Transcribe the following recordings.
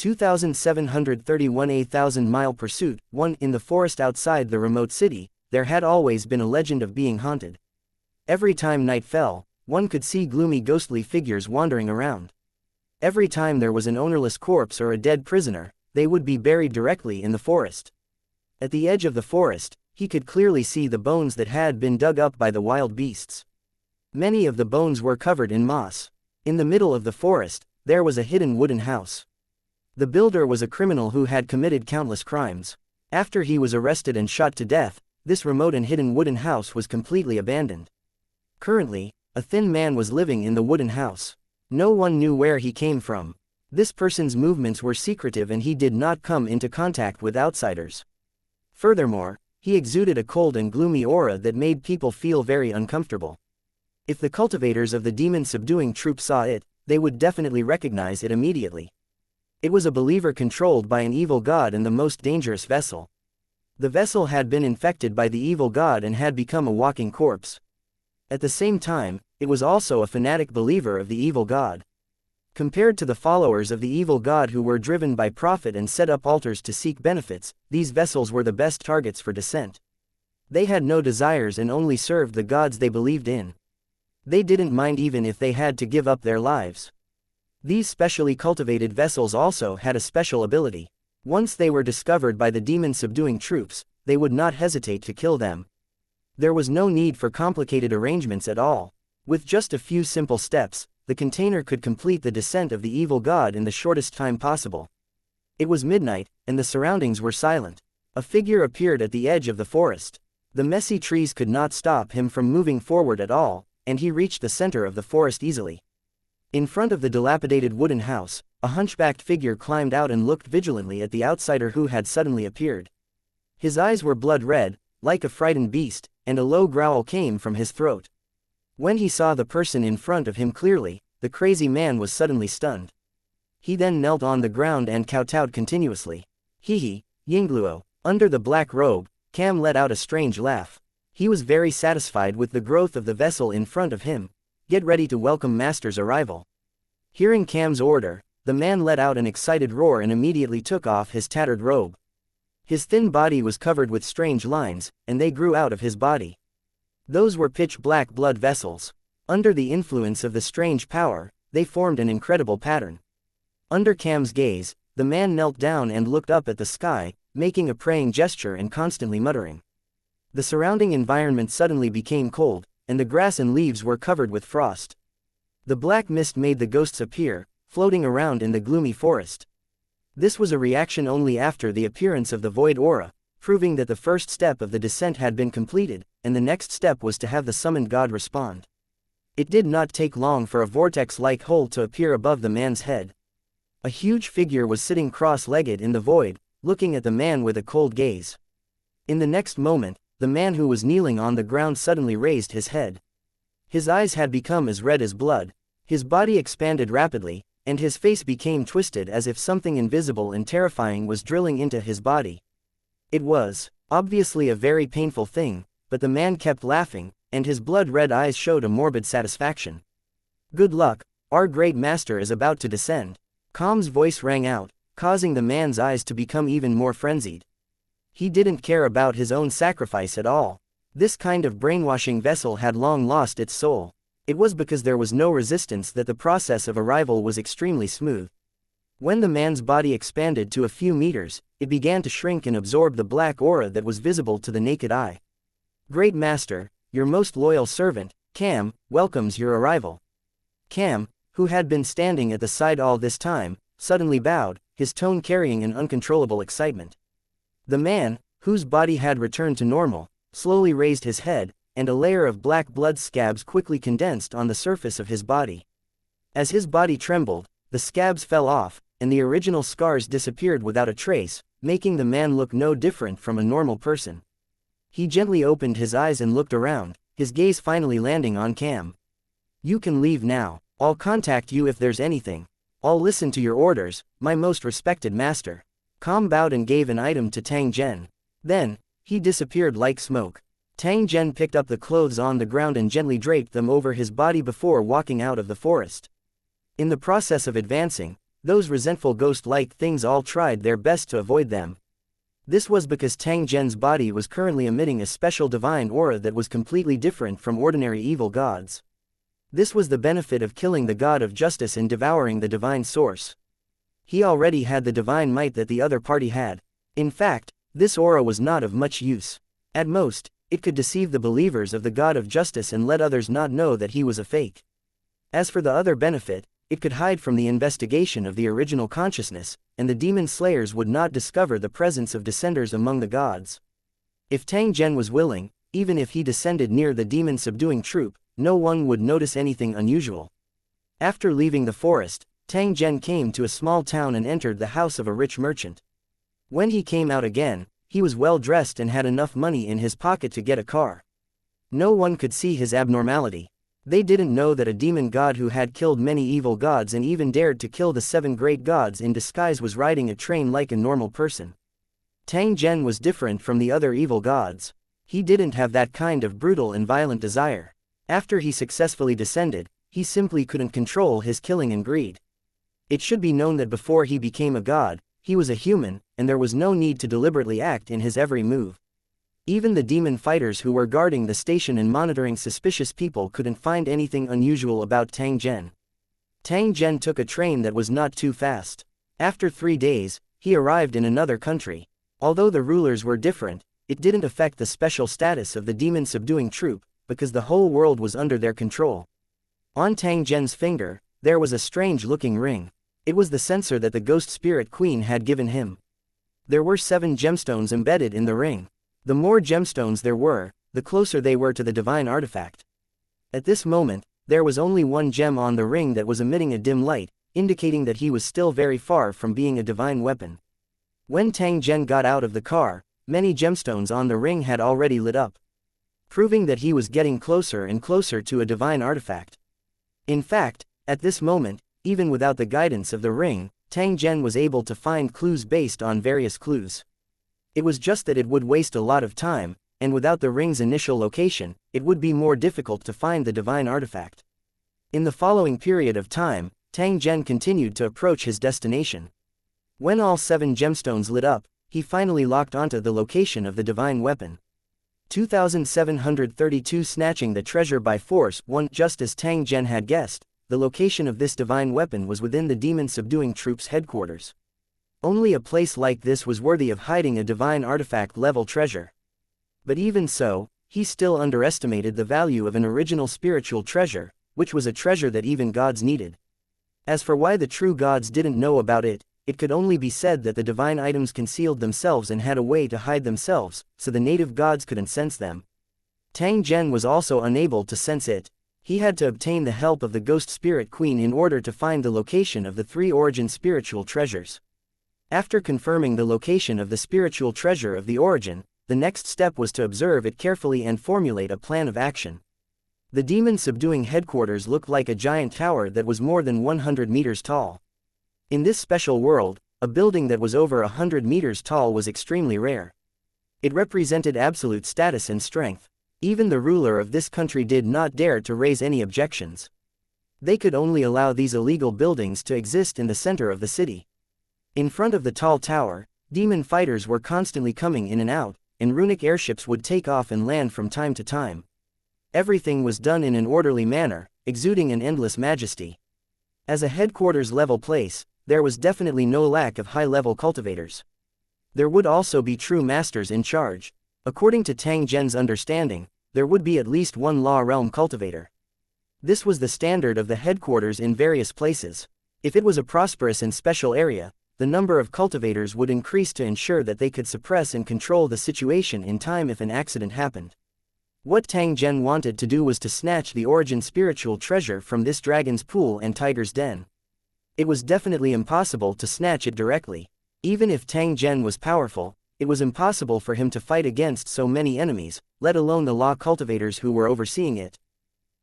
2731 A thousand-mile pursuit. 1. In the forest outside the remote city, there had always been a legend of being haunted. Every time night fell, one could see gloomy ghostly figures wandering around. Every time there was an ownerless corpse or a dead prisoner, they would be buried directly in the forest. At the edge of the forest, he could clearly see the bones that had been dug up by the wild beasts. Many of the bones were covered in moss. In the middle of the forest, there was a hidden wooden house. The builder was a criminal who had committed countless crimes. After he was arrested and shot to death, this remote and hidden wooden house was completely abandoned. Currently, a thin man was living in the wooden house. No one knew where he came from. This person's movements were secretive and he did not come into contact with outsiders. Furthermore, he exuded a cold and gloomy aura that made people feel very uncomfortable. If the cultivators of the demon-subduing troop saw it, they would definitely recognize it immediately. It was a believer controlled by an evil god and the most dangerous vessel. The vessel had been infected by the evil god and had become a walking corpse. At the same time, it was also a fanatic believer of the evil god. Compared to the followers of the evil god who were driven by profit and set up altars to seek benefits, these vessels were the best targets for descent. They had no desires and only served the gods they believed in. They didn't mind even if they had to give up their lives. These specially cultivated vessels also had a special ability. Once they were discovered by the demon-subduing troops, they would not hesitate to kill them. There was no need for complicated arrangements at all. With just a few simple steps, the container could complete the descent of the evil god in the shortest time possible. It was midnight, and the surroundings were silent. A figure appeared at the edge of the forest. The messy trees could not stop him from moving forward at all, and he reached the center of the forest easily. In front of the dilapidated wooden house, a hunchbacked figure climbed out and looked vigilantly at the outsider who had suddenly appeared. His eyes were blood red, like a frightened beast, and a low growl came from his throat. When he saw the person in front of him clearly, the crazy man was suddenly stunned. He then knelt on the ground and kowtowed continuously. Hee Yingluo. Under the black robe, Cam let out a strange laugh. He was very satisfied with the growth of the vessel in front of him. Get ready to welcome Master's arrival. Hearing Cam's order, the man let out an excited roar and immediately took off his tattered robe. His thin body was covered with strange lines, and they grew out of his body. Those were pitch-black blood vessels. Under the influence of the strange power, they formed an incredible pattern. Under Cam's gaze, the man knelt down and looked up at the sky, making a praying gesture and constantly muttering. The surrounding environment suddenly became cold, and the grass and leaves were covered with frost. The black mist made the ghosts appear, floating around in the gloomy forest. This was a reaction only after the appearance of the void aura, proving that the first step of the descent had been completed, and the next step was to have the summoned god respond. It did not take long for a vortex-like hole to appear above the man's head. A huge figure was sitting cross-legged in the void, looking at the man with a cold gaze. In the next moment, the man who was kneeling on the ground suddenly raised his head. His eyes had become as red as blood, his body expanded rapidly, and his face became twisted as if something invisible and terrifying was drilling into his body. It was, obviously, a very painful thing, but the man kept laughing, and his blood-red eyes showed a morbid satisfaction. Good luck, our great master is about to descend. Calm's voice rang out, causing the man's eyes to become even more frenzied. He didn't care about his own sacrifice at all. This kind of brainwashing vessel had long lost its soul. It was because there was no resistance that the process of arrival was extremely smooth. When the man's body expanded to a few meters, it began to shrink and absorb the black aura that was visible to the naked eye. Great Master, your most loyal servant, Cam, welcomes your arrival. Cam, who had been standing at the side all this time, suddenly bowed, his tone carrying an uncontrollable excitement. The man, whose body had returned to normal, slowly raised his head, and a layer of black blood scabs quickly condensed on the surface of his body. As his body trembled, the scabs fell off, and the original scars disappeared without a trace, making the man look no different from a normal person. He gently opened his eyes and looked around, his gaze finally landing on Cam. You can leave now. I'll contact you if there's anything. I'll listen to your orders, my most respected master. Cam bowed and gave an item to Tang Zhen. Then, he disappeared like smoke. Tang Zhen picked up the clothes on the ground and gently draped them over his body before walking out of the forest. In the process of advancing, Those resentful ghost-like things all tried their best to avoid them. This was because Tang Zhen's body was currently emitting a special divine aura that was completely different from ordinary evil gods. This was the benefit of killing the god of justice and devouring the divine source. He already had the divine might that the other party had. In fact, this aura was not of much use. At most, it could deceive the believers of the god of justice and let others not know that he was a fake. As for the other benefit, it could hide from the investigation of the original consciousness, and the demon slayers would not discover the presence of descenders among the gods. If Tang Zhen was willing, even if he descended near the demon-subduing troop, no one would notice anything unusual. After leaving the forest, Tang Zhen came to a small town and entered the house of a rich merchant. When he came out again, he was well dressed and had enough money in his pocket to get a car. No one could see his abnormality. They didn't know that a demon god who had killed many evil gods and even dared to kill the 7 great gods in disguise was riding a train like a normal person. Tang Zhen was different from the other evil gods. He didn't have that kind of brutal and violent desire. After he successfully descended, he simply couldn't control his killing and greed. It should be known that before he became a god, he was a human, and there was no need to deliberately act in his every move. Even the demon fighters who were guarding the station and monitoring suspicious people couldn't find anything unusual about Tang Zhen. Tang Zhen took a train that was not too fast. After 3 days, he arrived in another country. Although the rulers were different, it didn't affect the special status of the demon-subduing troop, because the whole world was under their control. On Tang Zhen's finger, there was a strange-looking ring. It was the censer that the ghost spirit queen had given him. There were 7 gemstones embedded in the ring. The more gemstones there were, the closer they were to the divine artifact. At this moment, there was only 1 gem on the ring that was emitting a dim light, indicating that he was still very far from being a divine weapon. When Tang Zhen got out of the car, many gemstones on the ring had already lit up, proving that he was getting closer and closer to a divine artifact. In fact, at this moment, even without the guidance of the ring, Tang Zhen was able to find clues based on various clues. It was just that it would waste a lot of time, and without the ring's initial location, it would be more difficult to find the divine artifact. In the following period of time, Tang Zhen continued to approach his destination. When all 7 gemstones lit up, he finally locked onto the location of the divine weapon. 2732 Snatching the treasure by force. 1. Just as Tang Zhen had guessed, the location of this divine weapon was within the demon-subduing troop's headquarters. Only a place like this was worthy of hiding a divine artifact-level treasure. But even so, he still underestimated the value of an original spiritual treasure, which was a treasure that even gods needed. As for why the true gods didn't know about it, it could only be said that the divine items concealed themselves and had a way to hide themselves, so the native gods couldn't sense them. Tang Zhen was also unable to sense it. He had to obtain the help of the ghost spirit queen in order to find the location of the 3 origin spiritual treasures. After confirming the location of the spiritual treasure of the origin, the next step was to observe it carefully and formulate a plan of action. The demon-subduing headquarters looked like a giant tower that was more than 100 meters tall. In this special world, a building that was over 100 meters tall was extremely rare. It represented absolute status and strength. Even the ruler of this country did not dare to raise any objections. They could only allow these illegal buildings to exist in the center of the city. In front of the tall tower, demon fighters were constantly coming in and out, and runic airships would take off and land from time to time. Everything was done in an orderly manner, exuding an endless majesty. As a headquarters-level place, there was definitely no lack of high-level cultivators. There would also be true masters in charge. According to Tang Zhen's understanding, there would be at least 1 law realm cultivator. This was the standard of the headquarters in various places. If it was a prosperous and special area, the number of cultivators would increase to ensure that they could suppress and control the situation in time if an accident happened. What Tang Zhen wanted to do was to snatch the origin spiritual treasure from this dragon's pool and tiger's den. It was definitely impossible to snatch it directly. Even if Tang Zhen was powerful, it was impossible for him to fight against so many enemies, let alone the law cultivators who were overseeing it.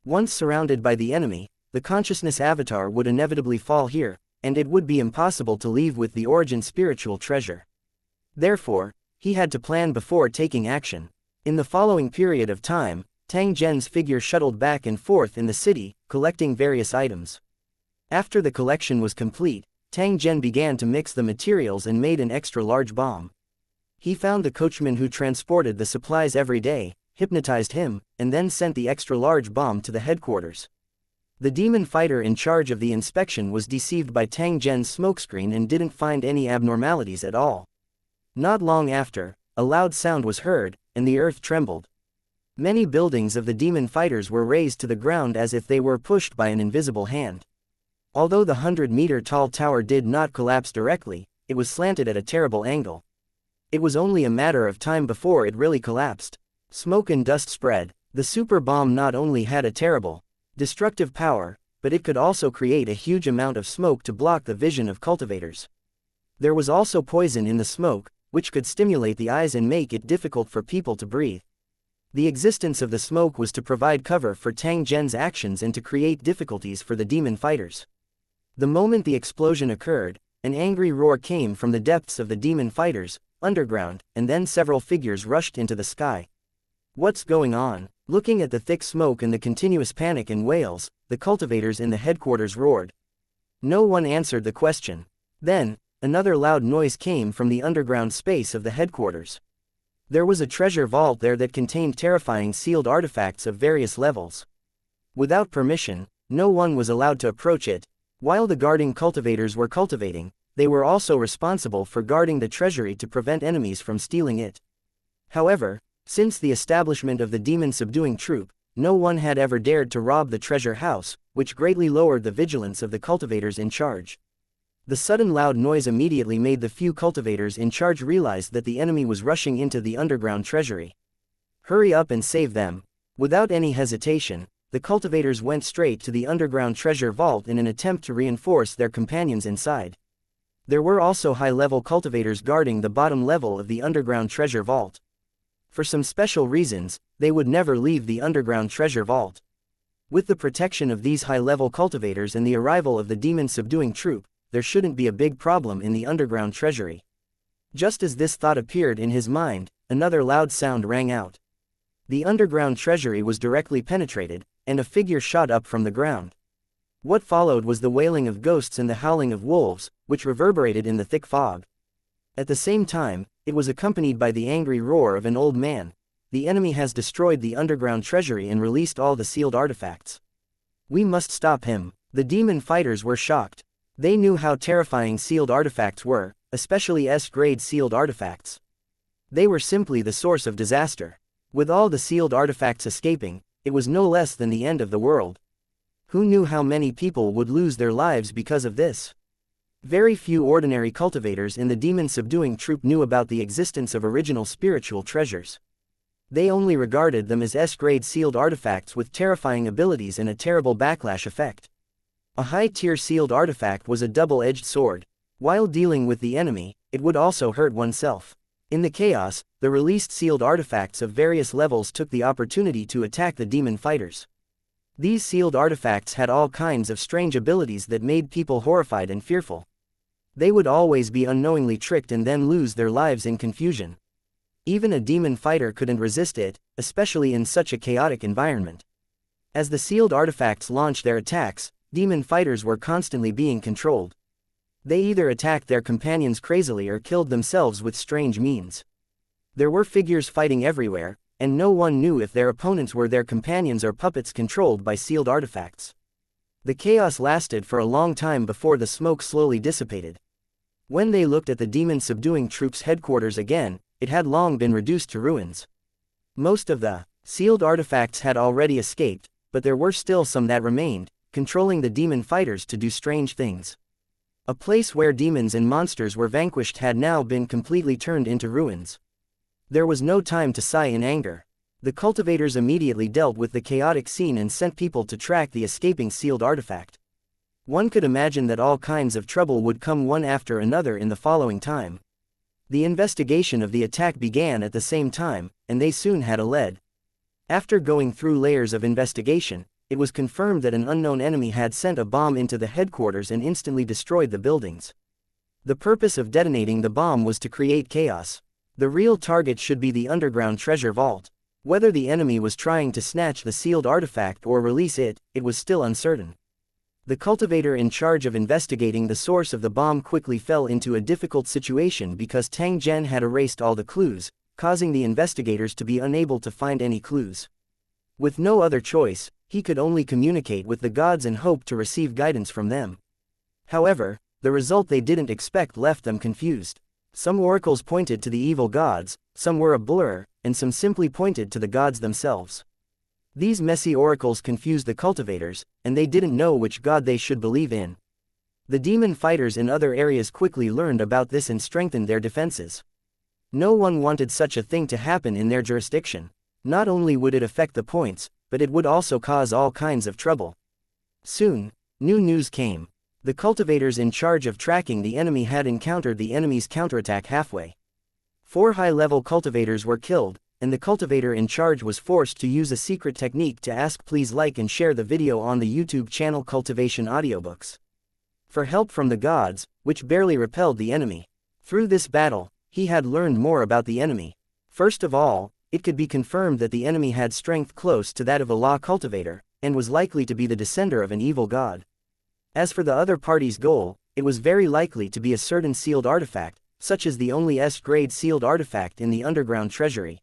Once surrounded by the enemy, the consciousness avatar would inevitably fall here, and it would be impossible to leave with the origin spiritual treasure. Therefore, he had to plan before taking action. In the following period of time, Tang Zhen's figure shuttled back and forth in the city, collecting various items. After the collection was complete, Tang Zhen began to mix the materials and made an extra-large bomb. He found the coachman who transported the supplies every day, hypnotized him, and then sent the extra-large bomb to the headquarters. The demon fighter in charge of the inspection was deceived by Tang Zhen's smokescreen and didn't find any abnormalities at all. Not long after, a loud sound was heard, and the earth trembled. Many buildings of the demon fighters were razed to the ground as if they were pushed by an invisible hand. Although the 100-meter-tall tower did not collapse directly, it was slanted at a terrible angle. It was only a matter of time before it really collapsed. Smoke and dust spread. The super bomb not only had a terrible, destructive power, but it could also create a huge amount of smoke to block the vision of cultivators. There was also poison in the smoke, which could stimulate the eyes and make it difficult for people to breathe. The existence of the smoke was to provide cover for Tang Zhen's actions and to create difficulties for the demon fighters. The moment the explosion occurred, an angry roar came from the depths of the demon fighters, underground, and then several figures rushed into the sky. What's going on? Looking at the thick smoke and the continuous panic and wails, the cultivators in the headquarters roared. No one answered the question. Then, another loud noise came from the underground space of the headquarters. There was a treasure vault there that contained terrifying sealed artifacts of various levels. Without permission, no one was allowed to approach it. While the guarding cultivators were cultivating, they were also responsible for guarding the treasury to prevent enemies from stealing it. However, since the establishment of the demon-subduing troop, no one had ever dared to rob the treasure house, which greatly lowered the vigilance of the cultivators in charge. The sudden loud noise immediately made the few cultivators in charge realize that the enemy was rushing into the underground treasury. Hurry up and save them. Without any hesitation, the cultivators went straight to the underground treasure vault in an attempt to reinforce their companions inside. There were also high-level cultivators guarding the bottom level of the underground treasure vault. For some special reasons, they would never leave the underground treasure vault. With the protection of these high-level cultivators and the arrival of the demon-subduing troop, there shouldn't be a big problem in the underground treasury. Just as this thought appeared in his mind, another loud sound rang out. The underground treasury was directly penetrated, and a figure shot up from the ground. What followed was the wailing of ghosts and the howling of wolves, which reverberated in the thick fog. At the same time, it was accompanied by the angry roar of an old man. The enemy has destroyed the underground treasury and released all the sealed artifacts. We must stop him. The demon fighters were shocked. They knew how terrifying sealed artifacts were, especially S-grade sealed artifacts. They were simply the source of disaster. With all the sealed artifacts escaping, it was no less than the end of the world. Who knew how many people would lose their lives because of this? Very few ordinary cultivators in the demon-subduing troop knew about the existence of original spiritual treasures. They only regarded them as S-grade sealed artifacts with terrifying abilities and a terrible backlash effect. A high-tier sealed artifact was a double-edged sword. While dealing with the enemy, it would also hurt oneself. In the chaos, the released sealed artifacts of various levels took the opportunity to attack the demon fighters. These sealed artifacts had all kinds of strange abilities that made people horrified and fearful. They would always be unknowingly tricked and then lose their lives in confusion. Even a demon fighter couldn't resist it, especially in such a chaotic environment. As the sealed artifacts launched their attacks, demon fighters were constantly being controlled. They either attacked their companions crazily or killed themselves with strange means. There were figures fighting everywhere, and no one knew if their opponents were their companions or puppets controlled by sealed artifacts. The chaos lasted for a long time before the smoke slowly dissipated. When they looked at the demon-subduing troops' headquarters again, it had long been reduced to ruins. Most of the sealed artifacts had already escaped, but there were still some that remained, controlling the demon fighters to do strange things. A place where demons and monsters were vanquished had now been completely turned into ruins. There was no time to sigh in anger. The cultivators immediately dealt with the chaotic scene and sent people to track the escaping sealed artifact. One could imagine that all kinds of trouble would come one after another in the following time. The investigation of the attack began at the same time, and they soon had a lead. After going through layers of investigation, it was confirmed that an unknown enemy had sent a bomb into the headquarters and instantly destroyed the buildings. The purpose of detonating the bomb was to create chaos. The real target should be the underground treasure vault. Whether the enemy was trying to snatch the sealed artifact or release it, it was still uncertain. The cultivator in charge of investigating the source of the bomb quickly fell into a difficult situation because Tang Zhen had erased all the clues, causing the investigators to be unable to find any clues. With no other choice, he could only communicate with the gods and hope to receive guidance from them. However, the result they didn't expect left them confused. Some oracles pointed to the evil gods, some were a blur, and some simply pointed to the gods themselves. These messy oracles confused the cultivators, and they didn't know which god they should believe in. The demon fighters in other areas quickly learned about this and strengthened their defenses. No one wanted such a thing to happen in their jurisdiction. Not only would it affect the points, but it would also cause all kinds of trouble. Soon, new news came. The cultivators in charge of tracking the enemy had encountered the enemy's counterattack halfway. 4 high-level cultivators were killed, and the cultivator in charge was forced to use a secret technique to ask please like and share the video on the YouTube channel Cultivation Audiobooks. For help from the gods, which barely repelled the enemy. Through this battle, he had learned more about the enemy. First of all, it could be confirmed that the enemy had strength close to that of a law cultivator, and was likely to be the descender of an evil god. As for the other party's goal, it was very likely to be a certain sealed artifact, such as the only S-grade sealed artifact in the underground treasury.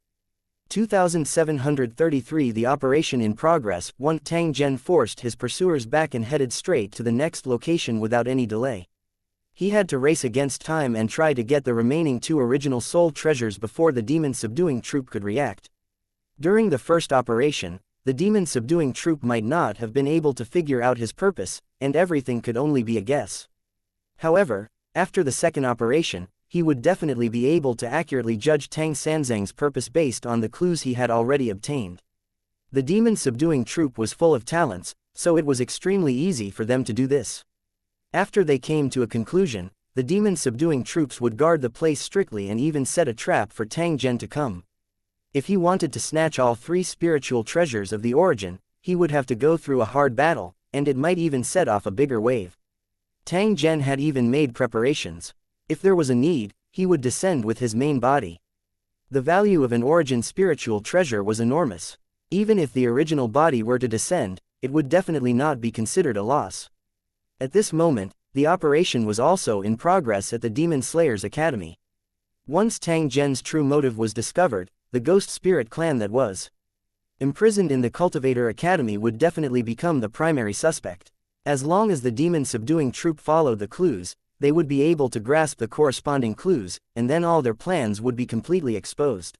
2733 The operation in progress. Tang Zhen forced his pursuers back and headed straight to the next location without any delay. He had to race against time and try to get the remaining 2 original soul treasures before the demon-subduing troop could react. During the first operation, the demon-subduing troop might not have been able to figure out his purpose, and everything could only be a guess. However, after the second operation, he would definitely be able to accurately judge Tang Sanzang's purpose based on the clues he had already obtained. The demon-subduing troop was full of talents, so it was extremely easy for them to do this. After they came to a conclusion, the demon-subduing troops would guard the place strictly and even set a trap for Tang Zhen to come. If he wanted to snatch all 3 spiritual treasures of the origin, he would have to go through a hard battle, and it might even set off a bigger wave. Tang Zhen had even made preparations. If there was a need, he would descend with his main body. The value of an origin spiritual treasure was enormous. Even if the original body were to descend, it would definitely not be considered a loss. At this moment, the operation was also in progress at the Demon Slayers Academy. Once Tang Zhen's true motive was discovered, the ghost spirit clan that was imprisoned in the Cultivator Academy would definitely become the primary suspect. As long as the demon-subduing troop followed the clues, they would be able to grasp the corresponding clues, and then all their plans would be completely exposed.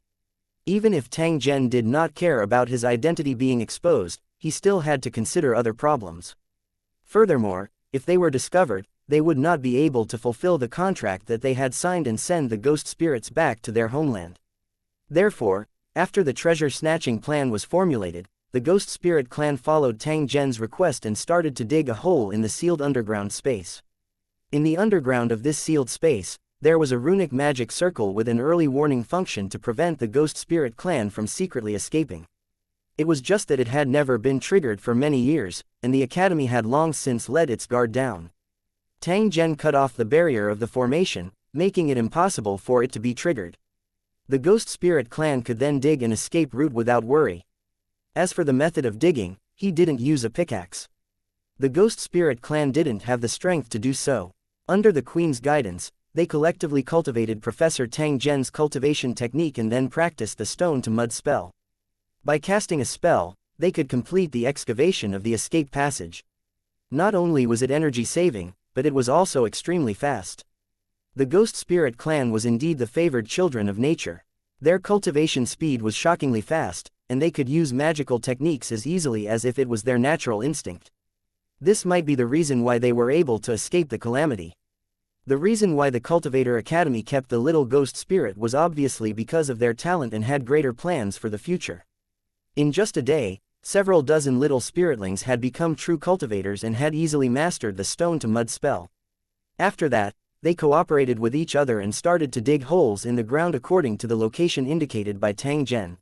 Even if Tang Zhen did not care about his identity being exposed, he still had to consider other problems. Furthermore, if they were discovered, they would not be able to fulfill the contract that they had signed and send the ghost spirits back to their homeland. Therefore, after the treasure-snatching plan was formulated, the ghost spirit clan followed Tang Zhen's request and started to dig a hole in the sealed underground space. In the underground of this sealed space, there was a runic magic circle with an early warning function to prevent the ghost spirit clan from secretly escaping. It was just that it had never been triggered for many years, and the academy had long since let its guard down. Tang Zhen cut off the barrier of the formation, making it impossible for it to be triggered. The ghost spirit clan could then dig an escape route without worry. As for the method of digging, he didn't use a pickaxe. The ghost spirit clan didn't have the strength to do so. Under the Queen's guidance, they collectively cultivated Professor Tang Zhen's cultivation technique and then practiced the stone-to-mud spell. By casting a spell, they could complete the excavation of the escape passage. Not only was it energy-saving, but it was also extremely fast. The Ghost Spirit clan was indeed the favored children of nature. Their cultivation speed was shockingly fast, and they could use magical techniques as easily as if it was their natural instinct. This might be the reason why they were able to escape the calamity. The reason why the Cultivator Academy kept the little ghost spirit was obviously because of their talent and had greater plans for the future. In just a day, several dozen little spiritlings had become true cultivators and had easily mastered the stone-to-mud spell. After that, they cooperated with each other and started to dig holes in the ground according to the location indicated by Tang Zhen.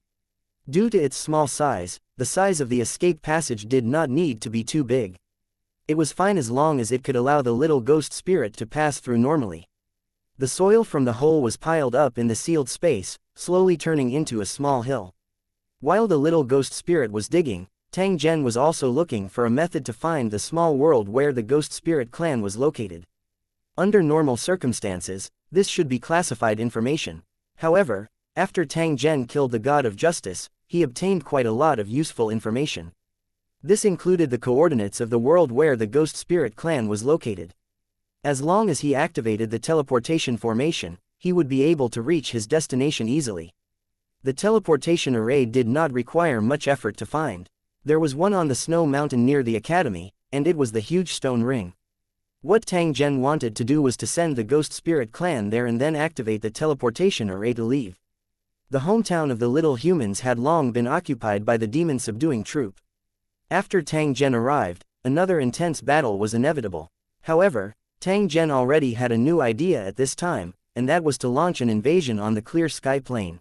Due to its small size, the size of the escape passage did not need to be too big. It was fine as long as it could allow the little ghost spirit to pass through normally. The soil from the hole was piled up in the sealed space, slowly turning into a small hill. While the little ghost spirit was digging, Tang Zhen was also looking for a method to find the small world where the ghost spirit clan was located. Under normal circumstances, this should be classified information. However, after Tang Zhen killed the god of justice, he obtained quite a lot of useful information. This included the coordinates of the world where the ghost spirit clan was located. As long as he activated the teleportation formation, he would be able to reach his destination easily. The teleportation array did not require much effort to find. There was one on the snow mountain near the academy, and it was the huge stone ring. What Tang Zhen wanted to do was to send the ghost spirit clan there and then activate the teleportation array to leave. The hometown of the little humans had long been occupied by the demon-subduing troop. After Tang Zhen arrived, another intense battle was inevitable. However, Tang Zhen already had a new idea at this time, and that was to launch an invasion on the clear sky plain.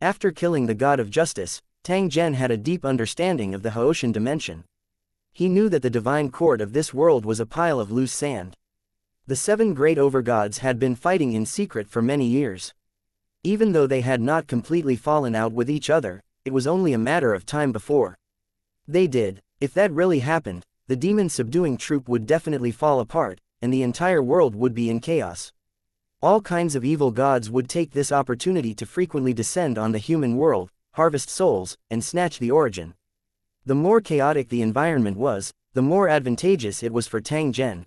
After killing the god of justice, Tang Zhen had a deep understanding of the Haoshan dimension. He knew that the divine court of this world was a pile of loose sand. The 7 great overgods had been fighting in secret for many years. Even though they had not completely fallen out with each other, it was only a matter of time before they did. If that really happened, the demon-subduing troop would definitely fall apart, and the entire world would be in chaos. All kinds of evil gods would take this opportunity to frequently descend on the human world, harvest souls, and snatch the origin. The more chaotic the environment was, the more advantageous it was for Tang Zhen.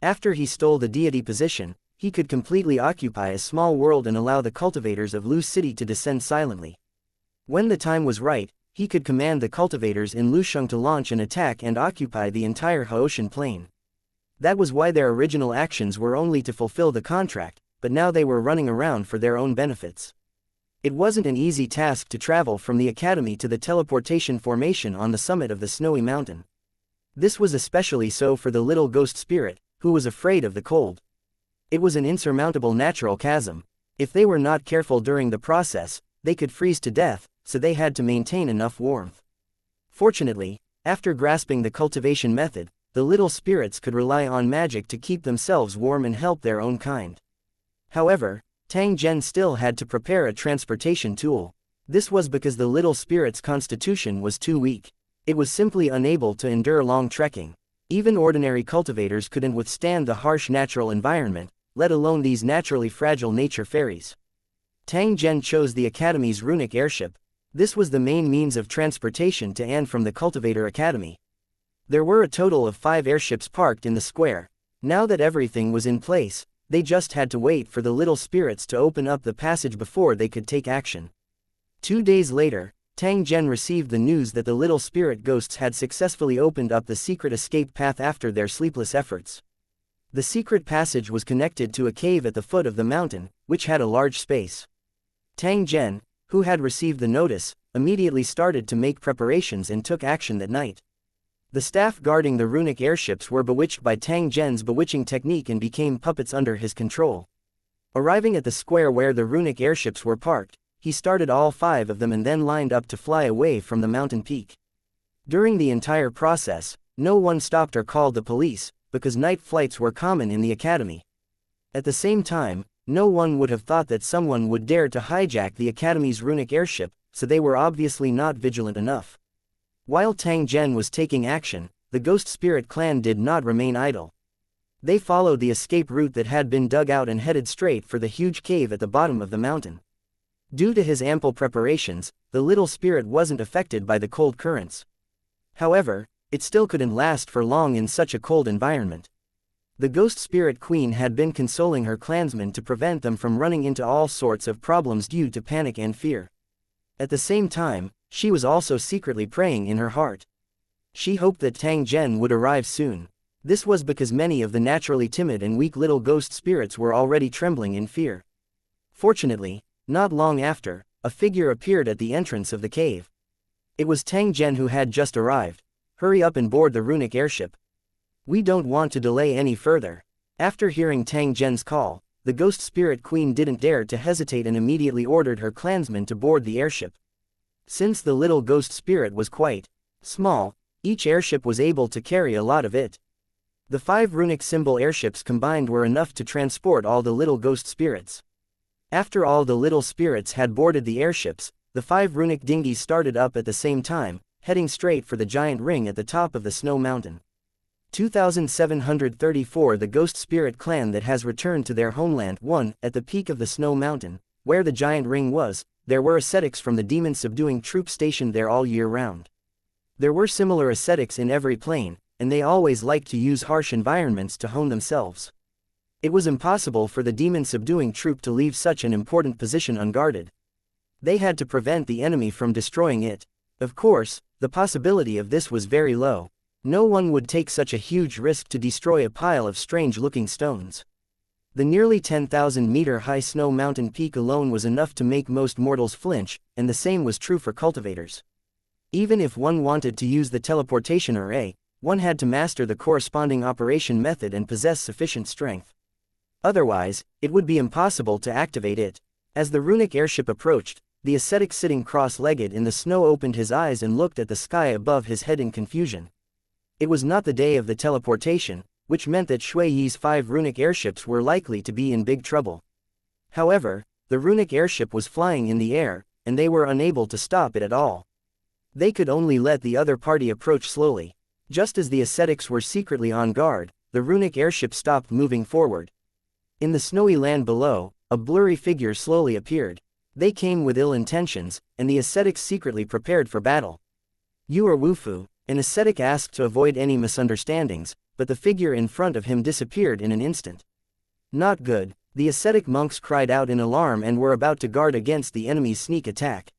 After he stole the deity position, he could completely occupy a small world and allow the cultivators of Lu City to descend silently. When the time was right, he could command the cultivators in Lusheng to launch an attack and occupy the entire Haoshan plain. That was why their original actions were only to fulfill the contract, but now they were running around for their own benefits. It wasn't an easy task to travel from the academy to the teleportation formation on the summit of the snowy mountain. This was especially so for the little ghost spirit, who was afraid of the cold. It was an insurmountable natural chasm. If they were not careful during the process, they could freeze to death, so they had to maintain enough warmth. Fortunately, after grasping the cultivation method, the little spirits could rely on magic to keep themselves warm and help their own kind. However, Tang Zhen still had to prepare a transportation tool. This was because the little spirit's constitution was too weak. It was simply unable to endure long trekking. Even ordinary cultivators couldn't withstand the harsh natural environment, let alone these naturally fragile nature fairies. Tang Zhen chose the Academy's runic airship. This was the main means of transportation to and from the Cultivator Academy. There were a total of 5 airships parked in the square. Now that everything was in place, they just had to wait for the little spirits to open up the passage before they could take action. 2 days later, Tang Zhen received the news that the little spirit ghosts had successfully opened up the secret escape path after their sleepless efforts. The secret passage was connected to a cave at the foot of the mountain, which had a large space. Tang Zhen, who had received the notice, immediately started to make preparations and took action that night. The staff guarding the runic airships were bewitched by Tang Zhen's bewitching technique and became puppets under his control. Arriving at the square where the runic airships were parked, he started all 5 of them and then lined up to fly away from the mountain peak. During the entire process, no one stopped or called the police, because night flights were common in the academy. At the same time, no one would have thought that someone would dare to hijack the academy's runic airship, so they were obviously not vigilant enough. While Tang Zhen was taking action, the Ghost Spirit clan did not remain idle. They followed the escape route that had been dug out and headed straight for the huge cave at the bottom of the mountain. Due to his ample preparations, the little spirit wasn't affected by the cold currents. However, it still couldn't last for long in such a cold environment. The Ghost Spirit Queen had been consoling her clansmen to prevent them from running into all sorts of problems due to panic and fear. At the same time, she was also secretly praying in her heart. She hoped that Tang Zhen would arrive soon. This was because many of the naturally timid and weak little ghost spirits were already trembling in fear. Fortunately, not long after, a figure appeared at the entrance of the cave. It was Tang Zhen who had just arrived. Hurry up and board the runic airship. We don't want to delay any further. After hearing Tang Zhen's call, the Ghost Spirit Queen didn't dare to hesitate and immediately ordered her clansmen to board the airship. Since the little ghost spirit was quite small, each airship was able to carry a lot of it. The 5 runic symbol airships combined were enough to transport all the little ghost spirits. After all the little spirits had boarded the airships, the 5 runic dinghies started up at the same time, heading straight for the giant ring at the top of the snow mountain. 2734 The Ghost Spirit Clan that has returned to their homeland. 1. At the peak of the snow mountain, where the giant ring was, there were ascetics from the demon-subduing troop stationed there all year round. There were similar ascetics in every plane, and they always liked to use harsh environments to hone themselves. It was impossible for the demon-subduing troop to leave such an important position unguarded. They had to prevent the enemy from destroying it. Of course, the possibility of this was very low. No one would take such a huge risk to destroy a pile of strange-looking stones. The nearly 10,000-meter-high snow mountain peak alone was enough to make most mortals flinch, and the same was true for cultivators. Even if one wanted to use the teleportation array, one had to master the corresponding operation method and possess sufficient strength. Otherwise, it would be impossible to activate it. As the runic airship approached, the ascetic sitting cross-legged in the snow opened his eyes and looked at the sky above his head in confusion. It was not the day of the teleportation, which meant that Shui Yi's 5 runic airships were likely to be in big trouble. However, the runic airship was flying in the air, and they were unable to stop it at all. They could only let the other party approach slowly. Just as the ascetics were secretly on guard, the runic airship stopped moving forward. In the snowy land below, a blurry figure slowly appeared. They came with ill intentions, and the ascetics secretly prepared for battle. "You are Wufu," an ascetic asked to avoid any misunderstandings, but the figure in front of him disappeared in an instant. "Not good," the ascetic monks cried out in alarm and were about to guard against the enemy's sneak attack.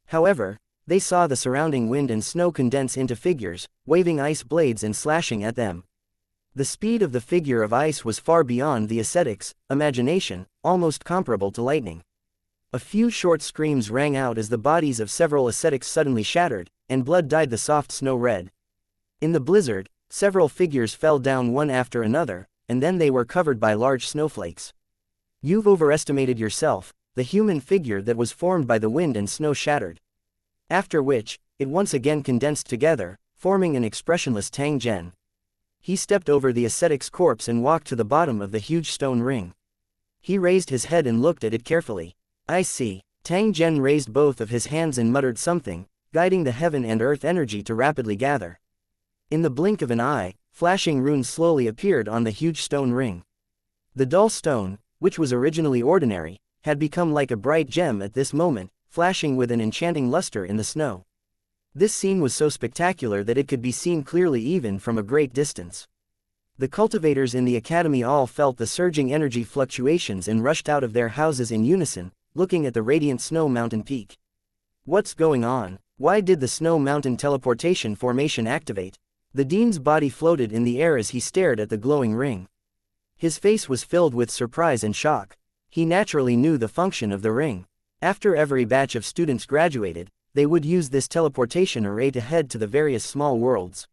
However, they saw the surrounding wind and snow condense into figures, waving ice blades and slashing at them. The speed of the figure of ice was far beyond the ascetic's imagination, almost comparable to lightning. A few short screams rang out as the bodies of several ascetics suddenly shattered, and blood dyed the soft snow red. In the blizzard, several figures fell down one after another, and then they were covered by large snowflakes. "You've overestimated yourself," the human figure that was formed by the wind and snow shattered. After which, it once again condensed together, forming an expressionless Tang Zhen. He stepped over the ascetic's corpse and walked to the bottom of the huge stone ring. He raised his head and looked at it carefully. "I see." Tang Zhen raised both of his hands and muttered something, guiding the heaven and earth energy to rapidly gather. In the blink of an eye, flashing runes slowly appeared on the huge stone ring. The dull stone, which was originally ordinary, had become like a bright gem at this moment, flashing with an enchanting luster in the snow. This scene was so spectacular that it could be seen clearly even from a great distance. The cultivators in the academy all felt the surging energy fluctuations and rushed out of their houses in unison, looking at the radiant snow mountain peak. "What's going on? Why did the snow mountain teleportation formation activate?" The dean's body floated in the air as he stared at the glowing ring. His face was filled with surprise and shock. He naturally knew the function of the ring. After every batch of students graduated, they would use this teleportation array to head to the various small worlds.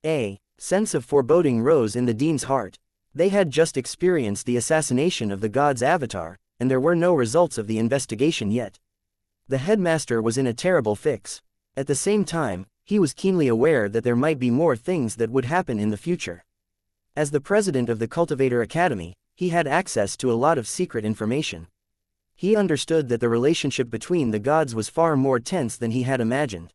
A sense of foreboding rose in the dean's heart. They had just experienced the assassination of the god's avatar, and there were no results of the investigation yet. The headmaster was in a terrible fix. At the same time, he was keenly aware that there might be more things that would happen in the future. As the president of the Cultivator Academy, he had access to a lot of secret information. He understood that the relationship between the gods was far more tense than he had imagined.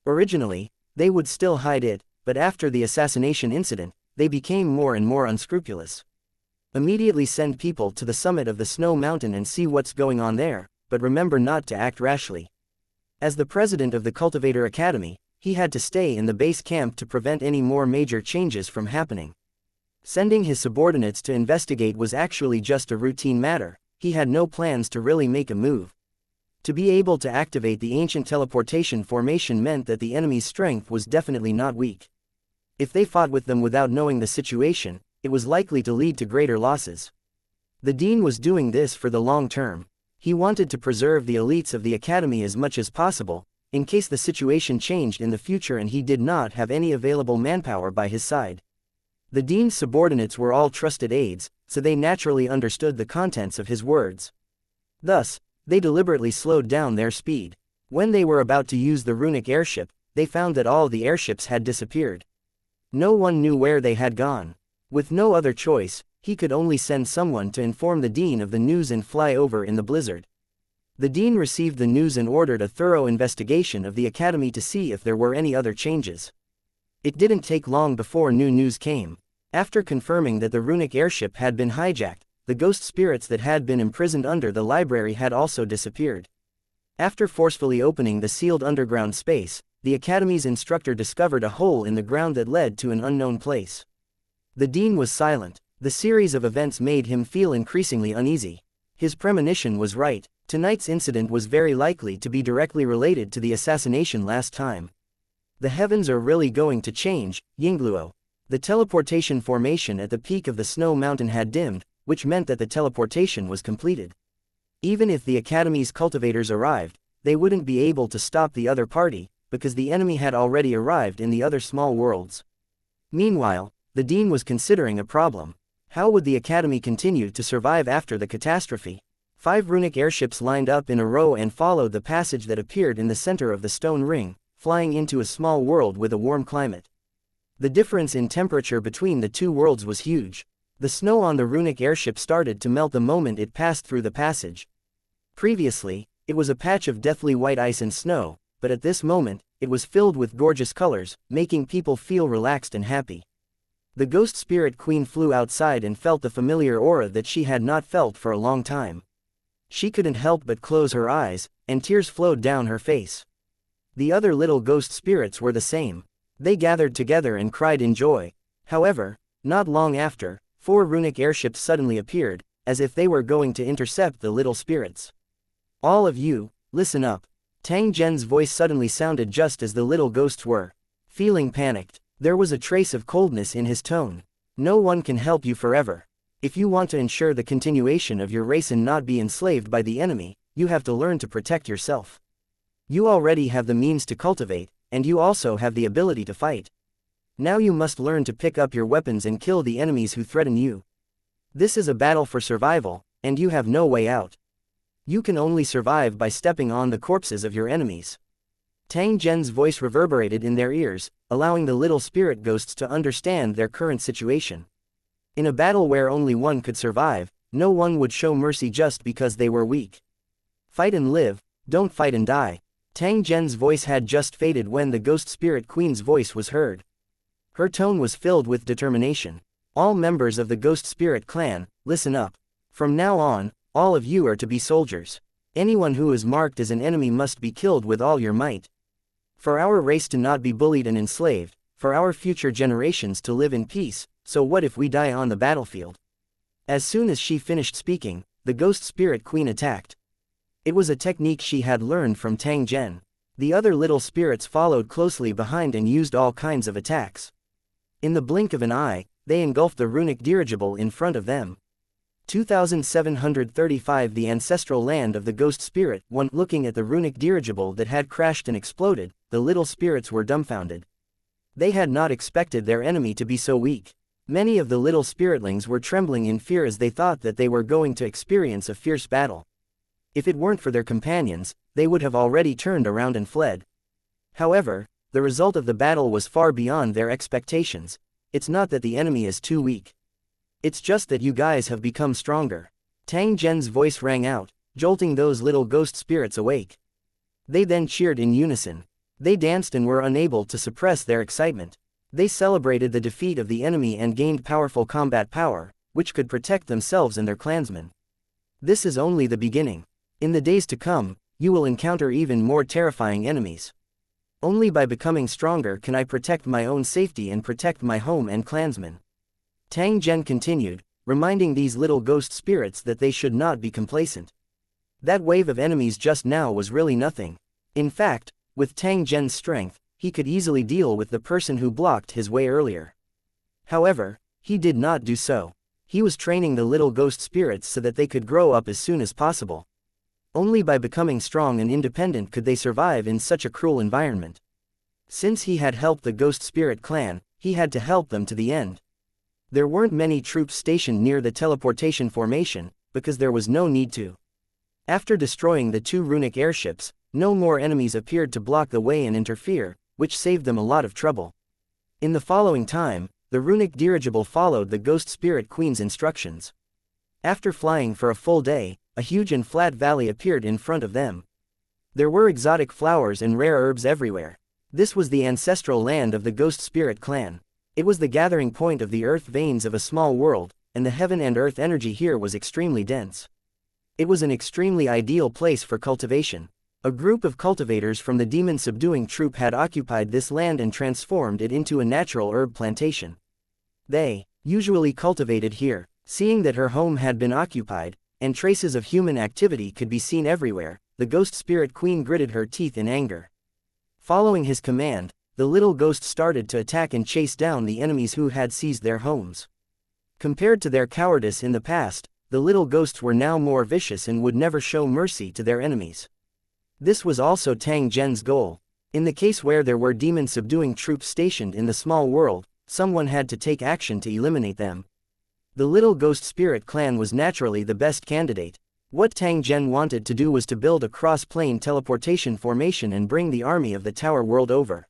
Originally, they would still hide it, but after the assassination incident, they became more and more unscrupulous. Immediately send people to the summit of the snow mountain and see what's going on there, but remember not to act rashly. As the president of the Cultivator Academy, he had to stay in the base camp to prevent any more major changes from happening. Sending his subordinates to investigate was actually just a routine matter. He had no plans to really make a move. To be able to activate the ancient teleportation formation meant that the enemy's strength was definitely not weak. If they fought with them without knowing the situation, it was likely to lead to greater losses. The dean was doing this for the long term. He wanted to preserve the elites of the academy as much as possible, in case the situation changed in the future and he did not have any available manpower by his side. The dean's subordinates were all trusted aides, so they naturally understood the contents of his words. Thus, they deliberately slowed down their speed. When they were about to use the runic airship, they found that all the airships had disappeared. No one knew where they had gone. With no other choice, he could only send someone to inform the dean of the news and fly over in the blizzard. The dean received the news and ordered a thorough investigation of the academy to see if there were any other changes. It didn't take long before new news came. After confirming that the runic airship had been hijacked, the ghost spirits that had been imprisoned under the library had also disappeared. After forcefully opening the sealed underground space, the academy's instructor discovered a hole in the ground that led to an unknown place. The dean was silent. The series of events made him feel increasingly uneasy. His premonition was right. Tonight's incident was very likely to be directly related to the assassination last time. The heavens are really going to change, Yingluo. The teleportation formation at the peak of the snow mountain had dimmed, which meant that the teleportation was completed. Even if the academy's cultivators arrived, they wouldn't be able to stop the other party, because the enemy had already arrived in the other small worlds. Meanwhile, the dean was considering a problem. How would the academy continue to survive after the catastrophe? 5 runic airships lined up in a row and followed the passage that appeared in the center of the stone ring, flying into a small world with a warm climate. The difference in temperature between the two worlds was huge. The snow on the runic airship started to melt the moment it passed through the passage. Previously, it was a patch of deathly white ice and snow, but at this moment, it was filled with gorgeous colors, making people feel relaxed and happy. The ghost spirit queen flew outside and felt the familiar aura that she had not felt for a long time. She couldn't help but close her eyes, and tears flowed down her face. The other little ghost spirits were the same. They gathered together and cried in joy. However, not long after, 4 runic airships suddenly appeared, as if they were going to intercept the little spirits. All of you, listen up. Tang Zhen's voice suddenly sounded just as the little ghosts were. Feeling panicked, there was a trace of coldness in his tone. No one can help you forever. If you want to ensure the continuation of your race and not be enslaved by the enemy, you have to learn to protect yourself. You already have the means to cultivate, and you also have the ability to fight. Now you must learn to pick up your weapons and kill the enemies who threaten you. This is a battle for survival, and you have no way out. You can only survive by stepping on the corpses of your enemies. Tang Zhen's voice reverberated in their ears, allowing the little spirit ghosts to understand their current situation. In a battle where only one could survive, no one would show mercy just because they were weak. Fight and live, don't fight and die. Tang Zhen's voice had just faded when the ghost spirit queen's voice was heard. Her tone was filled with determination. All members of the ghost spirit clan, listen up. From now on, all of you are to be soldiers. Anyone who is marked as an enemy must be killed with all your might. For our race to not be bullied and enslaved, for our future generations to live in peace, so what if we die on the battlefield? As soon as she finished speaking, the ghost spirit queen attacked. It was a technique she had learned from Tang Zhen. The other little spirits followed closely behind and used all kinds of attacks. In the blink of an eye, they engulfed the runic dirigible in front of them. 2735 The ancestral land of the ghost spirit. One looking at the runic dirigible that had crashed and exploded, the little spirits were dumbfounded. They had not expected their enemy to be so weak. Many of the little spiritlings were trembling in fear as they thought that they were going to experience a fierce battle. If it weren't for their companions, they would have already turned around and fled. However, the result of the battle was far beyond their expectations. It's not that the enemy is too weak. It's just that you guys have become stronger. Tang Zhen's voice rang out, jolting those little ghost spirits awake. They then cheered in unison. They danced and were unable to suppress their excitement. They celebrated the defeat of the enemy and gained powerful combat power, which could protect themselves and their clansmen. This is only the beginning. In the days to come, you will encounter even more terrifying enemies. Only by becoming stronger can I protect my own safety and protect my home and clansmen. Tang Zhen continued, reminding these little ghost spirits that they should not be complacent. That wave of enemies just now was really nothing. In fact, with Tang Zhen's strength, he could easily deal with the person who blocked his way earlier. However, he did not do so. He was training the little ghost spirits so that they could grow up as soon as possible. Only by becoming strong and independent could they survive in such a cruel environment. Since he had helped the ghost spirit clan, he had to help them to the end. There weren't many troops stationed near the teleportation formation, because there was no need to. After destroying the 2 runic airships, no more enemies appeared to block the way and interfere, which saved them a lot of trouble. In the following time, the runic dirigible followed the ghost spirit queen's instructions. After flying for a full day, a huge and flat valley appeared in front of them. There were exotic flowers and rare herbs everywhere. This was the ancestral land of the Ghost Spirit clan. It was the gathering point of the earth veins of a small world, and the heaven and earth energy here was extremely dense. It was an extremely ideal place for cultivation. A group of cultivators from the demon-subduing troop had occupied this land and transformed it into a natural herb plantation. They usually cultivated here. Seeing that her home had been occupied, and traces of human activity could be seen everywhere, the Ghost Spirit Queen gritted her teeth in anger. Following his command, the little ghost started to attack and chase down the enemies who had seized their homes. Compared to their cowardice in the past, the little ghosts were now more vicious and would never show mercy to their enemies. This was also Tang Zhen's goal. In the case where there were demon-subduing troops stationed in the small world, someone had to take action to eliminate them. The little Ghost Spirit clan was naturally the best candidate. What Tang Zhen wanted to do was to build a cross-plane teleportation formation and bring the army of the Tower World over.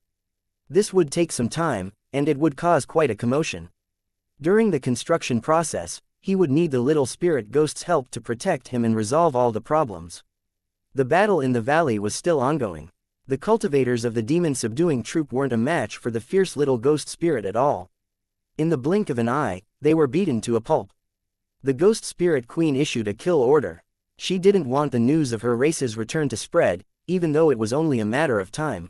This would take some time, and it would cause quite a commotion. During the construction process, he would need the little spirit ghost's help to protect him and resolve all the problems. The battle in the valley was still ongoing. The cultivators of the demon-subduing troop weren't a match for the fierce little ghost spirit at all. In the blink of an eye, they were beaten to a pulp. The Ghost Spirit Queen issued a kill order. She didn't want the news of her race's return to spread, even though it was only a matter of time.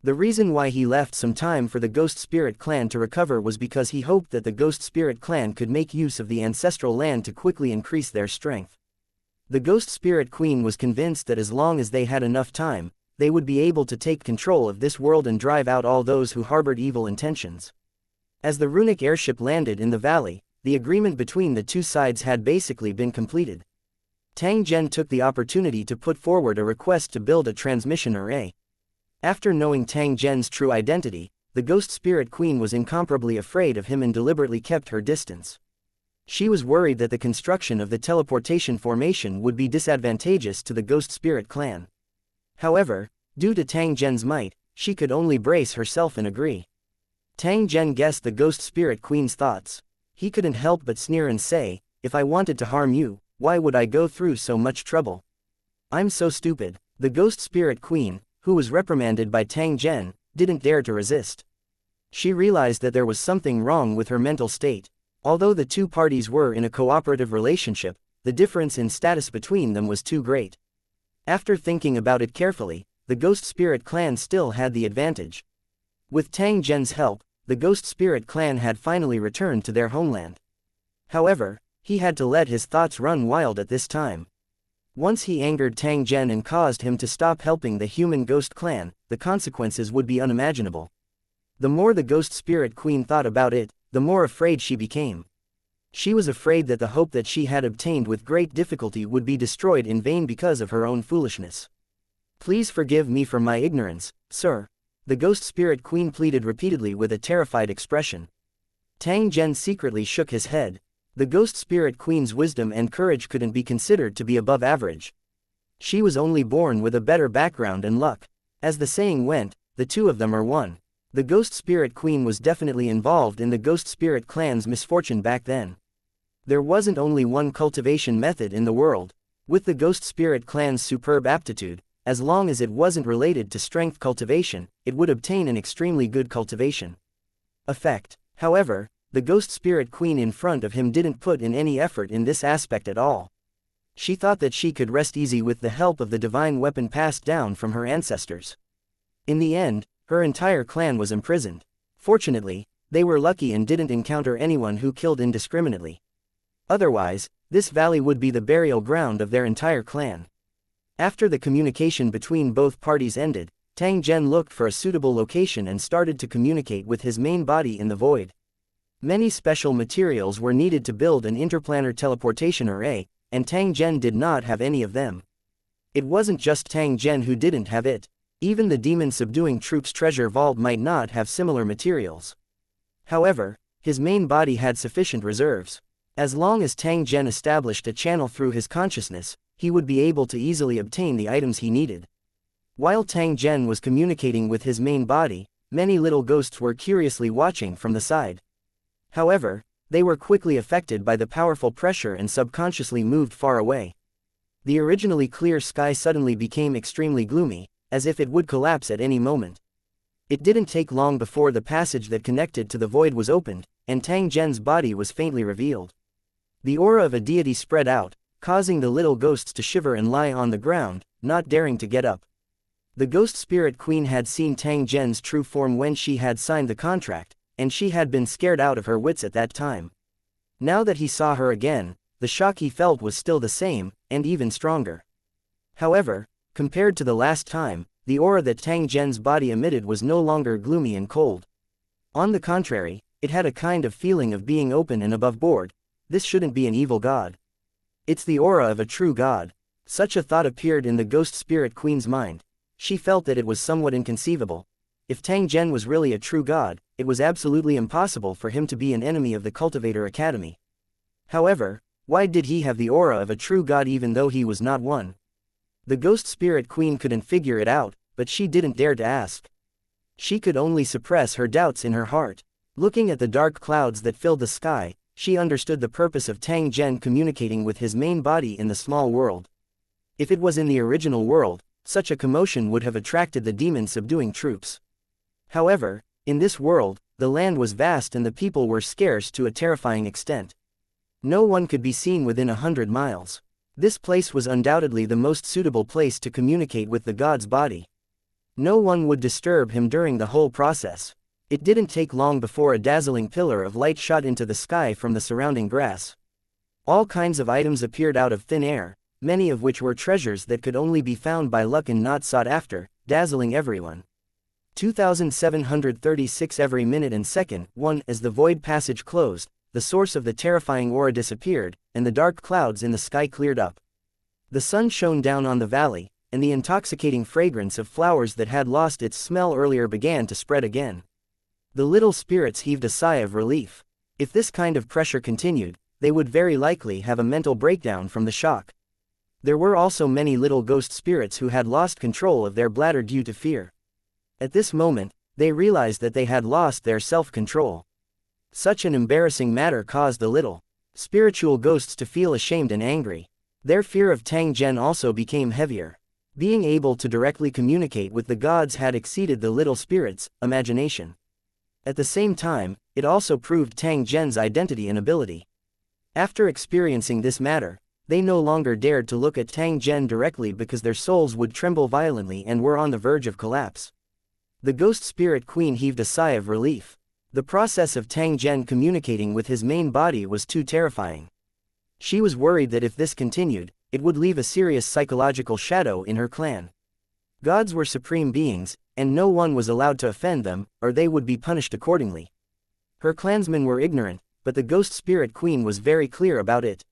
The reason why he left some time for the Ghost Spirit clan to recover was because he hoped that the Ghost Spirit clan could make use of the ancestral land to quickly increase their strength. The Ghost Spirit Queen was convinced that as long as they had enough time, they would be able to take control of this world and drive out all those who harbored evil intentions. As the runic airship landed in the valley, the agreement between the two sides had basically been completed. Tang Zhen took the opportunity to put forward a request to build a transmission array. After knowing Tang Zhen's true identity, the Ghost Spirit Queen was incomparably afraid of him and deliberately kept her distance. She was worried that the construction of the teleportation formation would be disadvantageous to the Ghost Spirit clan. However, due to Tang Zhen's might, she could only brace herself and agree. Tang Zhen guessed the Ghost Spirit Queen's thoughts. He couldn't help but sneer and say, "If I wanted to harm you, why would I go through so much trouble? I'm so stupid." The Ghost Spirit Queen, who was reprimanded by Tang Zhen, didn't dare to resist. She realized that there was something wrong with her mental state. Although the two parties were in a cooperative relationship, the difference in status between them was too great. After thinking about it carefully, the Ghost Spirit clan still had the advantage. With Tang Zhen's help, the Ghost Spirit clan had finally returned to their homeland. However, he had to let his thoughts run wild at this time. Once he angered Tang Zhen and caused him to stop helping the human ghost clan, the consequences would be unimaginable. The more the Ghost Spirit Queen thought about it, the more afraid she became. She was afraid that the hope that she had obtained with great difficulty would be destroyed in vain because of her own foolishness. "Please forgive me for my ignorance, sir," the Ghost Spirit Queen pleaded repeatedly with a terrified expression. Tang Zhen secretly shook his head. The Ghost Spirit Queen's wisdom and courage couldn't be considered to be above average. She was only born with a better background and luck. As the saying went, the two of them are one. The Ghost Spirit Queen was definitely involved in the Ghost Spirit clan's misfortune back then. There wasn't only one cultivation method in the world. With the Ghost Spirit clan's superb aptitude, as long as it wasn't related to strength cultivation, it would obtain an extremely good cultivation effect. However, the Ghost Spirit Queen in front of him didn't put in any effort in this aspect at all. She thought that she could rest easy with the help of the divine weapon passed down from her ancestors. In the end, her entire clan was imprisoned. Fortunately, they were lucky and didn't encounter anyone who killed indiscriminately. Otherwise, this valley would be the burial ground of their entire clan. After the communication between both parties ended, Tang Zhen looked for a suitable location and started to communicate with his main body in the void. Many special materials were needed to build an interplanar teleportation array, and Tang Zhen did not have any of them. It wasn't just Tang Zhen who didn't have it. Even the demon-subduing troop's treasure vault might not have similar materials. However, his main body had sufficient reserves. As long as Tang Zhen established a channel through his consciousness, he would be able to easily obtain the items he needed. While Tang Zhen was communicating with his main body, many little ghosts were curiously watching from the side. However, They were quickly affected by the powerful pressure and subconsciously moved far away. The originally clear sky suddenly became extremely gloomy, as if it would collapse at any moment. It didn't take long before the passage that connected to the void was opened, and Tang Zhen's body was faintly revealed. The aura of a deity spread out, causing the little ghosts to shiver and lie on the ground, not daring to get up. The ghost spirit queen had seen Tang Zhen's true form when she had signed the contract, and she had been scared out of her wits at that time. Now that he saw her again, the shock he felt was still the same, and even stronger. However, compared to the last time, the aura that Tang Zhen's body emitted was no longer gloomy and cold. On the contrary, it had a kind of feeling of being open and above board. This shouldn't be an evil god. It's the aura of a true god. Such a thought appeared in the ghost spirit queen's mind. She felt that it was somewhat inconceivable. If Tang Zhen was really a true god, it was absolutely impossible for him to be an enemy of the Cultivator Academy. However, why did he have the aura of a true god even though he was not one? The ghost spirit queen couldn't figure it out, but she didn't dare to ask. She could only suppress her doubts in her heart. Looking at the dark clouds that filled the sky, she understood the purpose of Tang Zhen communicating with his main body in the small world. If it was in the original world, such a commotion would have attracted the demon-subduing troops. However, in this world, the land was vast and the people were scarce to a terrifying extent. No one could be seen within 100 miles. This place was undoubtedly the most suitable place to communicate with the god's body. No one would disturb him during the whole process. It didn't take long before a dazzling pillar of light shot into the sky from the surrounding grass. All kinds of items appeared out of thin air, many of which were treasures that could only be found by luck and not sought after, dazzling everyone. 2736 every minute and second. 1. As the void passage closed, the source of the terrifying aura disappeared, and the dark clouds in the sky cleared up. The sun shone down on the valley, and the intoxicating fragrance of flowers that had lost its smell earlier began to spread again. The little spirits heaved a sigh of relief. If this kind of pressure continued, they would very likely have a mental breakdown from the shock. There were also many little ghost spirits who had lost control of their bladder due to fear. At this moment, they realized that they had lost their self-control. Such an embarrassing matter caused the little spiritual ghosts to feel ashamed and angry. Their fear of Tang Zhen also became heavier. Being able to directly communicate with the gods had exceeded the little spirits' imagination. At the same time, it also proved Tang Zhen's identity and ability. After experiencing this matter, they no longer dared to look at Tang Zhen directly because their souls would tremble violently and were on the verge of collapse. The ghost spirit queen heaved a sigh of relief. The process of Tang Zhen communicating with his main body was too terrifying. She was worried that if this continued, it would leave a serious psychological shadow in her clan. Gods were supreme beings, and no one was allowed to offend them, or they would be punished accordingly. Her clansmen were ignorant, but the ghost spirit queen was very clear about it.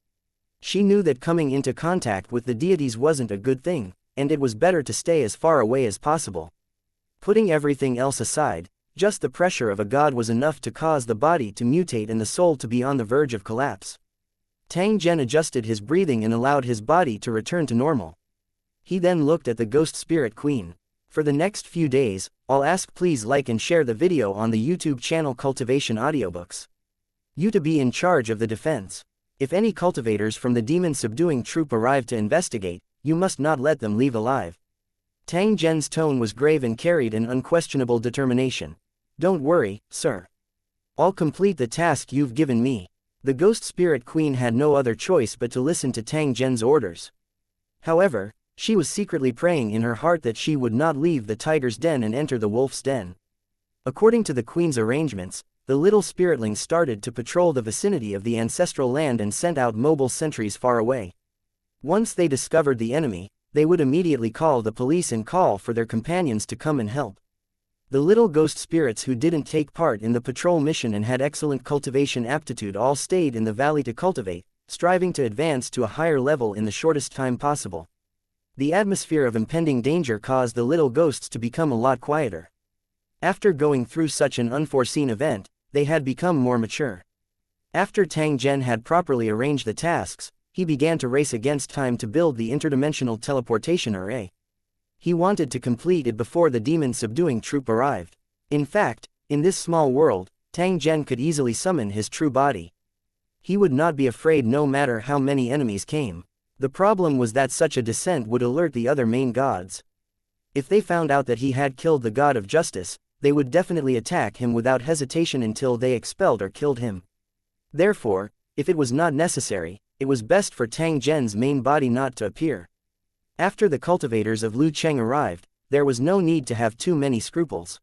She knew that coming into contact with the deities wasn't a good thing, and it was better to stay as far away as possible. Putting everything else aside, just the pressure of a god was enough to cause the body to mutate and the soul to be on the verge of collapse. Tang Zhen adjusted his breathing and allowed his body to return to normal. He then looked at the ghost spirit queen. For the next few days, I'll ask please like and share the video on the YouTube channel Cultivation Audiobooks. You to be in charge of the defense. If any cultivators from the demon-subduing troop arrive to investigate, you must not let them leave alive. Tang Zhen's tone was grave and carried an unquestionable determination. Don't worry, sir. I'll complete the task you've given me. The ghost spirit queen had no other choice but to listen to Tang Zhen's orders. However, she was secretly praying in her heart that she would not leave the tiger's den and enter the wolf's den. According to the queen's arrangements, the little spiritlings started to patrol the vicinity of the ancestral land and sent out mobile sentries far away. Once they discovered the enemy, they would immediately call the police and call for their companions to come and help. The little ghost spirits who didn't take part in the patrol mission and had excellent cultivation aptitude all stayed in the valley to cultivate, striving to advance to a higher level in the shortest time possible. The atmosphere of impending danger caused the little ghosts to become a lot quieter. After going through such an unforeseen event, they had become more mature. After Tang Zhen had properly arranged the tasks, he began to race against time to build the interdimensional teleportation array. He wanted to complete it before the demon-subduing troop arrived. In fact, in this small world, Tang Zhen could easily summon his true body. He would not be afraid no matter how many enemies came. The problem was that such a descent would alert the other main gods. If they found out that he had killed the god of justice, they would definitely attack him without hesitation until they expelled or killed him. Therefore, if it was not necessary, it was best for Tang Zhen's main body not to appear. After the cultivators of Lu Cheng arrived, there was no need to have too many scruples.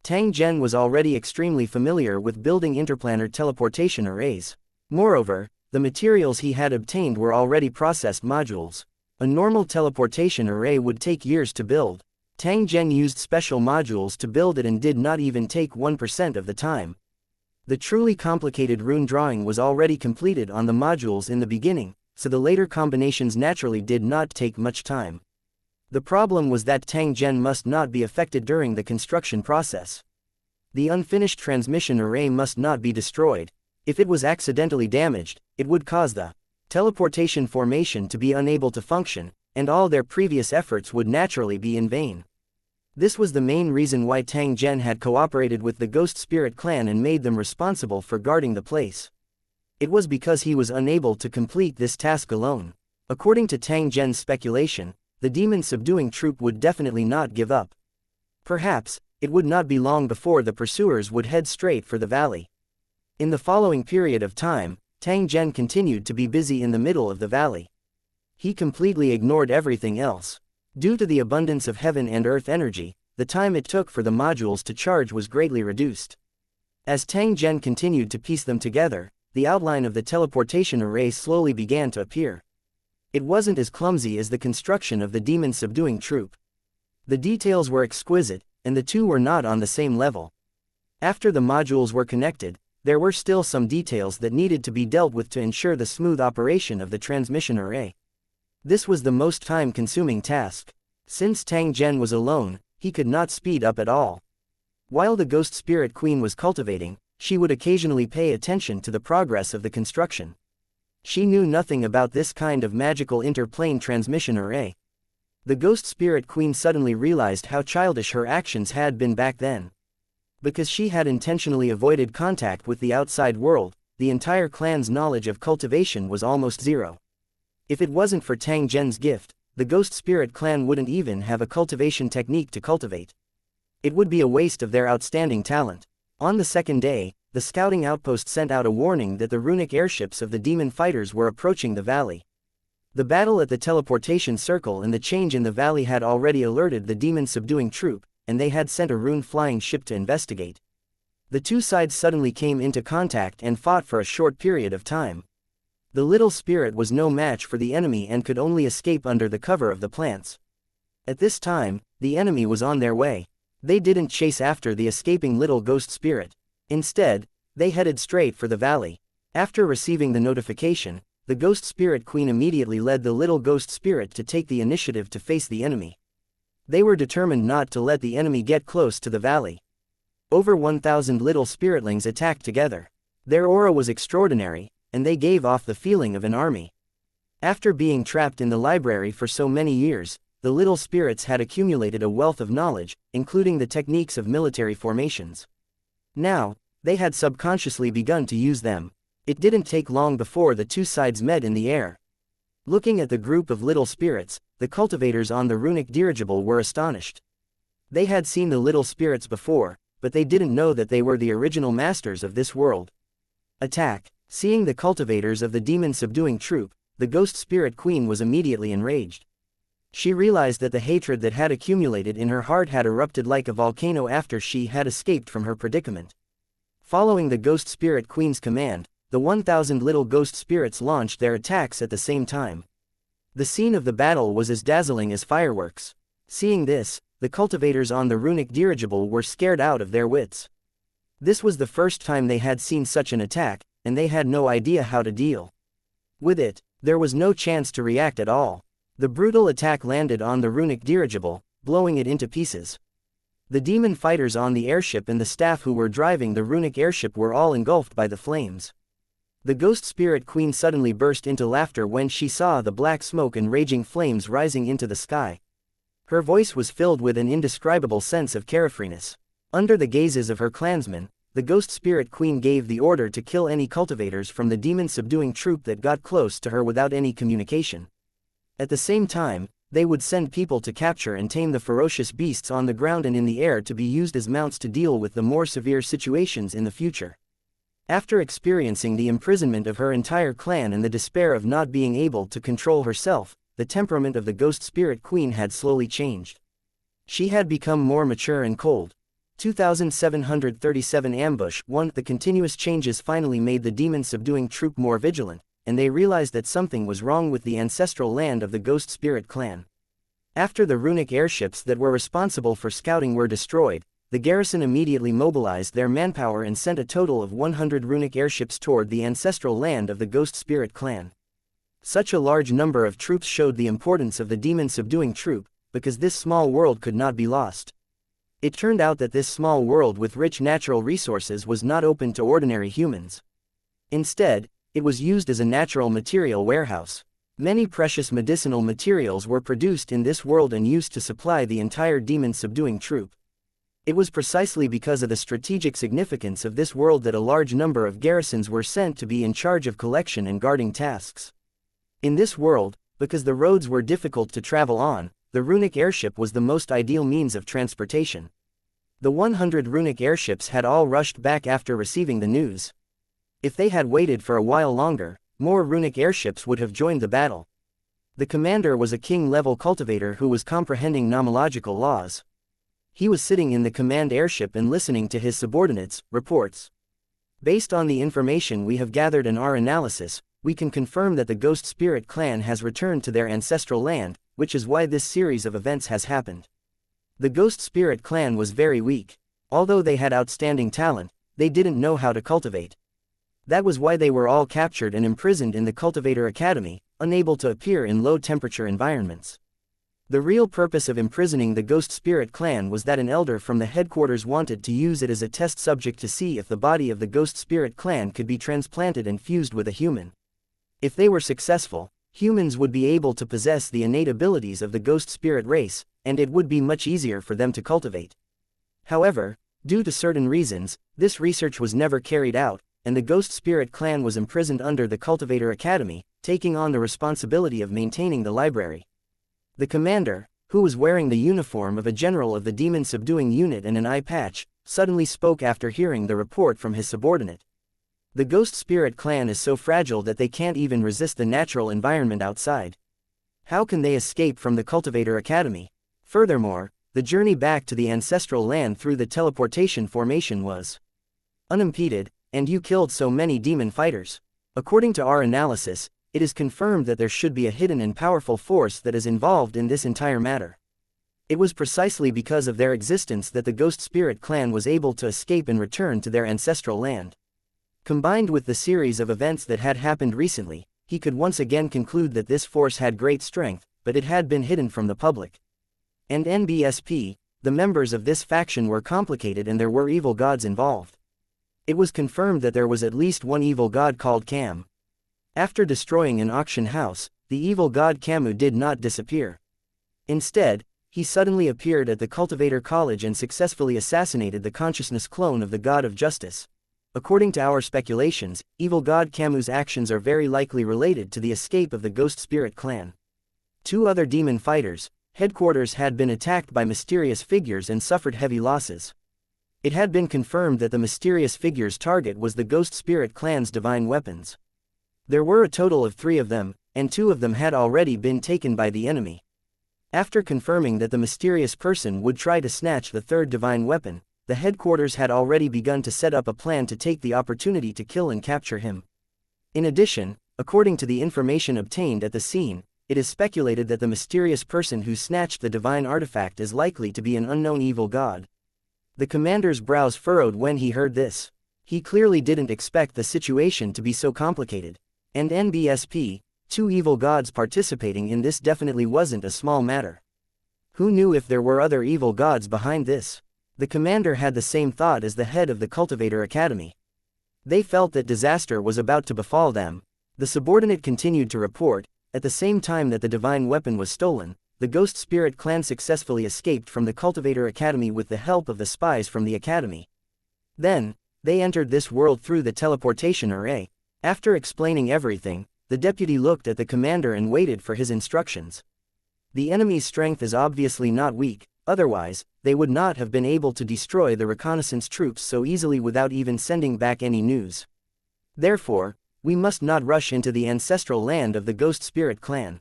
Tang Zhen was already extremely familiar with building interplanar teleportation arrays. Moreover, the materials he had obtained were already processed modules. A normal teleportation array would take years to build. Tang Zhen used special modules to build it and did not even take 1% of the time. The truly complicated rune drawing was already completed on the modules in the beginning, so the later combinations naturally did not take much time. The problem was that Tang Zhen must not be affected during the construction process. The unfinished transmission array must not be destroyed. If it was accidentally damaged, it would cause the teleportation formation to be unable to function, and all their previous efforts would naturally be in vain. This was the main reason why Tang Zhen had cooperated with the Ghost Spirit clan and made them responsible for guarding the place. It was because he was unable to complete this task alone. According to Tang Zhen's speculation, the demon-subduing troop would definitely not give up. Perhaps, it would not be long before the pursuers would head straight for the valley. In the following period of time, Tang Zhen continued to be busy in the middle of the valley. He completely ignored everything else. Due to the abundance of heaven and earth energy, the time it took for the modules to charge was greatly reduced. As Tang Zhen continued to piece them together, the outline of the teleportation array slowly began to appear. It wasn't as clumsy as the construction of the demon-subduing troop. The details were exquisite, and the two were not on the same level. After the modules were connected, there were still some details that needed to be dealt with to ensure the smooth operation of the transmission array. This was the most time-consuming task. Since Tang Zhen was alone, he could not speed up at all. While the Ghost Spirit Queen was cultivating, she would occasionally pay attention to the progress of the construction. She knew nothing about this kind of magical interplane transmission array. The Ghost Spirit Queen suddenly realized how childish her actions had been back then. Because she had intentionally avoided contact with the outside world, the entire clan's knowledge of cultivation was almost zero. If it wasn't for Tang Zhen's gift, the Ghost Spirit clan wouldn't even have a cultivation technique to cultivate. It would be a waste of their outstanding talent. On the second day, the scouting outpost sent out a warning that the runic airships of the demon fighters were approaching the valley. The battle at the teleportation circle and the change in the valley had already alerted the demon-subduing troop, and they had sent a rune-flying ship to investigate. The two sides suddenly came into contact and fought for a short period of time. The little spirit was no match for the enemy and could only escape under the cover of the plants. At this time, the enemy was on their way. They didn't chase after the escaping little ghost spirit. Instead, they headed straight for the valley. After receiving the notification, the Ghost Spirit Queen immediately led the little ghost spirit to take the initiative to face the enemy. They were determined not to let the enemy get close to the valley. Over 1,000 little spiritlings attacked together. Their aura was extraordinary, and they gave off the feeling of an army. After being trapped in the library for so many years, the little spirits had accumulated a wealth of knowledge, including the techniques of military formations. Now, they had subconsciously begun to use them. It didn't take long before the two sides met in the air. Looking at the group of little spirits, the cultivators on the runic dirigible were astonished. They had seen the little spirits before, but they didn't know that they were the original masters of this world. Attack! Seeing the cultivators of the demon-subduing troop, the Ghost Spirit Queen was immediately enraged. She realized that the hatred that had accumulated in her heart had erupted like a volcano after she had escaped from her predicament. Following the Ghost Spirit Queen's command, the 1,000 little ghost spirits launched their attacks at the same time. The scene of the battle was as dazzling as fireworks. Seeing this, the cultivators on the runic dirigible were scared out of their wits. This was the first time they had seen such an attack, and they had no idea how to deal with it. There was no chance to react at all. The brutal attack landed on the runic dirigible, blowing it into pieces. The demon fighters on the airship and the staff who were driving the runic airship were all engulfed by the flames. The Ghost Spirit Queen suddenly burst into laughter when she saw the black smoke and raging flames rising into the sky. Her voice was filled with an indescribable sense of carefreeness. Under the gazes of her clansmen, the Ghost Spirit Queen gave the order to kill any cultivators from the demon-subduing troop that got close to her without any communication. At the same time, they would send people to capture and tame the ferocious beasts on the ground and in the air to be used as mounts to deal with the more severe situations in the future. After experiencing the imprisonment of her entire clan and the despair of not being able to control herself, the temperament of the Ghost Spirit Queen had slowly changed. She had become more mature and cold. 2737 Ambush 1. The continuous changes finally made the demon-subduing troop more vigilant, and they realized that something was wrong with the ancestral land of the Ghost Spirit clan. After the runic airships that were responsible for scouting were destroyed, the garrison immediately mobilized their manpower and sent a total of 100 runic airships toward the ancestral land of the Ghost Spirit clan. Such a large number of troops showed the importance of the demon-subduing troop, because this small world could not be lost. It turned out that this small world with rich natural resources was not open to ordinary humans. Instead, it was used as a natural material warehouse. Many precious medicinal materials were produced in this world and used to supply the entire demon-subduing troop. It was precisely because of the strategic significance of this world that a large number of garrisons were sent to be in charge of collection and guarding tasks. In this world, because the roads were difficult to travel on, the runic airship was the most ideal means of transportation. The 100 runic airships had all rushed back after receiving the news. If they had waited for a while longer, more runic airships would have joined the battle. The commander was a king-level cultivator who was comprehending nomological laws. He was sitting in the command airship and listening to his subordinates' reports. Based on the information we have gathered in our analysis, we can confirm that the Ghost Spirit clan has returned to their ancestral land, which is why this series of events has happened. The Ghost Spirit clan was very weak. Although they had outstanding talent, they didn't know how to cultivate. That was why they were all captured and imprisoned in the Cultivator Academy, unable to appear in low-temperature environments. The real purpose of imprisoning the Ghost Spirit clan was that an elder from the headquarters wanted to use it as a test subject to see if the body of the Ghost Spirit clan could be transplanted and fused with a human. If they were successful, humans would be able to possess the innate abilities of the Ghost Spirit race, and it would be much easier for them to cultivate. However, due to certain reasons, this research was never carried out, and the Ghost Spirit clan was imprisoned under the Cultivator Academy, taking on the responsibility of maintaining the library. The commander, who was wearing the uniform of a general of the demon-subduing unit and an eye patch, suddenly spoke after hearing the report from his subordinate. The Ghost Spirit clan is so fragile that they can't even resist the natural environment outside. How can they escape from the Cultivator Academy? Furthermore, the journey back to the ancestral land through the teleportation formation was unimpeded, and you killed so many demon fighters. According to our analysis, it is confirmed that there should be a hidden and powerful force that is involved in this entire matter. It was precisely because of their existence that the Ghost Spirit clan was able to escape and return to their ancestral land. Combined with the series of events that had happened recently, he could once again conclude that this force had great strength, but it had been hidden from the public. And NBSP, the members of this faction were complicated and there were evil gods involved. It was confirmed that there was at least one evil god called Cam. After destroying an auction house, the evil god Camu did not disappear. Instead, he suddenly appeared at the Cultivator College and successfully assassinated the consciousness clone of the god of justice. According to our speculations, evil god Camu's actions are very likely related to the escape of the Ghost Spirit clan. Two other demon fighters' headquarters had been attacked by mysterious figures and suffered heavy losses. It had been confirmed that the mysterious figure's target was the Ghost Spirit clan's divine weapons. There were a total of 3 of them, and 2 of them had already been taken by the enemy. After confirming that the mysterious person would try to snatch the 3rd divine weapon, the headquarters had already begun to set up a plan to take the opportunity to kill and capture him. In addition, according to the information obtained at the scene, it is speculated that the mysterious person who snatched the divine artifact is likely to be an unknown evil god. The commander's brows furrowed when he heard this. He clearly didn't expect the situation to be so complicated. And NBSP, 2 evil gods participating in this definitely wasn't a small matter. Who knew if there were other evil gods behind this? The commander had the same thought as the head of the Cultivator Academy. They felt that disaster was about to befall them. The subordinate continued to report, at the same time that the divine weapon was stolen, the Ghost Spirit clan successfully escaped from the Cultivator Academy with the help of the spies from the academy. Then, They entered this world through the teleportation array. After explaining everything, the deputy looked at the commander and waited for his instructions. The enemy's strength is obviously not weak, otherwise, they would not have been able to destroy the reconnaissance troops so easily without even sending back any news. Therefore, we must not rush into the ancestral land of the Ghost Spirit clan.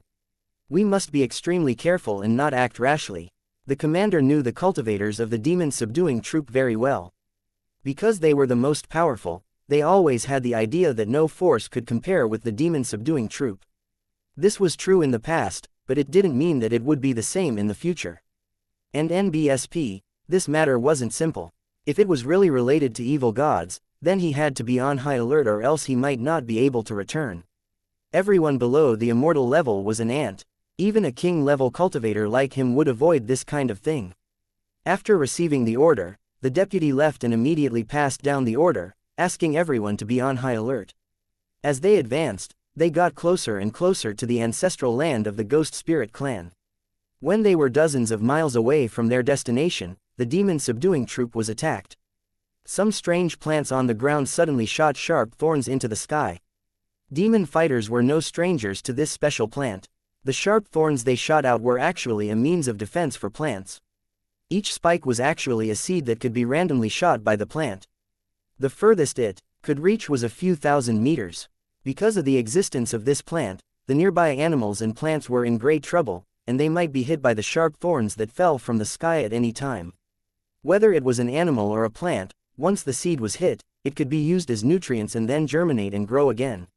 We must be extremely careful and not act rashly. The commander knew the cultivators of the demon-subduing troop very well. Because they were the most powerful, they always had the idea that no force could compare with the demon-subduing troop. This was true in the past, but it didn't mean that it would be the same in the future. And NBSP, this matter wasn't simple. If it was really related to evil gods, then he had to be on high alert or else he might not be able to return. Everyone below the immortal level was an ant. Even a king-level cultivator like him would avoid this kind of thing. After receiving the order, the deputy left and immediately passed down the order, asking everyone to be on high alert. As they advanced, they got closer and closer to the ancestral land of the Ghost Spirit clan. When they were dozens of miles away from their destination, the demon-subduing troop was attacked. Some strange plants on the ground suddenly shot sharp thorns into the sky. Demon fighters were no strangers to this special plant. The sharp thorns they shot out were actually a means of defense for plants. Each spike was actually a seed that could be randomly shot by the plant. The furthest it could reach was a few thousand meters. Because of the existence of this plant, the nearby animals and plants were in great trouble, and they might be hit by the sharp thorns that fell from the sky at any time. Whether it was an animal or a plant, once the seed was hit, it could be used as nutrients and then germinate and grow again.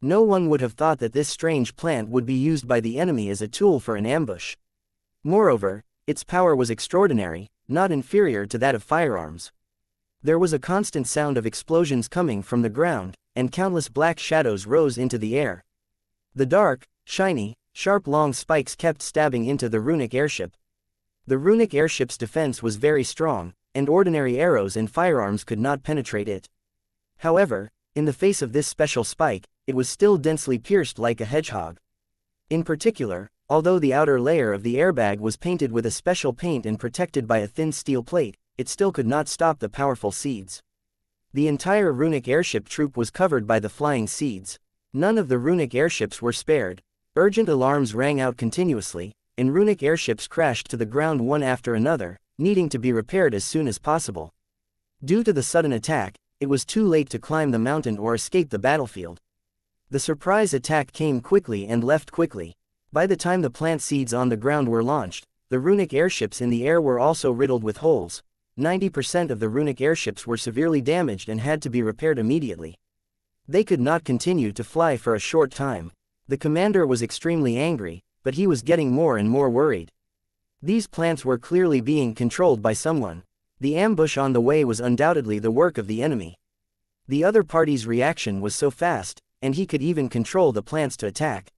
No one would have thought that this strange plant would be used by the enemy as a tool for an ambush. Moreover, its power was extraordinary, not inferior to that of firearms. There was a constant sound of explosions coming from the ground, and countless black shadows rose into the air. The dark, shiny, sharp long spikes kept stabbing into the runic airship. The runic airship's defense was very strong, and ordinary arrows and firearms could not penetrate it. However, in the face of this special spike, it was still densely pierced like a hedgehog. In particular, although the outer layer of the airbag was painted with a special paint and protected by a thin steel plate, it still could not stop the powerful seeds. The entire runic airship troop was covered by the flying seeds. None of the runic airships were spared. Urgent alarms rang out continuously, and runic airships crashed to the ground one after another, needing to be repaired as soon as possible. Due to the sudden attack, it was too late to climb the mountain or escape the battlefield. The surprise attack came quickly and left quickly. By the time the plant seeds on the ground were launched, the runic airships in the air were also riddled with holes. 90% of the runic airships were severely damaged and had to be repaired immediately. They could not continue to fly for a short time. The commander was extremely angry, but he was getting more and more worried. These plants were clearly being controlled by someone. The ambush on the way was undoubtedly the work of the enemy. The other party's reaction was so fast, and he could even control the plants to attack.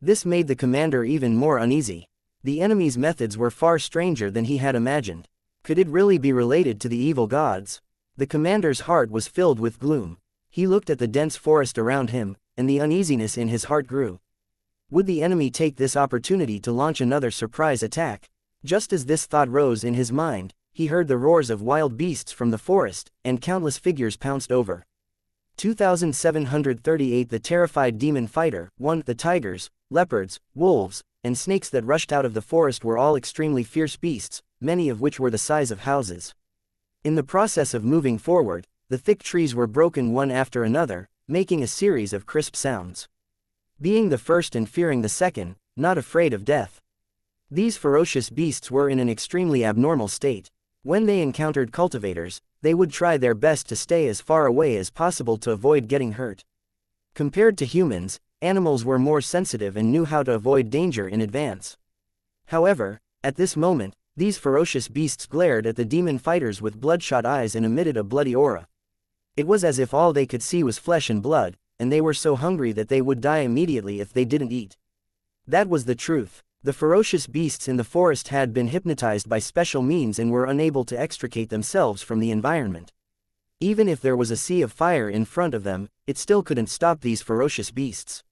This made the commander even more uneasy. The enemy's methods were far stranger than he had imagined. Could it really be related to the evil gods? The commander's heart was filled with gloom. He looked at the dense forest around him, and the uneasiness in his heart grew. Would the enemy take this opportunity to launch another surprise attack? Just as this thought rose in his mind, he heard the roars of wild beasts from the forest, and countless figures pounced over. 2738 The terrified demon fighter, 1. The tigers, leopards, wolves, and snakes that rushed out of the forest were all extremely fierce beasts, many of which were the size of houses. In the process of moving forward, the thick trees were broken one after another, making a series of crisp sounds. Being the first and fearing the second, not afraid of death. These ferocious beasts were in an extremely abnormal state. When they encountered cultivators, they would try their best to stay as far away as possible to avoid getting hurt. Compared to humans, animals were more sensitive and knew how to avoid danger in advance. However, at this moment, these ferocious beasts glared at the demon fighters with bloodshot eyes and emitted a bloody aura. It was as if all they could see was flesh and blood, and they were so hungry that they would die immediately if they didn't eat. That was the truth. The ferocious beasts in the forest had been hypnotized by special means and were unable to extricate themselves from the environment. Even if there was a sea of fire in front of them, it still couldn't stop these ferocious beasts.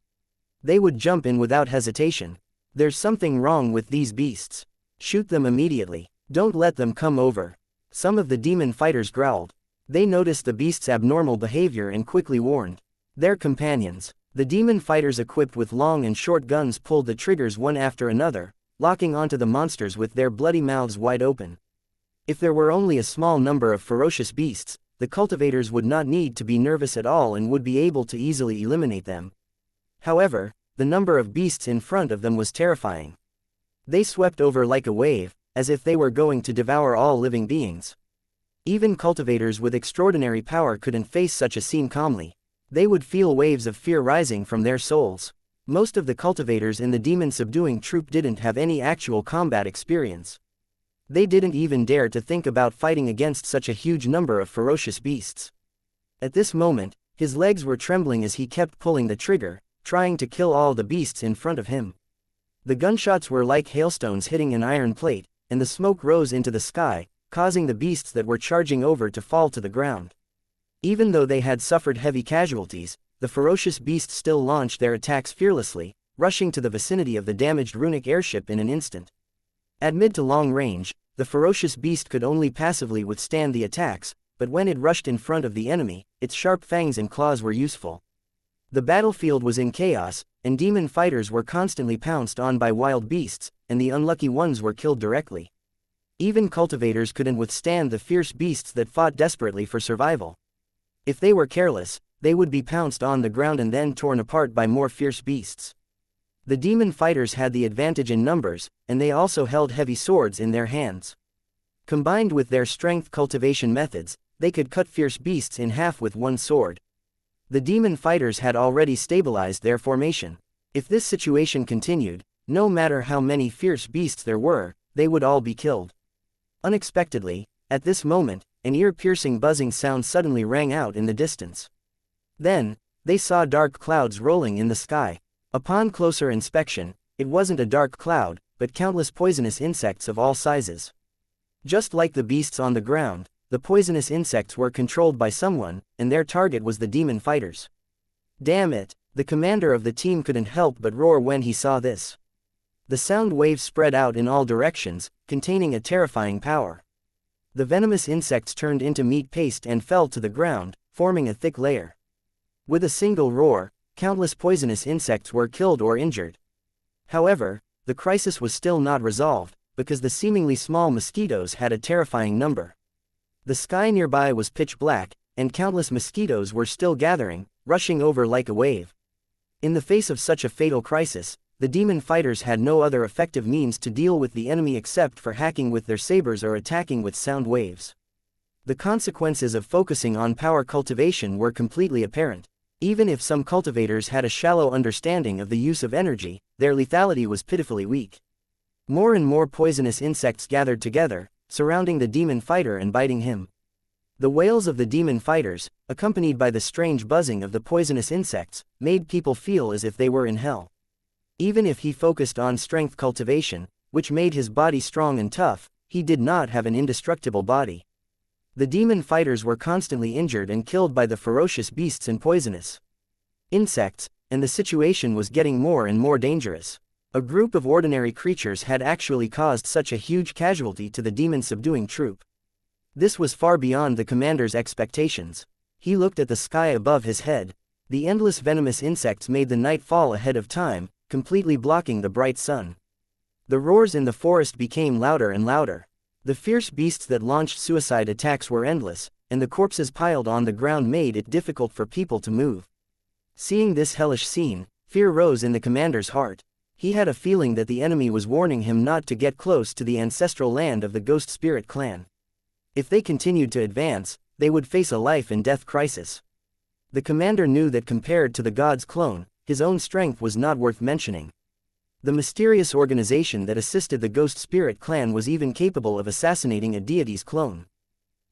They would jump in without hesitation. There's something wrong with these beasts. Shoot them immediately. Don't let them come over. Some of the demon fighters growled. They noticed the beast's abnormal behavior and quickly warned their companions. The demon fighters equipped with long and short guns pulled the triggers one after another, locking onto the monsters with their bloody mouths wide open. If there were only a small number of ferocious beasts, the cultivators would not need to be nervous at all and would be able to easily eliminate them. However, the number of beasts in front of them was terrifying. They swept over like a wave, as if they were going to devour all living beings. Even cultivators with extraordinary power couldn't face such a scene calmly. They would feel waves of fear rising from their souls. Most of the cultivators in the demon-subduing troop didn't have any actual combat experience. They didn't even dare to think about fighting against such a huge number of ferocious beasts. At this moment, his legs were trembling as he kept pulling the trigger, trying to kill all the beasts in front of him. The gunshots were like hailstones hitting an iron plate, and the smoke rose into the sky, causing the beasts that were charging over to fall to the ground. Even though they had suffered heavy casualties, the ferocious beasts still launched their attacks fearlessly, rushing to the vicinity of the damaged runic airship in an instant. At mid to long range, the ferocious beast could only passively withstand the attacks, but when it rushed in front of the enemy, its sharp fangs and claws were useful. The battlefield was in chaos, and demon fighters were constantly pounced on by wild beasts, and the unlucky ones were killed directly. Even cultivators couldn't withstand the fierce beasts that fought desperately for survival. If they were careless, they would be pounced on the ground and then torn apart by more fierce beasts. The demon fighters had the advantage in numbers, and they also held heavy swords in their hands. Combined with their strength cultivation methods, they could cut fierce beasts in half with one sword. The demon fighters had already stabilized their formation. If this situation continued, no matter how many fierce beasts there were, they would all be killed. Unexpectedly, at this moment, an ear-piercing buzzing sound suddenly rang out in the distance. Then, they saw dark clouds rolling in the sky. Upon closer inspection, it wasn't a dark cloud, but countless poisonous insects of all sizes. Just like the beasts on the ground, the poisonous insects were controlled by someone, and their target was the demon fighters. Damn it, the commander of the team couldn't help but roar when he saw this. The sound waves spread out in all directions, containing a terrifying power. The venomous insects turned into meat paste and fell to the ground, forming a thick layer. With a single roar, countless poisonous insects were killed or injured. However, the crisis was still not resolved, because the seemingly small mosquitoes had a terrifying number. The sky nearby was pitch black, and countless mosquitoes were still gathering, rushing over like a wave. In the face of such a fatal crisis, the demon fighters had no other effective means to deal with the enemy except for hacking with their sabers or attacking with sound waves. The consequences of focusing on power cultivation were completely apparent. Even if some cultivators had a shallow understanding of the use of energy, their lethality was pitifully weak. More and more poisonous insects gathered together, surrounding the demon fighter and biting him. The wails of the demon fighters, accompanied by the strange buzzing of the poisonous insects, made people feel as if they were in hell. Even if he focused on strength cultivation, which made his body strong and tough, he did not have an indestructible body. The demon fighters were constantly injured and killed by the ferocious beasts and poisonous insects, and the situation was getting more and more dangerous. A group of ordinary creatures had actually caused such a huge casualty to the demon-subduing troop. This was far beyond the commander's expectations. He looked at the sky above his head. The endless venomous insects made the night fall ahead of time, completely blocking the bright sun. The roars in the forest became louder and louder. The fierce beasts that launched suicide attacks were endless, and the corpses piled on the ground made it difficult for people to move. Seeing this hellish scene, fear rose in the commander's heart. He had a feeling that the enemy was warning him not to get close to the ancestral land of the Ghost Spirit clan. If they continued to advance, they would face a life-and-death crisis. The commander knew that compared to the god's clone, his own strength was not worth mentioning. The mysterious organization that assisted the Ghost Spirit clan was even capable of assassinating a deity's clone.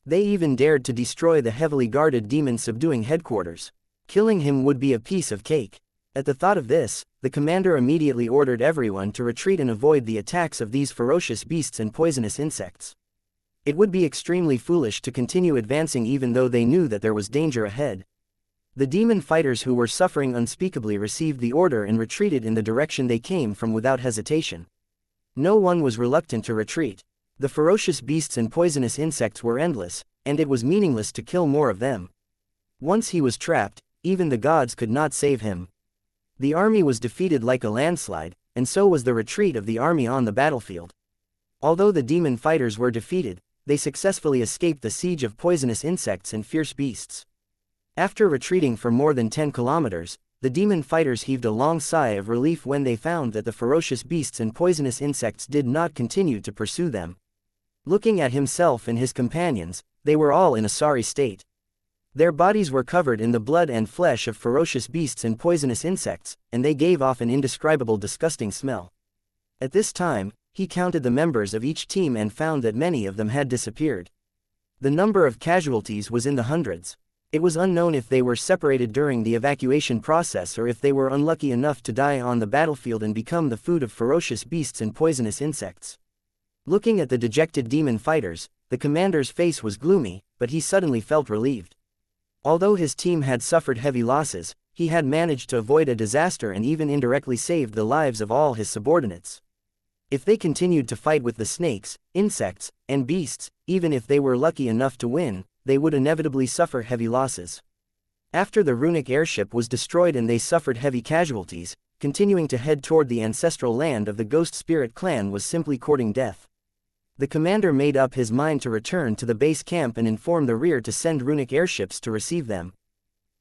They even dared to destroy the heavily guarded demon-subduing headquarters. Killing him would be a piece of cake. At the thought of this, the commander immediately ordered everyone to retreat and avoid the attacks of these ferocious beasts and poisonous insects. It would be extremely foolish to continue advancing even though they knew that there was danger ahead. The demon fighters who were suffering unspeakably received the order and retreated in the direction they came from without hesitation. No one was reluctant to retreat. The ferocious beasts and poisonous insects were endless, and it was meaningless to kill more of them. Once he was trapped, even the gods could not save him. The army was defeated like a landslide, and so was the retreat of the army on the battlefield. Although the demon fighters were defeated, they successfully escaped the siege of poisonous insects and fierce beasts. After retreating for more than 10 kilometers, the demon fighters heaved a long sigh of relief when they found that the ferocious beasts and poisonous insects did not continue to pursue them. Looking at himself and his companions, they were all in a sorry state. Their bodies were covered in the blood and flesh of ferocious beasts and poisonous insects, and they gave off an indescribable disgusting smell. At this time, he counted the members of each team and found that many of them had disappeared. The number of casualties was in the hundreds. It was unknown if they were separated during the evacuation process or if they were unlucky enough to die on the battlefield and become the food of ferocious beasts and poisonous insects. Looking at the dejected demon fighters, the commander's face was gloomy, but he suddenly felt relieved. Although his team had suffered heavy losses, he had managed to avoid a disaster and even indirectly saved the lives of all his subordinates. If they continued to fight with the snakes, insects, and beasts, even if they were lucky enough to win, they would inevitably suffer heavy losses. After the runic airship was destroyed and they suffered heavy casualties, continuing to head toward the ancestral land of the Ghost Spirit clan was simply courting death. The commander made up his mind to return to the base camp and inform the rear to send runic airships to receive them.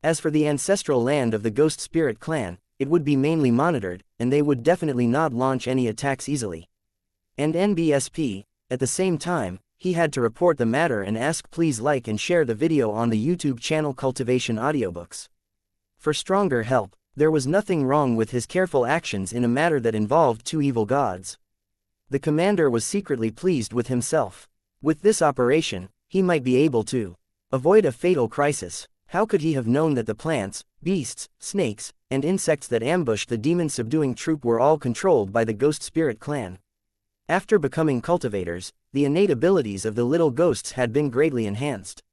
As for the ancestral land of the Ghost Spirit clan, it would be mainly monitored, and they would definitely not launch any attacks easily. And NBSP, at the same time, he had to report the matter and ask please like and share the video on the YouTube channel Cultivation Audiobooks. For stronger help, there was nothing wrong with his careful actions in a matter that involved two evil gods. The commander was secretly pleased with himself. With this operation, he might be able to avoid a fatal crisis. How could he have known that the plants, beasts, snakes, and insects that ambushed the demon-subduing troop were all controlled by the Ghost Spirit clan? After becoming cultivators, the innate abilities of the little ghosts had been greatly enhanced.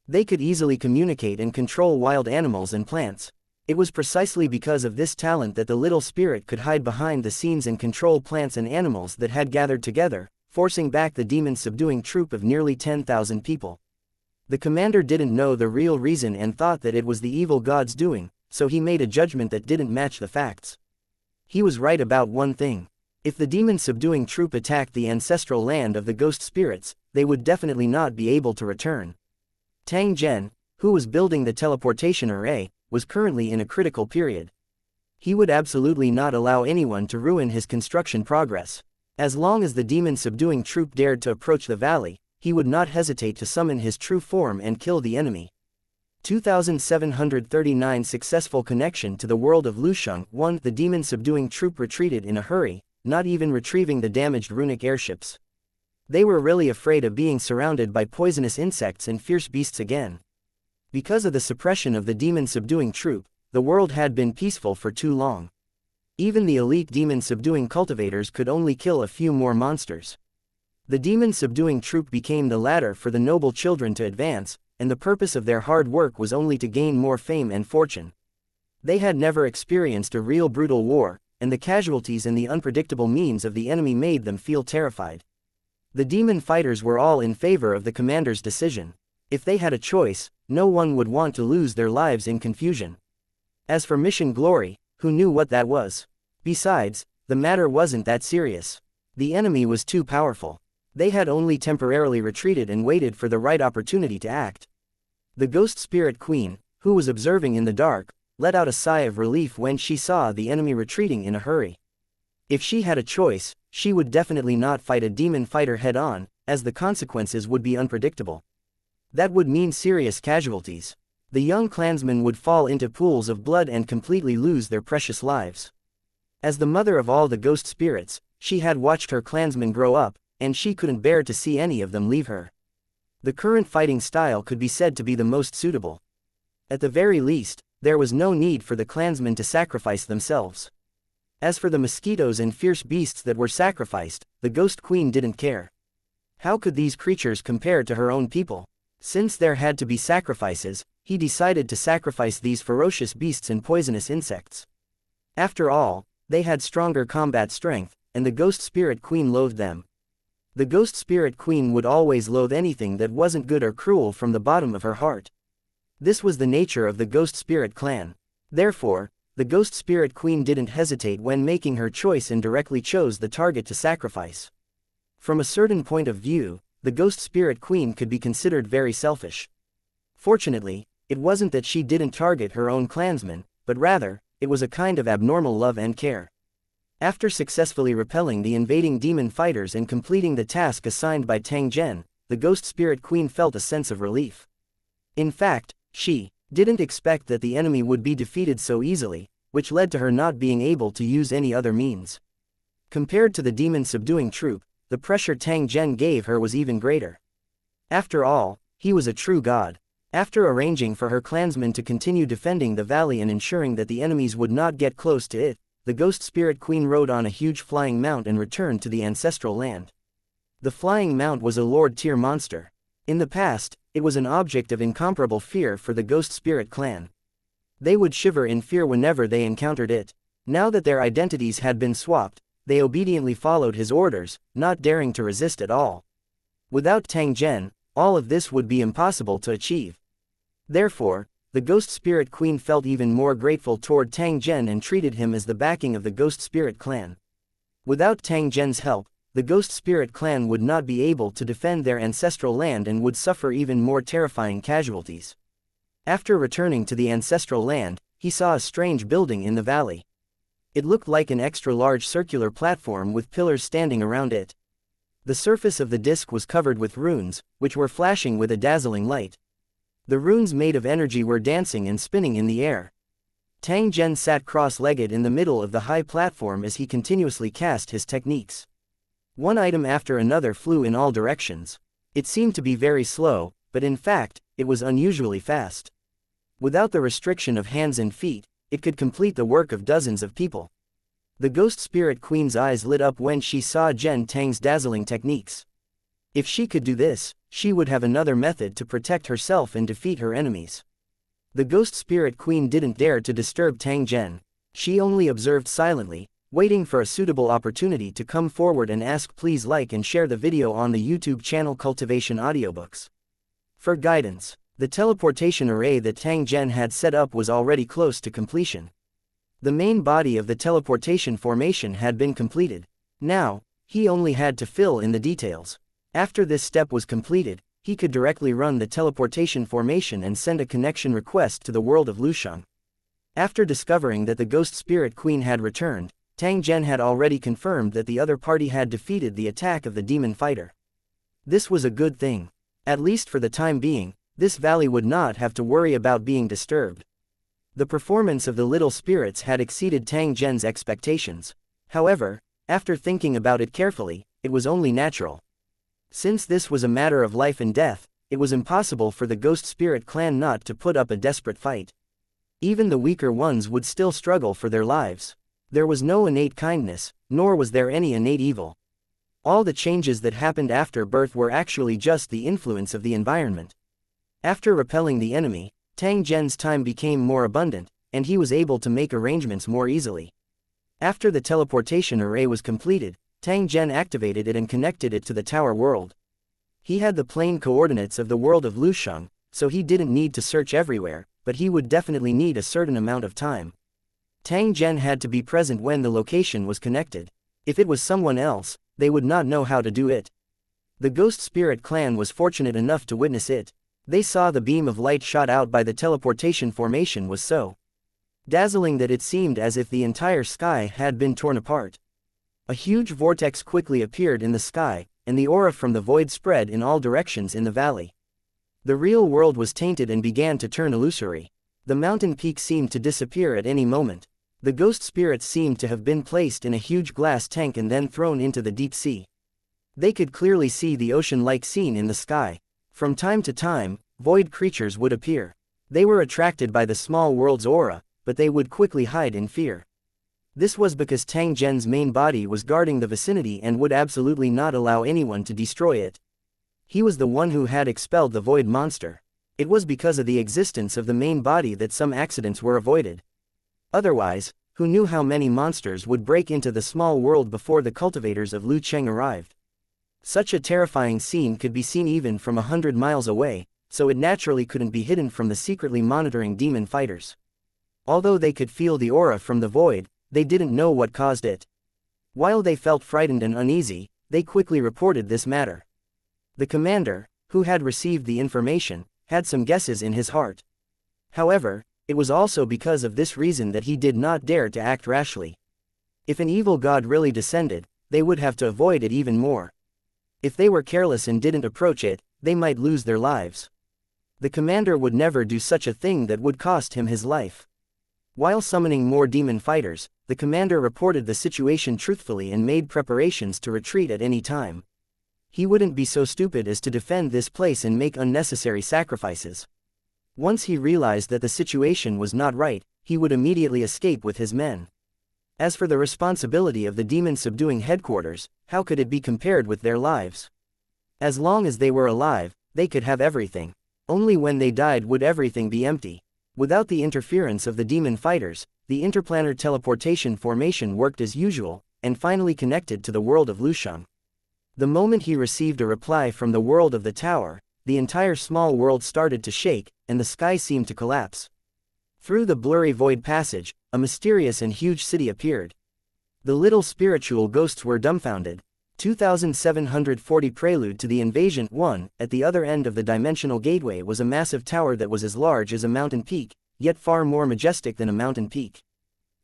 They could easily communicate and control wild animals and plants. It was precisely because of this talent that the little spirit could hide behind the scenes and control plants and animals that had gathered together, forcing back the demon-subduing troop of nearly 10,000 people. The commander didn't know the real reason and thought that it was the evil gods doing, so he made a judgment that didn't match the facts. He was right about one thing. If the demon-subduing troop attacked the ancestral land of the ghost spirits, they would definitely not be able to return. Tang Zhen, who was building the teleportation array, was currently in a critical period. He would absolutely not allow anyone to ruin his construction progress. As long as the demon-subduing troop dared to approach the valley, he would not hesitate to summon his true form and kill the enemy. 2739 Successful connection to the world of Lusheng. 1. The demon-subduing troop retreated in a hurry, not even retrieving the damaged runic airships. They were really afraid of being surrounded by poisonous insects and fierce beasts again. Because of the suppression of the demon-subduing troop, the world had been peaceful for too long. Even the elite demon-subduing cultivators could only kill a few more monsters. The demon-subduing troop became the ladder for the noble children to advance, and the purpose of their hard work was only to gain more fame and fortune. They had never experienced a real brutal war, and the casualties and the unpredictable means of the enemy made them feel terrified. The demon fighters were all in favor of the commander's decision. If they had a choice, no one would want to lose their lives in confusion. As for Mission Glory, who knew what that was? Besides, the matter wasn't that serious. The enemy was too powerful. They had only temporarily retreated and waited for the right opportunity to act. The Ghost Spirit Queen, who was observing in the dark, let out a sigh of relief when she saw the enemy retreating in a hurry. If she had a choice, she would definitely not fight a demon fighter head-on, as the consequences would be unpredictable. That would mean serious casualties. The young clansmen would fall into pools of blood and completely lose their precious lives. As the mother of all the ghost spirits, she had watched her clansmen grow up, and she couldn't bear to see any of them leave her. The current fighting style could be said to be the most suitable. At the very least, there was no need for the clansmen to sacrifice themselves. As for the mosquitoes and fierce beasts that were sacrificed, the Ghost Queen didn't care. How could these creatures compare to her own people? Since there had to be sacrifices, he decided to sacrifice these ferocious beasts and poisonous insects. After all, they had stronger combat strength, and the Ghost Spirit Queen loathed them. The ghost spirit queen would always loathe anything that wasn't good or cruel from the bottom of her heart. This was the nature of the ghost spirit clan. Therefore, the ghost spirit queen didn't hesitate when making her choice and directly chose the target to sacrifice. From a certain point of view, the ghost spirit queen could be considered very selfish. Fortunately, it wasn't that she didn't target her own clansmen, but rather, it was a kind of abnormal love and care. After successfully repelling the invading demon fighters and completing the task assigned by Tang Zhen, the ghost spirit queen felt a sense of relief. In fact, she didn't expect that the enemy would be defeated so easily, which led to her not being able to use any other means. Compared to the demon subduing troop, the pressure Tang Zhen gave her was even greater. After all, he was a true god. After arranging for her clansmen to continue defending the valley and ensuring that the enemies would not get close to it, the ghost spirit queen rode on a huge flying mount and returned to the ancestral land. The flying mount was a lord-tier monster. In the past, it was an object of incomparable fear for the ghost spirit clan. They would shiver in fear whenever they encountered it. Now that their identities had been swapped, they obediently followed his orders, not daring to resist at all. Without Tang Zhen, all of this would be impossible to achieve. Therefore, the ghost spirit queen felt even more grateful toward Tang Zhen and treated him as the backing of the ghost spirit clan. Without Tang Zhen's help, the ghost spirit clan would not be able to defend their ancestral land and would suffer even more terrifying casualties. After returning to the ancestral land, he saw a strange building in the valley. It looked like an extra-large circular platform with pillars standing around it. The surface of the disc was covered with runes, which were flashing with a dazzling light. The runes made of energy were dancing and spinning in the air. Tang Zhen sat cross-legged in the middle of the high platform as he continuously cast his techniques. One item after another flew in all directions. It seemed to be very slow, but in fact, it was unusually fast. Without the restriction of hands and feet, it could complete the work of dozens of people. The ghost spirit queen's eyes lit up when she saw Zhen Tang's dazzling techniques. If she could do this, she would have another method to protect herself and defeat her enemies. The ghost spirit queen didn't dare to disturb Tang Zhen. She only observed silently, waiting for a suitable opportunity to come forward and ask. Please like and share the video on the YouTube channel Cultivation Audiobooks. For guidance, the teleportation array that Tang Zhen had set up was already close to completion. The main body of the teleportation formation had been completed. Now, he only had to fill in the details. After this step was completed, he could directly run the teleportation formation and send a connection request to the world of Lusheng. After discovering that the ghost spirit queen had returned, Tang Zhen had already confirmed that the other party had defeated the attack of the demon fighter. This was a good thing. At least for the time being, this valley would not have to worry about being disturbed. The performance of the little spirits had exceeded Tang Zhen's expectations. However, after thinking about it carefully, it was only natural. Since this was a matter of life and death, it was impossible for the ghost spirit clan not to put up a desperate fight. Even the weaker ones would still struggle for their lives. There was no innate kindness, nor was there any innate evil. All the changes that happened after birth were actually just the influence of the environment. After repelling the enemy, Tang Zhen's time became more abundant, and he was able to make arrangements more easily. After the teleportation array was completed, Tang Zhen activated it and connected it to the tower world. He had the plane coordinates of the world of Lusheng, so he didn't need to search everywhere, but he would definitely need a certain amount of time. Tang Zhen had to be present when the location was connected. If it was someone else, they would not know how to do it. The ghost spirit clan was fortunate enough to witness it. They saw the beam of light shot out by the teleportation formation was so dazzling that it seemed as if the entire sky had been torn apart. A huge vortex quickly appeared in the sky, and the aura from the void spread in all directions in the valley. The real world was tainted and began to turn illusory. The mountain peak seemed to disappear at any moment. The ghost spirits seemed to have been placed in a huge glass tank and then thrown into the deep sea. They could clearly see the ocean-like scene in the sky. From time to time, void creatures would appear. They were attracted by the small world's aura, but they would quickly hide in fear. This was because Tang Zhen's main body was guarding the vicinity and would absolutely not allow anyone to destroy it. He was the one who had expelled the void monster. It was because of the existence of the main body that some accidents were avoided. Otherwise, who knew how many monsters would break into the small world before the cultivators of Lucheng arrived? Such a terrifying scene could be seen even from 100 miles away, so it naturally couldn't be hidden from the secretly monitoring demon fighters. Although they could feel the aura from the void, they didn't know what caused it. While they felt frightened and uneasy, they quickly reported this matter. The commander, who had received the information, had some guesses in his heart. However, it was also because of this reason that he did not dare to act rashly. If an evil god really descended, they would have to avoid it even more. If they were careless and didn't approach it, they might lose their lives. The commander would never do such a thing that would cost him his life. While summoning more demon fighters, the commander reported the situation truthfully and made preparations to retreat at any time. He wouldn't be so stupid as to defend this place and make unnecessary sacrifices. Once he realized that the situation was not right, he would immediately escape with his men. As for the responsibility of the demon-subduing headquarters, how could it be compared with their lives? As long as they were alive, they could have everything. Only when they died would everything be empty. Without the interference of the demon fighters, the interplanar teleportation formation worked as usual, and finally connected to the world of Lusheng. The moment he received a reply from the world of the tower, the entire small world started to shake, and the sky seemed to collapse. Through the blurry void passage, a mysterious and huge city appeared. The little spiritual ghosts were dumbfounded. 2740 Prelude to the Invasion 1. At the other end of the dimensional gateway was a massive tower that was as large as a mountain peak, yet far more majestic than a mountain peak.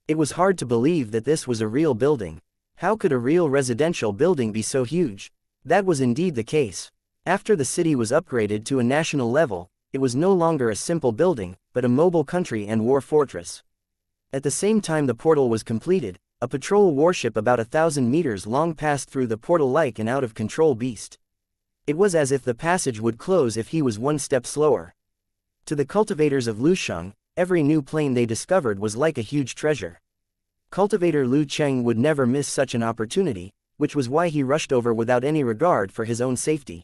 It was hard to believe that this was a real building. How could a real residential building be so huge? That was indeed the case. After the city was upgraded to a national level, it was no longer a simple building, but a mobile country and war fortress. At the same time the portal was completed, a patrol warship about 1,000 meters long passed through the portal like an out-of-control beast. It was as if the passage would close if he was one step slower. To the cultivators of Lusheng, every new plane they discovered was like a huge treasure. Cultivator Lu Cheng would never miss such an opportunity, which was why he rushed over without any regard for his own safety.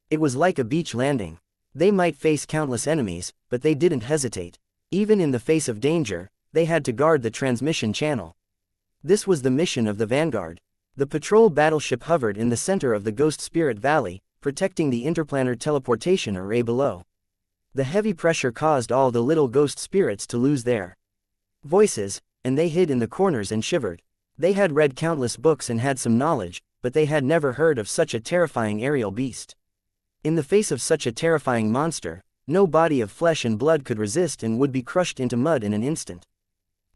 It was like a beach landing. They might face countless enemies, but they didn't hesitate. Even in the face of danger, they had to guard the transmission channel. This was the mission of the Vanguard. The patrol battleship hovered in the center of the Ghost Spirit Valley, protecting the interplanar teleportation array below. The heavy pressure caused all the little ghost spirits to lose their voices, and they hid in the corners and shivered. They had read countless books and had some knowledge, but they had never heard of such a terrifying aerial beast. In the face of such a terrifying monster, no body of flesh and blood could resist and would be crushed into mud in an instant.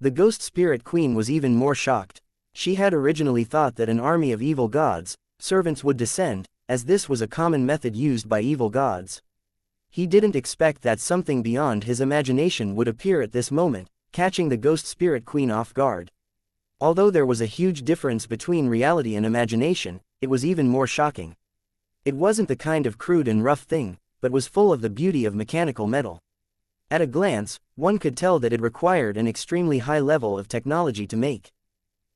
The Ghost Spirit Queen was even more shocked. She had originally thought that an army of evil gods, servants would descend, as this was a common method used by evil gods. He didn't expect that something beyond his imagination would appear at this moment, catching the Ghost Spirit Queen off guard. Although there was a huge difference between reality and imagination, it was even more shocking. It wasn't the kind of crude and rough thing, but was full of the beauty of mechanical metal. At a glance, one could tell that it required an extremely high level of technology to make.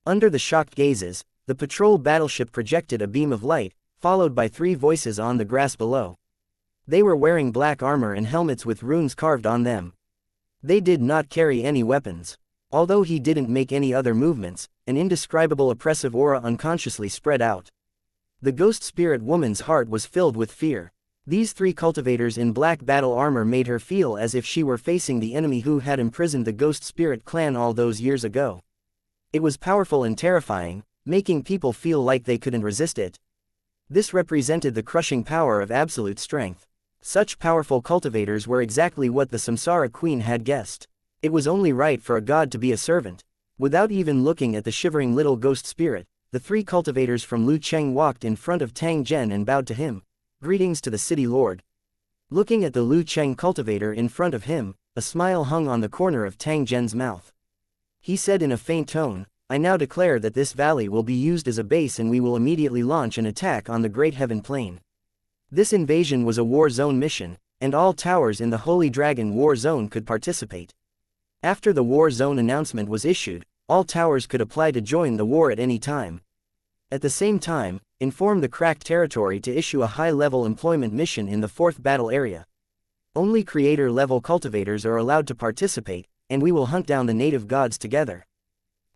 Under the shocked gazes, the patrol battleship projected a beam of light, followed by 3 voices on the grass below. They were wearing black armor and helmets with runes carved on them. They did not carry any weapons. Although he didn't make any other movements, an indescribable oppressive aura unconsciously spread out. The Ghost Spirit Woman's heart was filled with fear. These 3 cultivators in black battle armor made her feel as if she were facing the enemy who had imprisoned the Ghost Spirit clan all those years ago. It was powerful and terrifying, making people feel like they couldn't resist it. This represented the crushing power of absolute strength. Such powerful cultivators were exactly what the Samsara Queen had guessed. It was only right for a god to be a servant. Without even looking at the shivering little ghost spirit, the 3 cultivators from Lu Cheng walked in front of Tang Zhen and bowed to him. Greetings to the city lord. Looking at the Lu Cheng cultivator in front of him, a smile hung on the corner of Tang Zhen's mouth. He said in a faint tone, I now declare that this valley will be used as a base and we will immediately launch an attack on the Great Heaven Plain. This invasion was a war zone mission, and all towers in the Holy Dragon War Zone could participate. After the war zone announcement was issued, all towers could apply to join the war at any time. At the same time, inform the cracked territory to issue a high-level employment mission in the 4th battle area. Only creator-level cultivators are allowed to participate, and we will hunt down the native gods together.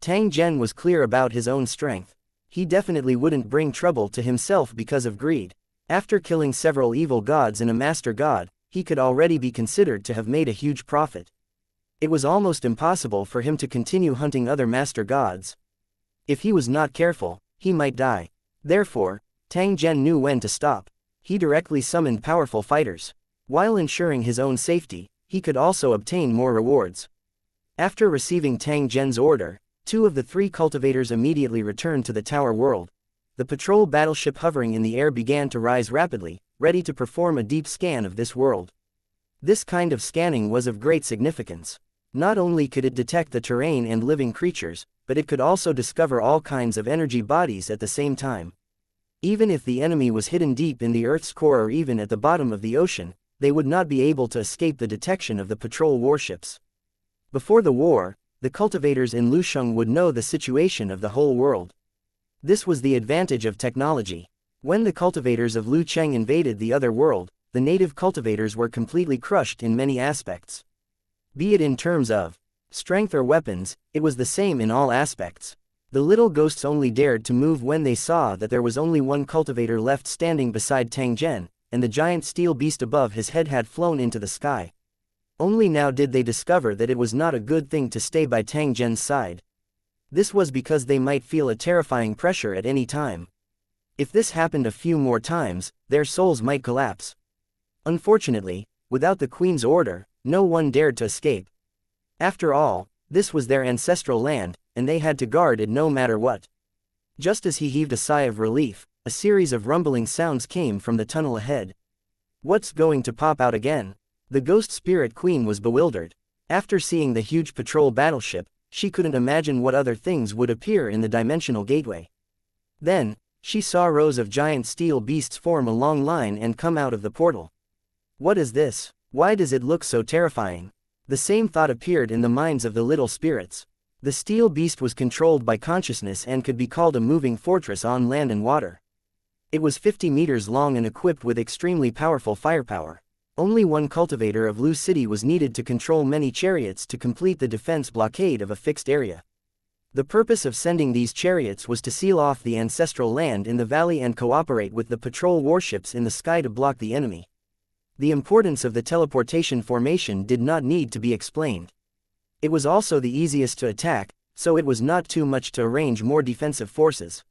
Tang Zhen was clear about his own strength. He definitely wouldn't bring trouble to himself because of greed. After killing several evil gods and a master god, he could already be considered to have made a huge profit. It was almost impossible for him to continue hunting other master gods. If he was not careful, he might die. Therefore, Tang Zhen knew when to stop. He directly summoned powerful fighters. While ensuring his own safety, he could also obtain more rewards. After receiving Tang Zhen's order, 2 of the 3 cultivators immediately returned to the tower world. The patrol battleship hovering in the air began to rise rapidly, ready to perform a deep scan of this world. This kind of scanning was of great significance. Not only could it detect the terrain and living creatures, but it could also discover all kinds of energy bodies at the same time. Even if the enemy was hidden deep in the Earth's core or even at the bottom of the ocean, they would not be able to escape the detection of the patrol warships. Before the war, the cultivators in Lusheng would know the situation of the whole world. This was the advantage of technology. When the cultivators of Lucheng invaded the other world, the native cultivators were completely crushed in many aspects. Be it in terms of strength or weapons, it was the same in all aspects. The little ghosts only dared to move when they saw that there was only one cultivator left standing beside Tang Zhen, and the giant steel beast above his head had flown into the sky. Only now did they discover that it was not a good thing to stay by Tang Zhen's side. This was because they might feel a terrifying pressure at any time. If this happened a few more times, their souls might collapse. Unfortunately, without the Queen's order, no one dared to escape. After all, this was their ancestral land, and they had to guard it no matter what. Just as he heaved a sigh of relief, a series of rumbling sounds came from the tunnel ahead. What's going to pop out again? The Ghost Spirit Queen was bewildered. After seeing the huge patrol battleship, she couldn't imagine what other things would appear in the dimensional gateway. Then, she saw rows of giant steel beasts form a long line and come out of the portal. What is this? Why does it look so terrifying? The same thought appeared in the minds of the little spirits. The steel beast was controlled by consciousness and could be called a moving fortress on land and water. It was 50 meters long and equipped with extremely powerful firepower. Only one cultivator of Lu City was needed to control many chariots to complete the defense blockade of a fixed area. The purpose of sending these chariots was to seal off the ancestral land in the valley and cooperate with the patrol warships in the sky to block the enemy. The importance of the teleportation formation did not need to be explained. It was also the easiest to attack, so it was not too much to arrange more defensive forces.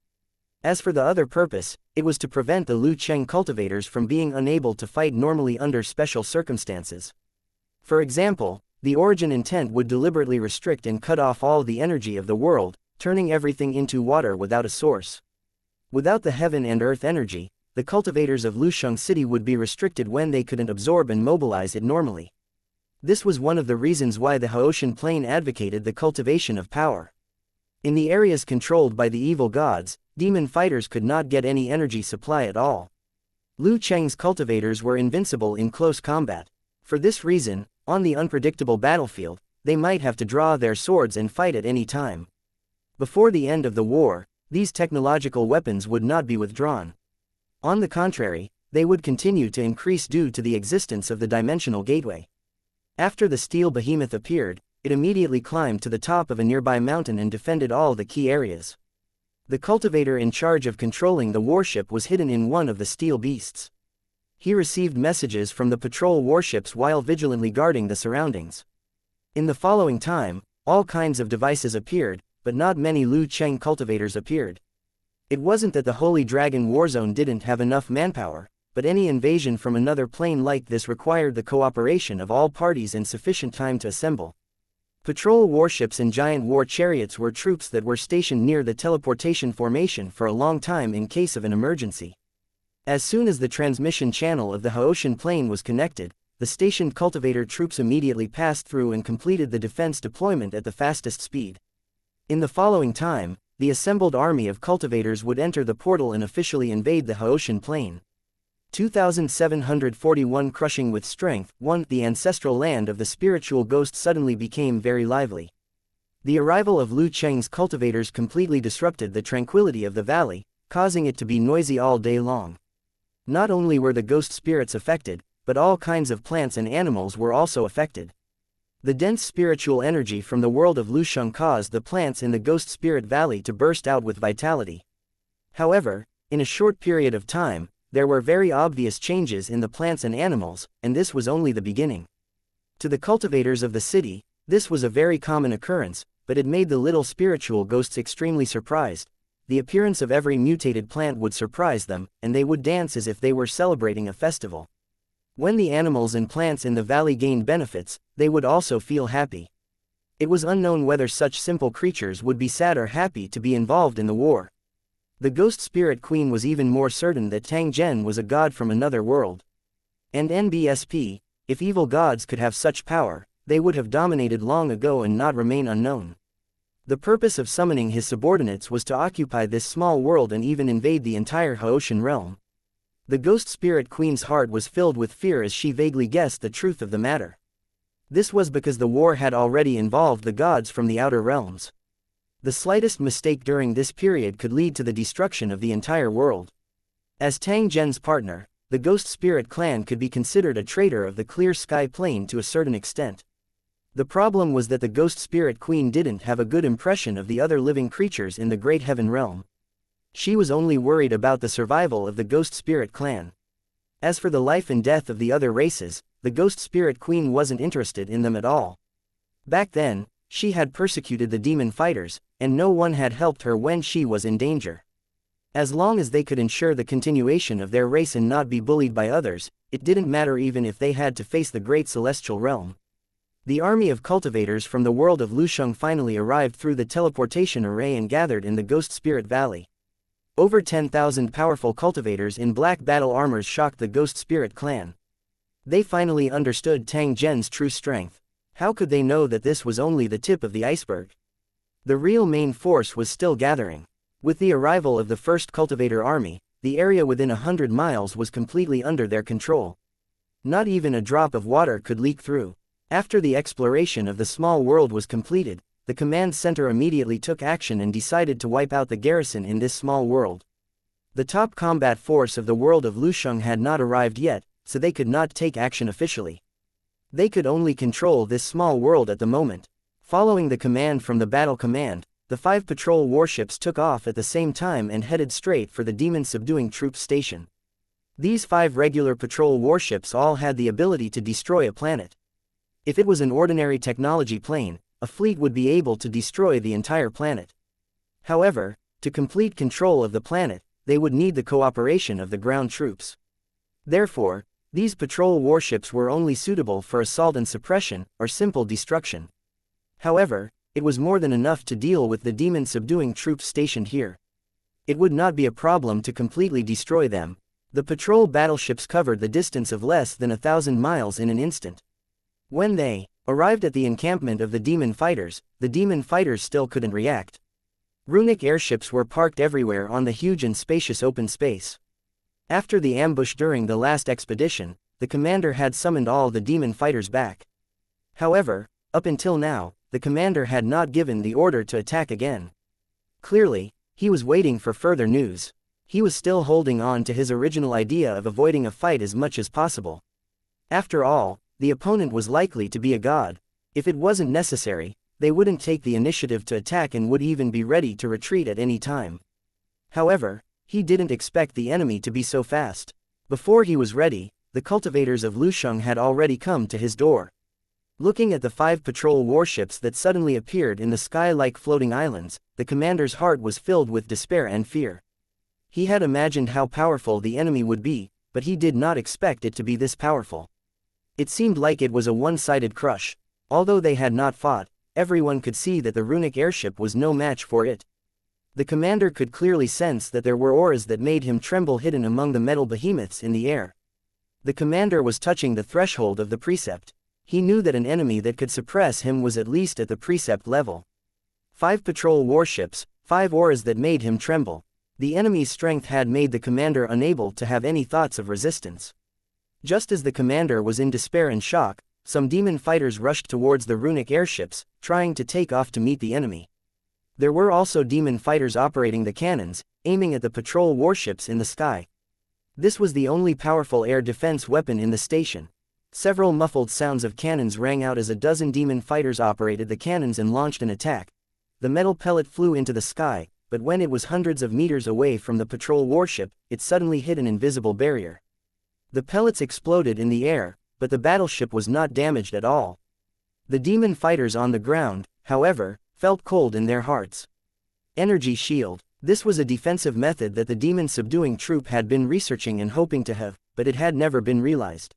As for the other purpose, it was to prevent the Lucheng cultivators from being unable to fight normally under special circumstances. For example, the origin intent would deliberately restrict and cut off all the energy of the world, turning everything into water without a source. Without the heaven and earth energy, the cultivators of Lusheng City would be restricted when they couldn't absorb and mobilize it normally. This was one of the reasons why the Haoshan Plain advocated the cultivation of power. In the areas controlled by the evil gods, demon fighters could not get any energy supply at all. Lu Cheng's cultivators were invincible in close combat. For this reason, on the unpredictable battlefield, they might have to draw their swords and fight at any time. Before the end of the war, these technological weapons would not be withdrawn. On the contrary, they would continue to increase due to the existence of the dimensional gateway. After the steel behemoth appeared, it immediately climbed to the top of a nearby mountain and defended all the key areas. The cultivator in charge of controlling the warship was hidden in one of the steel beasts. He received messages from the patrol warships while vigilantly guarding the surroundings. In the following time, all kinds of devices appeared, but not many Lu Cheng cultivators appeared. It wasn't that the Holy Dragon Warzone didn't have enough manpower, but any invasion from another plane like this required the cooperation of all parties and sufficient time to assemble. Patrol warships and giant war chariots were troops that were stationed near the teleportation formation for a long time in case of an emergency. As soon as the transmission channel of the Haoshan Plain was connected, the stationed cultivator troops immediately passed through and completed the defense deployment at the fastest speed. In the following time, the assembled army of cultivators would enter the portal and officially invade the Haoshan Plain. 2741 Crushing with strength, 1. The ancestral land of the spiritual ghost suddenly became very lively. The arrival of Lu Cheng's cultivators completely disrupted the tranquility of the valley, causing it to be noisy all day long. Not only were the ghost spirits affected, but all kinds of plants and animals were also affected. The dense spiritual energy from the world of Lusheng caused the plants in the Ghost Spirit Valley to burst out with vitality. However, in a short period of time, there were very obvious changes in the plants and animals, and this was only the beginning. To the cultivators of the city, this was a very common occurrence, but it made the little spiritual ghosts extremely surprised. The appearance of every mutated plant would surprise them, and they would dance as if they were celebrating a festival. When the animals and plants in the valley gained benefits, they would also feel happy. It was unknown whether such simple creatures would be sad or happy to be involved in the war. The Ghost Spirit Queen was even more certain that Tang Zhen was a god from another world. And NBSP, if evil gods could have such power, they would have dominated long ago and not remain unknown. The purpose of summoning his subordinates was to occupy this small world and even invade the entire Haoshan realm. The Ghost Spirit Queen's heart was filled with fear as she vaguely guessed the truth of the matter. This was because the war had already involved the gods from the outer realms. The slightest mistake during this period could lead to the destruction of the entire world. As Tang Zhen's partner, the Ghost Spirit clan could be considered a traitor of the clear sky plane to a certain extent. The problem was that the Ghost Spirit Queen didn't have a good impression of the other living creatures in the Great Heaven Realm. She was only worried about the survival of the Ghost Spirit clan. As for the life and death of the other races, the Ghost Spirit Queen wasn't interested in them at all. Back then, she had persecuted the demon fighters, and no one had helped her when she was in danger. As long as they could ensure the continuation of their race and not be bullied by others, it didn't matter even if they had to face the great celestial realm. The army of cultivators from the world of Lusheng finally arrived through the teleportation array and gathered in the Ghost Spirit Valley. Over 10,000 powerful cultivators in black battle armors shocked the Ghost Spirit clan. They finally understood Tang Zhen's true strength. How could they know that this was only the tip of the iceberg? The real main force was still gathering. With the arrival of the first cultivator army, the area within 100 miles was completely under their control. Not even a drop of water could leak through. After the exploration of the small world was completed, the command center immediately took action and decided to wipe out the garrison in this small world. The top combat force of the world of Lusheng had not arrived yet, so they could not take action officially. They could only control this small world at the moment. Following the command from the battle command, the 5 patrol warships took off at the same time and headed straight for the demon-subduing troops station. These 5 regular patrol warships all had the ability to destroy a planet. If it was an ordinary technology plane, a fleet would be able to destroy the entire planet. However, to complete control of the planet, they would need the cooperation of the ground troops. Therefore, these patrol warships were only suitable for assault and suppression, or simple destruction. However, it was more than enough to deal with the demon-subduing troops stationed here. It would not be a problem to completely destroy them. The patrol battleships covered the distance of less than 1,000 miles in an instant. When they arrived at the encampment of the demon fighters still couldn't react. Runic airships were parked everywhere on the huge and spacious open space. After the ambush during the last expedition, the commander had summoned all the demon fighters back. However, up until now, the commander had not given the order to attack again. Clearly, he was waiting for further news. He was still holding on to his original idea of avoiding a fight as much as possible. After all, the opponent was likely to be a god. If it wasn't necessary, they wouldn't take the initiative to attack and would even be ready to retreat at any time. However, he didn't expect the enemy to be so fast. Before he was ready, the cultivators of Lusheng had already come to his door. Looking at the 5 patrol warships that suddenly appeared in the sky like floating islands, the commander's heart was filled with despair and fear. He had imagined how powerful the enemy would be, but he did not expect it to be this powerful. It seemed like it was a one-sided crush. Although they had not fought, everyone could see that the runic airship was no match for it. The commander could clearly sense that there were auras that made him tremble hidden among the metal behemoths in the air. The commander was touching the threshold of the precept. He knew that an enemy that could suppress him was at least at the precept level. 5 patrol warships, 5 auras that made him tremble. The enemy's strength had made the commander unable to have any thoughts of resistance. Just as the commander was in despair and shock, some demon fighters rushed towards the runic airships, trying to take off to meet the enemy. There were also demon fighters operating the cannons, aiming at the patrol warships in the sky. This was the only powerful air defense weapon in the station. Several muffled sounds of cannons rang out as a dozen demon fighters operated the cannons and launched an attack. The metal pellet flew into the sky, but when it was hundreds of meters away from the patrol warship, it suddenly hit an invisible barrier. The pellets exploded in the air, but the battleship was not damaged at all. The demon fighters on the ground, however, felt cold in their hearts. Energy shield. This was a defensive method that the demon-subduing troop had been researching and hoping to have, but it had never been realized.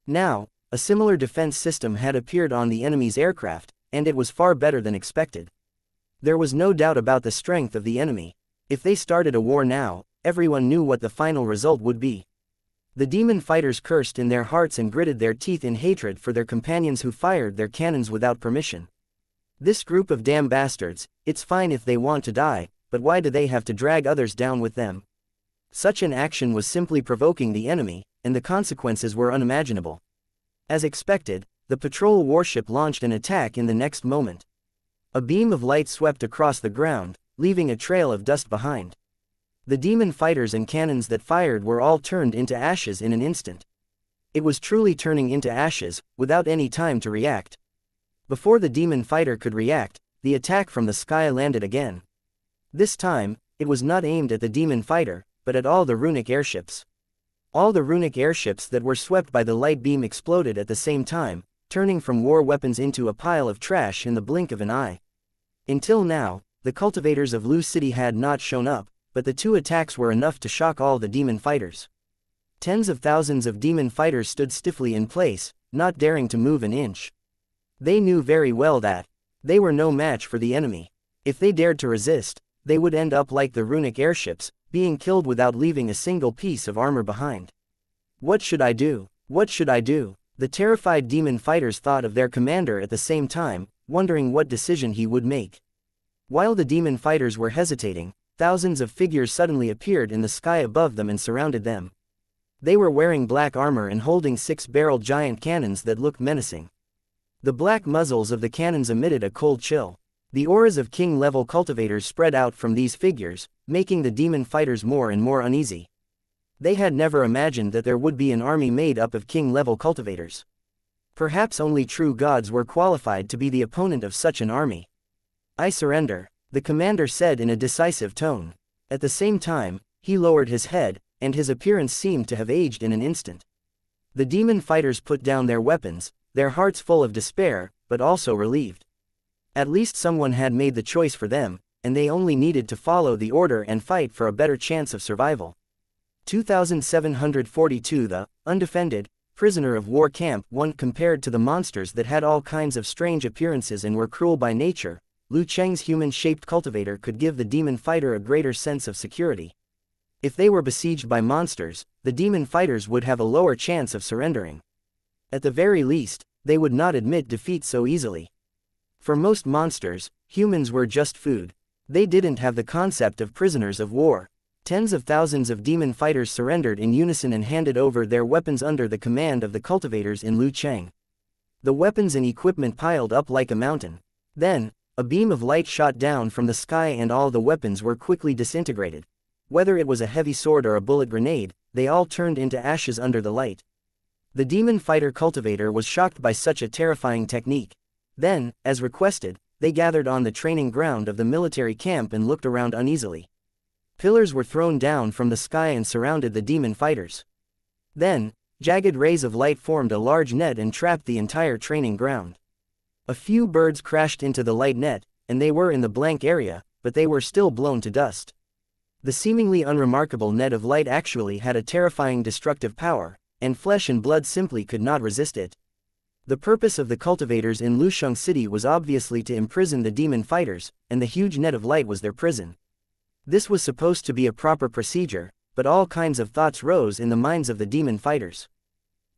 Now, a similar defense system had appeared on the enemy's aircraft, and it was far better than expected. There was no doubt about the strength of the enemy. If they started a war now, everyone knew what the final result would be. The demon fighters cursed in their hearts and gritted their teeth in hatred for their companions who fired their cannons without permission. This group of damn bastards, it's fine if they want to die, but why do they have to drag others down with them? Such an action was simply provoking the enemy, and the consequences were unimaginable. As expected, the patrol warship launched an attack in the next moment. A beam of light swept across the ground, leaving a trail of dust behind. The demon fighters and cannons that fired were all turned into ashes in an instant. It was truly turning into ashes, without any time to react. Before the demon fighter could react, the attack from the sky landed again. This time, it was not aimed at the demon fighter, but at all the runic airships. All the runic airships that were swept by the light beam exploded at the same time, turning from war weapons into a pile of trash in the blink of an eye. Until now, the cultivators of Lu City had not shown up, but the two attacks were enough to shock all the demon fighters. Tens of thousands of demon fighters stood stiffly in place, not daring to move an inch. They knew very well that they were no match for the enemy. If they dared to resist, they would end up like the runic airships, being killed without leaving a single piece of armor behind. What should I do? What should I do? The terrified demon fighters thought of their commander at the same time, wondering what decision he would make. While the demon fighters were hesitating, thousands of figures suddenly appeared in the sky above them and surrounded them. They were wearing black armor and holding six-barreled giant cannons that looked menacing. The black muzzles of the cannons emitted a cold chill. The auras of king-level cultivators spread out from these figures, making the demon fighters more and more uneasy. They had never imagined that there would be an army made up of king-level cultivators. Perhaps only true gods were qualified to be the opponent of such an army. "I surrender," the commander said in a decisive tone. At the same time, he lowered his head, and his appearance seemed to have aged in an instant. The demon fighters put down their weapons, their hearts full of despair, but also relieved. At least someone had made the choice for them, and they only needed to follow the order and fight for a better chance of survival. 2742 The undefended prisoner of war camp 1. Compared to the monsters that had all kinds of strange appearances and were cruel by nature, Lu Cheng's human-shaped cultivator could give the demon fighter a greater sense of security. If they were besieged by monsters, the demon fighters would have a lower chance of surrendering. At the very least, they would not admit defeat so easily. For most monsters, humans were just food. They didn't have the concept of prisoners of war. Tens of thousands of demon fighters surrendered in unison and handed over their weapons under the command of the cultivators in Lu Cheng. The weapons and equipment piled up like a mountain. Then, a beam of light shot down from the sky and all the weapons were quickly disintegrated. Whether it was a heavy sword or a bullet grenade, they all turned into ashes under the light. The demon fighter cultivator was shocked by such a terrifying technique. Then, as requested, they gathered on the training ground of the military camp and looked around uneasily. Pillars were thrown down from the sky and surrounded the demon fighters. Then, jagged rays of light formed a large net and trapped the entire training ground. A few birds crashed into the light net, and they were in the blank area, but they were still blown to dust. The seemingly unremarkable net of light actually had a terrifying destructive power, and flesh and blood simply could not resist it. The purpose of the cultivators in Lusheng City was obviously to imprison the demon fighters, and the huge net of light was their prison. This was supposed to be a proper procedure, but all kinds of thoughts rose in the minds of the demon fighters.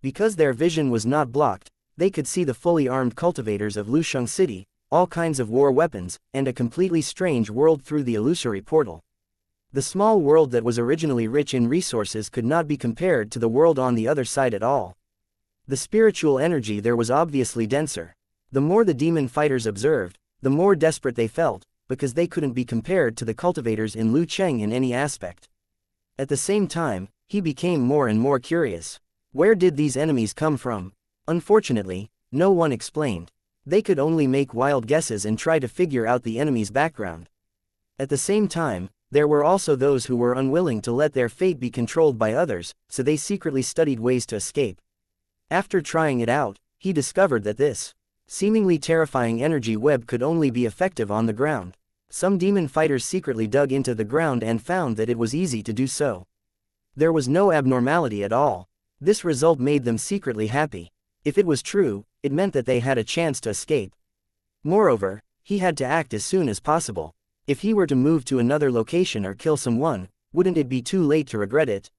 Because their vision was not blocked, they could see the fully armed cultivators of Lusheng City, all kinds of war weapons, and a completely strange world through the illusory portal. The small world that was originally rich in resources could not be compared to the world on the other side at all. The spiritual energy there was obviously denser. The more the demon fighters observed, the more desperate they felt, because they couldn't be compared to the cultivators in Lu Cheng in any aspect. At the same time, he became more and more curious. Where did these enemies come from? Unfortunately, no one explained. They could only make wild guesses and try to figure out the enemy's background. At the same time, there were also those who were unwilling to let their fate be controlled by others, so they secretly studied ways to escape. After trying it out, he discovered that this seemingly terrifying energy web could only be effective on the ground. Some demon fighters secretly dug into the ground and found that it was easy to do so. There was no abnormality at all. This result made them secretly happy. If it was true, it meant that they had a chance to escape. Moreover, he had to act as soon as possible. If he were to move to another location or kill someone, wouldn't it be too late to regret it?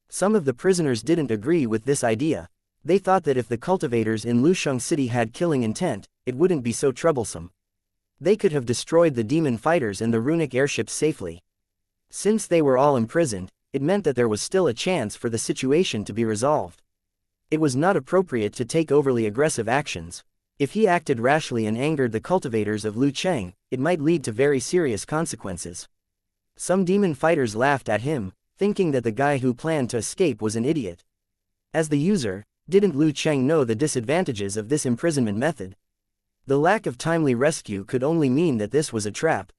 Some of the prisoners didn't agree with this idea. They thought that if the cultivators in Lusheng City had killing intent, it wouldn't be so troublesome. They could have destroyed the demon fighters and the runic airships safely. Since they were all imprisoned, it meant that there was still a chance for the situation to be resolved. It was not appropriate to take overly aggressive actions. If he acted rashly and angered the cultivators of Lu Cheng, it might lead to very serious consequences. Some demon fighters laughed at him, thinking that the guy who planned to escape was an idiot. As the user, didn't Lu Cheng know the disadvantages of this imprisonment method? The lack of timely rescue could only mean that this was a trap.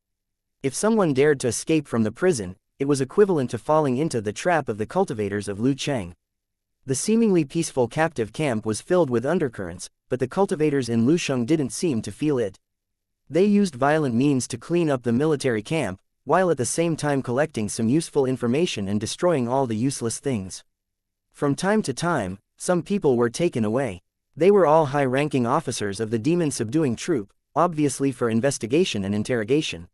If someone dared to escape from the prison, it was equivalent to falling into the trap of the cultivators of Lu Cheng. The seemingly peaceful captive camp was filled with undercurrents, but the cultivators in Lusheng didn't seem to feel it. They used violent means to clean up the military camp, while at the same time collecting some useful information and destroying all the useless things. From time to time, some people were taken away. They were all high-ranking officers of the demon-subduing troop, obviously for investigation and interrogation.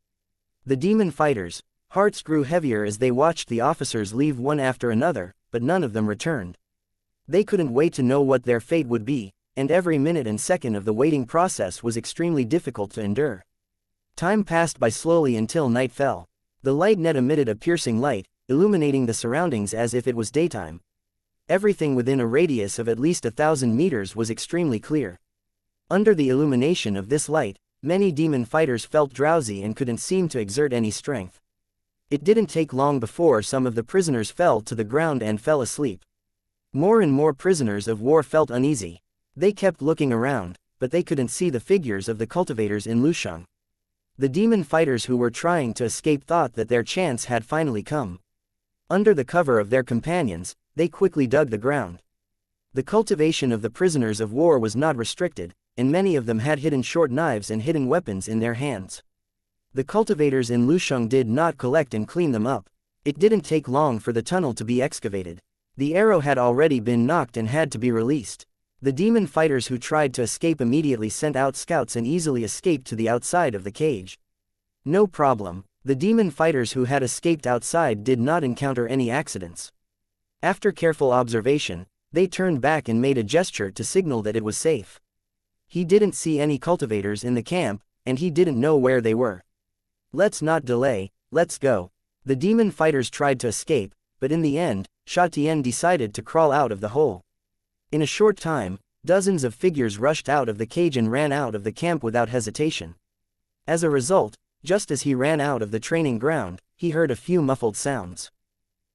The demon fighters' hearts grew heavier as they watched the officers leave one after another, but none of them returned. They couldn't wait to know what their fate would be, and every minute and second of the waiting process was extremely difficult to endure. Time passed by slowly until night fell. The light net emitted a piercing light, illuminating the surroundings as if it was daytime. Everything within a radius of at least 1,000 meters was extremely clear. Under the illumination of this light, many demon fighters felt drowsy and couldn't seem to exert any strength. It didn't take long before some of the prisoners fell to the ground and fell asleep. More and more prisoners of war felt uneasy. They kept looking around, but they couldn't see the figures of the cultivators in Lusheng. The demon fighters who were trying to escape thought that their chance had finally come. Under the cover of their companions, they quickly dug the ground. The cultivation of the prisoners of war was not restricted, and many of them had hidden short knives and hidden weapons in their hands. The cultivators in Lusheng did not collect and clean them up. It didn't take long for the tunnel to be excavated. The arrow had already been knocked and had to be released. The demon fighters who tried to escape immediately sent out scouts and easily escaped to the outside of the cage. No problem, the demon fighters who had escaped outside did not encounter any accidents. After careful observation, they turned back and made a gesture to signal that it was safe. He didn't see any cultivators in the camp, and he didn't know where they were. Let's not delay, let's go. The demon fighters tried to escape, but in the end, Sha Tian decided to crawl out of the hole. In a short time, dozens of figures rushed out of the cage and ran out of the camp without hesitation. As a result, just as he ran out of the training ground, he heard a few muffled sounds.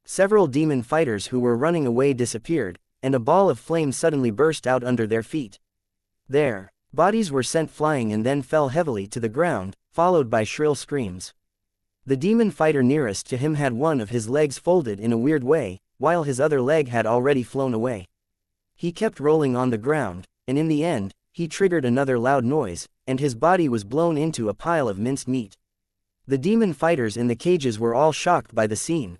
Several demon fighters who were running away disappeared, and a ball of flame suddenly burst out under their feet. Their bodies were sent flying and then fell heavily to the ground, followed by shrill screams. The demon fighter nearest to him had one of his legs folded in a weird way, while his other leg had already flown away. He kept rolling on the ground, and in the end, he triggered another loud noise, and his body was blown into a pile of minced meat. The demon fighters in the cages were all shocked by the scene.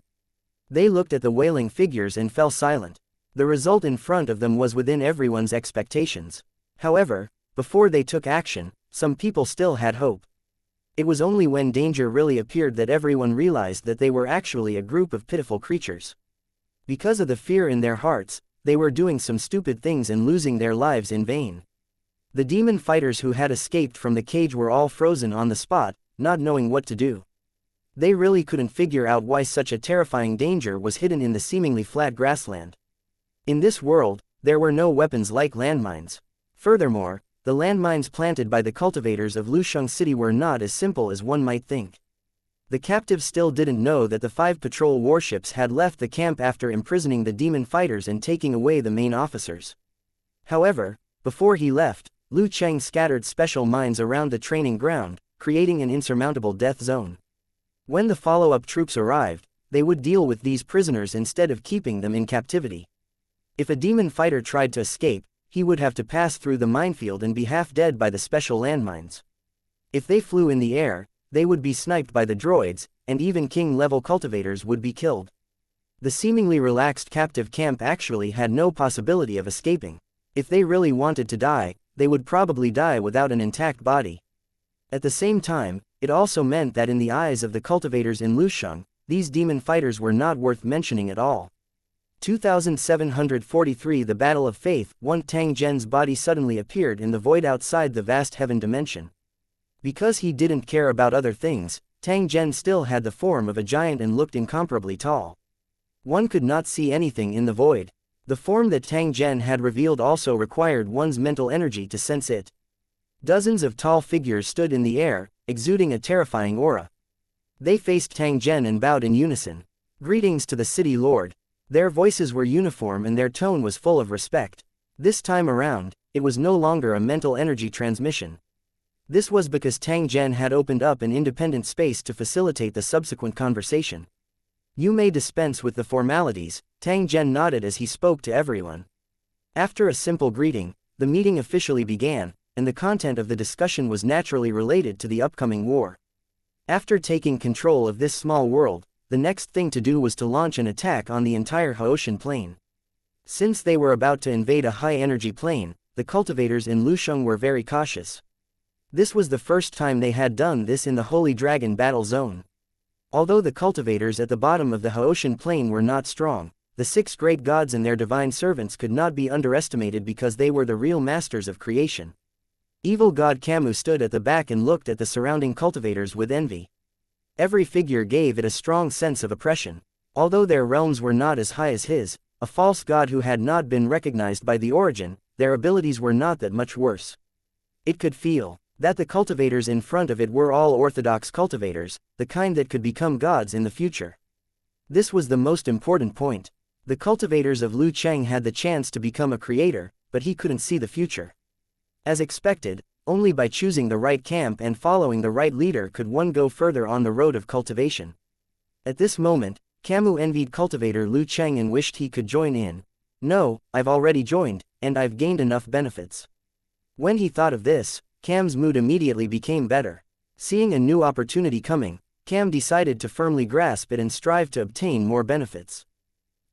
They looked at the wailing figures and fell silent. The result in front of them was within everyone's expectations. However, before they took action, some people still had hope. It was only when danger really appeared that everyone realized that they were actually a group of pitiful creatures. Because of the fear in their hearts, they were doing some stupid things and losing their lives in vain. The demon fighters who had escaped from the cage were all frozen on the spot, not knowing what to do. They really couldn't figure out why such a terrifying danger was hidden in the seemingly flat grassland. In this world, there were no weapons like landmines. Furthermore, the landmines planted by the cultivators of Lusheng City were not as simple as one might think. The captives still didn't know that the 5 patrol warships had left the camp after imprisoning the demon fighters and taking away the main officers. However, before he left, Lu Cheng scattered special mines around the training ground, creating an insurmountable death zone. When the follow-up troops arrived, they would deal with these prisoners instead of keeping them in captivity. If a demon fighter tried to escape, he would have to pass through the minefield and be half dead by the special landmines. If they flew in the air, they would be sniped by the droids, and even king-level cultivators would be killed. The seemingly relaxed captive camp actually had no possibility of escaping. If they really wanted to die, they would probably die without an intact body. At the same time, it also meant that in the eyes of the cultivators in Lusheng, these demon fighters were not worth mentioning at all. 2743 The Battle of Faith. Tang Zhen's body suddenly appeared in the void outside the vast heaven dimension. Because he didn't care about other things, Tang Zhen still had the form of a giant and looked incomparably tall. One could not see anything in the void. The form that Tang Zhen had revealed also required one's mental energy to sense it. Dozens of tall figures stood in the air, exuding a terrifying aura. They faced Tang Zhen and bowed in unison. Greetings to the city lord. Their voices were uniform and their tone was full of respect. This time around, it was no longer a mental energy transmission. This was because Tang Zhen had opened up an independent space to facilitate the subsequent conversation. You may dispense with the formalities, Tang Zhen nodded as he spoke to everyone. After a simple greeting, the meeting officially began, and the content of the discussion was naturally related to the upcoming war. After taking control of this small world, the next thing to do was to launch an attack on the entire Haoshan plain. Since they were about to invade a high-energy plane, the cultivators in Lusheng were very cautious. This was the first time they had done this in the Holy Dragon battle zone. Although the cultivators at the bottom of the Haoshan plain were not strong, the 6 great gods and their divine servants could not be underestimated because they were the real masters of creation. Evil god Camus stood at the back and looked at the surrounding cultivators with envy. Every figure gave it a strong sense of oppression. Although their realms were not as high as his, a false god who had not been recognized by the origin, their abilities were not that much worse. It could feel that the cultivators in front of it were all orthodox cultivators, the kind that could become gods in the future. This was the most important point. The cultivators of Lu Cheng had the chance to become a creator, but he couldn't see the future. As expected, only by choosing the right camp and following the right leader could one go further on the road of cultivation. At this moment, Camus envied cultivator Lu Cheng and wished he could join in. No, I've already joined, and I've gained enough benefits. When he thought of this, Cam's mood immediately became better. Seeing a new opportunity coming, Cam decided to firmly grasp it and strive to obtain more benefits.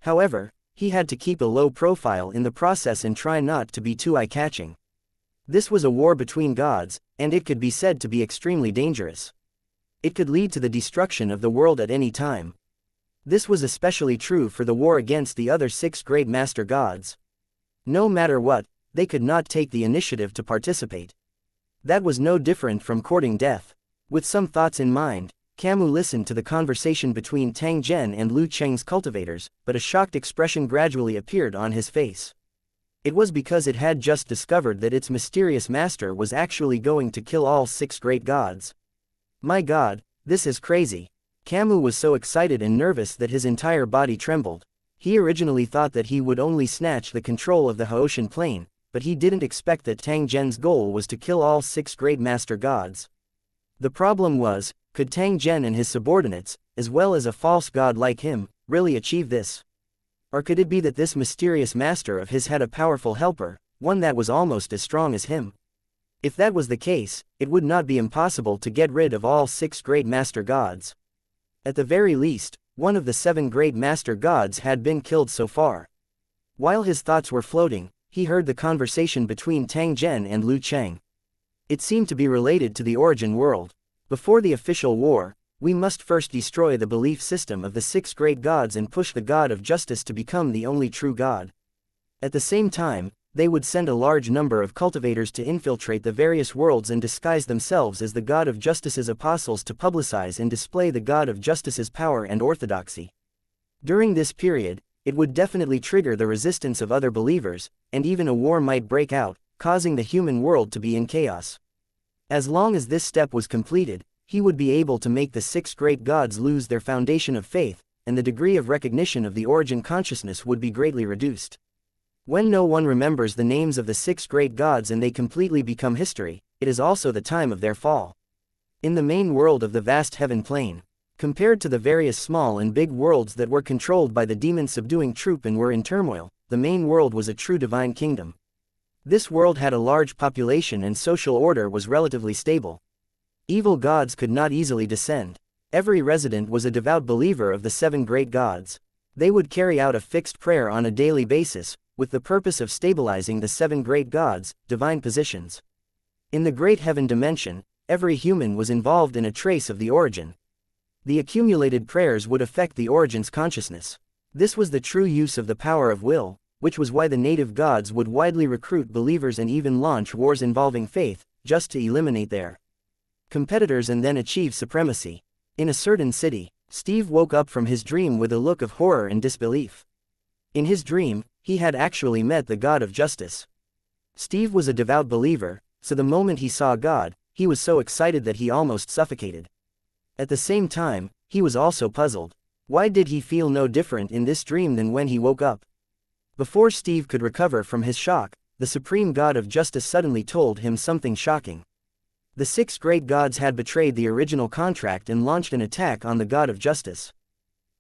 However, he had to keep a low profile in the process and try not to be too eye-catching. This was a war between gods, and it could be said to be extremely dangerous. It could lead to the destruction of the world at any time. This was especially true for the war against the other 6 great master gods. No matter what, they could not take the initiative to participate. That was no different from courting death. With some thoughts in mind, Camus listened to the conversation between Tang Zhen and Lu Cheng's cultivators, but a shocked expression gradually appeared on his face. It was because it had just discovered that its mysterious master was actually going to kill all 6 great gods. My god, this is crazy. Camus was so excited and nervous that his entire body trembled. He originally thought that he would only snatch the control of the Haoshan plain, but he didn't expect that Tang Zhen's goal was to kill all 6 great master gods. The problem was, could Tang Zhen and his subordinates, as well as a false god like him, really achieve this? Or could it be that this mysterious master of his had a powerful helper, one that was almost as strong as him? If that was the case, it would not be impossible to get rid of all 6 great master gods. At the very least, one of the 7 great master gods had been killed so far. While his thoughts were floating, he heard the conversation between Tang Zhen and Lu Cheng. It seemed to be related to the origin world. Before the official war, we must first destroy the belief system of the 6 great gods and push the god of justice to become the only true god. At the same time, they would send a large number of cultivators to infiltrate the various worlds and disguise themselves as the god of justice's apostles to publicize and display the god of justice's power and orthodoxy. During this period, it would definitely trigger the resistance of other believers, and even a war might break out, causing the human world to be in chaos. As long as this step was completed, he would be able to make the 6 great gods lose their foundation of faith, and the degree of recognition of the origin consciousness would be greatly reduced. When no one remembers the names of the 6 great gods and they completely become history, it is also the time of their fall. In the main world of the vast heaven plane, Compared to the various small and big worlds that were controlled by the demon-subduing troop and were in turmoil, the main world was a true divine kingdom. This world had a large population and social order was relatively stable. Evil gods could not easily descend. Every resident was a devout believer of the 7 great gods. They would carry out a fixed prayer on a daily basis, with the purpose of stabilizing the 7 great gods, divine positions. In the great heaven dimension, every human was involved in a trace of the origin. The accumulated prayers would affect the origin's consciousness. This was the true use of the power of will, which was why the native gods would widely recruit believers and even launch wars involving faith, just to eliminate their competitors and then achieve supremacy. In a certain city, Steve woke up from his dream with a look of horror and disbelief. In his dream, he had actually met the God of Justice. Steve was a devout believer, so the moment he saw God, he was so excited that he almost suffocated. At the same time, he was also puzzled. Why did he feel no different in this dream than when he woke up? Before Steve could recover from his shock, the supreme God of Justice suddenly told him something shocking. The 6 great gods had betrayed the original contract and launched an attack on the God of Justice.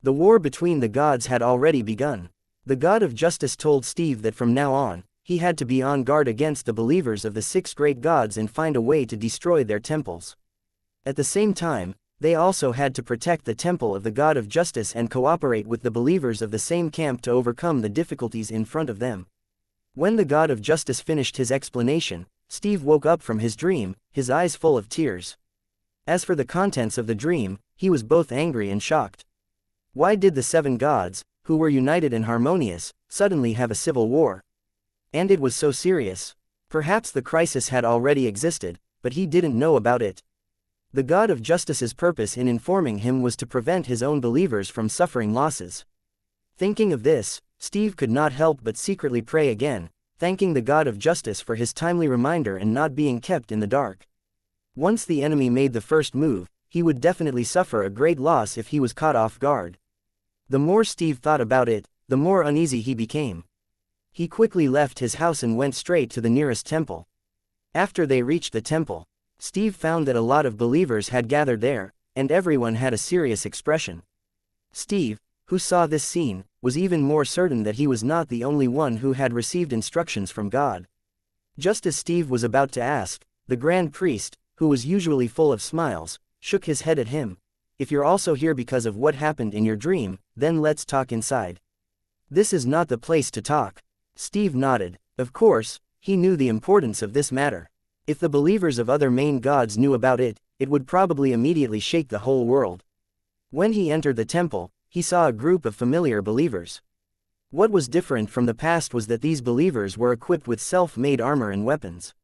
The war between the gods had already begun. The God of Justice told Steve that from now on, he had to be on guard against the believers of the 6 great gods and find a way to destroy their temples. At the same time, they also had to protect the temple of the God of Justice and cooperate with the believers of the same camp to overcome the difficulties in front of them. When the God of Justice finished his explanation, Steve woke up from his dream, his eyes full of tears. As for the contents of the dream, he was both angry and shocked. Why did the 7 gods, who were united and harmonious, suddenly have a civil war? And it was so serious. Perhaps the crisis had already existed, but he didn't know about it. The God of Justice's purpose in informing him was to prevent his own believers from suffering losses. Thinking of this, Steve could not help but secretly pray again, thanking the God of Justice for his timely reminder and not being kept in the dark. Once the enemy made the first move, he would definitely suffer a great loss if he was caught off guard. The more Steve thought about it, the more uneasy he became. He quickly left his house and went straight to the nearest temple. After they reached the temple, Steve found that a lot of believers had gathered there, and everyone had a serious expression. Steve, who saw this scene, was even more certain that he was not the only one who had received instructions from God. Just as Steve was about to ask, the Grand Priest, who was usually full of smiles, shook his head at him. If you're also here because of what happened in your dream, then let's talk inside. This is not the place to talk. Steve nodded. Of course, he knew the importance of this matter. If the believers of other main gods knew about it, it would probably immediately shake the whole world. When he entered the temple, he saw a group of familiar believers. What was different from the past was that these believers were equipped with self-made armor and weapons.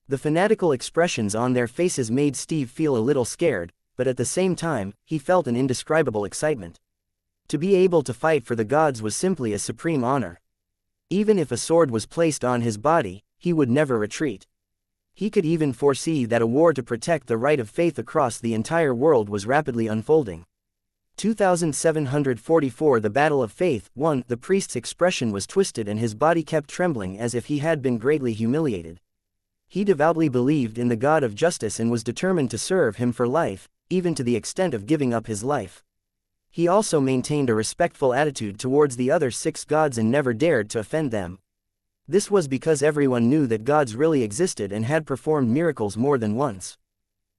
The fanatical expressions on their faces made Steve feel a little scared, but at the same time, he felt an indescribable excitement. To be able to fight for the gods was simply a supreme honor. Even if a sword was placed on his body, he would never retreat. He could even foresee that a war to protect the right of faith across the entire world was rapidly unfolding. 2744 The Battle of Faith 1 The priest's expression was twisted and his body kept trembling as if he had been greatly humiliated. He devoutly believed in the God of Justice and was determined to serve him for life, even to the extent of giving up his life. He also maintained a respectful attitude towards the other 6 gods and never dared to offend them. This was because everyone knew that gods really existed and had performed miracles more than once.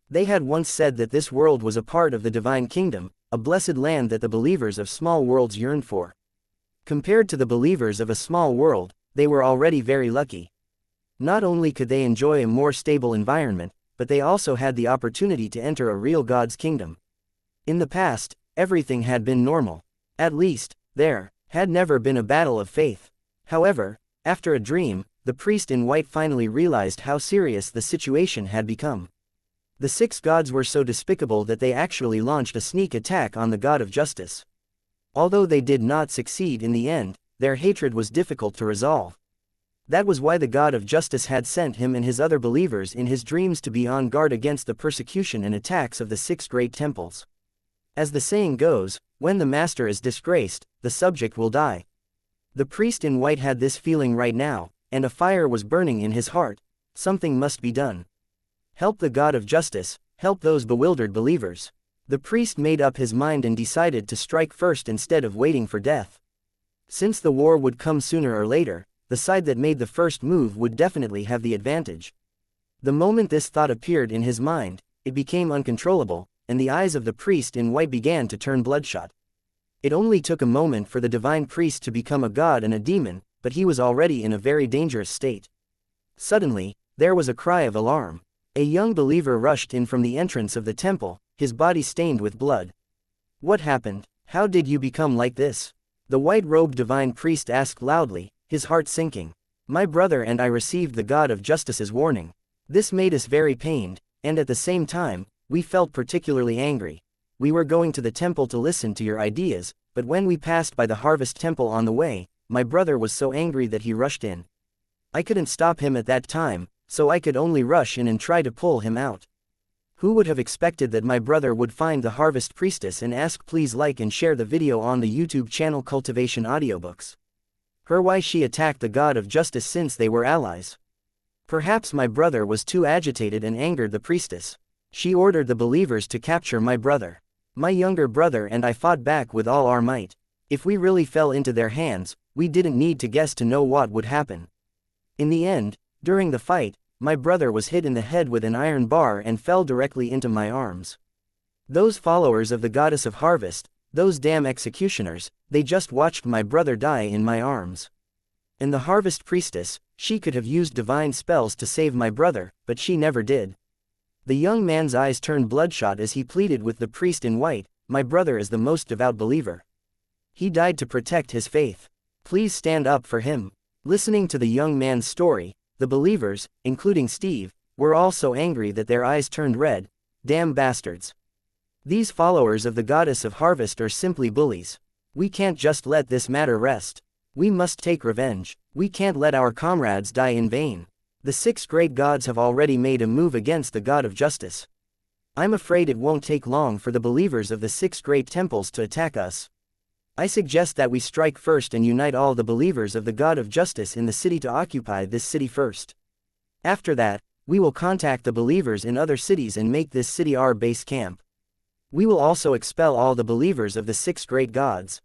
They had once said that this world was a part of the divine kingdom, a blessed land that the believers of small worlds yearned for. Compared to the believers of a small world, they were already very lucky. Not only could they enjoy a more stable environment, but they also had the opportunity to enter a real God's kingdom. In the past, everything had been normal. At least, there had never been a battle of faith. However, after a dream, the priest in white finally realized how serious the situation had become. The 6 gods were so despicable that they actually launched a sneak attack on the God of Justice. Although they did not succeed in the end, their hatred was difficult to resolve. That was why the God of Justice had sent him and his other believers in his dreams to be on guard against the persecution and attacks of the 6 great temples. As the saying goes, when the master is disgraced, the subject will die. The priest in white had this feeling right now, and a fire was burning in his heart. Something must be done. Help the God of Justice, help those bewildered believers. The priest made up his mind and decided to strike first instead of waiting for death. Since the war would come sooner or later, the side that made the first move would definitely have the advantage. The moment this thought appeared in his mind, it became uncontrollable, and the eyes of the priest in white began to turn bloodshot. It only took a moment for the divine priest to become a god and a demon, but he was already in a very dangerous state. Suddenly, there was a cry of alarm. A young believer rushed in from the entrance of the temple, his body stained with blood. "What happened? How did you become like this?" The white-robed divine priest asked loudly, his heart sinking. "My brother and I received the God of Justice's warning. This made us very pained, and at the same time, we felt particularly angry. We were going to the temple to listen to your ideas, but when we passed by the harvest temple on the way, my brother was so angry that he rushed in. I couldn't stop him at that time, so I could only rush in and try to pull him out." Who would have expected that my brother would find the harvest priestess and ask please like and share the video on the YouTube channel Cultivation Audiobooks. Her why she attacked the God of Justice since they were allies. Perhaps my brother was too agitated and angered the priestess. She ordered the believers to capture my brother. My younger brother and I fought back with all our might. If we really fell into their hands, we didn't need to guess to know what would happen. In the end, during the fight, my brother was hit in the head with an iron bar and fell directly into my arms. Those followers of the goddess of harvest, those damn executioners, they just watched my brother die in my arms. And the harvest priestess, she could have used divine spells to save my brother, but she never did. The young man's eyes turned bloodshot as he pleaded with the priest in white, "My brother is the most devout believer. He died to protect his faith. Please stand up for him." Listening to the young man's story, the believers, including Steve, were all so angry that their eyes turned red. Damn bastards. These followers of the goddess of harvest are simply bullies. We can't just let this matter rest. We must take revenge. We can't let our comrades die in vain. The 6 great gods have already made a move against the God of Justice. I'm afraid it won't take long for the believers of the 6 great temples to attack us. I suggest that we strike first and unite all the believers of the God of Justice in the city to occupy this city first. After that, we will contact the believers in other cities and make this city our base camp. We will also expel all the believers of the 6 great gods.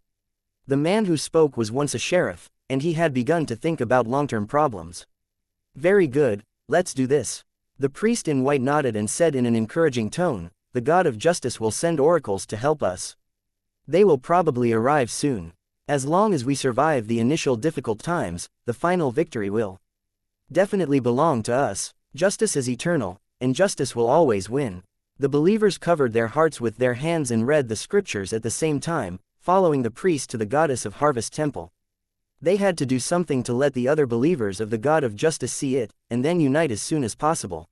The man who spoke was once a sheriff, and he had begun to think about long-term problems. Very good, let's do this. The priest in white nodded and said in an encouraging tone, "The God of Justice will send oracles to help us. They will probably arrive soon. As long as we survive the initial difficult times, the final victory will definitely belong to us. Justice is eternal, and justice will always win." The believers covered their hearts with their hands and read the scriptures at the same time, following the priest to the goddess of harvest temple. They had to do something to let the other believers of the God of Justice see it, and then unite as soon as possible.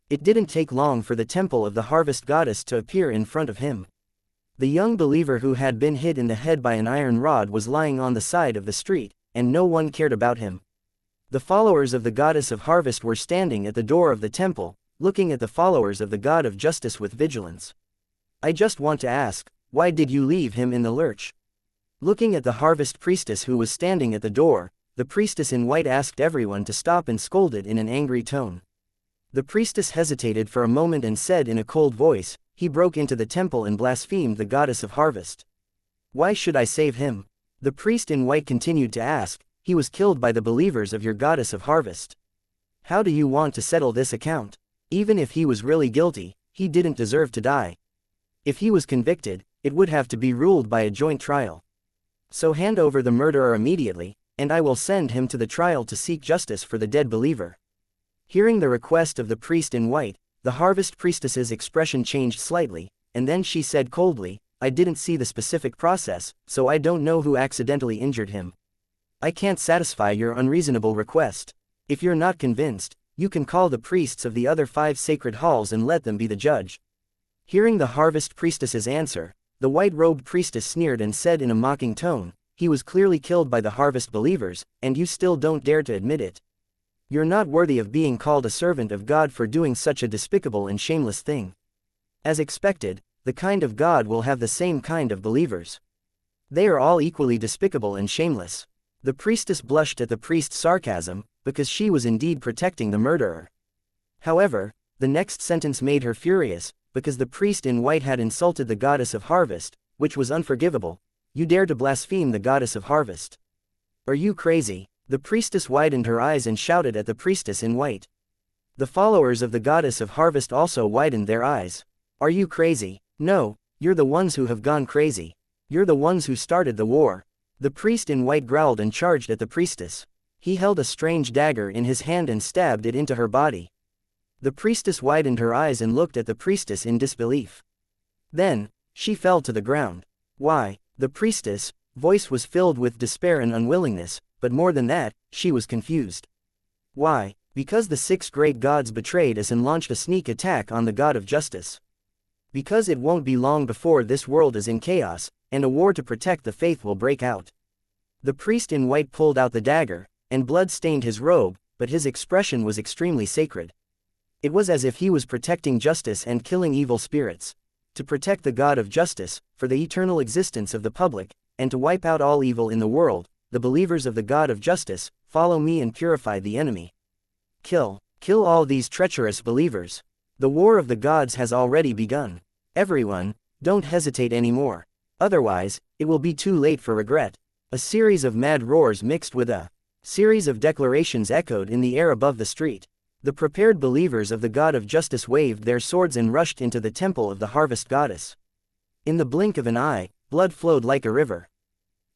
It didn't take long for the temple of the harvest goddess to appear in front of him. The young believer who had been hit in the head by an iron rod was lying on the side of the street, and no one cared about him. The followers of the goddess of harvest were standing at the door of the temple, looking at the followers of the God of Justice with vigilance. "I just want to ask, why did you leave him in the lurch?" Looking at the harvest priestess who was standing at the door, the priestess in white asked everyone to stop and scolded in an angry tone. The priestess hesitated for a moment and said in a cold voice, "He broke into the temple and blasphemed the goddess of harvest. Why should I save him?" The priest in white continued to ask, "He was killed by the believers of your goddess of harvest. How do you want to settle this account? Even if he was really guilty, he didn't deserve to die. If he was convicted, it would have to be ruled by a joint trial. So hand over the murderer immediately, and I will send him to the trial to seek justice for the dead believer." Hearing the request of the priest in white, the harvest priestess's expression changed slightly, and then she said coldly, "I didn't see the specific process, so I don't know who accidentally injured him. I can't satisfy your unreasonable request. If you're not convinced, you can call the priests of the other 5 sacred halls and let them be the judge." Hearing the harvest priestess's answer, the white-robed priestess sneered and said in a mocking tone, "He was clearly killed by the harvest believers, and you still don't dare to admit it. You're not worthy of being called a servant of God for doing such a despicable and shameless thing. As expected, the kind of God will have the same kind of believers. They are all equally despicable and shameless." The priestess blushed at the priest's sarcasm, because she was indeed protecting the murderer. However, the next sentence made her furious, because the priest in white had insulted the goddess of harvest, which was unforgivable. You dare to blaspheme the goddess of harvest? Are you crazy? The priestess widened her eyes and shouted at the priestess in white. The followers of the goddess of harvest also widened their eyes. Are you crazy? No, you're the ones who have gone crazy. You're the ones who started the war. The priest in white growled and charged at the priestess. He held a strange dagger in his hand and stabbed it into her body. The priestess widened her eyes and looked at the priestess in disbelief. Then, she fell to the ground. Why? The priestess' voice was filled with despair and unwillingness, but more than that, she was confused. Why? Because the 6 great gods betrayed us and launched a sneak attack on the god of justice. Because it won't be long before this world is in chaos, and a war to protect the faith will break out. The priest in white pulled out the dagger, and blood stained his robe, but his expression was extremely sacred. It was as if he was protecting justice and killing evil spirits. To protect the god of justice, for the eternal existence of the public, and to wipe out all evil in the world, the believers of the god of justice, follow me and purify the enemy. Kill all these treacherous believers. The war of the gods has already begun. Everyone, don't hesitate anymore. Otherwise, it will be too late for regret. A series of mad roars mixed with a series of declarations echoed in the air above the street. The prepared believers of the god of justice waved their swords and rushed into the temple of the harvest goddess. In the blink of an eye, blood flowed like a river.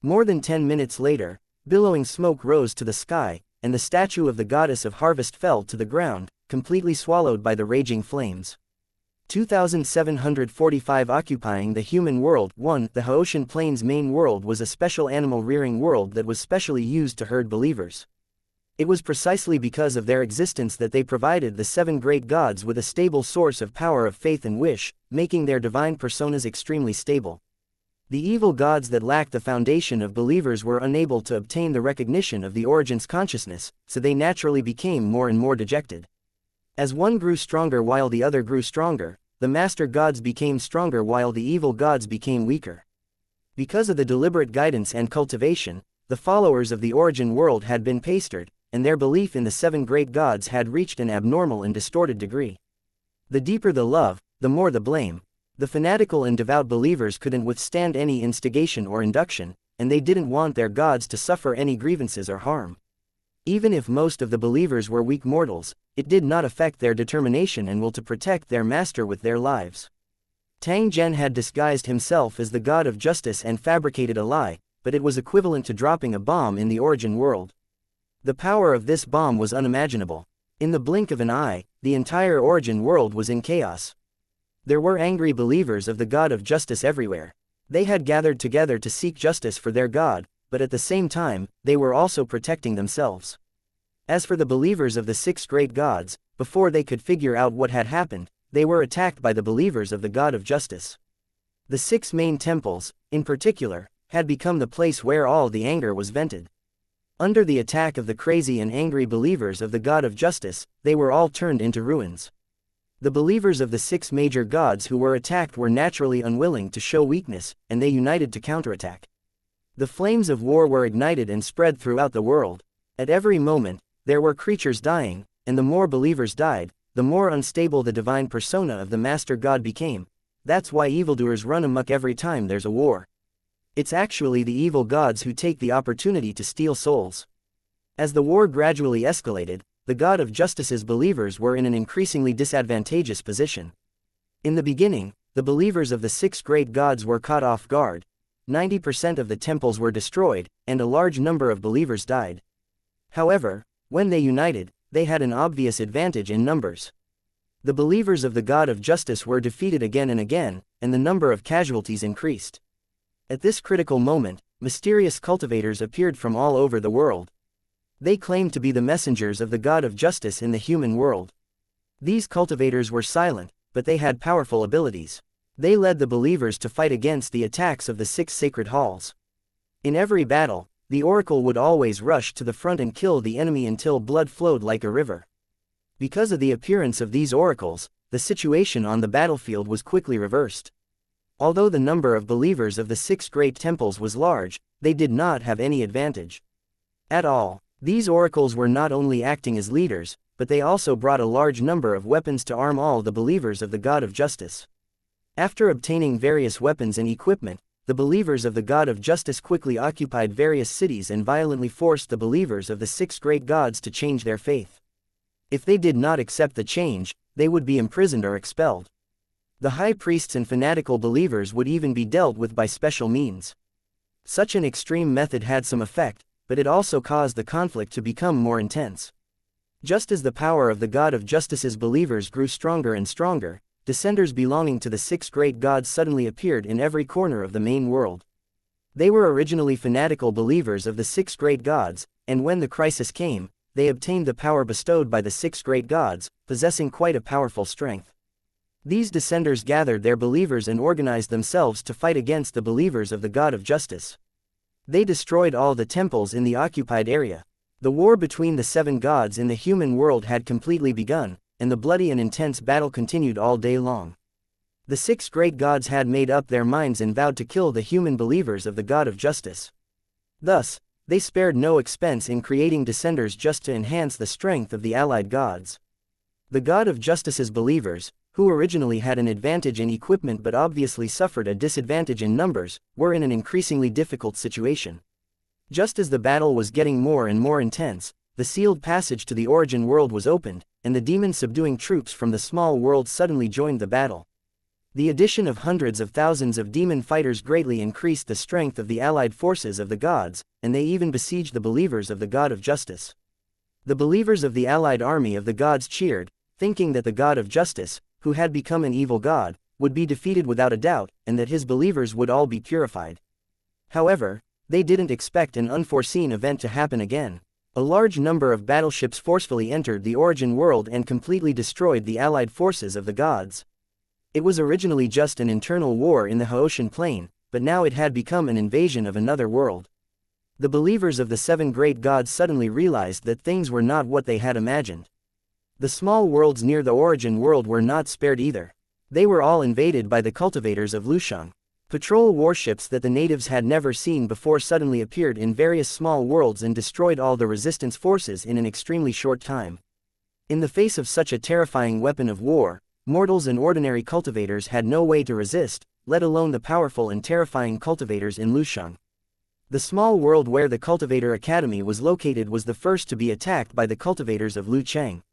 More than 10 minutes later, billowing smoke rose to the sky, and the statue of the goddess of harvest fell to the ground, completely swallowed by the raging flames. 2745 Occupying the human world. 1. The Haotian Plains main world was a special animal rearing world that was specially used to herd believers. It was precisely because of their existence that they provided the 7 great gods with a stable source of power of faith and wish, making their divine personas extremely stable. The evil gods that lacked the foundation of believers were unable to obtain the recognition of the origins consciousness, so they naturally became more and more dejected. As one grew stronger while the other grew stronger, the master gods became stronger while the evil gods became weaker. Because of the deliberate guidance and cultivation, the followers of the origin world had been pastured, and their belief in the 7 great gods had reached an abnormal and distorted degree. The deeper the love, the more the blame. The fanatical and devout believers couldn't withstand any instigation or induction, and they didn't want their gods to suffer any grievances or harm. Even if most of the believers were weak mortals, it did not affect their determination and will to protect their master with their lives. Tang Zhen had disguised himself as the god of justice and fabricated a lie, but it was equivalent to dropping a bomb in the origin world. The power of this bomb was unimaginable. In the blink of an eye, the entire origin world was in chaos. There were angry believers of the god of justice everywhere. They had gathered together to seek justice for their god, but at the same time, they were also protecting themselves. As for the believers of the 6 great gods, before they could figure out what had happened, they were attacked by the believers of the god of justice. The 6 main temples, in particular, had become the place where all the anger was vented. Under the attack of the crazy and angry believers of the god of justice, they were all turned into ruins. The believers of the 6 major gods who were attacked were naturally unwilling to show weakness, and they united to counterattack. The flames of war were ignited and spread throughout the world. At every moment, there were creatures dying, and the more believers died, the more unstable the divine persona of the master god became. That's why evildoers run amok every time there's a war. It's actually the evil gods who take the opportunity to steal souls. As the war gradually escalated, the god of justice's believers were in an increasingly disadvantageous position. In the beginning, the believers of the 6 great gods were caught off guard. 90% of the temples were destroyed, and a large number of believers died. However, when they united, they had an obvious advantage in numbers. The believers of the god of justice were defeated again and again, and the number of casualties increased. At this critical moment, mysterious cultivators appeared from all over the world. They claimed to be the messengers of the god of justice in the human world. These cultivators were silent, but they had powerful abilities. They led the believers to fight against the attacks of the 6 sacred halls. In every battle, the oracle would always rush to the front and kill the enemy until blood flowed like a river. Because of the appearance of these oracles, the situation on the battlefield was quickly reversed. Although the number of believers of the 6 great temples was large, they did not have any advantage at all. These oracles were not only acting as leaders, but they also brought a large number of weapons to arm all the believers of the God of Justice. After obtaining various weapons and equipment, the believers of the God of Justice quickly occupied various cities and violently forced the believers of the six great gods to change their faith. If they did not accept the change, they would be imprisoned or expelled. The high priests and fanatical believers would even be dealt with by special means. Such an extreme method had some effect, but it also caused the conflict to become more intense. Just as the power of the God of Justice's believers grew stronger and stronger, descenders belonging to the six great gods suddenly appeared in every corner of the main world. They were originally fanatical believers of the six great gods, and when the crisis came, they obtained the power bestowed by the six great gods, possessing quite a powerful strength. These descenders gathered their believers and organized themselves to fight against the believers of the God of Justice. They destroyed all the temples in the occupied area. The war between the seven gods in the human world had completely begun, and the bloody and intense battle continued all day long. The six great gods had made up their minds and vowed to kill the human believers of the God of Justice. Thus, they spared no expense in creating descenders just to enhance the strength of the allied gods. The God of Justice's believers, who originally had an advantage in equipment but obviously suffered a disadvantage in numbers, were in an increasingly difficult situation. Just as the battle was getting more and more intense, the sealed passage to the origin world was opened, and the demon-subduing troops from the small world suddenly joined the battle. The addition of hundreds of thousands of demon fighters greatly increased the strength of the allied forces of the gods, and they even besieged the believers of the God of Justice. The believers of the allied army of the gods cheered, thinking that the God of Justice, who had become an evil god, would be defeated without a doubt, and that his believers would all be purified. However, they didn't expect an unforeseen event to happen again. A large number of battleships forcefully entered the origin world and completely destroyed the allied forces of the gods. It was originally just an internal war in the Haotian plain, but now it had become an invasion of another world. The believers of the seven great gods suddenly realized that things were not what they had imagined. The small worlds near the origin world were not spared either. They were all invaded by the cultivators of Lusheng. Patrol warships that the natives had never seen before suddenly appeared in various small worlds and destroyed all the resistance forces in an extremely short time. In the face of such a terrifying weapon of war, mortals and ordinary cultivators had no way to resist, let alone the powerful and terrifying cultivators in Lusheng. The small world where the Cultivator Academy was located was the first to be attacked by the cultivators of Lucheng.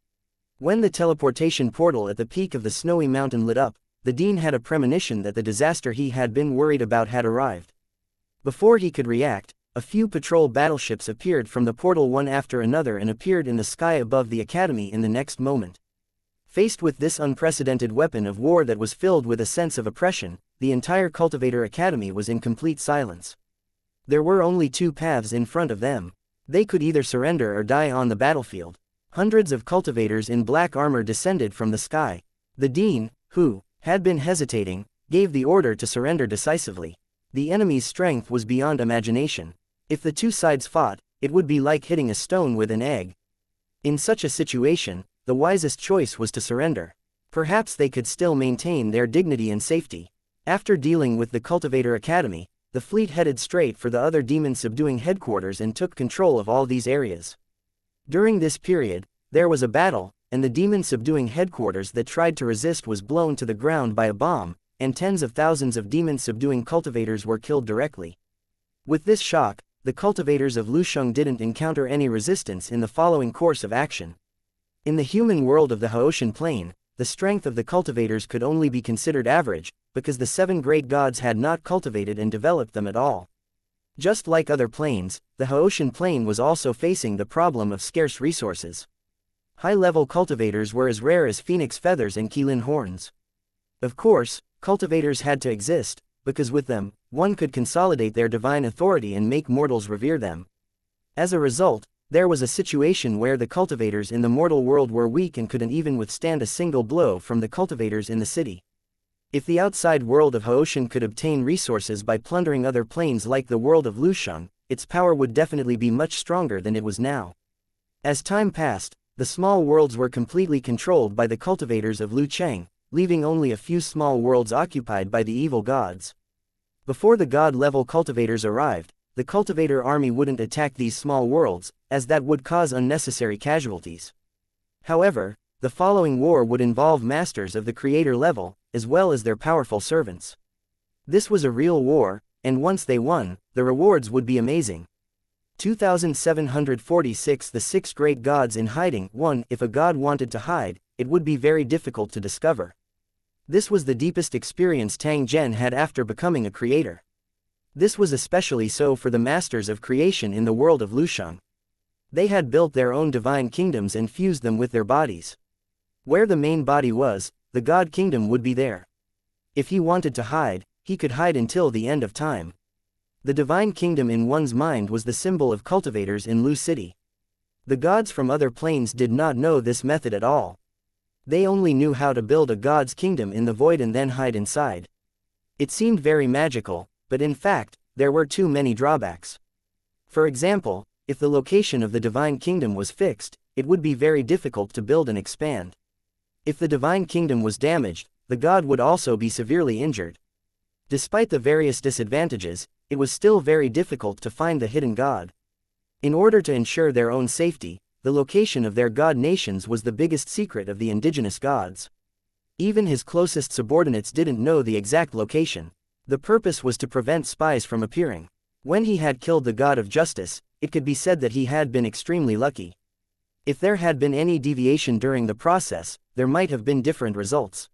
When the teleportation portal at the peak of the snowy mountain lit up, the Dean had a premonition that the disaster he had been worried about had arrived. Before he could react, a few patrol battleships appeared from the portal one after another and appeared in the sky above the academy in the next moment. Faced with this unprecedented weapon of war that was filled with a sense of oppression, the entire Cultivator Academy was in complete silence. There were only two paths in front of them. They could either surrender or die on the battlefield. Hundreds of cultivators in black armor descended from the sky. The Dean, who had been hesitating, gave the order to surrender decisively. The enemy's strength was beyond imagination. If the two sides fought, it would be like hitting a stone with an egg. In such a situation, the wisest choice was to surrender. Perhaps they could still maintain their dignity and safety. After dealing with the Cultivator Academy, the fleet headed straight for the other demon-subduing headquarters and took control of all these areas. During this period, there was a battle, and the demon-subduing headquarters that tried to resist was blown to the ground by a bomb, and tens of thousands of demon-subduing cultivators were killed directly. With this shock, the cultivators of Lusheng didn't encounter any resistance in the following course of action. In the human world of the Haotian plain, the strength of the cultivators could only be considered average, because the seven great gods had not cultivated and developed them at all. Just like other planes, the Haotian plain was also facing the problem of scarce resources. High-level cultivators were as rare as phoenix feathers and Qilin horns. Of course, cultivators had to exist, because with them, one could consolidate their divine authority and make mortals revere them. As a result, there was a situation where the cultivators in the mortal world were weak and couldn't even withstand a single blow from the cultivators in the city. If the outside world of Haotian could obtain resources by plundering other planes like the world of Lusheng, its power would definitely be much stronger than it was now. As time passed, the small worlds were completely controlled by the cultivators of Lucheng, leaving only a few small worlds occupied by the evil gods. Before the god-level cultivators arrived, the cultivator army wouldn't attack these small worlds, as that would cause unnecessary casualties. However, the following war would involve masters of the creator level, as well as their powerful servants. This was a real war, and once they won, the rewards would be amazing. 2746 The Six Great Gods in Hiding. 1. If a god wanted to hide, it would be very difficult to discover. This was the deepest experience Tang Zhen had after becoming a creator. This was especially so for the masters of creation in the world of Lusheng. They had built their own divine kingdoms and fused them with their bodies. Where the main body was, the god kingdom would be there. If he wanted to hide, he could hide until the end of time. The divine kingdom in one's mind was the symbol of cultivators in Lu City. The gods from other planes did not know this method at all. They only knew how to build a god's kingdom in the void and then hide inside. It seemed very magical, but in fact, there were too many drawbacks. For example, if the location of the divine kingdom was fixed, it would be very difficult to build and expand. If the divine kingdom was damaged, the god would also be severely injured. Despite the various disadvantages, it was still very difficult to find the hidden god. In order to ensure their own safety, the location of their god nations was the biggest secret of the indigenous gods. Even his closest subordinates didn't know the exact location. The purpose was to prevent spies from appearing. When he had killed the god of justice, it could be said that he had been extremely lucky. If there had been any deviation during the process, there might have been different results.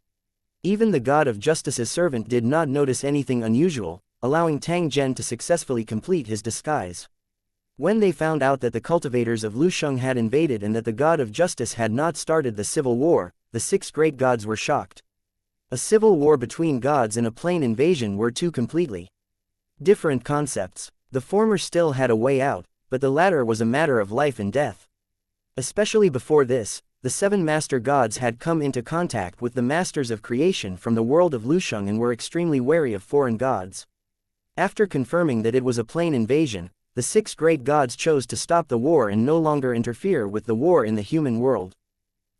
Even the god of justice's servant did not notice anything unusual, allowing Tang Zhen to successfully complete his disguise. When they found out that the cultivators of Lusheng had invaded and that the god of justice had not started the civil war, the six great gods were shocked. A civil war between gods and a plain invasion were two completely different concepts. The former still had a way out, but the latter was a matter of life and death. Especially before this, the seven master gods had come into contact with the masters of creation from the world of Lusheng and were extremely wary of foreign gods. After confirming that it was a plain invasion, the six great gods chose to stop the war and no longer interfere with the war in the human world.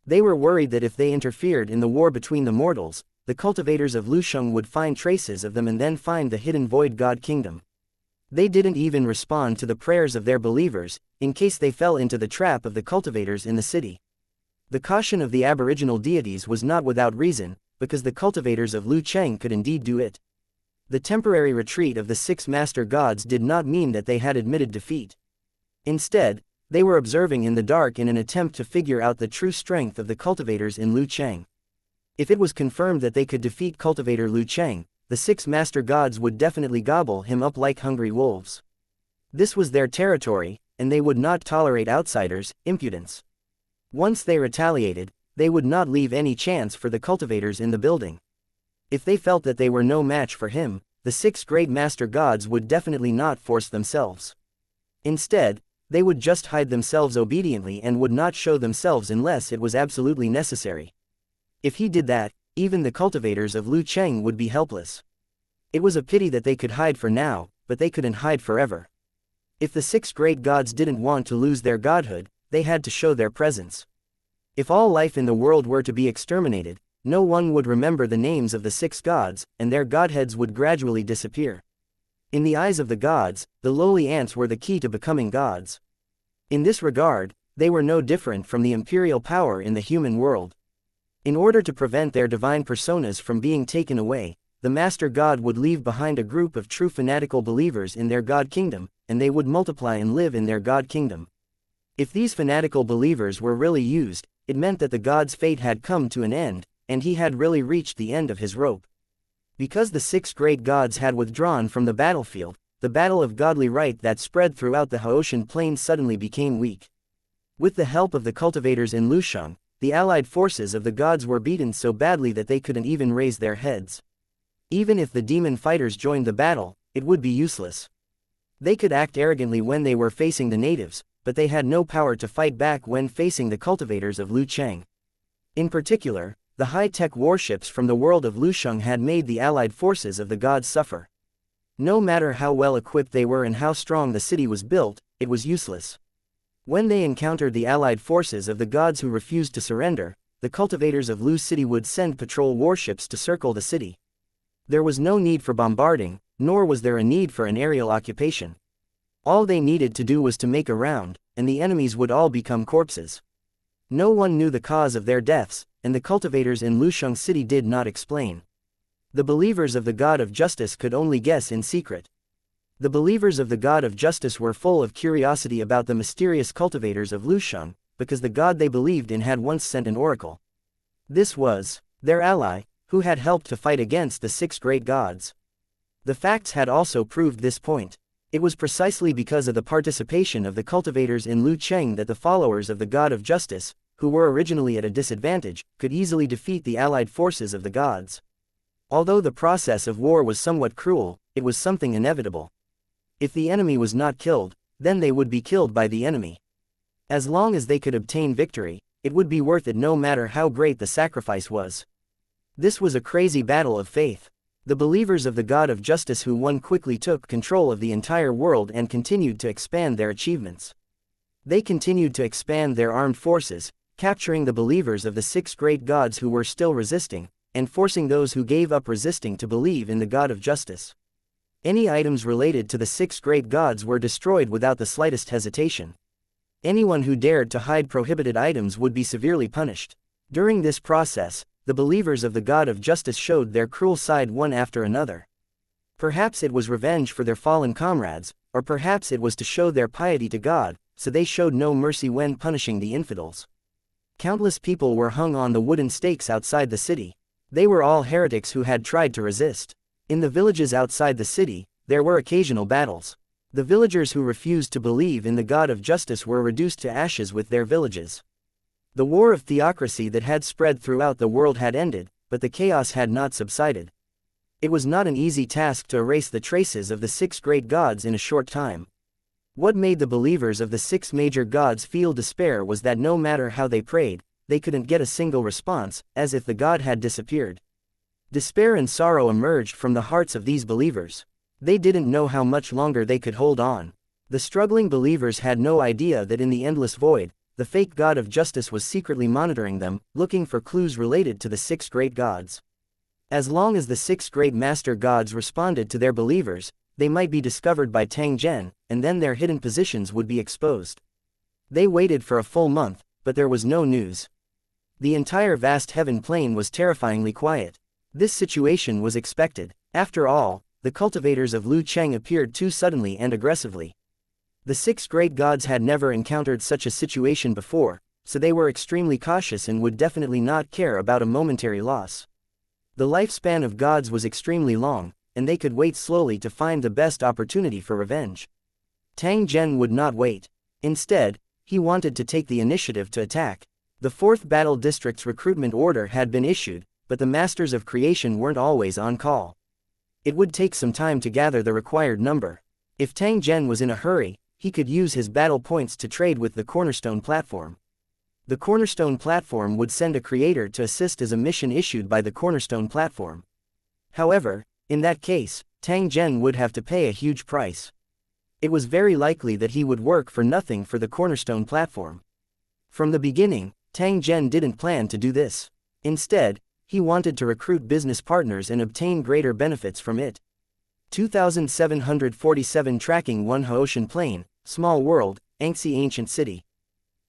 They were worried that if they interfered in the war between the mortals, the cultivators of Lusheng would find traces of them and then find the hidden void god kingdom. They didn't even respond to the prayers of their believers, in case they fell into the trap of the cultivators in the city. The caution of the aboriginal deities was not without reason, because the cultivators of Lucheng could indeed do it. The temporary retreat of the six master gods did not mean that they had admitted defeat. Instead, they were observing in the dark in an attempt to figure out the true strength of the cultivators in Lucheng. If it was confirmed that they could defeat cultivator Lucheng, the six master gods would definitely gobble him up like hungry wolves. This was their territory, and they would not tolerate outsiders' impudence. Once they retaliated, they would not leave any chance for the cultivators in the building. If they felt that they were no match for him, the six great master gods would definitely not force themselves. Instead, they would just hide themselves obediently and would not show themselves unless it was absolutely necessary. If he did that, even the cultivators of Lucheng would be helpless. It was a pity that they could hide for now, but they couldn't hide forever. If the six great gods didn't want to lose their godhood, they had to show their presence. If all life in the world were to be exterminated, no one would remember the names of the six gods, and their godheads would gradually disappear. In the eyes of the gods, the lowly ants were the key to becoming gods. In this regard, they were no different from the imperial power in the human world. In order to prevent their divine personas from being taken away, the Master God would leave behind a group of true fanatical believers in their God kingdom, and they would multiply and live in their God kingdom. If these fanatical believers were really used, it meant that the god's fate had come to an end, and he had really reached the end of his rope. Because the six great gods had withdrawn from the battlefield, the battle of godly right that spread throughout the Haoshan plain suddenly became weak. With the help of the cultivators in Lusheng, the allied forces of the gods were beaten so badly that they couldn't even raise their heads. Even if the demon fighters joined the battle, it would be useless. They could act arrogantly when they were facing the natives, but they had no power to fight back when facing the cultivators of Lucheng. In particular, the high-tech warships from the world of Lusheng had made the allied forces of the gods suffer. No matter how well equipped they were and how strong the city was built, it was useless. When they encountered the allied forces of the gods who refused to surrender, the cultivators of Lu City would send patrol warships to circle the city. There was no need for bombarding, nor was there a need for an aerial occupation. All they needed to do was to make a round, and the enemies would all become corpses. No one knew the cause of their deaths, and the cultivators in Lusheng City did not explain. The believers of the God of Justice could only guess in secret. The believers of the God of Justice were full of curiosity about the mysterious cultivators of Lusheng, because the God they believed in had once sent an oracle. This was their ally, who had helped to fight against the six great gods. The facts had also proved this point. It was precisely because of the participation of the cultivators in Lu Cheng that the followers of the God of Justice, who were originally at a disadvantage, could easily defeat the allied forces of the gods. Although the process of war was somewhat cruel, it was something inevitable. If the enemy was not killed, then they would be killed by the enemy. As long as they could obtain victory, it would be worth it no matter how great the sacrifice was. This was a crazy battle of faith. The believers of the God of Justice who won quickly took control of the entire world and continued to expand their achievements. They continued to expand their armed forces, capturing the believers of the six great gods who were still resisting, and forcing those who gave up resisting to believe in the God of Justice. Any items related to the six great gods were destroyed without the slightest hesitation. Anyone who dared to hide prohibited items would be severely punished. During this process, the believers of the God of Justice showed their cruel side one after another. Perhaps it was revenge for their fallen comrades, or perhaps it was to show their piety to God, so they showed no mercy when punishing the infidels. Countless people were hung on the wooden stakes outside the city. They were all heretics who had tried to resist. In the villages outside the city, there were occasional battles. The villagers who refused to believe in the God of Justice were reduced to ashes with their villages. The war of theocracy that had spread throughout the world had ended, but the chaos had not subsided. It was not an easy task to erase the traces of the six great gods in a short time. What made the believers of the six major gods feel despair was that no matter how they prayed, they couldn't get a single response, as if the god had disappeared. Despair and sorrow emerged from the hearts of these believers. They didn't know how much longer they could hold on. The struggling believers had no idea that in the endless void, the fake God of Justice was secretly monitoring them, looking for clues related to the six great gods. As long as the six great master gods responded to their believers, they might be discovered by Tang Zhen, and then their hidden positions would be exposed. They waited for a full month, but there was no news. The entire vast heaven plain was terrifyingly quiet. This situation was expected. After all, the cultivators of Lu Cheng appeared too suddenly and aggressively. The six great gods had never encountered such a situation before, so they were extremely cautious and would definitely not care about a momentary loss. The lifespan of gods was extremely long, and they could wait slowly to find the best opportunity for revenge. Tang Zhen would not wait. Instead, he wanted to take the initiative to attack. The 4th Battle District's recruitment order had been issued, but the Masters of Creation weren't always on call. It would take some time to gather the required number. If Tang Zhen was in a hurry, he could use his battle points to trade with the Cornerstone Platform. The Cornerstone Platform would send a creator to assist as a mission issued by the Cornerstone Platform. However, in that case, Tang Zhen would have to pay a huge price. It was very likely that he would work for nothing for the Cornerstone Platform. From the beginning, Tang Zhen didn't plan to do this. Instead, he wanted to recruit business partners and obtain greater benefits from it. 2747 Tracking 1 Haotian Plain, Small World, Xianxia Ancient City.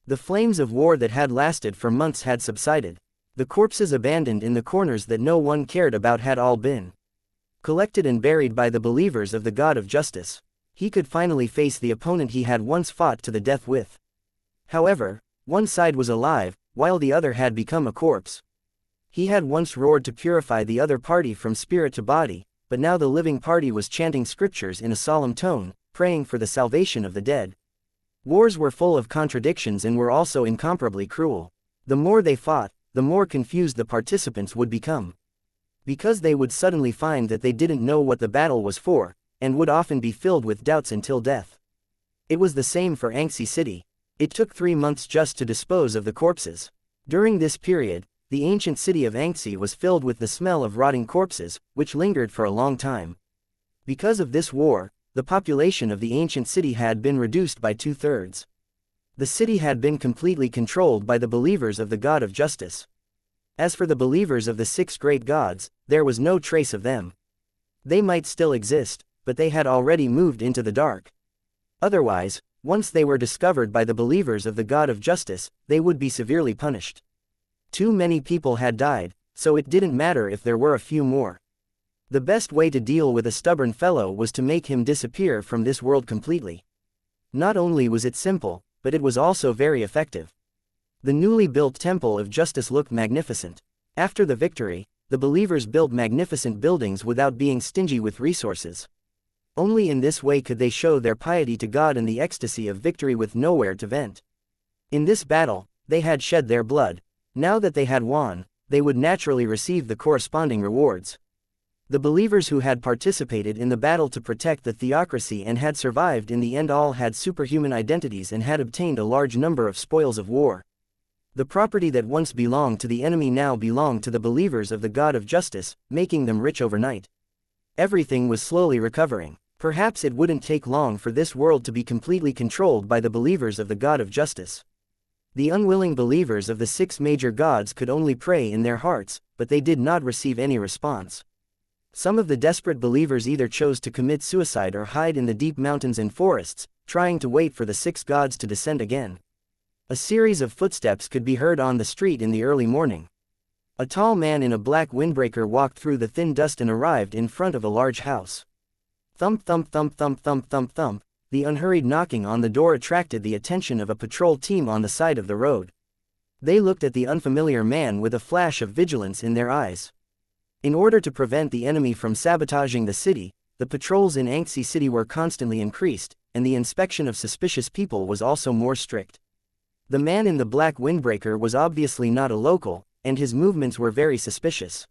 The flames of war that had lasted for months had subsided. The corpses abandoned in the corners that no one cared about had all been collected and buried by the believers of the God of Justice. He could finally face the opponent he had once fought to the death with. However, one side was alive, while the other had become a corpse. He had once roared to purify the other party from spirit to body, but now the living party was chanting scriptures in a solemn tone, praying for the salvation of the dead. Wars were full of contradictions and were also incomparably cruel. The more they fought, the more confused the participants would become. Because they would suddenly find that they didn't know what the battle was for, and would often be filled with doubts until death. It was the same for Xianxia City. It took 3 months just to dispose of the corpses. During this period, the ancient city of Xianxia was filled with the smell of rotting corpses, which lingered for a long time. Because of this war, the population of the ancient city had been reduced by 2/3. The city had been completely controlled by the believers of the God of Justice. As for the believers of the 6 great gods, there was no trace of them. They might still exist, but they had already moved into the dark. Otherwise, Once they were discovered by the believers of the God of Justice, they would be severely punished. Too many people had died, so it didn't matter if there were a few more. The best way to deal with a stubborn fellow was to make him disappear from this world completely. Not only was it simple, but it was also very effective. The newly built Temple of Justice looked magnificent. After the victory, the believers built magnificent buildings without being stingy with resources. Only in this way could they show their piety to God and the ecstasy of victory with nowhere to vent. In this battle, they had shed their blood. Now that they had won, they would naturally receive the corresponding rewards. The believers who had participated in the battle to protect the theocracy and had survived in the end all had superhuman identities and had obtained a large number of spoils of war. The property that once belonged to the enemy now belonged to the believers of the God of Justice, making them rich overnight. Everything was slowly recovering. Perhaps it wouldn't take long for this world to be completely controlled by the believers of the God of Justice. The unwilling believers of the 6 major gods could only pray in their hearts, but they did not receive any response. Some of the desperate believers either chose to commit suicide or hide in the deep mountains and forests, trying to wait for the 6 gods to descend again. A series of footsteps could be heard on the street in the early morning. A tall man in a black windbreaker walked through the thin dust and arrived in front of a large house. Thump thump thump thump thump thump thump, the unhurried knocking on the door attracted the attention of a patrol team on the side of the road. They looked at the unfamiliar man with a flash of vigilance in their eyes. In order to prevent the enemy from sabotaging the city, the patrols in Xianxia City were constantly increased, and the inspection of suspicious people was also more strict. The man in the black windbreaker was obviously not a local, and his movements were very suspicious.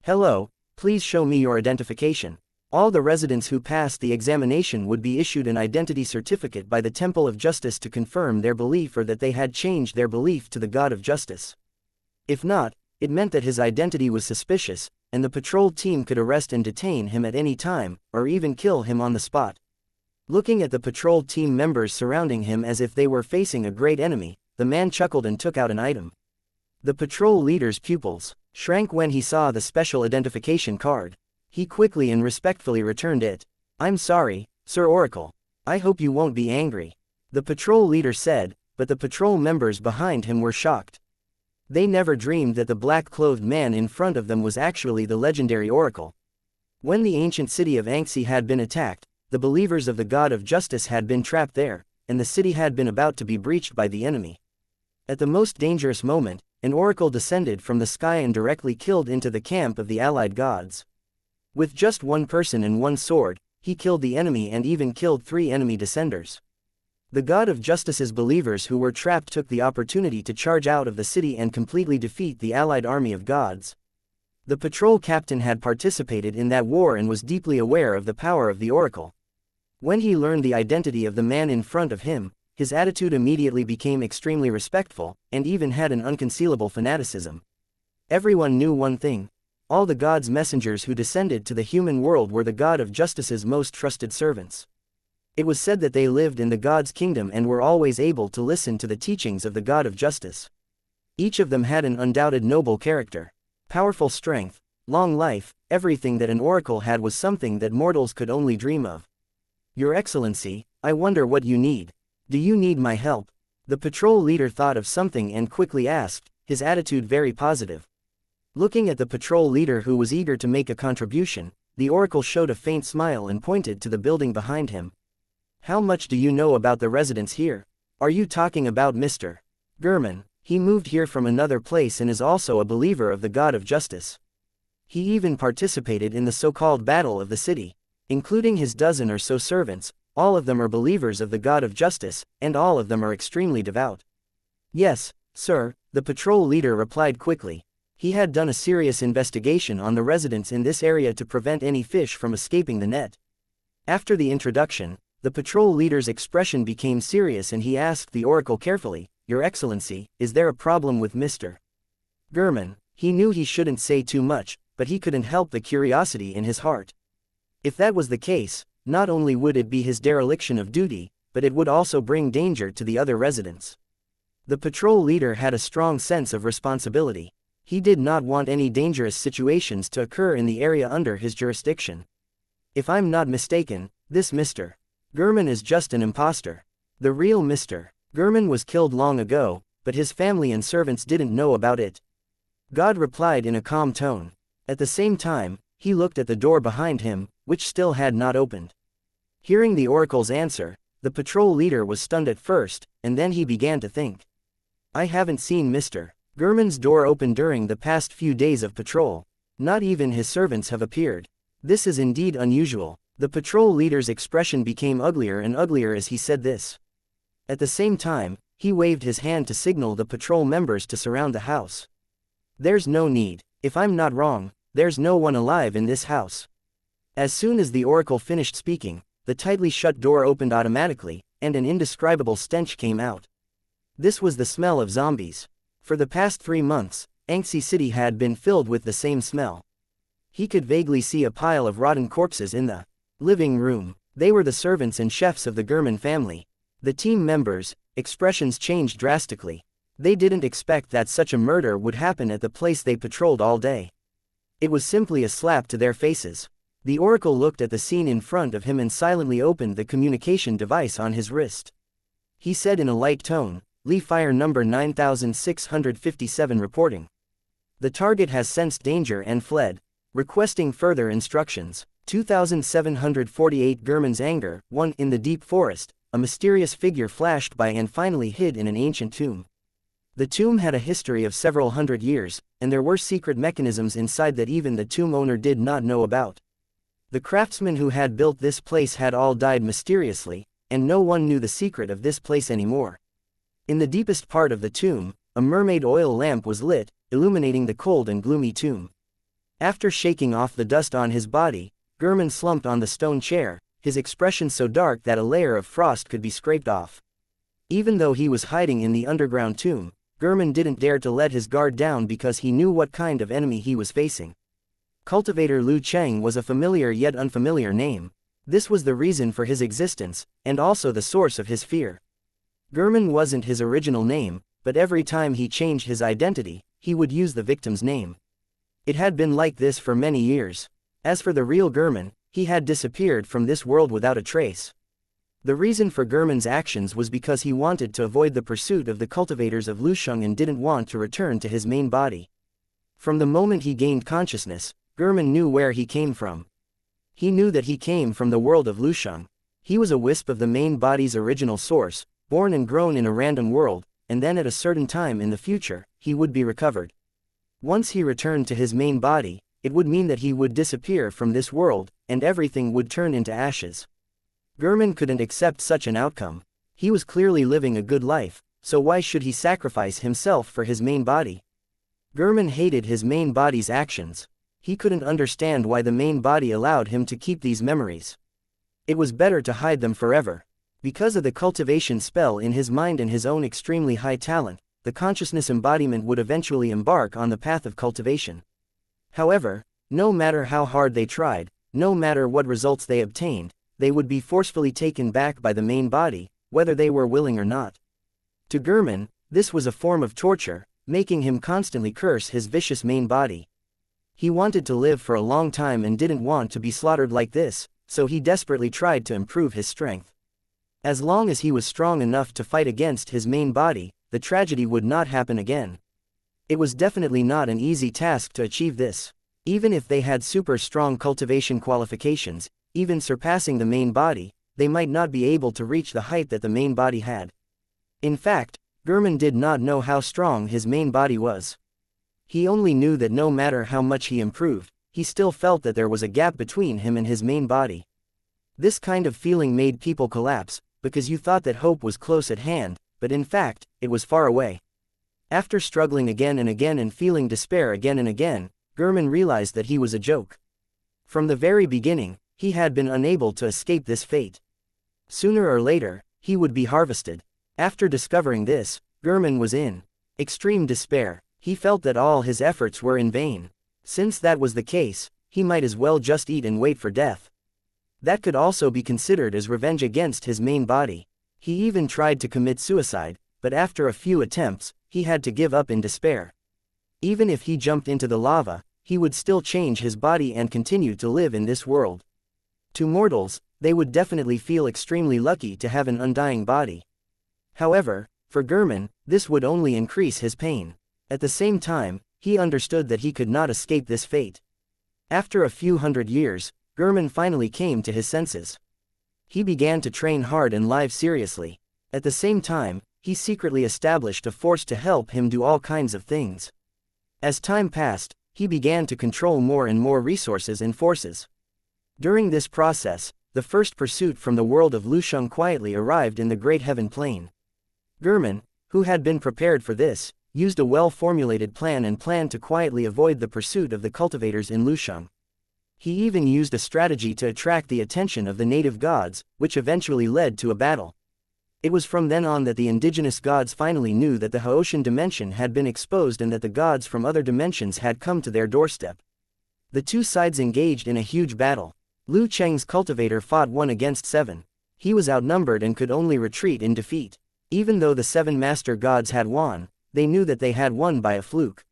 "Hello, please show me your identification." All the residents who passed the examination would be issued an identity certificate by the Temple of Justice to confirm their belief or that they had changed their belief to the God of Justice. If not, it meant that his identity was suspicious, and the patrol team could arrest and detain him at any time, or even kill him on the spot. Looking at the patrol team members surrounding him as if they were facing a great enemy, the man chuckled and took out an item. The patrol leader's pupils shrank when he saw the special identification card. He quickly and respectfully returned it. "I'm sorry, Sir Oracle. I hope you won't be angry," the patrol leader said, but the patrol members behind him were shocked. They never dreamed that the black-clothed man in front of them was actually the legendary Oracle. When the ancient city of Xianxia had been attacked, the believers of the God of Justice had been trapped there, and the city had been about to be breached by the enemy. At the most dangerous moment, an oracle descended from the sky and directly killed into the camp of the allied gods. With just one person and one sword, he killed the enemy and even killed 3 enemy descenders. The God of Justice's believers who were trapped took the opportunity to charge out of the city and completely defeat the allied army of gods. The patrol captain had participated in that war and was deeply aware of the power of the oracle. When he learned the identity of the man in front of him, his attitude immediately became extremely respectful, and even had an unconcealable fanaticism. Everyone knew one thing: all the gods' messengers who descended to the human world were the God of Justice's most trusted servants. It was said that they lived in the God's kingdom and were always able to listen to the teachings of the God of Justice. Each of them had an undoubted noble character, powerful strength, long life. Everything that an oracle had was something that mortals could only dream of. "Your Excellency, I wonder what you need. Do you need my help?" The patrol leader thought of something and quickly asked, his attitude very positive. Looking at the patrol leader who was eager to make a contribution, the oracle showed a faint smile and pointed to the building behind him. "How much do you know about the residents here? Are you talking about Mr. Gurman? He moved here from another place and is also a believer of the God of Justice. He even participated in the so-called battle of the city, including his dozen or so servants. All of them are believers of the God of Justice, and all of them are extremely devout." "Yes, sir," the patrol leader replied quickly. He had done a serious investigation on the residents in this area to prevent any fish from escaping the net. After the introduction, the patrol leader's expression became serious and he asked the oracle carefully, "Your Excellency, is there a problem with Mr. Gurman?" He knew he shouldn't say too much, but he couldn't help the curiosity in his heart. If that was the case, not only would it be his dereliction of duty, but it would also bring danger to the other residents. The patrol leader had a strong sense of responsibility. He did not want any dangerous situations to occur in the area under his jurisdiction. "If I'm not mistaken, this Mr. Gurman is just an imposter. The real Mr. Gurman was killed long ago, but his family and servants didn't know about it. God replied in a calm tone. At the same time, he looked at the door behind him, which still had not opened. Hearing the oracle's answer, the patrol leader was stunned at first, and then he began to think. I haven't seen Mr. Gurman's door open during the past few days of patrol. Not even his servants have appeared. This is indeed unusual. The patrol leader's expression became uglier and uglier as he said this. At the same time, he waved his hand to signal the patrol members to surround the house. There's no need. If I'm not wrong, there's no one alive in this house. As soon as the oracle finished speaking, the tightly shut door opened automatically, and an indescribable stench came out. This was the smell of zombies. For the past 3 months, Xianxia City had been filled with the same smell. He could vaguely see a pile of rotten corpses in the living room. They were the servants and chefs of the Gurman family. The team members' expressions changed drastically. They didn't expect that such a murder would happen at the place they patrolled all day. It was simply a slap to their faces. The oracle looked at the scene in front of him and silently opened the communication device on his wrist. He said in a light tone, Lee Fire number 9657 reporting. The target has sensed danger and fled. Requesting further instructions. 2748 Gurman's anger. 1 In the deep forest, a mysterious figure flashed by and finally hid in an ancient tomb. The tomb had a history of several hundred years, and there were secret mechanisms inside that even the tomb owner did not know about. The craftsmen who had built this place had all died mysteriously, and no one knew the secret of this place anymore. In the deepest part of the tomb, a mermaid oil lamp was lit, illuminating the cold and gloomy tomb. After shaking off the dust on his body, Gurman slumped on the stone chair, his expression so dark that a layer of frost could be scraped off. Even though he was hiding in the underground tomb, Gurman didn't dare to let his guard down because he knew what kind of enemy he was facing. Cultivator Liu Cheng was a familiar yet unfamiliar name. This was the reason for his existence, and also the source of his fear. Gurman wasn't his original name, but every time he changed his identity, he would use the victim's name. It had been like this for many years. As for the real Gurman, he had disappeared from this world without a trace. The reason for Gurman's actions was because he wanted to avoid the pursuit of the cultivators of Lusheng and didn't want to return to his main body. From the moment he gained consciousness, Gurman knew where he came from. He knew that he came from the world of Lusheng. He was a wisp of the main body's original source, born and grown in a random world, and then at a certain time in the future, he would be recovered. Once he returned to his main body, it would mean that he would disappear from this world, and everything would turn into ashes. Gurman couldn't accept such an outcome. He was clearly living a good life, so why should he sacrifice himself for his main body? Gurman hated his main body's actions. He couldn't understand why the main body allowed him to keep these memories. It was better to hide them forever. Because of the cultivation spell in his mind and his own extremely high talent, the consciousness embodiment would eventually embark on the path of cultivation. However, no matter how hard they tried, no matter what results they obtained, they would be forcefully taken back by the main body, whether they were willing or not. To Gurman, this was a form of torture, making him constantly curse his vicious main body. He wanted to live for a long time and didn't want to be slaughtered like this, so he desperately tried to improve his strength. As long as he was strong enough to fight against his main body, the tragedy would not happen again. It was definitely not an easy task to achieve this. Even if they had super strong cultivation qualifications, even surpassing the main body, they might not be able to reach the height that the main body had. In fact, Gurman did not know how strong his main body was. He only knew that no matter how much he improved, he still felt that there was a gap between him and his main body. This kind of feeling made people collapse, because you thought that hope was close at hand, but in fact, it was far away. After struggling again and again and feeling despair again and again, Gurman realized that he was a joke. From the very beginning, he had been unable to escape this fate. Sooner or later, he would be harvested. After discovering this, Gurman was in extreme despair. He felt that all his efforts were in vain. Since that was the case, he might as well just eat and wait for death. That could also be considered as revenge against his main body. He even tried to commit suicide, but after a few attempts, he had to give up in despair. Even if he jumped into the lava, he would still change his body and continue to live in this world. To mortals, they would definitely feel extremely lucky to have an undying body. However, for German, this would only increase his pain. At the same time, he understood that he could not escape this fate. After a few hundred years, German finally came to his senses. He began to train hard and live seriously. At the same time, he secretly established a force to help him do all kinds of things. As time passed, he began to control more and more resources and forces. During this process, the first pursuit from the world of Lusheng quietly arrived in the Great Heaven Plain. German, who had been prepared for this, used a well-formulated plan and planned to quietly avoid the pursuit of the cultivators in Lusheng. He even used a strategy to attract the attention of the native gods, which eventually led to a battle. It was from then on that the indigenous gods finally knew that the Haoshan dimension had been exposed and that the gods from other dimensions had come to their doorstep. The two sides engaged in a huge battle. Lu Cheng's cultivator fought 1 against 7. He was outnumbered and could only retreat in defeat. Even though the 7 master gods had won, they knew that they had won by a fluke.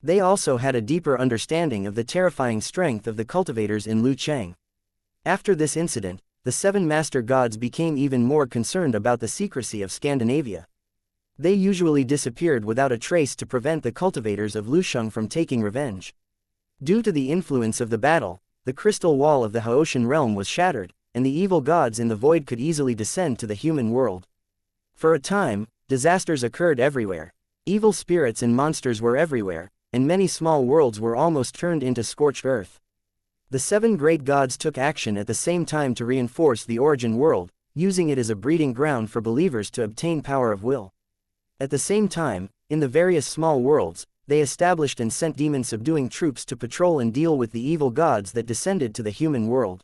They also had a deeper understanding of the terrifying strength of the cultivators in Lu Cheng. After this incident, the 7 master gods became even more concerned about the secrecy of Scandinavia. They usually disappeared without a trace to prevent the cultivators of Lusheng from taking revenge. Due to the influence of the battle, the crystal wall of the Haoshan realm was shattered, and the evil gods in the void could easily descend to the human world. For a time, disasters occurred everywhere. Evil spirits and monsters were everywhere, and many small worlds were almost turned into scorched earth. The 7 great gods took action at the same time to reinforce the origin world, using it as a breeding ground for believers to obtain power of will. At the same time, in the various small worlds, they established and sent demon-subduing troops to patrol and deal with the evil gods that descended to the human world.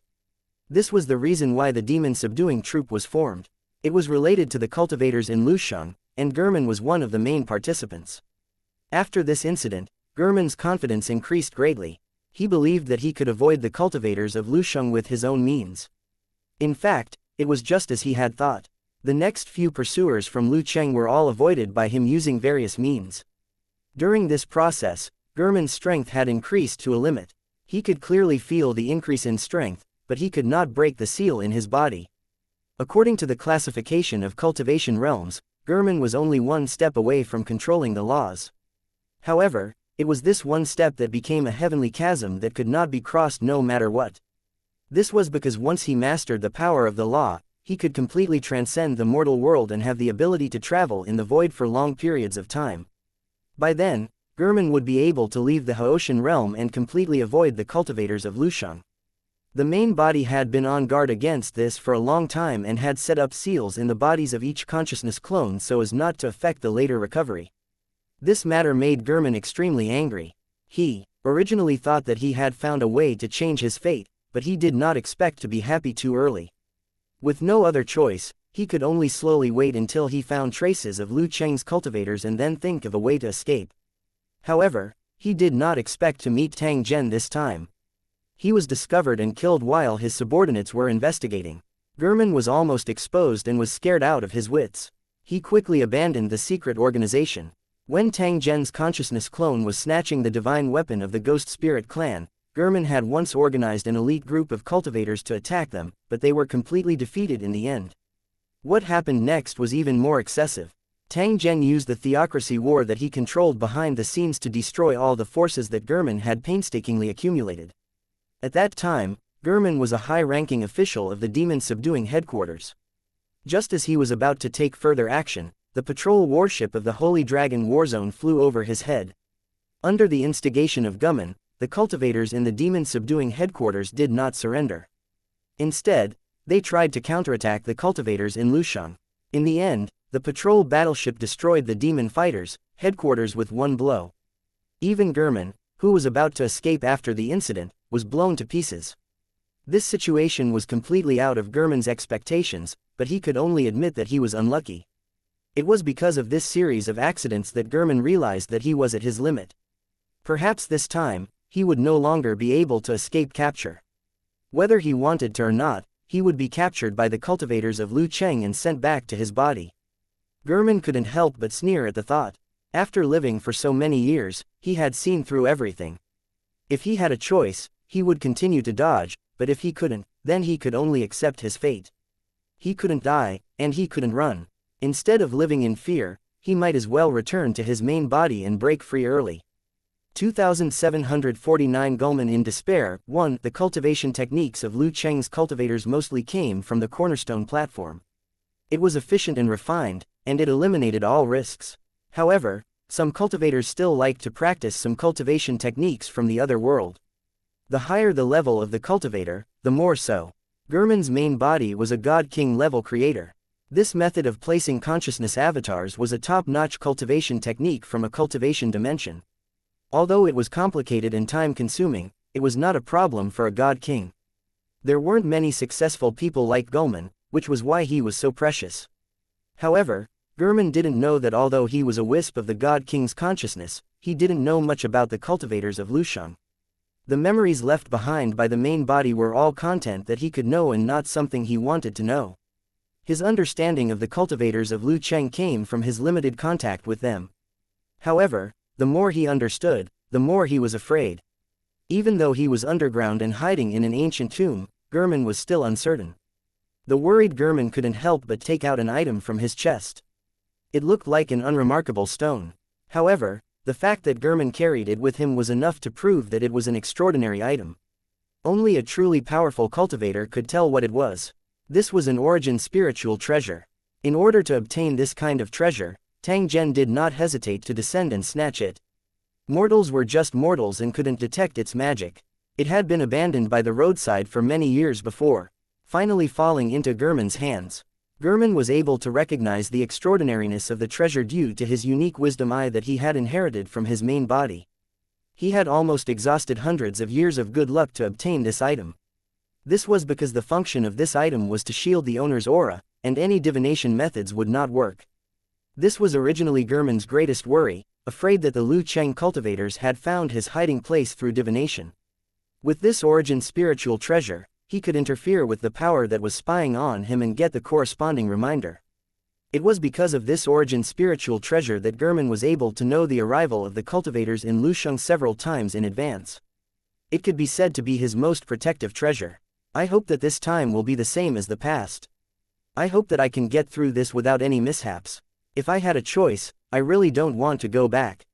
This was the reason why the demon-subduing troop was formed. It was related to the cultivators in Lusheng, and German was one of the main participants. After this incident, German's confidence increased greatly. He believed that he could avoid the cultivators of Lusheng with his own means. In fact, it was just as he had thought. The next few pursuers from Lu Cheng were all avoided by him using various means. During this process, German's strength had increased to a limit. He could clearly feel the increase in strength, but he could not break the seal in his body. According to the classification of cultivation realms, German was only 1 step away from controlling the laws. However, it was this 1 step that became a heavenly chasm that could not be crossed no matter what. This was because once he mastered the power of the law, he could completely transcend the mortal world and have the ability to travel in the void for long periods of time. By then, German would be able to leave the Haoshan realm and completely avoid the cultivators of Lusheng. The main body had been on guard against this for a long time and had set up seals in the bodies of each consciousness clone so as not to affect the later recovery. This matter made German extremely angry. He originally thought that he had found a way to change his fate, but he did not expect to be happy too early. With no other choice, he could only slowly wait until he found traces of Lu Cheng's cultivators and then think of a way to escape. However, he did not expect to meet Tang Zhen this time. He was discovered and killed while his subordinates were investigating. German was almost exposed and was scared out of his wits. He quickly abandoned the secret organization. When Tang Zhen's consciousness clone was snatching the divine weapon of the Ghost Spirit clan, German had once organized an elite group of cultivators to attack them, but they were completely defeated in the end. What happened next was even more excessive. Tang Zhen used the theocracy war that he controlled behind the scenes to destroy all the forces that German had painstakingly accumulated. At that time, German was a high-ranking official of the demon-subduing headquarters. Just as he was about to take further action, the patrol warship of the Holy Dragon Warzone flew over his head. Under the instigation of German, the cultivators in the demon-subduing headquarters did not surrender. Instead, they tried to counterattack the cultivators in Lusheng. In the end, the patrol battleship destroyed the demon fighters' headquarters with 1 blow. Even German, who was about to escape after the incident, was blown to pieces. This situation was completely out of German's expectations, but he could only admit that he was unlucky. It was because of this series of accidents that German realized that he was at his limit. Perhaps this time, he would no longer be able to escape capture. Whether he wanted to or not, he would be captured by the cultivators of Lu Cheng and sent back to his body. German couldn't help but sneer at the thought. After living for so many years, he had seen through everything. If he had a choice, he would continue to dodge, but if he couldn't, then he could only accept his fate. He couldn't die, and he couldn't run. Instead of living in fear, he might as well return to his main body and break free early. 2749 Gulman in despair. 1. The cultivation techniques of Liu Cheng's cultivators mostly came from the cornerstone platform. It was efficient and refined, and it eliminated all risks. However, some cultivators still liked to practice some cultivation techniques from the other world. The higher the level of the cultivator, the more so. Gurman's main body was a God-King level creator. This method of placing consciousness avatars was a top-notch cultivation technique from a cultivation dimension. Although it was complicated and time-consuming, it was not a problem for a God-King. There weren't many successful people like Gulman, which was why he was so precious. However, Gurman didn't know that although he was a wisp of the God-King's consciousness, he didn't know much about the cultivators of Lusheng. The memories left behind by the main body were all content that he could know and not something he wanted to know. His understanding of the cultivators of Liu Cheng came from his limited contact with them. However, the more he understood, the more he was afraid. Even though he was underground and hiding in an ancient tomb, Gurman was still uncertain. The worried Gurman couldn't help but take out an item from his chest. It looked like an unremarkable stone. However, the fact that Gurman carried it with him was enough to prove that it was an extraordinary item. Only a truly powerful cultivator could tell what it was. This was an origin spiritual treasure. In order to obtain this kind of treasure, Tang Zhen did not hesitate to descend and snatch it. Mortals were just mortals and couldn't detect its magic. It had been abandoned by the roadside for many years before, finally falling into Gurman's hands. Gurman was able to recognize the extraordinariness of the treasure due to his unique wisdom eye that he had inherited from his main body. He had almost exhausted hundreds of years of good luck to obtain this item. This was because the function of this item was to shield the owner's aura, and any divination methods would not work. This was originally Gurman's greatest worry, afraid that the Liu Cheng cultivators had found his hiding place through divination. With this origin spiritual treasure, he could interfere with the power that was spying on him and get the corresponding reminder. It was because of this origin spiritual treasure that Gurman was able to know the arrival of the cultivators in Lusheng several times in advance. It could be said to be his most protective treasure. I hope that this time will be the same as the past. I hope that I can get through this without any mishaps. If I had a choice, I really don't want to go back.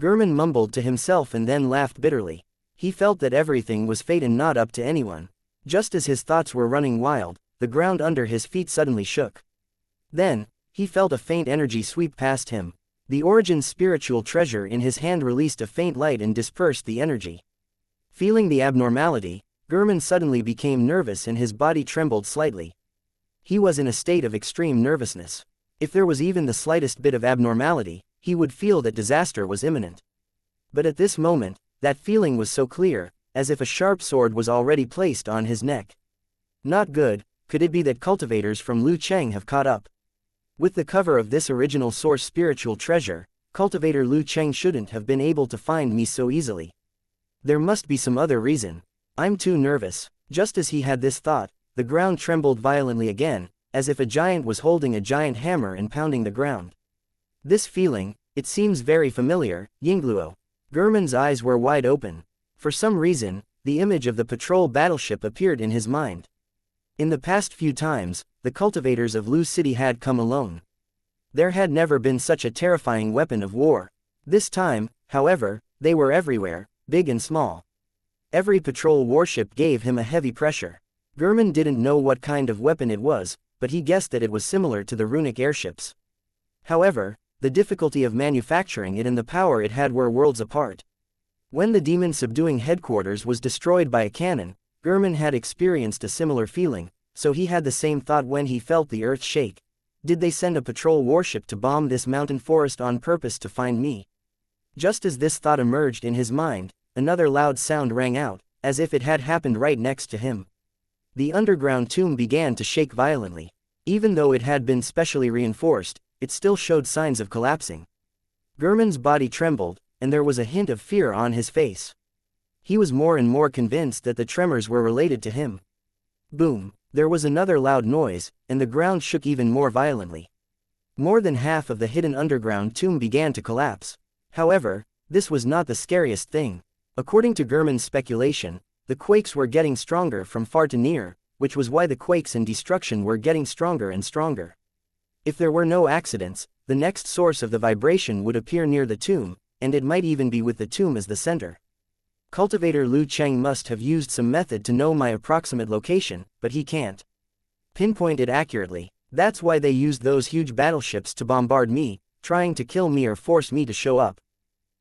Gurman mumbled to himself and then laughed bitterly. He felt that everything was fate and not up to anyone. Just as his thoughts were running wild, the ground under his feet suddenly shook. Then, he felt a faint energy sweep past him. The origin spiritual treasure in his hand released a faint light and dispersed the energy. Feeling the abnormality, Gurman suddenly became nervous and his body trembled slightly. He was in a state of extreme nervousness. If there was even the slightest bit of abnormality, he would feel that disaster was imminent. But at this moment, that feeling was so clear, as if a sharp sword was already placed on his neck. Not good. Could it be that cultivators from Liu Cheng have caught up? With the cover of this original source spiritual treasure, cultivator Liu Cheng shouldn't have been able to find me so easily. There must be some other reason. I'm too nervous. Just as he had this thought, the ground trembled violently again, as if a giant was holding a giant hammer and pounding the ground. This feeling, it seems very familiar, Yingluo. Gurman's eyes were wide open. For some reason, the image of the patrol battleship appeared in his mind. In the past few times, the cultivators of Lu City had come alone. There had never been such a terrifying weapon of war. This time, however, they were everywhere, big and small. Every patrol warship gave him a heavy pressure. Gurman didn't know what kind of weapon it was, but he guessed that it was similar to the runic airships. However, the difficulty of manufacturing it and the power it had were worlds apart. When the demon subduing headquarters was destroyed by a cannon, Gurman had experienced a similar feeling, so he had the same thought when he felt the earth shake. Did they send a patrol warship to bomb this mountain forest on purpose to find me? Just as this thought emerged in his mind, another loud sound rang out, as if it had happened right next to him. The underground tomb began to shake violently. Even though it had been specially reinforced, it still showed signs of collapsing. Gurman's body trembled, and there was a hint of fear on his face. He was more and more convinced that the tremors were related to him. Boom! There was another loud noise, and the ground shook even more violently. More than half of the hidden underground tomb began to collapse. However, this was not the scariest thing. According to Gurman's speculation, the quakes were getting stronger from far to near, which was why the quakes and destruction were getting stronger and stronger. If there were no accidents, the next source of the vibration would appear near the tomb, and it might even be with the tomb as the center. Cultivator Lu Cheng must have used some method to know my approximate location, but he can't pinpoint it accurately. That's why they used those huge battleships to bombard me, trying to kill me or force me to show up.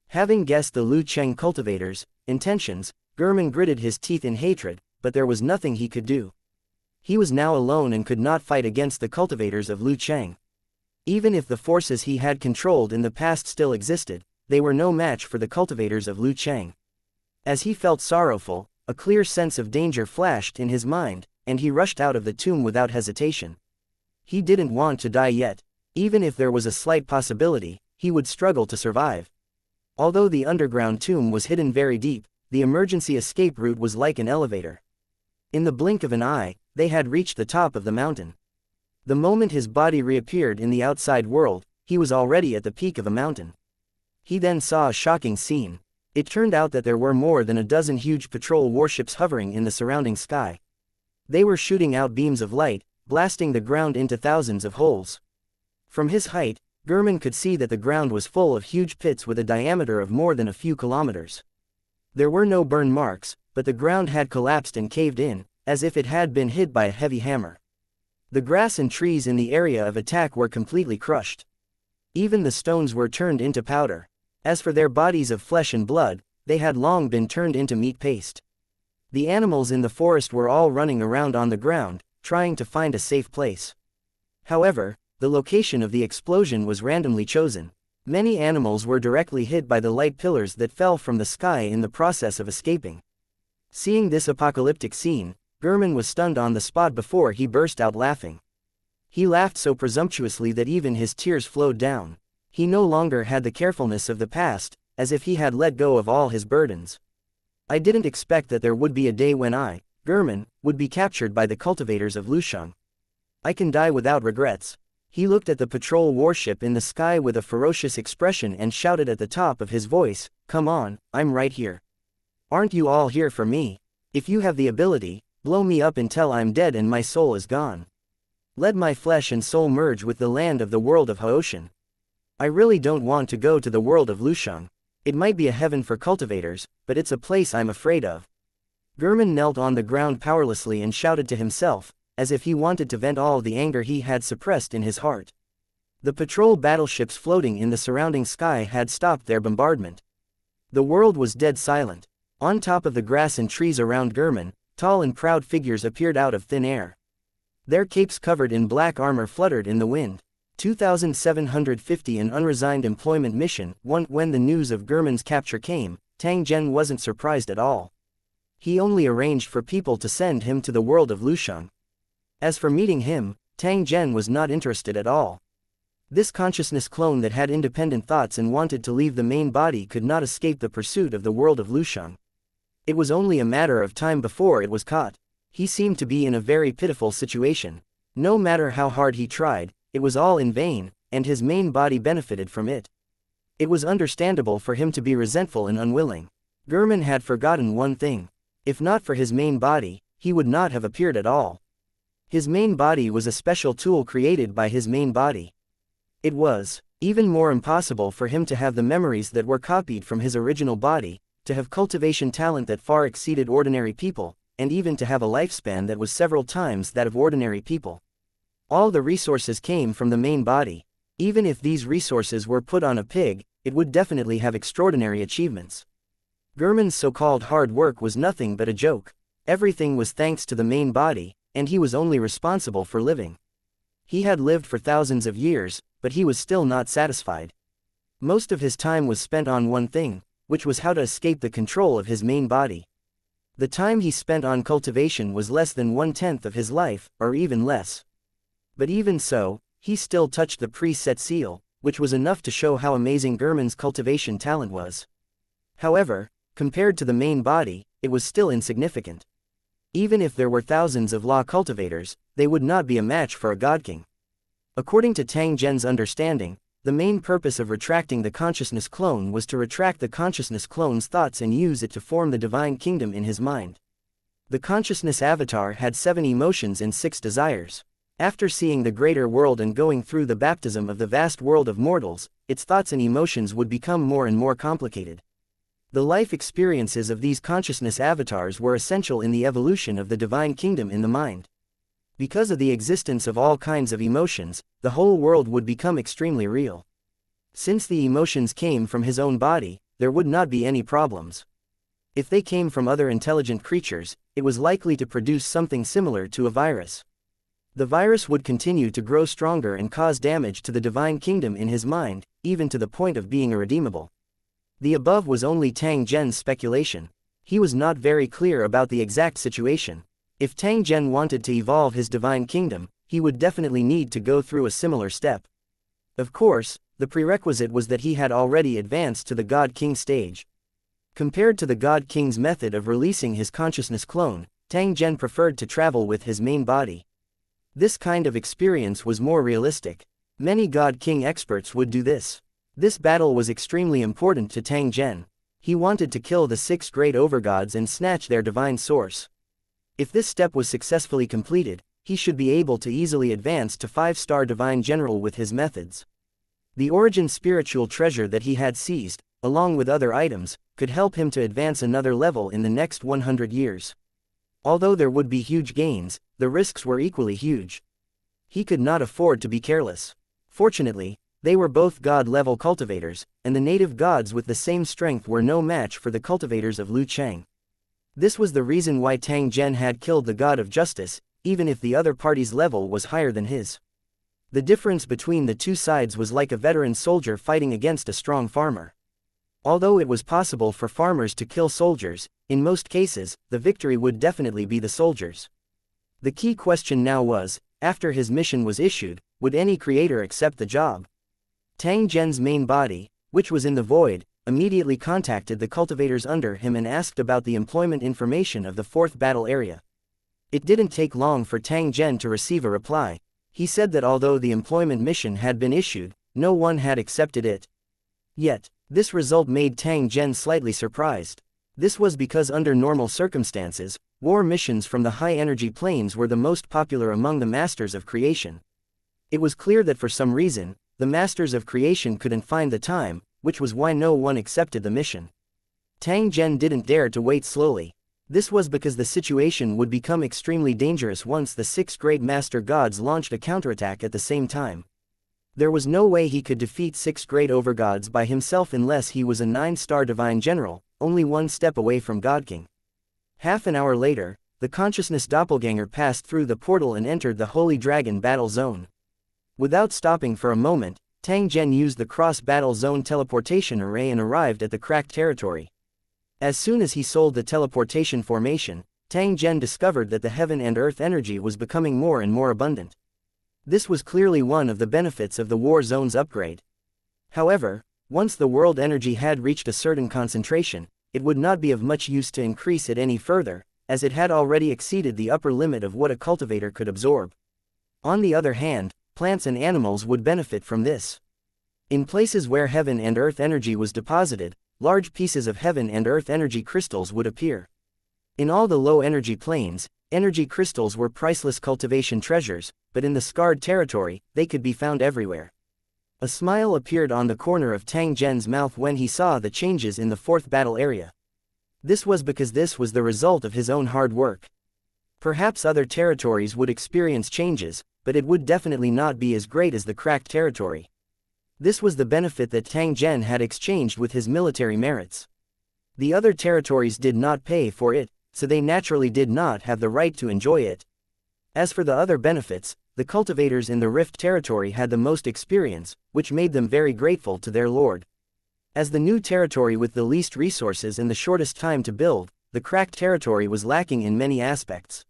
Having guessed the Lu Cheng cultivators' intentions, German gritted his teeth in hatred, but there was nothing he could do. He was now alone and could not fight against the cultivators of Lu Cheng. Even if the forces he had controlled in the past still existed, they were no match for the cultivators of Lu Cheng. As he felt sorrowful, a clear sense of danger flashed in his mind, and he rushed out of the tomb without hesitation. He didn't want to die yet. Even if there was a slight possibility, he would struggle to survive. Although the underground tomb was hidden very deep, the emergency escape route was like an elevator. In the blink of an eye, they had reached the top of the mountain. The moment his body reappeared in the outside world, he was already at the peak of a mountain. He then saw a shocking scene. It turned out that there were more than a dozen huge patrol warships hovering in the surrounding sky. They were shooting out beams of light, blasting the ground into thousands of holes. From his height, German could see that the ground was full of huge pits with a diameter of more than a few kilometers. There were no burn marks, but the ground had collapsed and caved in, as if it had been hit by a heavy hammer. The grass and trees in the area of attack were completely crushed. Even the stones were turned into powder. As for their bodies of flesh and blood, they had long been turned into meat paste. The animals in the forest were all running around on the ground, trying to find a safe place. However, the location of the explosion was randomly chosen. Many animals were directly hit by the light pillars that fell from the sky in the process of escaping. Seeing this apocalyptic scene, German was stunned on the spot before he burst out laughing. He laughed so presumptuously that even his tears flowed down. He no longer had the carefulness of the past, as if he had let go of all his burdens. I didn't expect that there would be a day when I, German, would be captured by the cultivators of Lusheng. I can die without regrets. He looked at the patrol warship in the sky with a ferocious expression and shouted at the top of his voice, "Come on, I'm right here. Aren't you all here for me? If you have the ability, blow me up until I'm dead and my soul is gone. Let my flesh and soul merge with the land of the world of Haoshan. I really don't want to go to the world of Lusheng. It might be a heaven for cultivators, but it's a place I'm afraid of." German knelt on the ground powerlessly and shouted to himself, as if he wanted to vent all the anger he had suppressed in his heart. The patrol battleships floating in the surrounding sky had stopped their bombardment. The world was dead silent. On top of the grass and trees around German, tall and proud figures appeared out of thin air. Their capes covered in black armor fluttered in the wind. 2750 An unresigned employment mission. When the news of German's capture came, Tang Zhen wasn't surprised at all. He only arranged for people to send him to the world of Lusheng. As for meeting him, Tang Zhen was not interested at all. This consciousness clone that had independent thoughts and wanted to leave the main body could not escape the pursuit of the world of Lusheng. It was only a matter of time before it was caught. He seemed to be in a very pitiful situation. No matter how hard he tried, it was all in vain, and his main body benefited from it. It was understandable for him to be resentful and unwilling. German had forgotten one thing. If not for his main body, he would not have appeared at all. His main body was a special tool created by his main body. It was even more impossible for him to have the memories that were copied from his original body, to have cultivation talent that far exceeded ordinary people, and even to have a lifespan that was several times that of ordinary people. All the resources came from the main body. Even if these resources were put on a pig, it would definitely have extraordinary achievements. German's so-called hard work was nothing but a joke. Everything was thanks to the main body, and he was only responsible for living. He had lived for thousands of years, but he was still not satisfied. Most of his time was spent on one thing, which was how to escape the control of his main body. The time he spent on cultivation was less than 1/10 of his life, or even less. But even so, he still touched the preset seal, which was enough to show how amazing German's cultivation talent was. However, compared to the main body, it was still insignificant. Even if there were thousands of law cultivators, they would not be a match for a godking. According to Tang Zhen's understanding, the main purpose of retracting the consciousness clone was to retract the consciousness clone's thoughts and use it to form the divine kingdom in his mind. The consciousness avatar had 7 emotions and 6 desires. After seeing the greater world and going through the baptism of the vast world of mortals, its thoughts and emotions would become more and more complicated. The life experiences of these consciousness avatars were essential in the evolution of the divine kingdom in the mind. Because of the existence of all kinds of emotions, the whole world would become extremely real. Since the emotions came from his own body, there would not be any problems. If they came from other intelligent creatures, it was likely to produce something similar to a virus. The virus would continue to grow stronger and cause damage to the divine kingdom in his mind, even to the point of being irredeemable. The above was only Tang Zhen's speculation. He was not very clear about the exact situation. If Tang Zhen wanted to evolve his divine kingdom, he would definitely need to go through a similar step. Of course, the prerequisite was that he had already advanced to the God King stage. Compared to the God King's method of releasing his consciousness clone, Tang Zhen preferred to travel with his main body. This kind of experience was more realistic. Many God King experts would do this. This battle was extremely important to Tang Zhen. He wanted to kill the 6 great overgods and snatch their divine source. If this step was successfully completed, he should be able to easily advance to 5-star divine general with his methods. The origin spiritual treasure that he had seized, along with other items, could help him to advance another level in the next 100 years. Although there would be huge gains, the risks were equally huge. He could not afford to be careless. Fortunately, they were both god-level cultivators, and the native gods with the same strength were no match for the cultivators of Lu Cheng. This was the reason why Tang Zhen had killed the god of justice, even if the other party's level was higher than his. The difference between the two sides was like a veteran soldier fighting against a strong farmer. Although it was possible for farmers to kill soldiers, in most cases, the victory would definitely be the soldiers. The key question now was, after his mission was issued, would any creator accept the job? Tang Zhen's main body, which was in the void, immediately contacted the cultivators under him and asked about the employment information of the 4th battle area. It didn't take long for Tang Zhen to receive a reply. He said that although the employment mission had been issued, no one had accepted it. Yet, this result made Tang Zhen slightly surprised. This was because under normal circumstances, war missions from the high-energy planes were the most popular among the masters of creation. It was clear that for some reason, the masters of creation couldn't find the time, which was why no one accepted the mission. Tang Zhen didn't dare to wait slowly. This was because the situation would become extremely dangerous once the 6 great master gods launched a counterattack at the same time. There was no way he could defeat 6 great overgods by himself unless he was a 9-star divine general, only one step away from God King. Half an hour later, the consciousness doppelganger passed through the portal and entered the Holy Dragon battle zone. Without stopping for a moment, Tang Zhen used the cross-battle zone teleportation array and arrived at the cracked territory. As soon as he sold the teleportation formation, Tang Zhen discovered that the heaven and earth energy was becoming more and more abundant. This was clearly one of the benefits of the war zone's upgrade. However, once the world energy had reached a certain concentration, it would not be of much use to increase it any further, as it had already exceeded the upper limit of what a cultivator could absorb. On the other hand, plants and animals would benefit from this. In places where heaven and earth energy was deposited, large pieces of heaven and earth energy crystals would appear. In all the low energy planes, energy crystals were priceless cultivation treasures, but in the scarred territory, they could be found everywhere. A smile appeared on the corner of Tang Zhen's mouth when he saw the changes in the 4th battle area. This was because this was the result of his own hard work. Perhaps other territories would experience changes, but it would definitely not be as great as the cracked territory. This was the benefit that Tang Zhen had exchanged with his military merits. The other territories did not pay for it, so they naturally did not have the right to enjoy it. As for the other benefits, the cultivators in the Rift territory had the most experience, which made them very grateful to their lord. As the new territory with the least resources and the shortest time to build, the cracked territory was lacking in many aspects.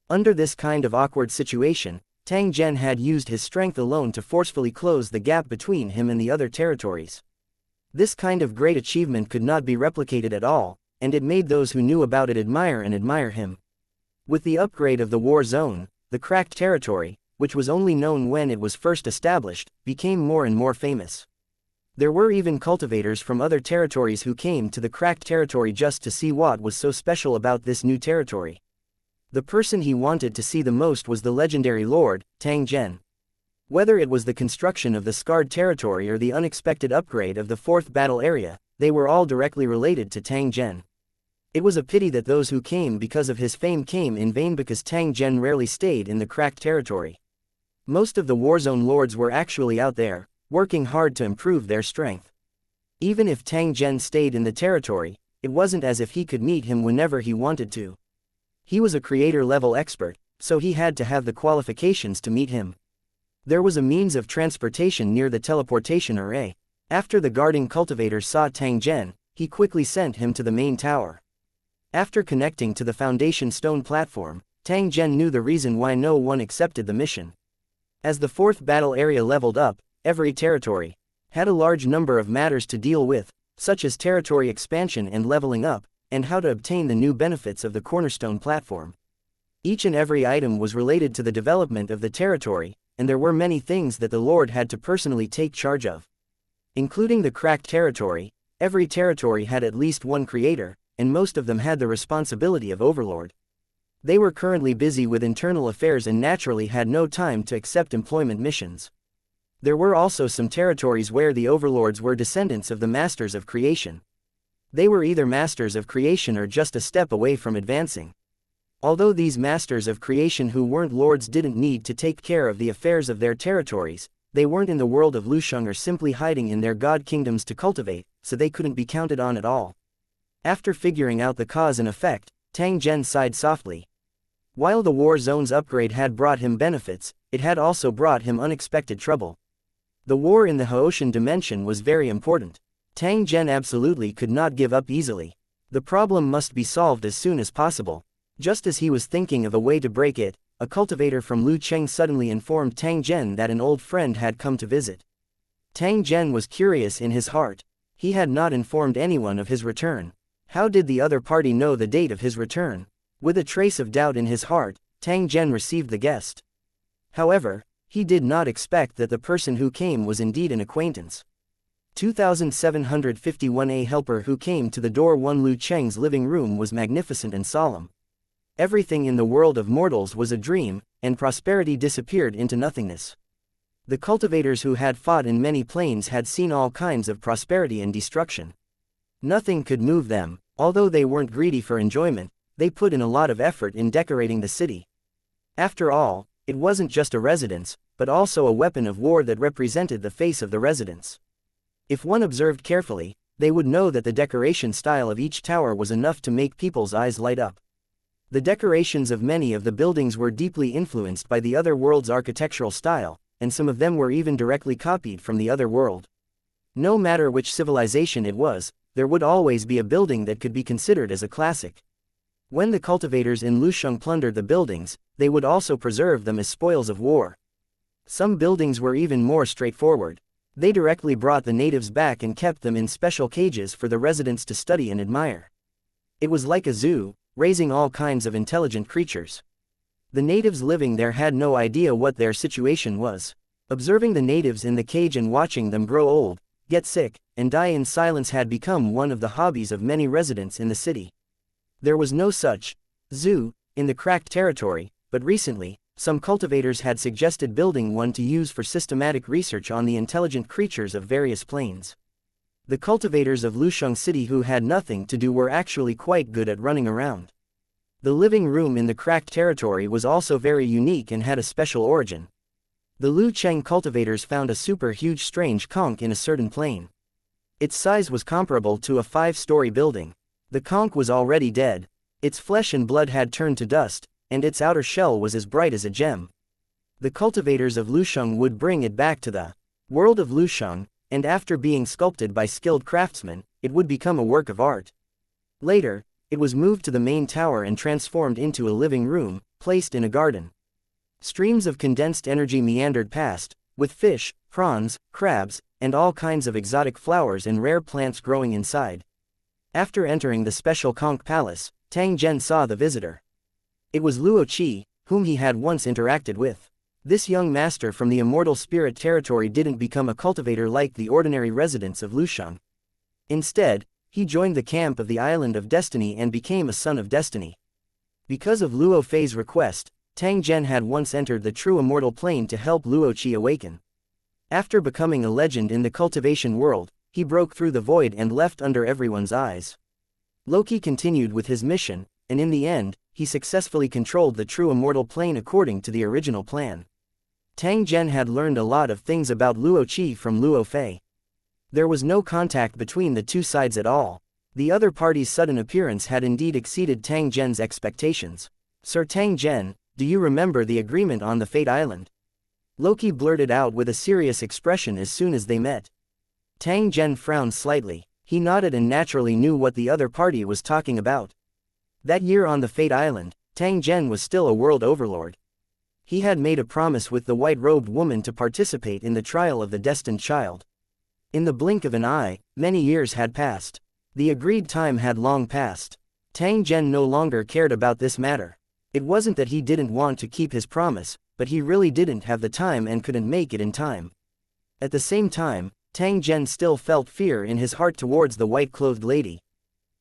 Under this kind of awkward situation, Tang Zhen had used his strength alone to forcefully close the gap between him and the other territories. This kind of great achievement could not be replicated at all, and it made those who knew about it admire him. With the upgrade of the war zone, the cracked territory, which was only known when it was first established, became more and more famous. There were even cultivators from other territories who came to the cracked territory just to see what was so special about this new territory. The person he wanted to see the most was the legendary lord, Tang Zhen. Whether it was the construction of the scarred territory or the unexpected upgrade of the fourth battle area, they were all directly related to Tang Zhen. It was a pity that those who came because of his fame came in vain, because Tang Zhen rarely stayed in the cracked territory. Most of the Warzone lords were actually out there, working hard to improve their strength. Even if Tang Zhen stayed in the territory, it wasn't as if he could meet him whenever he wanted to. He was a creator-level expert, so he had to have the qualifications to meet him. There was a means of transportation near the teleportation array. After the guarding cultivator saw Tang Zhen, he quickly sent him to the main tower. After connecting to the foundation stone platform, Tang Zhen knew the reason why no one accepted the mission. As the fourth battle area leveled up, every territory had a large number of matters to deal with, such as territory expansion and leveling up, and how to obtain the new benefits of the cornerstone platform. Each and every item was related to the development of the territory, and there were many things that the Lord had to personally take charge of. Including the cracked territory, every territory had at least one creator, and most of them had the responsibility of overlord. They were currently busy with internal affairs and naturally had no time to accept employment missions. There were also some territories where the overlords were descendants of the masters of creation. They were either masters of creation or just a step away from advancing. Although these masters of creation who weren't lords didn't need to take care of the affairs of their territories, they weren't in the world of Lusheng or simply hiding in their god kingdoms to cultivate, so they couldn't be counted on at all. After figuring out the cause and effect, Tang Zhen sighed softly. While the war zone's upgrade had brought him benefits, it had also brought him unexpected trouble. The war in the Haoshan dimension was very important. Tang Zhen absolutely could not give up easily. The problem must be solved as soon as possible. Just as he was thinking of a way to break it, a cultivator from Lu Cheng suddenly informed Tang Zhen that an old friend had come to visit. Tang Zhen was curious in his heart. He had not informed anyone of his return. How did the other party know the date of his return? With a trace of doubt in his heart, Tang Zhen received the guest. However, he did not expect that the person who came was indeed an acquaintance. 2751. A helper who came to the door. Lu Cheng's living room was magnificent and solemn. Everything in the world of mortals was a dream, and prosperity disappeared into nothingness. The cultivators who had fought in many planes had seen all kinds of prosperity and destruction. Nothing could move them. Although they weren't greedy for enjoyment, they put in a lot of effort in decorating the city. After all, it wasn't just a residence, but also a weapon of war that represented the face of the residence. If one observed carefully, they would know that the decoration style of each tower was enough to make people's eyes light up. The decorations of many of the buildings were deeply influenced by the other world's architectural style, and some of them were even directly copied from the other world. No matter which civilization it was, there would always be a building that could be considered as a classic. When the cultivators in Lusheng plundered the buildings, they would also preserve them as spoils of war. Some buildings were even more straightforward. They directly brought the natives back and kept them in special cages for the residents to study and admire. It was like a zoo, raising all kinds of intelligent creatures. The natives living there had no idea what their situation was. Observing the natives in the cage and watching them grow old, get sick, and die in silence had become one of the hobbies of many residents in the city. There was no such zoo in the cracked territory, but recently, some cultivators had suggested building one to use for systematic research on the intelligent creatures of various planes. The cultivators of Lusheng City who had nothing to do were actually quite good at running around. The living room in the cracked territory was also very unique and had a special origin. The Lu Cheng cultivators found a super huge strange conch in a certain plane. Its size was comparable to a 5-story building. The conch was already dead. Its flesh and blood had turned to dust, and its outer shell was as bright as a gem. The cultivators of Lusheng would bring it back to the world of Lusheng, and after being sculpted by skilled craftsmen, it would become a work of art. Later, it was moved to the main tower and transformed into a living room, placed in a garden. Streams of condensed energy meandered past, with fish, prawns, crabs, and all kinds of exotic flowers and rare plants growing inside. After entering the special conch palace, Tang Zhen saw the visitor. It was Luo Qi, whom he had once interacted with. This young master from the immortal spirit territory didn't become a cultivator like the ordinary residents of Lusheng. Instead, he joined the camp of the Island of Destiny and became a son of destiny. Because of Luo Fei's request, Tang Zhen had once entered the true immortal plane to help Luo Qi awaken. After becoming a legend in the cultivation world, he broke through the void and left under everyone's eyes. Loki continued with his mission, and in the end, he successfully controlled the true immortal plane according to the original plan. Tang Zhen had learned a lot of things about Luo Qi from Luo Fei. There was no contact between the two sides at all. The other party's sudden appearance had indeed exceeded Tang Zhen's expectations. "Sir Tang Zhen, do you remember the agreement on the Fate Island?" Loki blurted out with a serious expression as soon as they met. Tang Zhen frowned slightly. He nodded and naturally knew what the other party was talking about. That year on the Fate Island, Tang Zhen was still a world overlord. He had made a promise with the white-robed woman to participate in the trial of the destined child. In the blink of an eye, many years had passed. The agreed time had long passed. Tang Zhen no longer cared about this matter. It wasn't that he didn't want to keep his promise, but he really didn't have the time and couldn't make it in time. At the same time, Tang Zhen still felt fear in his heart towards the white-clothed lady.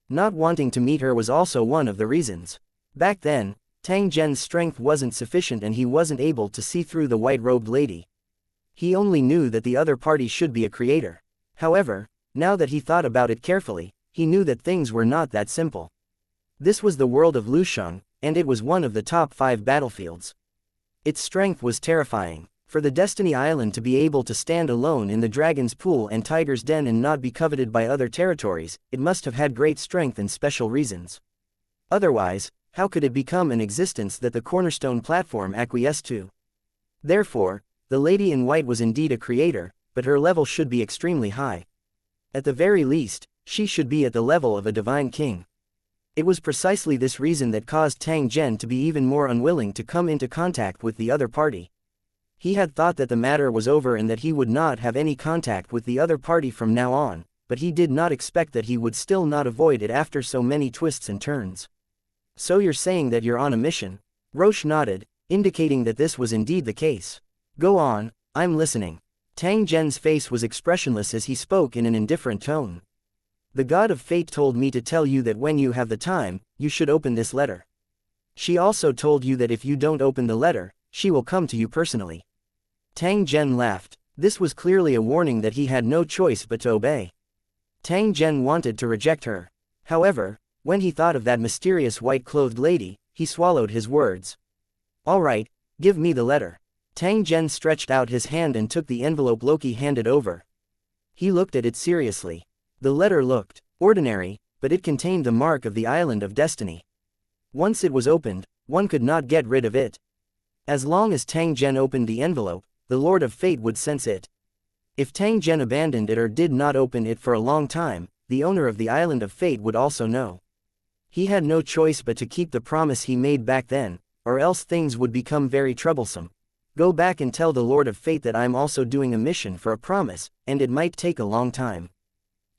Not wanting to meet her was also one of the reasons. Back then, Tang Zhen's strength wasn't sufficient and he wasn't able to see through the white-robed lady. He only knew that the other party should be a creator. However, now that he thought about it carefully, he knew that things were not that simple. This was the world of Lusheng, and it was one of the top 5 battlefields. Its strength was terrifying. For the Destiny Island to be able to stand alone in the Dragon's Pool and Tiger's Den and not be coveted by other territories, it must have had great strength and special reasons. Otherwise, how could it become an existence that the Cornerstone platform acquiesced to? Therefore, the Lady in White was indeed a creator, but her level should be extremely high. At the very least, she should be at the level of a divine king. It was precisely this reason that caused Tang Zhen to be even more unwilling to come into contact with the other party. He had thought that the matter was over and that he would not have any contact with the other party from now on, but he did not expect that he would still not avoid it after so many twists and turns. "So you're saying that you're on a mission?" Roche nodded, indicating that this was indeed the case. "Go on, I'm listening." Tang Zhen's face was expressionless as he spoke in an indifferent tone. "The God of Fate told me to tell you that when you have the time, you should open this letter. She also told you that if you don't open the letter, she will come to you personally." Tang Zhen laughed. This was clearly a warning that he had no choice but to obey. Tang Zhen wanted to reject her. However, when he thought of that mysterious white-clothed lady, he swallowed his words. "All right, give me the letter." Tang Zhen stretched out his hand and took the envelope Loki handed over. He looked at it seriously. The letter looked ordinary, but it contained the mark of the Island of Destiny. Once it was opened, one could not get rid of it. As long as Tang Zhen opened the envelope, the Lord of Fate would sense it. If Tang Zhen abandoned it or did not open it for a long time, the owner of the Island of Fate would also know. He had no choice but to keep the promise he made back then, or else things would become very troublesome. Go back and tell the Lord of Fate that I'm also doing a mission for a promise, and it might take a long time.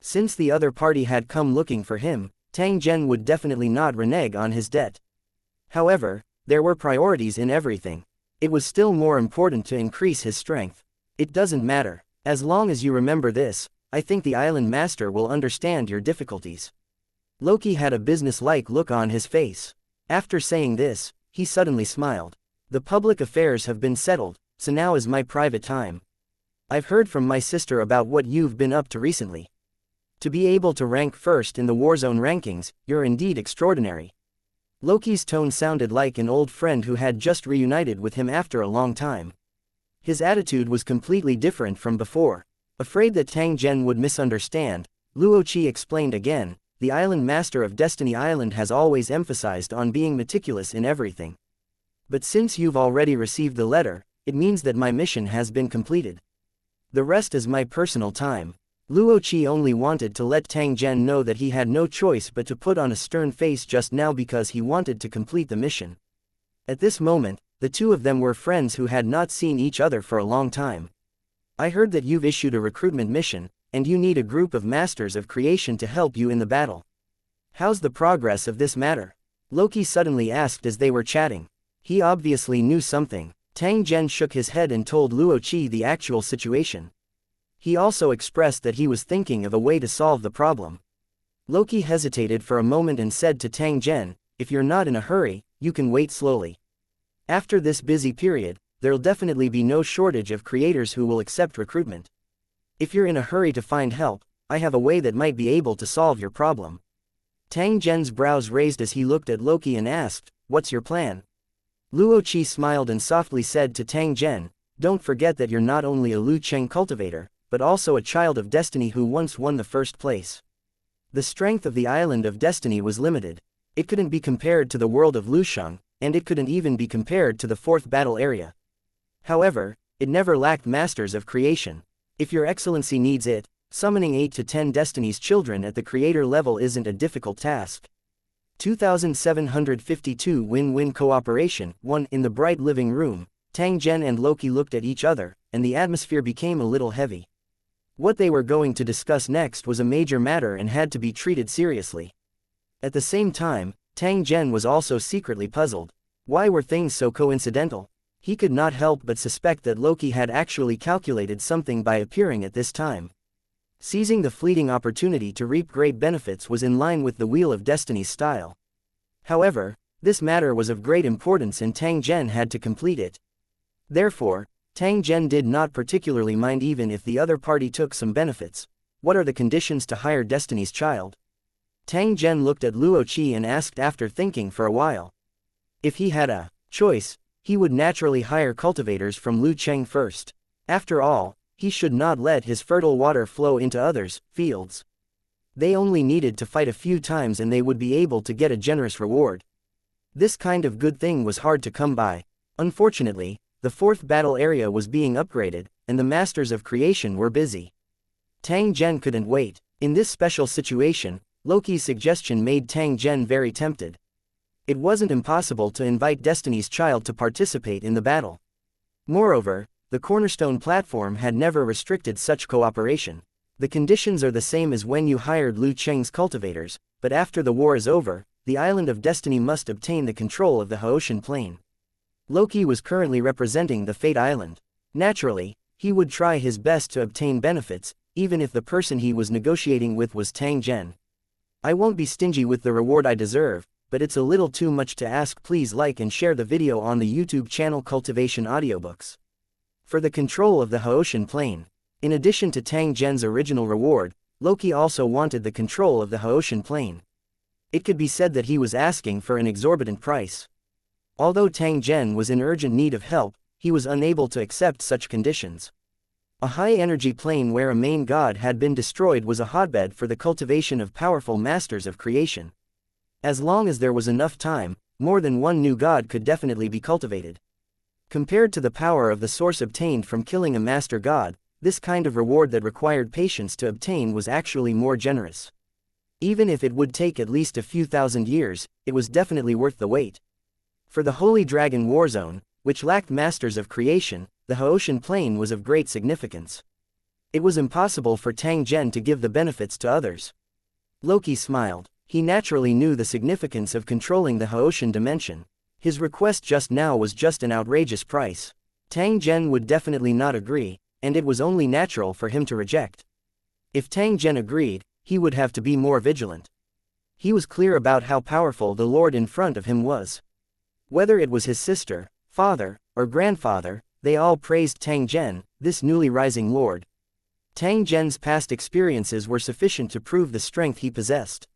Since the other party had come looking for him, Tang Zhen would definitely not renege on his debt. However, there were priorities in everything. It was still more important to increase his strength. "It doesn't matter. As long as you remember this, I think the Island Master will understand your difficulties." Loki had a business-like look on his face. After saying this, he suddenly smiled. "The public affairs have been settled, so now is my private time. I've heard from my sister about what you've been up to recently. To be able to rank first in the Warzone rankings, you're indeed extraordinary." Loki's tone sounded like an old friend who had just reunited with him after a long time. His attitude was completely different from before. Afraid that Tang Zhen would misunderstand, Luo Qi explained again, "The Island Master of Destiny Island has always emphasized on being meticulous in everything. But since you've already received the letter, it means that my mission has been completed. The rest is my personal time." Luo Qi only wanted to let Tang Zhen know that he had no choice but to put on a stern face just now because he wanted to complete the mission. At this moment, the two of them were friends who had not seen each other for a long time. "I heard that you've issued a recruitment mission, and you need a group of masters of creation to help you in the battle. How's the progress of this matter?" Loki suddenly asked as they were chatting. He obviously knew something. Tang Zhen shook his head and told Luo Qi the actual situation. He also expressed that he was thinking of a way to solve the problem. Loki hesitated for a moment and said to Tang Zhen, "If you're not in a hurry, you can wait slowly. After this busy period, there'll definitely be no shortage of creators who will accept recruitment. If you're in a hurry to find help, I have a way that might be able to solve your problem. Tang Zhen's brows raised as he looked at Loki and asked, "What's your plan?" Luo Qi smiled and softly said to Tang Zhen, "Don't forget that you're not only a Lu Cheng cultivator, but also a child of destiny who once won the first place." The strength of the Island of Destiny was limited. It couldn't be compared to the world of Lusheng, and it couldn't even be compared to the fourth battle area. However, it never lacked masters of creation. If your excellency needs it, summoning 8 to 10 Destiny's children at the creator level isn't a difficult task. 2752 Win-win cooperation. 1. In the bright living room, Tang Zhen and Loki looked at each other, and the atmosphere became a little heavy. What they were going to discuss next was a major matter and had to be treated seriously. At the same time, Tang Zhen was also secretly puzzled. Why were things so coincidental? He could not help but suspect that Loki had actually calculated something by appearing at this time. Seizing the fleeting opportunity to reap great benefits was in line with the Wheel of Destiny's style. However, this matter was of great importance and Tang Zhen had to complete it. Therefore, Tang Zhen did not particularly mind even if the other party took some benefits. What are the conditions to hire Destiny's child? Tang Zhen looked at Luo Qi and asked after thinking for a while. If he had a choice, he would naturally hire cultivators from Lu Cheng first. After all, he should not let his fertile water flow into others' fields. They only needed to fight a few times and they would be able to get a generous reward. This kind of good thing was hard to come by. Unfortunately, the fourth battle area was being upgraded, and the masters of creation were busy. Tang Zhen couldn't wait. In this special situation, Loki's suggestion made Tang Zhen very tempted. It wasn't impossible to invite Destiny's child to participate in the battle. Moreover, the cornerstone platform had never restricted such cooperation. The conditions are the same as when you hired Lu Cheng's cultivators, but after the war is over, the Island of Destiny must obtain the control of the Haotian Plain. Loki was currently representing the Fate Island. Naturally, he would try his best to obtain benefits, even if the person he was negotiating with was Tang Zhen. I won't be stingy with the reward I deserve, but it's a little too much to ask. Please like and share the video on the YouTube channel Cultivation Audiobooks. For the control of the Haotian Plain. In addition to Tang Zhen's original reward, Loki also wanted the control of the Haotian Plain. It could be said that he was asking for an exorbitant price. Although Tang Zhen was in urgent need of help, he was unable to accept such conditions. A high-energy plane where a main god had been destroyed was a hotbed for the cultivation of powerful masters of creation. As long as there was enough time, more than one new god could definitely be cultivated. Compared to the power of the source obtained from killing a master god, this kind of reward that required patience to obtain was actually more generous. Even if it would take at least a few thousand years, it was definitely worth the wait. For the Holy Dragon Warzone, which lacked masters of creation, the Haotian Plain was of great significance. It was impossible for Tang Zhen to give the benefits to others. Loki smiled. He naturally knew the significance of controlling the Haotian dimension. His request just now was just an outrageous price. Tang Zhen would definitely not agree, and it was only natural for him to reject. If Tang Zhen agreed, he would have to be more vigilant. He was clear about how powerful the lord in front of him was. Whether it was his sister, father, or grandfather, they all praised Tang Zhen, this newly rising lord. Tang Zhen's past experiences were sufficient to prove the strength he possessed.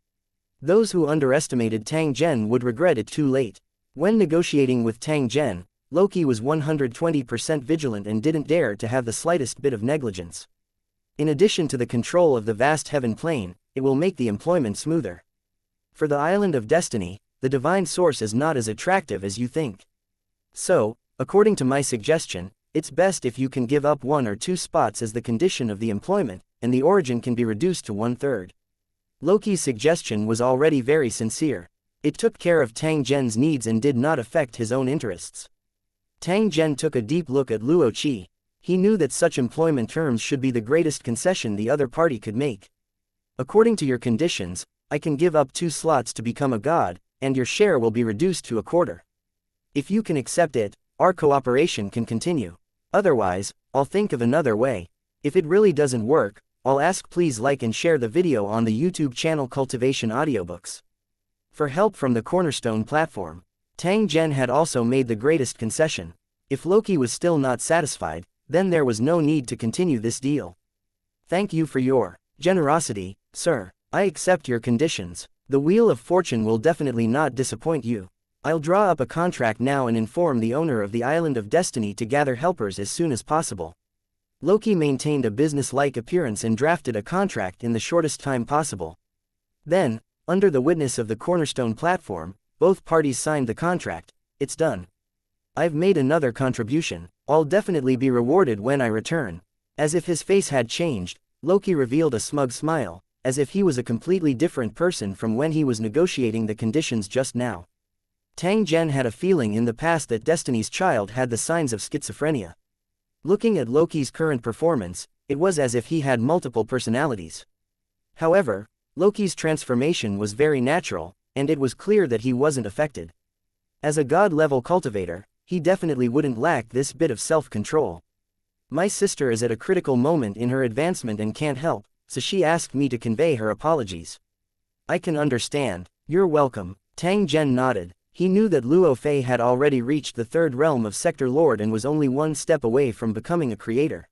Those who underestimated Tang Zhen would regret it too late. When negotiating with Tang Zhen, Loki was 120% vigilant and didn't dare to have the slightest bit of negligence. In addition to the control of the vast heaven plane, it will make the employment smoother. For the Island of Destiny, the divine source is not as attractive as you think. So, according to my suggestion, it's best if you can give up 1 or 2 spots as the condition of the employment, and the origin can be reduced to 1/3. Loki's suggestion was already very sincere. It took care of Tang Zhen's needs and did not affect his own interests. Tang Zhen took a deep look at Luo Qi. He knew that such employment terms should be the greatest concession the other party could make. According to your conditions, I can give up 2 slots to become a god, and your share will be reduced to 1/4. If you can accept it, our cooperation can continue. Otherwise, I'll think of another way. If it really doesn't work, I'll ask. Please like and share the video on the YouTube channel Cultivation Audiobooks. For help from the Cornerstone platform. Tang Zhen had also made the greatest concession. If Loki was still not satisfied, then there was no need to continue this deal. Thank you for your generosity, sir. I accept your conditions. The Wheel of Fortune will definitely not disappoint you. I'll draw up a contract now and inform the owner of the Island of Destiny to gather helpers as soon as possible. Loki maintained a business-like appearance and drafted a contract in the shortest time possible. Then, under the witness of the cornerstone platform, both parties signed the contract. It's done. I've made another contribution. I'll definitely be rewarded when I return. As if his face had changed, Loki revealed a smug smile, as if he was a completely different person from when he was negotiating the conditions just now. Tang Zhen had a feeling in the past that Destiny's Child had the signs of schizophrenia. Looking at Loki's current performance, it was as if he had multiple personalities. However, Loki's transformation was very natural, and it was clear that he wasn't affected. As a god-level cultivator, he definitely wouldn't lack this bit of self-control. My sister is at a critical moment in her advancement and can't help, so she asked me to convey her apologies. I can understand. You're welcome. Tang Zhen nodded. He knew that Luo Fei had already reached the third realm of Sector Lord and was only one step away from becoming a creator.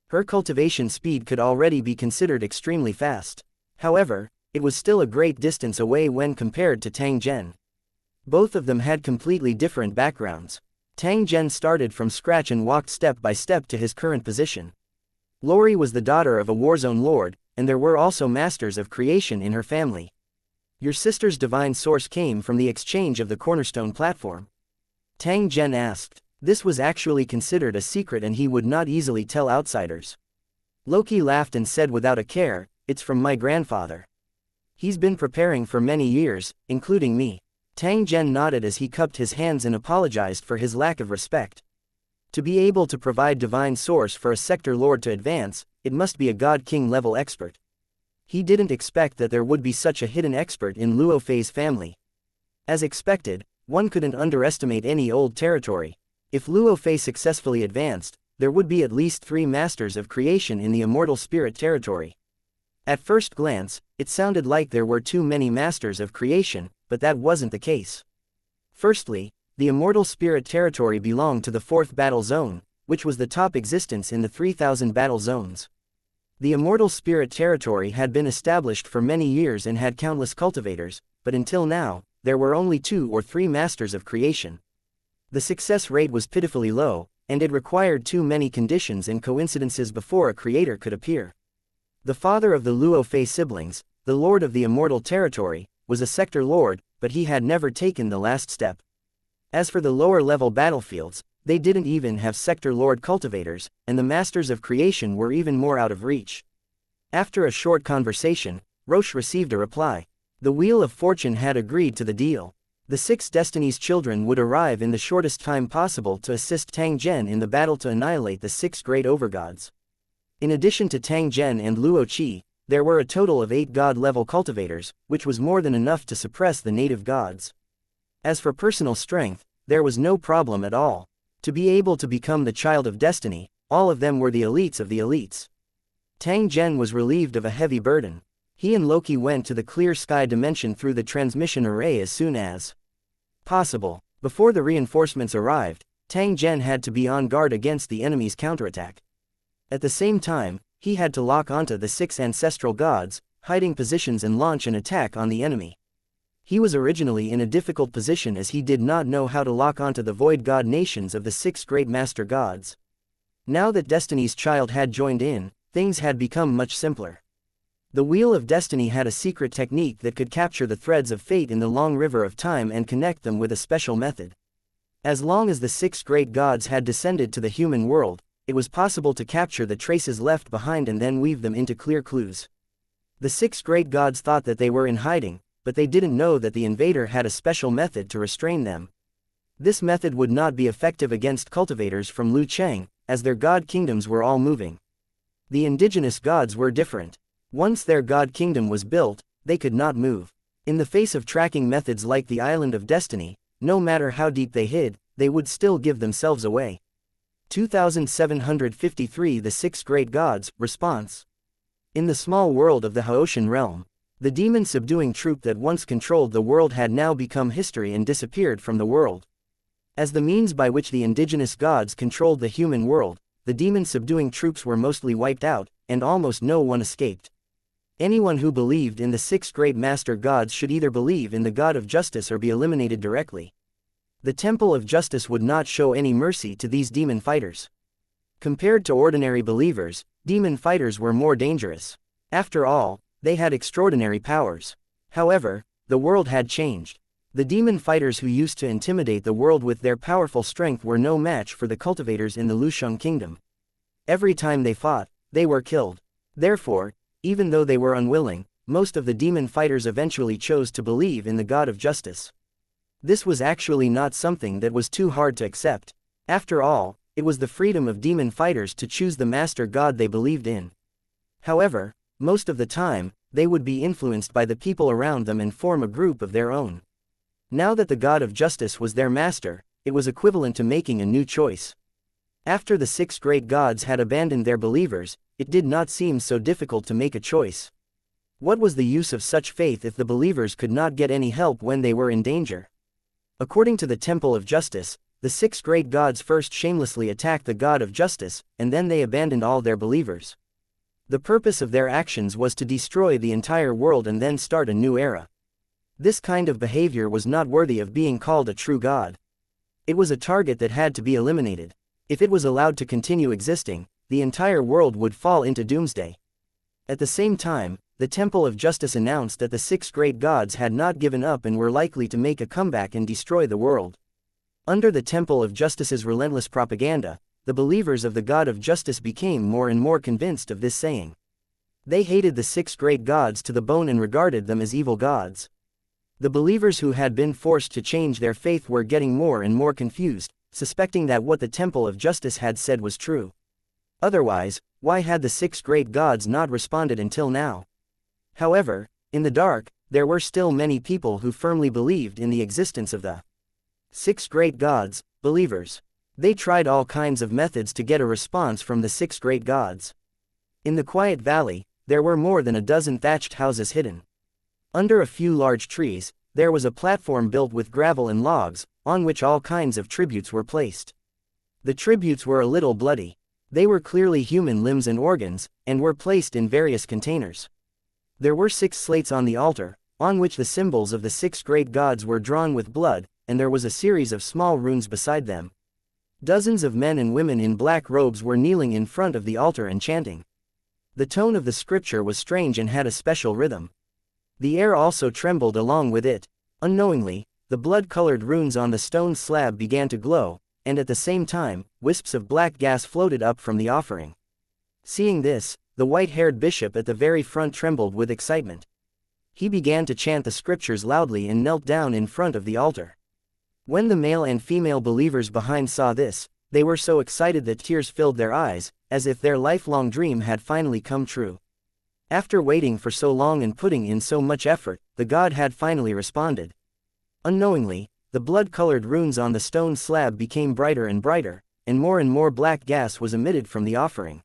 Her cultivation speed could already be considered extremely fast. However, it was still a great distance away when compared to Tang Zhen. Both of them had completely different backgrounds. Tang Zhen started from scratch and walked step by step to his current position. Lori was the daughter of a Warzone Lord, and there were also masters of creation in her family. Your sister's divine source came from the exchange of the cornerstone platform? Tang Zhen asked. This was actually considered a secret and he would not easily tell outsiders. Loki laughed and said without a care, it's from my grandfather. He's been preparing for many years, including me. Tang Zhen nodded as he cupped his hands and apologized for his lack of respect. To be able to provide divine source for a sector lord to advance, it must be a god king level expert. He didn't expect that there would be such a hidden expert in Luo Fei's family. As expected, one couldn't underestimate any old territory. If Luo Fei successfully advanced, there would be at least 3 masters of creation in the immortal spirit territory. At first glance, it sounded like there were too many masters of creation, but that wasn't the case. Firstly, the immortal spirit territory belonged to the 4th battle zone, which was the top existence in the 3000 battle zones. The immortal spirit territory had been established for many years and had countless cultivators, but until now, there were only 2 or 3 masters of creation. The success rate was pitifully low, and it required too many conditions and coincidences before a creator could appear. The father of the Luo Fei siblings, the lord of the immortal territory, was a sector lord, but he had never taken the last step. As for the lower-level battlefields, they didn't even have sector lord cultivators, and the masters of creation were even more out of reach. After a short conversation, Roche received a reply. The Wheel of Fortune had agreed to the deal. The 6 Destiny's children would arrive in the shortest time possible to assist Tang Zhen in the battle to annihilate the 6 great overgods. In addition to Tang Zhen and Luo Qi, there were a total of 8 god-level cultivators, which was more than enough to suppress the native gods. As for personal strength, there was no problem at all. To be able to become the child of destiny, all of them were the elites of the elites. Tang Zhen was relieved of a heavy burden. He and Loki went to the clear sky dimension through the transmission array as soon as possible. Before the reinforcements arrived, Tang Zhen had to be on guard against the enemy's counterattack. At the same time, he had to lock onto the 6 ancestral gods, hiding positions and launch an attack on the enemy. He was originally in a difficult position as he did not know how to lock onto the void god nations of the 6 great master gods. Now that Destiny's Child had joined in, things had become much simpler. The Wheel of Destiny had a secret technique that could capture the threads of fate in the long river of time and connect them with a special method. As long as the 6 great gods had descended to the human world, it was possible to capture the traces left behind and then weave them into clear clues. The 6 great gods thought that they were in hiding, but they didn't know that the invader had a special method to restrain them. This method would not be effective against cultivators from Lu Cheng, as their god kingdoms were all moving. The indigenous gods were different. Once their god kingdom was built, they could not move. In the face of tracking methods like the Island of Destiny, no matter how deep they hid, they would still give themselves away. 2753 The 6 Great Gods, Response. In the small world of the Haoshan realm, The demon-subduing troop that once controlled the world had now become history and disappeared from the world. As the means by which the indigenous gods controlled the human world, the demon-subduing troops were mostly wiped out, and almost no one escaped. Anyone who believed in the 6 great master gods should either believe in the god of justice or be eliminated directly. The Temple of Justice would not show any mercy to these demon fighters. Compared to ordinary believers, demon fighters were more dangerous. After all, they had extraordinary powers. However, the world had changed. The demon fighters who used to intimidate the world with their powerful strength were no match for the cultivators in the Lusheng kingdom. Every time they fought, they were killed. Therefore, even though they were unwilling, most of the demon fighters eventually chose to believe in the god of justice. This was actually not something that was too hard to accept. After all, it was the freedom of demon fighters to choose the master god they believed in. However, most of the time, they would be influenced by the people around them and form a group of their own. Now that the god of justice was their master, it was equivalent to making a new choice. After the 6 great gods had abandoned their believers, it did not seem so difficult to make a choice. What was the use of such faith if the believers could not get any help when they were in danger? According to the Temple of Justice, the 6 great gods first shamelessly attacked the god of justice, and then they abandoned all their believers. The purpose of their actions was to destroy the entire world and then start a new era. This kind of behavior was not worthy of being called a true god. It was a target that had to be eliminated. If it was allowed to continue existing, the entire world would fall into doomsday. At the same time, the Temple of Justice announced that the 6 great gods had not given up and were likely to make a comeback and destroy the world. Under the Temple of Justice's relentless propaganda, the believers of the god of justice became more and more convinced of this saying. They hated the 6 great gods to the bone and regarded them as evil gods. The believers who had been forced to change their faith were getting more and more confused, suspecting that what the Temple of Justice had said was true. Otherwise, why had the 6 great gods not responded until now? However, in the dark, there were still many people who firmly believed in the existence of the 6 great gods, believers. They tried all kinds of methods to get a response from the 6 great gods. In the quiet valley, there were more than a dozen thatched houses hidden. Under a few large trees, there was a platform built with gravel and logs, on which all kinds of tributes were placed. The tributes were a little bloody. They were clearly human limbs and organs, and were placed in various containers. There were 6 slates on the altar, on which the symbols of the 6 great gods were drawn with blood, and there was a series of small runes beside them. Dozens of men and women in black robes were kneeling in front of the altar and chanting. The tone of the scripture was strange and had a special rhythm. The air also trembled along with it. Unknowingly, the blood-colored runes on the stone slab began to glow, and at the same time, wisps of black gas floated up from the offering. Seeing this, the white-haired bishop at the very front trembled with excitement. He began to chant the scriptures loudly and knelt down in front of the altar. When the male and female believers behind saw this, they were so excited that tears filled their eyes, as if their lifelong dream had finally come true. After waiting for so long and putting in so much effort, the god had finally responded. Unknowingly, the blood-colored runes on the stone slab became brighter and more black gas was emitted from the offering.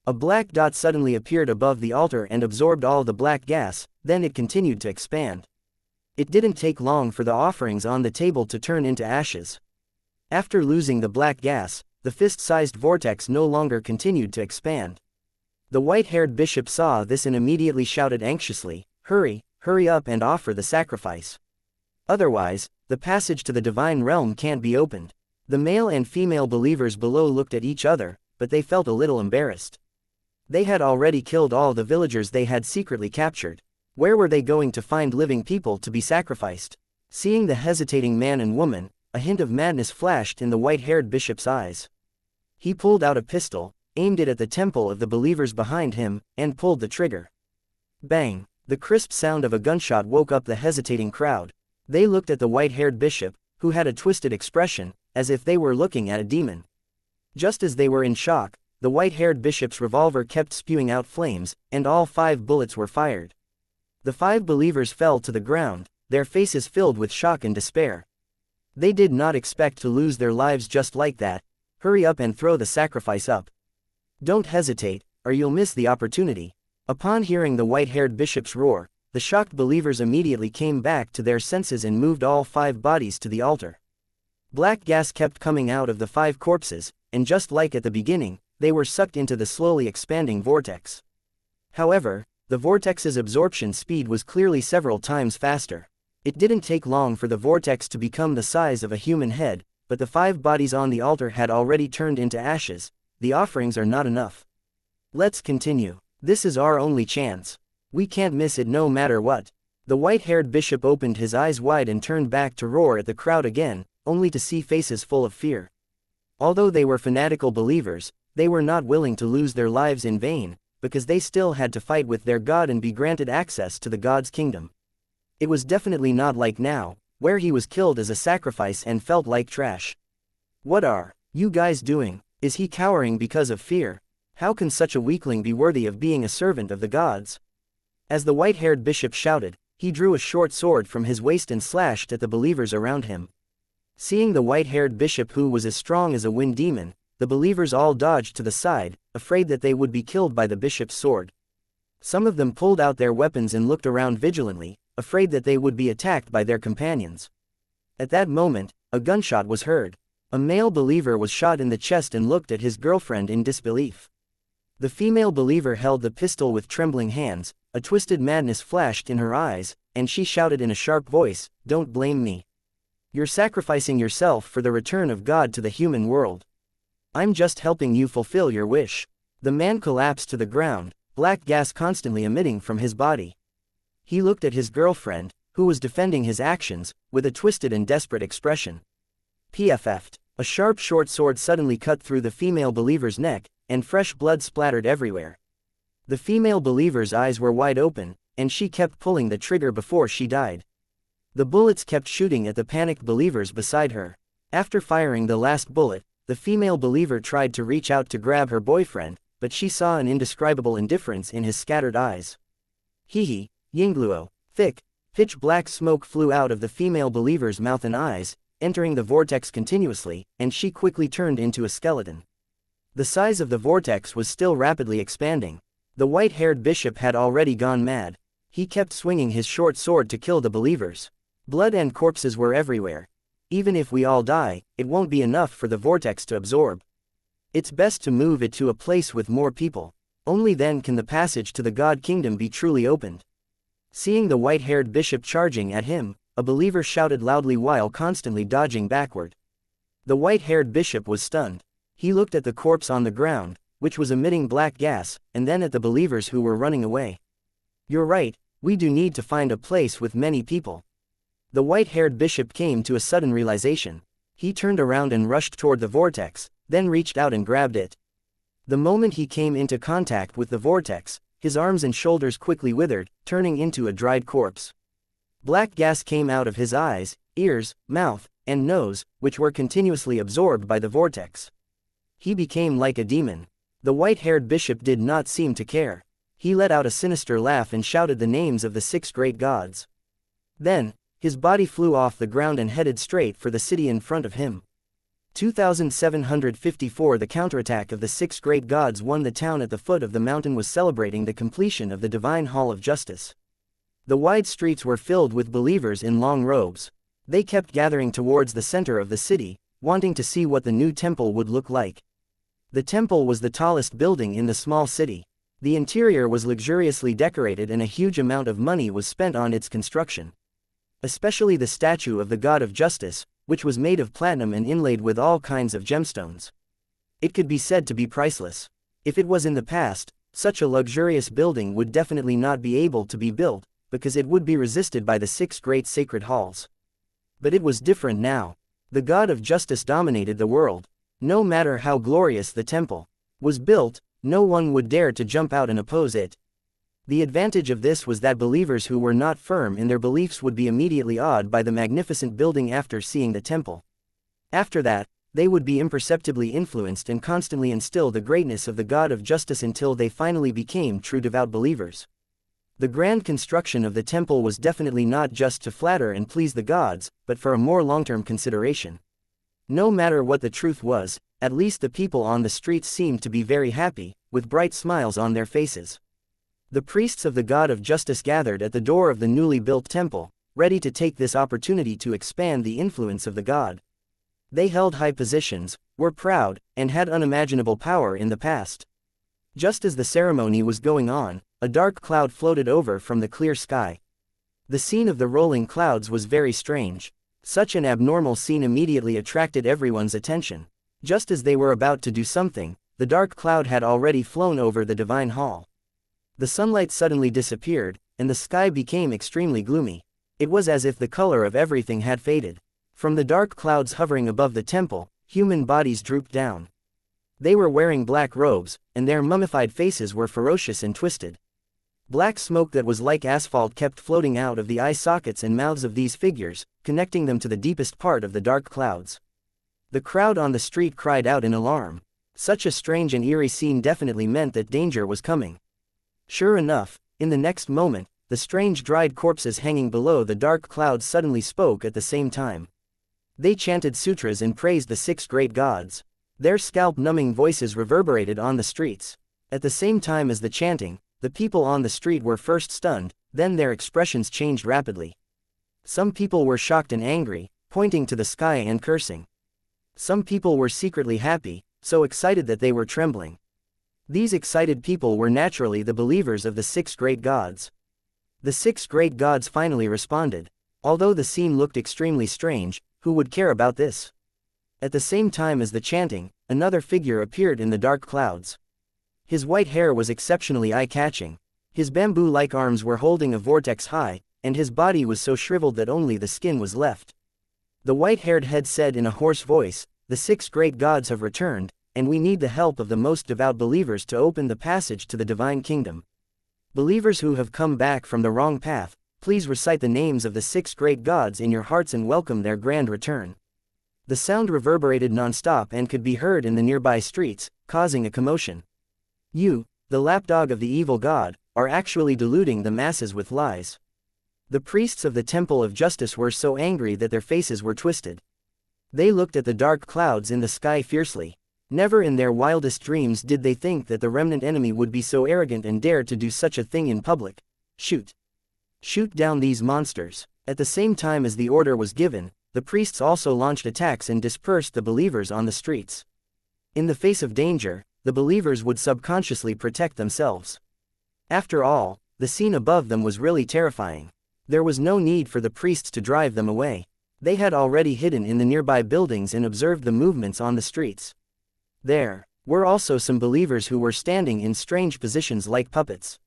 A black dot suddenly appeared above the altar and absorbed all the black gas, then it continued to expand. It didn't take long for the offerings on the table to turn into ashes. After losing the black gas, the fist-sized vortex no longer continued to expand. The white-haired bishop saw this and immediately shouted anxiously, "Hurry, hurry up and offer the sacrifice. Otherwise, the passage to the divine realm can't be opened." The male and female believers below looked at each other, but they felt a little embarrassed. They had already killed all the villagers they had secretly captured. Where were they going to find living people to be sacrificed? Seeing the hesitating man and woman, a hint of madness flashed in the white-haired bishop's eyes. He pulled out a pistol, aimed it at the temple of the believers behind him, and pulled the trigger. Bang! The crisp sound of a gunshot woke up the hesitating crowd. They looked at the white-haired bishop, who had a twisted expression, as if they were looking at a demon. Just as they were in shock, the white-haired bishop's revolver kept spewing out flames, and all 5 bullets were fired. The 5 believers fell to the ground, their faces filled with shock and despair. They did not expect to lose their lives just like that. Hurry up and throw the sacrifice up. Don't hesitate, or you'll miss the opportunity. Upon hearing the white-haired bishop's roar, the shocked believers immediately came back to their senses and moved all 5 bodies to the altar. Black gas kept coming out of the 5 corpses, and just like at the beginning, they were sucked into the slowly expanding vortex. However, the vortex's absorption speed was clearly several times faster. It didn't take long for the vortex to become the size of a human head, but the 5 bodies on the altar had already turned into ashes. The offerings are not enough. Let's continue. This is our only chance. We can't miss it no matter what. The white-haired bishop opened his eyes wide and turned back to roar at the crowd again, only to see faces full of fear. Although they were fanatical believers, they were not willing to lose their lives in vain, because they still had to fight with their god and be granted access to the god's kingdom. It was definitely not like now, where he was killed as a sacrifice and felt like trash. What are you guys doing? Is he cowering because of fear? How can such a weakling be worthy of being a servant of the gods? As the white-haired bishop shouted, he drew a short sword from his waist and slashed at the believers around him. Seeing the white-haired bishop who was as strong as a wind demon, the believers all dodged to the side, afraid that they would be killed by the bishop's sword. Some of them pulled out their weapons and looked around vigilantly, afraid that they would be attacked by their companions. At that moment, a gunshot was heard. A male believer was shot in the chest and looked at his girlfriend in disbelief. The female believer held the pistol with trembling hands, a twisted madness flashed in her eyes, and she shouted in a sharp voice, "Don't blame me. You're sacrificing yourself for the return of God to the human world. I'm just helping you fulfill your wish." The man collapsed to the ground, black gas constantly emitting from his body. He looked at his girlfriend, who was defending his actions, with a twisted and desperate expression. PFF'd. A sharp short sword suddenly cut through the female believer's neck, and fresh blood splattered everywhere. The female believer's eyes were wide open, and she kept pulling the trigger before she died. The bullets kept shooting at the panicked believers beside her. After firing the last bullet, the female believer tried to reach out to grab her boyfriend, but she saw an indescribable indifference in his scattered eyes. Hee Yingluo. Thick, pitch-black smoke flew out of the female believer's mouth and eyes, entering the vortex continuously, and she quickly turned into a skeleton. The size of the vortex was still rapidly expanding. The white-haired bishop had already gone mad. He kept swinging his short sword to kill the believers. Blood and corpses were everywhere. Even if we all die, it won't be enough for the vortex to absorb. It's best to move it to a place with more people. Only then can the passage to the God Kingdom be truly opened. Seeing the white-haired bishop charging at him, a believer shouted loudly while constantly dodging backward. The white-haired bishop was stunned. He looked at the corpse on the ground, which was emitting black gas, and then at the believers who were running away. "You're right, we do need to find a place with many people." The white-haired bishop came to a sudden realization. He turned around and rushed toward the vortex, then reached out and grabbed it. The moment he came into contact with the vortex, his arms and shoulders quickly withered, turning into a dried corpse. Black gas came out of his eyes, ears, mouth, and nose, which were continuously absorbed by the vortex. He became like a demon. The white-haired bishop did not seem to care. He let out a sinister laugh and shouted the names of the 6 great gods. Then, his body flew off the ground and headed straight for the city in front of him. 2754 The counterattack of the 6 great gods won. The town at the foot of the mountain was celebrating the completion of the Divine Hall of Justice. The wide streets were filled with believers in long robes. They kept gathering towards the center of the city, wanting to see what the new temple would look like. The temple was the tallest building in the small city. The interior was luxuriously decorated and a huge amount of money was spent on its construction. Especially the statue of the God of Justice, which was made of platinum and inlaid with all kinds of gemstones. It could be said to be priceless. If it was in the past, such a luxurious building would definitely not be able to be built, because it would be resisted by the 6 great sacred halls. But it was different now. The God of Justice dominated the world. No matter how glorious the temple was built, no one would dare to jump out and oppose it. The advantage of this was that believers who were not firm in their beliefs would be immediately awed by the magnificent building after seeing the temple. After that, they would be imperceptibly influenced and constantly instill the greatness of the God of Justice until they finally became true devout believers. The grand construction of the temple was definitely not just to flatter and please the gods, but for a more long-term consideration. No matter what the truth was, at least the people on the streets seemed to be very happy, with bright smiles on their faces. The priests of the God of Justice gathered at the door of the newly built temple, ready to take this opportunity to expand the influence of the god. They held high positions, were proud, and had unimaginable power in the past. Just as the ceremony was going on, a dark cloud floated over from the clear sky. The scene of the rolling clouds was very strange. Such an abnormal scene immediately attracted everyone's attention. Just as they were about to do something, the dark cloud had already flown over the divine hall. The sunlight suddenly disappeared, and the sky became extremely gloomy. It was as if the color of everything had faded. From the dark clouds hovering above the temple, human bodies drooped down. They were wearing black robes, and their mummified faces were ferocious and twisted. Black smoke that was like asphalt kept floating out of the eye sockets and mouths of these figures, connecting them to the deepest part of the dark clouds. The crowd on the street cried out in alarm. Such a strange and eerie scene definitely meant that danger was coming. Sure enough, in the next moment, the strange dried corpses hanging below the dark clouds suddenly spoke at the same time. They chanted sutras and praised the 6 great gods. Their scalp-numbing voices reverberated on the streets. At the same time as the chanting, the people on the street were first stunned, then their expressions changed rapidly. Some people were shocked and angry, pointing to the sky and cursing. Some people were secretly happy, so excited that they were trembling. These excited people were naturally the believers of the 6 great gods. The 6 great gods finally responded. Although the scene looked extremely strange, who would care about this? At the same time as the chanting, another figure appeared in the dark clouds. His white hair was exceptionally eye-catching. His bamboo-like arms were holding a vortex high, and his body was so shriveled that only the skin was left. The white-haired head said in a hoarse voice, "The 6 great gods have returned, and we need the help of the most devout believers to open the passage to the divine kingdom. Believers who have come back from the wrong path, please recite the names of the 6 great gods in your hearts and welcome their grand return." The sound reverberated non-stop and could be heard in the nearby streets, causing a commotion. You, the lapdog of the evil god, are actually deluding the masses with lies. The priests of the Temple of Justice were so angry that their faces were twisted. They looked at the dark clouds in the sky fiercely. Never in their wildest dreams did they think that the remnant enemy would be so arrogant and dare to do such a thing in public. Shoot! Shoot down these monsters. At the same time as the order was given, the priests also launched attacks and dispersed the believers on the streets. In the face of danger, the believers would subconsciously protect themselves. After all, the scene above them was really terrifying. There was no need for the priests to drive them away. They had already hidden in the nearby buildings and observed the movements on the streets. There were also some believers who were standing in strange positions like puppets.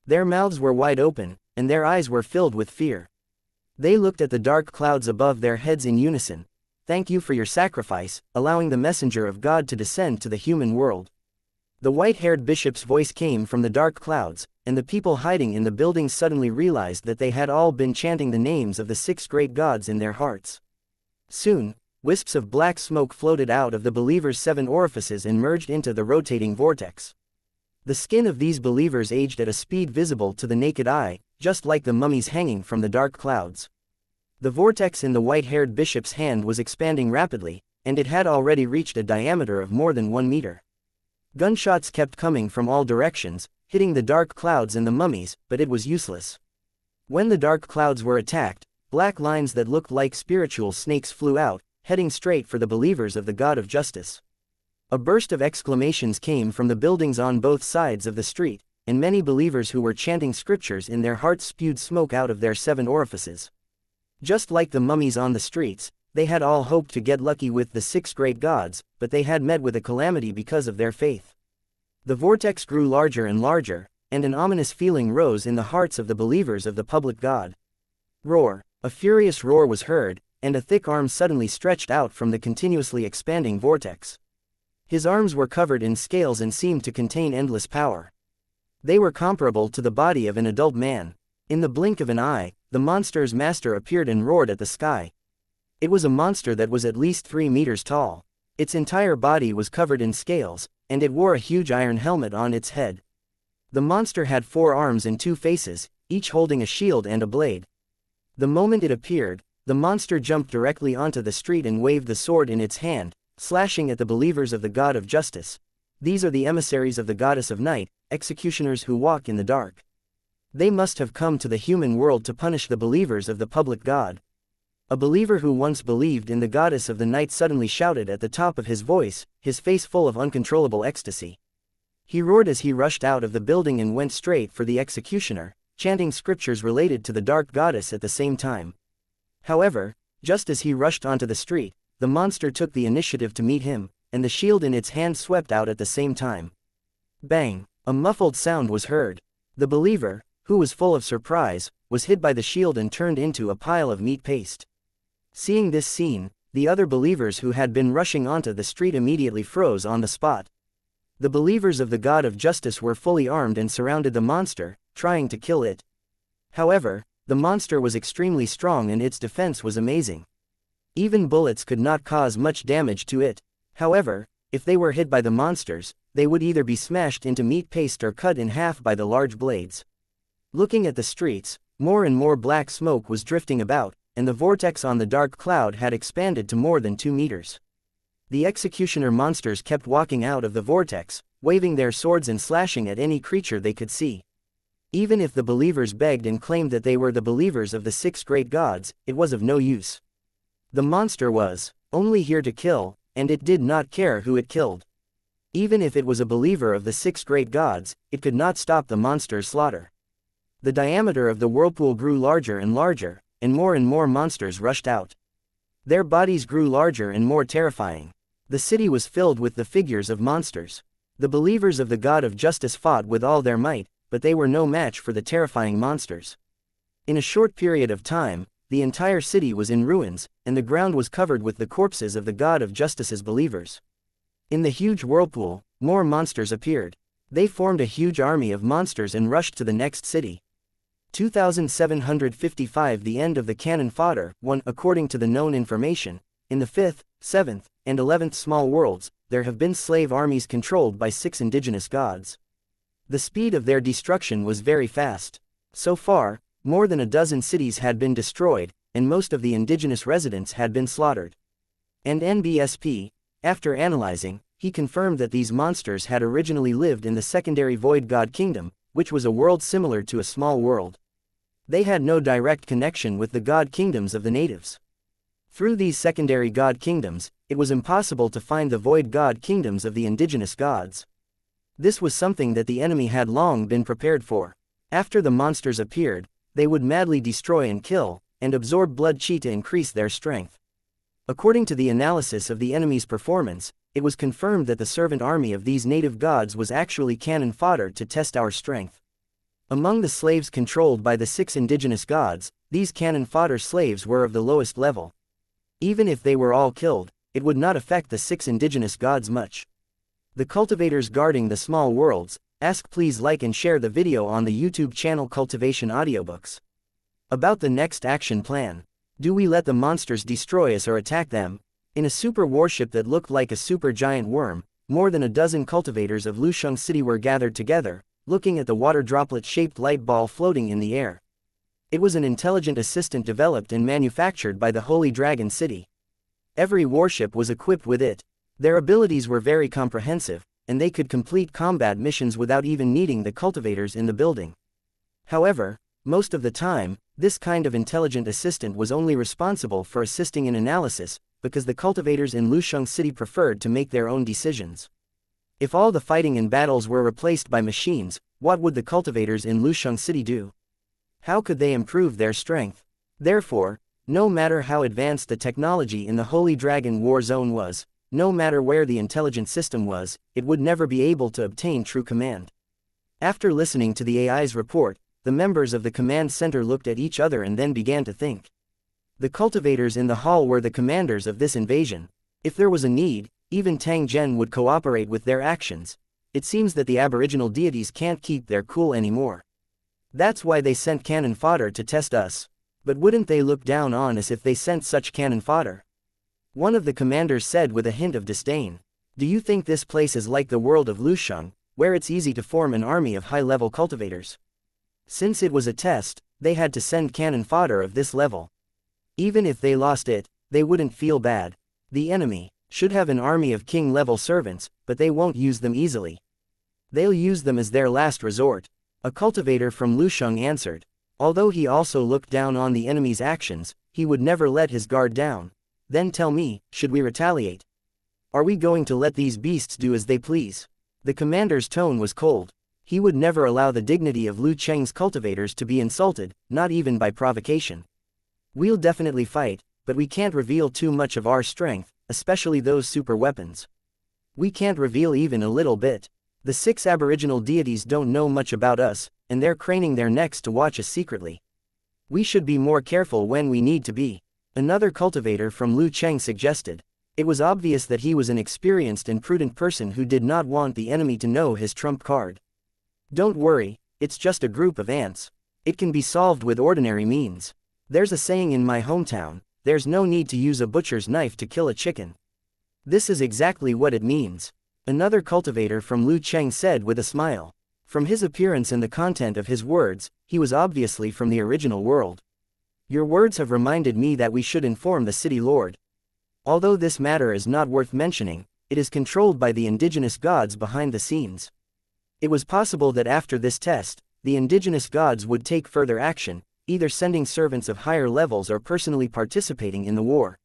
Their mouths were wide open, and their eyes were filled with fear. They looked at the dark clouds above their heads in unison. "Thank you for your sacrifice, allowing the messenger of God to descend to the human world." The white-haired bishop's voice came from the dark clouds, and the people hiding in the buildings suddenly realized that they had all been chanting the names of the 6 great gods in their hearts. Soon, wisps of black smoke floated out of the believers' 7 orifices and merged into the rotating vortex. The skin of these believers aged at a speed visible to the naked eye, just like the mummies hanging from the dark clouds. The vortex in the white-haired bishop's hand was expanding rapidly, and it had already reached a diameter of more than 1 meter. Gunshots kept coming from all directions, hitting the dark clouds and the mummies, but it was useless. When the dark clouds were attacked, black lines that looked like spiritual snakes flew out, heading straight for the believers of the God of Justice. A burst of exclamations came from the buildings on both sides of the street, and many believers who were chanting scriptures in their hearts spewed smoke out of their 7 orifices. Just like the mummies on the streets, they had all hoped to get lucky with the 6 great gods, but they had met with a calamity because of their faith. The vortex grew larger and larger, and an ominous feeling rose in the hearts of the believers of the public god. Roar! A furious roar was heard, and a thick arm suddenly stretched out from the continuously expanding vortex. His arms were covered in scales and seemed to contain endless power. They were comparable to the body of an adult man. In the blink of an eye, the monster's master appeared and roared at the sky. It was a monster that was at least 3 meters tall. Its entire body was covered in scales, and it wore a huge iron helmet on its head. The monster had 4 arms and 2 faces, each holding a shield and a blade. The moment it appeared, the monster jumped directly onto the street and waved the sword in its hand, slashing at the believers of the God of Justice. These are the emissaries of the goddess of night, executioners who walk in the dark. They must have come to the human world to punish the believers of the public god. A believer who once believed in the goddess of the night suddenly shouted at the top of his voice, his face full of uncontrollable ecstasy. He roared as he rushed out of the building and went straight for the executioner, chanting scriptures related to the dark goddess at the same time. However, just as he rushed onto the street, the monster took the initiative to meet him, and the shield in its hand swept out at the same time. Bang! A muffled sound was heard. The believer, who was full of surprise, was hit by the shield and turned into a pile of meat paste. Seeing this scene, the other believers who had been rushing onto the street immediately froze on the spot. The believers of the God of Justice were fully armed and surrounded the monster, trying to kill it. However, the monster was extremely strong and its defense was amazing. Even bullets could not cause much damage to it. However, if they were hit by the monsters, they would either be smashed into meat paste or cut in half by the large blades. Looking at the streets, more and more black smoke was drifting about, and the vortex on the dark cloud had expanded to more than 2 meters. The executioner monsters kept walking out of the vortex, waving their swords and slashing at any creature they could see. Even if the believers begged and claimed that they were the believers of the 6 great gods, it was of no use. The monster was only here to kill, and it did not care who it killed. Even if it was a believer of the 6 great gods, it could not stop the monster's slaughter. The diameter of the whirlpool grew larger and larger, and more monsters rushed out. Their bodies grew larger and more terrifying. The city was filled with the figures of monsters. The believers of the God of Justice fought with all their might, but they were no match for the terrifying monsters. In a short period of time, the entire city was in ruins, and the ground was covered with the corpses of the God of Justice's believers. In the huge whirlpool, more monsters appeared. They formed a huge army of monsters and rushed to the next city. 2755 The end of the cannon fodder. 1 According to the known information, in the 5th, 7th, and 11th small worlds, there have been slave armies controlled by 6 indigenous gods. The speed of their destruction was very fast. So far, more than a dozen cities had been destroyed, and most of the indigenous residents had been slaughtered. And NBSP, after analyzing, he confirmed that these monsters had originally lived in the secondary Void God Kingdom, which was a world similar to a small world. They had no direct connection with the god kingdoms of the natives. Through these secondary god kingdoms, it was impossible to find the void god kingdoms of the indigenous gods. This was something that the enemy had long been prepared for. After the monsters appeared, they would madly destroy and kill, and absorb blood chi to increase their strength. According to the analysis of the enemy's performance, it was confirmed that the servant army of these native gods was actually cannon fodder to test our strength. Among the slaves controlled by the 6 indigenous gods, these cannon fodder slaves were of the lowest level. Even if they were all killed, it would not affect the 6 indigenous gods much. The cultivators guarding the small worlds, please like and share the video on the YouTube channel Cultivation Audiobooks. About the next action plan. Do we let the monsters destroy us or attack them? In a super warship that looked like a super giant worm, more than a dozen cultivators of Lusheng City were gathered together, looking at the water droplet-shaped light ball floating in the air. It was an intelligent assistant developed and manufactured by the Holy Dragon City. Every warship was equipped with it. Their abilities were very comprehensive, and they could complete combat missions without even needing the cultivators in the building. However, most of the time, this kind of intelligent assistant was only responsible for assisting in analysis, because the cultivators in Lusheng City preferred to make their own decisions. If all the fighting and battles were replaced by machines, what would the cultivators in Lusheng City do? How could they improve their strength? Therefore, no matter how advanced the technology in the Holy Dragon War Zone was, no matter where the intelligent system was, it would never be able to obtain true command. After listening to the AI's report, the members of the command center looked at each other and then began to think. The cultivators in the hall were the commanders of this invasion. If there was a need, even Tang Zhen would cooperate with their actions. It seems that the aboriginal deities can't keep their cool anymore. That's why they sent cannon fodder to test us. But wouldn't they look down on us if they sent such cannon fodder? One of the commanders said with a hint of disdain. Do you think this place is like the world of Lusheng, where it's easy to form an army of high-level cultivators? Since it was a test, they had to send cannon fodder of this level. Even if they lost it, they wouldn't feel bad. The enemy, Should have an army of king-level servants, but they won't use them easily. They'll use them as their last resort. A cultivator from Lusheng answered. Although he also looked down on the enemy's actions, he would never let his guard down. Then tell me, should we retaliate? Are we going to let these beasts do as they please? The commander's tone was cold. He would never allow the dignity of Lu Cheng's cultivators to be insulted, not even by provocation. We'll definitely fight, but we can't reveal too much of our strength, especially those super weapons. We can't reveal even a little bit. The 6 aboriginal deities don't know much about us, and they're craning their necks to watch us secretly. We should be more careful when we need to be. Another cultivator from Lu Cheng suggested. It was obvious that he was an experienced and prudent person who did not want the enemy to know his trump card. Don't worry, it's just a group of ants. It can be solved with ordinary means. There's a saying in my hometown, there's no need to use a butcher's knife to kill a chicken. This is exactly what it means. Another cultivator from Lu Cheng said with a smile. From his appearance and the content of his words, he was obviously from the original world. Your words have reminded me that we should inform the city lord. Although this matter is not worth mentioning, it is controlled by the indigenous gods behind the scenes. It was possible that after this test, the indigenous gods would take further action, either sending servants of higher levels or personally participating in the war.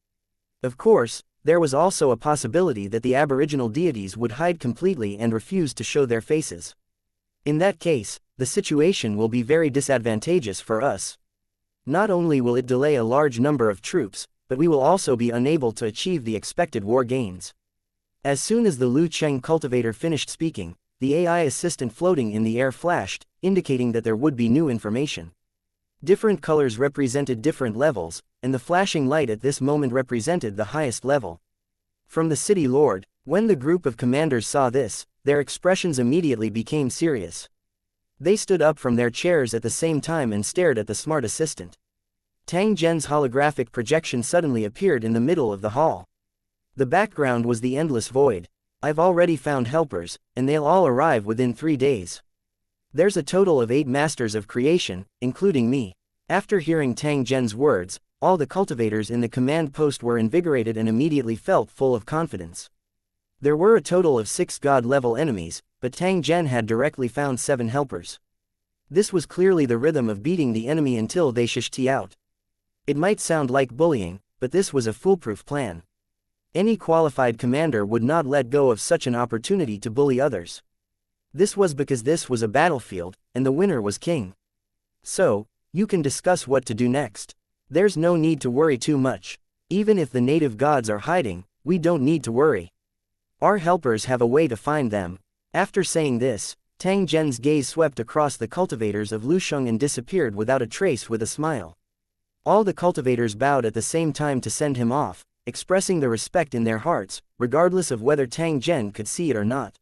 Of course, there was also a possibility that the aboriginal deities would hide completely and refuse to show their faces. In that case, the situation will be very disadvantageous for us. Not only will it delay a large number of troops, but we will also be unable to achieve the expected war gains. As soon as the Lu Cheng cultivator finished speaking, the AI assistant floating in the air flashed, indicating that there would be new information. Different colors represented different levels, and the flashing light at this moment represented the highest level. From the city lord, when the group of commanders saw this, their expressions immediately became serious. They stood up from their chairs at the same time and stared at the smart assistant. Tang Zhen's holographic projection suddenly appeared in the middle of the hall. The background was the endless void. I've already found helpers, and they'll all arrive within 3 days. There's a total of 8 masters of creation, including me. After hearing Tang Zhen's words, all the cultivators in the command post were invigorated and immediately felt full of confidence. There were a total of 6 god-level enemies, but Tang Zhen had directly found 7 helpers. This was clearly the rhythm of beating the enemy until they shishti out. It might sound like bullying, but this was a foolproof plan. Any qualified commander would not let go of such an opportunity to bully others. This was because this was a battlefield, and the winner was king. So, you can discuss what to do next. There's no need to worry too much. Even if the native gods are hiding, we don't need to worry. Our helpers have a way to find them. After saying this, Tang Zhen's gaze swept across the cultivators of Lusheng and disappeared without a trace with a smile. All the cultivators bowed at the same time to send him off, expressing the respect in their hearts, regardless of whether Tang Zhen could see it or not.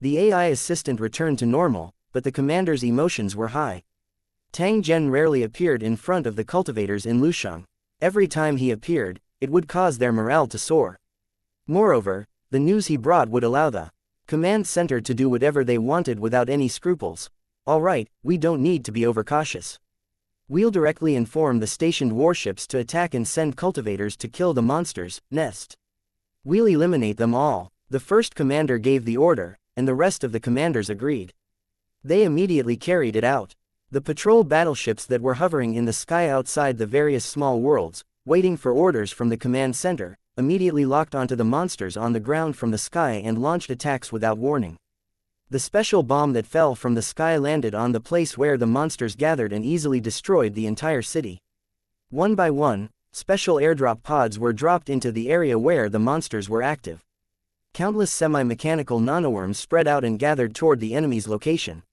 The AI assistant returned to normal, but the commander's emotions were high. Tang Zhen rarely appeared in front of the cultivators in Lusheng. Every time he appeared, it would cause their morale to soar. Moreover, the news he brought would allow the command center to do whatever they wanted without any scruples. All right, we don't need to be overcautious. We'll directly inform the stationed warships to attack and send cultivators to kill the monsters' nest. We'll eliminate them all. The first commander gave the order, and the rest of the commanders agreed. They immediately carried it out. The patrol battleships that were hovering in the sky outside the various small worlds, waiting for orders from the command center, immediately locked onto the monsters on the ground from the sky and launched attacks without warning. The special bomb that fell from the sky landed on the place where the monsters gathered and easily destroyed the entire city. One by one, special airdrop pods were dropped into the area where the monsters were active. Countless semi-mechanical nanoworms spread out and gathered toward the enemy's location.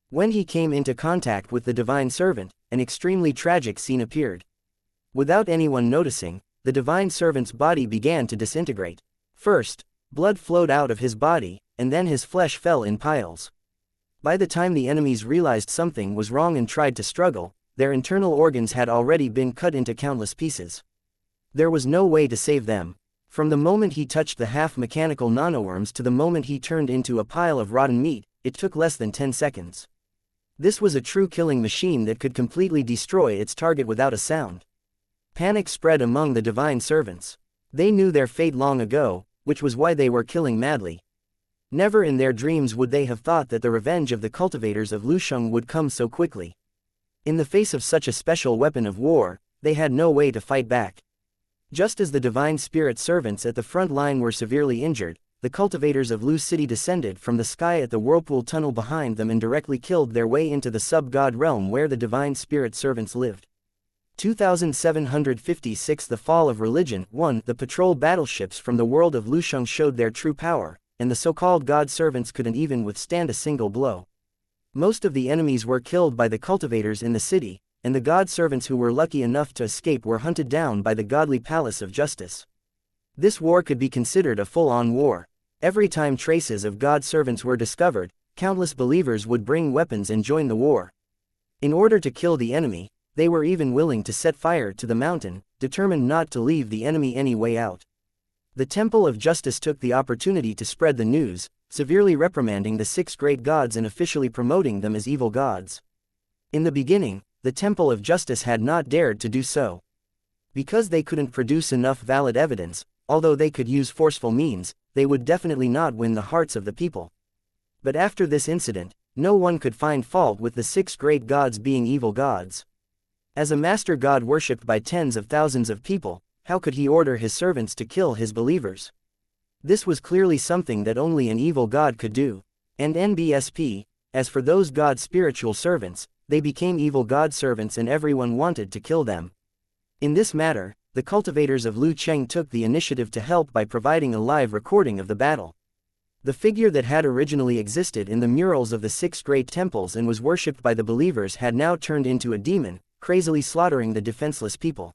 When he came into contact with the divine servant, an extremely tragic scene appeared. Without anyone noticing, the divine servant's body began to disintegrate. First, blood flowed out of his body, and then his flesh fell in piles. By the time the enemies realized something was wrong and tried to struggle, their internal organs had already been cut into countless pieces. There was no way to save them. From the moment he touched the half-mechanical nanoworms to the moment he turned into a pile of rotten meat, it took less than 10 seconds. This was a true killing machine that could completely destroy its target without a sound. Panic spread among the divine servants. They knew their fate long ago, which was why they were killing madly. Never in their dreams would they have thought that the revenge of the cultivators of Lusheng would come so quickly. In the face of such a special weapon of war, they had no way to fight back. Just as the divine spirit servants at the front line were severely injured, the cultivators of Lu City descended from the sky at the whirlpool tunnel behind them and directly killed their way into the sub-god realm where the divine spirit servants lived. 2756 The Fall of Religion 1. The patrol battleships from the world of Lusheng showed their true power, and the so-called god servants couldn't even withstand a single blow. Most of the enemies were killed by the cultivators in the city, and the god servants who were lucky enough to escape were hunted down by the godly palace of justice. This war could be considered a full-on war. Every time traces of god servants were discovered, countless believers would bring weapons and join the war. In order to kill the enemy, they were even willing to set fire to the mountain, determined not to leave the enemy any way out. The Temple of Justice took the opportunity to spread the news, severely reprimanding the 6 great gods and officially promoting them as evil gods. In the beginning, the Temple of Justice had not dared to do so. Because they couldn't produce enough valid evidence, although they could use forceful means, they would definitely not win the hearts of the people. But after this incident, no one could find fault with the 6 great gods being evil gods. As a master god worshipped by tens of thousands of people, how could he order his servants to kill his believers? This was clearly something that only an evil god could do. And NBSP, as for those god's spiritual servants, they became evil god servants and everyone wanted to kill them. In this matter, the cultivators of Lucheng took the initiative to help by providing a live recording of the battle. The figure that had originally existed in the murals of the 6 great temples and was worshipped by the believers had now turned into a demon, crazily slaughtering the defenseless people.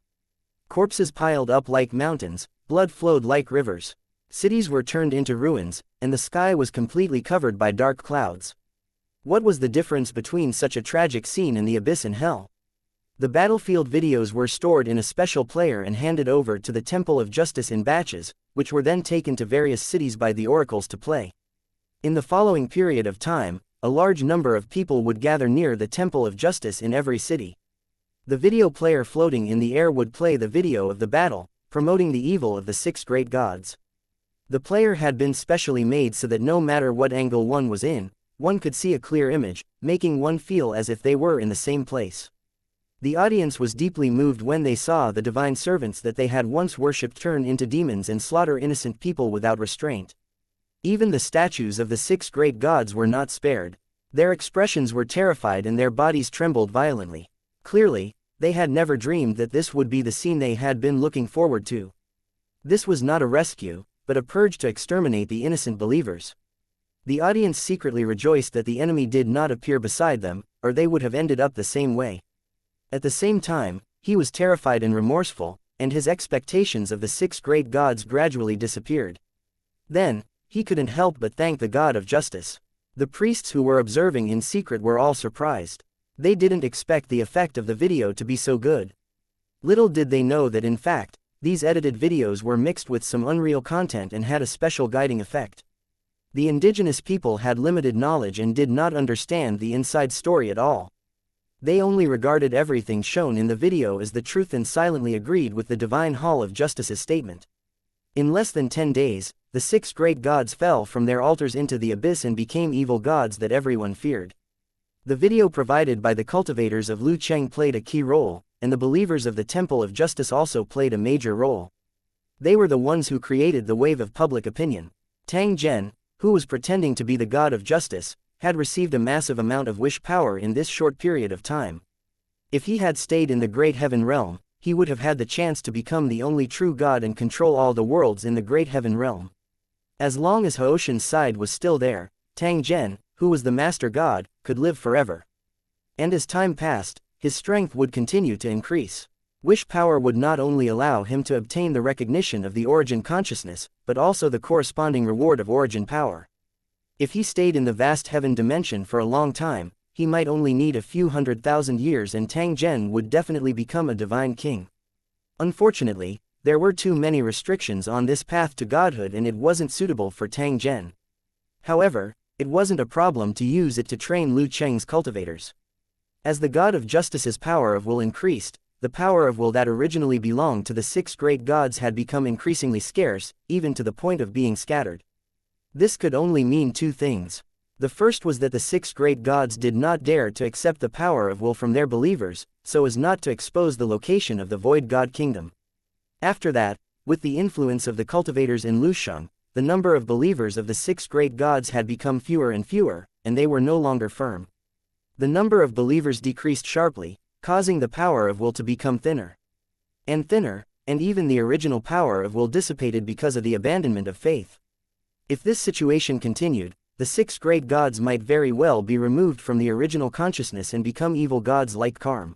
Corpses piled up like mountains, blood flowed like rivers. Cities were turned into ruins, and the sky was completely covered by dark clouds. What was the difference between such a tragic scene and the abyss in hell? The battlefield videos were stored in a special player and handed over to the Temple of Justice in batches, which were then taken to various cities by the oracles to play. In the following period of time, a large number of people would gather near the Temple of Justice in every city. The video player floating in the air would play the video of the battle, promoting the evil of the 6 great gods. The player had been specially made so that no matter what angle one was in, one could see a clear image, making one feel as if they were in the same place. The audience was deeply moved when they saw the divine servants that they had once worshipped turn into demons and slaughter innocent people without restraint. Even the statues of the 6 great gods were not spared. Their expressions were terrified and their bodies trembled violently. Clearly, they had never dreamed that this would be the scene they had been looking forward to. This was not a rescue, but a purge to exterminate the innocent believers. The audience secretly rejoiced that the enemy did not appear beside them, or they would have ended up the same way. At the same time, he was terrified and remorseful, and his expectations of the 6 great gods gradually disappeared. Then, he couldn't help but thank the God of Justice. The priests who were observing in secret were all surprised. They didn't expect the effect of the video to be so good. Little did they know that in fact, these edited videos were mixed with some unreal content and had a special guiding effect. The indigenous people had limited knowledge and did not understand the inside story at all. They only regarded everything shown in the video as the truth and silently agreed with the Divine Hall of Justice's statement. In less than 10 days, the 6 great gods fell from their altars into the abyss and became evil gods that everyone feared. The video provided by the cultivators of Lucheng played a key role, and the believers of the Temple of Justice also played a major role. They were the ones who created the wave of public opinion. Tang Zhen, who was pretending to be the god of justice, had received a massive amount of wish power in this short period of time. If he had stayed in the Great Heaven Realm, he would have had the chance to become the only true god and control all the worlds in the Great Heaven Realm. As long as Haoshan's side was still there, Tang Zhen, who was the master god, could live forever. And as time passed, his strength would continue to increase. Wish power would not only allow him to obtain the recognition of the origin consciousness, but also the corresponding reward of origin power. If he stayed in the vast heaven dimension for a long time, he might only need a few 100,000 years and Tang Zhen would definitely become a divine king. Unfortunately, there were too many restrictions on this path to godhood and it wasn't suitable for Tang Zhen. However, it wasn't a problem to use it to train Lucheng's cultivators. As the god of justice's power of will increased, the power of will that originally belonged to the 6 great gods had become increasingly scarce, even to the point of being scattered. This could only mean 2 things. The first was that the 6 great gods did not dare to accept the power of will from their believers, so as not to expose the location of the void god kingdom. After that, with the influence of the cultivators in Lusheng, the number of believers of the 6 great gods had become fewer and fewer, and they were no longer firm. The number of believers decreased sharply, causing the power of will to become thinner and thinner, and even the original power of will dissipated because of the abandonment of faith. If this situation continued, the 6 great gods might very well be removed from the original consciousness and become evil gods like Karm.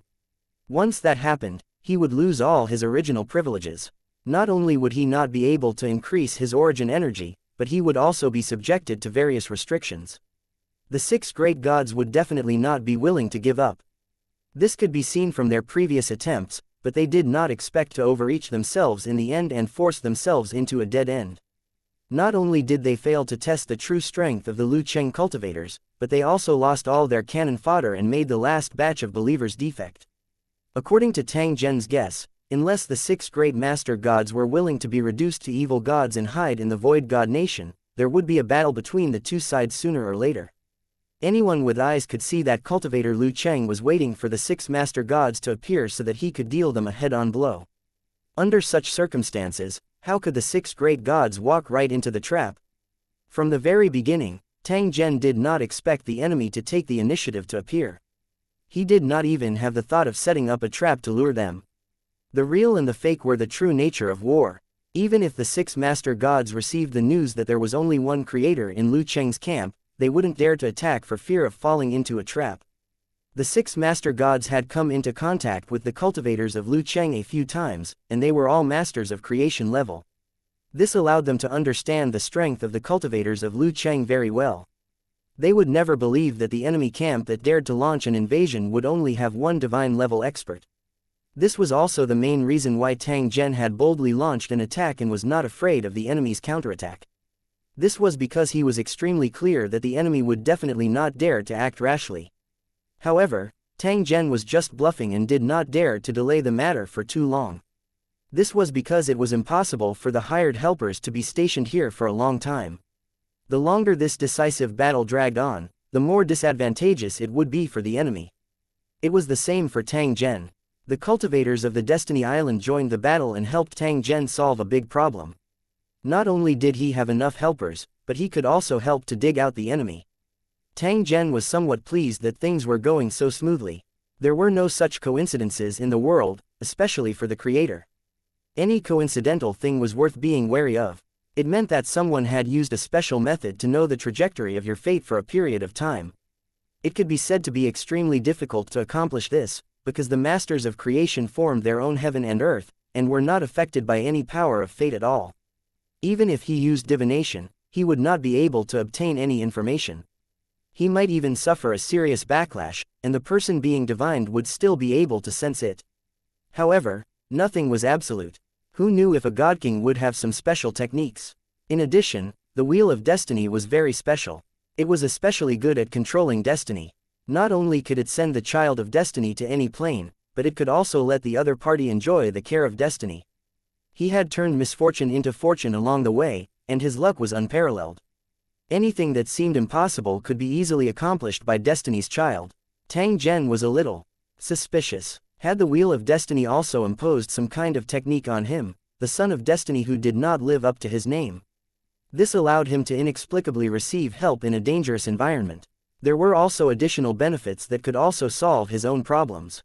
Once that happened, he would lose all his original privileges. Not only would he not be able to increase his origin energy, but he would also be subjected to various restrictions. The 6 great gods would definitely not be willing to give up. This could be seen from their previous attempts, but they did not expect to overreach themselves in the end and force themselves into a dead end. Not only did they fail to test the true strength of the Lucheng cultivators, but they also lost all their cannon fodder and made the last batch of believers defect. According to Tang Zhen's guess, unless the 6 great master gods were willing to be reduced to evil gods and hide in the void god nation, there would be a battle between the 2 sides sooner or later. Anyone with eyes could see that cultivator Lu Cheng was waiting for the 6 master gods to appear so that he could deal them a head-on blow. Under such circumstances, how could the 6 great gods walk right into the trap? From the very beginning, Tang Zhen did not expect the enemy to take the initiative to appear. He did not even have the thought of setting up a trap to lure them. The real and the fake were the true nature of war. Even if the 6 master gods received the news that there was only one creator in Lu Cheng's camp, they wouldn't dare to attack for fear of falling into a trap. The 6 master gods had come into contact with the cultivators of Lu Cheng a few times, and they were all masters of creation level. This allowed them to understand the strength of the cultivators of Lu Cheng very well. They would never believe that the enemy camp that dared to launch an invasion would only have one divine level expert. This was also the main reason why Tang Zhen had boldly launched an attack and was not afraid of the enemy's counterattack. This was because he was extremely clear that the enemy would definitely not dare to act rashly. However, Tang Zhen was just bluffing and did not dare to delay the matter for too long. This was because it was impossible for the hired helpers to be stationed here for a long time. The longer this decisive battle dragged on, the more disadvantageous it would be for the enemy. It was the same for Tang Zhen. The cultivators of the Destiny Island joined the battle and helped Tang Zhen solve a big problem. Not only did he have enough helpers, but he could also help to dig out the enemy. Tang Zhen was somewhat pleased that things were going so smoothly. There were no such coincidences in the world, especially for the creator. Any coincidental thing was worth being wary of. It meant that someone had used a special method to know the trajectory of your fate for a period of time. It could be said to be extremely difficult to accomplish this, because the masters of creation formed their own heaven and earth, and were not affected by any power of fate at all. Even if he used divination, he would not be able to obtain any information. He might even suffer a serious backlash, and the person being divined would still be able to sense it. However, nothing was absolute. Who knew if a God King would have some special techniques? In addition, the Wheel of Destiny was very special. It was especially good at controlling destiny. Not only could it send the child of destiny to any plane, but it could also let the other party enjoy the care of destiny. He had turned misfortune into fortune along the way, and his luck was unparalleled. Anything that seemed impossible could be easily accomplished by Destiny's child. Tang Zhen was a little suspicious. Had the Wheel of Destiny also imposed some kind of technique on him, the son of Destiny who did not live up to his name? This allowed him to inexplicably receive help in a dangerous environment. There were also additional benefits that could also solve his own problems.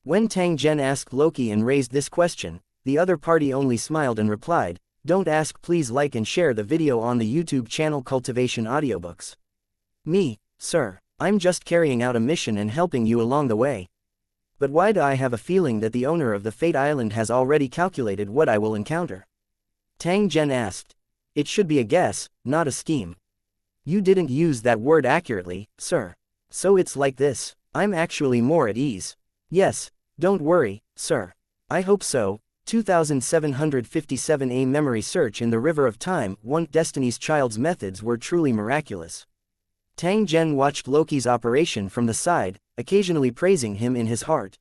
When Tang Zhen asked Loki and raised this question, the other party only smiled and replied, "Don't ask, please like and share the video on the YouTube channel Cultivation Audiobooks." Me, sir, I'm just carrying out a mission and helping you along the way. But why do I have a feeling that the owner of the Fate Island has already calculated what I will encounter? Tang Zhen asked. It should be a guess, not a scheme. You didn't use that word accurately, sir. So it's like this. I'm actually more at ease. Yes, don't worry, sir. I hope so. 2757 A memory search in the River of Time. 1 Destiny's Child's methods were truly miraculous. Tang Zhen watched Loki's operation from the side, occasionally praising him in his heart.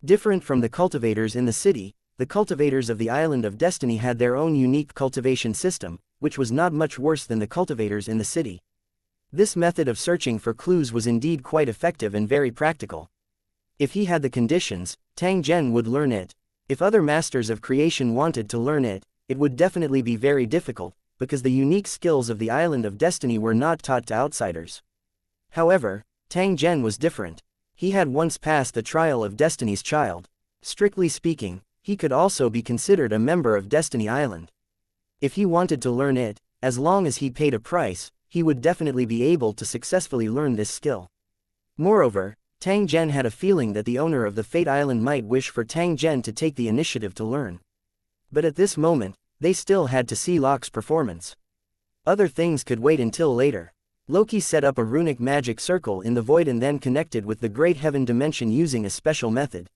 Different from the cultivators in the city, the cultivators of the Island of Destiny had their own unique cultivation system, which was not much worse than the cultivators in the city. This method of searching for clues was indeed quite effective and very practical. If he had the conditions, Tang Zhen would learn it. If other masters of creation wanted to learn it, it would definitely be very difficult, because the unique skills of the Island of Destiny were not taught to outsiders. However, Tang Zhen was different. He had once passed the trial of Destiny's child. Strictly speaking, he could also be considered a member of Destiny Island. If he wanted to learn it, as long as he paid a price, he would definitely be able to successfully learn this skill. Moreover, Tang Zhen had a feeling that the owner of the Fate Island might wish for Tang Zhen to take the initiative to learn. But at this moment, they still had to see Locke's performance. Other things could wait until later. Loki set up a runic magic circle in the void and then connected with the Great Heaven dimension using a special method.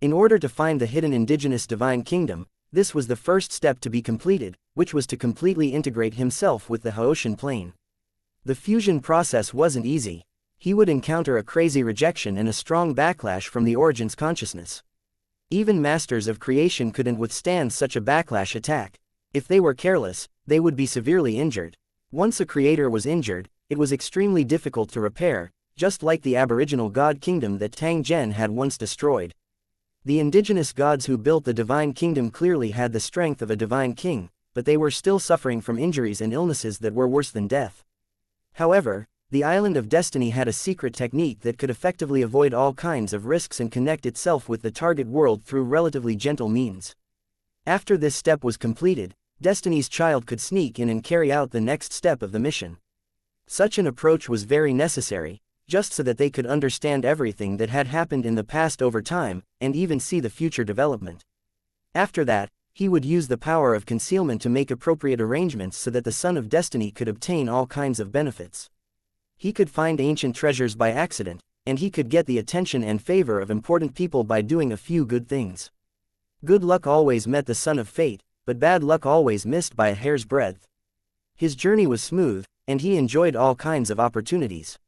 In order to find the hidden indigenous divine kingdom, this was the first step to be completed, which was to completely integrate himself with the Haoshan plane. The fusion process wasn't easy. He would encounter a crazy rejection and a strong backlash from the Origin's consciousness. Even masters of creation couldn't withstand such a backlash attack. If they were careless, they would be severely injured. Once a creator was injured, it was extremely difficult to repair, just like the aboriginal god kingdom that Tang Zhen had once destroyed. The indigenous gods who built the divine kingdom clearly had the strength of a divine king, but they were still suffering from injuries and illnesses that were worse than death. However, the Island of Destiny had a secret technique that could effectively avoid all kinds of risks and connect itself with the target world through relatively gentle means. After this step was completed, Destiny's child could sneak in and carry out the next step of the mission. Such an approach was very necessary, just so that they could understand everything that had happened in the past over time, and even see the future development. After that, he would use the power of concealment to make appropriate arrangements so that the Son of Destiny could obtain all kinds of benefits. He could find ancient treasures by accident, and he could get the attention and favor of important people by doing a few good things. Good luck always met the Son of Fate, but bad luck always missed by a hair's breadth. His journey was smooth, and he enjoyed all kinds of opportunities.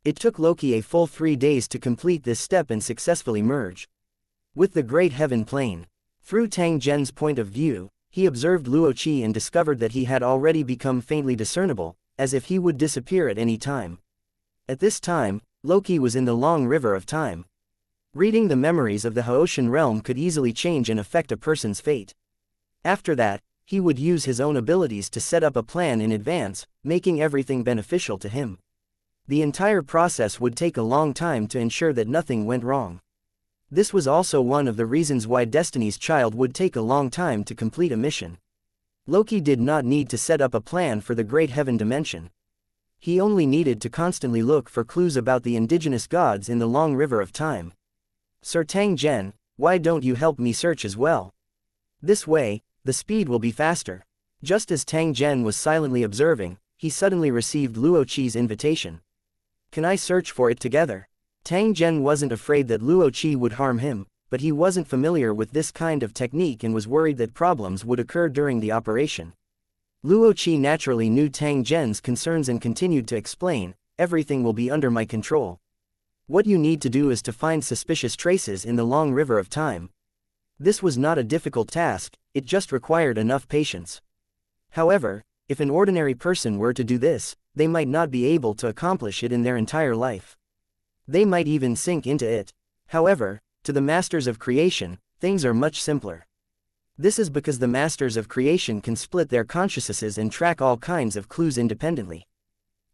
It took Loki a full 3 days to complete this step and successfully merge with the Great Heaven plane. Through Tang Zhen's point of view, he observed Luo Qi and discovered that he had already become faintly discernible, as if he would disappear at any time. At this time, Loki was in the long river of time. Reading the memories of the Haoshan realm could easily change and affect a person's fate. After that, he would use his own abilities to set up a plan in advance, making everything beneficial to him. The entire process would take a long time to ensure that nothing went wrong. This was also one of the reasons why Destiny's Child would take a long time to complete a mission. Loki did not need to set up a plan for the Great Heaven dimension. He only needed to constantly look for clues about the indigenous gods in the long river of time. Sir Tang Zhen, why don't you help me search as well? This way, the speed will be faster. Just as Tang Zhen was silently observing, he suddenly received Luo Qi's invitation. Can I search for it together? Tang Zhen wasn't afraid that Luo Qi would harm him, but he wasn't familiar with this kind of technique and was worried that problems would occur during the operation. Luo Qi naturally knew Tang Zhen's concerns and continued to explain, everything will be under my control. What you need to do is to find suspicious traces in the long river of time. This was not a difficult task, it just required enough patience. However, if an ordinary person were to do this, they might not be able to accomplish it in their entire life. They might even sink into it. However, to the masters of creation, things are much simpler. This is because the masters of creation can split their consciousnesses and track all kinds of clues independently.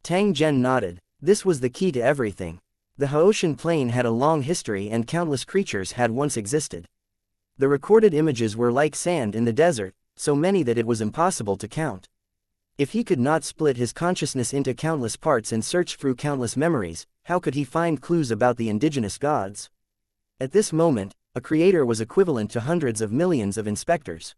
Tang Zhen nodded. This was the key to everything. The Haoshan plane had a long history and countless creatures had once existed. The recorded images were like sand in the desert, so many that it was impossible to count. If he could not split his consciousness into countless parts and search through countless memories, how could he find clues about the indigenous gods? At this moment, a creator was equivalent to hundreds of millions of inspectors.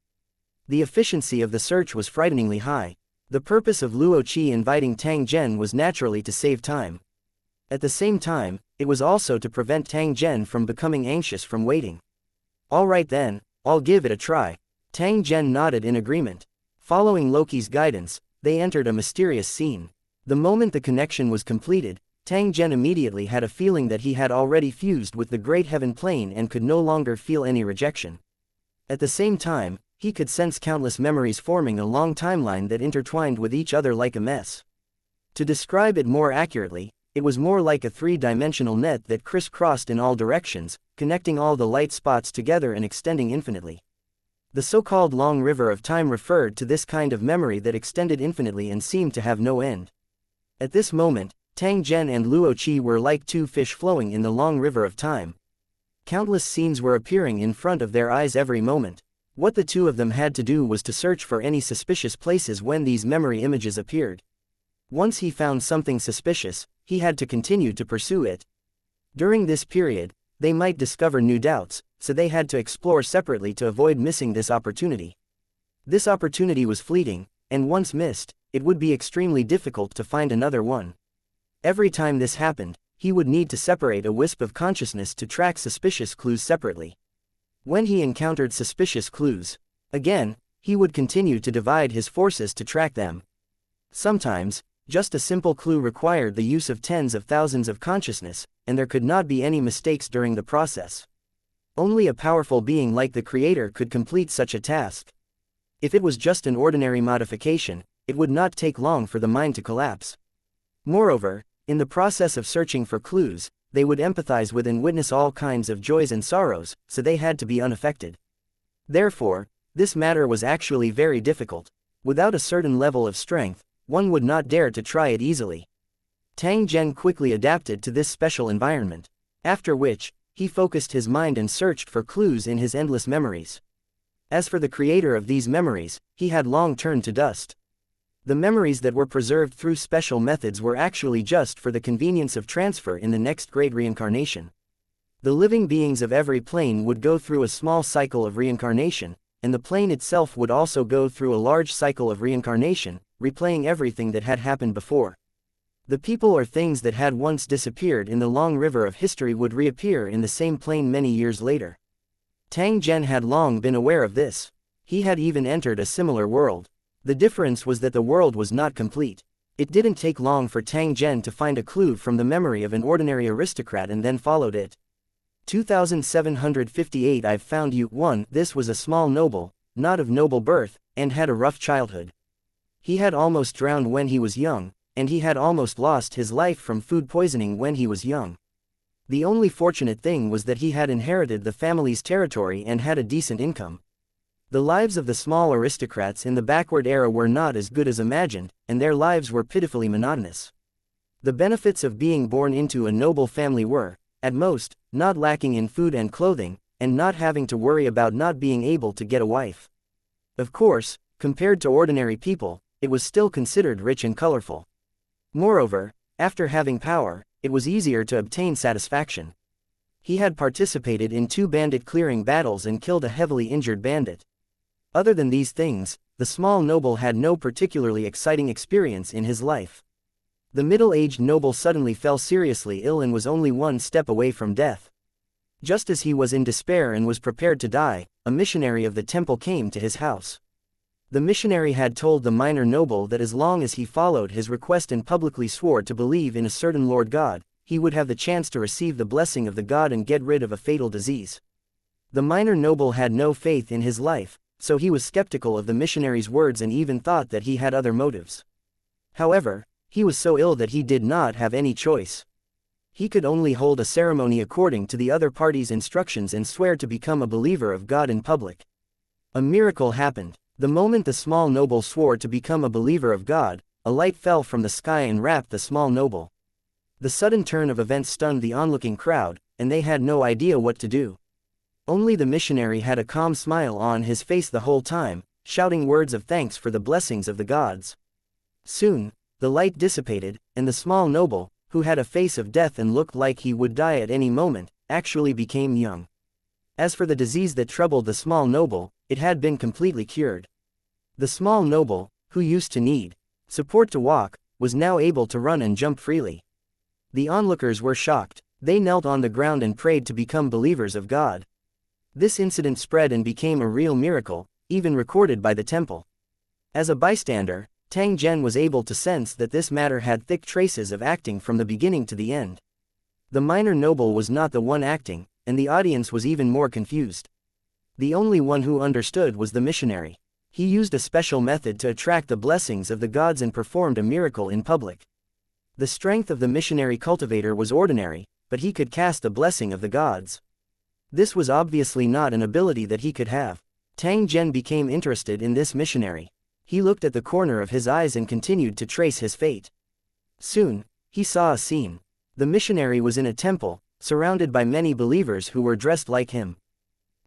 The efficiency of the search was frighteningly high. The purpose of Luo Qi inviting Tang Zhen was naturally to save time. At the same time, it was also to prevent Tang Zhen from becoming anxious from waiting. All right then, I'll give it a try. Tang Zhen nodded in agreement. Following Loki's guidance, they entered a mysterious scene. The moment the connection was completed, Tang Zhen immediately had a feeling that he had already fused with the great heaven plane and could no longer feel any rejection. At the same time, he could sense countless memories forming a long timeline that intertwined with each other like a mess. To describe it more accurately, it was more like a three-dimensional net that crisscrossed in all directions, connecting all the light spots together and extending infinitely. The so-called long river of time referred to this kind of memory that extended infinitely and seemed to have no end. At this moment, Tang Zhen and Luo Qi were like two fish flowing in the long river of time. Countless scenes were appearing in front of their eyes every moment. What the two of them had to do was to search for any suspicious places when these memory images appeared. Once he found something suspicious, he had to continue to pursue it. During this period, they might discover new doubts, so they had to explore separately to avoid missing this opportunity. This opportunity was fleeting, and once missed, it would be extremely difficult to find another one. Every time this happened, he would need to separate a wisp of consciousness to track suspicious clues separately. When he encountered suspicious clues, again, he would continue to divide his forces to track them. Sometimes, just a simple clue required the use of tens of thousands of consciousness, and there could not be any mistakes during the process. Only a powerful being like the Creator could complete such a task. If it was just an ordinary modification, it would not take long for the mind to collapse. Moreover, in the process of searching for clues, they would empathize with and witness all kinds of joys and sorrows, so they had to be unaffected. Therefore, this matter was actually very difficult. Without a certain level of strength, one would not dare to try it easily. Tang Zhen quickly adapted to this special environment, after which, he focused his mind and searched for clues in his endless memories. As for the creator of these memories, he had long turned to dust. The memories that were preserved through special methods were actually just for the convenience of transfer in the next great reincarnation. The living beings of every plane would go through a small cycle of reincarnation, and the plane itself would also go through a large cycle of reincarnation, replaying everything that had happened before. The people or things that had once disappeared in the long river of history would reappear in the same plane many years later. Tang Zhen had long been aware of this. He had even entered a similar world. The difference was that the world was not complete. It didn't take long for Tang Zhen to find a clue from the memory of an ordinary aristocrat and then followed it. 2758 I've found you. 1. This was a small noble, not of noble birth, and had a rough childhood. He had almost drowned when he was young, and he had almost lost his life from food poisoning when he was young. The only fortunate thing was that he had inherited the family's territory and had a decent income. The lives of the small aristocrats in the backward era were not as good as imagined, and their lives were pitifully monotonous. The benefits of being born into a noble family were, at most, not lacking in food and clothing, and not having to worry about not being able to get a wife. Of course, compared to ordinary people, it was still considered rich and colorful. Moreover, after having power, it was easier to obtain satisfaction. He had participated in 2 bandit clearing battles and killed a heavily injured bandit. Other than these things, the small noble had no particularly exciting experience in his life. The middle-aged noble suddenly fell seriously ill and was only one step away from death. Just as he was in despair and was prepared to die, a missionary of the temple came to his house. The missionary had told the minor noble that as long as he followed his request and publicly swore to believe in a certain Lord God, he would have the chance to receive the blessing of the god and get rid of a fatal disease. The minor noble had no faith in his life, so he was skeptical of the missionary's words and even thought that he had other motives. However, he was so ill that he did not have any choice. He could only hold a ceremony according to the other party's instructions and swear to become a believer of God in public. A miracle happened. The moment the small noble swore to become a believer of God, a light fell from the sky and wrapped the small noble. The sudden turn of events stunned the onlooking crowd, and they had no idea what to do. Only the missionary had a calm smile on his face the whole time, shouting words of thanks for the blessings of the gods. Soon, the light dissipated, and the small noble, who had a face of death and looked like he would die at any moment, actually became young. As for the disease that troubled the small noble, it had been completely cured. The small noble, who used to need support to walk, was now able to run and jump freely. The onlookers were shocked. They knelt on the ground and prayed to become believers of God. This incident spread and became a real miracle, even recorded by the temple. As a bystander, Tang Zhen was able to sense that this matter had thick traces of acting from the beginning to the end. The minor noble was not the one acting, and the audience was even more confused. The only one who understood was the missionary. He used a special method to attract the blessings of the gods and performed a miracle in public. The strength of the missionary cultivator was ordinary, but he could cast the blessing of the gods. This was obviously not an ability that he could have. Tang Zhen became interested in this missionary. He looked at the corner of his eyes and continued to trace his fate. Soon, he saw a scene. The missionary was in a temple, surrounded by many believers who were dressed like him.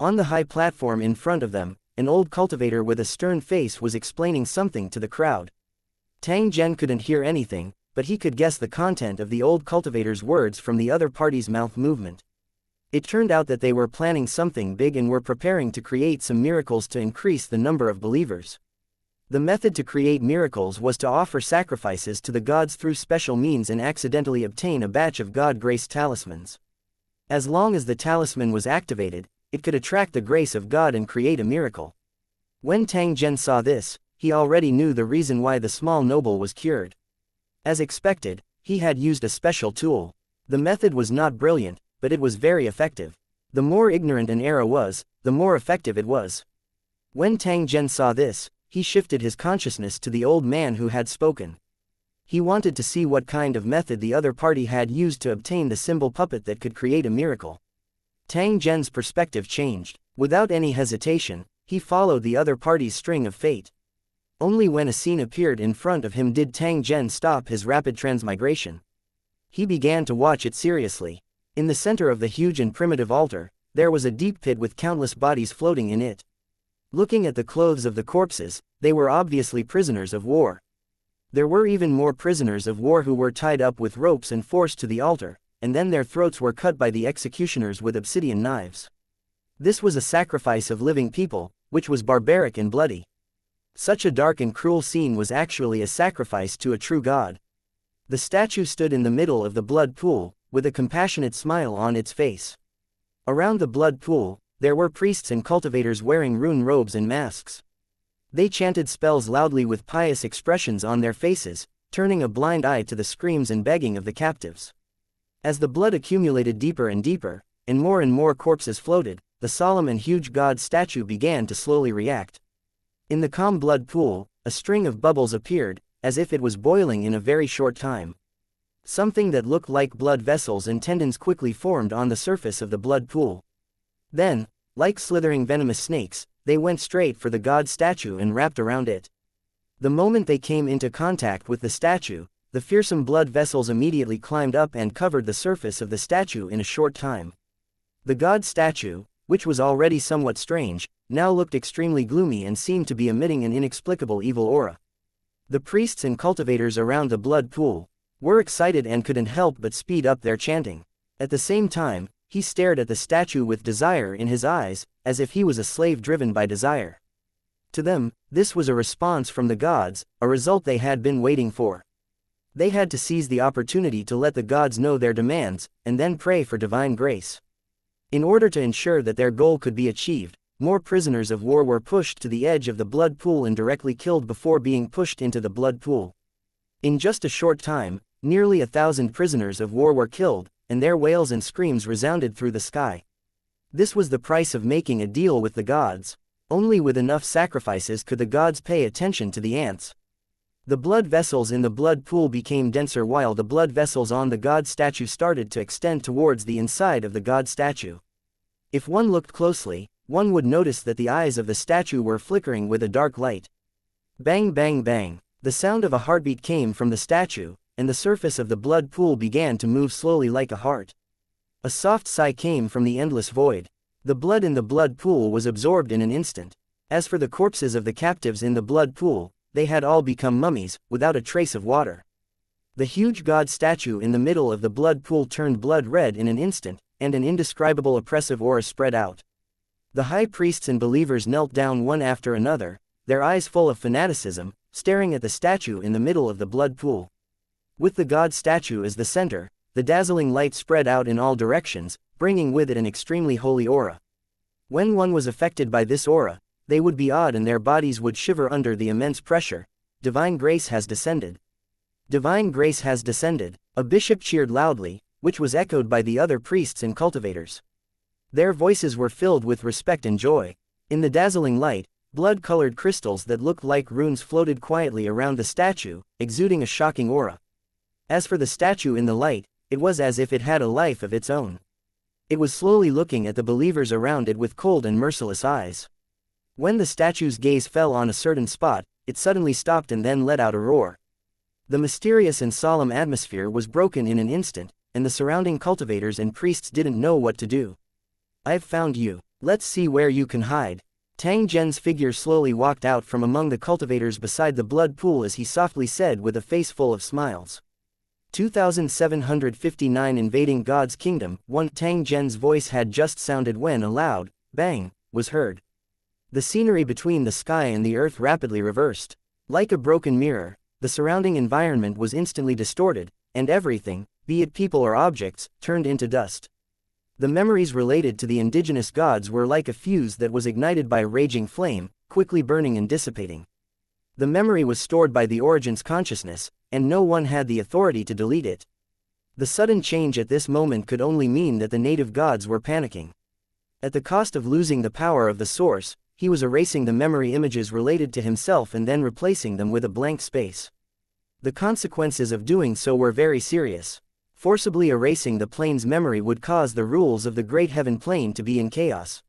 On the high platform in front of them, an old cultivator with a stern face was explaining something to the crowd. Tang Zhen couldn't hear anything, but he could guess the content of the old cultivator's words from the other party's mouth movement. It turned out that they were planning something big and were preparing to create some miracles to increase the number of believers. The method to create miracles was to offer sacrifices to the gods through special means and accidentally obtain a batch of God grace talismans. As long as the talisman was activated, it could attract the grace of God and create a miracle. When Tang Zhen saw this, he already knew the reason why the small noble was cured. As expected, he had used a special tool. The method was not brilliant, but it was very effective. The more ignorant an era was, the more effective it was. When Tang Zhen saw this, he shifted his consciousness to the old man who had spoken. He wanted to see what kind of method the other party had used to obtain the symbol puppet that could create a miracle. Tang Zhen's perspective changed. Without any hesitation, he followed the other party's string of fate. Only when a scene appeared in front of him did Tang Zhen stop his rapid transmigration. He began to watch it seriously. In the center of the huge and primitive altar, there was a deep pit with countless bodies floating in it. Looking at the clothes of the corpses, they were obviously prisoners of war. There were even more prisoners of war who were tied up with ropes and forced to the altar, and then their throats were cut by the executioners with obsidian knives. This was a sacrifice of living people, which was barbaric and bloody. Such a dark and cruel scene was actually a sacrifice to a true god. The statue stood in the middle of the blood pool, with a compassionate smile on its face. Around the blood pool, there were priests and cultivators wearing rune robes and masks. They chanted spells loudly with pious expressions on their faces, turning a blind eye to the screams and begging of the captives. As the blood accumulated deeper and deeper, and more corpses floated, the solemn and huge god statue began to slowly react. In the calm blood pool, a string of bubbles appeared, as if it was boiling in a very short time. Something that looked like blood vessels and tendons quickly formed on the surface of the blood pool. Then, like slithering venomous snakes, they went straight for the god statue and wrapped around it. The moment they came into contact with the statue, the fearsome blood vessels immediately climbed up and covered the surface of the statue in a short time. The god statue, which was already somewhat strange, now looked extremely gloomy and seemed to be emitting an inexplicable evil aura. The priests and cultivators around the blood pool were excited and couldn't help but speed up their chanting. At the same time, he stared at the statue with desire in his eyes, as if he was a slave driven by desire. To them, this was a response from the gods, a result they had been waiting for. They had to seize the opportunity to let the gods know their demands, and then pray for divine grace. In order to ensure that their goal could be achieved, more prisoners of war were pushed to the edge of the blood pool and directly killed before being pushed into the blood pool. In just a short time, nearly 1,000 prisoners of war were killed, and their wails and screams resounded through the sky. This was the price of making a deal with the gods. Only with enough sacrifices could the gods pay attention to the ants. The blood vessels in the blood pool became denser while the blood vessels on the god statue started to extend towards the inside of the god statue. If one looked closely, one would notice that the eyes of the statue were flickering with a dark light. Bang bang bang. The sound of a heartbeat came from the statue, and the surface of the blood pool began to move slowly like a heart. A soft sigh came from the endless void. The blood in the blood pool was absorbed in an instant. As for the corpses of the captives in the blood pool, they had all become mummies, without a trace of water. The huge god statue in the middle of the blood pool turned blood red in an instant, and an indescribable oppressive aura spread out. The high priests and believers knelt down one after another, their eyes full of fanaticism, staring at the statue in the middle of the blood pool. With the god statue as the center, the dazzling light spread out in all directions, bringing with it an extremely holy aura. When one was affected by this aura, they would be awed and their bodies would shiver under the immense pressure. divine grace has descended. Divine grace has descended. A bishop cheered loudly, which was echoed by the other priests and cultivators. Their voices were filled with respect and joy. In the dazzling light, blood-colored crystals that looked like runes floated quietly around the statue, exuding a shocking aura. As for the statue in the light, it was as if it had a life of its own. It was slowly looking at the believers around it with cold and merciless eyes. When the statue's gaze fell on a certain spot, it suddenly stopped and then let out a roar. The mysterious and solemn atmosphere was broken in an instant, and the surrounding cultivators and priests didn't know what to do. "I've found you. Let's see where you can hide." Tang Zhen's figure slowly walked out from among the cultivators beside the blood pool as he softly said with a face full of smiles. 2759 Invading God's Kingdom. 1 Tang Zhen's voice had just sounded when a loud bang was heard. The scenery between the sky and the earth rapidly reversed. Like a broken mirror, the surrounding environment was instantly distorted, and everything, be it people or objects, turned into dust. The memories related to the indigenous gods were like a fuse that was ignited by a raging flame, quickly burning and dissipating. The memory was stored by the Origin's consciousness, and no one had the authority to delete it. The sudden change at this moment could only mean that the native gods were panicking. At the cost of losing the power of the source, he was erasing the memory images related to himself and then replacing them with a blank space. The consequences of doing so were very serious. Forcibly erasing the plane's memory would cause the rules of the Great Heaven Plane to be in chaos.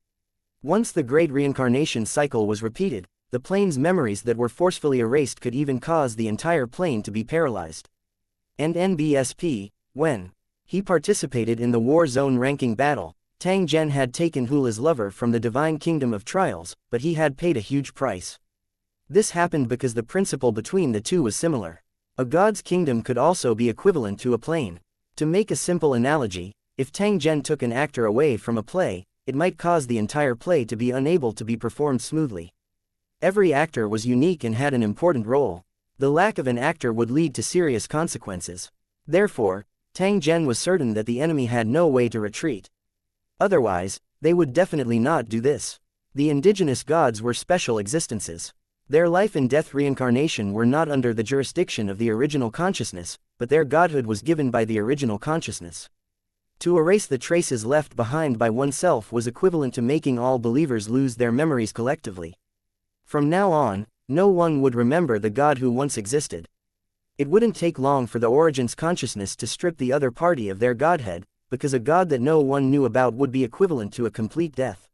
Once the Great Reincarnation cycle was repeated, the plane's memories that were forcefully erased could even cause the entire plane to be paralyzed. And NBSP, when he participated in the War Zone ranking battle, Tang Zhen had taken Hula's lover from the Divine Kingdom of Trials, but he had paid a huge price. This happened because the principle between the two was similar. A god's kingdom could also be equivalent to a plane. To make a simple analogy, if Tang Zhen took an actor away from a play, it might cause the entire play to be unable to be performed smoothly. Every actor was unique and had an important role. The lack of an actor would lead to serious consequences. Therefore, Tang Zhen was certain that the enemy had no way to retreat. Otherwise, they would definitely not do this. The indigenous gods were special existences. Their life and death reincarnation were not under the jurisdiction of the original consciousness, but their godhood was given by the original consciousness. To erase the traces left behind by oneself was equivalent to making all believers lose their memories collectively. From now on, no one would remember the God who once existed. It wouldn't take long for the Origin's consciousness to strip the other party of their godhead, because a god that no one knew about would be equivalent to a complete death.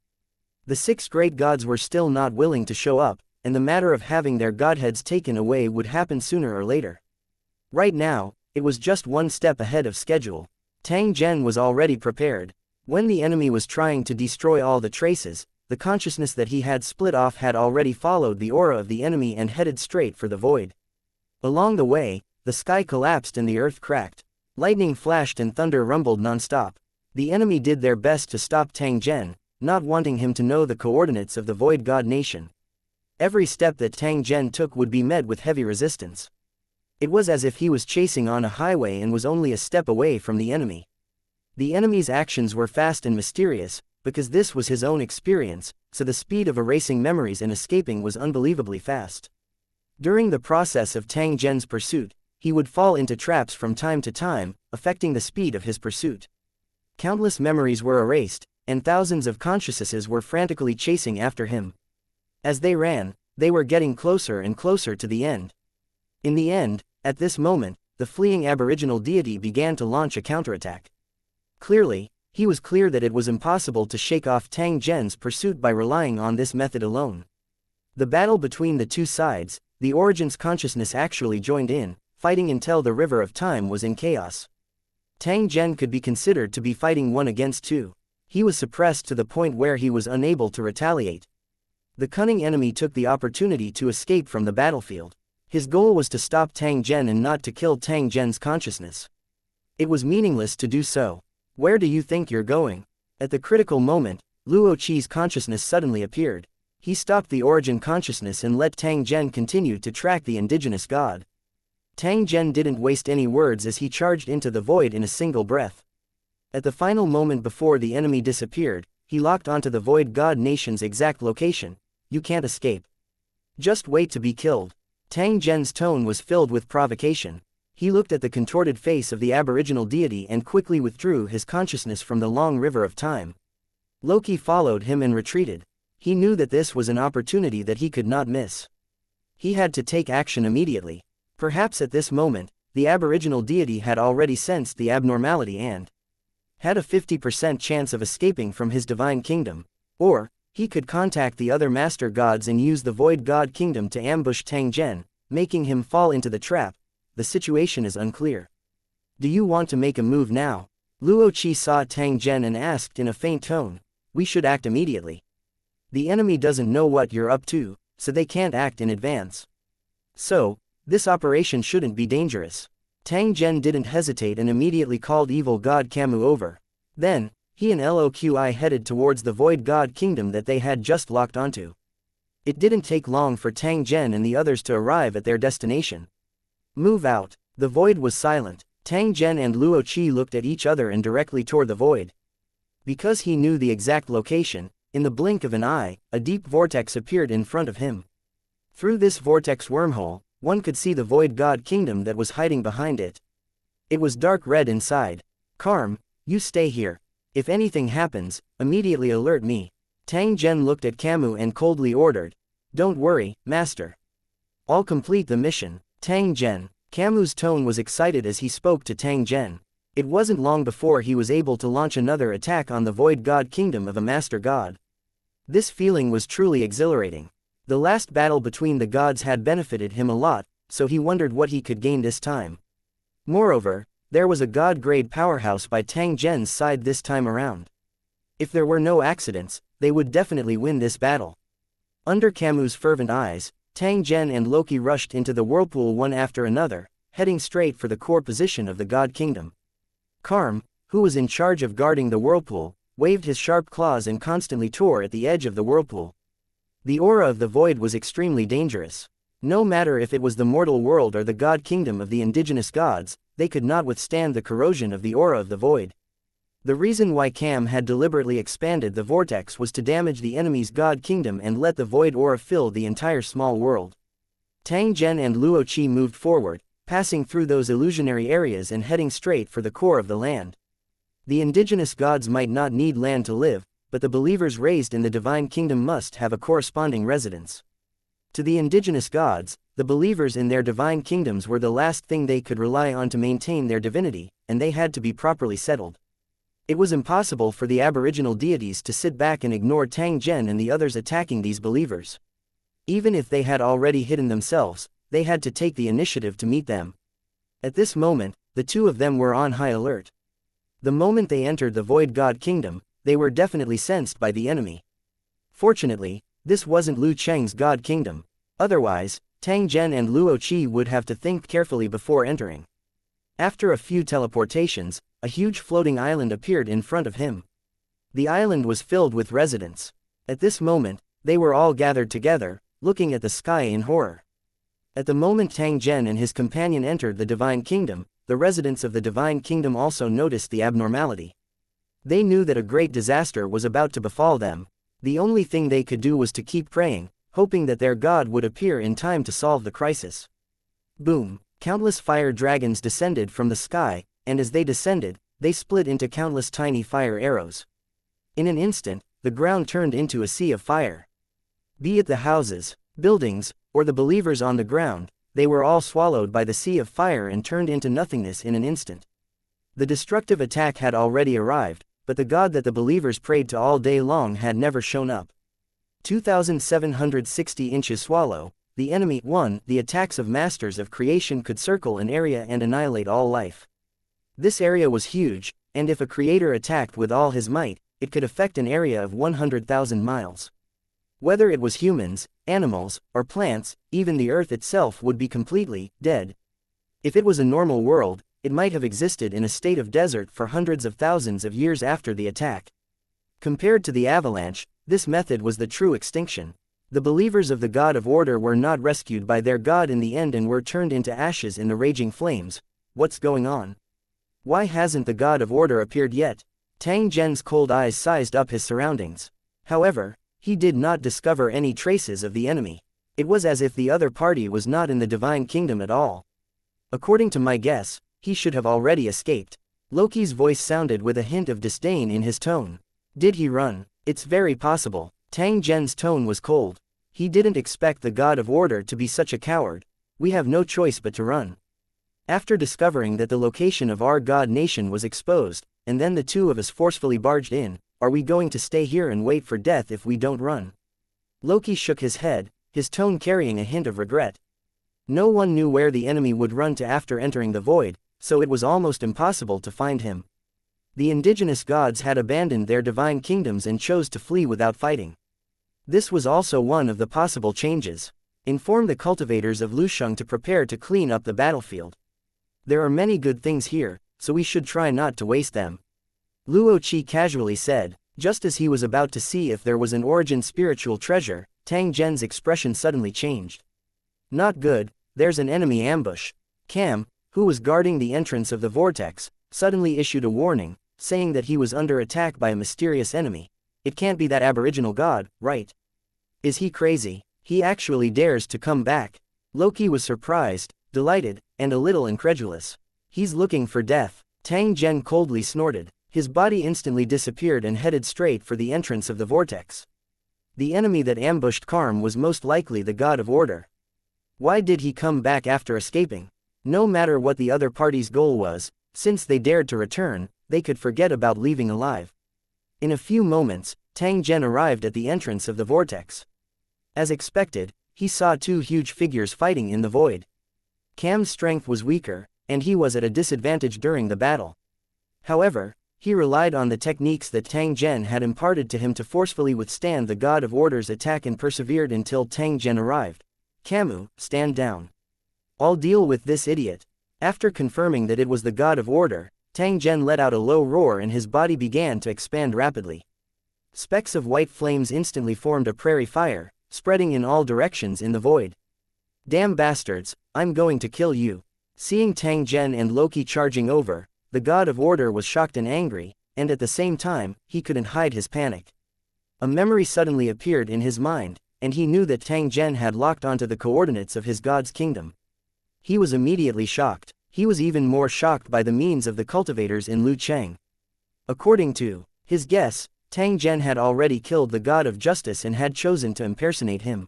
The 6 great gods were still not willing to show up, and the matter of having their godheads taken away would happen sooner or later. Right now, it was just one step ahead of schedule. Tang Zhen was already prepared. When the enemy was trying to destroy all the traces, the consciousness that he had split off had already followed the aura of the enemy and headed straight for the void. Along the way, the sky collapsed and the earth cracked. Lightning flashed and thunder rumbled non-stop. The enemy did their best to stop Tang Zhen, not wanting him to know the coordinates of the Void God Nation. Every step that Tang Zhen took would be met with heavy resistance. It was as if he was chasing on a highway and was only a step away from the enemy. The enemy's actions were fast and mysterious, because this was his own experience, so the speed of erasing memories and escaping was unbelievably fast. During the process of Tang Zhen's pursuit, he would fall into traps from time to time, affecting the speed of his pursuit. Countless memories were erased, and thousands of consciousnesses were frantically chasing after him. As they ran, they were getting closer and closer to the end. In the end, at this moment, the fleeing aboriginal deity began to launch a counterattack. Clearly, he was clear that it was impossible to shake off Tang Zhen's pursuit by relying on this method alone. The battle between the two sides, the Origin's consciousness actually joined in, fighting until the river of time was in chaos. Tang Zhen could be considered to be fighting 1 against 2. He was suppressed to the point where he was unable to retaliate. The cunning enemy took the opportunity to escape from the battlefield. His goal was to stop Tang Zhen and not to kill Tang Zhen's consciousness. It was meaningless to do so. Where do you think you're going? At the critical moment, Luo Qi's consciousness suddenly appeared. He stopped the Origin consciousness and let Tang Zhen continue to track the indigenous god. Tang Zhen didn't waste any words as he charged into the void in a single breath. At the final moment before the enemy disappeared, he locked onto the Void God Nation's exact location. You can't escape. Just wait to be killed. Tang Zhen's tone was filled with provocation. He looked at the contorted face of the aboriginal deity and quickly withdrew his consciousness from the long river of time. Loki followed him and retreated. He knew that this was an opportunity that he could not miss. He had to take action immediately. Perhaps at this moment, the aboriginal deity had already sensed the abnormality and had a 50% chance of escaping from his divine kingdom. Or, he could contact the other master gods and use the void god kingdom to ambush Tang Zhen, making him fall into the trap. The situation is unclear. Do you want to make a move now? Luo Qi saw Tang Zhen and asked in a faint tone. We should act immediately. The enemy doesn't know what you're up to, so they can't act in advance. So, this operation shouldn't be dangerous. Tang Zhen didn't hesitate and immediately called evil god Camus over. Then, he and Loqi headed towards the void god kingdom that they had just locked onto. It didn't take long for Tang Zhen and the others to arrive at their destination. Move out. The void was silent. Tang Zhen and Luo Qi looked at each other and directly toward the void. Because he knew the exact location, in the blink of an eye, a deep vortex appeared in front of him. Through this vortex wormhole, one could see the void god kingdom that was hiding behind it. It was dark red inside. Karm, you stay here. If anything happens, immediately alert me. Tang Zhen looked at Camus and coldly ordered. Don't worry, master. I'll complete the mission. Tang Zhen. Camus' tone was excited as he spoke to Tang Zhen. It wasn't long before he was able to launch another attack on the void god kingdom of a master god. This feeling was truly exhilarating. The last battle between the gods had benefited him a lot, so he wondered what he could gain this time. Moreover, there was a god-grade powerhouse by Tang Zhen's side this time around. If there were no accidents, they would definitely win this battle. Under Camus' fervent eyes, Tang Zhen and Loki rushed into the whirlpool one after another, heading straight for the core position of the god kingdom. Karm, who was in charge of guarding the whirlpool, waved his sharp claws and constantly tore at the edge of the whirlpool. The aura of the void was extremely dangerous. No matter if it was the mortal world or the god kingdom of the indigenous gods, they could not withstand the corrosion of the aura of the void. The reason why Cam had deliberately expanded the vortex was to damage the enemy's god kingdom and let the void aura fill the entire small world. Tang Zhen and Luo Qi moved forward, passing through those illusionary areas and heading straight for the core of the land. The indigenous gods might not need land to live, but the believers raised in the divine kingdom must have a corresponding residence. To the indigenous gods, the believers in their divine kingdoms were the last thing they could rely on to maintain their divinity, and they had to be properly settled. It was impossible for the aboriginal deities to sit back and ignore Tang Zhen and the others attacking these believers. Even if they had already hidden themselves, they had to take the initiative to meet them. At this moment, the two of them were on high alert. The moment they entered the void god kingdom, they were definitely sensed by the enemy. Fortunately, this wasn't Lu Cheng's god kingdom. Otherwise, Tang Zhen and Luo Qi would have to think carefully before entering. After a few teleportations, a huge floating island appeared in front of him. The island was filled with residents. At this moment, they were all gathered together, looking at the sky in horror. At the moment Tang Zhen and his companion entered the divine kingdom, the residents of the divine kingdom also noticed the abnormality. They knew that a great disaster was about to befall them. The only thing they could do was to keep praying, hoping that their god would appear in time to solve the crisis. Boom! Countless fire dragons descended from the sky, and as they descended, they split into countless tiny fire arrows. In an instant, the ground turned into a sea of fire. Be it the houses, buildings, or the believers on the ground, they were all swallowed by the sea of fire and turned into nothingness in an instant. The destructive attack had already arrived, but the god that the believers prayed to all day long had never shown up. 2,760 inches swallow, the enemy won. The attacks of masters of creation could circle an area and annihilate all life. This area was huge, and if a creator attacked with all his might, it could affect an area of 100,000 miles. Whether it was humans, animals, or plants, even the earth itself would be completely dead. If it was a normal world, it might have existed in a state of desert for hundreds of thousands of years after the attack. Compared to the avalanche, this method was the true extinction. The believers of the God of Order were not rescued by their god in the end and were turned into ashes in the raging flames. What's going on? Why hasn't the God of Order appeared yet? Tang Zhen's cold eyes sized up his surroundings. However, he did not discover any traces of the enemy. It was as if the other party was not in the divine kingdom at all. According to my guess, he should have already escaped. Loki's voice sounded with a hint of disdain in his tone. Did he run? It's very possible. Tang Zhen's tone was cold. He didn't expect the god of order to be such a coward. We have no choice but to run. After discovering that the location of our god nation was exposed, and then the two of us forcefully barged in, are we going to stay here and wait for death if we don't run? Loki shook his head, his tone carrying a hint of regret. No one knew where the enemy would run to after entering the void, so it was almost impossible to find him. The indigenous gods had abandoned their divine kingdoms and chose to flee without fighting. This was also one of the possible changes. Inform the cultivators of Lusheng to prepare to clean up the battlefield. There are many good things here, so we should try not to waste them. Luo Qi casually said, just as he was about to see if there was an origin spiritual treasure. Tang Zhen's expression suddenly changed. Not good, there's an enemy ambush. Cam, who was guarding the entrance of the vortex, suddenly issued a warning, saying that he was under attack by a mysterious enemy. It can't be that aboriginal god, right? Is he crazy? He actually dares to come back. Loki was surprised, delighted, and a little incredulous. He's looking for death. Tang Zhen coldly snorted. His body instantly disappeared and headed straight for the entrance of the vortex. The enemy that ambushed Karm was most likely the god of order. Why did he come back after escaping? No matter what the other party's goal was, since they dared to return, they could forget about leaving alive. In a few moments, Tang Zhen arrived at the entrance of the vortex. As expected, he saw two huge figures fighting in the void. Cam's strength was weaker, and he was at a disadvantage during the battle. However, he relied on the techniques that Tang Zhen had imparted to him to forcefully withstand the god of order's attack and persevered until Tang Zhen arrived. Camus, stand down. I'll deal with this idiot. After confirming that it was the god of order, Tang Zhen let out a low roar and his body began to expand rapidly. Specks of white flames instantly formed a prairie fire, spreading in all directions in the void. Damn bastards, I'm going to kill you. Seeing Tang Zhen and Loki charging over, the god of order was shocked and angry, and at the same time, he couldn't hide his panic. A memory suddenly appeared in his mind, and he knew that Tang Zhen had locked onto the coordinates of his god's kingdom. He was immediately shocked. He was even more shocked by the means of the cultivators in Lucheng. According to his guess, Tang Zhen had already killed the god of justice and had chosen to impersonate him.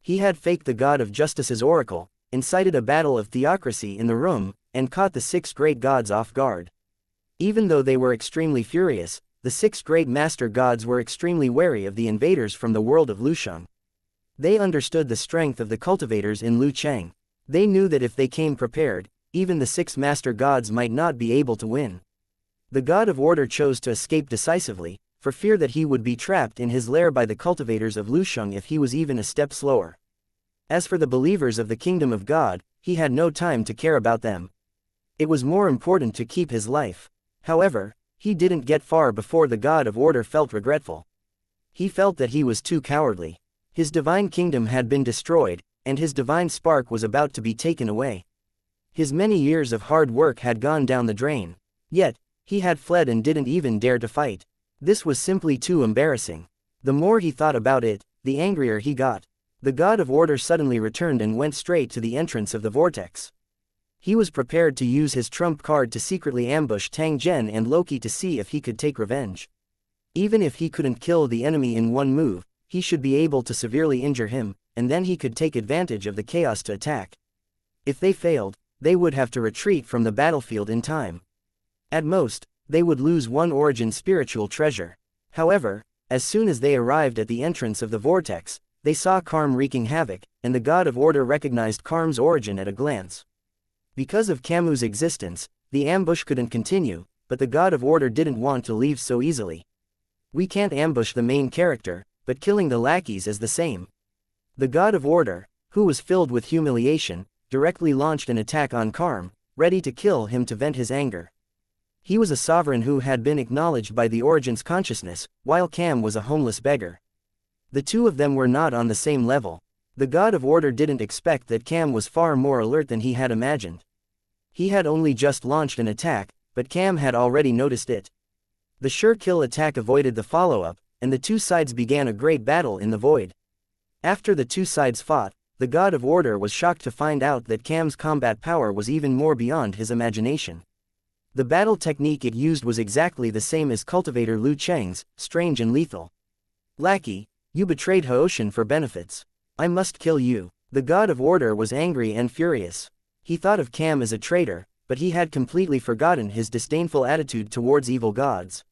He had faked the god of justice's oracle, incited a battle of theocracy in the room, and caught the six great gods off guard. Even though they were extremely furious, the six great master gods were extremely wary of the invaders from the world of Lusheng. They understood the strength of the cultivators in Lucheng. They knew that if they came prepared, even the six master gods might not be able to win. The god of order chose to escape decisively, for fear that he would be trapped in his lair by the cultivators of Lusheng if he was even a step slower. As for the believers of the kingdom of God, he had no time to care about them. It was more important to keep his life. However, he didn't get far before the god of order felt regretful. He felt that he was too cowardly. His divine kingdom had been destroyed, and his divine spark was about to be taken away. His many years of hard work had gone down the drain. Yet, he had fled and didn't even dare to fight. This was simply too embarrassing. The more he thought about it, the angrier he got. The god of order suddenly returned and went straight to the entrance of the vortex. He was prepared to use his trump card to secretly ambush Tang Zhen and Loki to see if he could take revenge. Even if he couldn't kill the enemy in one move, he should be able to severely injure him, and then he could take advantage of the chaos to attack. If they failed, they would have to retreat from the battlefield in time. At most, they would lose one origin spiritual treasure. However, as soon as they arrived at the entrance of the vortex, they saw Karm wreaking havoc, and the god of order recognized Karm's origin at a glance. Because of Camus' existence, the ambush couldn't continue, but the god of order didn't want to leave so easily. We can't ambush the main character, but killing the lackeys is the same. The god of order, who was filled with humiliation, directly launched an attack on Karm, ready to kill him to vent his anger. He was a sovereign who had been acknowledged by the Origin's consciousness, while Cam was a homeless beggar. The two of them were not on the same level. The god of order didn't expect that Cam was far more alert than he had imagined. He had only just launched an attack, but Cam had already noticed it. The sure kill attack avoided the follow-up, and the two sides began a great battle in the void. After the two sides fought, the God of Order was shocked to find out that Cam's combat power was even more beyond his imagination. The battle technique it used was exactly the same as cultivator Liu Cheng's, strange and lethal. Lackey, you betrayed Haoshan for benefits. I must kill you. The God of Order was angry and furious. He thought of Cam as a traitor, but he had completely forgotten his disdainful attitude towards evil gods.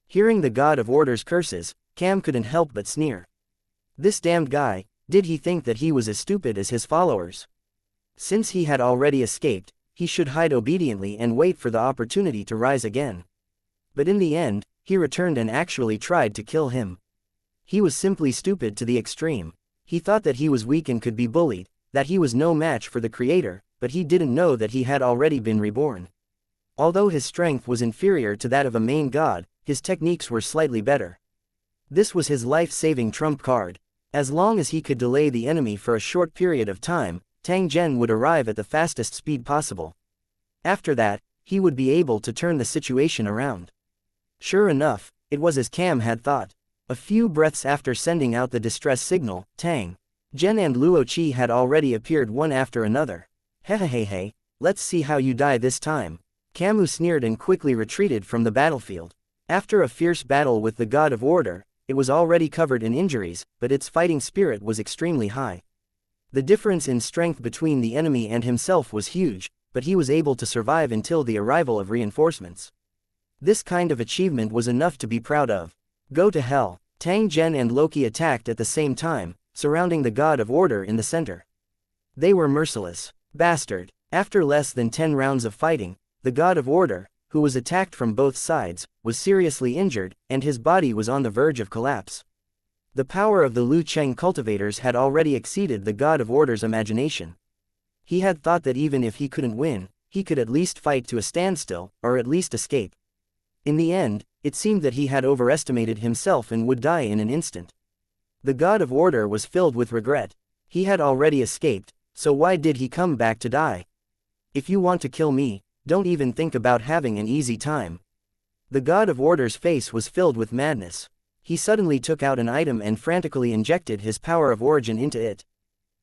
Hearing the God of Order's curses, Cam couldn't help but sneer. This damned guy, did he think that he was as stupid as his followers? Since he had already escaped, he should hide obediently and wait for the opportunity to rise again. But in the end, he returned and actually tried to kill him. He was simply stupid to the extreme. He thought that he was weak and could be bullied, that he was no match for the Creator, but he didn't know that he had already been reborn. Although his strength was inferior to that of a main god, his techniques were slightly better. This was his life-saving trump card. As long as he could delay the enemy for a short period of time, Tang Zhen would arrive at the fastest speed possible. After that, he would be able to turn the situation around. Sure enough, it was as Cam had thought. A few breaths after sending out the distress signal, Tang Zhen and Luoqi had already appeared one after another. Hehehehe, let's see how you die this time. Camus sneered and quickly retreated from the battlefield. After a fierce battle with the God of Order, it was already covered in injuries, but its fighting spirit was extremely high. The difference in strength between the enemy and himself was huge, but he was able to survive until the arrival of reinforcements. This kind of achievement was enough to be proud of. Go to hell. Tang Zhen and Loki attacked at the same time, surrounding the God of Order in the center. They were merciless. Bastard. After less than 10 rounds of fighting, the God of Order, who was attacked from both sides, was seriously injured, and his body was on the verge of collapse. The power of the Liu Cheng cultivators had already exceeded the God of Order's imagination. He had thought that even if he couldn't win, he could at least fight to a standstill, or at least escape. In the end, it seemed that he had overestimated himself and would die in an instant. The God of Order was filled with regret. He had already escaped, so why did he come back to die? If you want to kill me, don't even think about having an easy time. The God of Order's face was filled with madness. He suddenly took out an item and frantically injected his power of origin into it.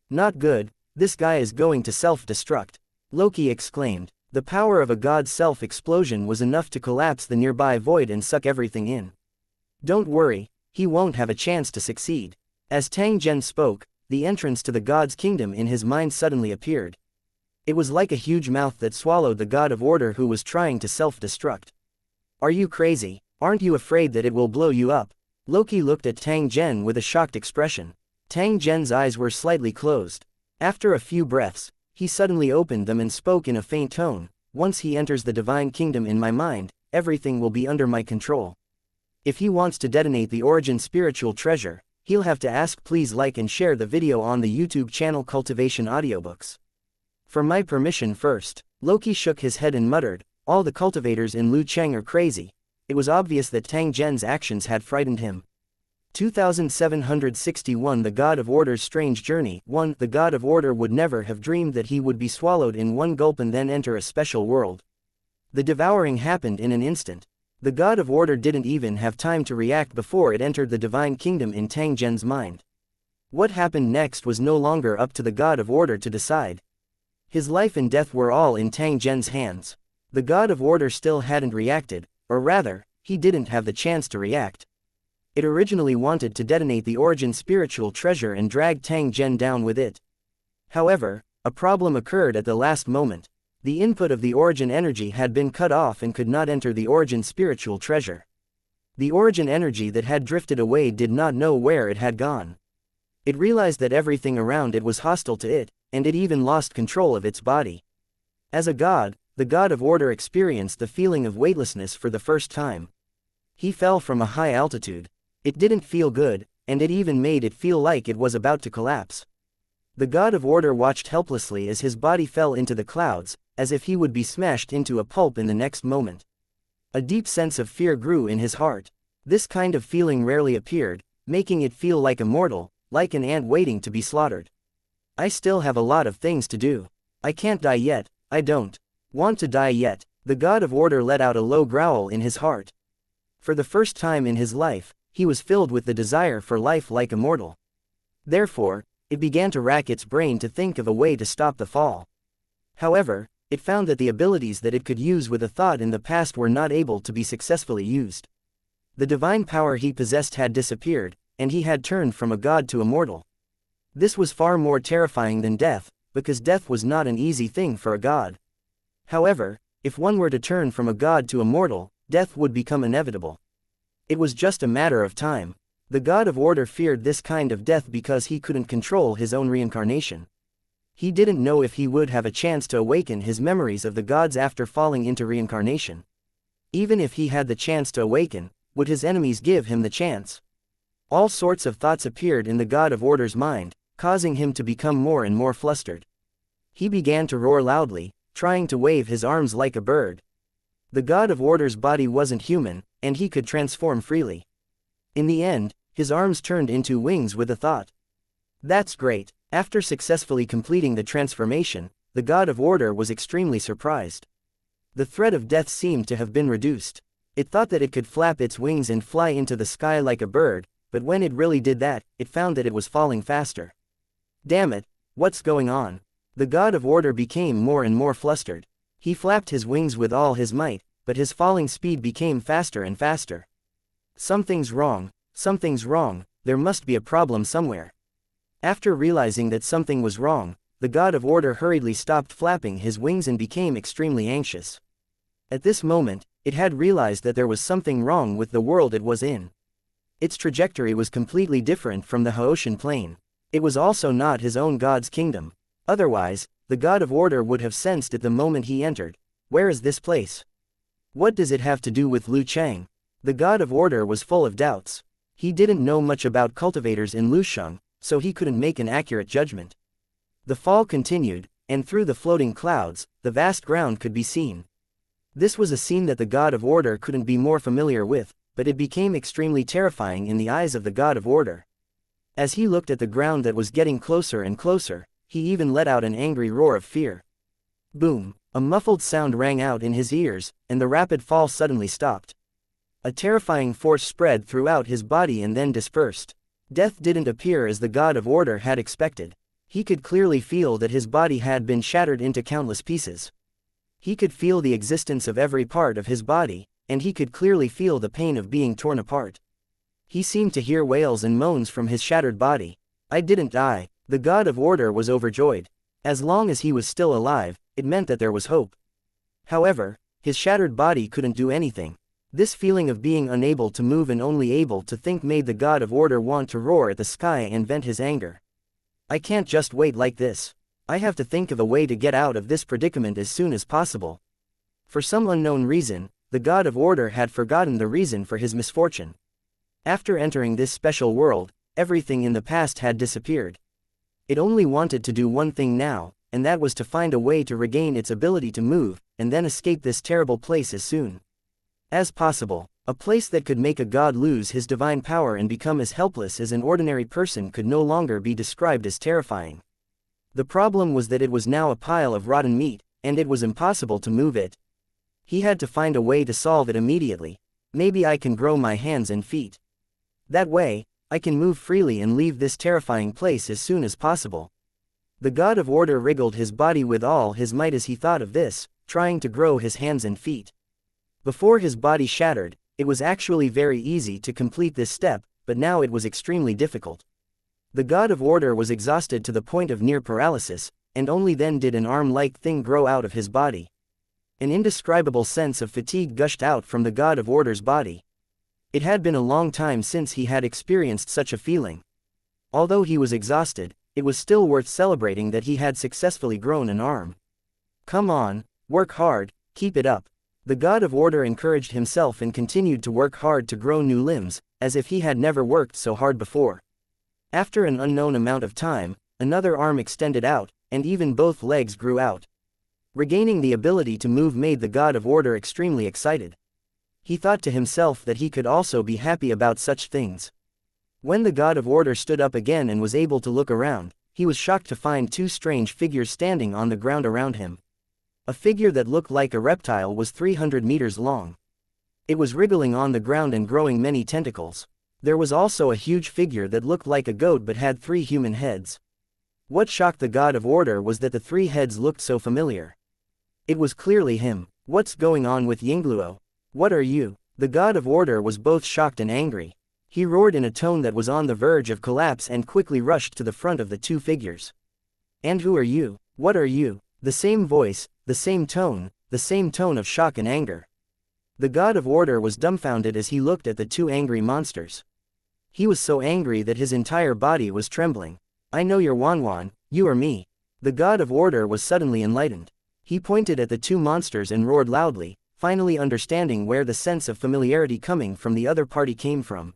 Not good, this guy is going to self-destruct. Loki exclaimed. The power of a god's self-explosion was enough to collapse the nearby void and suck everything in. Don't worry, he won't have a chance to succeed. As Tang Zhen spoke, the entrance to the god's kingdom in his mind suddenly appeared. It was like a huge mouth that swallowed the God of Order who was trying to self-destruct. Are you crazy? Aren't you afraid that it will blow you up? Loki looked at Tang Zhen with a shocked expression. Tang Zhen's eyes were slightly closed. After a few breaths, he suddenly opened them and spoke in a faint tone. Once he enters the divine kingdom in my mind, everything will be under my control. If he wants to detonate the origin spiritual treasure, he'll have to ask. Please like and share the video on the YouTube channel Cultivation Audiobooks. For my permission first. Loki shook his head and muttered, all the cultivators in Liu Cheng are crazy. It was obvious that Tang Zhen's actions had frightened him. 2761 The God of Order's Strange Journey. 1. The God of Order would never have dreamed that he would be swallowed in one gulp and then enter a special world. The devouring happened in an instant. The God of Order didn't even have time to react before it entered the divine kingdom in Tang Zhen's mind. What happened next was no longer up to the God of Order to decide. His life and death were all in Tang Zhen's hands. The God of Order still hadn't reacted, or rather, he didn't have the chance to react. It originally wanted to detonate the origin spiritual treasure and drag Tang Zhen down with it. However, a problem occurred at the last moment. The input of the origin energy had been cut off and could not enter the origin spiritual treasure. The origin energy that had drifted away did not know where it had gone. It realized that everything around it was hostile to it, and it even lost control of its body. As a god, the God of Order experienced the feeling of weightlessness for the first time. He fell from a high altitude. It didn't feel good, and it even made it feel like it was about to collapse. The God of Order watched helplessly as his body fell into the clouds, as if he would be smashed into a pulp in the next moment. A deep sense of fear grew in his heart. This kind of feeling rarely appeared, making it feel like a mortal, like an ant waiting to be slaughtered. I still have a lot of things to do. I can't die yet, I don't want to die yet. The God of Order let out a low growl in his heart. For the first time in his life, he was filled with the desire for life like a mortal. Therefore, it began to rack its brain to think of a way to stop the fall. However, it found that the abilities that it could use with a thought in the past were not able to be successfully used. The divine power he possessed had disappeared, and he had turned from a god to a mortal. This was far more terrifying than death, because death was not an easy thing for a god. However, if one were to turn from a god to a mortal, death would become inevitable. It was just a matter of time. The god of order feared this kind of death because he couldn't control his own reincarnation. He didn't know if he would have a chance to awaken his memories of the gods after falling into reincarnation. Even if he had the chance to awaken, would his enemies give him the chance? All sorts of thoughts appeared in the god of order's mind, causing him to become more and more flustered. He began to roar loudly, trying to wave his arms like a bird. The god of order's body wasn't human, and he could transform freely. In the end, his arms turned into wings with a thought. That's great. After successfully completing the transformation, the god of order was extremely surprised. The threat of death seemed to have been reduced. It thought that it could flap its wings and fly into the sky like a bird, but when it really did that, it found that it was falling faster. Damn it, what's going on? The god of order became more and more flustered. He flapped his wings with all his might, but his falling speed became faster and faster. Something's wrong, there must be a problem somewhere. After realizing that something was wrong, the god of order hurriedly stopped flapping his wings and became extremely anxious. At this moment, it had realized that there was something wrong with the world it was in. Its trajectory was completely different from the Haoshan plane. It was also not his own god's kingdom. Otherwise, the god of order would have sensed it the moment he entered. Where is this place? What does it have to do with Lu Chang? The god of order was full of doubts. He didn't know much about cultivators in Lusheng, so he couldn't make an accurate judgment. The fall continued, and through the floating clouds, the vast ground could be seen. This was a scene that the god of order couldn't be more familiar with, but it became extremely terrifying in the eyes of the god of order. As he looked at the ground that was getting closer and closer, he even let out an angry roar of fear. Boom! A muffled sound rang out in his ears, and the rapid fall suddenly stopped. A terrifying force spread throughout his body and then dispersed. Death didn't appear as the god of order had expected. He could clearly feel that his body had been shattered into countless pieces. He could feel the existence of every part of his body, and he could clearly feel the pain of being torn apart. He seemed to hear wails and moans from his shattered body. I didn't die. The god of order was overjoyed. As long as he was still alive, it meant that there was hope. However, his shattered body couldn't do anything. This feeling of being unable to move and only able to think made the god of order want to roar at the sky and vent his anger. I can't just wait like this. I have to think of a way to get out of this predicament as soon as possible. For some unknown reason, the god of order had forgotten the reason for his misfortune. After entering this special world, everything in the past had disappeared. It only wanted to do one thing now, and that was to find a way to regain its ability to move, and then escape this terrible place as soon as possible. A place that could make a god lose his divine power and become as helpless as an ordinary person could no longer be described as terrifying. The problem was that it was now a pile of rotten meat, and it was impossible to move it. He had to find a way to solve it immediately. Maybe I can grow my hands and feet. That way, I can move freely and leave this terrifying place as soon as possible. The god of order wriggled his body with all his might as he thought of this, trying to grow his hands and feet. Before his body shattered, it was actually very easy to complete this step, but now it was extremely difficult. The god of order was exhausted to the point of near paralysis, and only then did an arm-like thing grow out of his body. An indescribable sense of fatigue gushed out from the god of order's body. It had been a long time since he had experienced such a feeling. Although he was exhausted, it was still worth celebrating that he had successfully grown an arm. Come on, work hard, keep it up. The god of order encouraged himself and continued to work hard to grow new limbs, as if he had never worked so hard before. After an unknown amount of time, another arm extended out, and even both legs grew out. Regaining the ability to move made the god of order extremely excited. He thought to himself that he could also be happy about such things. When the god of order stood up again and was able to look around, he was shocked to find two strange figures standing on the ground around him. A figure that looked like a reptile was 300 meters long. It was wriggling on the ground and growing many tentacles. There was also a huge figure that looked like a goat but had 3 human heads. What shocked the god of order was that the 3 heads looked so familiar. It was clearly him. What's going on with Yingluo? What are you? The god of order was both shocked and angry. He roared in a tone that was on the verge of collapse and quickly rushed to the front of the 2 figures. And who are you? What are you? The same voice, the same tone of shock and anger. The god of order was dumbfounded as he looked at the 2 angry monsters. He was so angry that his entire body was trembling. I know you're Wanwan, you are me. The god of order was suddenly enlightened. He pointed at the 2 monsters and roared loudly, finally understanding where the sense of familiarity coming from the other party came from.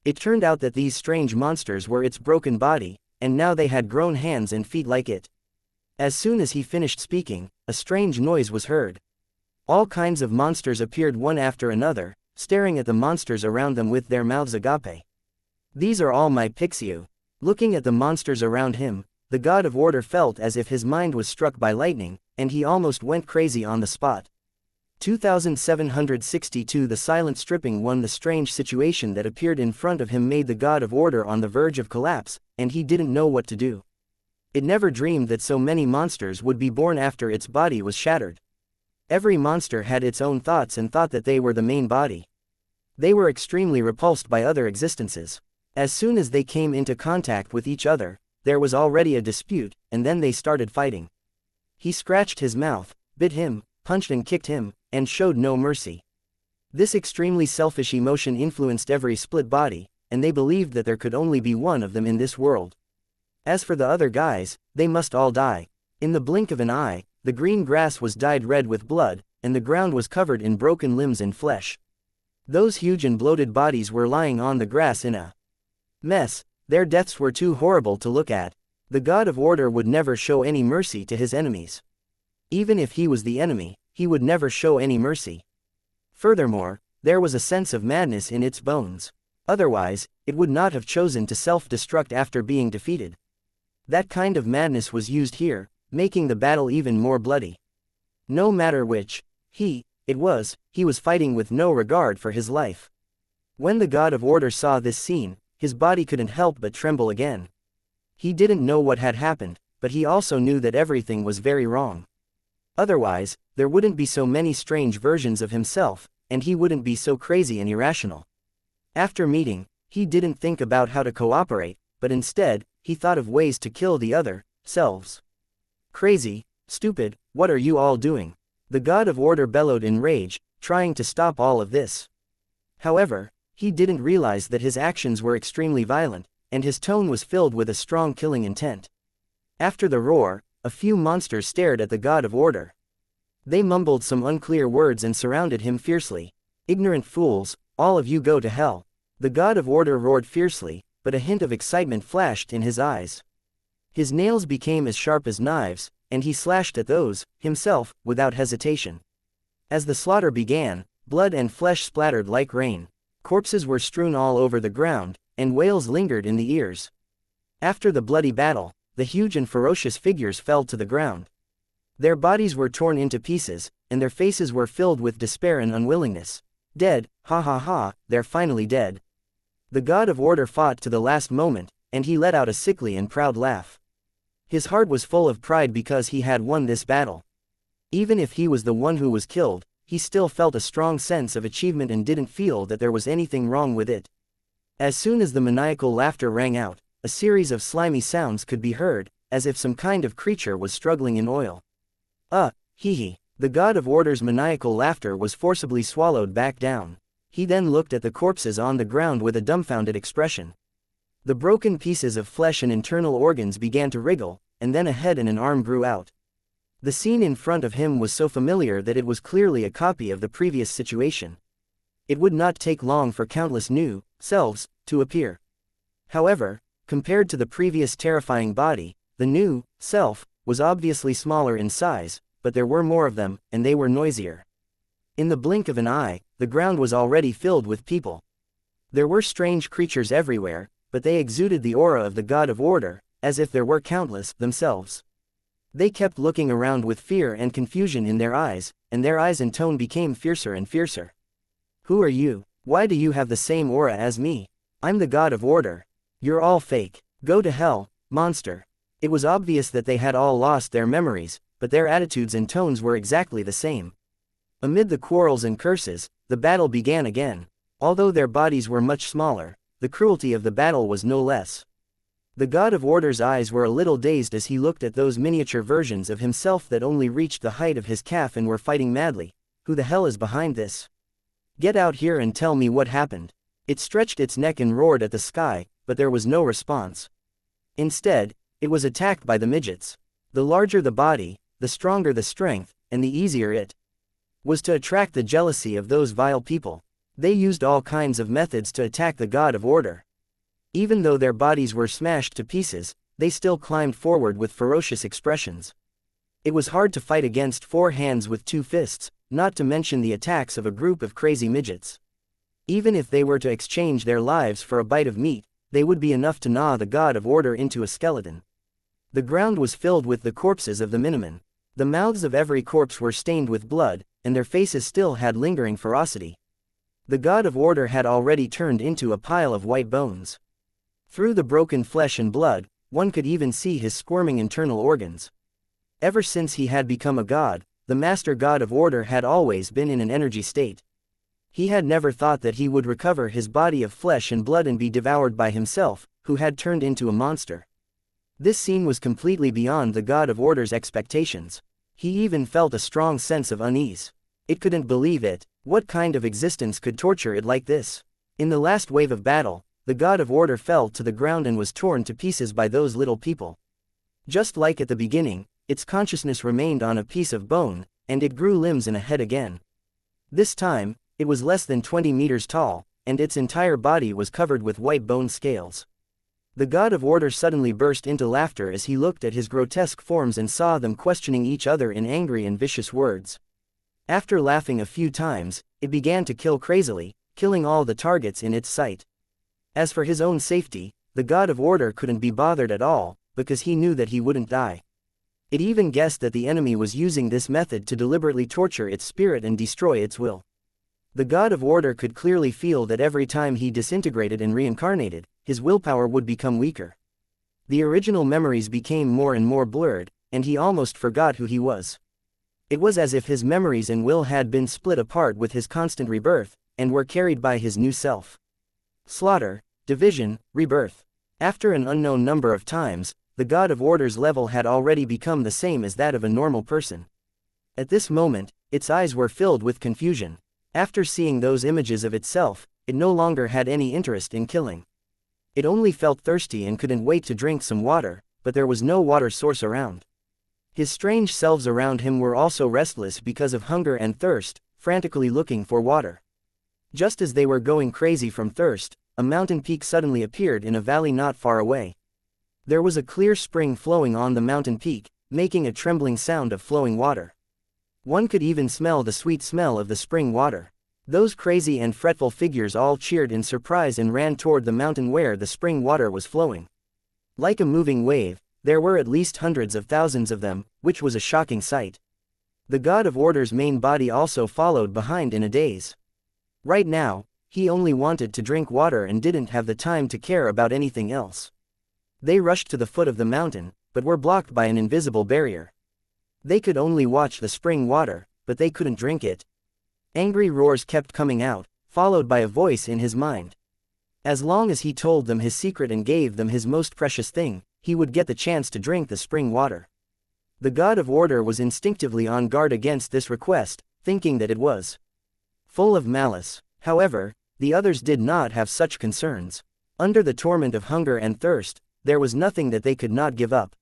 It turned out that these strange monsters were its broken body, and now they had grown hands and feet like it. As soon as he finished speaking, a strange noise was heard. All kinds of monsters appeared one after another, staring at the monsters around them with their mouths agape. These are all my Pixiu. Looking at the monsters around him, the god of order felt as if his mind was struck by lightning, and he almost went crazy on the spot. 2762 The silent stripping one. The strange situation that appeared in front of him made the god of order on the verge of collapse, and he didn't know what to do. It never dreamed that so many monsters would be born after its body was shattered. Every monster had its own thoughts and thought that they were the main body. They were extremely repulsed by other existences. As soon as they came into contact with each other, there was already a dispute, and then they started fighting. He scratched his mouth, bit him, punched and kicked him, and showed no mercy. This extremely selfish emotion influenced every split body, and they believed that there could only be one of them in this world. As for the other guys, they must all die. In the blink of an eye, the green grass was dyed red with blood, and the ground was covered in broken limbs and flesh. Those huge and bloated bodies were lying on the grass in a mess. Their deaths were too horrible to look at. The god of order would never show any mercy to his enemies. Even if he was the enemy, he would never show any mercy. Furthermore, there was a sense of madness in its bones. Otherwise, it would not have chosen to self-destruct after being defeated. That kind of madness was used here, making the battle even more bloody. No matter which it was, he was fighting with no regard for his life. When the god of order saw this scene, his body couldn't help but tremble again. He didn't know what had happened, but he also knew that everything was very wrong. Otherwise, there wouldn't be so many strange versions of himself, and he wouldn't be so crazy and irrational. After meeting, he didn't think about how to cooperate, but instead, he thought of ways to kill the other selves. Crazy, stupid, what are you all doing? The god of order bellowed in rage, trying to stop all of this. However, he didn't realize that his actions were extremely violent, and his tone was filled with a strong killing intent. After the roar, a few monsters stared at the god of order. They mumbled some unclear words and surrounded him fiercely. Ignorant fools, all of you go to hell. The god of order roared fiercely, but a hint of excitement flashed in his eyes. His nails became as sharp as knives, and he slashed at those, himself, without hesitation. As the slaughter began, blood and flesh splattered like rain. Corpses were strewn all over the ground, and wails lingered in the ears. After the bloody battle, the huge and ferocious figures fell to the ground. Their bodies were torn into pieces, and their faces were filled with despair and unwillingness. Dead, ha ha ha, they're finally dead. The god of order fought to the last moment, and he let out a sickly and proud laugh. His heart was full of pride because he had won this battle. Even if he was the one who was killed, he still felt a strong sense of achievement and didn't feel that there was anything wrong with it. As soon as the maniacal laughter rang out, a series of slimy sounds could be heard, as if some kind of creature was struggling in oil. Hee. The god of order's maniacal laughter was forcibly swallowed back down. He then looked at the corpses on the ground with a dumbfounded expression. The broken pieces of flesh and internal organs began to wriggle, and then a head and an arm grew out. The scene in front of him was so familiar that it was clearly a copy of the previous situation. It would not take long for countless new selves to appear. However, compared to the previous terrifying body, the new self was obviously smaller in size, but there were more of them, and they were noisier. In the blink of an eye, the ground was already filled with people. There were strange creatures everywhere, but they exuded the aura of the god of order, as if there were countless themselves. They kept looking around with fear and confusion in their eyes, and their eyes and tone became fiercer and fiercer. Who are you? Why do you have the same aura as me? I'm the god of order. You're all fake. Go to hell, monster. It was obvious that they had all lost their memories, but their attitudes and tones were exactly the same. Amid the quarrels and curses, the battle began again. Although their bodies were much smaller, the cruelty of the battle was no less. The god of order's eyes were a little dazed as he looked at those miniature versions of himself that only reached the height of his calf and were fighting madly. Who the hell is behind this? Get out here and tell me what happened. It stretched its neck and roared at the sky, but there was no response. Instead, it was attacked by the midgets. The larger the body, the stronger the strength, and the easier it was to attract the jealousy of those vile people. They used all kinds of methods to attack the god of order. Even though their bodies were smashed to pieces, they still climbed forward with ferocious expressions. It was hard to fight against 4 hands with 2 fists, not to mention the attacks of a group of crazy midgets. Even if they were to exchange their lives for a bite of meat, they would be enough to gnaw the god of order into a skeleton. The ground was filled with the corpses of the Minimen. The mouths of every corpse were stained with blood, and their faces still had lingering ferocity. The god of order had already turned into a pile of white bones. Through the broken flesh and blood, one could even see his squirming internal organs. Ever since he had become a god, the master god of order had always been in an energy state. He had never thought that he would recover his body of flesh and blood and be devoured by himself, who had turned into a monster. This scene was completely beyond the god of order's expectations. He even felt a strong sense of unease. It couldn't believe it. What kind of existence could torture it like this? In the last wave of battle, the god of order fell to the ground and was torn to pieces by those little people. Just like at the beginning, its consciousness remained on a piece of bone, and it grew limbs and a head again. This time, it was less than 20 meters tall, and its entire body was covered with white bone scales. The god of order suddenly burst into laughter as he looked at his grotesque forms and saw them questioning each other in angry and vicious words. After laughing a few times, it began to kill crazily, killing all the targets in its sight. As for his own safety, the god of order couldn't be bothered at all, because he knew that he wouldn't die. It even guessed that the enemy was using this method to deliberately torture its spirit and destroy its will. The god of order could clearly feel that every time he disintegrated and reincarnated, his willpower would become weaker. The original memories became more and more blurred, and he almost forgot who he was. It was as if his memories and will had been split apart with his constant rebirth, and were carried by his new self. Slaughter, division, rebirth. After an unknown number of times, the god of order's level had already become the same as that of a normal person. At this moment, its eyes were filled with confusion. After seeing those images of itself, it no longer had any interest in killing. It only felt thirsty and couldn't wait to drink some water, but there was no water source around. His strange selves around him were also restless because of hunger and thirst, frantically looking for water. Just as they were going crazy from thirst, a mountain peak suddenly appeared in a valley not far away. There was a clear spring flowing on the mountain peak, making a trembling sound of flowing water. One could even smell the sweet smell of the spring water. Those crazy and fretful figures all cheered in surprise and ran toward the mountain where the spring water was flowing. Like a moving wave, there were at least hundreds of thousands of them, which was a shocking sight. The god of order's main body also followed behind in a daze. Right now, he only wanted to drink water and didn't have the time to care about anything else. They rushed to the foot of the mountain, but were blocked by an invisible barrier. They could only watch the spring water, but they couldn't drink it. Angry roars kept coming out, followed by a voice in his mind. As long as he told them his secret and gave them his most precious thing, he would get the chance to drink the spring water. The god of order was instinctively on guard against this request, thinking that it was full of malice. However, the others did not have such concerns. Under the torment of hunger and thirst, there was nothing that they could not give up.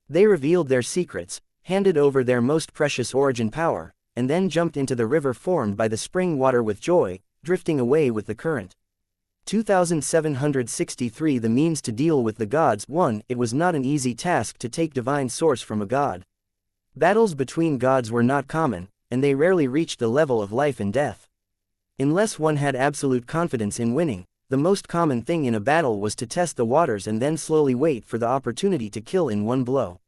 They revealed their secrets, handed over their most precious origin power, and then jumped into the river formed by the spring water with joy, drifting away with the current. 2763 The means to deal with the gods. 1. It was not an easy task to take divine source from a god. Battles between gods were not common, and they rarely reached the level of life and death. Unless one had absolute confidence in winning, the most common thing in a battle was to test the waters and then slowly wait for the opportunity to kill in one blow.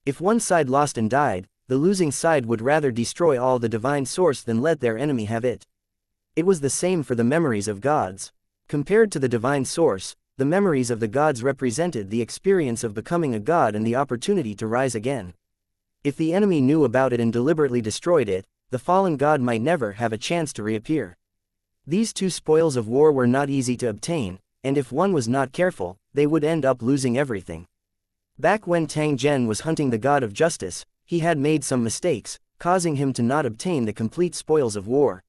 If one side lost and died, the losing side would rather destroy all the divine source than let their enemy have it. It was the same for the memories of gods. Compared to the divine source, the memories of the gods represented the experience of becoming a god and the opportunity to rise again. If the enemy knew about it and deliberately destroyed it, the fallen god might never have a chance to reappear. These two spoils of war were not easy to obtain, and if one was not careful, they would end up losing everything. Back when Tang Zhen was hunting the god of justice, he had made some mistakes, causing him to not obtain the complete spoils of war.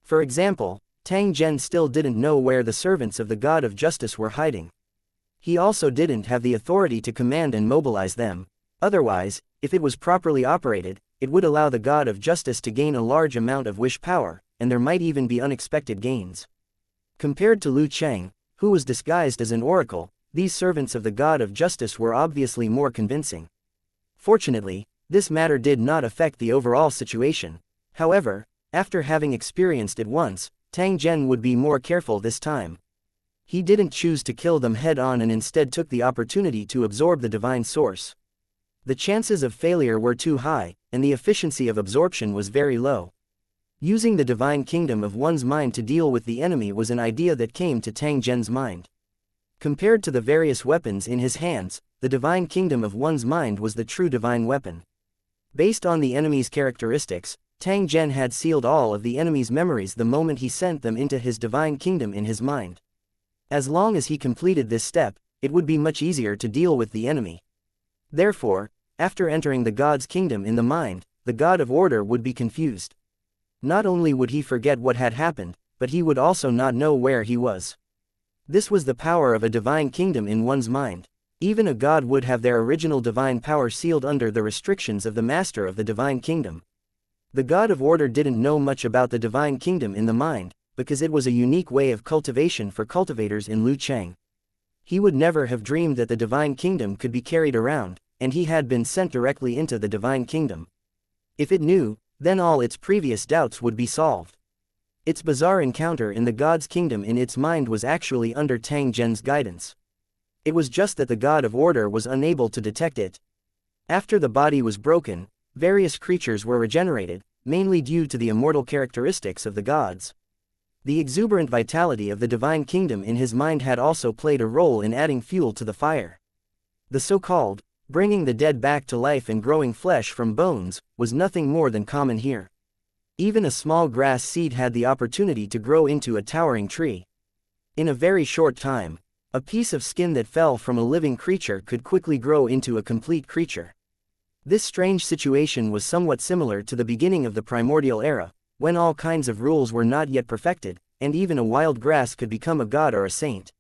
For example, Tang Zhen still didn't know where the servants of the god of justice were hiding. He also didn't have the authority to command and mobilize them. Otherwise, if it was properly operated, it would allow the god of justice to gain a large amount of wish power, and there might even be unexpected gains. Compared to Lu Cheng, who was disguised as an oracle, these servants of the god of justice were obviously more convincing. Fortunately, this matter did not affect the overall situation. However, after having experienced it once, Tang Zhen would be more careful this time. He didn't choose to kill them head-on and instead took the opportunity to absorb the divine source. The chances of failure were too high, and the efficiency of absorption was very low. Using the divine kingdom of one's mind to deal with the enemy was an idea that came to Tang Zhen's mind. Compared to the various weapons in his hands, the divine kingdom of one's mind was the true divine weapon. Based on the enemy's characteristics, Tang Zhen had sealed all of the enemy's memories the moment he sent them into his divine kingdom in his mind. As long as he completed this step, it would be much easier to deal with the enemy. Therefore, after entering the god's kingdom in the mind, the god of order would be confused. Not only would he forget what had happened, but he would also not know where he was. This was the power of a divine kingdom in one's mind. Even a god would have their original divine power sealed under the restrictions of the master of the divine kingdom. The god of order didn't know much about the divine kingdom in the mind, because it was a unique way of cultivation for cultivators in Lu Cheng. He would never have dreamed that the divine kingdom could be carried around, and he had been sent directly into the divine kingdom. If it knew, then all its previous doubts would be solved. Its bizarre encounter in the god's kingdom in its mind was actually under Tang Zhen's guidance. It was just that the god of order was unable to detect it. After the body was broken, various creatures were regenerated, mainly due to the immortal characteristics of the gods. The exuberant vitality of the divine kingdom in his mind had also played a role in adding fuel to the fire. The so-called, bringing the dead back to life and growing flesh from bones, was nothing more than common here. Even a small grass seed had the opportunity to grow into a towering tree. In a very short time, a piece of skin that fell from a living creature could quickly grow into a complete creature. This strange situation was somewhat similar to the beginning of the primordial era, when all kinds of rules were not yet perfected, and even a wild grass could become a god or a saint.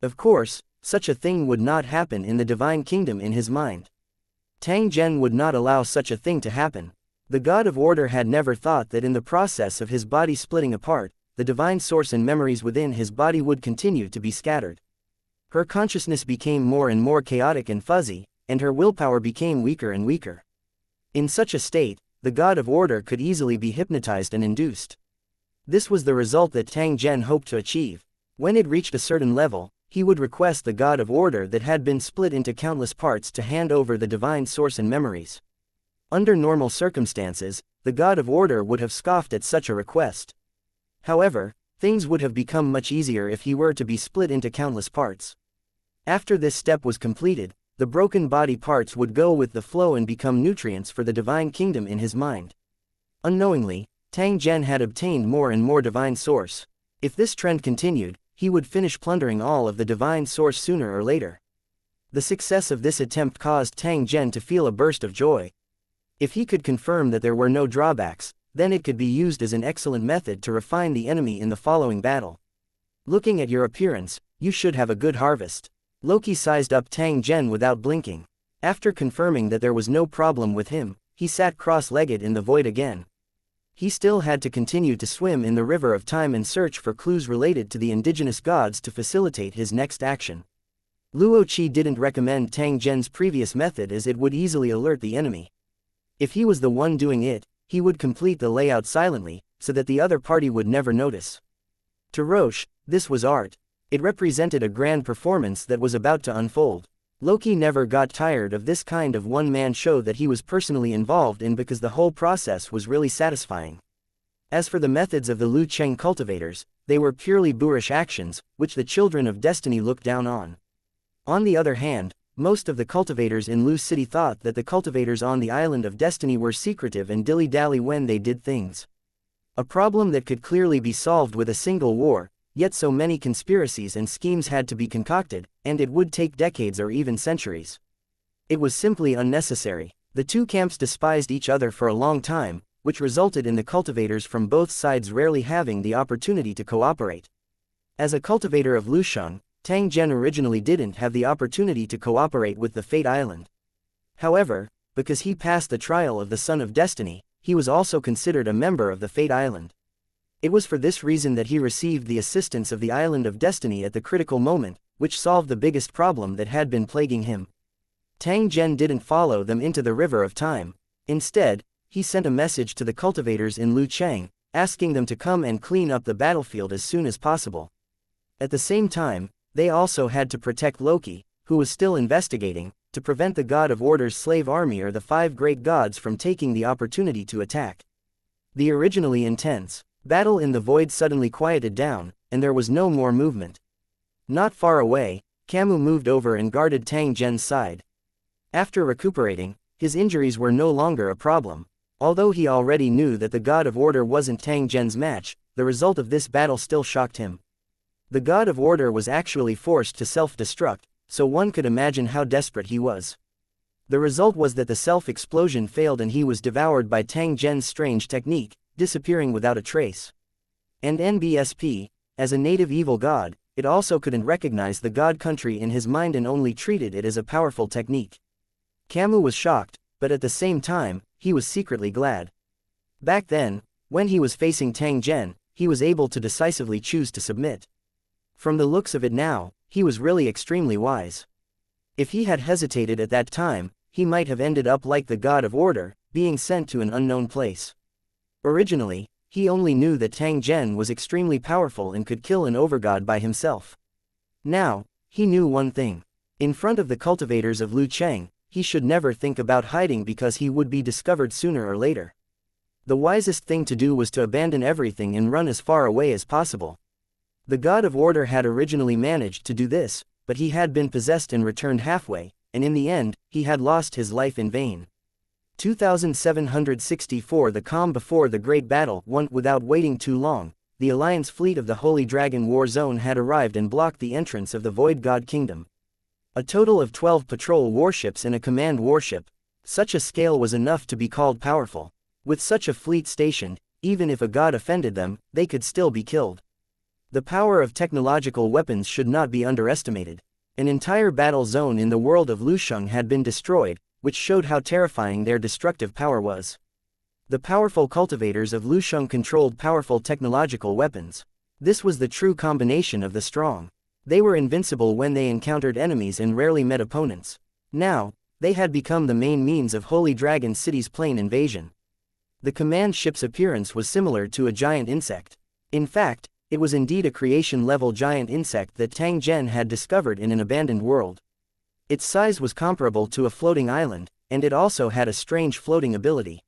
Of course, such a thing would not happen in the divine kingdom in his mind. Tang Zhen would not allow such a thing to happen. The god of order had never thought that in the process of his body splitting apart, the divine source and memories within his body would continue to be scattered. Her consciousness became more and more chaotic and fuzzy, and her willpower became weaker and weaker. In such a state, the god of order could easily be hypnotized and induced. This was the result that Tang Zhen hoped to achieve. When it reached a certain level, he would request the god of order that had been split into countless parts to hand over the divine source and memories. Under normal circumstances, the god of order would have scoffed at such a request. However, things would have become much easier if he were to be split into countless parts. After this step was completed, the broken body parts would go with the flow and become nutrients for the divine kingdom in his mind. Unknowingly, Tang Zhen had obtained more and more divine source. If this trend continued, he would finish plundering all of the divine source sooner or later. The success of this attempt caused Tang Zhen to feel a burst of joy. If he could confirm that there were no drawbacks, then it could be used as an excellent method to refine the enemy in the following battle. Looking at your appearance, you should have a good harvest. Loki sized up Tang Zhen without blinking. After confirming that there was no problem with him, he sat cross-legged in the void again. He still had to continue to swim in the river of time and search for clues related to the indigenous gods to facilitate his next action. Luo Qi didn't recommend Tang Zhen's previous method as it would easily alert the enemy. If he was the one doing it, he would complete the layout silently, so that the other party would never notice. To Roche, this was art. It represented a grand performance that was about to unfold. Loki never got tired of this kind of one-man show that he was personally involved in because the whole process was really satisfying. As for the methods of the Lu Cheng cultivators, they were purely boorish actions, which the children of destiny looked down on. On the other hand, most of the cultivators in Lu City thought that the cultivators on the island of destiny were secretive and dilly-dally when they did things. A problem that could clearly be solved with a single war, yet so many conspiracies and schemes had to be concocted, and it would take decades or even centuries. It was simply unnecessary. The two camps despised each other for a long time, which resulted in the cultivators from both sides rarely having the opportunity to cooperate. As a cultivator of Lusheng, Tang Zhen originally didn't have the opportunity to cooperate with the Fate Island. However, because he passed the trial of the Son of Destiny, he was also considered a member of the Fate Island. It was for this reason that he received the assistance of the Island of Destiny at the critical moment, which solved the biggest problem that had been plaguing him. Tang Zhen didn't follow them into the river of time. Instead, he sent a message to the cultivators in Lucheng, asking them to come and clean up the battlefield as soon as possible. At the same time, they also had to protect Loki, who was still investigating, to prevent the God of Order's slave army or the five great gods from taking the opportunity to attack. The originally intense battle in the void suddenly quieted down, and there was no more movement. Not far away, Camus moved over and guarded Tang Zhen's side. After recuperating, his injuries were no longer a problem. Although he already knew that the God of Order wasn't Tang Zhen's match, the result of this battle still shocked him. The God of Order was actually forced to self-destruct, so one could imagine how desperate he was. The result was that the self-explosion failed and he was devoured by Tang Zhen's strange technique, disappearing without a trace. And NBSP, as a native evil god, it also couldn't recognize the god country in his mind and only treated it as a powerful technique. Camus was shocked, but at the same time, he was secretly glad. Back then, when he was facing Tang Zhen, he was able to decisively choose to submit. From the looks of it now, he was really extremely wise. If he had hesitated at that time, he might have ended up like the God of Order, being sent to an unknown place. Originally, he only knew that Tang Zhen was extremely powerful and could kill an overgod by himself. Now, he knew one thing. In front of the cultivators of Lucheng, he should never think about hiding because he would be discovered sooner or later. The wisest thing to do was to abandon everything and run as far away as possible. The God of Order had originally managed to do this, but he had been possessed and returned halfway, and in the end, he had lost his life in vain. 2764 The calm before the great battle. Without waiting too long, the Alliance fleet of the Holy Dragon War Zone had arrived and blocked the entrance of the Void God Kingdom. A total of 12 patrol warships and a command warship. Such a scale was enough to be called powerful. With such a fleet stationed, even if a god offended them, they could still be killed. The power of technological weapons should not be underestimated. An entire battle zone in the world of Lusheng had been destroyed, which showed how terrifying their destructive power was. The powerful cultivators of Lusheng controlled powerful technological weapons. This was the true combination of the strong. They were invincible when they encountered enemies and rarely met opponents. Now, they had become the main means of Holy Dragon City's plane invasion. The command ship's appearance was similar to a giant insect. In fact, it was indeed a creation-level giant insect that Tang Zhen had discovered in an abandoned world. Its size was comparable to a floating island, and it also had a strange floating ability.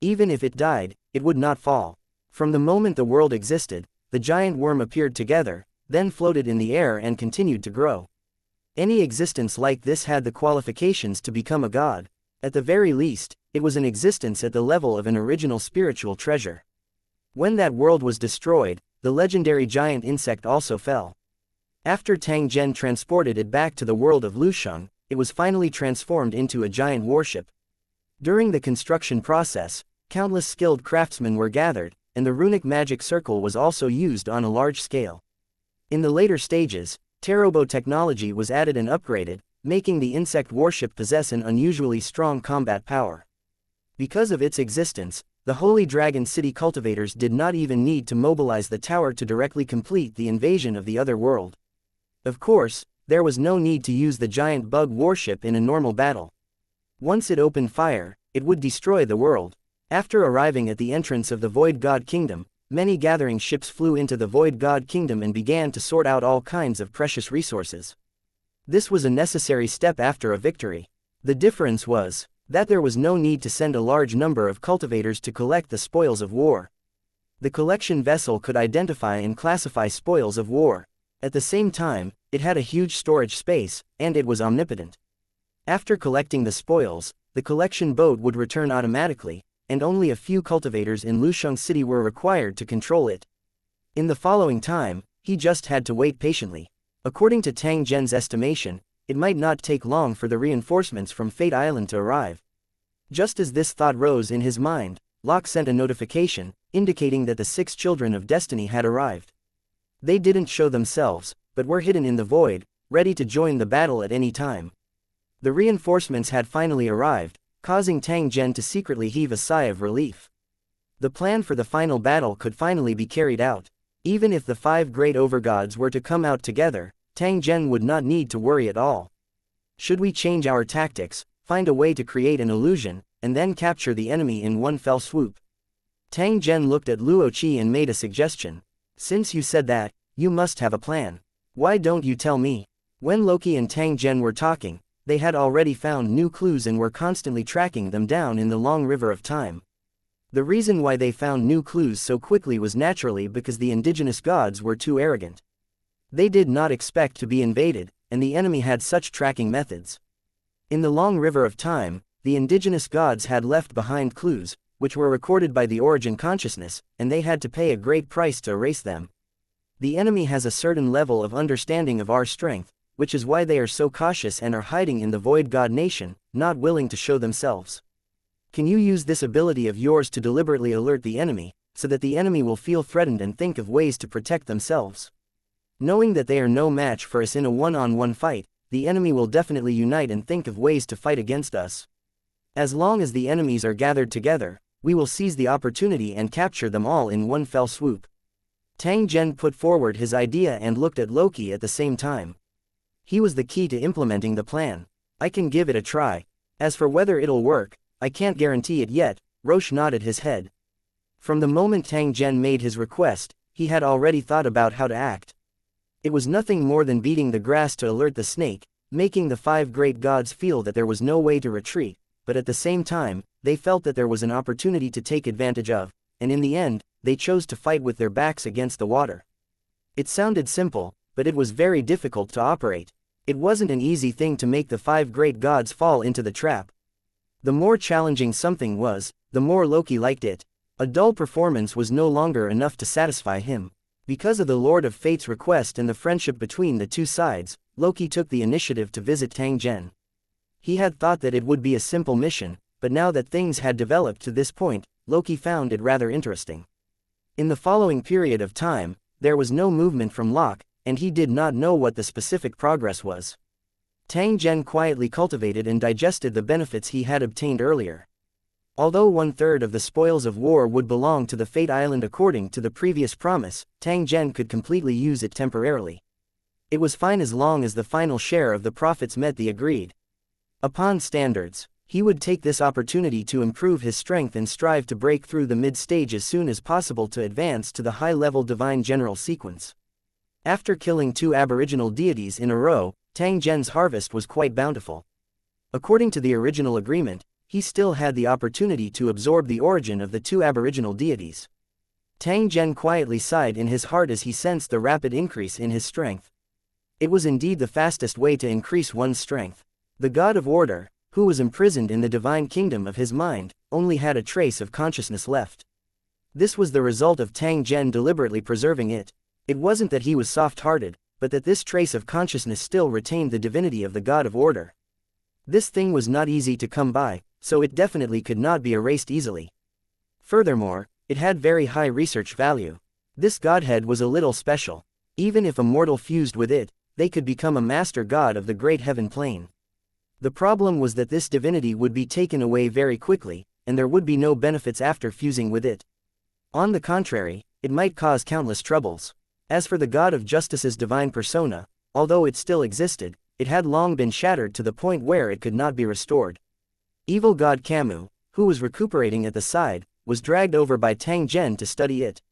Even if it died, it would not fall. From the moment the world existed, the giant worm appeared together, then floated in the air and continued to grow. Any existence like this had the qualifications to become a god. At the very least, it was an existence at the level of an original spiritual treasure. When that world was destroyed, the legendary giant insect also fell. After Tang Zhen transported it back to the world of Lusheng, it was finally transformed into a giant warship. During the construction process, countless skilled craftsmen were gathered, and the runic magic circle was also used on a large scale. In the later stages, Terobo technology was added and upgraded, making the insect warship possess an unusually strong combat power. Because of its existence, the Holy Dragon City cultivators did not even need to mobilize the tower to directly complete the invasion of the other world. Of course, there was no need to use the giant bug warship in a normal battle. Once it opened fire, it would destroy the world. After arriving at the entrance of the Void God Kingdom, many gathering ships flew into the Void God Kingdom and began to sort out all kinds of precious resources. This was a necessary step after a victory. The difference was that there was no need to send a large number of cultivators to collect the spoils of war. The collection vessel could identify and classify spoils of war. At the same time, it had a huge storage space, and it was omnipotent. After collecting the spoils, the collection boat would return automatically, and only a few cultivators in Lusheng City were required to control it. In the following time, he just had to wait patiently. According to Tang Zhen's estimation, it might not take long for the reinforcements from Fate Island to arrive. Just as this thought rose in his mind, Locke sent a notification, indicating that the 6 children of destiny had arrived. They didn't show themselves, but were hidden in the void, ready to join the battle at any time. The reinforcements had finally arrived, causing Tang Zhen to secretly heave a sigh of relief. The plan for the final battle could finally be carried out. Even if the 5 great overgods were to come out together, Tang Zhen would not need to worry at all. Should we change our tactics, find a way to create an illusion, and then capture the enemy in one fell swoop? Tang Zhen looked at Luo Qi and made a suggestion. Since you said that, you must have a plan. Why don't you tell me? When Loki and Tang Zhen were talking, they had already found new clues and were constantly tracking them down in the long river of time. The reason why they found new clues so quickly was naturally because the indigenous gods were too arrogant. They did not expect to be invaded, and the enemy had such tracking methods. In the long river of time, the indigenous gods had left behind clues, which were recorded by the origin consciousness, and they had to pay a great price to erase them. The enemy has a certain level of understanding of our strength, which is why they are so cautious and are hiding in the void god nation, not willing to show themselves. Can you use this ability of yours to deliberately alert the enemy, so that the enemy will feel threatened and think of ways to protect themselves? Knowing that they are no match for us in a one-on-one fight, the enemy will definitely unite and think of ways to fight against us. As long as the enemies are gathered together, we will seize the opportunity and capture them all in one fell swoop. Tang Zhen put forward his idea and looked at Loki at the same time. He was the key to implementing the plan. I can give it a try. As for whether it'll work, I can't guarantee it yet. Roche nodded his head. From the moment Tang Zhen made his request, he had already thought about how to act. It was nothing more than beating the grass to alert the snake, making the 5 great gods feel that there was no way to retreat, but at the same time, they felt that there was an opportunity to take advantage of, and in the end, they chose to fight with their backs against the water. It sounded simple, but it was very difficult to operate. It wasn't an easy thing to make the 5 great gods fall into the trap. The more challenging something was, the more Loki liked it. A dull performance was no longer enough to satisfy him. Because of the Lord of Fate's request and the friendship between the two sides, Loki took the initiative to visit Tang Zhen. He had thought that it would be a simple mission, but now that things had developed to this point, Loki found it rather interesting. In the following period of time, there was no movement from Locke, and he did not know what the specific progress was. Tang Zhen quietly cultivated and digested the benefits he had obtained earlier. Although 1/3 of the spoils of war would belong to the Fate Island according to the previous promise, Tang Zhen could completely use it temporarily. It was fine as long as the final share of the profits met the agreed upon standards. He would take this opportunity to improve his strength and strive to break through the mid-stage as soon as possible to advance to the high-level divine general sequence. After killing 2 aboriginal deities in a row, Tang Zhen's harvest was quite bountiful. According to the original agreement, he still had the opportunity to absorb the origin of the 2 aboriginal deities. Tang Zhen quietly sighed in his heart as he sensed the rapid increase in his strength. It was indeed the fastest way to increase one's strength. The god of order, who was imprisoned in the divine kingdom of his mind, only had a trace of consciousness left. This was the result of Tang Zhen deliberately preserving it. It wasn't that he was soft-hearted, but that this trace of consciousness still retained the divinity of the god of order. This thing was not easy to come by, so it definitely could not be erased easily. Furthermore, it had very high research value. This godhead was a little special. Even if a mortal fused with it, they could become a master god of the great heaven plane. The problem was that this divinity would be taken away very quickly, and there would be no benefits after fusing with it. On the contrary, it might cause countless troubles. As for the god of justice's divine persona, although it still existed, it had long been shattered to the point where it could not be restored. Evil god Camus, who was recuperating at the side, was dragged over by Tang Zhen to study it.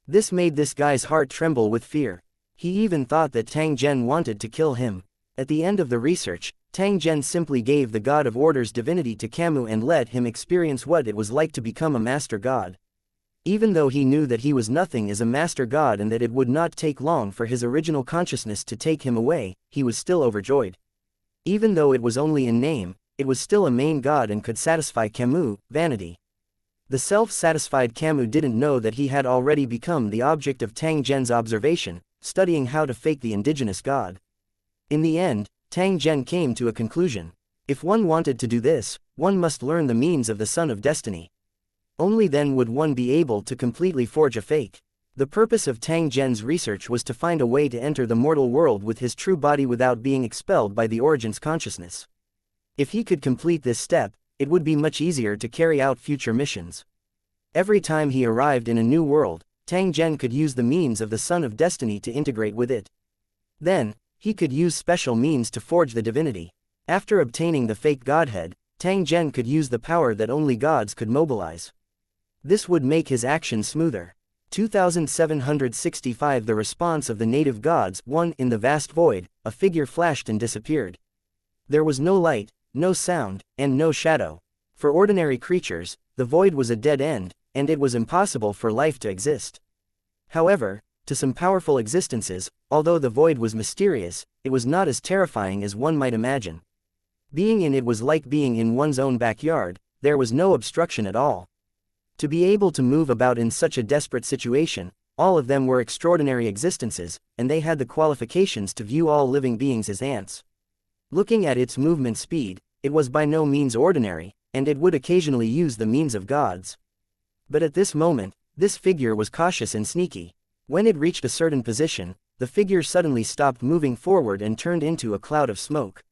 This made this guy's heart tremble with fear. He even thought that Tang Zhen wanted to kill him. At the end of the research, Tang Zhen simply gave the god of order's divinity to Camus and let him experience what it was like to become a master god. Even though he knew that he was nothing as a master god and that it would not take long for his original consciousness to take him away, he was still overjoyed. Even though it was only in name, it was still a main god and could satisfy Camus' vanity. The self-satisfied Camus didn't know that he had already become the object of Tang Zhen's observation, studying how to fake the indigenous god. In the end, Tang Zhen came to a conclusion. If one wanted to do this, one must learn the means of the Son of Destiny. Only then would one be able to completely forge a fake. The purpose of Tang Zhen's research was to find a way to enter the mortal world with his true body without being expelled by the Origin's consciousness. If he could complete this step, it would be much easier to carry out future missions. Every time he arrived in a new world, Tang Zhen could use the means of the Son of Destiny to integrate with it. Then, he could use special means to forge the divinity. After obtaining the fake godhead, Tang Zhen could use the power that only gods could mobilize. This would make his action smoother. 2765 The response of the native gods. 1 In the vast void, a figure flashed and disappeared. There was no light, no sound, and no shadow. For ordinary creatures, the void was a dead end, and it was impossible for life to exist. However, to some powerful existences, although the void was mysterious, it was not as terrifying as one might imagine. Being in it was like being in one's own backyard. There was no obstruction at all. To be able to move about in such a desperate situation, all of them were extraordinary existences, and they had the qualifications to view all living beings as ants. Looking at its movement speed, it was by no means ordinary, and it would occasionally use the means of gods. But at this moment, this figure was cautious and sneaky. When it reached a certain position, the figure suddenly stopped moving forward and turned into a cloud of smoke.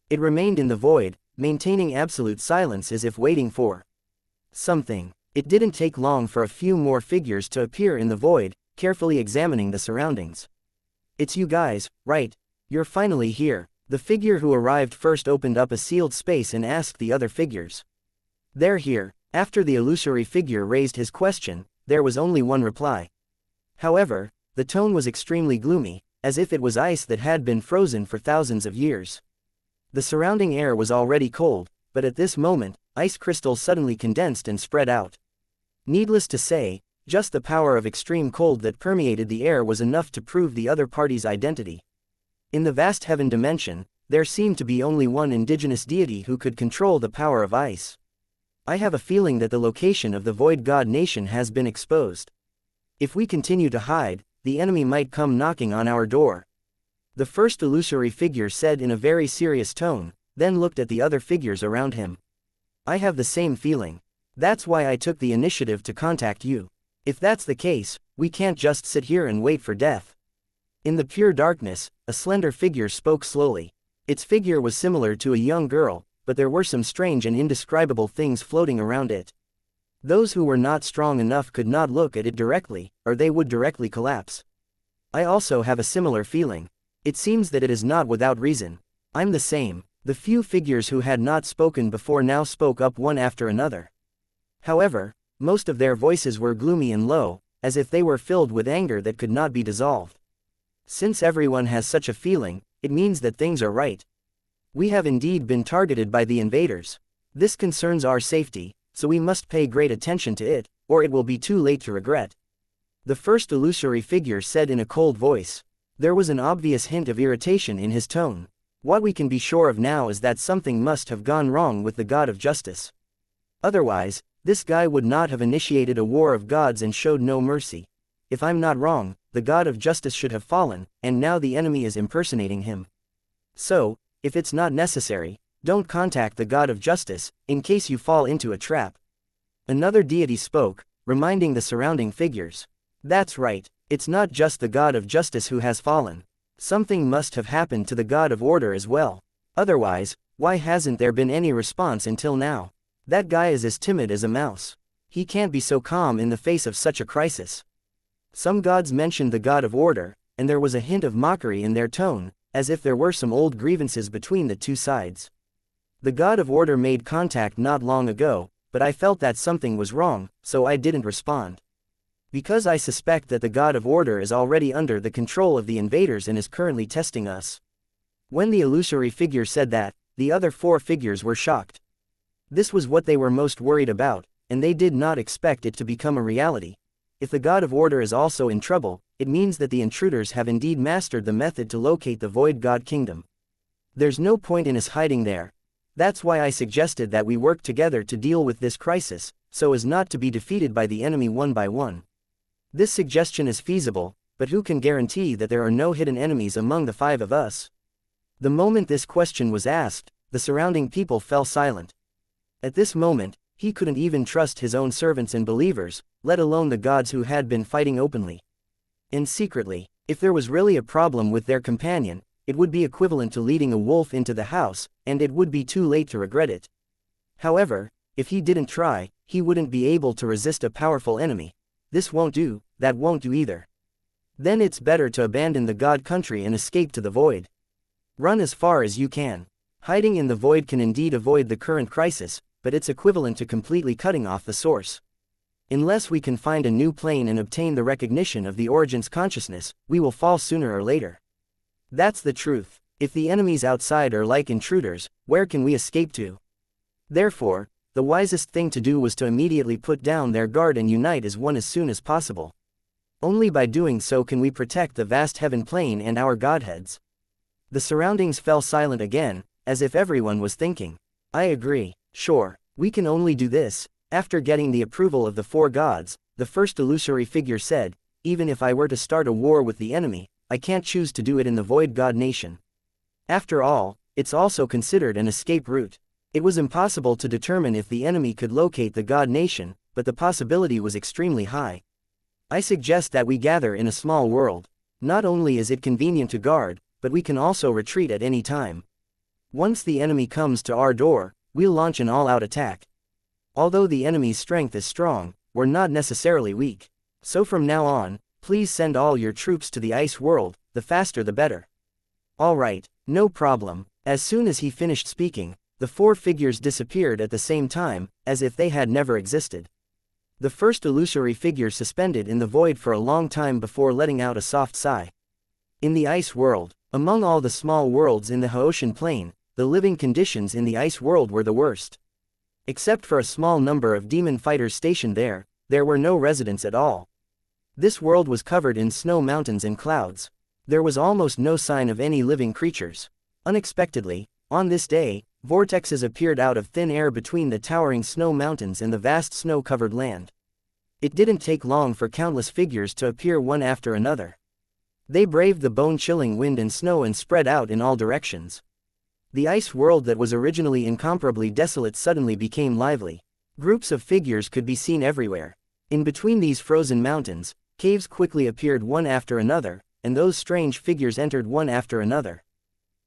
It remained in the void, maintaining absolute silence as if waiting for something. It didn't take long for a few more figures to appear in the void, carefully examining the surroundings. "It's you guys, right? You're finally here." The figure who arrived first opened up a sealed space and asked the other figures. "They're here." After the illusory figure raised his question, there was only one reply. However, the tone was extremely gloomy, as if it was ice that had been frozen for thousands of years. The surrounding air was already cold, but at this moment, ice crystals suddenly condensed and spread out. Needless to say, just the power of extreme cold that permeated the air was enough to prove the other party's identity. In the vast heaven dimension, there seemed to be only one indigenous deity who could control the power of ice. I have a feeling that the location of the Void God Nation has been exposed. If we continue to hide, the enemy might come knocking on our door. The first illusory figure said in a very serious tone, then looked at the other figures around him. "I have the same feeling. That's why I took the initiative to contact you. If that's the case, we can't just sit here and wait for death." In the pure darkness, a slender figure spoke slowly. Its figure was similar to a young girl, but there were some strange and indescribable things floating around it. Those who were not strong enough could not look at it directly, or they would directly collapse. I also have a similar feeling. It seems that it is not without reason. I'm the same. The few figures who had not spoken before now spoke up one after another. However, most of their voices were gloomy and low, as if they were filled with anger that could not be dissolved. Since everyone has such a feeling, it means that things are right. We have indeed been targeted by the invaders. This concerns our safety, so we must pay great attention to it, or it will be too late to regret. The first illusory figure said in a cold voice. There was an obvious hint of irritation in his tone. What we can be sure of now is that something must have gone wrong with the God of Justice. Otherwise, this guy would not have initiated a war of gods and showed no mercy. If I'm not wrong, the God of Justice should have fallen, and now the enemy is impersonating him. So, if it's not necessary, don't contact the God of Justice, in case you fall into a trap. Another deity spoke, reminding the surrounding figures. That's right, it's not just the God of Justice who has fallen. Something must have happened to the God of Order as well. Otherwise, why hasn't there been any response until now? That guy is as timid as a mouse. He can't be so calm in the face of such a crisis. Some gods mentioned the God of Order, and there was a hint of mockery in their tone, as if there were some old grievances between the two sides. The God of Order made contact not long ago, but I felt that something was wrong, so I didn't respond. Because I suspect that the God of Order is already under the control of the invaders and is currently testing us. When the illusory figure said that, the other four figures were shocked. This was what they were most worried about. and they did not expect it to become a reality. If the God of Order is also in trouble, it means that the intruders have indeed mastered the method to locate the Void God Kingdom. There's no point in us hiding there. That's why I suggested that we work together to deal with this crisis, so as not to be defeated by the enemy one by one. This suggestion is feasible, but who can guarantee that there are no hidden enemies among the five of us? The moment this question was asked, the surrounding people fell silent. At this moment, he couldn't even trust his own servants and believers, let alone the gods who had been fighting openly and secretly. If there was really a problem with their companion, it would be equivalent to leading a wolf into the house, and it would be too late to regret it. However, if he didn't try, he wouldn't be able to resist a powerful enemy. This won't do, that won't do either. Then it's better to abandon the God country and escape to the void. Run as far as you can. Hiding in the void can indeed avoid the current crisis, but it's equivalent to completely cutting off the source. Unless we can find a new plane and obtain the recognition of the Origin's consciousness, we will fall sooner or later. That's the truth. If the enemies outside are like intruders, where can we escape to? Therefore, the wisest thing to do was to immediately put down their guard and unite as one as soon as possible. Only by doing so can we protect the vast heaven plane and our godheads. The surroundings fell silent again, as if everyone was thinking. I agree. Sure, we can only do this. After getting the approval of the four gods, the first illusory figure said, even if I were to start a war with the enemy, I can't choose to do it in the Void God Nation. After all, it's also considered an escape route. It was impossible to determine if the enemy could locate the God Nation, but the possibility was extremely high. I suggest that we gather in a small world. Not only is it convenient to guard, but we can also retreat at any time. Once the enemy comes to our door, we'll launch an all-out attack. Although the enemy's strength is strong, we're not necessarily weak. So from now on, please send all your troops to the ice world, the faster the better. Alright, no problem. As soon as he finished speaking, the four figures disappeared at the same time, as if they had never existed. The first illusory figure suspended in the void for a long time before letting out a soft sigh. In the ice world, among all the small worlds in the Haotian plain, the living conditions in the ice world were the worst. Except for a small number of demon fighters stationed there, there were no residents at all. This world was covered in snow mountains and clouds. There was almost no sign of any living creatures. Unexpectedly, on this day, vortexes appeared out of thin air between the towering snow mountains and the vast snow-covered land. It didn't take long for countless figures to appear one after another. They braved the bone-chilling wind and snow and spread out in all directions. The ice world that was originally incomparably desolate suddenly became lively. Groups of figures could be seen everywhere. In between these frozen mountains, caves quickly appeared one after another, and those strange figures entered one after another.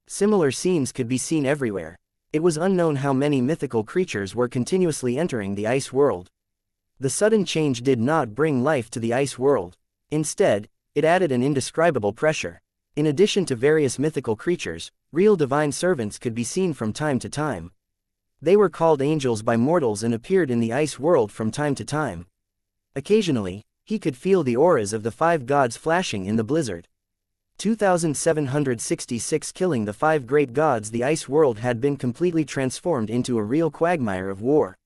Similar scenes could be seen everywhere. It was unknown how many mythical creatures were continuously entering the ice world. The sudden change did not bring life to the ice world. Instead, it added an indescribable pressure. In addition to various mythical creatures, real divine servants could be seen from time to time. They were called angels by mortals and appeared in the ice world from time to time. Occasionally, he could feel the auras of the five gods flashing in the blizzard. 2766 Killing the five great gods. The ice world had been completely transformed into a real quagmire of war.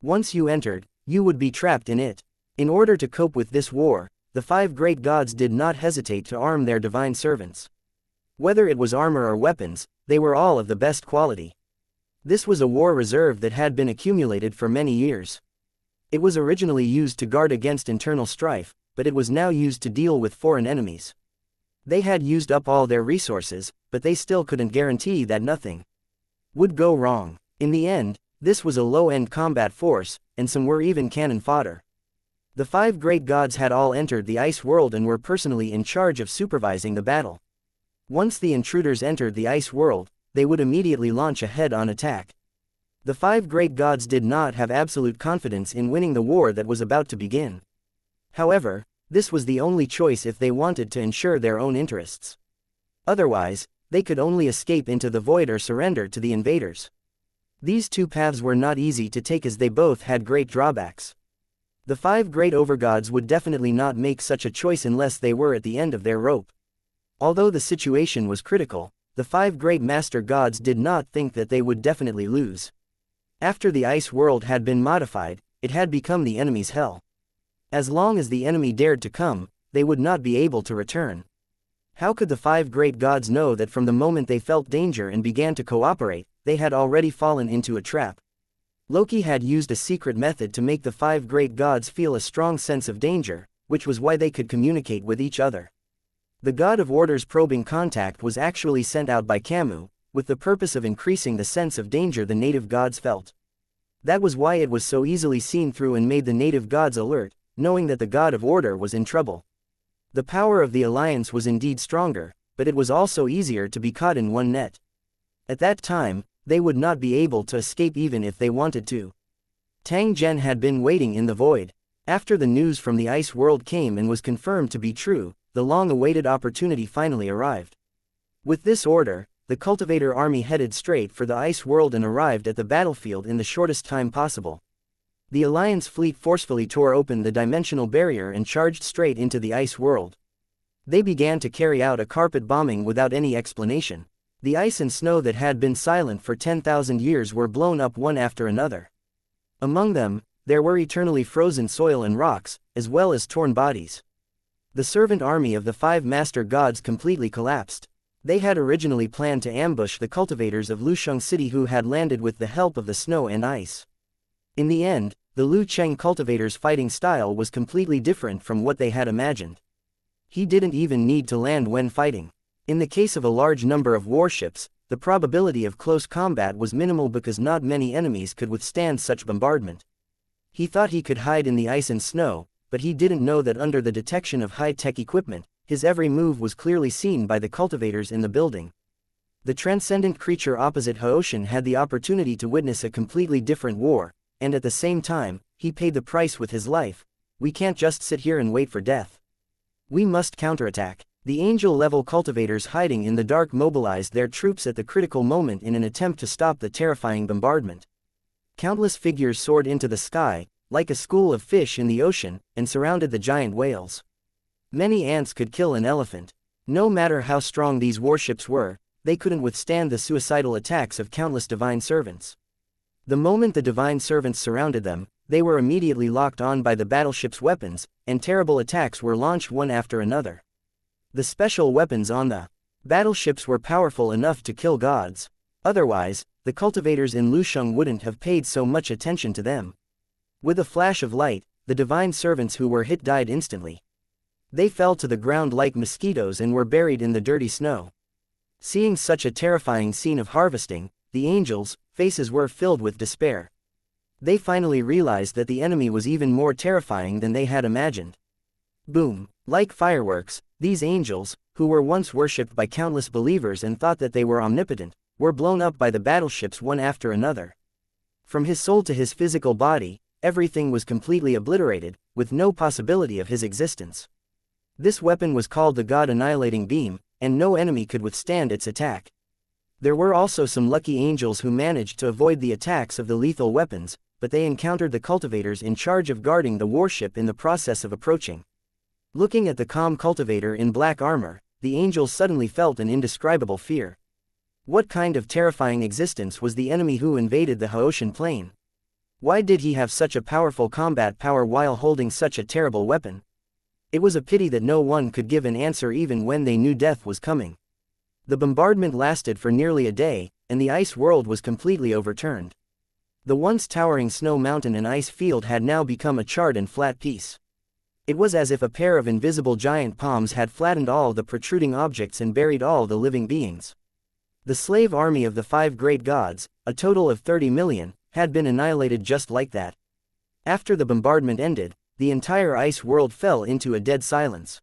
Once you entered, you would be trapped in it. In order to cope with this war, the five great gods did not hesitate to arm their divine servants. Whether it was armor or weapons, they were all of the best quality. This was a war reserve that had been accumulated for many years. It was originally used to guard against internal strife, but it was now used to deal with foreign enemies. They had used up all their resources, but they still couldn't guarantee that nothing would go wrong. In the end, this was a low-end combat force, and some were even cannon fodder. The five great gods had all entered the ice world and were personally in charge of supervising the battle. Once the intruders entered the ice world, they would immediately launch a head-on attack. The five great gods did not have absolute confidence in winning the war that was about to begin. However, this was the only choice if they wanted to ensure their own interests. Otherwise, they could only escape into the void or surrender to the invaders. These two paths were not easy to take as they both had great drawbacks. The five great overgods would definitely not make such a choice unless they were at the end of their rope. Although the situation was critical, the five great master gods did not think that they would definitely lose. After the ice world had been modified, it had become the enemy's hell. As long as the enemy dared to come, they would not be able to return. How could the five great gods know that from the moment they felt danger and began to cooperate, they had already fallen into a trap? Loki had used a secret method to make the five great gods feel a strong sense of danger, which was why they could communicate with each other. The god of order's probing contact was actually sent out by Camus, with the purpose of increasing the sense of danger the native gods felt. That was why it was so easily seen through and made the native gods alert, knowing that the god of order was in trouble. The power of the alliance was indeed stronger, but it was also easier to be caught in one net. At that time, they would not be able to escape even if they wanted to. Tang Zhen had been waiting in the void. After the news from the ice world came and was confirmed to be true, the long-awaited opportunity finally arrived. With this order, the cultivator army headed straight for the ice world and arrived at the battlefield in the shortest time possible. The Alliance fleet forcefully tore open the dimensional barrier and charged straight into the ice world. They began to carry out a carpet bombing without any explanation. The ice and snow that had been silent for 10,000 years were blown up one after another. Among them, there were eternally frozen soil and rocks, as well as torn bodies. The servant army of the five master gods completely collapsed. They had originally planned to ambush the cultivators of Lusheng City who had landed with the help of the snow and ice. In the end, the Lu Cheng cultivators' fighting style was completely different from what they had imagined. He didn't even need to land when fighting. In the case of a large number of warships, the probability of close combat was minimal because not many enemies could withstand such bombardment. He thought he could hide in the ice and snow, but he didn't know that under the detection of high-tech equipment, his every move was clearly seen by the cultivators in the building. The transcendent creature opposite Haoshan had the opportunity to witness a completely different war, and at the same time, he paid the price with his life. We can't just sit here and wait for death. We must counterattack. The angel-level cultivators hiding in the dark mobilized their troops at the critical moment in an attempt to stop the terrifying bombardment. Countless figures soared into the sky, like a school of fish in the ocean, and surrounded the giant whales. Many ants could kill an elephant. No matter how strong these warships were, they couldn't withstand the suicidal attacks of countless divine servants. The moment the divine servants surrounded them, they were immediately locked on by the battleship's weapons, and terrible attacks were launched one after another. The special weapons on the battleships were powerful enough to kill gods. Otherwise, the cultivators in Lusheng wouldn't have paid so much attention to them. With a flash of light, the divine servants who were hit died instantly. They fell to the ground like mosquitoes and were buried in the dirty snow. Seeing such a terrifying scene of harvesting, the angels' faces were filled with despair. They finally realized that the enemy was even more terrifying than they had imagined. Boom! Like fireworks, these angels, who were once worshipped by countless believers and thought that they were omnipotent, were blown up by the battleships one after another. From his soul to his physical body, everything was completely obliterated, with no possibility of his existence. This weapon was called the God Annihilating Beam, and no enemy could withstand its attack. There were also some lucky angels who managed to avoid the attacks of the lethal weapons, but they encountered the cultivators in charge of guarding the warship in the process of approaching. Looking at the calm cultivator in black armor, the angels suddenly felt an indescribable fear. What kind of terrifying existence was the enemy who invaded the Haoshan plain? Why did he have such a powerful combat power while holding such a terrible weapon? It was a pity that no one could give an answer even when they knew death was coming. The bombardment lasted for nearly a day, and the ice world was completely overturned. The once towering snow mountain and ice field had now become a charred and flat piece. It was as if a pair of invisible giant palms had flattened all the protruding objects and buried all the living beings. The slave army of the five great gods, a total of 30 million, had been annihilated just like that. After the bombardment ended, the entire ice world fell into a dead silence.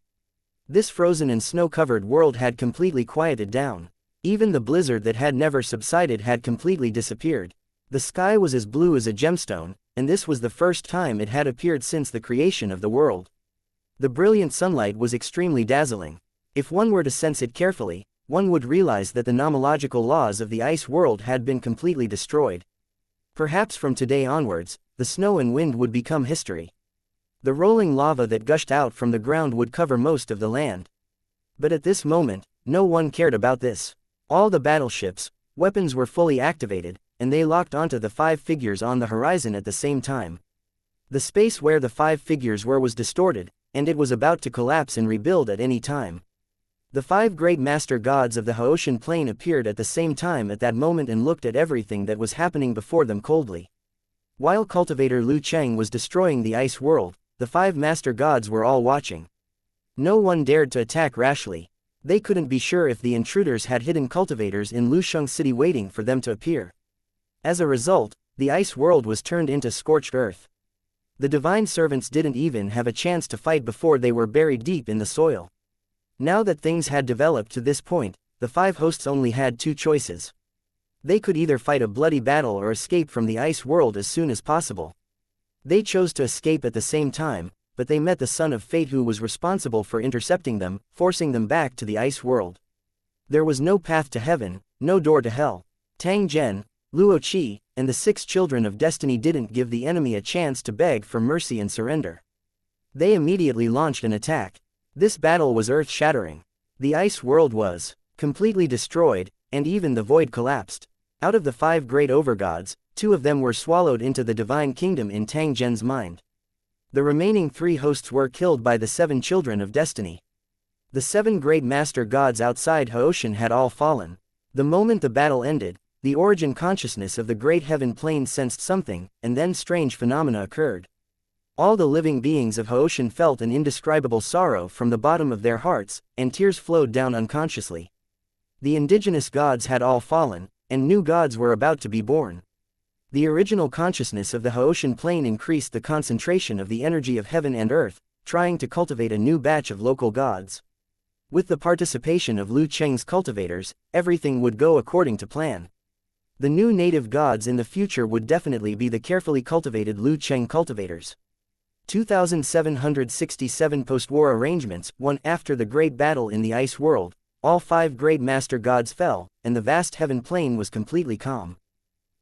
This frozen and snow-covered world had completely quieted down. Even the blizzard that had never subsided had completely disappeared. The sky was as blue as a gemstone, and this was the first time it had appeared since the creation of the world. The brilliant sunlight was extremely dazzling. If one were to sense it carefully, one would realize that the nomological laws of the ice world had been completely destroyed. Perhaps from today onwards, the snow and wind would become history. The rolling lava that gushed out from the ground would cover most of the land. But at this moment, no one cared about this. All the battleships' weapons were fully activated, and they locked onto the five figures on the horizon at the same time. The space where the 5 figures were was distorted, and it was about to collapse and rebuild at any time. The 5 great master gods of the Haotian plain appeared at the same time at that moment and looked at everything that was happening before them coldly. While cultivator Lu Cheng was destroying the ice world, the 5 master gods were all watching. No one dared to attack rashly. They couldn't be sure if the intruders had hidden cultivators in Lusheng City waiting for them to appear. As a result, the ice world was turned into scorched earth. The divine servants didn't even have a chance to fight before they were buried deep in the soil. Now that things had developed to this point, the 5 hosts only had 2 choices. They could either fight a bloody battle or escape from the ice world as soon as possible. They chose to escape at the same time, but they met the Son of Fate who was responsible for intercepting them, forcing them back to the ice world. There was no path to heaven, no door to hell. Tang Zhen, Luo Qi, and the 6 children of destiny didn't give the enemy a chance to beg for mercy and surrender. They immediately launched an attack. This battle was earth-shattering. The ice world was completely destroyed, and even the void collapsed. Out of the 5 great overgods, 2 of them were swallowed into the divine kingdom in Tang Zhen's mind. The remaining 3 hosts were killed by the 7 children of destiny. The 7 great master gods outside Haotian had all fallen. The moment the battle ended, the origin consciousness of the great heaven plane sensed something, and then strange phenomena occurred. All the living beings of Haotian felt an indescribable sorrow from the bottom of their hearts, and tears flowed down unconsciously. The indigenous gods had all fallen, and new gods were about to be born. The original consciousness of the Haotian plane increased the concentration of the energy of heaven and earth, trying to cultivate a new batch of local gods. With the participation of Lu Cheng's cultivators, everything would go according to plan. The new native gods in the future would definitely be the carefully cultivated Lu Cheng cultivators. 2767 post-war arrangements. 1 After the great battle in the ice world, all 5 great master gods fell, and the vast heaven plane was completely calm.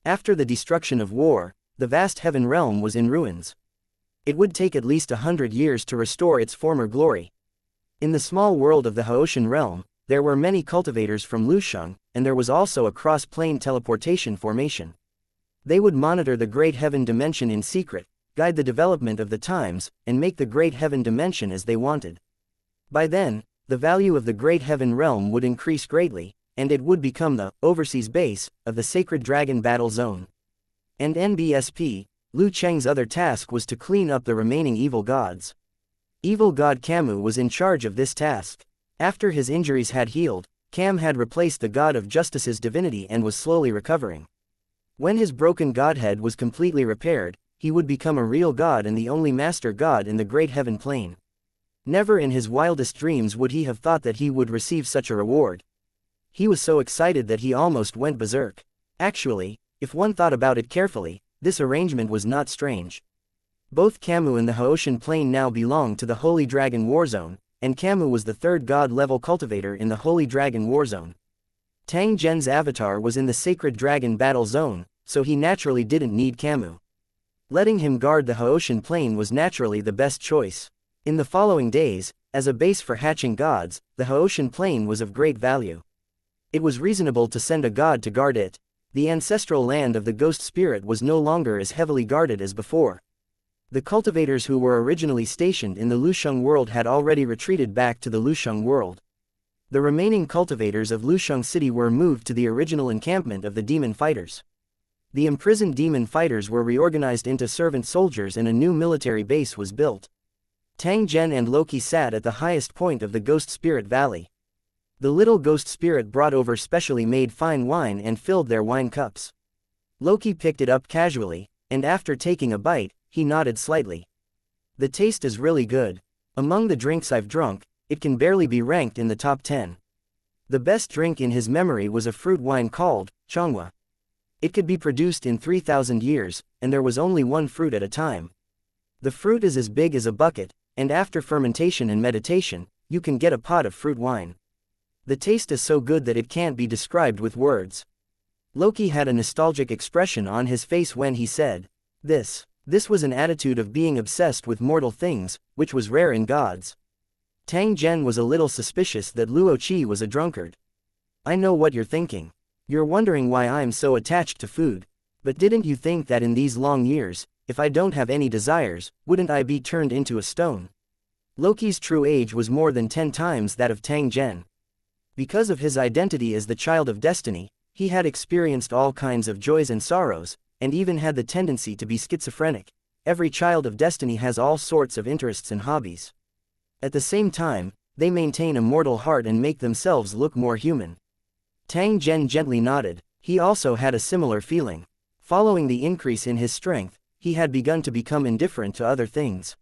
After the destruction of war, the vast heaven realm was in ruins. It would take at least 100 years to restore its former glory. In the small world of the Haotian realm, there were many cultivators from Lusheng, and there was also a cross-plane teleportation formation. They would monitor the great heaven dimension in secret, guide the development of the times, and make the great heaven dimension as they wanted. By then, the value of the great heaven realm would increase greatly, and it would become the overseas base of the sacred dragon battle zone. And NBSP, Lu Cheng's other task was to clean up the remaining evil gods. Evil god Camus was in charge of this task. After his injuries had healed, Cam had replaced the god of justice's divinity and was slowly recovering. When his broken godhead was completely repaired, he would become a real god and the only master god in the great heaven plane. Never in his wildest dreams would he have thought that he would receive such a reward. He was so excited that he almost went berserk. Actually, if one thought about it carefully, this arrangement was not strange. Both Camus and the Haotian plane now belonged to the Holy Dragon Warzone, and Camus was the 3rd god-level cultivator in the Holy Dragon Warzone. Tang Zhen's avatar was in the Sacred Dragon Battle Zone, so he naturally didn't need Camus. Letting him guard the Haotian plane was naturally the best choice. In the following days, as a base for hatching gods, the Haotian plane was of great value. It was reasonable to send a god to guard it. The ancestral land of the ghost spirit was no longer as heavily guarded as before. The cultivators who were originally stationed in the Lusheng world had already retreated back to the Lusheng world. The remaining cultivators of Lusheng City were moved to the original encampment of the demon fighters. The imprisoned demon fighters were reorganized into servant soldiers and a new military base was built. Tang Zhen and Loki sat at the highest point of the Ghost Spirit Valley. The little ghost spirit brought over specially made fine wine and filled their wine cups. Loki picked it up casually, and after taking a bite, he nodded slightly. The taste is really good. Among the drinks I've drunk, it can barely be ranked in the top 10. The best drink in his memory was a fruit wine called xianxia. It could be produced in 3,000 years, and there was only one fruit at a time. The fruit is as big as a bucket, and after fermentation and meditation, you can get a pot of fruit wine. The taste is so good that it can't be described with words. Loki had a nostalgic expression on his face when he said, This was an attitude of being obsessed with mortal things, which was rare in gods. Tang Zhen was a little suspicious that Luo Qi was a drunkard. I know what you're thinking. You're wondering why I'm so attached to food. But didn't you think that in these long years, if I don't have any desires, wouldn't I be turned into a stone? Loki's true age was more than 10 times that of Tang Zhen. Because of his identity as the child of destiny, he had experienced all kinds of joys and sorrows, and even had the tendency to be schizophrenic. Every child of destiny has all sorts of interests and hobbies. At the same time, they maintain a mortal heart and make themselves look more human. Tang Zhen gently nodded. He also had a similar feeling. Following the increase in his strength, he had begun to become indifferent to other things.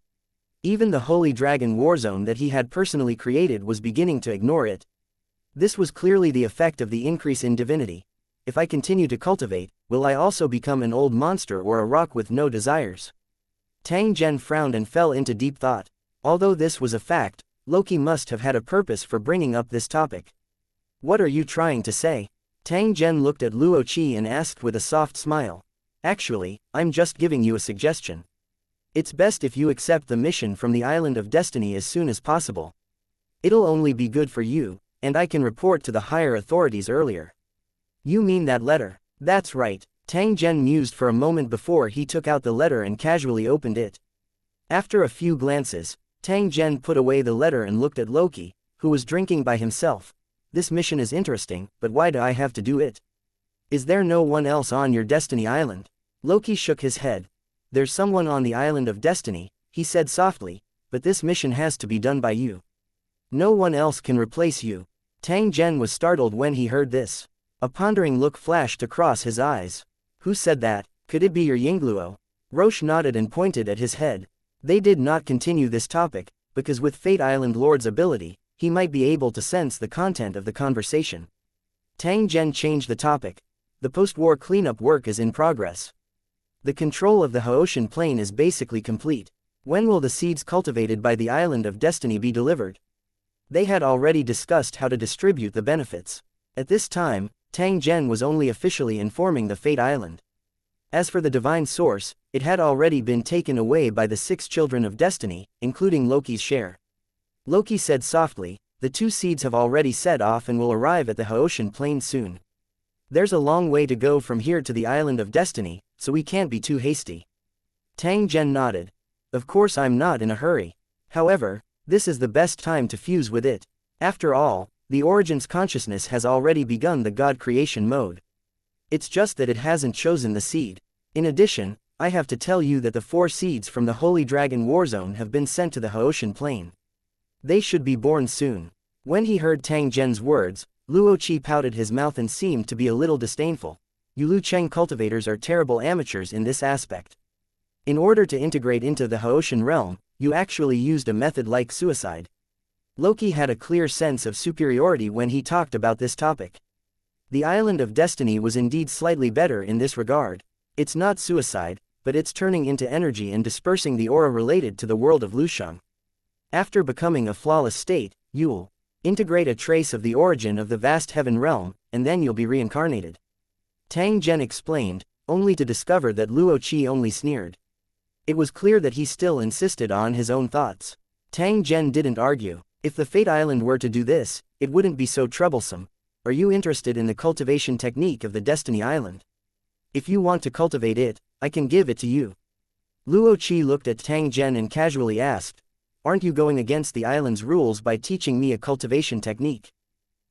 Even the Holy Dragon Warzone that he had personally created was beginning to ignore it. This was clearly the effect of the increase in divinity. If I continue to cultivate, will I also become an old monster or a rock with no desires? Tang Zhen frowned and fell into deep thought. Although this was a fact, Loki must have had a purpose for bringing up this topic. What are you trying to say? Tang Zhen looked at Luo Qi and asked with a soft smile. Actually, I'm just giving you a suggestion. It's best if you accept the mission from the Island of Destiny as soon as possible. It'll only be good for you, and I can report to the higher authorities earlier. You mean that letter? That's right. Tang Zhen mused for a moment before he took out the letter and casually opened it. After a few glances, Tang Zhen put away the letter and looked at Loki, who was drinking by himself. This mission is interesting, but why do I have to do it? Is there no one else on your Destiny Island? Loki shook his head. There's someone on the Island of Destiny, he said softly, but this mission has to be done by you. No one else can replace you. Tang Zhen was startled when he heard this. A pondering look flashed across his eyes. Who said that? Could it be your Yingluo? Roche nodded and pointed at his head. They did not continue this topic, because with Fate Island Lord's ability, he might be able to sense the content of the conversation. Tang Zhen changed the topic. The post-war cleanup work is in progress. The control of the Haotian plain is basically complete. When will the seeds cultivated by the Island of Destiny be delivered? They had already discussed how to distribute the benefits. At this time, Tang Zhen was only officially informing the Fate Island. As for the divine source, it had already been taken away by the 6 children of destiny, including Loki's share. Loki said softly, the 2 seeds have already set off and will arrive at the Haotian plain soon. There's a long way to go from here to the Island of Destiny, so we can't be too hasty. Tang Zhen nodded. Of course I'm not in a hurry. However, this is the best time to fuse with it. After all, the Origins consciousness has already begun the God creation mode. It's just that it hasn't chosen the seed. In addition, I have to tell you that the 4 seeds from the Holy Dragon Warzone have been sent to the Haotian plain. They should be born soon. When he heard Tang Zhen's words, Luo Qi pouted his mouth and seemed to be a little disdainful. You Lu Cheng cultivators are terrible amateurs in this aspect. In order to integrate into the Haotian realm, you actually used a method like suicide. Loki had a clear sense of superiority when he talked about this topic. The Island of Destiny was indeed slightly better in this regard. It's not suicide, but it's turning into energy and dispersing the aura related to the world of Lusheng. After becoming a flawless state, you'll integrate a trace of the origin of the vast heaven realm, and then you'll be reincarnated. Tang Zhen explained, only to discover that Luo Qi only sneered. It was clear that he still insisted on his own thoughts. Tang Zhen didn't argue. If the Fate Island were to do this, it wouldn't be so troublesome. Are you interested in the cultivation technique of the Destiny Island? If you want to cultivate it, I can give it to you. Luo Qi looked at Tang Zhen and casually asked, aren't you going against the island's rules by teaching me a cultivation technique?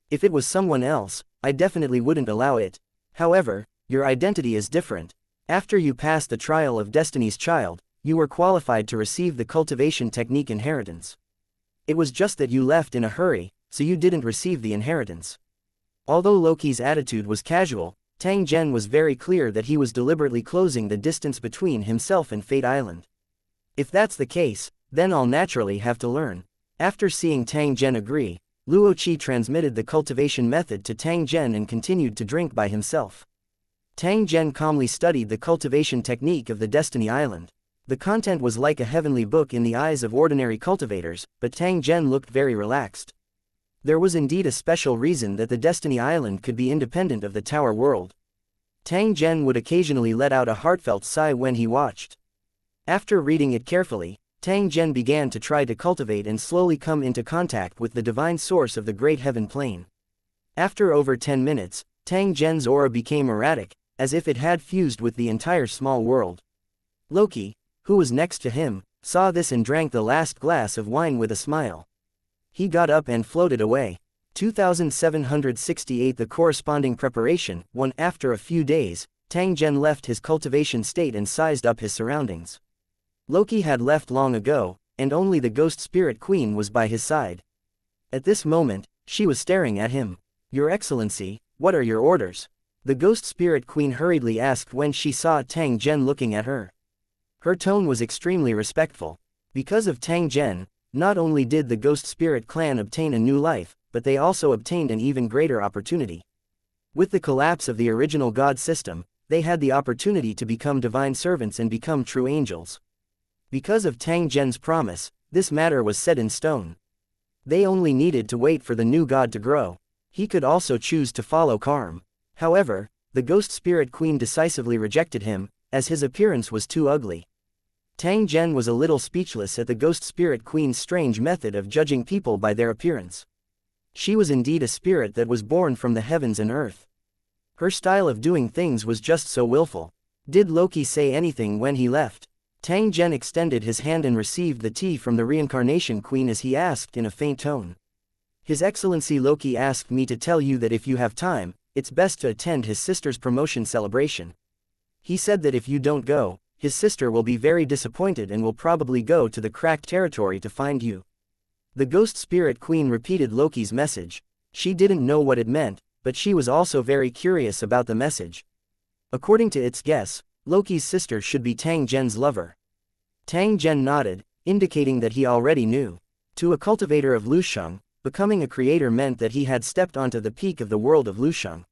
If it was someone else, I definitely wouldn't allow it. However, your identity is different. After you passed the trial of Destiny's Child, you were qualified to receive the cultivation technique inheritance. It was just that you left in a hurry, so you didn't receive the inheritance. Although Loki's attitude was casual, Tang Zhen was very clear that he was deliberately closing the distance between himself and Fate Island. If that's the case, then I'll naturally have to learn. After seeing Tang Zhen agree, Luo Qi transmitted the cultivation method to Tang Zhen and continued to drink by himself. Tang Zhen calmly studied the cultivation technique of the Destiny Island. The content was like a heavenly book in the eyes of ordinary cultivators, but Tang Zhen looked very relaxed. There was indeed a special reason that the Destiny Island could be independent of the Tower World. Tang Zhen would occasionally let out a heartfelt sigh when he watched. After reading it carefully, Tang Zhen began to try to cultivate and slowly come into contact with the divine source of the Great Heaven Plane. After over 10 minutes, Tang Zhen's aura became erratic, as if it had fused with the entire small world. Loki, who was next to him, saw this and drank the last glass of wine with a smile. He got up and floated away. 2768 The corresponding preparation, one after a few days, Tang Zhen left his cultivation state and sized up his surroundings. Loki had left long ago, and only the ghost spirit queen was by his side. At this moment, she was staring at him. "Your Excellency, what are your orders?" The ghost spirit queen hurriedly asked when she saw Tang Zhen looking at her. Her tone was extremely respectful. Because of Tang Zhen, not only did the ghost spirit clan obtain a new life, but they also obtained an even greater opportunity. With the collapse of the original god system, they had the opportunity to become divine servants and become true angels. Because of Tang Zhen's promise, this matter was set in stone. They only needed to wait for the new god to grow. He could also choose to follow Karm. However, the ghost spirit queen decisively rejected him, as his appearance was too ugly. Tang Zhen was a little speechless at the ghost spirit queen's strange method of judging people by their appearance. She was indeed a spirit that was born from the heavens and earth. Her style of doing things was just so willful. Did Loki say anything when he left? Tang Zhen extended his hand and received the tea from the reincarnation queen as he asked in a faint tone. "His Excellency Loki asked me to tell you that if you have time, it's best to attend his sister's promotion celebration. He said that if you don't go, his sister will be very disappointed and will probably go to the cracked territory to find you." The ghost spirit queen repeated Loki's message. She didn't know what it meant, but she was also very curious about the message. According to its guess, Loki's sister should be Tang Zhen's lover. Tang Zhen nodded, indicating that he already knew. To a cultivator of Lusheng, becoming a creator meant that he had stepped onto the peak of the world of Lusheng.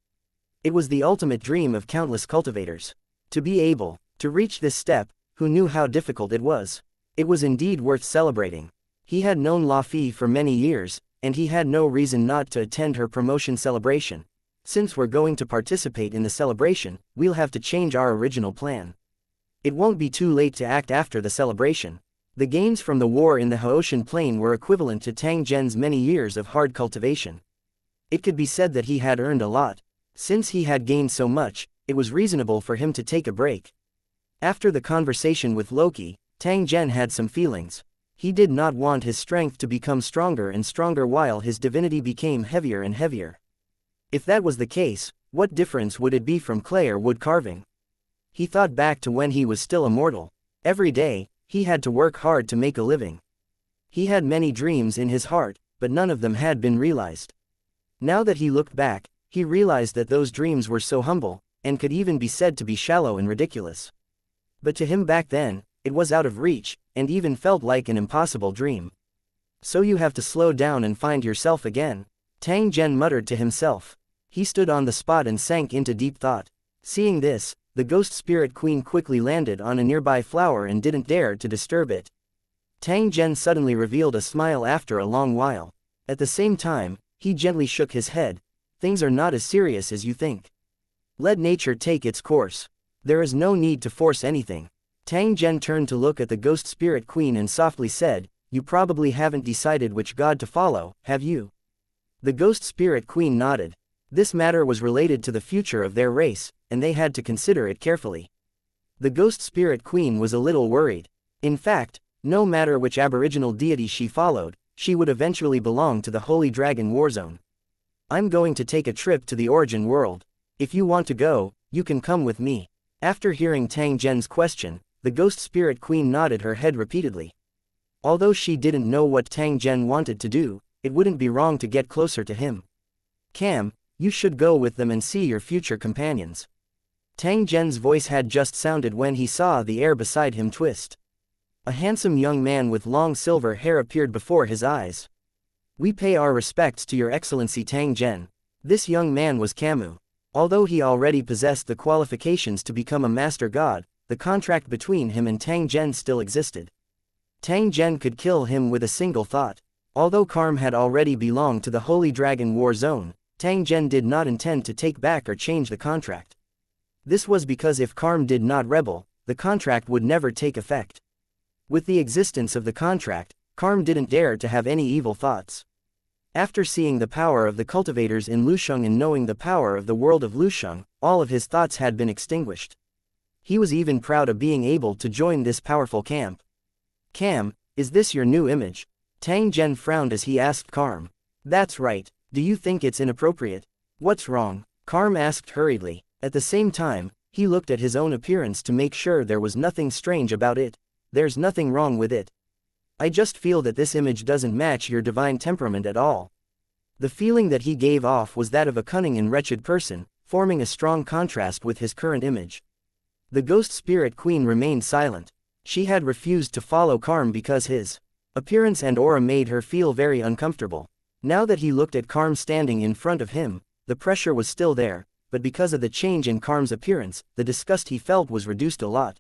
It was the ultimate dream of countless cultivators. To be able to reach this step, who knew how difficult it was? It was indeed worth celebrating. He had known La Fei for many years, and he had no reason not to attend her promotion celebration. "Since we're going to participate in the celebration, we'll have to change our original plan. It won't be too late to act after the celebration." The gains from the war in the Haoshan Plain were equivalent to Tang Zhen's many years of hard cultivation. It could be said that he had earned a lot. Since he had gained so much, it was reasonable for him to take a break. After the conversation with Loki, Tang Zhen had some feelings. He did not want his strength to become stronger and stronger while his divinity became heavier and heavier. If that was the case, what difference would it be from clay or wood carving? He thought back to when he was still a mortal. Every day, he had to work hard to make a living. He had many dreams in his heart, but none of them had been realized. Now that he looked back, he realized that those dreams were so humble, and could even be said to be shallow and ridiculous. But to him back then, it was out of reach, and even felt like an impossible dream. "So you have to slow down and find yourself again," Tang Zhen muttered to himself. He stood on the spot and sank into deep thought. Seeing this, the ghost spirit queen quickly landed on a nearby flower and didn't dare to disturb it. Tang Zhen suddenly revealed a smile after a long while. At the same time, he gently shook his head. "Things are not as serious as you think. Let nature take its course. There is no need to force anything." Tang Zhen turned to look at the ghost spirit queen and softly said, "You probably haven't decided which god to follow, have you?" The ghost spirit queen nodded. This matter was related to the future of their race, and they had to consider it carefully. The ghost spirit queen was a little worried. In fact, no matter which aboriginal deity she followed, she would eventually belong to the Holy Dragon Warzone. "I'm going to take a trip to the origin world. If you want to go, you can come with me." After hearing Tang Zhen's question, the ghost spirit queen nodded her head repeatedly. Although she didn't know what Tang Zhen wanted to do, it wouldn't be wrong to get closer to him. "Cam, you should go with them and see your future companions." Tang Zhen's voice had just sounded when he saw the air beside him twist. A handsome young man with long silver hair appeared before his eyes. "We pay our respects to your Excellency Tang Zhen." This young man was Camus. Although he already possessed the qualifications to become a master god, the contract between him and Tang Zhen still existed. Tang Zhen could kill him with a single thought. Although Karm had already belonged to the Holy Dragon War Zone, Tang Zhen did not intend to take back or change the contract. This was because if Karm did not rebel, the contract would never take effect. With the existence of the contract, Karm didn't dare to have any evil thoughts. After seeing the power of the cultivators in Lusheng and knowing the power of the world of Lusheng, all of his thoughts had been extinguished. He was even proud of being able to join this powerful camp. Cam, is this your new image? Tang Zhen frowned as he asked Karm. That's right, do you think it's inappropriate? What's wrong? Karm asked hurriedly. At the same time, he looked at his own appearance to make sure there was nothing strange about it. There's nothing wrong with it. I just feel that this image doesn't match your divine temperament at all. The feeling that he gave off was that of a cunning and wretched person, forming a strong contrast with his current image. The ghost spirit queen remained silent. She had refused to follow Karm because his appearance and aura made her feel very uncomfortable. Now that he looked at Karm standing in front of him, the pressure was still there, but because of the change in Karm's appearance, the disgust he felt was reduced a lot.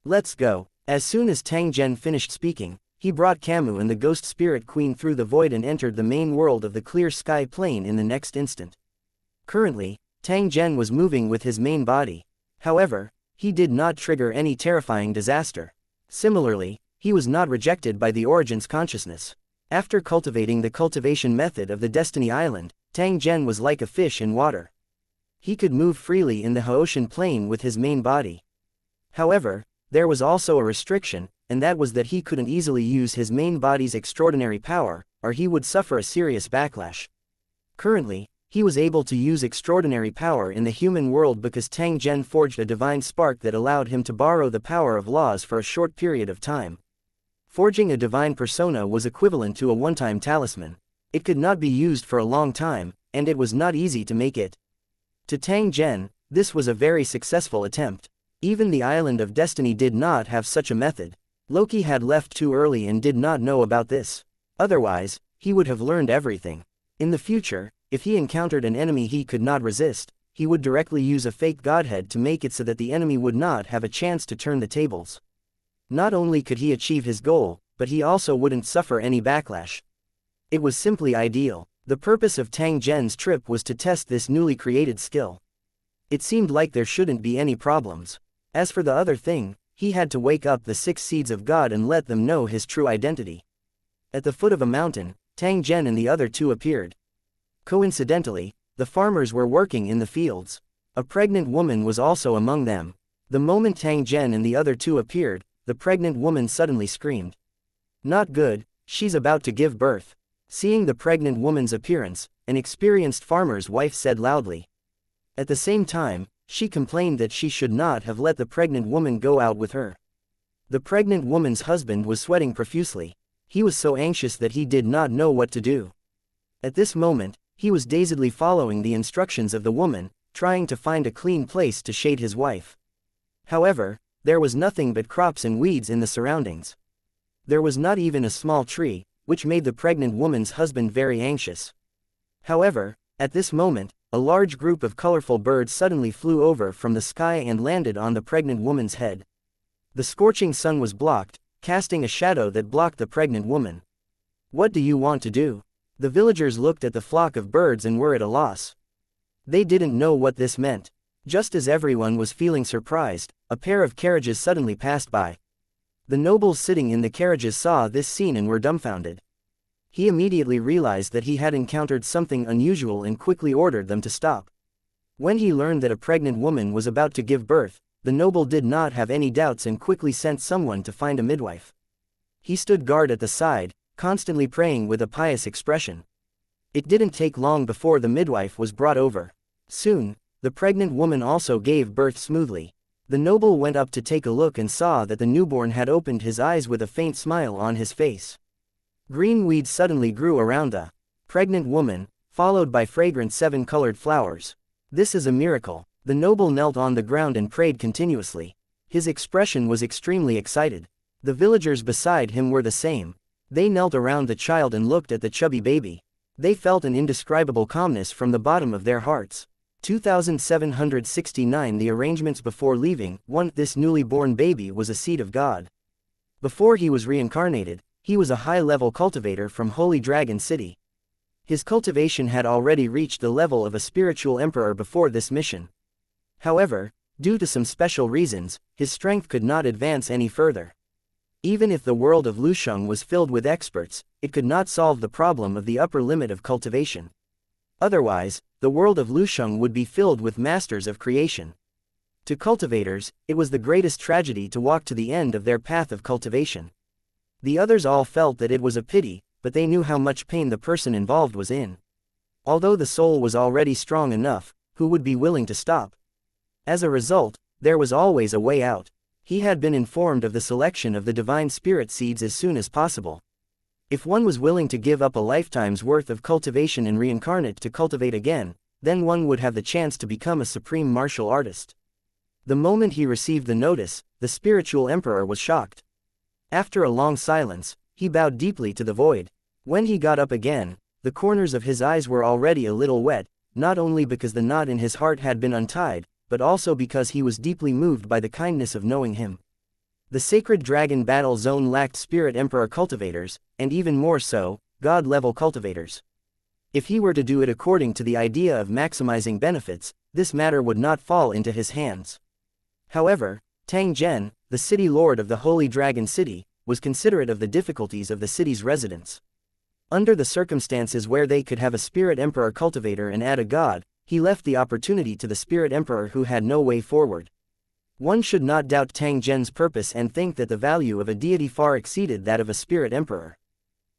Let's go. As soon as Tang Zhen finished speaking, he brought Camus and the ghost spirit queen through the void and entered the main world of the clear sky plane in the next instant. Currently, Tang Zhen was moving with his main body. However, he did not trigger any terrifying disaster. Similarly, he was not rejected by the Origins consciousness. After cultivating the cultivation method of the Destiny Island, Tang Zhen was like a fish in water. He could move freely in the Haotian plane with his main body. However, there was also a restriction, and that was that he couldn't easily use his main body's extraordinary power, or he would suffer a serious backlash. Currently, he was able to use extraordinary power in the human world because Tang Zhen forged a divine spark that allowed him to borrow the power of laws for a short period of time. Forging a divine persona was equivalent to a one-time talisman. It could not be used for a long time, and it was not easy to make it. To Tang Zhen, this was a very successful attempt. Even the Island of Destiny did not have such a method. Loki had left too early and did not know about this. Otherwise, he would have learned everything. In the future, if he encountered an enemy he could not resist, he would directly use a fake godhead to make it so that the enemy would not have a chance to turn the tables. Not only could he achieve his goal, but he also wouldn't suffer any backlash. It was simply ideal. The purpose of Tang Zhen's trip was to test this newly created skill. It seemed like there shouldn't be any problems. As for the other thing, he had to wake up the 6 seeds of God and let them know his true identity. At the foot of a mountain, Tang Zhen and the other two appeared. Coincidentally, the farmers were working in the fields. A pregnant woman was also among them. The moment Tang Zhen and the other two appeared, the pregnant woman suddenly screamed. Not good, she's about to give birth. Seeing the pregnant woman's appearance, an experienced farmer's wife said loudly. At the same time, she complained that she should not have let the pregnant woman go out with her. The pregnant woman's husband was sweating profusely. He was so anxious that he did not know what to do. At this moment, he was dazedly following the instructions of the woman, trying to find a clean place to shade his wife. However, there was nothing but crops and weeds in the surroundings. There was not even a small tree, which made the pregnant woman's husband very anxious. However, at this moment, a large group of colorful birds suddenly flew over from the sky and landed on the pregnant woman's head. The scorching sun was blocked, casting a shadow that blocked the pregnant woman. What do you want to do? The villagers looked at the flock of birds and were at a loss. They didn't know what this meant. Just as everyone was feeling surprised, a pair of carriages suddenly passed by. The nobles sitting in the carriages saw this scene and were dumbfounded. He immediately realized that he had encountered something unusual and quickly ordered them to stop. When he learned that a pregnant woman was about to give birth, the noble did not have any doubts and quickly sent someone to find a midwife. He stood guard at the side, constantly praying with a pious expression. It didn't take long before the midwife was brought over. Soon, the pregnant woman also gave birth smoothly. The noble went up to take a look and saw that the newborn had opened his eyes with a faint smile on his face. Green weeds suddenly grew around the pregnant woman, followed by fragrant 7-colored flowers. This is a miracle. The noble knelt on the ground and prayed continuously. His expression was extremely excited. The villagers beside him were the same. They knelt around the child and looked at the chubby baby. They felt an indescribable calmness from the bottom of their hearts. 2769 The arrangements before leaving. 1. This newly born baby was a seed of God. Before he was reincarnated, he was a high-level cultivator from Holy Dragon City. His cultivation had already reached the level of a spiritual emperor before this mission. However, due to some special reasons, his strength could not advance any further. Even if the world of Lusheng was filled with experts, it could not solve the problem of the upper limit of cultivation. Otherwise, the world of Lusheng would be filled with masters of creation. To cultivators, it was the greatest tragedy to walk to the end of their path of cultivation. The others all felt that it was a pity, but they knew how much pain the person involved was in. Although the soul was already strong enough, who would be willing to stop? As a result, there was always a way out. He had been informed of the selection of the divine spirit seeds as soon as possible. If one was willing to give up a lifetime's worth of cultivation and reincarnate to cultivate again, then one would have the chance to become a supreme martial artist. The moment he received the notice, the spiritual emperor was shocked. After a long silence, he bowed deeply to the void. When he got up again, the corners of his eyes were already a little wet, not only because the knot in his heart had been untied, but also because he was deeply moved by the kindness of knowing him. The sacred dragon battle zone lacked spirit emperor cultivators, and even more so, god-level cultivators. If he were to do it according to the idea of maximizing benefits, this matter would not fall into his hands. However, Tang Zhen, the city lord of the Holy Dragon City, was considerate of the difficulties of the city's residents. Under the circumstances where they could have a spirit emperor cultivator and add a god, he left the opportunity to the spirit emperor who had no way forward. One should not doubt Tang Zhen's purpose and think that the value of a deity far exceeded that of a spirit emperor.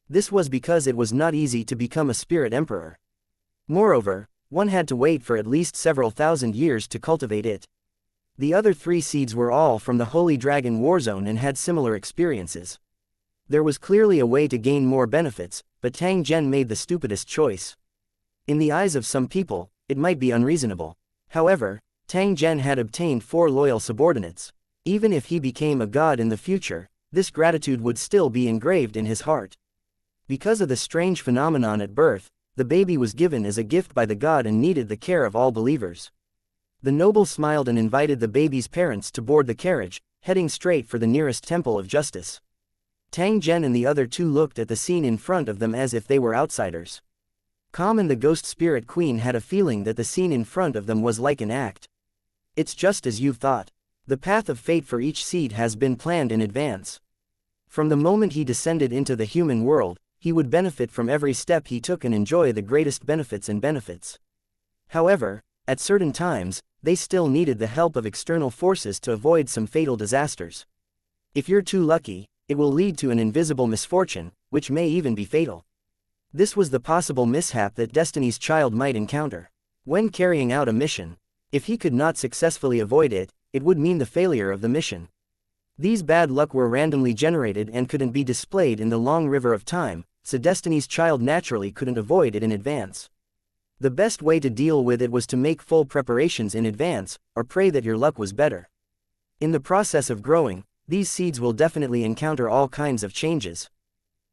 This was because it was not easy to become a spirit emperor. Moreover, one had to wait for at least several thousand years to cultivate it. The other 3 seeds were all from the Holy Dragon Warzone and had similar experiences. There was clearly a way to gain more benefits, but Tang Zhen made the stupidest choice. In the eyes of some people, it might be unreasonable. However, Tang Zhen had obtained 4 loyal subordinates. Even if he became a god in the future, this gratitude would still be engraved in his heart. Because of the strange phenomenon at birth, the baby was given as a gift by the god and needed the care of all believers. The noble smiled and invited the baby's parents to board the carriage, heading straight for the nearest temple of justice. Tang Zhen and the other 2 looked at the scene in front of them as if they were outsiders. Calm and the ghost spirit queen had a feeling that the scene in front of them was like an act. It's just as you thought. The path of fate for each seed has been planned in advance. From the moment he descended into the human world, he would benefit from every step he took and enjoy the greatest benefits. However, at certain times, they still needed the help of external forces to avoid some fatal disasters. If you're too lucky, it will lead to an invisible misfortune, which may even be fatal. This was the possible mishap that Destiny's Child might encounter. When carrying out a mission, if he could not successfully avoid it, it would mean the failure of the mission. These bad luck were randomly generated and couldn't be displayed in the long river of time, so Destiny's Child naturally couldn't avoid it in advance. The best way to deal with it was to make full preparations in advance, or pray that your luck was better. In the process of growing, these seeds will definitely encounter all kinds of changes.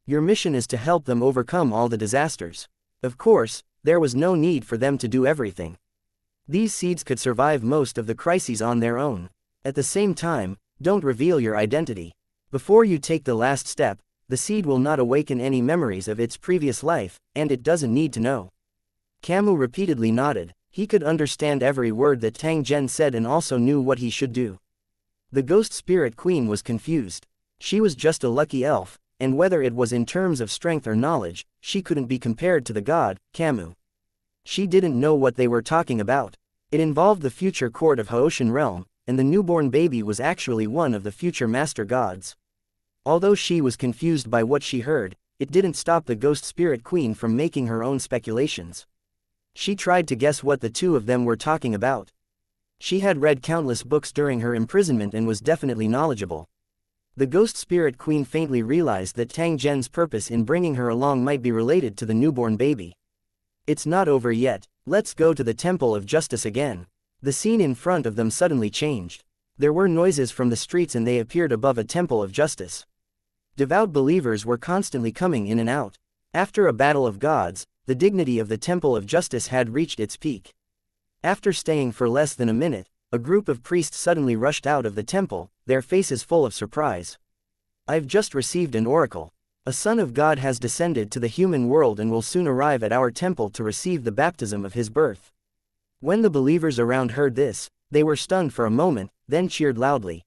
Your mission is to help them overcome all the disasters. Of course, there was no need for them to do everything. These seeds could survive most of the crises on their own. At the same time, don't reveal your identity. Before you take the last step, the seed will not awaken any memories of its previous life, and it doesn't need to know. Camus repeatedly nodded. He could understand every word that Tang Zhen said and also knew what he should do. The ghost spirit queen was confused. She was just a lucky elf, and whether it was in terms of strength or knowledge, she couldn't be compared to the god, Camus. She didn't know what they were talking about. It involved the future court of Haoshan realm, and the newborn baby was actually one of the future master gods. Although she was confused by what she heard, it didn't stop the ghost spirit queen from making her own speculations. She tried to guess what the 2 of them were talking about. She had read countless books during her imprisonment and was definitely knowledgeable. The ghost spirit queen faintly realized that Tang Zhen's purpose in bringing her along might be related to the newborn baby. It's not over yet, let's go to the Temple of Justice again. The scene in front of them suddenly changed. There were noises from the streets and they appeared above a Temple of Justice. Devout believers were constantly coming in and out. After a battle of gods, the dignity of the Temple of Justice had reached its peak. After staying for less than a minute, a group of priests suddenly rushed out of the temple, their faces full of surprise. I've just received an oracle. A son of God has descended to the human world and will soon arrive at our temple to receive the baptism of his birth. When the believers around heard this, they were stunned for a moment, then cheered loudly.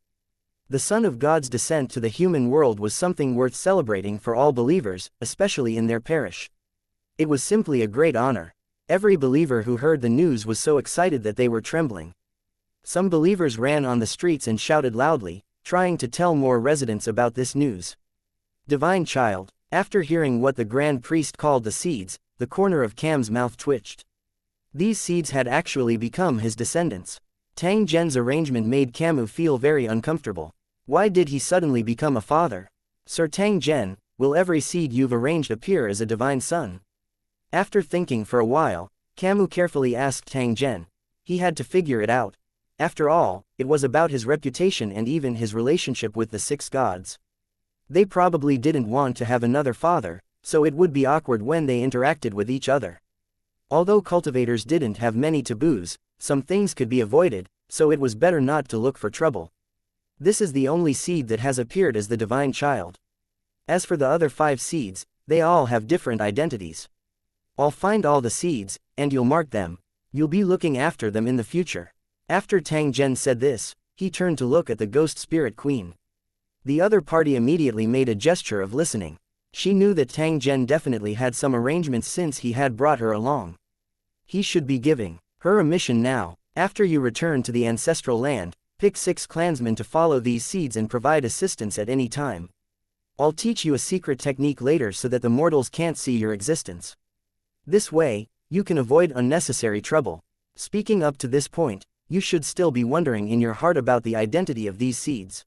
The Son of God's descent to the human world was something worth celebrating for all believers, especially in their parish. It was simply a great honor. Every believer who heard the news was so excited that they were trembling. Some believers ran on the streets and shouted loudly, trying to tell more residents about this news. Divine child. After hearing what the Grand Priest called the seeds, the corner of Cam's mouth twitched. These seeds had actually become his descendants. Tang Zhen's arrangement made Camus feel very uncomfortable. Why did he suddenly become a father? Sir Tang Zhen, will every seed you've arranged appear as a divine son? After thinking for a while, Camus carefully asked Tang Zhen. He had to figure it out. After all, it was about his reputation and even his relationship with the six gods. They probably didn't want to have another father, so it would be awkward when they interacted with each other. Although cultivators didn't have many taboos, some things could be avoided, so it was better not to look for trouble. This is the only seed that has appeared as the divine child. As for the other 5 seeds, they all have different identities. I'll find all the seeds, and you'll mark them. You'll be looking after them in the future. After Tang Zhen said this, he turned to look at the ghost spirit queen. The other party immediately made a gesture of listening. She knew that Tang Zhen definitely had some arrangements since he had brought her along. He should be giving her a mission now. After you return to the ancestral land, pick 6 clansmen to follow these seeds and provide assistance at any time. I'll teach you a secret technique later so that the mortals can't see your existence. This way, you can avoid unnecessary trouble. Speaking up to this point, you should still be wondering in your heart about the identity of these seeds.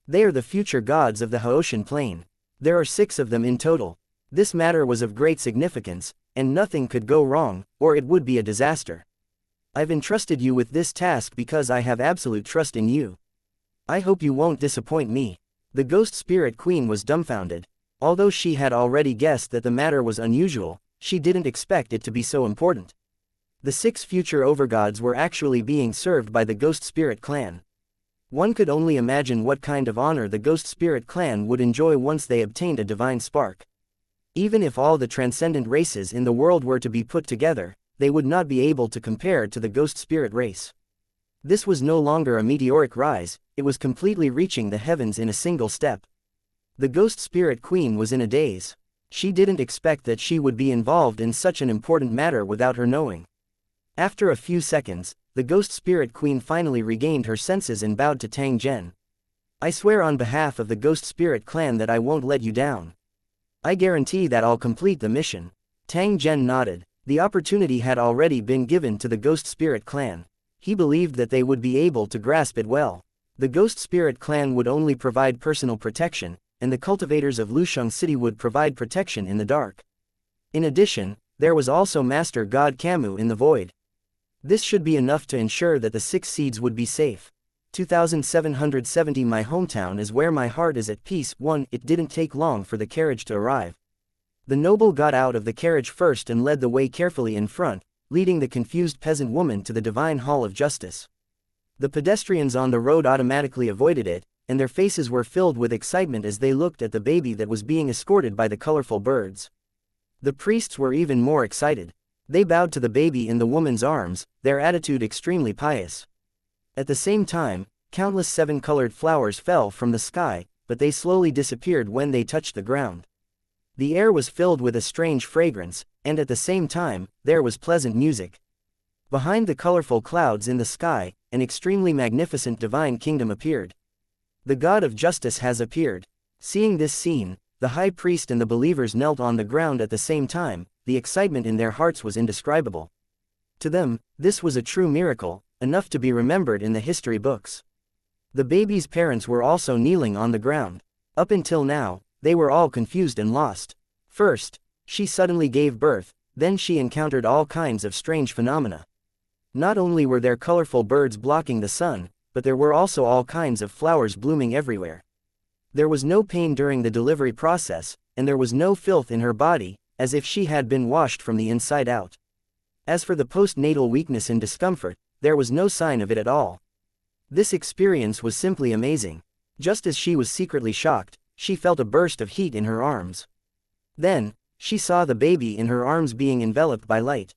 They are the future gods of the Haoshan Plain. There are 6 of them in total. This matter was of great significance, and nothing could go wrong, or it would be a disaster. I've entrusted you with this task because I have absolute trust in you. I hope you won't disappoint me. The ghost spirit queen was dumbfounded. Although she had already guessed that the matter was unusual, she didn't expect it to be so important. The 6 future overgods were actually being served by the ghost spirit clan. One could only imagine what kind of honor the ghost spirit clan would enjoy once they obtained a divine spark. Even if all the transcendent races in the world were to be put together, they would not be able to compare to the ghost spirit race. This was no longer a meteoric rise, it was completely reaching the heavens in a single step. The ghost spirit queen was in a daze. She didn't expect that she would be involved in such an important matter without her knowing. After a few seconds, the ghost spirit queen finally regained her senses and bowed to Tang Zhen. I swear on behalf of the ghost spirit clan that I won't let you down. I guarantee that I'll complete the mission. Tang Zhen nodded. The opportunity had already been given to the ghost spirit clan. He believed that they would be able to grasp it well. The ghost spirit clan would only provide personal protection, and the cultivators of Lusheng City would provide protection in the dark. In addition, there was also Master God Camus in the void. This should be enough to ensure that the 6 seeds would be safe. 2770. My hometown is where my heart is at peace. 1. It didn't take long for the carriage to arrive. The noble got out of the carriage first and led the way carefully in front, leading the confused peasant woman to the divine hall of justice. The pedestrians on the road automatically avoided it, and their faces were filled with excitement as they looked at the baby that was being escorted by the colorful birds. The priests were even more excited. They bowed to the baby in the woman's arms, their attitude extremely pious. At the same time, countless 7-colored flowers fell from the sky, but they slowly disappeared when they touched the ground. The air was filled with a strange fragrance, and at the same time, there was pleasant music. Behind the colorful clouds in the sky, an extremely magnificent divine kingdom appeared. The God of Justice has appeared. Seeing this scene, the high priest and the believers knelt on the ground at the same time. The excitement in their hearts was indescribable. To them, this was a true miracle, enough to be remembered in the history books. The baby's parents were also kneeling on the ground. Up until now, they were all confused and lost. First, she suddenly gave birth, then she encountered all kinds of strange phenomena. Not only were there colorful birds blocking the sun, but there were also all kinds of flowers blooming everywhere. There was no pain during the delivery process, and there was no filth in her body, as if she had been washed from the inside out. As for the postnatal weakness and discomfort, there was no sign of it at all. This experience was simply amazing. Just as she was secretly shocked, she felt a burst of heat in her arms. Then, she saw the baby in her arms being enveloped by light.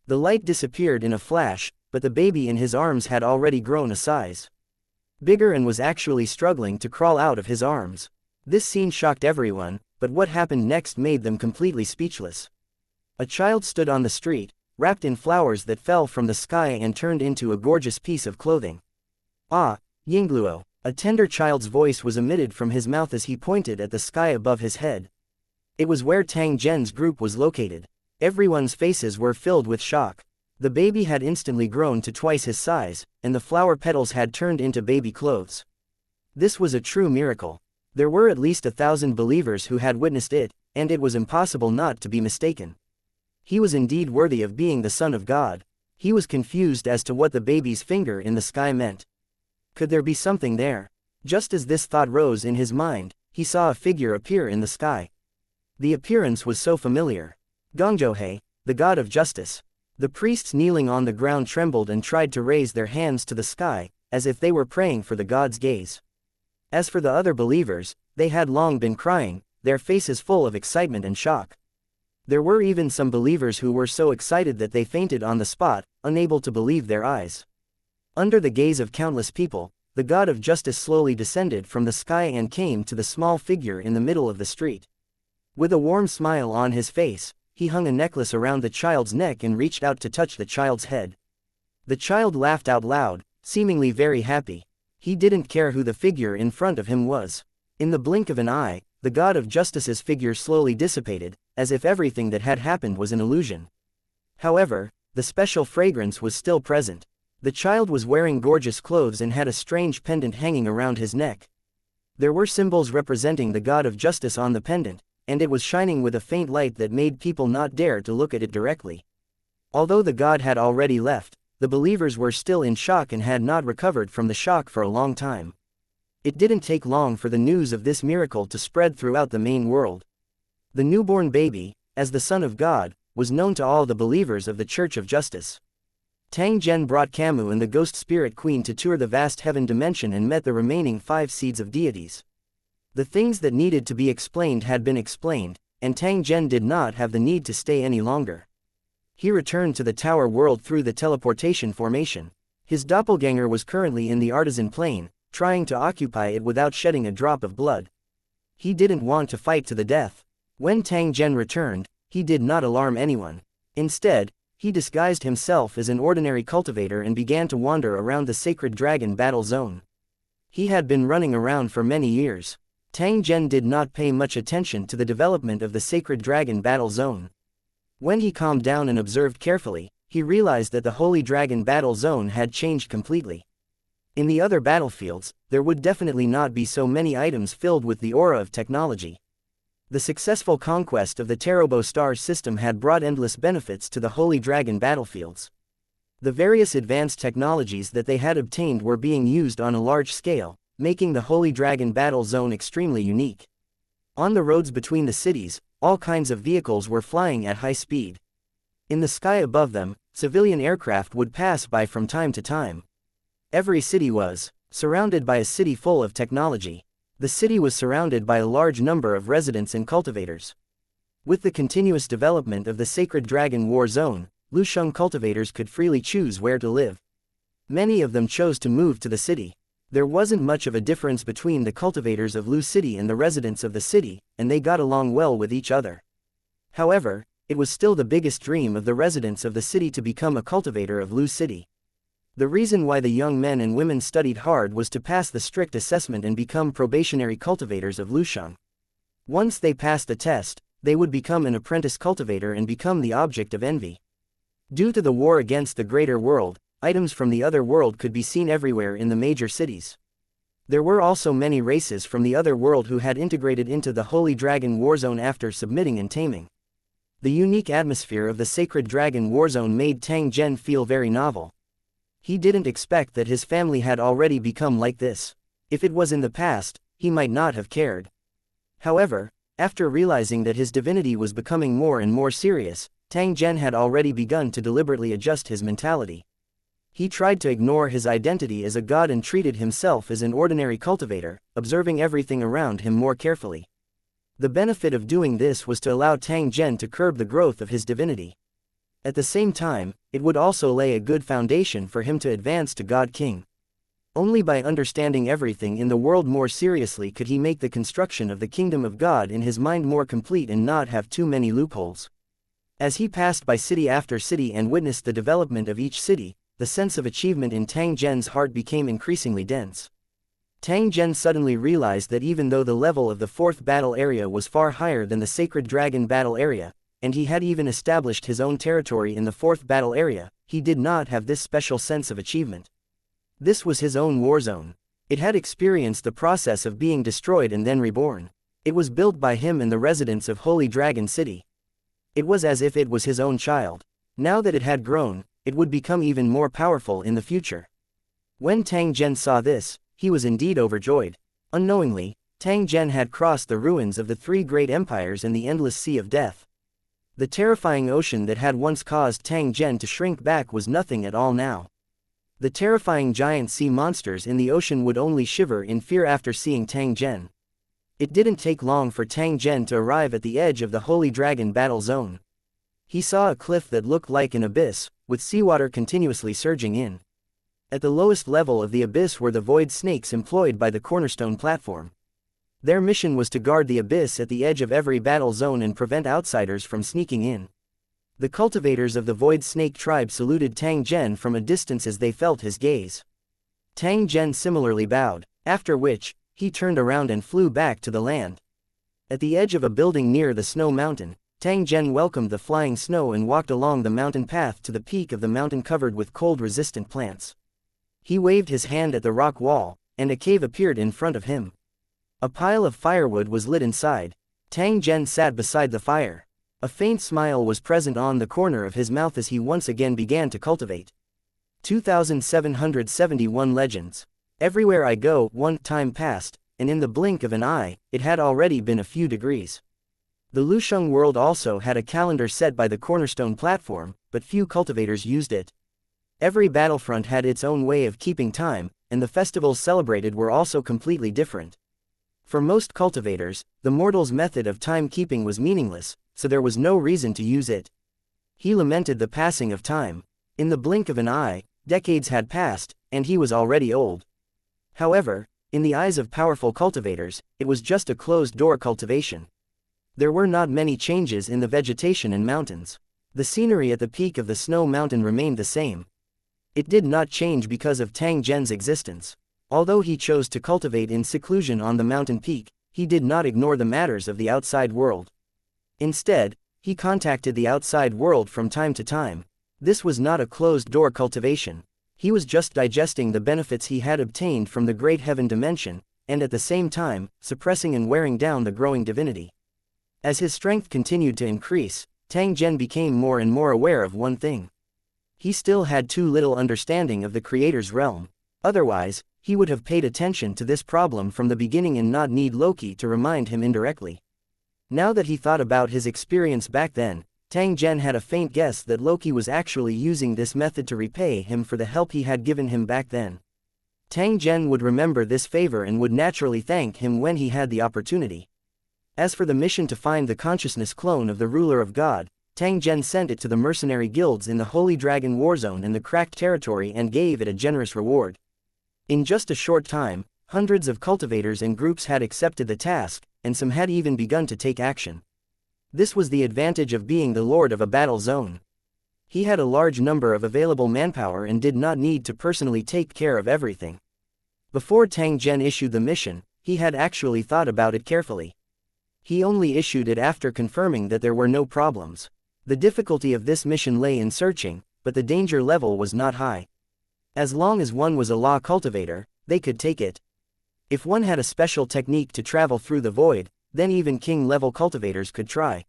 The light disappeared in a flash, but the baby in his arms had already grown a size bigger and was actually struggling to crawl out of his arms. This scene shocked everyone, but what happened next made them completely speechless. A child stood on the street, wrapped in flowers that fell from the sky and turned into a gorgeous piece of clothing. Ah, Yingluo, a tender child's voice was emitted from his mouth as he pointed at the sky above his head. It was where Tang Zhen's group was located. Everyone's faces were filled with shock. The baby had instantly grown to twice his size, and the flower petals had turned into baby clothes. This was a true miracle. There were at least 1,000 believers who had witnessed it, and it was impossible not to be mistaken. He was indeed worthy of being the Son of God. He was confused as to what the baby's finger in the sky meant. Could there be something there? Just as this thought rose in his mind, he saw a figure appear in the sky. The appearance was so familiar. Gongzhouhe, the god of justice. The priests kneeling on the ground trembled and tried to raise their hands to the sky, as if they were praying for the god's gaze. As for the other believers, they had long been crying, their faces full of excitement and shock. There were even some believers who were so excited that they fainted on the spot, unable to believe their eyes. Under the gaze of countless people, the god of justice slowly descended from the sky and came to the small figure in the middle of the street. With a warm smile on his face, he hung a necklace around the child's neck and reached out to touch the child's head. The child laughed out loud, seemingly very happy. He didn't care who the figure in front of him was. In the blink of an eye, the god of justice's figure slowly dissipated, as if everything that had happened was an illusion. However, the special fragrance was still present. The child was wearing gorgeous clothes and had a strange pendant hanging around his neck. There were symbols representing the god of justice on the pendant, and it was shining with a faint light that made people not dare to look at it directly. Although the god had already left, the believers were still in shock and had not recovered from the shock for a long time. It didn't take long for the news of this miracle to spread throughout the main world. The newborn baby, as the Son of God, was known to all the believers of the Church of Justice. Tang Zhen brought Camus and the Ghost Spirit Queen to tour the vast heaven dimension and met the remaining 5 seeds of deities. The things that needed to be explained had been explained, and Tang Zhen did not have the need to stay any longer. He returned to the Tower World through the teleportation formation. His doppelganger was currently in the artisan plane, trying to occupy it without shedding a drop of blood. He didn't want to fight to the death. When Tang Zhen returned, he did not alarm anyone. Instead, he disguised himself as an ordinary cultivator and began to wander around the sacred dragon battle zone. He had been running around for many years. Tang Zhen did not pay much attention to the development of the sacred dragon battle zone. When he calmed down and observed carefully, he realized that the holy dragon battle zone had changed completely. In the other battlefields, there would definitely not be so many items filled with the aura of technology. The successful conquest of the Tarobo star system had brought endless benefits to the holy dragon battlefields. The various advanced technologies that they had obtained were being used on a large scale, making the holy dragon battle zone extremely unique. On the roads between the cities, all kinds of vehicles were flying at high speed. In the sky above them, civilian aircraft would pass by from time to time. Every city was surrounded by a city full of technology. The city was surrounded by a large number of residents and cultivators. With the continuous development of the sacred dragon war zone, Lusheng cultivators could freely choose where to live. Many of them chose to move to the city. There wasn't much of a difference between the cultivators of Lu City and the residents of the city, and they got along well with each other. However, it was still the biggest dream of the residents of the city to become a cultivator of Lu City. The reason why the young men and women studied hard was to pass the strict assessment and become probationary cultivators of Lusheng. Once they passed the test, they would become an apprentice cultivator and become the object of envy. Due to the war against the greater world, items from the other world could be seen everywhere in the major cities. There were also many races from the other world who had integrated into the Holy Dragon Warzone after submitting and taming. The unique atmosphere of the Sacred Dragon Warzone made Tang Zhen feel very novel. He didn't expect that his family had already become like this. If it was in the past, he might not have cared. However, after realizing that his divinity was becoming more and more serious, Tang Zhen had already begun to deliberately adjust his mentality. He tried to ignore his identity as a god and treated himself as an ordinary cultivator, observing everything around him more carefully. The benefit of doing this was to allow Tang Zhen to curb the growth of his divinity. At the same time, it would also lay a good foundation for him to advance to God King. Only by understanding everything in the world more seriously could he make the construction of the kingdom of God in his mind more complete and not have too many loopholes. As he passed by city after city and witnessed the development of each city, the sense of achievement in Tang Zhen's heart became increasingly dense. Tang Zhen suddenly realized that even though the level of the fourth battle area was far higher than the sacred dragon battle area, and he had even established his own territory in the fourth battle area, he did not have this special sense of achievement. This was his own war zone. It had experienced the process of being destroyed and then reborn. It was built by him and the residents of Holy Dragon City. It was as if it was his own child. Now that it had grown, it would become even more powerful in the future. When Tang Zhen saw this, he was indeed overjoyed. Unknowingly, Tang Zhen had crossed the ruins of the three great empires and the endless sea of death. The terrifying ocean that had once caused Tang Zhen to shrink back was nothing at all now. The terrifying giant sea monsters in the ocean would only shiver in fear after seeing Tang Zhen. It didn't take long for Tang Zhen to arrive at the edge of the Holy Dragon battle zone. He saw a cliff that looked like an abyss, with seawater continuously surging in. At the lowest level of the abyss were the void snakes employed by the cornerstone platform. Their mission was to guard the abyss at the edge of every battle zone and prevent outsiders from sneaking in. The cultivators of the void snake tribe saluted Tang Zhen from a distance as they felt his gaze. Tang Zhen similarly bowed, after which, he turned around and flew back to the land. At the edge of a building near the snow mountain, Tang Zhen welcomed the flying snow and walked along the mountain path to the peak of the mountain covered with cold-resistant plants. He waved his hand at the rock wall, and a cave appeared in front of him. A pile of firewood was lit inside. Tang Zhen sat beside the fire. A faint smile was present on the corner of his mouth as he once again began to cultivate. 2771 Legends. Everywhere I go, one time passed, and in the blink of an eye, it had already been a few degrees. The Lusheng world also had a calendar set by the cornerstone platform, but few cultivators used it. Every battlefront had its own way of keeping time, and the festivals celebrated were also completely different. For most cultivators, the mortal's method of time-keeping was meaningless, so there was no reason to use it. He lamented the passing of time. In the blink of an eye, decades had passed, and he was already old. However, in the eyes of powerful cultivators, it was just a closed-door cultivation. There were not many changes in the vegetation and mountains. The scenery at the peak of the snow mountain remained the same. It did not change because of Tang Zhen's existence. Although he chose to cultivate in seclusion on the mountain peak, he did not ignore the matters of the outside world. Instead, he contacted the outside world from time to time. This was not a closed-door cultivation. He was just digesting the benefits he had obtained from the great heaven dimension, and at the same time, suppressing and wearing down the growing divinity. As his strength continued to increase, Tang Zhen became more and more aware of one thing. He still had too little understanding of the Creator's realm. Otherwise, he would have paid attention to this problem from the beginning and not need Loki to remind him indirectly. Now that he thought about his experience back then, Tang Zhen had a faint guess that Loki was actually using this method to repay him for the help he had given him back then. Tang Zhen would remember this favor and would naturally thank him when he had the opportunity. As for the mission to find the consciousness clone of the ruler of God, Tang Zhen sent it to the mercenary guilds in the Holy Dragon Warzone in the cracked territory and gave it a generous reward. In just a short time, hundreds of cultivators and groups had accepted the task, and some had even begun to take action. This was the advantage of being the lord of a battle zone. He had a large number of available manpower and did not need to personally take care of everything. Before Tang Zhen issued the mission, he had actually thought about it carefully. He only issued it after confirming that there were no problems. The difficulty of this mission lay in searching, but the danger level was not high. As long as one was a law cultivator, they could take it. If one had a special technique to travel through the void, then even king-level cultivators could try.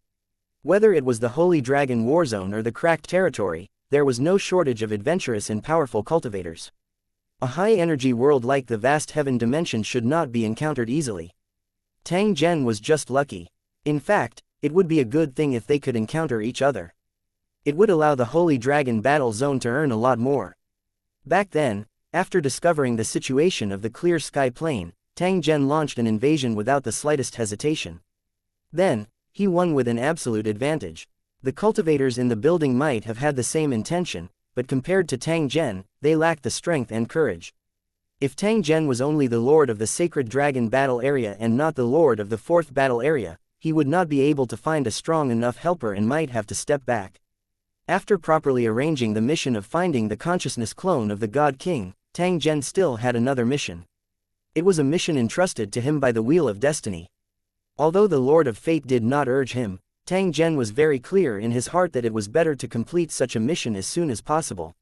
Whether it was the Holy Dragon Warzone or the cracked territory, there was no shortage of adventurous and powerful cultivators. A high-energy world like the vast heaven dimension should not be encountered easily. Tang Zhen was just lucky. In fact, it would be a good thing if they could encounter each other. It would allow the Holy Dragon battle zone to earn a lot more. Back then, after discovering the situation of the clear sky plain, Tang Zhen launched an invasion without the slightest hesitation. Then, he won with an absolute advantage. The cultivators in the building might have had the same intention, but compared to Tang Zhen, they lacked the strength and courage. If Tang Zhen was only the lord of the sacred dragon battle area and not the lord of the fourth battle area, he would not be able to find a strong enough helper and might have to step back. After properly arranging the mission of finding the consciousness clone of the God King, Tang Zhen still had another mission. It was a mission entrusted to him by the Wheel of Destiny. Although the Lord of Fate did not urge him, Tang Zhen was very clear in his heart that it was better to complete such a mission as soon as possible.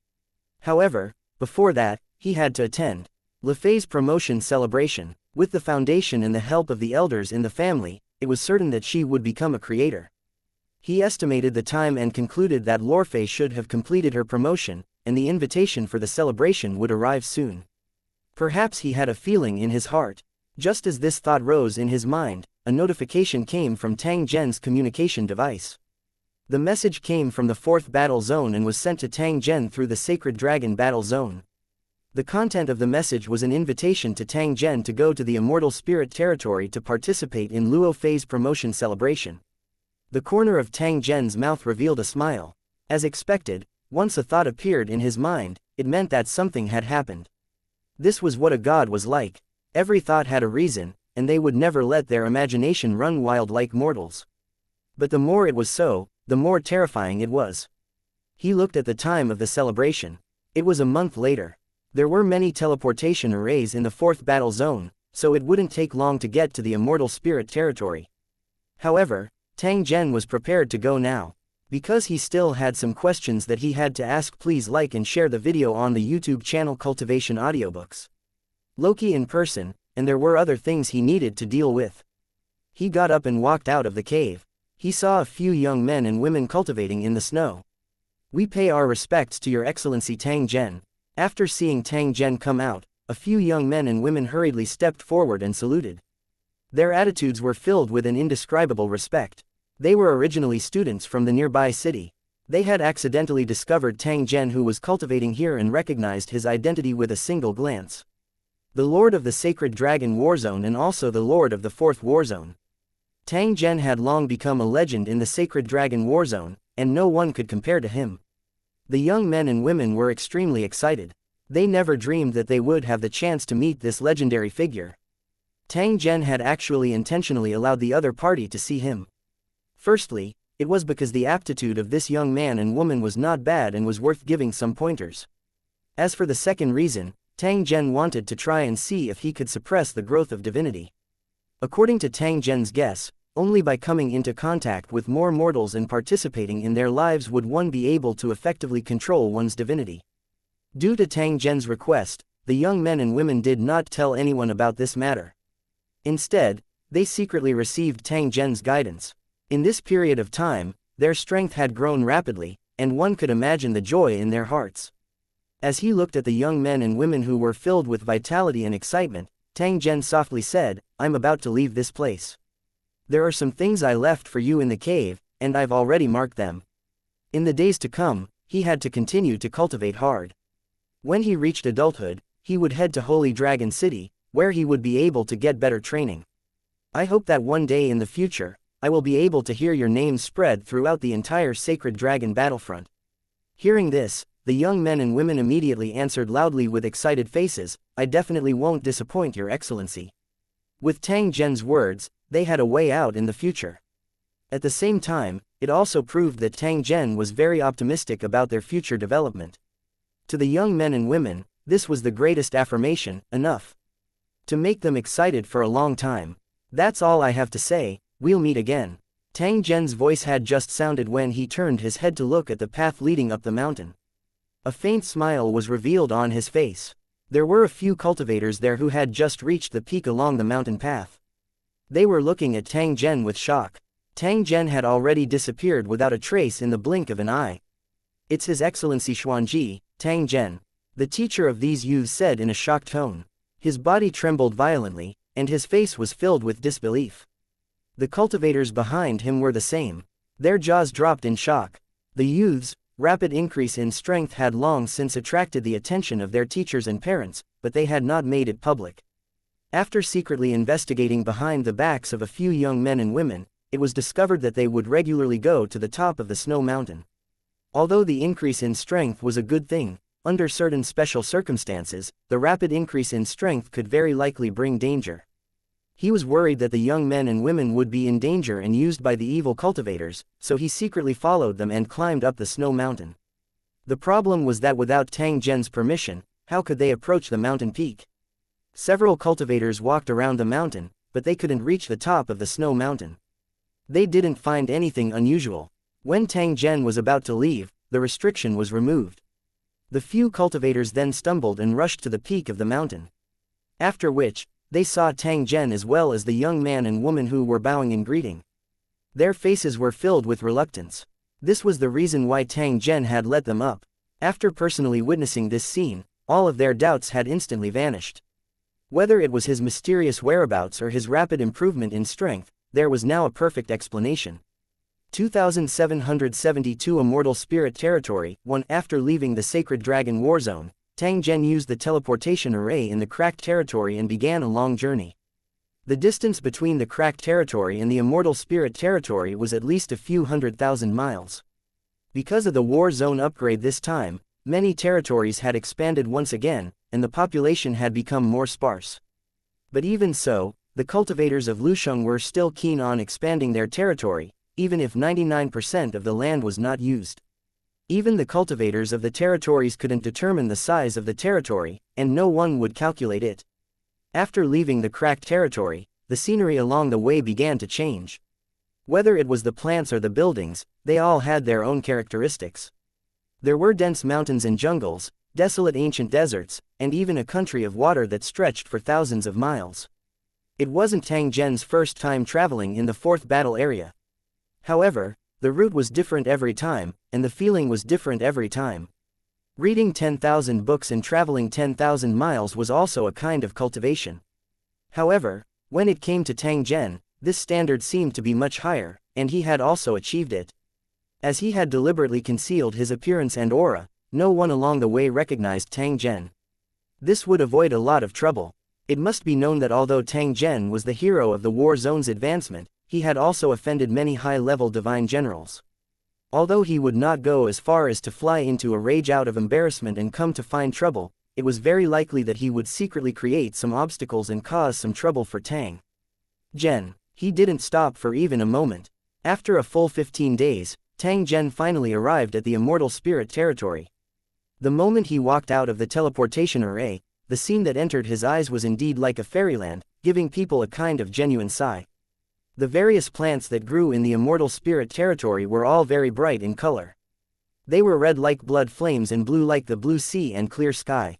However, before that, he had to attend Le Fei's promotion celebration. With the foundation and the help of the elders in the family, it was certain that she would become a creator. He estimated the time and concluded that Lorfei should have completed her promotion, and the invitation for the celebration would arrive soon. Perhaps he had a feeling in his heart. Just as this thought rose in his mind, a notification came from Tang Zhen's communication device. The message came from the 4th battle zone and was sent to Tang Zhen through the Sacred Dragon battle zone. The content of the message was an invitation to Tang Zhen to go to the Immortal Spirit territory to participate in Luo Fei's promotion celebration. The corner of Tang Zhen's mouth revealed a smile. As expected, once a thought appeared in his mind, it meant that something had happened. This was what a god was like. Every thought had a reason, and they would never let their imagination run wild like mortals. But the more it was so, the more terrifying it was. He looked at the time of the celebration. It was a month later. There were many teleportation arrays in the 4th battle zone, so it wouldn't take long to get to the Immortal Spirit territory. However, Tang Zhen was prepared to go now. Because he still had some questions that he had to ask. Please like and share the video on the YouTube channel Cultivation Audiobooks. Loki in person, and there were other things he needed to deal with. He got up and walked out of the cave. He saw a few young men and women cultivating in the snow. We pay our respects to Your Excellency Tang Zhen. After seeing Tang Zhen come out, a few young men and women hurriedly stepped forward and saluted. Their attitudes were filled with an indescribable respect. They were originally students from the nearby city. They had accidentally discovered Tang Zhen, who was cultivating here, and recognized his identity with a single glance. The Lord of the Sacred Dragon Warzone and also the Lord of the 4th Warzone. Tang Zhen had long become a legend in the Sacred Dragon Warzone, and no one could compare to him. The young men and women were extremely excited. They never dreamed that they would have the chance to meet this legendary figure. Tang Zhen had actually intentionally allowed the other party to see him. Firstly, it was because the aptitude of this young man and woman was not bad and was worth giving some pointers. As for the second reason, Tang Zhen wanted to try and see if he could suppress the growth of divinity. According to Tang Zhen's guess, only by coming into contact with more mortals and participating in their lives would one be able to effectively control one's divinity. Due to Tang Zhen's request, the young men and women did not tell anyone about this matter. Instead, they secretly received Tang Zhen's guidance. In this period of time, their strength had grown rapidly, and one could imagine the joy in their hearts. As he looked at the young men and women who were filled with vitality and excitement, Tang Zhen softly said, "I'm about to leave this place. There are some things I left for you in the cave, and I've already marked them." In the days to come, he had to continue to cultivate hard. When he reached adulthood, he would head to Holy Dragon City, where he would be able to get better training. I hope that one day in the future, I will be able to hear your name spread throughout the entire Sacred Dragon battlefront. Hearing this, the young men and women immediately answered loudly with excited faces, "I definitely won't disappoint Your Excellency." With Tang Zhen's words, they had a way out in the future. At the same time, it also proved that Tang Zhen was very optimistic about their future development. To the young men and women, this was the greatest affirmation, enough to make them excited for a long time. "That's all I have to say, we'll meet again." Tang Zhen's voice had just sounded when he turned his head to look at the path leading up the mountain. A faint smile was revealed on his face. There were a few cultivators there who had just reached the peak along the mountain path. They were looking at Tang Zhen with shock. Tang Zhen had already disappeared without a trace in the blink of an eye. "It's His Excellency Xuanji, Tang Zhen," the teacher of these youths said in a shocked tone. His body trembled violently, and his face was filled with disbelief. The cultivators behind him were the same. Their jaws dropped in shock. The youths' rapid increase in strength had long since attracted the attention of their teachers and parents, but they had not made it public. After secretly investigating behind the backs of a few young men and women, it was discovered that they would regularly go to the top of the snow mountain. Although the increase in strength was a good thing, under certain special circumstances, the rapid increase in strength could very likely bring danger. He was worried that the young men and women would be in danger and used by the evil cultivators, so he secretly followed them and climbed up the snow mountain. The problem was that without Tang Zhen's permission, how could they approach the mountain peak? Several cultivators walked around the mountain, but they couldn't reach the top of the snow mountain. They didn't find anything unusual. When Tang Zhen was about to leave, the restriction was removed. The few cultivators then stumbled and rushed to the peak of the mountain. After which, they saw Tang Zhen as well as the young man and woman who were bowing in greeting. Their faces were filled with reluctance. This was the reason why Tang Zhen had let them up. After personally witnessing this scene, all of their doubts had instantly vanished. Whether it was his mysterious whereabouts or his rapid improvement in strength, there was now a perfect explanation. 2772 Immortal Spirit Territory. 1. After leaving the Sacred Dragon War Zone, Tang Zhen used the teleportation array in the cracked territory and began a long journey. The distance between the cracked territory and the Immortal Spirit Territory was at least a few 100,000 miles. Because of the War Zone upgrade this time, many territories had expanded once again, and the population had become more sparse. But even so, the cultivators of Lusheng were still keen on expanding their territory, even if 99% of the land was not used. Even the cultivators of the territories couldn't determine the size of the territory, and no one would calculate it. After leaving the cracked territory, the scenery along the way began to change. Whether it was the plants or the buildings, they all had their own characteristics. There were dense mountains and jungles, desolate ancient deserts, and even a country of water that stretched for thousands of miles. It wasn't Tang Zhen's first time traveling in the fourth battle area. However, the route was different every time, and the feeling was different every time. Reading 10,000 books and traveling 10,000 miles was also a kind of cultivation. However, when it came to Tang Zhen, this standard seemed to be much higher, and he had also achieved it. As he had deliberately concealed his appearance and aura, no one along the way recognized Tang Zhen. This would avoid a lot of trouble. It must be known that although Tang Zhen was the hero of the War Zone's advancement, he had also offended many high-level divine generals. Although he would not go as far as to fly into a rage out of embarrassment and come to find trouble, it was very likely that he would secretly create some obstacles and cause some trouble for Tang Zhen. He didn't stop for even a moment. After a full 15 days, Tang Zhen finally arrived at the Immortal Spirit Territory. The moment he walked out of the teleportation array, the scene that entered his eyes was indeed like a fairyland, giving people a kind of genuine sigh. The various plants that grew in the Immortal Spirit Territory were all very bright in color. They were red like blood flames and blue like the blue sea and clear sky.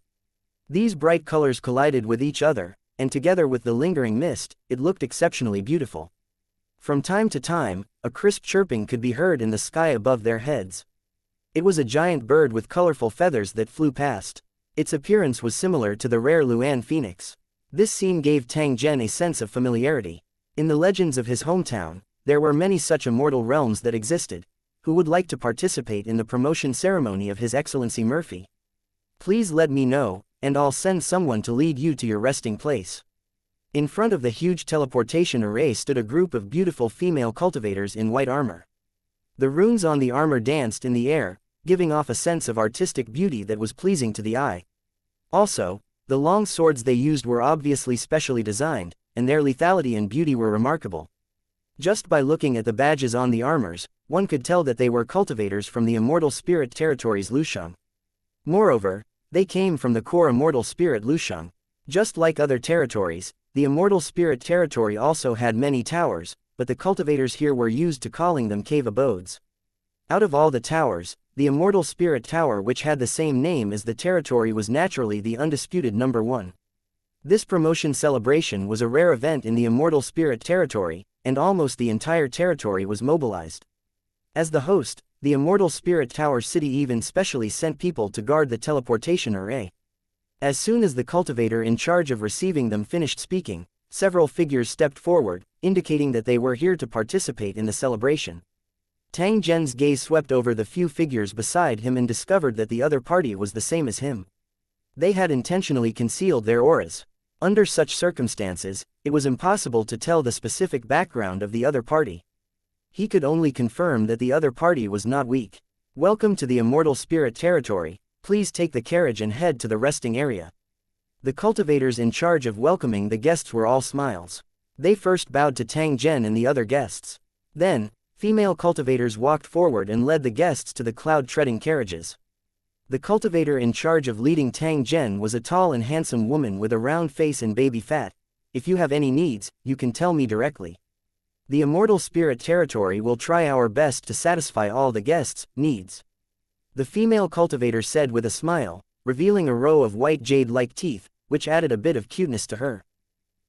These bright colors collided with each other, and together with the lingering mist, it looked exceptionally beautiful. From time to time, a crisp chirping could be heard in the sky above their heads. It was a giant bird with colorful feathers that flew past. Its appearance was similar to the rare Luan phoenix. This scene gave Tang Zhen a sense of familiarity. In the legends of his hometown, there were many such immortal realms that existed. Who would like to participate in the promotion ceremony of His Excellency Murphy? Please let me know, and I'll send someone to lead you to your resting place. In front of the huge teleportation array stood a group of beautiful female cultivators in white armor. The runes on the armor danced in the air, giving off a sense of artistic beauty that was pleasing to the eye. Also, the long swords they used were obviously specially designed, and their lethality and beauty were remarkable. Just by looking at the badges on the armors, one could tell that they were cultivators from the Immortal Spirit Territories Lusheng. Moreover, they came from the core Immortal Spirit Lusheng. Just like other territories, the Immortal Spirit Territory also had many towers, but the cultivators here were used to calling them cave abodes. Out of all the towers, the Immortal Spirit Tower, which had the same name as the territory, was naturally the undisputed number one. This promotion celebration was a rare event in the Immortal Spirit Territory, and almost the entire territory was mobilized. As the host, the Immortal Spirit Tower City even specially sent people to guard the teleportation array. As soon as the cultivator in charge of receiving them finished speaking, several figures stepped forward, indicating that they were here to participate in the celebration. Tang Zhen's gaze swept over the few figures beside him and discovered that the other party was the same as him. They had intentionally concealed their auras. Under such circumstances, it was impossible to tell the specific background of the other party. He could only confirm that the other party was not weak. Welcome to the Immortal Spirit Territory, please take the carriage and head to the resting area. The cultivators in charge of welcoming the guests were all smiles. They first bowed to Tang Zhen and the other guests. Then, female cultivators walked forward and led the guests to the cloud-treading carriages. The cultivator in charge of leading Tang Zhen was a tall and handsome woman with a round face and baby fat. If you have any needs, you can tell me directly. The immortal spirit territory will try our best to satisfy all the guests' needs. The female cultivator said with a smile, revealing a row of white jade-like teeth, which added a bit of cuteness to her.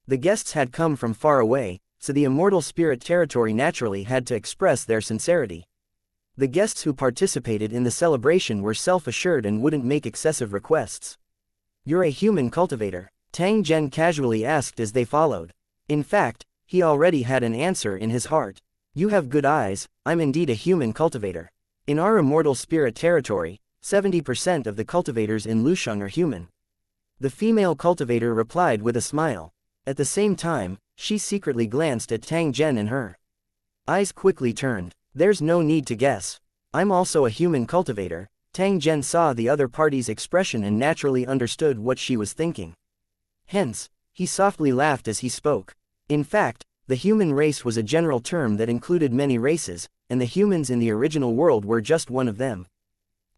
The guests had come from far away, so the immortal spirit territory naturally had to express their sincerity. The guests who participated in the celebration were self-assured and wouldn't make excessive requests. "You're a human cultivator?" Tang Zhen casually asked as they followed. In fact, he already had an answer in his heart. "You have good eyes, I'm indeed a human cultivator. In our immortal spirit territory, 70% of the cultivators in Lusheng are human." The female cultivator replied with a smile. At the same time, she secretly glanced at Tang Zhen and her eyes quickly turned. "There's no need to guess. I'm also a human cultivator." Tang Zhen saw the other party's expression and naturally understood what she was thinking. Hence, he softly laughed as he spoke. In fact, the human race was a general term that included many races, and the humans in the original world were just one of them.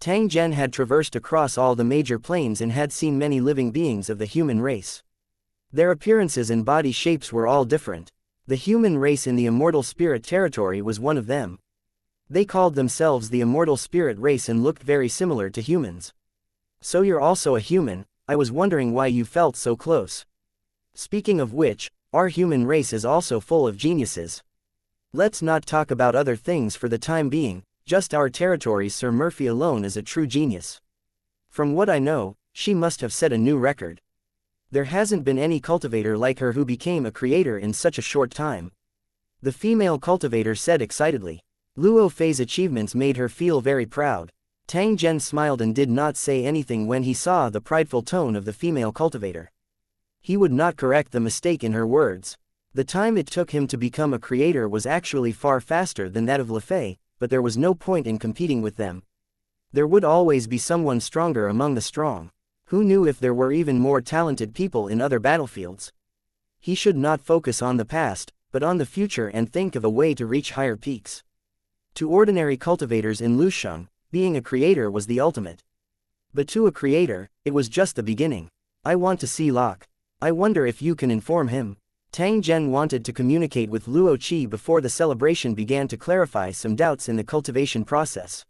Tang Zhen had traversed across all the major planes and had seen many living beings of the human race. Their appearances and body shapes were all different. The human race in the immortal spirit territory was one of them. They called themselves the immortal spirit race and looked very similar to humans. "So you're also a human? I was wondering why you felt so close. Speaking of which, our human race is also full of geniuses. Let's not talk about other things for the time being, just our territory's Sir Murphy alone is a true genius. From what I know, she must have set a new record. There hasn't been any cultivator like her who became a creator in such a short time." The female cultivator said excitedly. Luo Fei's achievements made her feel very proud. Tang Zhen smiled and did not say anything when he saw the prideful tone of the female cultivator. He would not correct the mistake in her words. The time it took him to become a creator was actually far faster than that of Lu Fei, but there was no point in competing with them. There would always be someone stronger among the strong. Who knew if there were even more talented people in other battlefields? He should not focus on the past, but on the future and think of a way to reach higher peaks. To ordinary cultivators in Lusheng, being a creator was the ultimate. But to a creator, it was just the beginning. "I want to see Locke. I wonder if you can inform him." Tang Zhen wanted to communicate with Luo Qi before the celebration began to clarify some doubts in the cultivation process.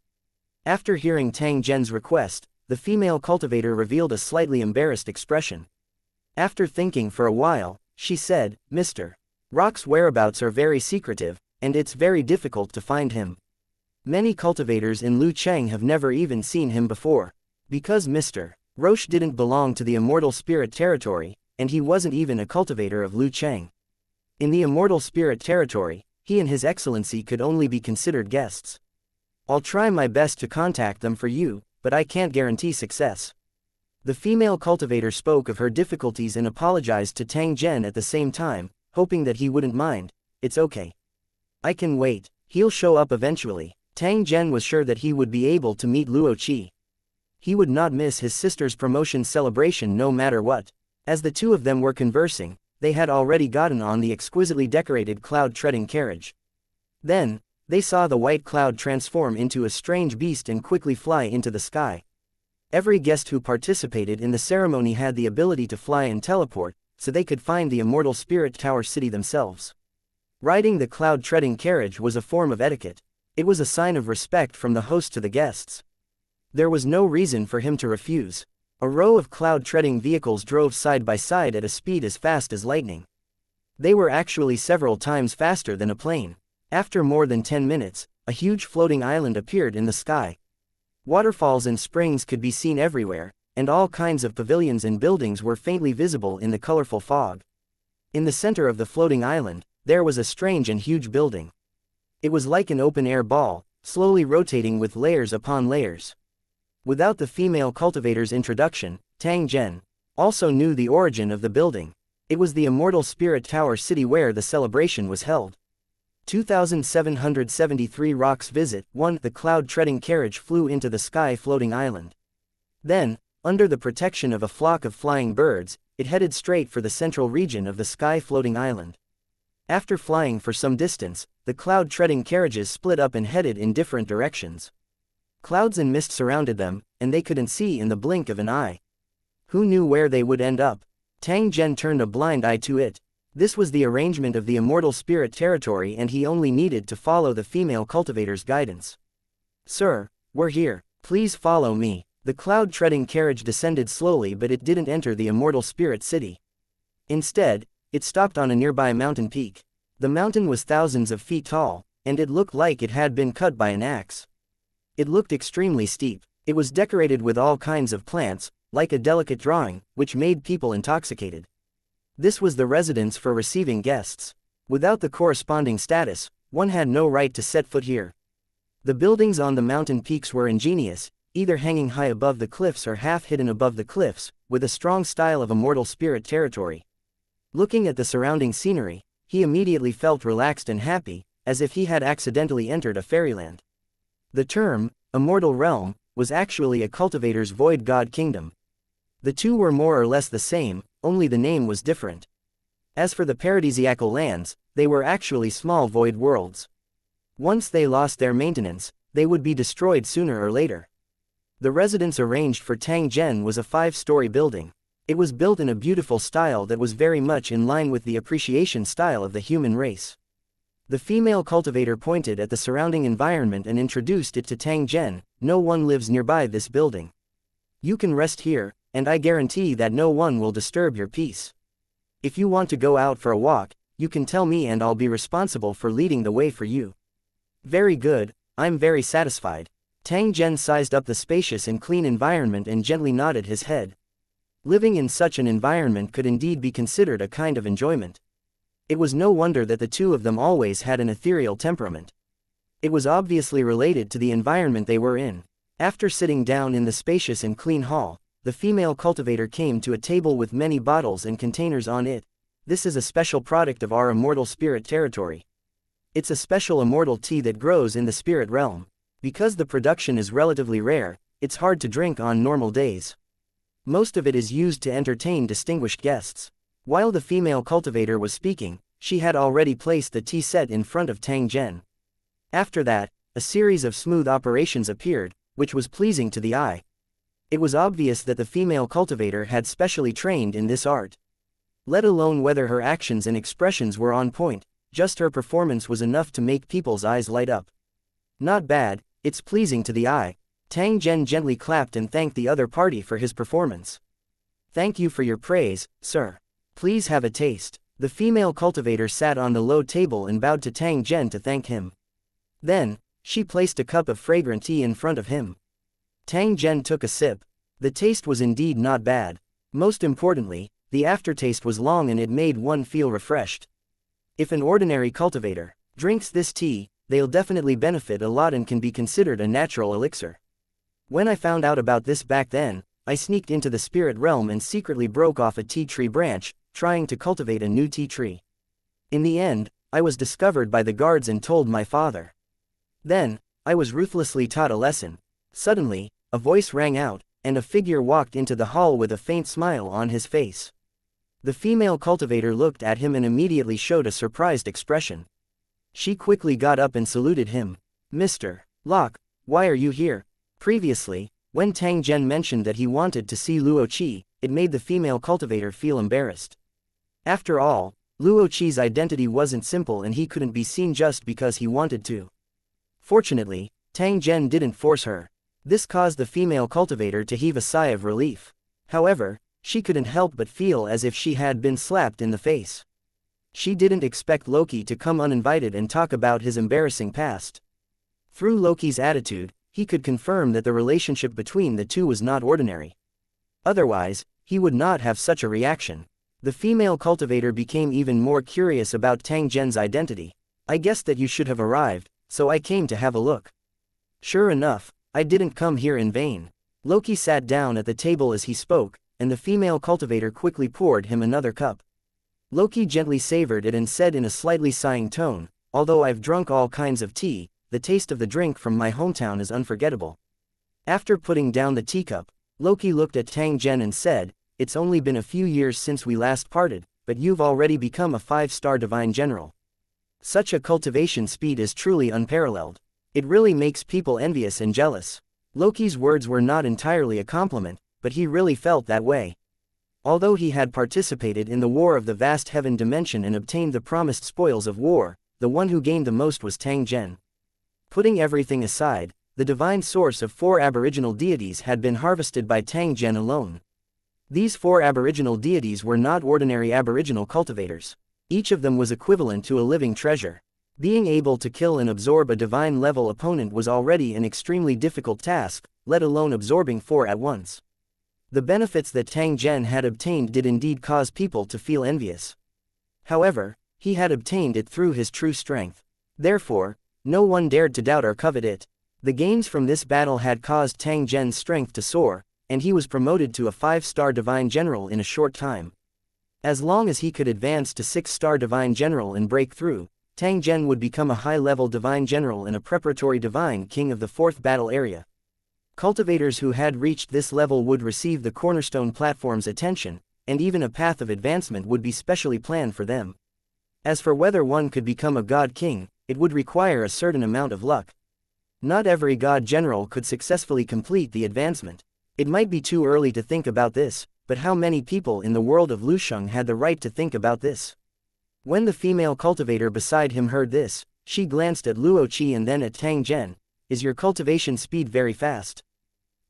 After hearing Tang Zhen's request, the female cultivator revealed a slightly embarrassed expression. After thinking for a while, she said, "Mr. Rock's whereabouts are very secretive, and it's very difficult to find him. Many cultivators in Lucheng have never even seen him before. Because Mr. Roche didn't belong to the immortal spirit territory, and he wasn't even a cultivator of Lucheng. In the immortal spirit territory, he and His Excellency could only be considered guests. I'll try my best to contact them for you, but I can't guarantee success." The female cultivator spoke of her difficulties and apologized to Tang Zhen at the same time, hoping that he wouldn't mind. "It's okay. I can wait, he'll show up eventually." Tang Zhen was sure that he would be able to meet Luo Qi. He would not miss his sister's promotion celebration no matter what. As the two of them were conversing, they had already gotten on the exquisitely decorated cloud-treading carriage. Then, they saw the white cloud transform into a strange beast and quickly fly into the sky. Every guest who participated in the ceremony had the ability to fly and teleport, so they could find the immortal spirit tower city themselves. Riding the cloud-treading carriage was a form of etiquette. It was a sign of respect from the host to the guests. There was no reason for him to refuse. A row of cloud-treading vehicles drove side by side at a speed as fast as lightning. They were actually several times faster than a plane. After more than 10 minutes, a huge floating island appeared in the sky. Waterfalls and springs could be seen everywhere, and all kinds of pavilions and buildings were faintly visible in the colorful fog. In the center of the floating island, there was a strange and huge building. It was like an open-air ball, slowly rotating with layers upon layers. Without the female cultivator's introduction, Tang Zhen also knew the origin of the building. It was the immortal spirit tower city where the celebration was held. 2773 Rock's visit. 1. The cloud-treading carriage flew into the sky floating island. Then, under the protection of a flock of flying birds, it headed straight for the central region of the sky floating island. After flying for some distance, the cloud-treading carriages split up and headed in different directions. Clouds and mist surrounded them, and they couldn't see in the blink of an eye. Who knew where they would end up? Tang Zhen turned a blind eye to it. This was the arrangement of the immortal spirit territory, and he only needed to follow the female cultivator's guidance. "Sir, we're here. Please follow me." The cloud-treading carriage descended slowly, but it didn't enter the immortal spirit city. Instead, it stopped on a nearby mountain peak. The mountain was thousands of feet tall, and it looked like it had been cut by an axe. It looked extremely steep. It was decorated with all kinds of plants, like a delicate drawing, which made people intoxicated. This was the residence for receiving guests. Without the corresponding status, one had no right to set foot here. The buildings on the mountain peaks were ingenious, either hanging high above the cliffs or half hidden above the cliffs, with a strong style of immortal spirit territory. Looking at the surrounding scenery, he immediately felt relaxed and happy, as if he had accidentally entered a fairyland. The term, immortal realm, was actually a cultivator's void god kingdom. The two were more or less the same, only the name was different. As for the paradisiacal lands, they were actually small void worlds. Once they lost their maintenance, they would be destroyed sooner or later. The residence arranged for Tang Zhen was a 5-story building. It was built in a beautiful style that was very much in line with the appreciation style of the human race. The female cultivator pointed at the surrounding environment and introduced it to Tang Zhen. "No one lives nearby this building. You can rest here, and I guarantee that no one will disturb your peace. If you want to go out for a walk, you can tell me and I'll be responsible for leading the way for you." "Very good, I'm very satisfied." Tang Zhen sized up the spacious and clean environment and gently nodded his head. Living in such an environment could indeed be considered a kind of enjoyment. It was no wonder that the two of them always had an ethereal temperament. It was obviously related to the environment they were in. After sitting down in the spacious and clean hall, the female cultivator came to a table with many bottles and containers on it. "This is a special product of our immortal spirit territory. It's a special immortal tea that grows in the spirit realm. Because the production is relatively rare, it's hard to drink on normal days. Most of it is used to entertain distinguished guests." While the female cultivator was speaking, she had already placed the tea set in front of Tang Zhen. After that, a series of smooth operations appeared, which was pleasing to the eye. It was obvious that the female cultivator had specially trained in this art. Let alone whether her actions and expressions were on point, just her performance was enough to make people's eyes light up. "Not bad, it's pleasing to the eye." Tang Zhen gently clapped and thanked the other party for his performance. "Thank you for your praise, sir. Please have a taste." The female cultivator sat on the low table and bowed to Tang Zhen to thank him. Then, she placed a cup of fragrant tea in front of him. Tang Zhen took a sip. The taste was indeed not bad. Most importantly, the aftertaste was long and it made one feel refreshed. If an ordinary cultivator drinks this tea, they'll definitely benefit a lot and can be considered a natural elixir. When I found out about this back then, I sneaked into the spirit realm and secretly broke off a tea tree branch, trying to cultivate a new tea tree. In the end, I was discovered by the guards and told my father. Then, I was ruthlessly taught a lesson. Suddenly, a voice rang out, and a figure walked into the hall with a faint smile on his face. The female cultivator looked at him and immediately showed a surprised expression. She quickly got up and saluted him. "Mr. Locke, why are you here?" Previously, when Tang Zhen mentioned that he wanted to see Luo Qi, it made the female cultivator feel embarrassed. After all, Luo Qi's identity wasn't simple and he couldn't be seen just because he wanted to. Fortunately, Tang Zhen didn't force her. This caused the female cultivator to heave a sigh of relief. However, she couldn't help but feel as if she had been slapped in the face. She didn't expect Loki to come uninvited and talk about his embarrassing past. Through Loki's attitude, he could confirm that the relationship between the two was not ordinary. Otherwise, he would not have such a reaction. The female cultivator became even more curious about Tang Zhen's identity. "I guessed that you should have arrived, so I came to have a look." Sure enough, I didn't come here in vain. Loki sat down at the table as he spoke, and the female cultivator quickly poured him another cup. Loki gently savored it and said in a slightly sighing tone, "Although I've drunk all kinds of tea, the taste of the drink from my hometown is unforgettable." After putting down the teacup, Loki looked at Tang Zhen and said, "It's only been a few years since we last parted, but you've already become a 5-star divine general. Such a cultivation speed is truly unparalleled. It really makes people envious and jealous. Loki's words were not entirely a compliment, but he really felt that way. Although he had participated in the war of the vast heaven dimension and obtained the promised spoils of war, the one who gained the most was Tang Zhen. Putting everything aside, the divine source of 4 aboriginal deities had been harvested by Tang Zhen alone. These 4 aboriginal deities were not ordinary aboriginal cultivators. Each of them was equivalent to a living treasure. Being able to kill and absorb a divine-level opponent was already an extremely difficult task, let alone absorbing 4 at once. The benefits that Tang Zhen had obtained did indeed cause people to feel envious. However, he had obtained it through his true strength. Therefore, no one dared to doubt or covet it. The gains from this battle had caused Tang Zhen's strength to soar, and he was promoted to a 5-star divine general in a short time. As long as he could advance to 6-star divine general and break through, Tang Zhen would become a high-level divine general and a preparatory divine king of the 4th battle area. Cultivators who had reached this level would receive the cornerstone platform's attention, and even a path of advancement would be specially planned for them. As for whether one could become a god king, it would require a certain amount of luck. Not every god general could successfully complete the advancement. It might be too early to think about this, but how many people in the world of Lusheng had the right to think about this? When the female cultivator beside him heard this, she glanced at Luo Qi and then at Tang Zhen. Is your cultivation speed very fast?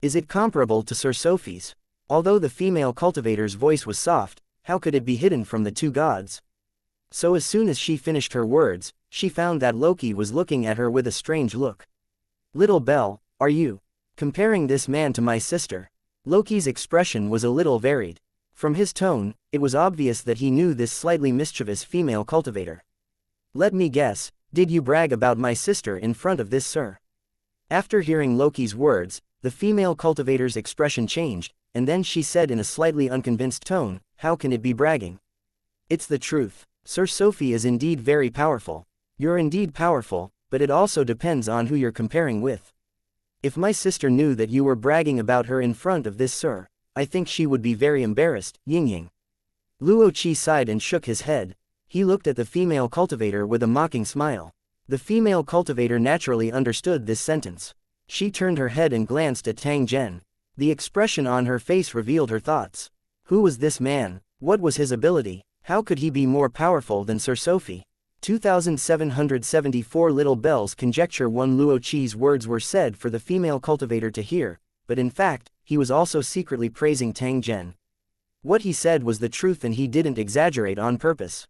Is it comparable to Sir Sophie's? Although the female cultivator's voice was soft, how could it be hidden from the 2 gods? So as soon as she finished her words, she found that Loki was looking at her with a strange look. Little Belle, are you comparing this man to my sister? Loki's expression was a little varied. From his tone, it was obvious that he knew this slightly mischievous female cultivator. Let me guess, did you brag about my sister in front of this sir? After hearing Loki's words, the female cultivator's expression changed, and then she said in a slightly unconvinced tone, how can it be bragging? It's the truth. Sir Sophie is indeed very powerful. You're indeed powerful, but it also depends on who you're comparing with. If my sister knew that you were bragging about her in front of this sir, I think she would be very embarrassed. Ying. Luo Qi sighed and shook his head. He looked at the female cultivator with a mocking smile. The female cultivator naturally understood this sentence. She turned her head and glanced at Tang Zhen. The expression on her face revealed her thoughts. Who was this man? What was his ability? How could he be more powerful than Sir Sophie? 2774 Little Bells conjecture. One Luo Qi's words were said for the female cultivator to hear, but in fact, he was also secretly praising Tang Zhen. What he said was the truth and he didn't exaggerate on purpose.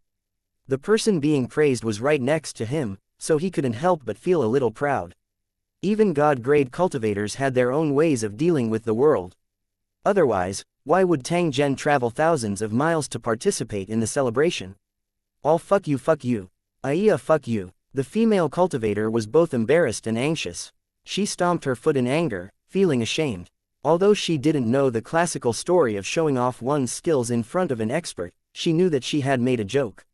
The person being praised was right next to him, so he couldn't help but feel a little proud. Even God-grade cultivators had their own ways of dealing with the world. Otherwise, why would Tang Zhen travel thousands of miles to participate in the celebration? All fuck you. Aiya fuck you. The female cultivator was both embarrassed and anxious. She stomped her foot in anger, feeling ashamed. Although she didn't know the classical story of showing off one's skills in front of an expert, she knew that she had made a joke.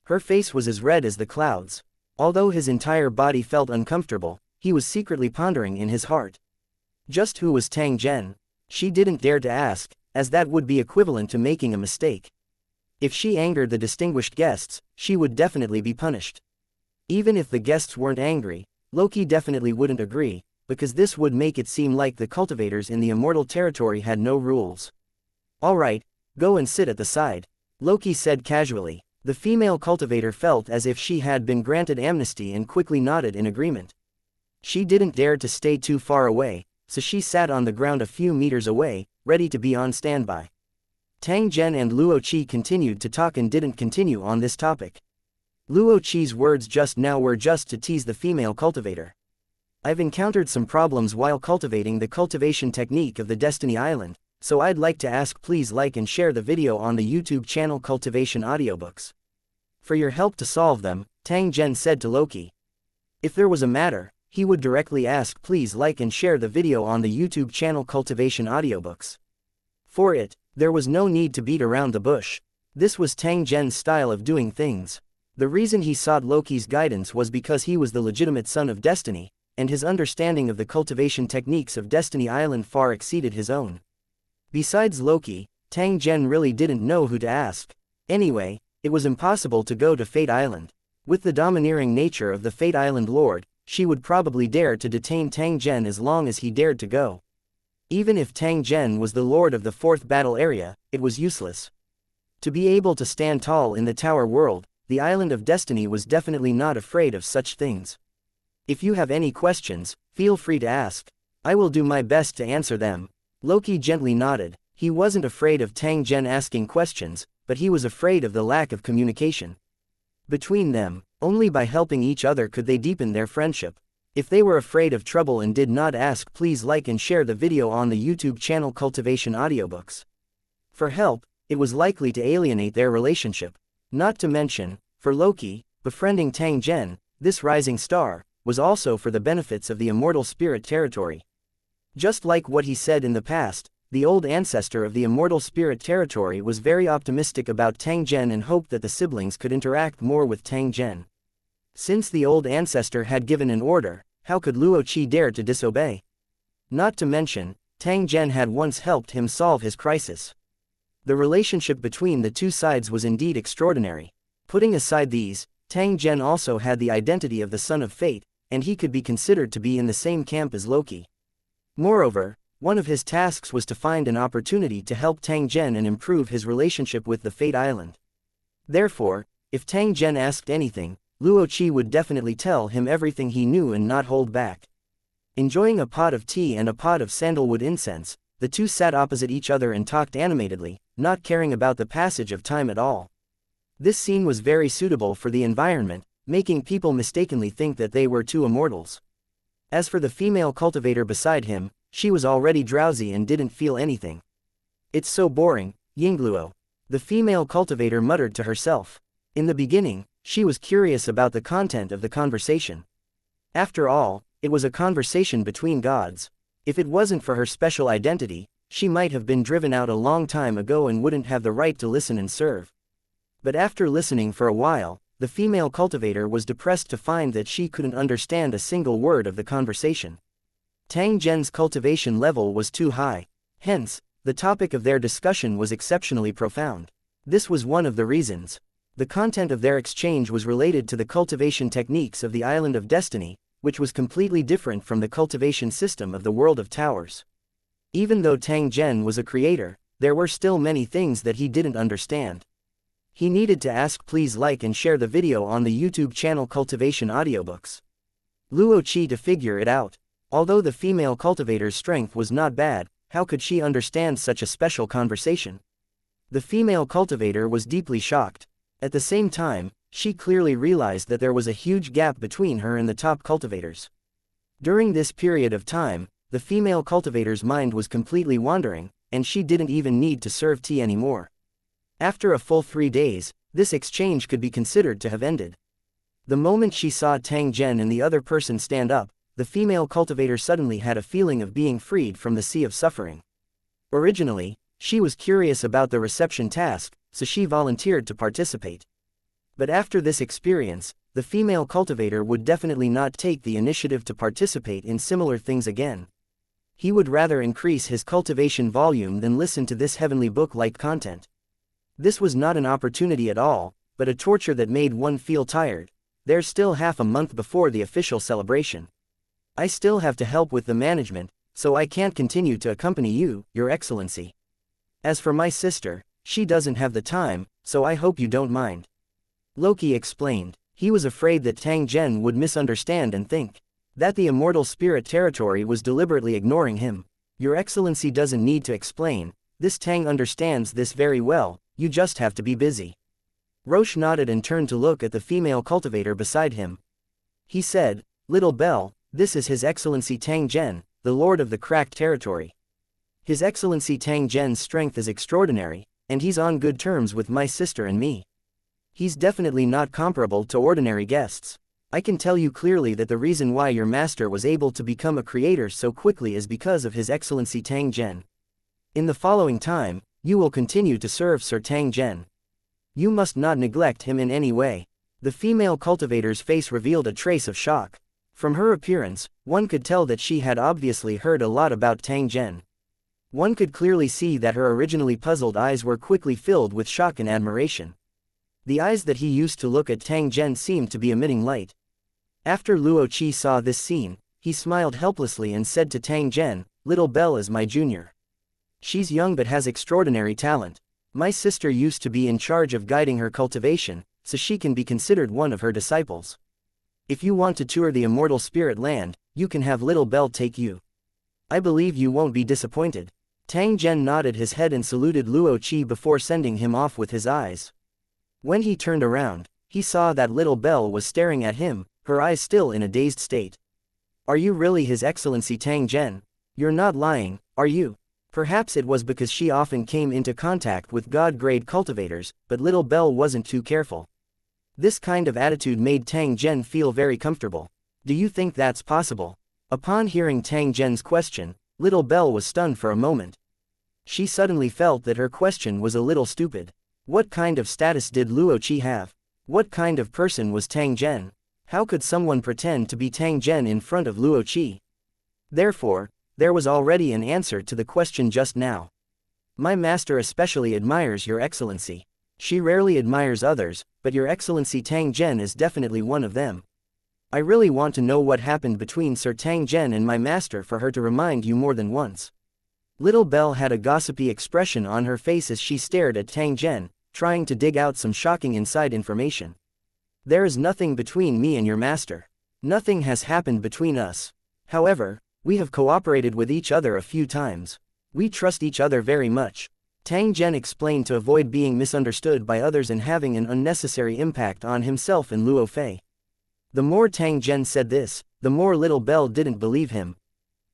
Her face was as red as the clouds. Although his entire body felt uncomfortable, he was secretly pondering in his heart. Just who was Tang Zhen? She didn't dare to ask, as that would be equivalent to making a mistake. If she angered the distinguished guests, she would definitely be punished. Even if the guests weren't angry, Loki definitely wouldn't agree, because this would make it seem like the cultivators in the immortal territory had no rules. Alright, go and sit at the side, Loki said casually. The female cultivator felt as if she had been granted amnesty and quickly nodded in agreement. She didn't dare to stay too far away, so she sat on the ground a few meters away, ready to be on standby. Tang Zhen and Luo Qi continued to talk and didn't continue on this topic. Luo Qi's words just now were just to tease the female cultivator. I've encountered some problems while cultivating the cultivation technique of the Destiny Island, so I'd like to ask please like and share the video on the YouTube channel Cultivation Audiobooks. For your help to solve them, Tang Zhen said to Loki. If there was a matter, he would directly ask please like and share the video on the YouTube channel Cultivation Audiobooks. For it, there was no need to beat around the bush. This was Tang Zhen's style of doing things. The reason he sought Loki's guidance was because he was the legitimate son of Destiny, and his understanding of the cultivation techniques of Destiny Island far exceeded his own. Besides Loki, Tang Zhen really didn't know who to ask. Anyway, it was impossible to go to Fate Island. With the domineering nature of the Fate Island Lord, she would probably dare to detain Tang Zhen as long as he dared to go. Even if Tang Zhen was the lord of the fourth battle area, it was useless. To be able to stand tall in the tower world, the Island of Destiny was definitely not afraid of such things. If you have any questions, feel free to ask. I will do my best to answer them. Loki gently nodded. He wasn't afraid of Tang Zhen asking questions, but he was afraid of the lack of communication between them. Only by helping each other could they deepen their friendship. If they were afraid of trouble and did not ask, please like and share the video on the YouTube channel Cultivation Audiobooks. For help, it was likely to alienate their relationship. Not to mention, for Loki, befriending Tang Zhen, this rising star, was also for the benefits of the immortal spirit territory. Just like what he said in the past, the old ancestor of the immortal spirit territory was very optimistic about Tang Zhen and hoped that the siblings could interact more with Tang Zhen. Since the old ancestor had given an order, how could Luo Qi dare to disobey? Not to mention, Tang Zhen had once helped him solve his crisis. The relationship between the two sides was indeed extraordinary. Putting aside these, Tang Zhen also had the identity of the Son of Fate, and he could be considered to be in the same camp as Loki. Moreover, one of his tasks was to find an opportunity to help Tang Zhen and improve his relationship with the Fate Island. Therefore, if Tang Zhen asked anything, Luo Qi would definitely tell him everything he knew and not hold back. Enjoying a pot of tea and a pot of sandalwood incense, the two sat opposite each other and talked animatedly, not caring about the passage of time at all. This scene was very suitable for the environment, making people mistakenly think that they were two immortals. As for the female cultivator beside him, she was already drowsy and didn't feel anything. "It's so boring, Yingluo," the female cultivator muttered to herself. In the beginning, she was curious about the content of the conversation. After all, it was a conversation between gods. If it wasn't for her special identity, she might have been driven out a long time ago and wouldn't have the right to listen and serve. But after listening for a while, the female cultivator was depressed to find that she couldn't understand a single word of the conversation. Tang Zhen's cultivation level was too high. Hence, the topic of their discussion was exceptionally profound. This was one of the reasons. The content of their exchange was related to the cultivation techniques of the Island of Destiny, which was completely different from the cultivation system of the World of Towers. Even though Tang Zhen was a creator, there were still many things that he didn't understand. He needed to ask. Please like and share the video on the YouTube channel Cultivation Audiobooks. Luo Qi to figure it out. Although the female cultivator's strength was not bad, how could she understand such a special conversation? The female cultivator was deeply shocked. At the same time, she clearly realized that there was a huge gap between her and the top cultivators. During this period of time, the female cultivator's mind was completely wandering, and she didn't even need to serve tea anymore. After a full 3 days, this exchange could be considered to have ended. The moment she saw Tang Zhen and the other person stand up, the female cultivator suddenly had a feeling of being freed from the sea of suffering. Originally, she was curious about the reception task, so she volunteered to participate. But after this experience, the female cultivator would definitely not take the initiative to participate in similar things again. He would rather increase his cultivation volume than listen to this heavenly book-like content. This was not an opportunity at all, but a torture that made one feel tired. There's still half a month before the official celebration. I still have to help with the management, so I can't continue to accompany you, Your Excellency. As for my sister, she doesn't have the time, so I hope you don't mind. Loki explained. He was afraid that Tang Zhen would misunderstand and think that the immortal spirit territory was deliberately ignoring him. Your Excellency doesn't need to explain. This Tang understands this very well, you just have to be busy. Roche nodded and turned to look at the female cultivator beside him. He said, "Little Belle, this is His Excellency Tang Zhen, the Lord of the Cracked Territory. His Excellency Tang Zhen's strength is extraordinary, and he's on good terms with my sister and me. He's definitely not comparable to ordinary guests. I can tell you clearly that the reason why your master was able to become a creator so quickly is because of His Excellency Tang Zhen. In the following time, you will continue to serve Sir Tang Zhen. You must not neglect him in any way." The female cultivator's face revealed a trace of shock. From her appearance, one could tell that she had obviously heard a lot about Tang Zhen. One could clearly see that her originally puzzled eyes were quickly filled with shock and admiration. The eyes that he used to look at Tang Zhen seemed to be emitting light. After Luo Qi saw this scene, he smiled helplessly and said to Tang Zhen, "Little Belle is my junior. She's young but has extraordinary talent. My sister used to be in charge of guiding her cultivation, so she can be considered one of her disciples. If you want to tour the immortal spirit land, you can have Little Belle take you. I believe you won't be disappointed." Tang Zhen nodded his head and saluted Luo Qi before sending him off with his eyes. When he turned around, he saw that Little Belle was staring at him, her eyes still in a dazed state. "Are you really His Excellency Tang Zhen? You're not lying, are you?" Perhaps it was because she often came into contact with God-grade cultivators, but Little Belle wasn't too careful. This kind of attitude made Tang Zhen feel very comfortable. "Do you think that's possible?" Upon hearing Tang Zhen's question, Little Belle was stunned for a moment. She suddenly felt that her question was a little stupid. What kind of status did Luo Qi have? What kind of person was Tang Zhen? How could someone pretend to be Tang Zhen in front of Luo Qi? Therefore, there was already an answer to the question just now. "My master especially admires Your Excellency. She rarely admires others, but Your Excellency Tang Zhen is definitely one of them. I really want to know what happened between Sir Tang Zhen and my master for her to remind you more than once." Little Belle had a gossipy expression on her face as she stared at Tang Zhen, trying to dig out some shocking inside information. "There is nothing between me and your master. Nothing has happened between us. However, we have cooperated with each other a few times. We trust each other very much," Tang Zhen explained to avoid being misunderstood by others and having an unnecessary impact on himself and Luo Fei. The more Tang Zhen said this, the more Little Belle didn't believe him.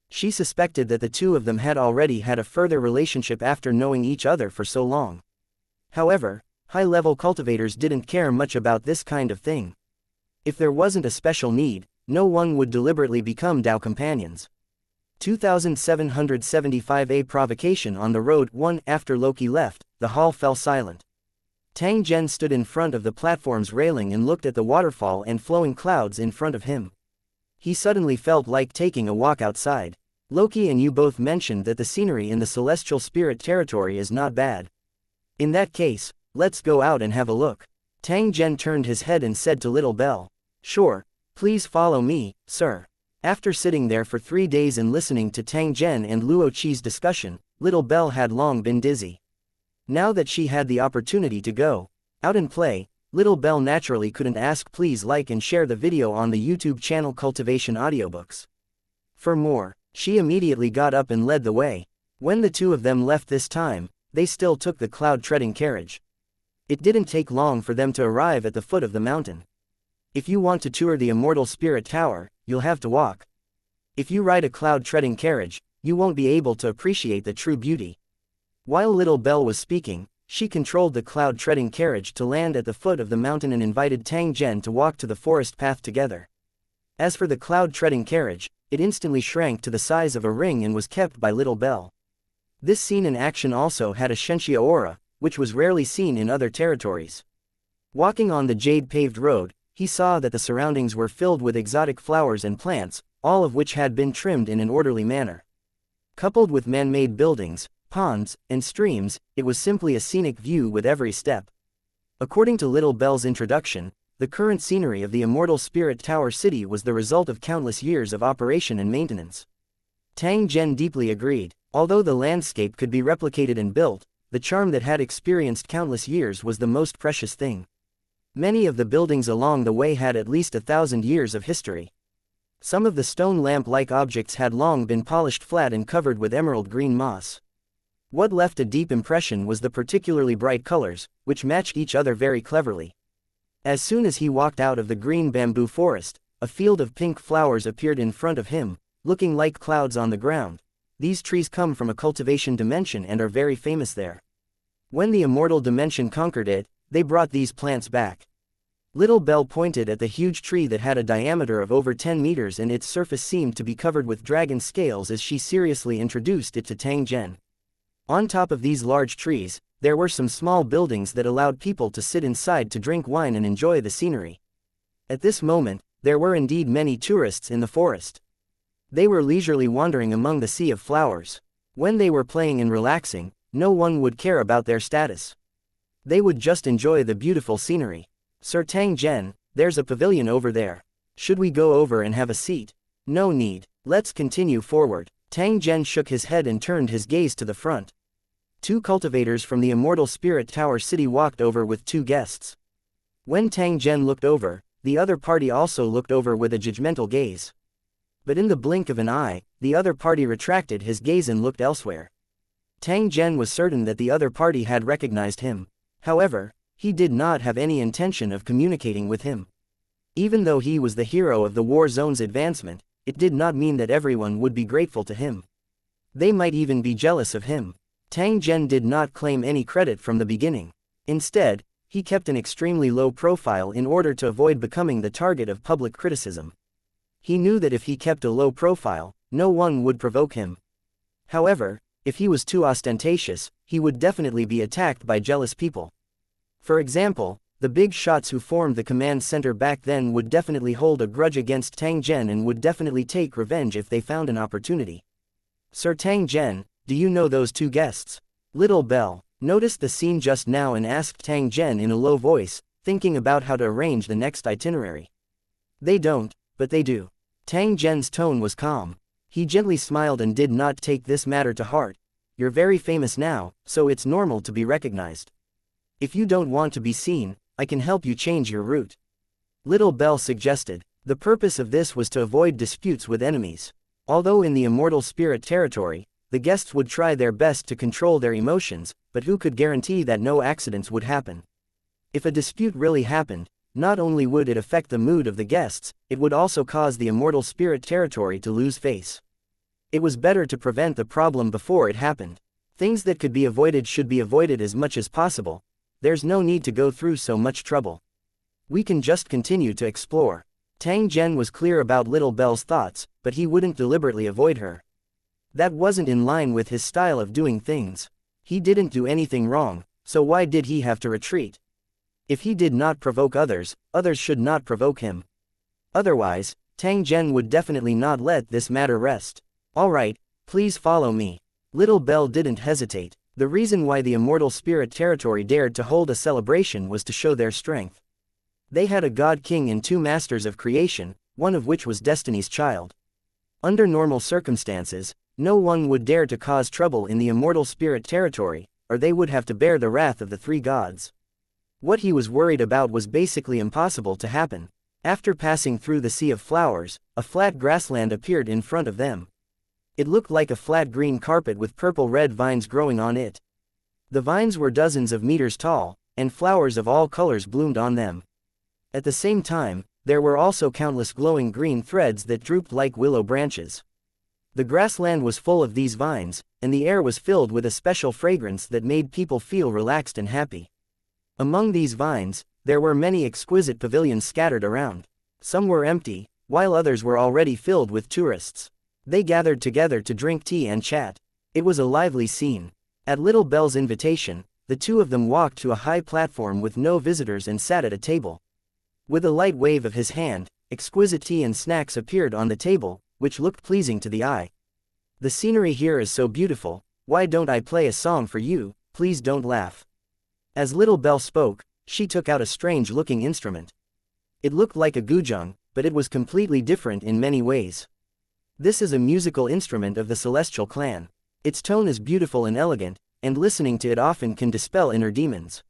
She suspected that the two of them had already had a further relationship after knowing each other for so long. However, high-level cultivators didn't care much about this kind of thing. If there wasn't a special need, no one would deliberately become Dao companions. 2775 A provocation on the road. 1 After Loki left, the hall fell silent. Tang Zhen stood in front of the platform's railing and looked at the waterfall and flowing clouds in front of him. He suddenly felt like taking a walk outside. "Loki and you both mentioned that the scenery in the celestial spirit territory is not bad. In that case, let's go out and have a look." Tang Zhen turned his head and said to Little Belle, "Sure, please follow me, sir." After sitting there for 3 days and listening to Tang Zhen and Luo Qi's discussion, Little Belle had long been dizzy. Now that she had the opportunity to go out and play, Little Belle naturally couldn't ask. Please like and share the video on the YouTube channel Cultivation Audiobooks. For more, she immediately got up and led the way. When the two of them left this time, they still took the cloud-treading carriage. It didn't take long for them to arrive at the foot of the mountain. If you want to tour the Immortal Spirit Tower, you'll have to walk. If you ride a cloud-treading carriage, you won't be able to appreciate the true beauty. While Little Belle was speaking, she controlled the cloud-treading carriage to land at the foot of the mountain and invited Tang Zhen to walk to the forest path together. As for the cloud-treading carriage, it instantly shrank to the size of a ring and was kept by Little Belle. This scene in action also had a xianxia aura, which was rarely seen in other territories. Walking on the jade-paved road, he saw that the surroundings were filled with exotic flowers and plants, all of which had been trimmed in an orderly manner. Coupled with man-made buildings, ponds, and streams, it was simply a scenic view with every step. According to Little Belle's introduction, the current scenery of the Immortal Spirit Tower City was the result of countless years of operation and maintenance. Tang Zhen deeply agreed. Although the landscape could be replicated and built, the charm that had experienced countless years was the most precious thing. Many of the buildings along the way had at least 1,000 years of history. Some of the stone lamp-like objects had long been polished flat and covered with emerald green moss. What left a deep impression was the particularly bright colors, which matched each other very cleverly. As soon as he walked out of the green bamboo forest, a field of pink flowers appeared in front of him, looking like clouds on the ground. These trees come from a cultivation dimension and are very famous there. When the immortal dimension conquered it, they brought these plants back. Little Belle pointed at the huge tree that had a diameter of over 10 meters and its surface seemed to be covered with dragon scales as she seriously introduced it to Tang Zhen. On top of these large trees, there were some small buildings that allowed people to sit inside to drink wine and enjoy the scenery. At this moment, there were indeed many tourists in the forest. They were leisurely wandering among the sea of flowers. When they were playing and relaxing, no one would care about their status. They would just enjoy the beautiful scenery. Sir Tang Zhen, there's a pavilion over there. Should we go over and have a seat? No need. Let's continue forward. Tang Zhen shook his head and turned his gaze to the front. Two cultivators from the Immortal Spirit Tower City walked over with two guests. When Tang Zhen looked over, the other party also looked over with a judgmental gaze. But in the blink of an eye, the other party retracted his gaze and looked elsewhere. Tang Zhen was certain that the other party had recognized him. However, he did not have any intention of communicating with him. Even though he was the hero of the war zone's advancement, it did not mean that everyone would be grateful to him. They might even be jealous of him. Tang Zhen did not claim any credit from the beginning. Instead, he kept an extremely low profile in order to avoid becoming the target of public criticism. He knew that if he kept a low profile, no one would provoke him. However, if he was too ostentatious, he would definitely be attacked by jealous people. For example, the big shots who formed the command center back then would definitely hold a grudge against Tang Zhen and would definitely take revenge if they found an opportunity. Sir Tang Zhen, do you know those two guests? Little Bell noticed the scene just now and asked Tang Zhen in a low voice, thinking about how to arrange the next itinerary. They don't, but they do. Tang Zhen's tone was calm. He gently smiled and did not take this matter to heart. You're very famous now, so it's normal to be recognized. If you don't want to be seen, I can help you change your route. Little Bell suggested. The purpose of this was to avoid disputes with enemies. Although in the Immortal Spirit territory, the guests would try their best to control their emotions, but who could guarantee that no accidents would happen? If a dispute really happened, not only would it affect the mood of the guests, it would also cause the Immortal Spirit territory to lose face. It was better to prevent the problem before it happened. Things that could be avoided should be avoided as much as possible. There's no need to go through so much trouble. We can just continue to explore. Tang Zhen was clear about Little Bell's thoughts, but he wouldn't deliberately avoid her. That wasn't in line with his style of doing things. He didn't do anything wrong, so why did he have to retreat? If he did not provoke others, others should not provoke him. Otherwise, Tang Zhen would definitely not let this matter rest. Alright, please follow me. Little Bell didn't hesitate. The reason why the Immortal Spirit territory dared to hold a celebration was to show their strength. They had a God King and two Masters of Creation, one of which was Destiny's Child. Under normal circumstances, no one would dare to cause trouble in the Immortal Spirit territory, or they would have to bear the wrath of the three gods. What he was worried about was basically impossible to happen. After passing through the Sea of Flowers, a flat grassland appeared in front of them. It looked like a flat green carpet with purple-red vines growing on it. The vines were dozens of meters tall, and flowers of all colors bloomed on them. At the same time, there were also countless glowing green threads that drooped like willow branches. The grassland was full of these vines, and the air was filled with a special fragrance that made people feel relaxed and happy. Among these vines, there were many exquisite pavilions scattered around. Some were empty, while others were already filled with tourists. They gathered together to drink tea and chat. It was a lively scene. At Little Bell's invitation, the two of them walked to a high platform with no visitors and sat at a table. With a light wave of his hand, exquisite tea and snacks appeared on the table, which looked pleasing to the eye. The scenery here is so beautiful, why don't I play a song for you, please don't laugh. As Little Bell spoke, she took out a strange-looking instrument. It looked like a guzheng, but it was completely different in many ways. This is a musical instrument of the Celestial clan. Its tone is beautiful and elegant, and listening to it often can dispel inner demons.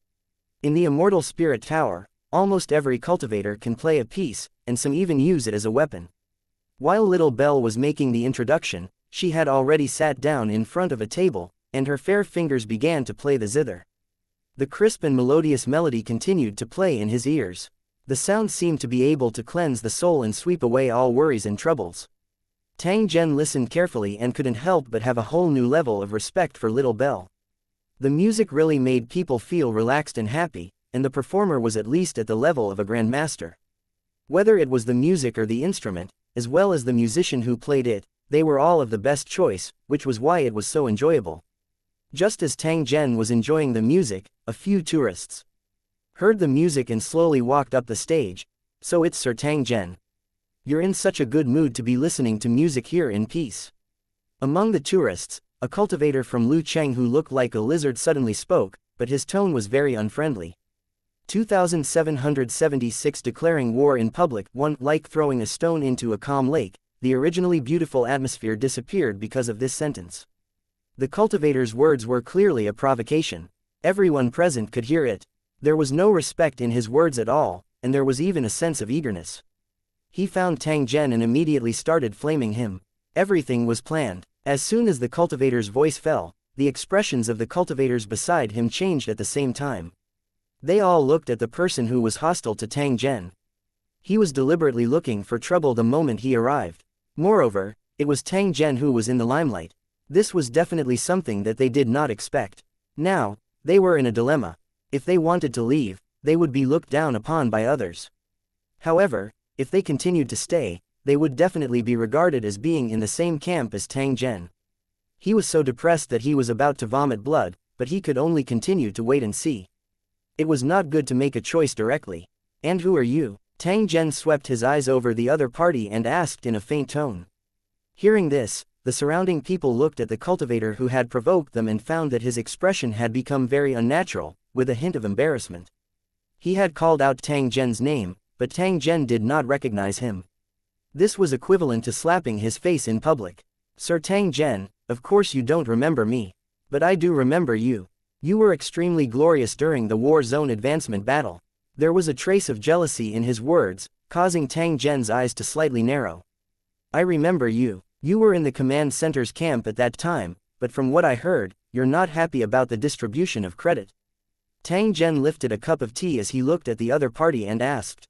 In the Immortal Spirit Tower, almost every cultivator can play a piece, and some even use it as a weapon. While Little Bell was making the introduction, she had already sat down in front of a table, and her fair fingers began to play the zither. The crisp and melodious melody continued to play in his ears. The sound seemed to be able to cleanse the soul and sweep away all worries and troubles. Tang Zhen listened carefully and couldn't help but have a whole new level of respect for Little Bell. The music really made people feel relaxed and happy, and the performer was at least at the level of a grandmaster. Whether it was the music or the instrument, as well as the musician who played it, they were all of the best choice, which was why it was so enjoyable. Just as Tang Zhen was enjoying the music, a few tourists heard the music and slowly walked up the stage. So it's Sir Tang Zhen. You're in such a good mood to be listening to music here in peace. Among the tourists, A cultivator from Lu Cheng who looked like a lizard suddenly spoke, but his tone was very unfriendly. 2776 Declaring war in public. 1. Like throwing a stone into a calm lake, the originally beautiful atmosphere disappeared because of this sentence. The cultivator's words were clearly a provocation. Everyone present could hear it. There was no respect in his words at all, and there was even a sense of eagerness. He found Tang Zhen and immediately started flaming him. Everything was planned. As soon as the cultivator's voice fell, the expressions of the cultivators beside him changed at the same time. They all looked at the person who was hostile to Tang Zhen. He was deliberately looking for trouble the moment he arrived. Moreover, it was Tang Zhen who was in the limelight. This was definitely something that they did not expect. Now, they were in a dilemma. If they wanted to leave, they would be looked down upon by others. However, if they continued to stay, they would definitely be regarded as being in the same camp as Tang Zhen. He was so depressed that he was about to vomit blood, but he could only continue to wait and see. It was not good to make a choice directly. And who are you? Tang Zhen swept his eyes over the other party and asked in a faint tone. Hearing this, the surrounding people looked at the cultivator who had provoked them and found that his expression had become very unnatural, with a hint of embarrassment. He had called out Tang Zhen's name, but Tang Zhen did not recognize him. This was equivalent to slapping his face in public. Sir Tang Zhen, of course you don't remember me. But I do remember you. You were extremely glorious during the war zone advancement battle. There was a trace of jealousy in his words, causing Tang Zhen's eyes to slightly narrow. I remember you. You were in the command center's camp at that time, but from what I heard, you're not happy about the distribution of credit. Tang Zhen lifted a cup of tea as he looked at the other party and asked.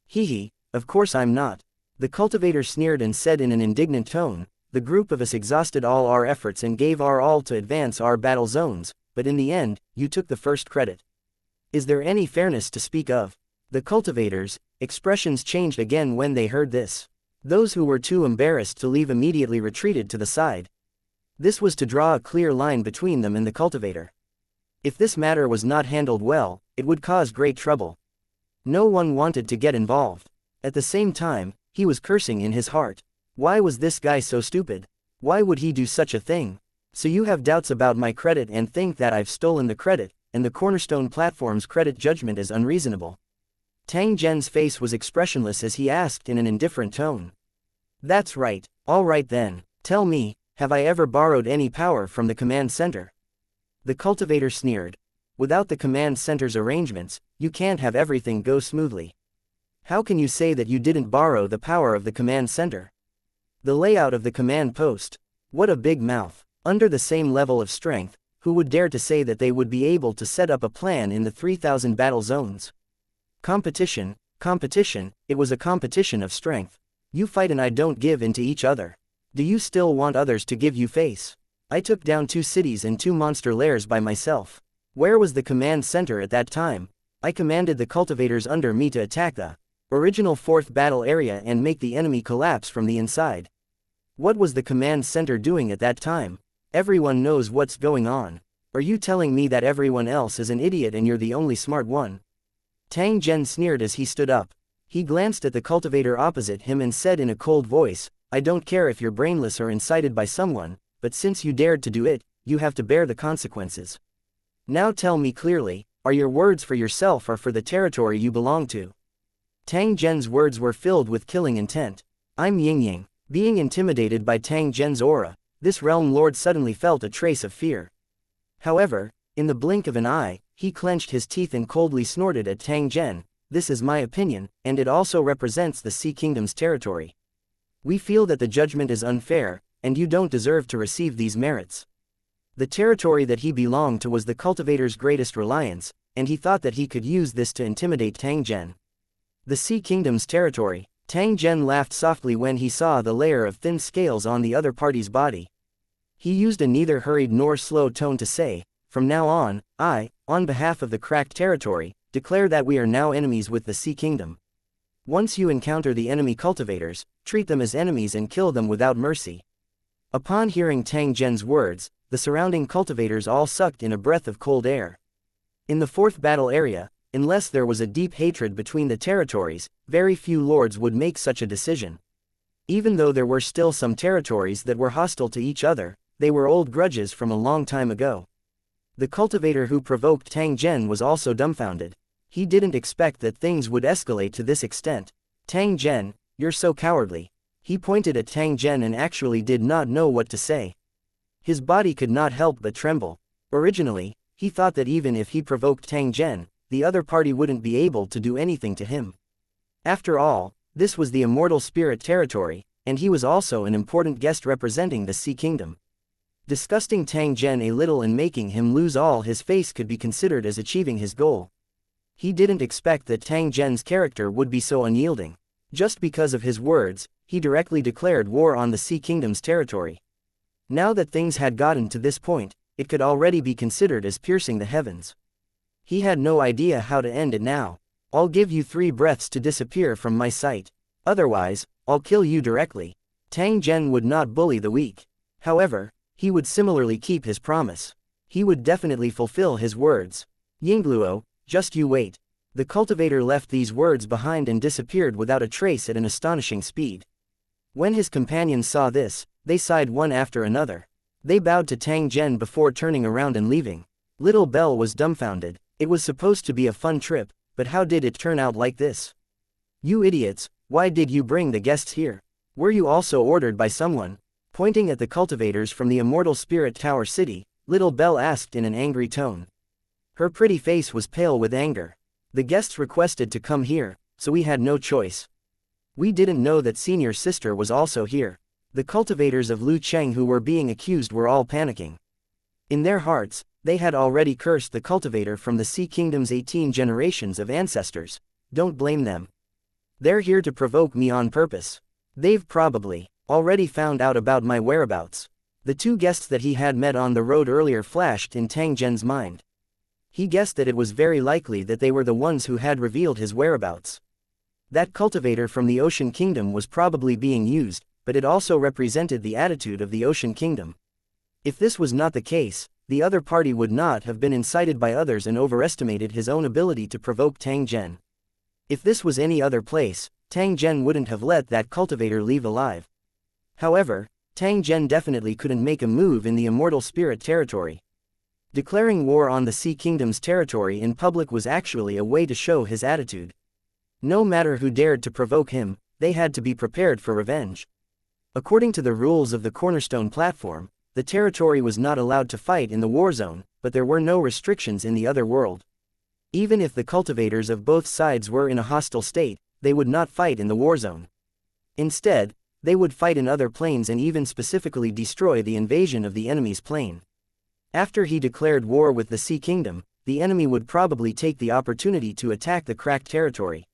Hee, of course I'm not. The cultivator sneered and said in an indignant tone, the group of us exhausted all our efforts and gave our all to advance our battle zones, but in the end, you took the first credit. Is there any fairness to speak of? The cultivators' expressions changed again when they heard this. Those who were too embarrassed to leave immediately retreated to the side. This was to draw a clear line between them and the cultivator. If this matter was not handled well, it would cause great trouble. No one wanted to get involved. At the same time, he was cursing in his heart. Why was this guy so stupid? Why would he do such a thing? So you have doubts about my credit and think that I've stolen the credit, and the Cornerstone Platform's credit judgment is unreasonable. Tang Zhen's face was expressionless as he asked in an indifferent tone. That's right. All right then, tell me, have I ever borrowed any power from the command center? The cultivator sneered. Without the command center's arrangements, you can't have everything go smoothly. How can you say that you didn't borrow the power of the command center? The layout of the command post. What a big mouth. Under the same level of strength, who would dare to say that they would be able to set up a plan in the 3000 battle zones? Competition, it was a competition of strength. You fight and I don't give in to each other. Do you still want others to give you face? I took down 2 cities and 2 monster lairs by myself. Where was the command center at that time? I commanded the cultivators under me to attack the original 4th battle area and make the enemy collapse from the inside. What was the command center doing at that time? Everyone knows what's going on. Are you telling me that everyone else is an idiot and you're the only smart one? Tang Zhen sneered as he stood up. He glanced at the cultivator opposite him and said in a cold voice, I don't care if you're brainless or incited by someone, but since you dared to do it, you have to bear the consequences. Now tell me clearly, are your words for yourself or for the territory you belong to? Tang Zhen's words were filled with killing intent. I'm Yingying. Being intimidated by Tang Zhen's aura, this realm lord suddenly felt a trace of fear. However, in the blink of an eye, he clenched his teeth and coldly snorted at Tang Zhen. This is my opinion, and it also represents the Sea Kingdom's territory. We feel that the judgment is unfair, and you don't deserve to receive these merits. The territory that he belonged to was the cultivator's greatest reliance, and he thought that he could use this to intimidate Tang Zhen. The Sea Kingdom's territory. Tang Zhen laughed softly when he saw the layer of thin scales on the other party's body. He used a neither hurried nor slow tone to say, from now on, I, on behalf of the cracked territory, declare that we are now enemies with the Sea Kingdom. Once you encounter the enemy cultivators, treat them as enemies and kill them without mercy. Upon hearing Tang Zhen's words, the surrounding cultivators all sucked in a breath of cold air. In the 4th battle area, unless there was a deep hatred between the territories, very few lords would make such a decision. Even though there were still some territories that were hostile to each other, they were old grudges from a long time ago. The cultivator who provoked Tang Zhen was also dumbfounded. He didn't expect that things would escalate to this extent. Tang Zhen, you're so cowardly. He pointed at Tang Zhen and actually did not know what to say. His body could not help but tremble. Originally, he thought that even if he provoked Tang Zhen, the other party wouldn't be able to do anything to him. After all, this was the immortal spirit territory, and he was also an important guest representing the Sea Kingdom. Disgusting Tang Zhen a little and making him lose all his face could be considered as achieving his goal. He didn't expect that Tang Zhen's character would be so unyielding. Just because of his words, he directly declared war on the Sea Kingdom's territory. Now that things had gotten to this point, it could already be considered as piercing the heavens. He had no idea how to end it now. I'll give you 3 breaths to disappear from my sight. Otherwise, I'll kill you directly. Tang Zhen would not bully the weak. However, he would similarly keep his promise. He would definitely fulfill his words. Yingluo, just you wait. The cultivator left these words behind and disappeared without a trace at an astonishing speed. When his companions saw this, they sighed one after another. They bowed to Tang Zhen before turning around and leaving. Little Belle was dumbfounded. It was supposed to be a fun trip, but how did it turn out like this? You idiots, why did you bring the guests here? Were you also ordered by someone? Pointing at the cultivators from the Immortal Spirit Tower City, Little Belle asked in an angry tone. Her pretty face was pale with anger. The guests requested to come here, so we had no choice. We didn't know that senior sister was also here. The cultivators of Lu Cheng who were being accused were all panicking. In their hearts, they had already cursed the cultivator from the Sea Kingdom's 18 generations of ancestors. Don't blame them. They're here to provoke me on purpose. They've probably already found out about my whereabouts. The 2 guests that he had met on the road earlier flashed in Tang Zhen's mind. He guessed that it was very likely that they were the ones who had revealed his whereabouts. That cultivator from the Ocean Kingdom was probably being used, but it also represented the attitude of the Ocean Kingdom. If this was not the case, the other party would not have been incited by others and overestimated his own ability to provoke Tang Zhen. If this was any other place, Tang Zhen wouldn't have let that cultivator leave alive. However, Tang Zhen definitely couldn't make a move in the Immortal Spirit territory. Declaring war on the Sea Kingdom's territory in public was actually a way to show his attitude. No matter who dared to provoke him, they had to be prepared for revenge. According to the rules of the Cornerstone platform, the territory was not allowed to fight in the war zone, but there were no restrictions in the other world. Even if the cultivators of both sides were in a hostile state, they would not fight in the war zone. Instead, they would fight in other planes and even specifically destroy the invasion of the enemy's plane. After he declared war with the Sea Kingdom, the enemy would probably take the opportunity to attack the cracked territory.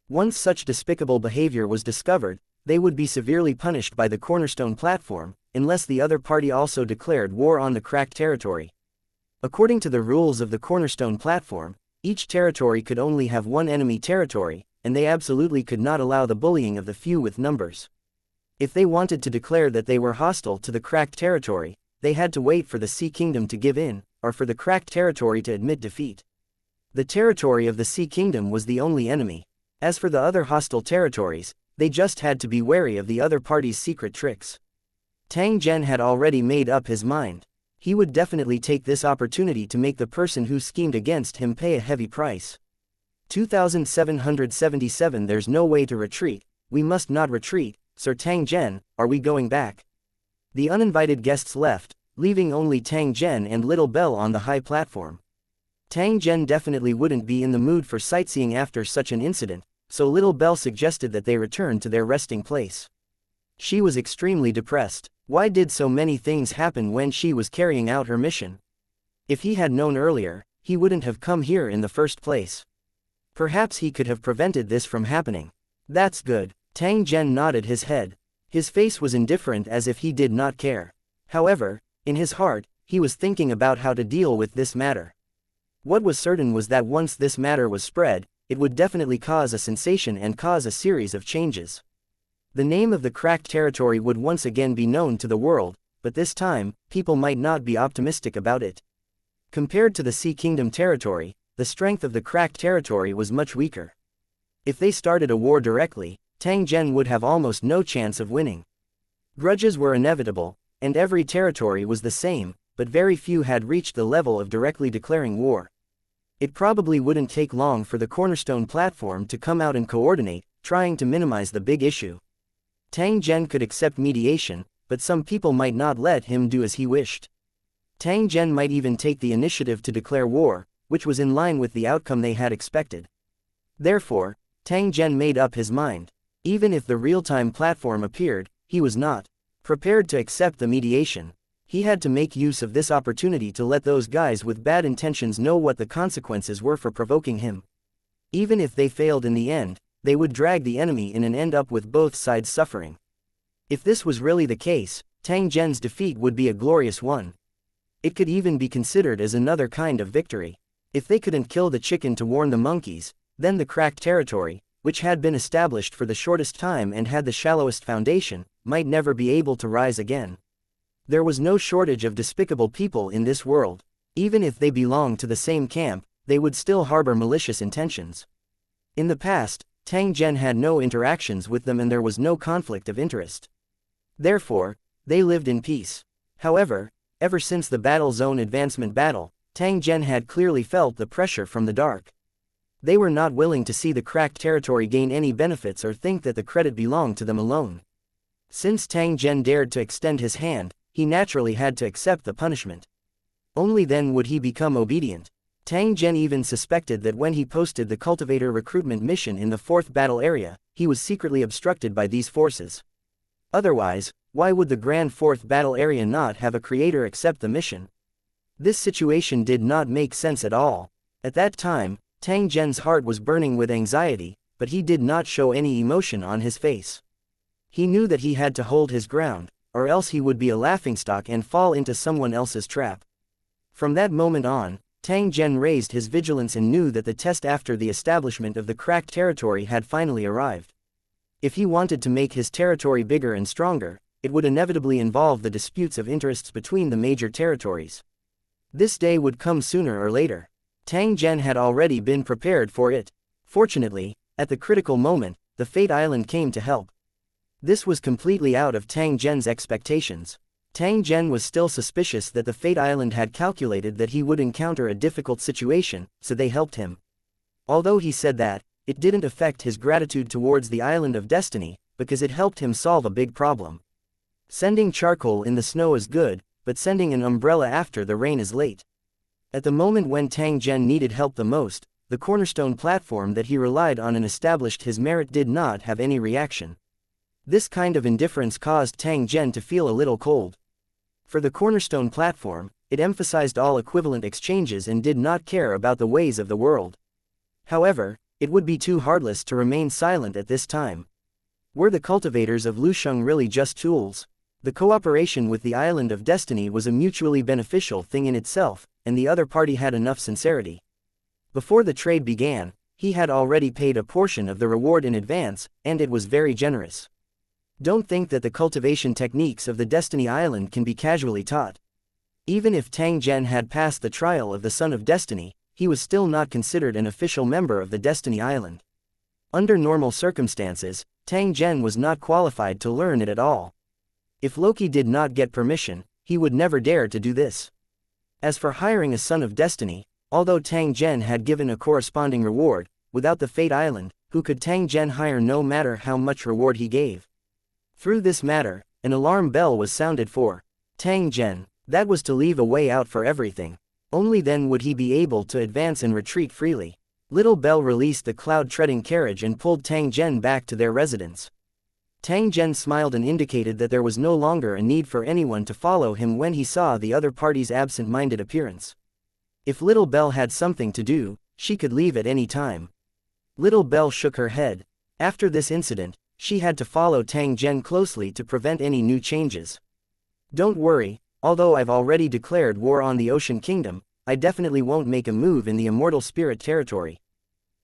Once such despicable behavior was discovered, they would be severely punished by the Cornerstone platform, unless the other party also declared war on the cracked territory. According to the rules of the Cornerstone platform, each territory could only have one enemy territory, and they absolutely could not allow the bullying of the few with numbers. If they wanted to declare that they were hostile to the cracked territory, they had to wait for the Sea Kingdom to give in, or for the cracked territory to admit defeat. The territory of the Sea Kingdom was the only enemy. As for the other hostile territories, they just had to be wary of the other party's secret tricks. Tang Zhen had already made up his mind. He would definitely take this opportunity to make the person who schemed against him pay a heavy price. 2777 There's no way to retreat, we must not retreat, Sir Tang Zhen, are we going back? The uninvited guests left, leaving only Tang Zhen and Little Belle on the high platform. Tang Zhen definitely wouldn't be in the mood for sightseeing after such an incident, so Little Belle suggested that they return to their resting place. She was extremely depressed. Why did so many things happen when she was carrying out her mission? If he had known earlier, he wouldn't have come here in the first place. Perhaps he could have prevented this from happening. That's good. Tang Zhen nodded his head. His face was indifferent as if he did not care. However, in his heart, he was thinking about how to deal with this matter. What was certain was that once this matter was spread, it would definitely cause a sensation and cause a series of changes. The name of the cracked territory would once again be known to the world, but this time, people might not be optimistic about it. Compared to the Sea Kingdom territory, the strength of the cracked territory was much weaker. If they started a war directly, Tang Zhen would have almost no chance of winning. Grudges were inevitable, and every territory was the same, but very few had reached the level of directly declaring war. It probably wouldn't take long for the cornerstone platform to come out and coordinate, trying to minimize the big issue. Tang Zhen could accept mediation, but some people might not let him do as he wished. Tang Zhen might even take the initiative to declare war, which was in line with the outcome they had expected. Therefore, Tang Zhen made up his mind. Even if the real-time platform appeared, he was not prepared to accept the mediation. He had to make use of this opportunity to let those guys with bad intentions know what the consequences were for provoking him. Even if they failed in the end, they would drag the enemy in and end up with both sides suffering. If this was really the case, Tang Zhen's defeat would be a glorious one. It could even be considered as another kind of victory. If they couldn't kill the chicken to warn the monkeys, then the cracked territory, which had been established for the shortest time and had the shallowest foundation, might never be able to rise again. There was no shortage of despicable people in this world. Even if they belonged to the same camp, they would still harbor malicious intentions. In the past, Tang Zhen had no interactions with them and there was no conflict of interest. Therefore, they lived in peace. However, ever since the Battle Zone Advancement battle, Tang Zhen had clearly felt the pressure from the dark. They were not willing to see the cracked territory gain any benefits or think that the credit belonged to them alone. Since Tang Zhen dared to extend his hand, he naturally had to accept the punishment. Only then would he become obedient. Tang Zhen even suspected that when he posted the cultivator recruitment mission in the 4th battle area, he was secretly obstructed by these forces. Otherwise, why would the Grand 4th battle area not have a creator accept the mission? This situation did not make sense at all. At that time, Tang Zhen's heart was burning with anxiety, but he did not show any emotion on his face. He knew that he had to hold his ground, or else he would be a laughingstock and fall into someone else's trap. From that moment on, Tang Zhen raised his vigilance and knew that the test after the establishment of the cracked territory had finally arrived. If he wanted to make his territory bigger and stronger, it would inevitably involve the disputes of interests between the major territories. This day would come sooner or later. Tang Zhen had already been prepared for it. Fortunately, at the critical moment, the Fate Island came to help. This was completely out of Tang Zhen's expectations. Tang Zhen was still suspicious that the Fate Island had calculated that he would encounter a difficult situation, so they helped him. Although he said that, it didn't affect his gratitude towards the Island of Destiny, because it helped him solve a big problem. Sending charcoal in the snow is good, but sending an umbrella after the rain is late. At the moment when Tang Zhen needed help the most, the cornerstone platform that he relied on and established his merit did not have any reaction. This kind of indifference caused Tang Zhen to feel a little cold. For the cornerstone platform, it emphasized all equivalent exchanges and did not care about the ways of the world. However, it would be too heartless to remain silent at this time. Were the cultivators of Lusheng really just tools? The cooperation with the Island of Destiny was a mutually beneficial thing in itself, and the other party had enough sincerity. Before the trade began, he had already paid a portion of the reward in advance, and it was very generous. Don't think that the cultivation techniques of the Destiny Island can be casually taught. Even if Tang Zhen had passed the trial of the Son of Destiny, he was still not considered an official member of the Destiny Island. Under normal circumstances, Tang Zhen was not qualified to learn it at all. If Loki did not get permission, he would never dare to do this. As for hiring a Son of Destiny, although Tang Zhen had given a corresponding reward, without the Fate Island, who could Tang Zhen hire no matter how much reward he gave? Through this matter, an alarm bell was sounded for Tang Zhen. That was to leave a way out for everything. Only then would he be able to advance and retreat freely. Little Bell released the cloud-treading carriage and pulled Tang Zhen back to their residence. Tang Zhen smiled and indicated that there was no longer a need for anyone to follow him when he saw the other party's absent-minded appearance. If Little Bell had something to do, she could leave at any time. Little Bell shook her head. After this incident, she had to follow Tang Zhen closely to prevent any new changes. Don't worry, although I've already declared war on the Ocean Kingdom, I definitely won't make a move in the Immortal Spirit territory.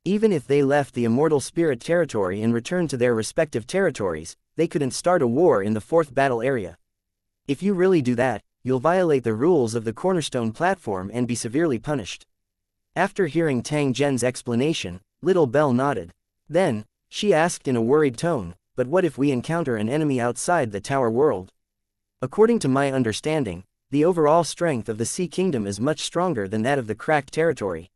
Even if they left the Immortal Spirit territory and returned to their respective territories, they couldn't start a war in the 4th battle area. If you really do that, you'll violate the rules of the Cornerstone platform and be severely punished. After hearing Tang Zhen's explanation, Little Bell nodded. Then, she asked in a worried tone, but what if we encounter an enemy outside the tower world? According to my understanding, the overall strength of the Sea Kingdom is much stronger than that of the cracked territory.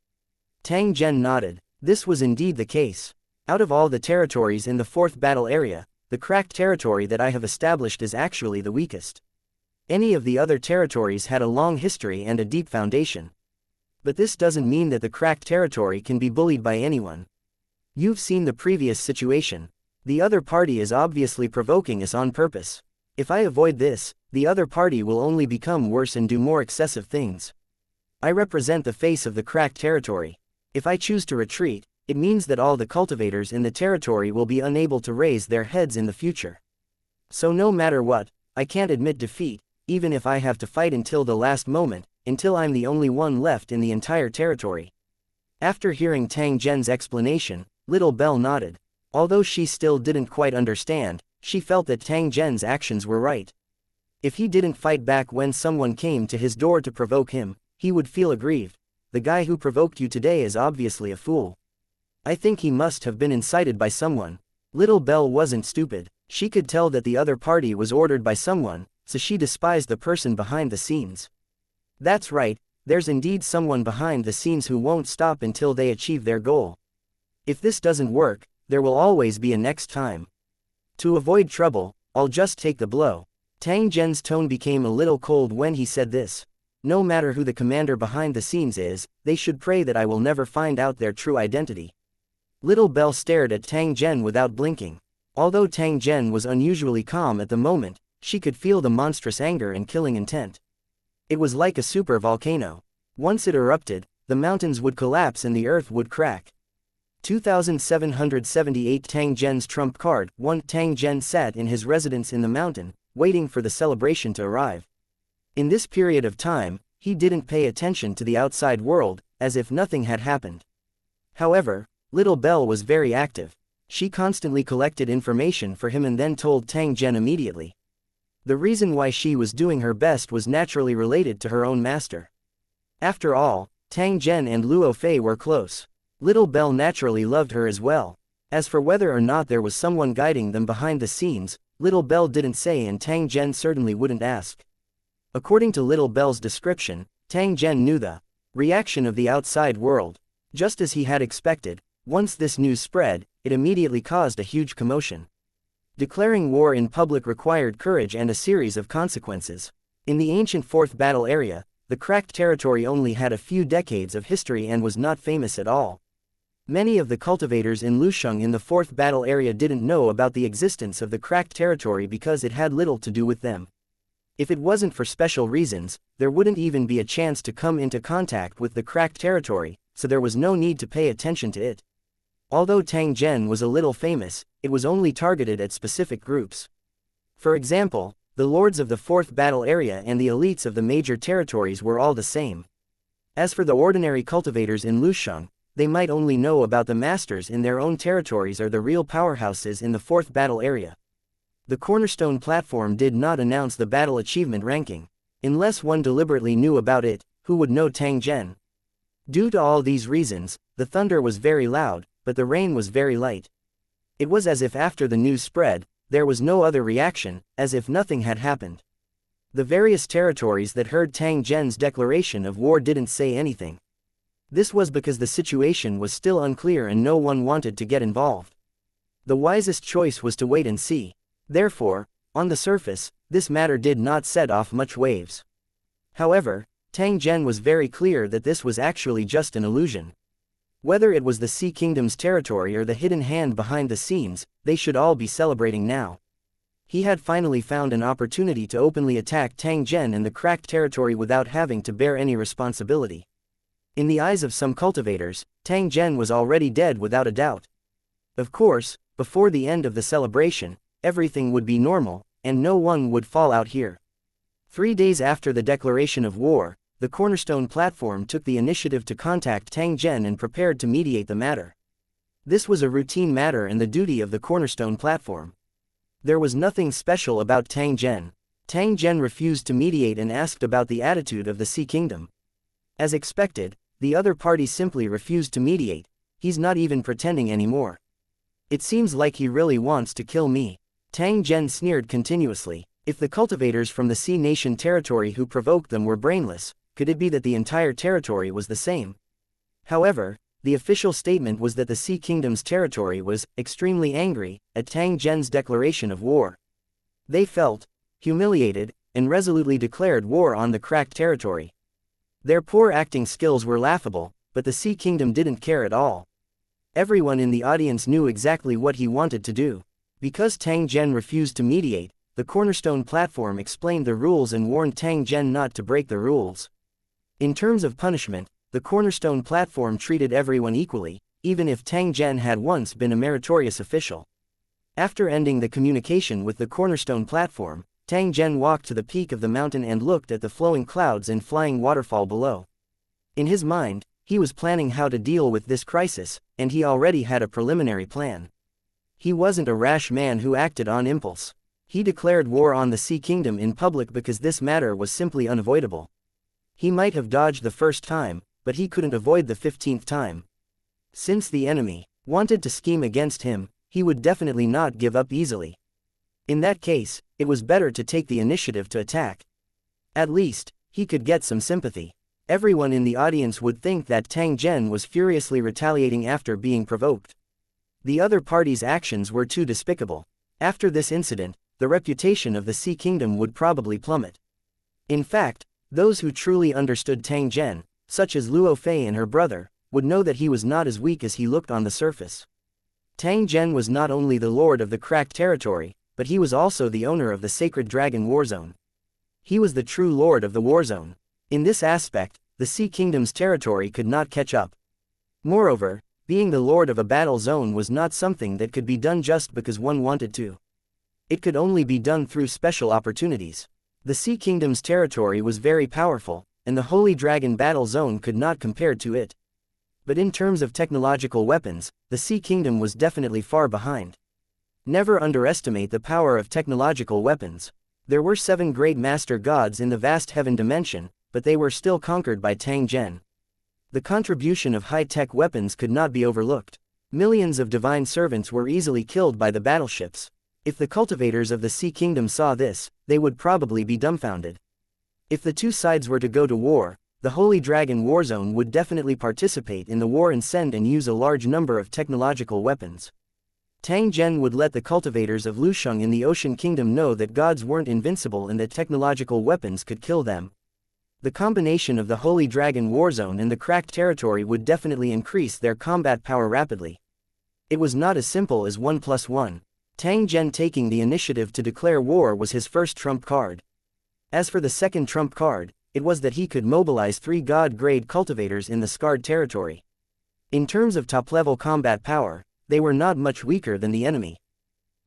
Tang Zhen nodded. This was indeed the case. Out of all the territories in the fourth battle area, the cracked territory that I have established is actually the weakest. Any of the other territories had a long history and a deep foundation. But this doesn't mean that the cracked territory can be bullied by anyone. You've seen the previous situation. The other party is obviously provoking us on purpose. If I avoid this, the other party will only become worse and do more excessive things. I represent the face of the cracked territory. If I choose to retreat, it means that all the cultivators in the territory will be unable to raise their heads in the future. So no matter what, I can't admit defeat, even if I have to fight until the last moment, until I'm the only one left in the entire territory. After hearing Tang Zhen's explanation, Little Belle nodded. Although she still didn't quite understand, she felt that Tang Zhen's actions were right. If he didn't fight back when someone came to his door to provoke him, he would feel aggrieved. The guy who provoked you today is obviously a fool. I think he must have been incited by someone. Little Belle wasn't stupid. She could tell that the other party was ordered by someone, so she despised the person behind the scenes. That's right, there's indeed someone behind the scenes who won't stop until they achieve their goal. If this doesn't work, there will always be a next time. To avoid trouble, I'll just take the blow. Tang Zhen's tone became a little cold when he said this. No matter who the commander behind the scenes is, they should pray that I will never find out their true identity. Little Belle stared at Tang Zhen without blinking. Although Tang Zhen was unusually calm at the moment, she could feel the monstrous anger and killing intent. It was like a super volcano. Once it erupted, the mountains would collapse and the earth would crack. 2778 Tang Zhen's trump card. 1. Tang Zhen sat in his residence in the mountain, waiting for the celebration to arrive. In this period of time, he didn't pay attention to the outside world, as if nothing had happened. However, Little Belle was very active. She constantly collected information for him and then told Tang Zhen immediately. The reason why she was doing her best was naturally related to her own master. After all, Tang Zhen and Luo Fei were close. Little Belle naturally loved her as well. As for whether or not there was someone guiding them behind the scenes, Little Belle didn't say and Tang Zhen certainly wouldn't ask. According to Little Belle's description, Tang Zhen knew the reaction of the outside world. Just as he had expected, once this news spread, it immediately caused a huge commotion. Declaring war in public required courage and a series of consequences. In the ancient fourth battle area, the cracked territory only had a few decades of history and was not famous at all. Many of the cultivators in Lusheng in the fourth battle area didn't know about the existence of the cracked territory because it had little to do with them. If it wasn't for special reasons, there wouldn't even be a chance to come into contact with the cracked territory, so there was no need to pay attention to it. Although Tang Zhen was a little famous, it was only targeted at specific groups. For example, the lords of the fourth battle area and the elites of the major territories were all the same. As for the ordinary cultivators in Lusheng, they might only know about the masters in their own territories or the real powerhouses in the fourth battle area. The cornerstone platform did not announce the battle achievement ranking. Unless one deliberately knew about it, who would know Tang Zhen? Due to all these reasons, the thunder was very loud, but the rain was very light. It was as if after the news spread, there was no other reaction, as if nothing had happened. The various territories that heard Tang Zhen's declaration of war didn't say anything. This was because the situation was still unclear and no one wanted to get involved. The wisest choice was to wait and see. Therefore, on the surface, this matter did not set off much waves. However, Tang Zhen was very clear that this was actually just an illusion. Whether it was the Sea Kingdom's territory or the hidden hand behind the scenes, they should all be celebrating now. He had finally found an opportunity to openly attack Tang Zhen in the cracked territory without having to bear any responsibility. In the eyes of some cultivators, Tang Zhen was already dead without a doubt. Of course, before the end of the celebration, everything would be normal, and no one would fall out here. 3 days after the declaration of war, the cornerstone platform took the initiative to contact Tang Zhen and prepared to mediate the matter. This was a routine matter and the duty of the cornerstone platform. There was nothing special about Tang Zhen. Tang Zhen refused to mediate and asked about the attitude of the Sea Kingdom. As expected, the other party simply refused to mediate. He's not even pretending anymore. It seems like he really wants to kill me. Tang Zhen sneered continuously. If the cultivators from the Sea Nation territory who provoked them were brainless, could it be that the entire territory was the same? However, the official statement was that the Sea Kingdom's territory was extremely angry at Tang Zhen's declaration of war. They felt humiliated and resolutely declared war on the cracked territory. Their poor acting skills were laughable, but the Sea Kingdom didn't care at all. Everyone in the audience knew exactly what he wanted to do. Because Tang Zhen refused to mediate, the Cornerstone platform explained the rules and warned Tang Zhen not to break the rules. In terms of punishment, the Cornerstone platform treated everyone equally, even if Tang Zhen had once been a meritorious official. After ending the communication with the Cornerstone platform, Tang Zhen walked to the peak of the mountain and looked at the flowing clouds and flying waterfall below. In his mind, he was planning how to deal with this crisis, and he already had a preliminary plan. He wasn't a rash man who acted on impulse. He declared war on the Sea Kingdom in public because this matter was simply unavoidable. He might have dodged the first time, but he couldn't avoid the 15th time. Since the enemy wanted to scheme against him, he would definitely not give up easily. In that case, it was better to take the initiative to attack. At least, he could get some sympathy. Everyone in the audience would think that Tang Zhen was furiously retaliating after being provoked. The other party's actions were too despicable. After this incident, the reputation of the Sea Kingdom would probably plummet. In fact, those who truly understood Tang Zhen, such as Luo Fei and her brother, would know that he was not as weak as he looked on the surface. Tang Zhen was not only the lord of the cracked territory, but he was also the owner of the sacred dragon warzone. He was the true lord of the warzone. In this aspect, the Sea Kingdom's territory could not catch up. Moreover, being the lord of a battle zone was not something that could be done just because one wanted to. It could only be done through special opportunities. The Sea Kingdom's territory was very powerful, and the Holy Dragon battle zone could not compare to it. But in terms of technological weapons, the Sea Kingdom was definitely far behind. Never underestimate the power of technological weapons. There were 7 great master gods in the vast heaven dimension, but they were still conquered by Tang Zhen. The contribution of high-tech weapons could not be overlooked. Millions of divine servants were easily killed by the battleships. If the cultivators of the Sea Kingdom saw this, they would probably be dumbfounded. If the two sides were to go to war, the Holy Dragon Warzone would definitely participate in the war and send and use a large number of technological weapons. Tang Zhen would let the cultivators of Lusheng in the Ocean Kingdom know that gods weren't invincible and that technological weapons could kill them. The combination of the Holy Dragon Warzone and the cracked territory would definitely increase their combat power rapidly. It was not as simple as 1+1. Tang Zhen taking the initiative to declare war was his first trump card. As for the second trump card, it was that he could mobilize 3 god-grade cultivators in the scarred territory. In terms of top-level combat power, they were not much weaker than the enemy.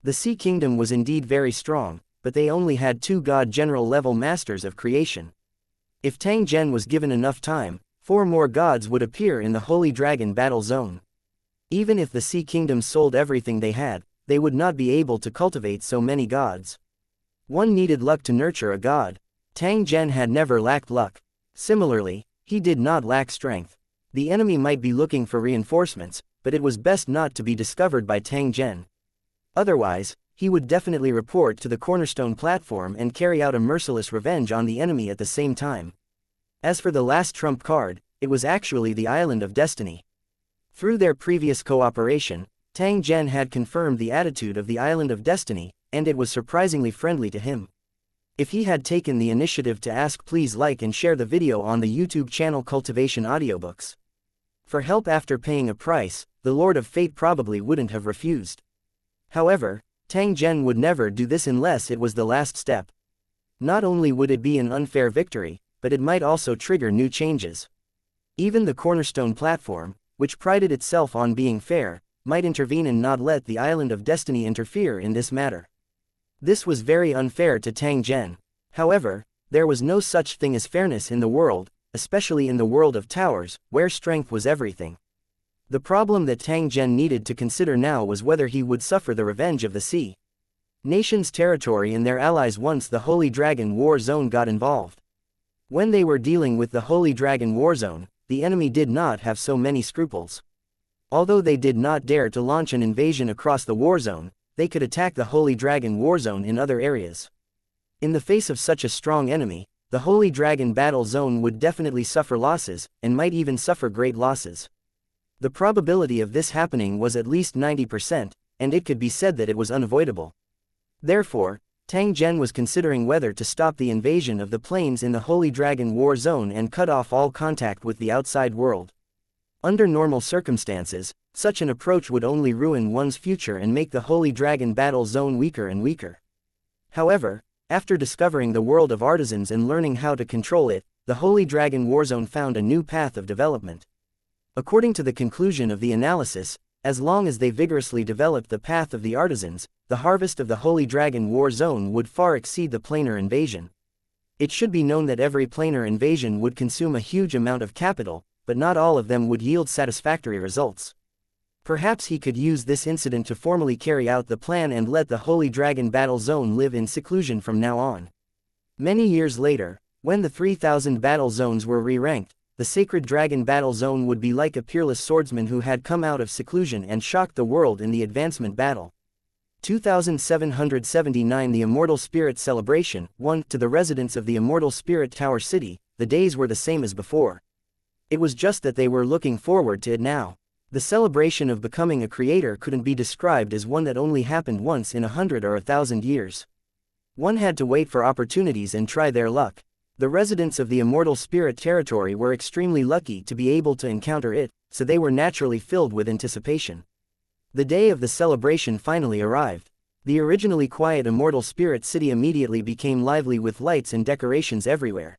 The Sea Kingdom was indeed very strong, but they only had 2 god-general-level masters of creation. If Tang Zhen was given enough time, 4 more gods would appear in the Holy Dragon battle zone. Even if the Sea Kingdom sold everything they had, they would not be able to cultivate so many gods. One needed luck to nurture a god. Tang Zhen had never lacked luck. Similarly, he did not lack strength. The enemy might be looking for reinforcements, but it was best not to be discovered by Tang Zhen. Otherwise, he would definitely report to the Cornerstone platform and carry out a merciless revenge on the enemy at the same time. As for the last trump card, it was actually the Island of Destiny. Through their previous cooperation, Tang Zhen had confirmed the attitude of the Island of Destiny, and it was surprisingly friendly to him. If he had taken the initiative to ask, please like and share the video on the YouTube channel Cultivation Audiobooks. For help after paying a price, the Lord of Fate probably wouldn't have refused. However, Tang Zhen would never do this unless it was the last step. Not only would it be an unfair victory, but it might also trigger new changes. Even the Cornerstone platform, which prided itself on being fair, might intervene and not let the Island of Destiny interfere in this matter. This was very unfair to Tang Zhen. However, there was no such thing as fairness in the world, especially in the world of towers, where strength was everything. The problem that Tang Zhen needed to consider now was whether he would suffer the revenge of the Sea Nation's territory and their allies once the Holy Dragon War Zone got involved. When they were dealing with the Holy Dragon War Zone, the enemy did not have so many scruples. Although they did not dare to launch an invasion across the war zone, they could attack the Holy Dragon War Zone in other areas. In the face of such a strong enemy, the Holy Dragon battle zone would definitely suffer losses, and might even suffer great losses. The probability of this happening was at least 90%, and it could be said that it was unavoidable. Therefore, Tang Zhen was considering whether to stop the invasion of the planes in the Holy Dragon War Zone and cut off all contact with the outside world. Under normal circumstances, such an approach would only ruin one's future and make the Holy Dragon battle zone weaker and weaker. However, after discovering the world of artisans and learning how to control it, the Holy Dragon War Zone found a new path of development. According to the conclusion of the analysis, as long as they vigorously developed the path of the artisans, the harvest of the Holy Dragon War Zone would far exceed the planar invasion. It should be known that every planar invasion would consume a huge amount of capital, but not all of them would yield satisfactory results. Perhaps he could use this incident to formally carry out the plan and let the Holy Dragon battle zone live in seclusion from now on. Many years later, when the 3,000 battle zones were re-ranked, the Sacred Dragon battle zone would be like a peerless swordsman who had come out of seclusion and shocked the world in the advancement battle. 2779 The Immortal Spirit Celebration. 1. To the residents of the Immortal Spirit Tower City, the days were the same as before. It was just that they were looking forward to it now. The celebration of becoming a creator couldn't be described as one that only happened once in 100 or 1,000 years. One had to wait for opportunities and try their luck. The residents of the Immortal Spirit territory were extremely lucky to be able to encounter it, so they were naturally filled with anticipation. The day of the celebration finally arrived. The originally quiet Immortal Spirit City immediately became lively with lights and decorations everywhere.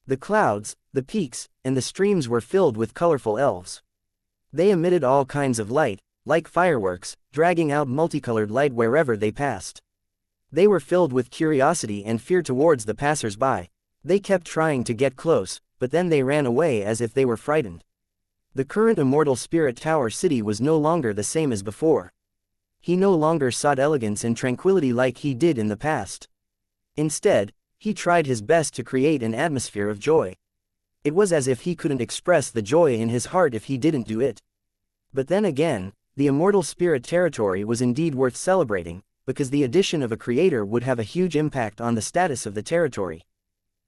The clouds, the peaks, and the streams were filled with colorful elves. They emitted all kinds of light, like fireworks, dragging out multicolored light wherever they passed. They were filled with curiosity and fear towards the passers-by. They kept trying to get close, but then they ran away as if they were frightened. The current Immortal Spirit Tower City was no longer the same as before. He no longer sought elegance and tranquility like he did in the past. Instead, he tried his best to create an atmosphere of joy. It was as if he couldn't express the joy in his heart if he didn't do it. But then again, the Immortal Spirit territory was indeed worth celebrating, because the addition of a creator would have a huge impact on the status of the territory.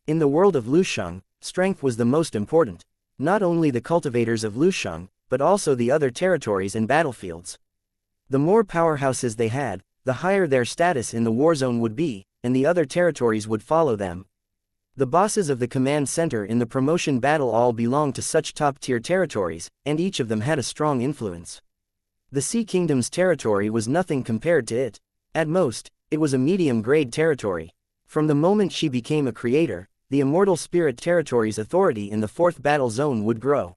In the world of Lusheng, strength was the most important. Not only the cultivators of Lusheng, but also the other territories and battlefields. The more powerhouses they had, the higher their status in the war zone would be, and the other territories would follow them. The bosses of the command center in the promotion battle all belonged to such top-tier territories, and each of them had a strong influence. The Sea Kingdom's territory was nothing compared to it. At most, it was a medium-grade territory. From the moment she became a creator, the Immortal Spirit territory's authority in the 4th battle zone would grow.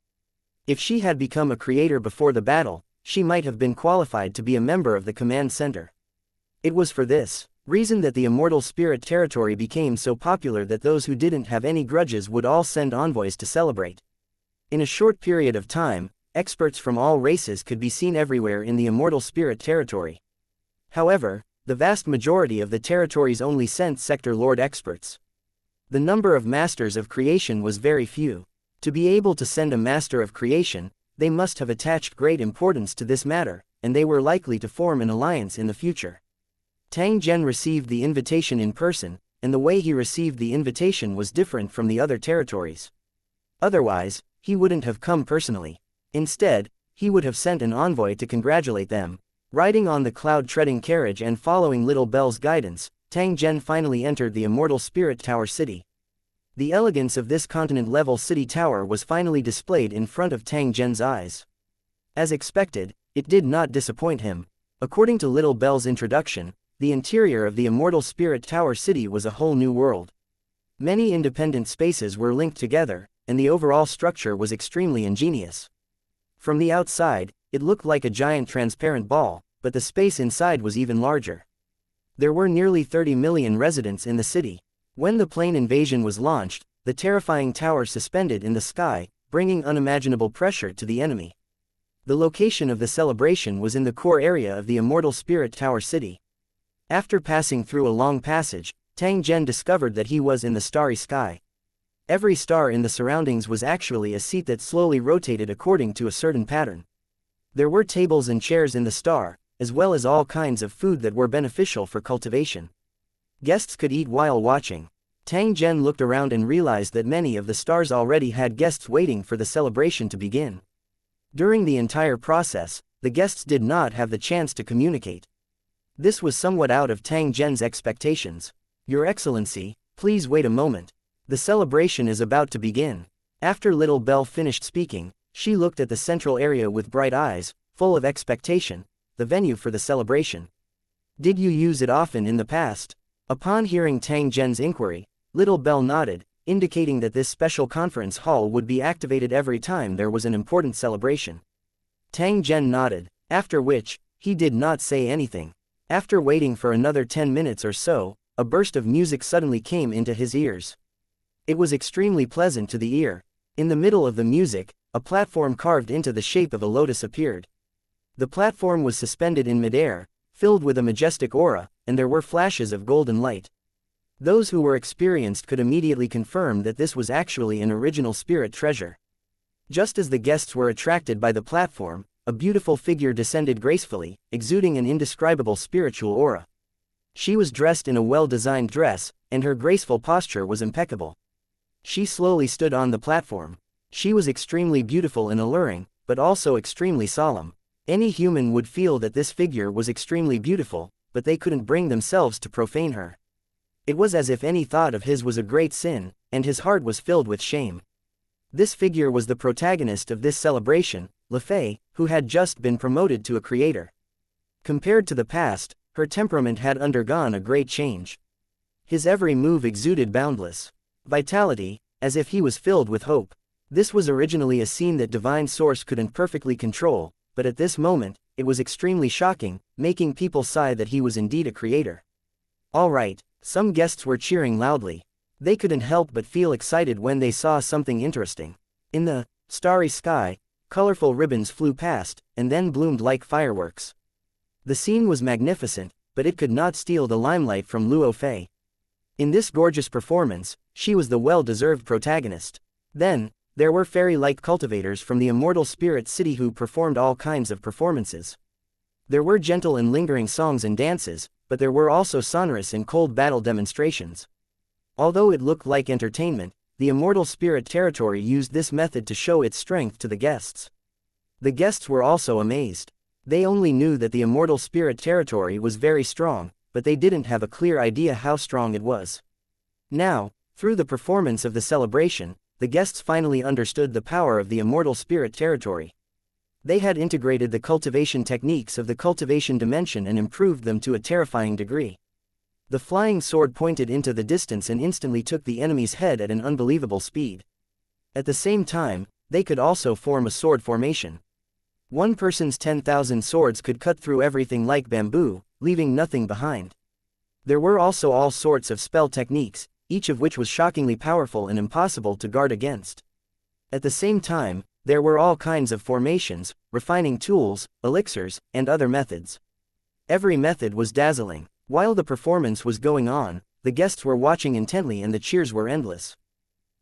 If she had become a creator before the battle, she might have been qualified to be a member of the command center. It was for this reason that the Immortal Spirit territory became so popular that those who didn't have any grudges would all send envoys to celebrate. In a short period of time, experts from all races could be seen everywhere in the Immortal Spirit territory. However, the vast majority of the territories only sent Sector Lord experts. The number of masters of creation was very few. To be able to send a master of creation, they must have attached great importance to this matter, and they were likely to form an alliance in the future. Tang Zhen received the invitation in person, and the way he received the invitation was different from the other territories. Otherwise, he wouldn't have come personally. Instead, he would have sent an envoy to congratulate them. Riding on the cloud-treading carriage and following Little Bell's guidance, Tang Zhen finally entered the Immortal Spirit Tower City. The elegance of this continent-level city tower was finally displayed in front of Tang Zhen's eyes. As expected, it did not disappoint him. According to Little Bell's introduction, the interior of the Immortal Spirit Tower City was a whole new world. Many independent spaces were linked together, and the overall structure was extremely ingenious. From the outside, it looked like a giant transparent ball, but the space inside was even larger. There were nearly 30 million residents in the city. When the plane invasion was launched, the terrifying tower suspended in the sky, bringing unimaginable pressure to the enemy. The location of the celebration was in the core area of the Immortal Spirit Tower City. After passing through a long passage, Tang Zhen discovered that he was in the starry sky. Every star in the surroundings was actually a seat that slowly rotated according to a certain pattern. There were tables and chairs in the star, as well as all kinds of food that were beneficial for cultivation. Guests could eat while watching. Tang Zhen looked around and realized that many of the stars already had guests waiting for the celebration to begin. During the entire process, the guests did not have the chance to communicate. This was somewhat out of Tang Zhen's expectations. Your Excellency, please wait a moment. The celebration is about to begin. After Little Belle finished speaking, she looked at the central area with bright eyes, full of expectation, the venue for the celebration. Did you use it often in the past? Upon hearing Tang Zhen's inquiry, Little Belle nodded, indicating that this special conference hall would be activated every time there was an important celebration. Tang Zhen nodded, after which, he did not say anything. After waiting for another 10 minutes or so, a burst of music suddenly came into his ears. It was extremely pleasant to the ear. In the middle of the music, a platform carved into the shape of a lotus appeared. The platform was suspended in midair, filled with a majestic aura, and there were flashes of golden light. Those who were experienced could immediately confirm that this was actually an original spirit treasure. Just as the guests were attracted by the platform, a beautiful figure descended gracefully, exuding an indescribable spiritual aura. She was dressed in a well-designed dress, and her graceful posture was impeccable. She slowly stood on the platform. She was extremely beautiful and alluring, but also extremely solemn. Any human would feel that this figure was extremely beautiful, but they couldn't bring themselves to profane her. It was as if any thought of his was a great sin, and his heart was filled with shame. This figure was the protagonist of this celebration, Le Fay, who had just been promoted to a creator. Compared to the past, her temperament had undergone a great change. His every move exuded boundless vitality, as if he was filled with hope. This was originally a scene that Divine Source couldn't perfectly control, but at this moment, it was extremely shocking, making people sigh that he was indeed a creator. All right, some guests were cheering loudly. They couldn't help but feel excited when they saw something interesting. In the starry sky, colorful ribbons flew past, and then bloomed like fireworks. The scene was magnificent, but it could not steal the limelight from Luo Fei. In this gorgeous performance, she was the well-deserved protagonist. Then, there were fairy-like cultivators from the immortal spirit city who performed all kinds of performances. There were gentle and lingering songs and dances, but there were also sonorous and cold battle demonstrations. Although it looked like entertainment, the immortal spirit territory used this method to show its strength to the guests. The guests were also amazed. They only knew that the immortal spirit territory was very strong, but they didn't have a clear idea how strong it was. Now, through the performance of the celebration, the guests finally understood the power of the immortal spirit territory. They had integrated the cultivation techniques of the cultivation dimension and improved them to a terrifying degree. The flying sword pointed into the distance and instantly took the enemy's head at an unbelievable speed. At the same time, they could also form a sword formation. One person's 10,000 swords could cut through everything like bamboo, leaving nothing behind. There were also all sorts of spell techniques, each of which was shockingly powerful and impossible to guard against. At the same time, there were all kinds of formations, refining tools, elixirs, and other methods. Every method was dazzling. While the performance was going on, the guests were watching intently and the cheers were endless.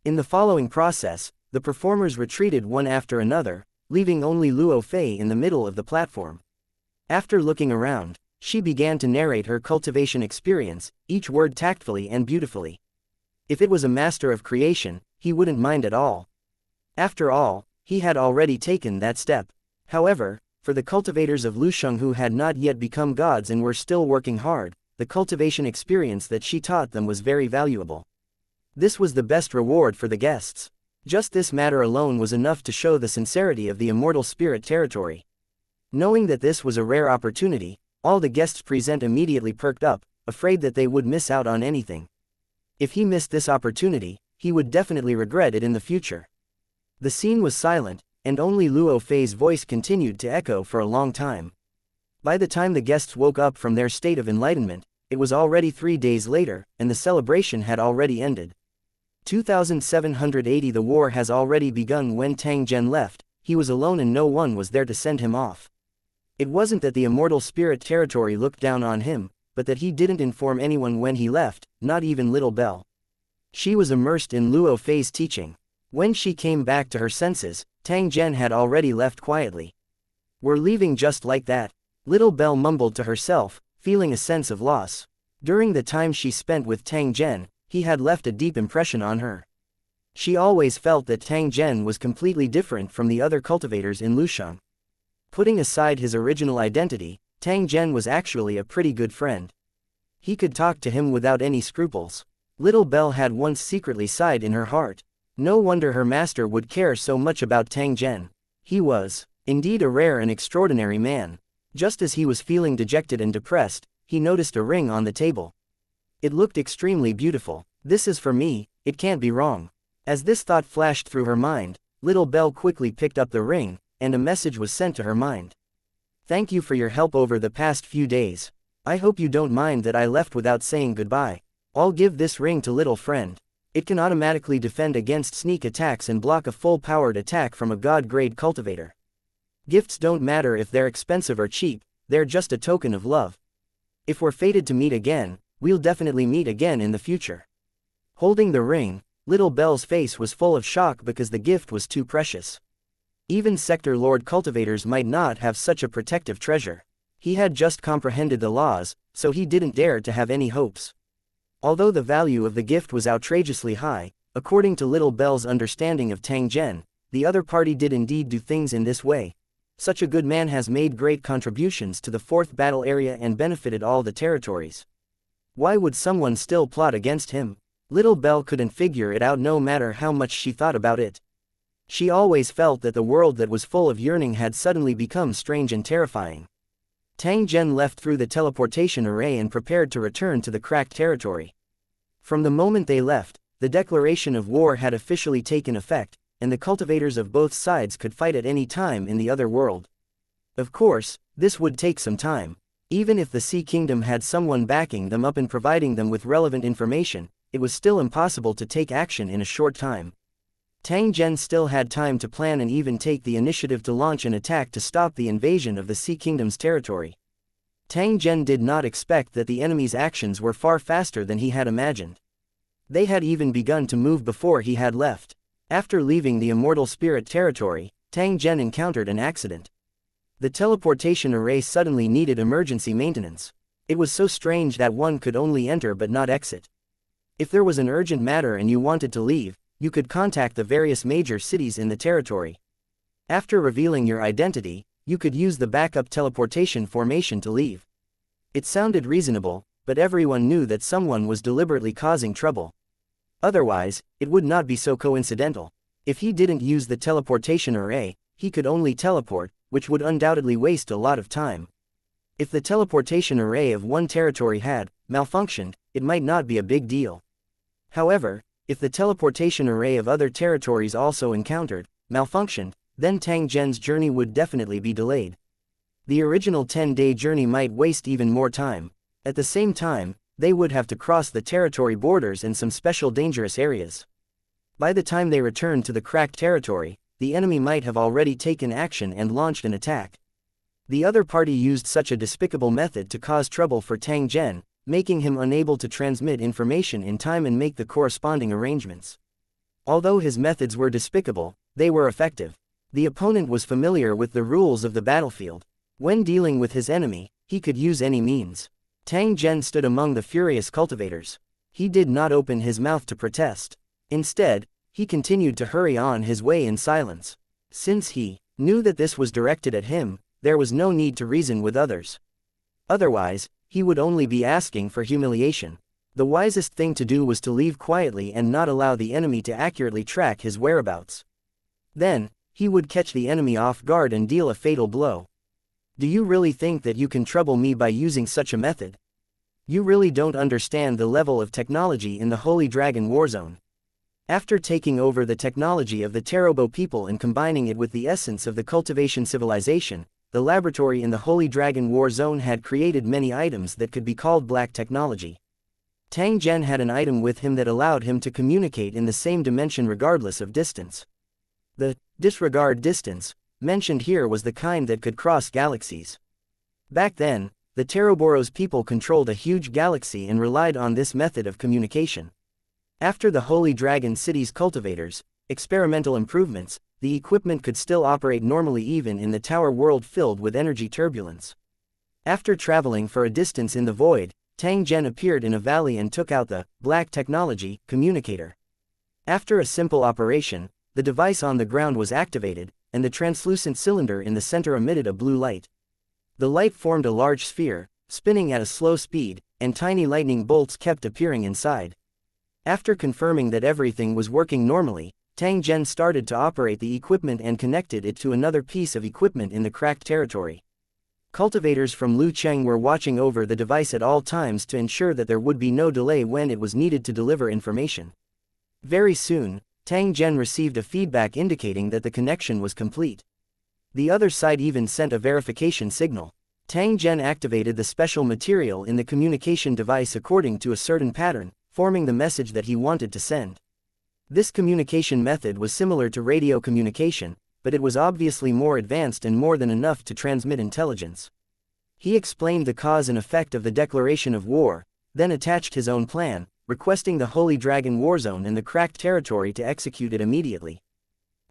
In the following process, the performers retreated one after another, leaving only Luo Fei in the middle of the platform. After looking around, she began to narrate her cultivation experience, each word tactfully and beautifully. If it was a master of creation, he wouldn't mind at all. After all, he had already taken that step. However, for the cultivators of Lusheng who had not yet become gods and were still working hard, the cultivation experience that she taught them was very valuable. This was the best reward for the guests. Just this matter alone was enough to show the sincerity of the immortal spirit territory. Knowing that this was a rare opportunity, all the guests present immediately perked up, afraid that they would miss out on anything. If he missed this opportunity, he would definitely regret it in the future. The scene was silent, and only Luo Fei's voice continued to echo for a long time. By the time the guests woke up from their state of enlightenment, it was already 3 days later, and the celebration had already ended. 2780 The war has already begun. When Tang Zhen left, he was alone and no one was there to send him off. It wasn't that the immortal spirit territory looked down on him, but that he didn't inform anyone when he left, not even Little Belle. She was immersed in Luo Fei's teaching. When she came back to her senses, Tang Zhen had already left quietly. "We're leaving just like that," Little Belle mumbled to herself, feeling a sense of loss. During the time she spent with Tang Zhen, he had left a deep impression on her. She always felt that Tang Zhen was completely different from the other cultivators in Lushan. Putting aside his original identity, Tang Zhen was actually a pretty good friend. He could talk to him without any scruples. Little Belle had once secretly sighed in her heart. No wonder her master would care so much about Tang Zhen. He was, indeed, a rare and extraordinary man. Just as he was feeling dejected and depressed, he noticed a ring on the table. It looked extremely beautiful. This is for me, it can't be wrong. As this thought flashed through her mind, Little Belle quickly picked up the ring, and a message was sent to her mind. Thank you for your help over the past few days. I hope you don't mind that I left without saying goodbye. I'll give this ring to little friend. It can automatically defend against sneak attacks and block a full-powered attack from a god-grade cultivator. Gifts don't matter if they're expensive or cheap, they're just a token of love. If we're fated to meet again, we'll definitely meet again in the future. Holding the ring, Little Belle's face was full of shock because the gift was too precious. Even Sector Lord cultivators might not have such a protective treasure. He had just comprehended the laws, so he didn't dare to have any hopes. Although the value of the gift was outrageously high, according to Little Belle's understanding of Tang Zhen, the other party did indeed do things in this way. Such a good man has made great contributions to the 4th battle area and benefited all the territories. Why would someone still plot against him? Little Belle couldn't figure it out no matter how much she thought about it. She always felt that the world that was full of yearning had suddenly become strange and terrifying. Tang Zhen left through the teleportation array and prepared to return to the cracked territory. From the moment they left, the declaration of war had officially taken effect, and the cultivators of both sides could fight at any time in the other world. Of course, this would take some time. Even if the Sea Kingdom had someone backing them up and providing them with relevant information, it was still impossible to take action in a short time. Tang Zhen still had time to plan and even take the initiative to launch an attack to stop the invasion of the Sea Kingdom's territory. Tang Zhen did not expect that the enemy's actions were far faster than he had imagined. They had even begun to move before he had left. After leaving the Immortal Spirit territory, Tang Zhen encountered an accident. The teleportation array suddenly needed emergency maintenance. It was so strange that one could only enter but not exit. If there was an urgent matter and you wanted to leave, you could contact the various major cities in the territory. After revealing your identity, you could use the backup teleportation formation to leave. It sounded reasonable, but everyone knew that someone was deliberately causing trouble. Otherwise, it would not be so coincidental. If he didn't use the teleportation array, he could only teleport, which would undoubtedly waste a lot of time. If the teleportation array of one territory had malfunctioned, it might not be a big deal. However, if the teleportation array of other territories also encountered malfunctioned, then Tang Zhen's journey would definitely be delayed. The original 10-day journey might waste even more time. At the same time, they would have to cross the territory borders and some special dangerous areas. By the time they returned to the cracked territory, the enemy might have already taken action and launched an attack. The other party used such a despicable method to cause trouble for Tang Zhen, making him unable to transmit information in time and make the corresponding arrangements. Although his methods were despicable, they were effective. The opponent was familiar with the rules of the battlefield. When dealing with his enemy, he could use any means. Tang Zhen stood among the furious cultivators. He did not open his mouth to protest. Instead, he continued to hurry on his way in silence. Since he knew that this was directed at him, there was no need to reason with others. Otherwise, he would only be asking for humiliation. The wisest thing to do was to leave quietly and not allow the enemy to accurately track his whereabouts. Then, he would catch the enemy off guard and deal a fatal blow. Do you really think that you can trouble me by using such a method? You really don't understand the level of technology in the Holy Dragon Warzone. After taking over the technology of the Terobo people and combining it with the essence of the cultivation civilization, the laboratory in the Holy Dragon War Zone had created many items that could be called black technology. Tang Zhen had an item with him that allowed him to communicate in the same dimension regardless of distance. The disregard distance mentioned here was the kind that could cross galaxies. Back then, the Teroboros people controlled a huge galaxy and relied on this method of communication. After the Holy Dragon City's cultivators, experimental improvements, the equipment could still operate normally even in the tower world filled with energy turbulence. After traveling for a distance in the void, Tang Zhen appeared in a valley and took out the black technology communicator. After a simple operation, the device on the ground was activated, and the translucent cylinder in the center emitted a blue light. The light formed a large sphere, spinning at a slow speed, and tiny lightning bolts kept appearing inside. After confirming that everything was working normally, Tang Zhen started to operate the equipment and connected it to another piece of equipment in the cracked territory. Cultivators from Lu Cheng were watching over the device at all times to ensure that there would be no delay when it was needed to deliver information. Very soon, Tang Zhen received a feedback indicating that the connection was complete. The other side even sent a verification signal. Tang Zhen activated the special material in the communication device according to a certain pattern, forming the message that he wanted to send. This communication method was similar to radio communication, but it was obviously more advanced and more than enough to transmit intelligence. He explained the cause and effect of the declaration of war, then attached his own plan, requesting the Holy Dragon War Zone in the cracked territory to execute it immediately.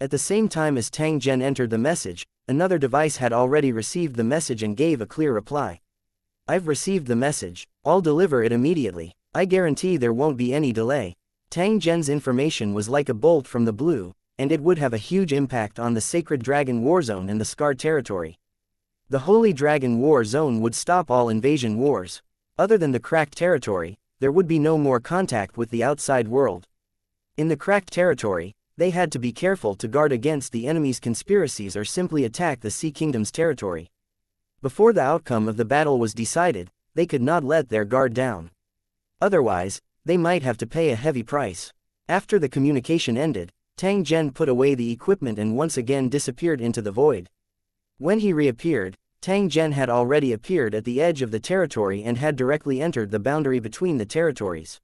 At the same time as Tang Zhen entered the message, another device had already received the message and gave a clear reply. "I've received the message, I'll deliver it immediately. I guarantee there won't be any delay." Tang Zhen's information was like a bolt from the blue, and it would have a huge impact on the Sacred Dragon War Zone and the scarred territory. The Holy Dragon War Zone would stop all invasion wars. Other than the cracked territory, there would be no more contact with the outside world. In the cracked territory, they had to be careful to guard against the enemy's conspiracies or simply attack the Sea Kingdom's territory. Before the outcome of the battle was decided, they could not let their guard down. Otherwise, they might have to pay a heavy price. After the communication ended, Tang Zhen put away the equipment and once again disappeared into the void. When he reappeared, Tang Zhen had already appeared at the edge of the territory and had directly entered the boundary between the territories.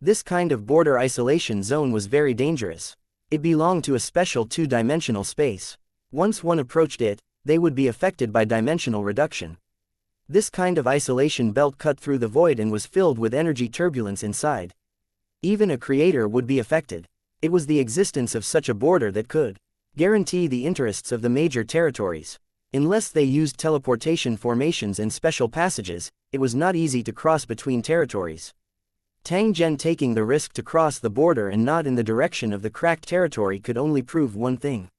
This kind of border isolation zone was very dangerous. It belonged to a special two-dimensional space. Once one approached it, they would be affected by dimensional reduction. This kind of isolation belt cut through the void and was filled with energy turbulence inside. Even a creator would be affected. It was the existence of such a border that could guarantee the interests of the major territories. Unless they used teleportation formations and special passages, it was not easy to cross between territories. Tang Zhen taking the risk to cross the border and not in the direction of the cracked territory could only prove one thing.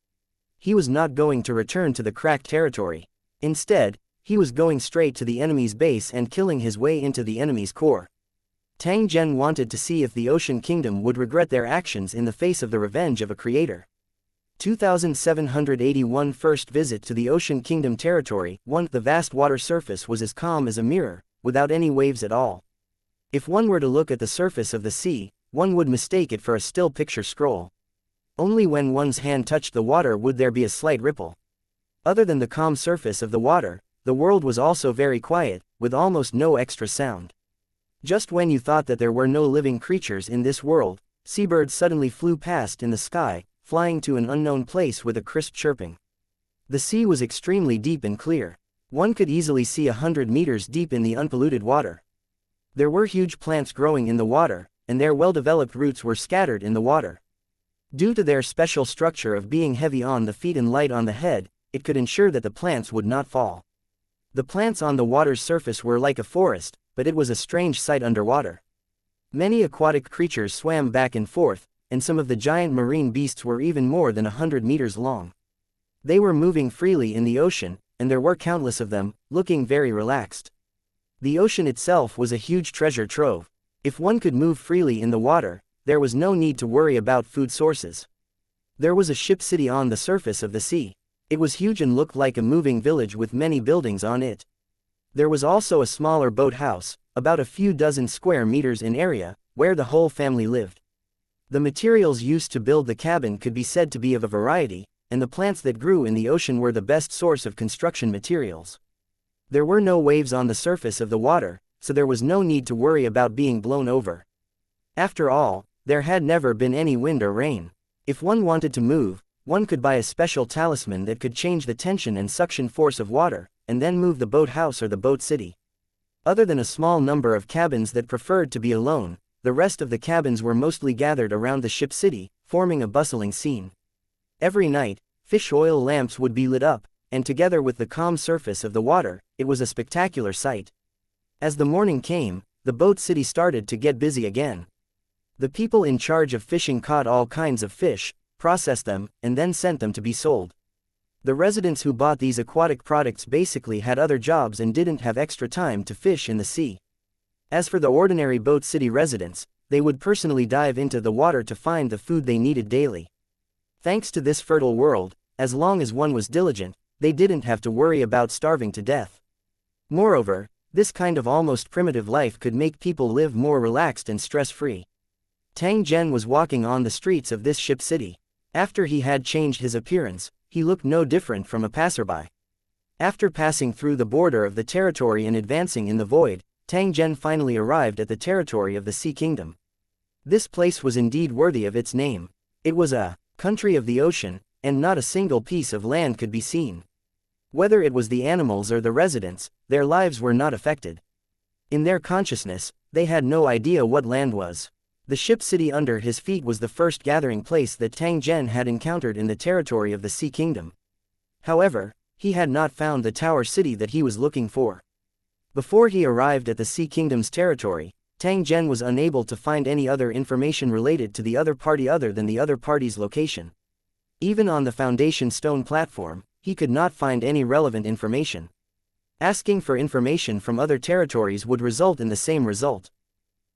He was not going to return to the cracked territory. Instead, he was going straight to the enemy's base and killing his way into the enemy's core. Tang Zhen wanted to see if the Ocean Kingdom would regret their actions in the face of the revenge of a creator. 2781 First visit to the Ocean Kingdom territory. 1. The vast water surface was as calm as a mirror, without any waves at all. If one were to look at the surface of the sea, one would mistake it for a still picture scroll. Only when one's hand touched the water would there be a slight ripple. Other than the calm surface of the water, the world was also very quiet, with almost no extra sound. Just when you thought that there were no living creatures in this world, seabirds suddenly flew past in the sky, flying to an unknown place with a crisp chirping. The sea was extremely deep and clear. One could easily see 100 meters deep in the unpolluted water. There were huge plants growing in the water, and their well-developed roots were scattered in the water. Due to their special structure of being heavy on the feet and light on the head, it could ensure that the plants would not fall. The plants on the water's surface were like a forest, but it was a strange sight underwater. Many aquatic creatures swam back and forth, and some of the giant marine beasts were even more than 100 meters long. They were moving freely in the ocean, and there were countless of them, looking very relaxed. The ocean itself was a huge treasure trove. If one could move freely in the water, there was no need to worry about food sources. There was a ship city on the surface of the sea. It was huge and looked like a moving village with many buildings on it. There was also a smaller boat house, about a few dozen square meters in area, where the whole family lived. The materials used to build the cabin could be said to be of a variety, and the plants that grew in the ocean were the best source of construction materials. There were no waves on the surface of the water, so there was no need to worry about being blown over. After all, there had never been any wind or rain. If one wanted to move, one could buy a special talisman that could change the tension and suction force of water, and then move the boat house or the boat city. Other than a small number of cabins that preferred to be alone, the rest of the cabins were mostly gathered around the ship city, forming a bustling scene. Every night, fish oil lamps would be lit up, and together with the calm surface of the water, it was a spectacular sight. As the morning came, the boat city started to get busy again. The people in charge of fishing caught all kinds of fish, processed them, and then sent them to be sold. The residents who bought these aquatic products basically had other jobs and didn't have extra time to fish in the sea. As for the ordinary boat city residents, they would personally dive into the water to find the food they needed daily. Thanks to this fertile world, as long as one was diligent, they didn't have to worry about starving to death. Moreover, this kind of almost primitive life could make people live more relaxed and stress-free. Tang Zhen was walking on the streets of this ship city. After he had changed his appearance, he looked no different from a passerby. After passing through the border of the territory and advancing in the void, Tang Zhen finally arrived at the territory of the Sea Kingdom. This place was indeed worthy of its name. It was a country of the ocean, and not a single piece of land could be seen. Whether it was the animals or the residents, their lives were not affected. In their consciousness, they had no idea what land was. The ship city under his feet was the first gathering place that Tang Zhen had encountered in the territory of the Sea Kingdom. However, he had not found the tower city that he was looking for. Before he arrived at the Sea Kingdom's territory, Tang Zhen was unable to find any other information related to the other party other than the other party's location. Even on the foundation stone platform, he could not find any relevant information. Asking for information from other territories would result in the same result.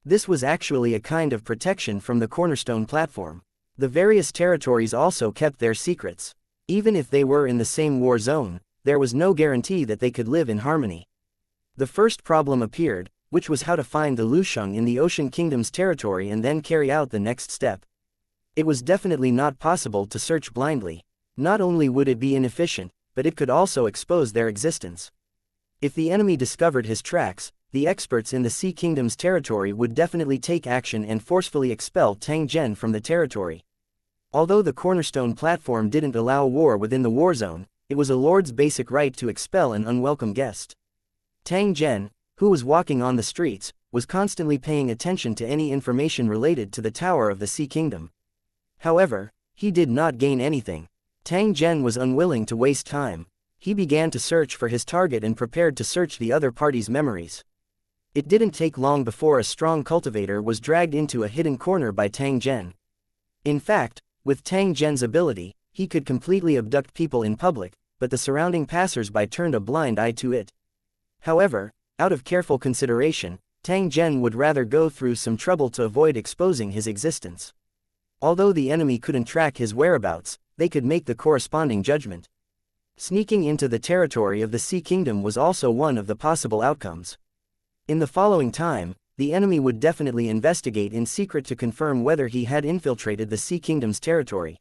This was actually a kind of protection from the cornerstone platform. The various territories also kept their secrets. Even if they were in the same war zone, there was no guarantee that they could live in harmony. The first problem appeared, which was how to find the Lusheng in the Ocean Kingdom's territory and then carry out the next step. It was definitely not possible to search blindly. Not only would it be inefficient, but it could also expose their existence. If the enemy discovered his tracks, the experts in the Sea Kingdom's territory would definitely take action and forcefully expel Tang Zhen from the territory. Although the cornerstone platform didn't allow war within the war zone, it was a lord's basic right to expel an unwelcome guest. Tang Zhen, who was walking on the streets, was constantly paying attention to any information related to the Tower of the Sea Kingdom. However, he did not gain anything. Tang Zhen was unwilling to waste time. He began to search for his target and prepared to search the other party's memories. It didn't take long before a strong cultivator was dragged into a hidden corner by Tang Zhen. In fact, with Tang Zhen's ability, he could completely abduct people in public, but the surrounding passers-by turned a blind eye to it. However, out of careful consideration, Tang Zhen would rather go through some trouble to avoid exposing his existence. Although the enemy couldn't track his whereabouts, they could make the corresponding judgment. Sneaking into the territory of the Sea Kingdom was also one of the possible outcomes. In the following time, the enemy would definitely investigate in secret to confirm whether he had infiltrated the Sea Kingdom's territory.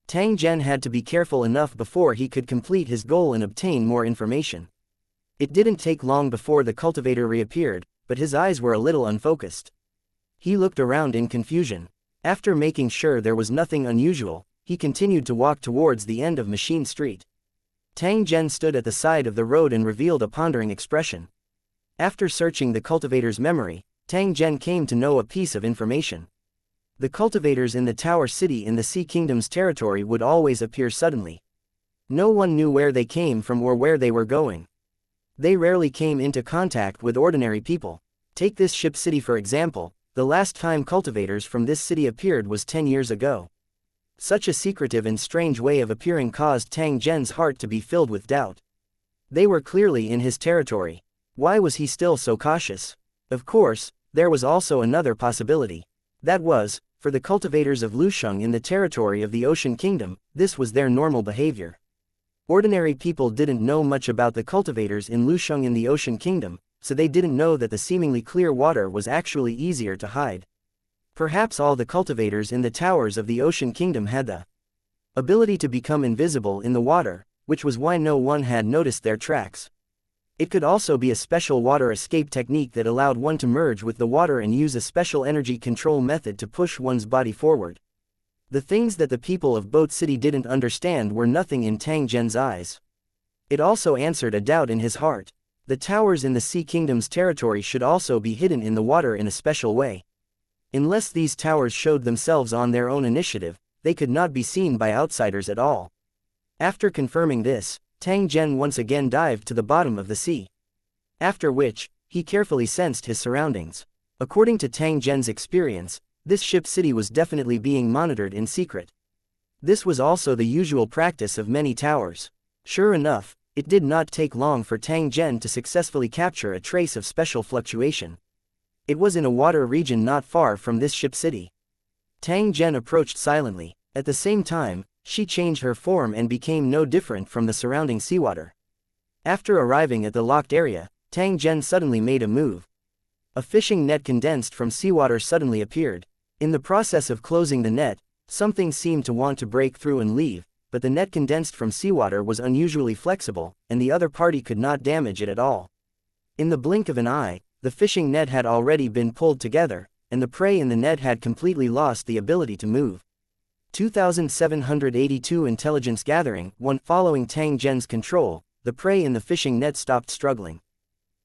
Tang Zhen had to be careful enough before he could complete his goal and obtain more information. It didn't take long before the cultivator reappeared, but his eyes were a little unfocused. He looked around in confusion. After making sure there was nothing unusual, he continued to walk towards the end of Machine Street. Tang Zhen stood at the side of the road and revealed a pondering expression. After searching the cultivator's memory, Tang Zhen came to know a piece of information. The cultivators in the Tower City in the Sea Kingdom's territory would always appear suddenly. No one knew where they came from or where they were going. They rarely came into contact with ordinary people. Take this ship city for example. The last time cultivators from this city appeared was 10 years ago. Such a secretive and strange way of appearing caused Tang Zhen's heart to be filled with doubt. They were clearly in his territory. Why was he still so cautious? Of course, there was also another possibility. That was, for the cultivators of Lusheng in the territory of the Ocean Kingdom, this was their normal behavior. Ordinary people didn't know much about the cultivators in Lusheng in the Ocean Kingdom, so they didn't know that the seemingly clear water was actually easier to hide. Perhaps all the cultivators in the towers of the Ocean Kingdom had the ability to become invisible in the water, which was why no one had noticed their tracks. It could also be a special water escape technique that allowed one to merge with the water and use a special energy control method to push one's body forward. The things that the people of Boat City didn't understand were nothing in Tang Zhen's eyes. It also answered a doubt in his heart. The towers in the Sea Kingdom's territory should also be hidden in the water in a special way. Unless these towers showed themselves on their own initiative, they could not be seen by outsiders at all. After confirming this, Tang Zhen once again dived to the bottom of the sea. After which, He carefully sensed his surroundings. According to Tang Zhen's experience, this ship city was definitely being monitored in secret. This was also the usual practice of many towers. Sure enough, it did not take long for Tang Zhen to successfully capture a trace of special fluctuation. It was in a water region not far from this ship city. Tang Zhen approached silently. At the same time, she changed her form and became no different from the surrounding seawater. After arriving at the locked area, Tang Zhen suddenly made a move. A fishing net condensed from seawater suddenly appeared. In the process of closing the net, something seemed to want to break through and leave, but the net condensed from seawater was unusually flexible, and the other party could not damage it at all. In the blink of an eye, the fishing net had already been pulled together, and the prey in the net had completely lost the ability to move. 2782 Intelligence Gathering 1. Following Tang Zhen's control, the prey in the fishing net stopped struggling.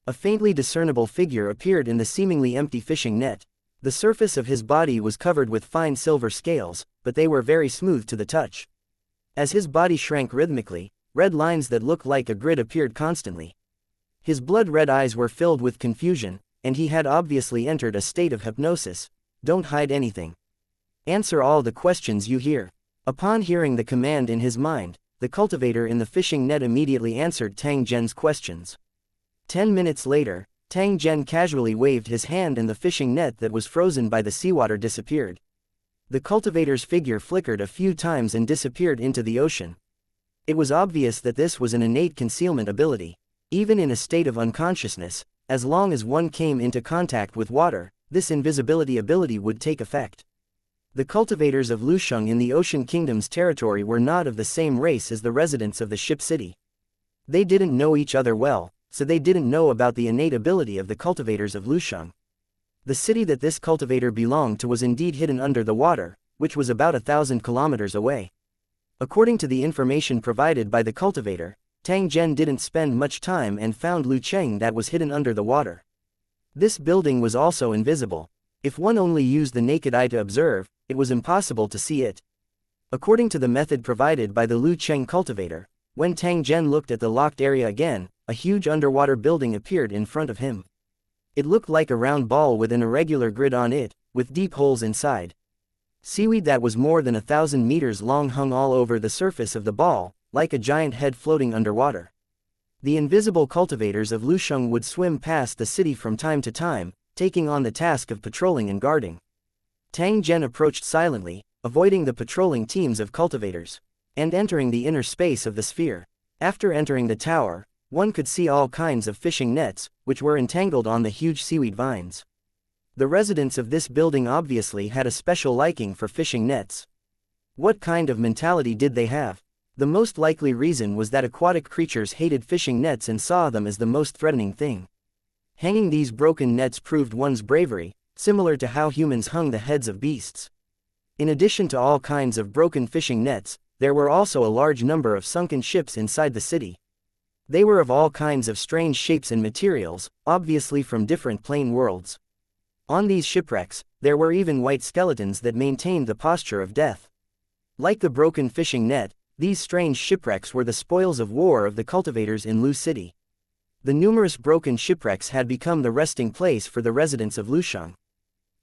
A faintly discernible figure appeared in the seemingly empty fishing net. The surface of his body was covered with fine silver scales, but they were very smooth to the touch. As his body shrank rhythmically, red lines that looked like a grid appeared constantly. His blood-red eyes were filled with confusion, and he had obviously entered a state of hypnosis. Don't hide anything. Answer all the questions you hear. Upon hearing the command in his mind, the cultivator in the fishing net immediately answered Tang Zhen's questions. 10 minutes later, Tang Zhen casually waved his hand and the fishing net that was frozen by the seawater disappeared. The cultivator's figure flickered a few times and disappeared into the ocean. It was obvious that this was an innate concealment ability. Even in a state of unconsciousness, as long as one came into contact with water, this invisibility ability would take effect. The cultivators of Lusheng in the Ocean Kingdom's territory were not of the same race as the residents of the ship city. They didn't know each other well, so they didn't know about the innate ability of the cultivators of Lusheng. The city that this cultivator belonged to was indeed hidden under the water, which was about 1,000 kilometers away. According to the information provided by the cultivator, Tang Zhen didn't spend much time and found Lucheng that was hidden under the water. This building was also invisible. If one only used the naked eye to observe, it was impossible to see it. According to the method provided by the Lucheng cultivator, when Tang Zhen looked at the locked area again, a huge underwater building appeared in front of him. It looked like a round ball with an irregular grid on it, with deep holes inside. Seaweed that was more than 1,000 meters long hung all over the surface of the ball, like a giant head floating underwater. The invisible cultivators of Lusheng would swim past the city from time to time, taking on the task of patrolling and guarding. Tang Zhen approached silently, avoiding the patrolling teams of cultivators, and entering the inner space of the sphere. After entering the tower, one could see all kinds of fishing nets, which were entangled on the huge seaweed vines. The residents of this building obviously had a special liking for fishing nets. What kind of mentality did they have? The most likely reason was that aquatic creatures hated fishing nets and saw them as the most threatening thing. Hanging these broken nets proved one's bravery, similar to how humans hung the heads of beasts. In addition to all kinds of broken fishing nets, there were also a large number of sunken ships inside the city. They were of all kinds of strange shapes and materials, obviously from different plane worlds. On these shipwrecks, there were even white skeletons that maintained the posture of death. Like the broken fishing net, these strange shipwrecks were the spoils of war of the cultivators in Lu City. The numerous broken shipwrecks had become the resting place for the residents of Lusheng.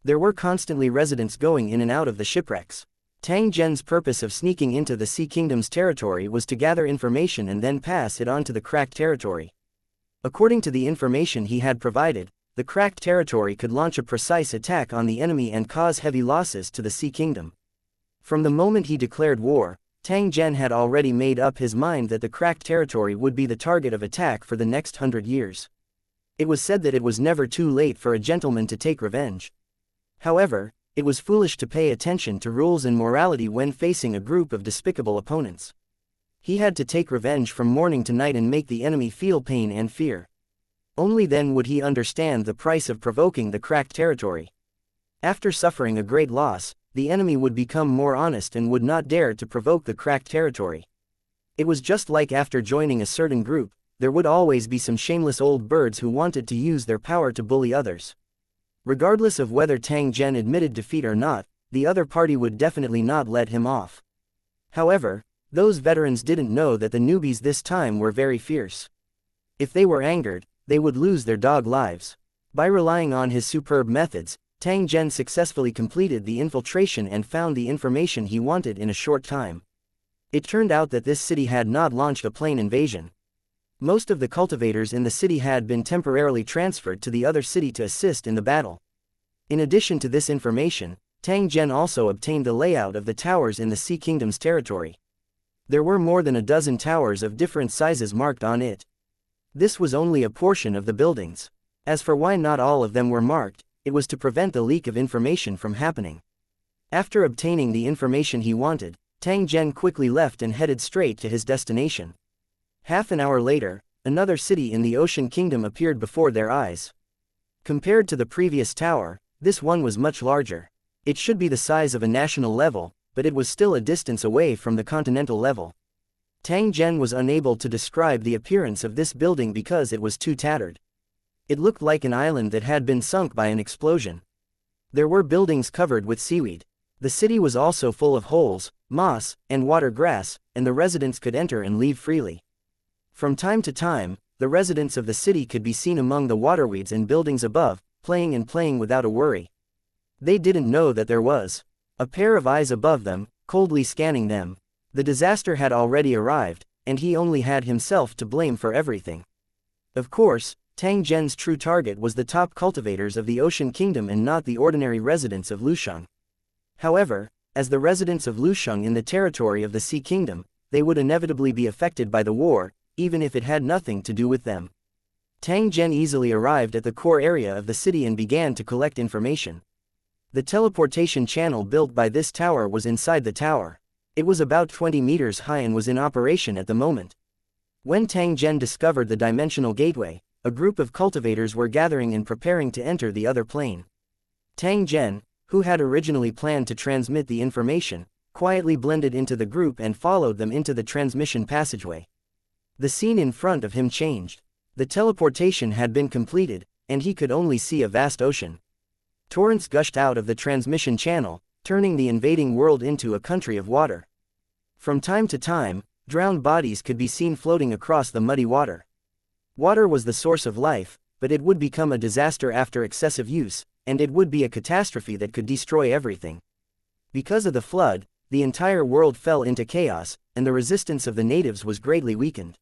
There were constantly residents going in and out of the shipwrecks. Tang Zhen's purpose of sneaking into the Sea Kingdom's territory was to gather information and then pass it on to the cracked territory. According to the information he had provided, the cracked territory could launch a precise attack on the enemy and cause heavy losses to the Sea Kingdom. From the moment he declared war, Tang Zhen had already made up his mind that the cracked territory would be the target of attack for the next 100 years. It was said that it was never too late for a gentleman to take revenge. However, it was foolish to pay attention to rules and morality when facing a group of despicable opponents. He had to take revenge from morning to night and make the enemy feel pain and fear. Only then would he understand the price of provoking the cracked territory. After suffering a great loss, the enemy would become more honest and would not dare to provoke the cracked territory. It was just like after joining a certain group, there would always be some shameless old birds who wanted to use their power to bully others. Regardless of whether Tang Zhen admitted defeat or not, the other party would definitely not let him off. However, those veterans didn't know that the newbies this time were very fierce. If they were angered, they would lose their dog lives. By relying on his superb methods, Tang Zhen successfully completed the infiltration and found the information he wanted in a short time. It turned out that this city had not launched a plane invasion. Most of the cultivators in the city had been temporarily transferred to the other city to assist in the battle. In addition to this information, Tang Zhen also obtained the layout of the towers in the Sea Kingdom's territory. There were more than a dozen towers of different sizes marked on it. This was only a portion of the buildings. As for why not all of them were marked, it was to prevent the leak of information from happening. After obtaining the information he wanted, Tang Zhen quickly left and headed straight to his destination. Half an hour later, another city in the Ocean Kingdom appeared before their eyes. Compared to the previous tower, this one was much larger. It should be the size of a national level, but it was still a distance away from the continental level. Tang Zhen was unable to describe the appearance of this building because it was too tattered. It looked like an island that had been sunk by an explosion. There were buildings covered with seaweed. The city was also full of holes, moss, and water grass, and the residents could enter and leave freely. From time to time, the residents of the city could be seen among the waterweeds and buildings above, playing without a worry. They didn't know that there was a pair of eyes above them, coldly scanning them. The disaster had already arrived, and he only had himself to blame for everything. Of course, Tang Zhen's true target was the top cultivators of the Ocean Kingdom and not the ordinary residents of Lusheng. However, as the residents of Lusheng in the territory of the Sea Kingdom, they would inevitably be affected by the war, even if it had nothing to do with them. Tang Zhen easily arrived at the core area of the city and began to collect information. The teleportation channel built by this tower was inside the tower. It was about 20 meters high and was in operation at the moment. When Tang Zhen discovered the dimensional gateway, a group of cultivators were gathering and preparing to enter the other plane. Tang Zhen, who had originally planned to transmit the information, quietly blended into the group and followed them into the transmission passageway. The scene in front of him changed. The teleportation had been completed, and he could only see a vast ocean. Torrents gushed out of the transmission channel, turning the invading world into a country of water. From time to time, drowned bodies could be seen floating across the muddy water. Water was the source of life, but it would become a disaster after excessive use, and it would be a catastrophe that could destroy everything. Because of the flood, the entire world fell into chaos, and the resistance of the natives was greatly weakened.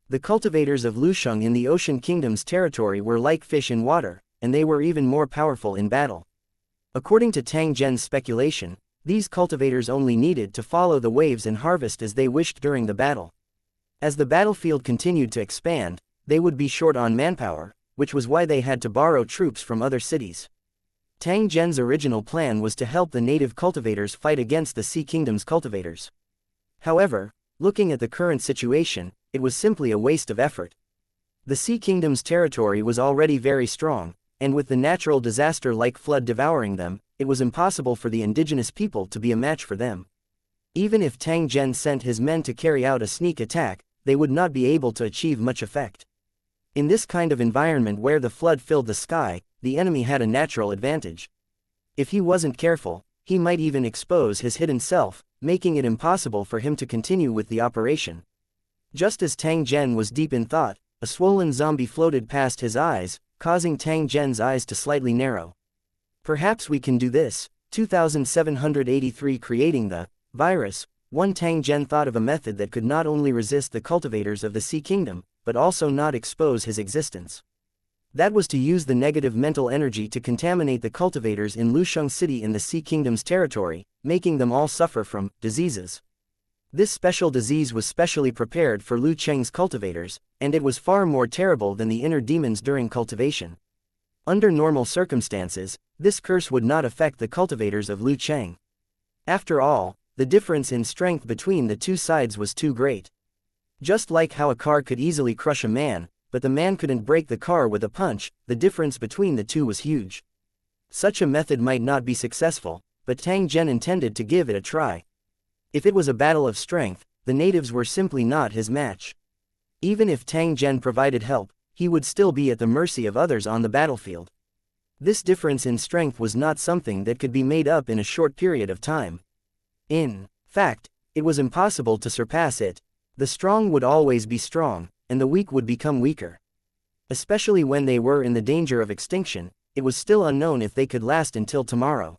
The cultivators of Lusheng in the Ocean Kingdom's territory were like fish in water, and they were even more powerful in battle. According to Tang Zhen's speculation, these cultivators only needed to follow the waves and harvest as they wished during the battle. As the battlefield continued to expand, they would be short on manpower, which was why they had to borrow troops from other cities. Tang Zhen's original plan was to help the native cultivators fight against the Sea Kingdom's cultivators. However, looking at the current situation, it was simply a waste of effort. The Sea Kingdom's territory was already very strong, and with the natural disaster like flood devouring them, it was impossible for the indigenous people to be a match for them. Even if Tang Zhen sent his men to carry out a sneak attack, they would not be able to achieve much effect. In this kind of environment where the flood filled the sky, the enemy had a natural advantage. If he wasn't careful, he might even expose his hidden self, making it impossible for him to continue with the operation. Just as Tang Zhen was deep in thought, a swollen zombie floated past his eyes, causing Tang Zhen's eyes to slightly narrow. Perhaps we can do this. 2783 Creating the virus. Tang Zhen thought of a method that could not only resist the cultivators of the Sea Kingdom, but also not expose his existence. That was to use the negative mental energy to contaminate the cultivators in Lusheng City in the Sea Kingdom's territory, making them all suffer from diseases. This special disease was specially prepared for Lu Cheng's cultivators, and it was far more terrible than the inner demons during cultivation. Under normal circumstances, this curse would not affect the cultivators of Lu Cheng. After all, the difference in strength between the two sides was too great. Just like how a car could easily crush a man, but the man couldn't break the car with a punch, the difference between the two was huge. Such a method might not be successful, but Tang Zhen intended to give it a try. If it was a battle of strength, the natives were simply not his match. Even if Tang Zhen provided help, he would still be at the mercy of others on the battlefield. This difference in strength was not something that could be made up in a short period of time. In fact, it was impossible to surpass it. The strong would always be strong, and the weak would become weaker. Especially when they were in the danger of extinction, it was still unknown if they could last until tomorrow.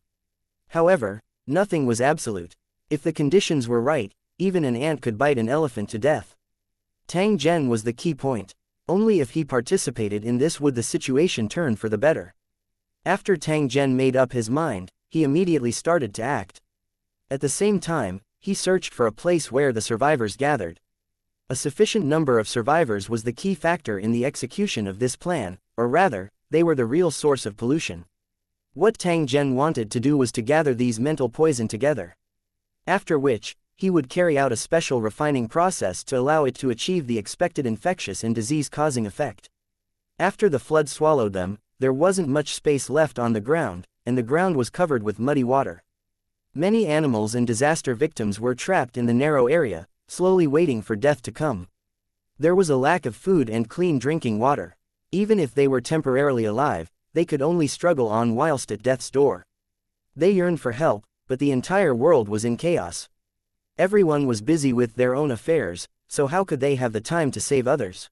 However, nothing was absolute. If the conditions were right, even an ant could bite an elephant to death. Tang Zhen was the key point. Only if he participated in this would the situation turn for the better. After Tang Zhen made up his mind, he immediately started to act. At the same time, he searched for a place where the survivors gathered. A sufficient number of survivors was the key factor in the execution of this plan, or rather, they were the real source of pollution. What Tang Zhen wanted to do was to gather these mental poison together. After which, he would carry out a special refining process to allow it to achieve the expected infectious and disease-causing effect. After the flood swallowed them, there wasn't much space left on the ground, and the ground was covered with muddy water. Many animals and disaster victims were trapped in the narrow area, slowly waiting for death to come. There was a lack of food and clean drinking water. Even if they were temporarily alive, they could only struggle on whilst at death's door. They yearned for help, but the entire world was in chaos. Everyone was busy with their own affairs, so how could they have the time to save others?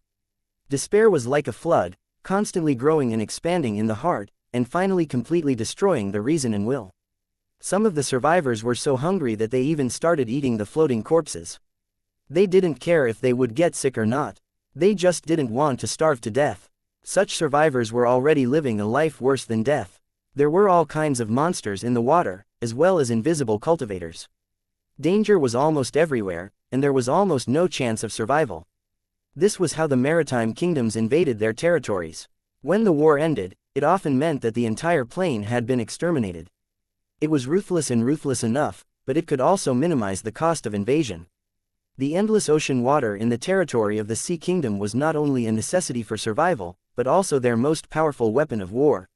Despair was like a flood, constantly growing and expanding in the heart, and finally completely destroying the reason and will. Some of the survivors were so hungry that they even started eating the floating corpses. They didn't care if they would get sick or not. They just didn't want to starve to death. Such survivors were already living a life worse than death. There were all kinds of monsters in the water, as well as invisible cultivators. Danger was almost everywhere, and there was almost no chance of survival. This was how the maritime kingdoms invaded their territories. When the war ended, it often meant that the entire plane had been exterminated. It was ruthless and ruthless enough, but it could also minimize the cost of invasion. The endless ocean water in the territory of the Sea Kingdom was not only a necessity for survival, but also their most powerful weapon of war.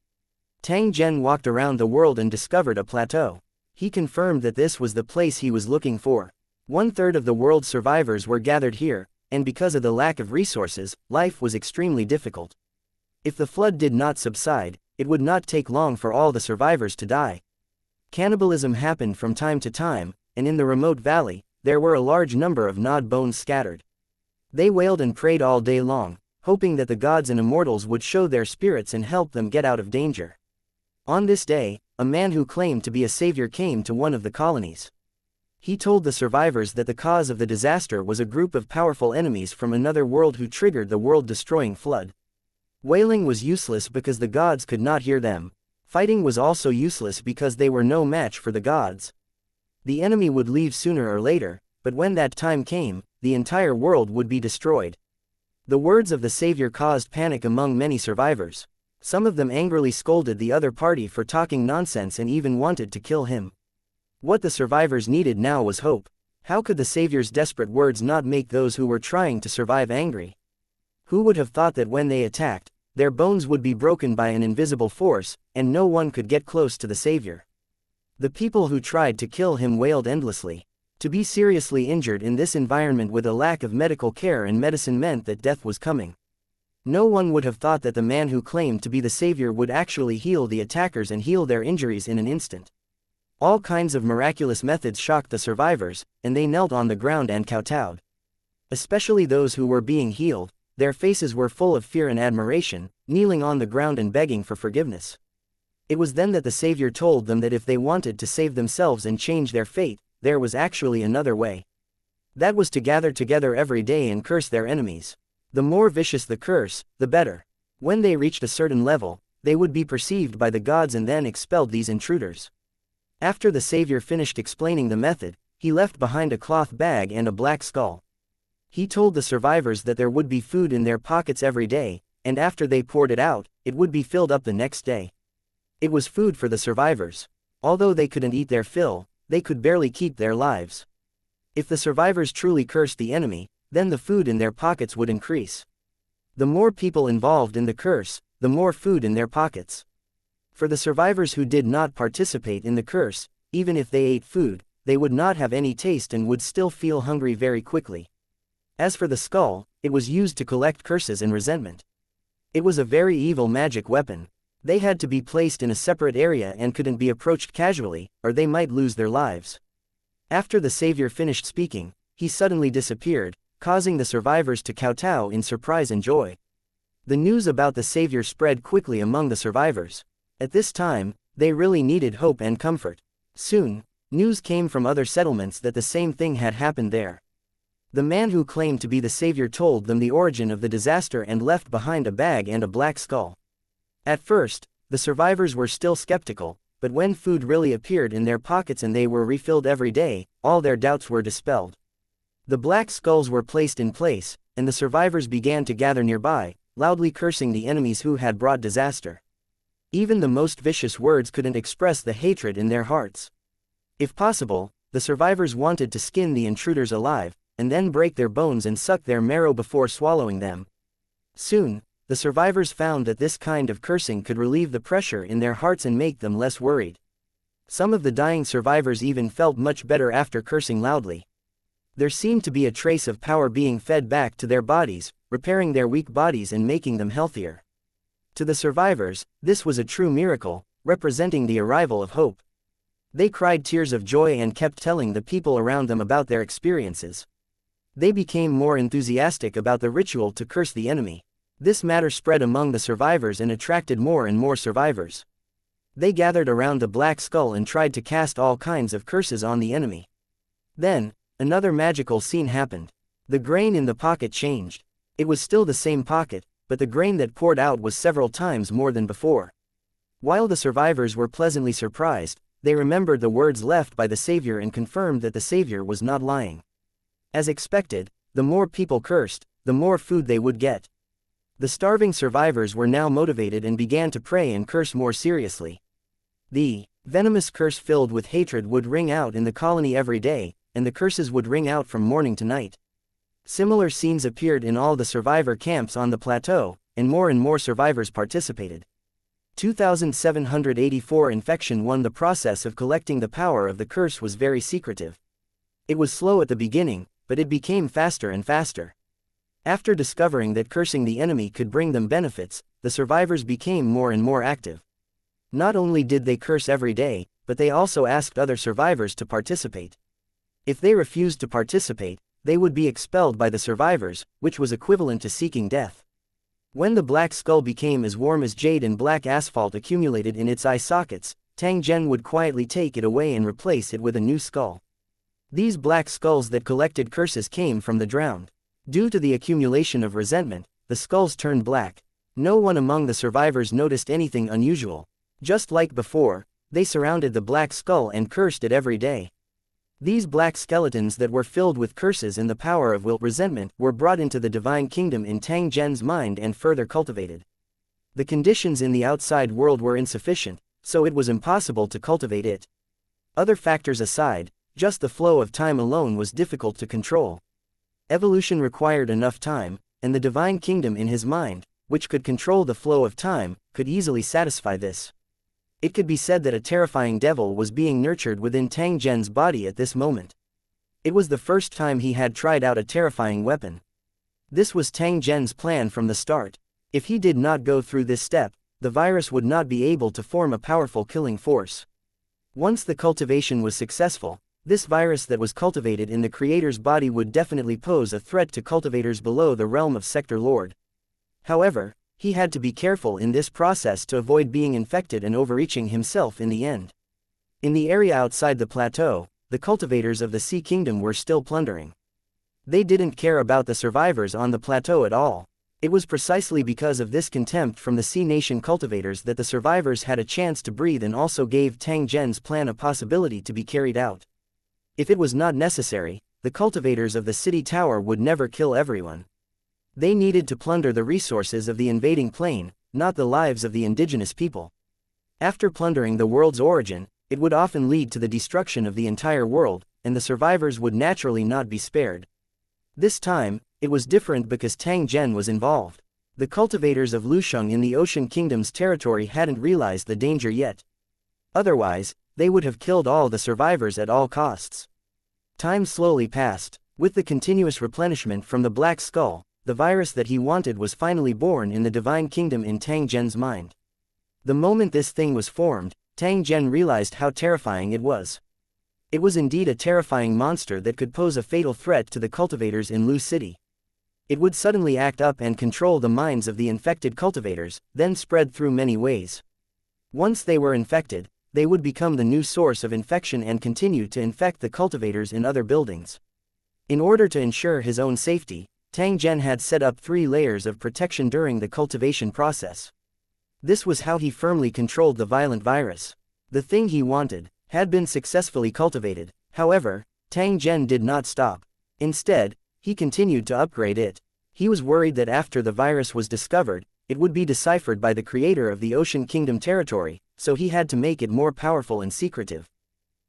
Tang Zhen walked around the world and discovered a plateau. He confirmed that this was the place he was looking for. 1/3 of the world's survivors were gathered here, and because of the lack of resources, life was extremely difficult. If the flood did not subside, it would not take long for all the survivors to die. Cannibalism happened from time to time, and in the remote valley, there were a large number of gnawed bones scattered. They wailed and prayed all day long, hoping that the gods and immortals would show their spirits and help them get out of danger. On this day, a man who claimed to be a savior came to one of the colonies. He told the survivors that the cause of the disaster was a group of powerful enemies from another world who triggered the world-destroying flood. Wailing was useless because the gods could not hear them. Fighting was also useless because they were no match for the gods. The enemy would leave sooner or later, but when that time came, the entire world would be destroyed. The words of the savior caused panic among many survivors. Some of them angrily scolded the other party for talking nonsense and even wanted to kill him. What the survivors needed now was hope. How could the savior's desperate words not make those who were trying to survive angry? Who would have thought that when they attacked, their bones would be broken by an invisible force, and no one could get close to the savior? The people who tried to kill him wailed endlessly. To be seriously injured in this environment with a lack of medical care and medicine meant that death was coming. No one would have thought that the man who claimed to be the savior would actually heal the attackers and heal their injuries in an instant. All kinds of miraculous methods shocked the survivors, and they knelt on the ground and kowtowed. Especially those who were being healed, their faces were full of fear and admiration, kneeling on the ground and begging for forgiveness. It was then that the savior told them that if they wanted to save themselves and change their fate, there was actually another way. That was to gather together every day and curse their enemies. The more vicious the curse, the better. When they reached a certain level, they would be perceived by the gods and then expelled these intruders. After the savior finished explaining the method, he left behind a cloth bag and a black skull. He told the survivors that there would be food in their pockets every day, and after they poured it out, it would be filled up the next day. It was food for the survivors. Although they couldn't eat their fill, they could barely keep their lives. If the survivors truly cursed the enemy, then the food in their pockets would increase. The more people involved in the curse, the more food in their pockets. For the survivors who did not participate in the curse, even if they ate food, they would not have any taste and would still feel hungry very quickly. As for the skull, it was used to collect curses and resentment. It was a very evil magic weapon. They had to be placed in a separate area and couldn't be approached casually, or they might lose their lives. After the savior finished speaking, he suddenly disappeared, causing the survivors to kowtow in surprise and joy. The news about the savior spread quickly among the survivors. At this time, they really needed hope and comfort. Soon, news came from other settlements that the same thing had happened there. The man who claimed to be the savior told them the origin of the disaster and left behind a bag and a black skull. At first, the survivors were still skeptical, but when food really appeared in their pockets and they were refilled every day, all their doubts were dispelled. The black skulls were placed in place, and the survivors began to gather nearby, loudly cursing the enemies who had brought disaster. Even the most vicious words couldn't express the hatred in their hearts. If possible, the survivors wanted to skin the intruders alive, and then break their bones and suck their marrow before swallowing them. Soon, the survivors found that this kind of cursing could relieve the pressure in their hearts and make them less worried. Some of the dying survivors even felt much better after cursing loudly. There seemed to be a trace of power being fed back to their bodies, repairing their weak bodies and making them healthier. To the survivors, this was a true miracle, representing the arrival of hope. They cried tears of joy and kept telling the people around them about their experiences. They became more enthusiastic about the ritual to curse the enemy. This matter spread among the survivors and attracted more and more survivors. They gathered around the black skull and tried to cast all kinds of curses on the enemy. Then, another magical scene happened. The grain in the pocket changed. It was still the same pocket, but the grain that poured out was several times more than before. While the survivors were pleasantly surprised, they remembered the words left by the savior and confirmed that the savior was not lying. As expected, the more people cursed, the more food they would get. The starving survivors were now motivated and began to pray and curse more seriously. The venomous curse filled with hatred would ring out in the colony every day, and the curses would ring out from morning to night. Similar scenes appeared in all the survivor camps on the plateau, and more survivors participated. 2784 Infection 1. The process of collecting the power of the curse was very secretive. It was slow at the beginning, but it became faster and faster. After discovering that cursing the enemy could bring them benefits, the survivors became more and more active. Not only did they curse every day, but they also asked other survivors to participate. If they refused to participate, they would be expelled by the survivors, which was equivalent to seeking death. When the black skull became as warm as jade and black asphalt accumulated in its eye sockets, Tang Zhen would quietly take it away and replace it with a new skull. These black skulls that collected curses came from the drowned. Due to the accumulation of resentment, the skulls turned black. No one among the survivors noticed anything unusual. Just like before, they surrounded the black skull and cursed it every day. These black skeletons that were filled with curses and the power of resentment were brought into the divine kingdom in Tang Zhen's mind and further cultivated. The conditions in the outside world were insufficient, so it was impossible to cultivate it. Other factors aside, just the flow of time alone was difficult to control. Evolution required enough time, and the divine kingdom in his mind, which could control the flow of time, could easily satisfy this. It could be said that a terrifying devil was being nurtured within Tang Zhen's body at this moment. It was the first time he had tried out a terrifying weapon. This was Tang Zhen's plan from the start. If he did not go through this step, the virus would not be able to form a powerful killing force. Once the cultivation was successful, this virus that was cultivated in the creator's body would definitely pose a threat to cultivators below the realm of Sector Lord. However, he had to be careful in this process to avoid being infected and overreaching himself in the end. In the area outside the plateau, the cultivators of the Sea Kingdom were still plundering. They didn't care about the survivors on the plateau at all. It was precisely because of this contempt from the Sea Nation cultivators that the survivors had a chance to breathe and also gave Tang Zhen's plan a possibility to be carried out. If it was not necessary, the cultivators of the city tower would never kill everyone. They needed to plunder the resources of the invading plane, not the lives of the indigenous people. After plundering the world's origin, it would often lead to the destruction of the entire world, and the survivors would naturally not be spared. This time, it was different because Tang Zhen was involved. The cultivators of Lusheng in the Ocean Kingdom's territory hadn't realized the danger yet. Otherwise, they would have killed all the survivors at all costs. Time slowly passed. With the continuous replenishment from the Black Skull, the virus that he wanted was finally born in the Divine Kingdom in Tang Zhen's mind. The moment this thing was formed, Tang Zhen realized how terrifying it was. It was indeed a terrifying monster that could pose a fatal threat to the cultivators in Lu City. It would suddenly act up and control the minds of the infected cultivators, then spread through many ways. Once they were infected, they would become the new source of infection and continue to infect the cultivators in other buildings. In order to ensure his own safety, Tang Zhen had set up 3 layers of protection during the cultivation process. This was how he firmly controlled the violent virus. The thing he wanted had been successfully cultivated. However, Tang Zhen did not stop. Instead, he continued to upgrade it. He was worried that after the virus was discovered, it would be deciphered by the creator of the Ocean Kingdom territory, so he had to make it more powerful and secretive.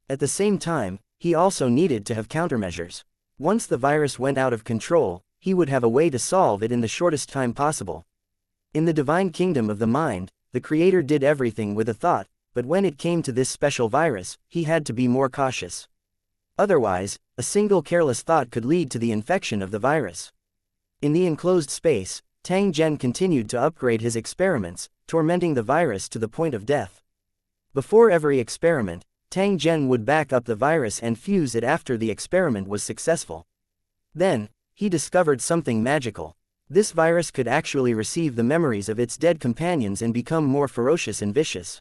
At the same time, he also needed to have countermeasures. Once the virus went out of control, he would have a way to solve it in the shortest time possible. In the divine kingdom of the mind, the creator did everything with a thought, but when it came to this special virus, he had to be more cautious. Otherwise, a single careless thought could lead to the infection of the virus. In the enclosed space, Tang Zhen continued to upgrade his experiments, tormenting the virus to the point of death. Before every experiment, Tang Zhen would back up the virus and fuse it after the experiment was successful. Then, he discovered something magical. This virus could actually receive the memories of its dead companions and become more ferocious and vicious.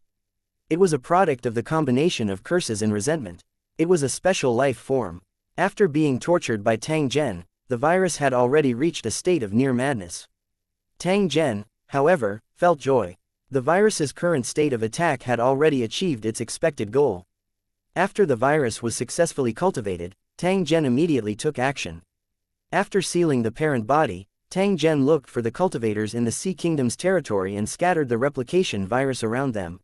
It was a product of the combination of curses and resentment. It was a special life form. After being tortured by Tang Zhen, the virus had already reached a state of near madness. Tang Zhen, however, felt joy. The virus's current state of attack had already achieved its expected goal. After the virus was successfully cultivated, Tang Zhen immediately took action. After sealing the parent body, Tang Zhen looked for the cultivators in the Sea Kingdom's territory and scattered the replication virus around them.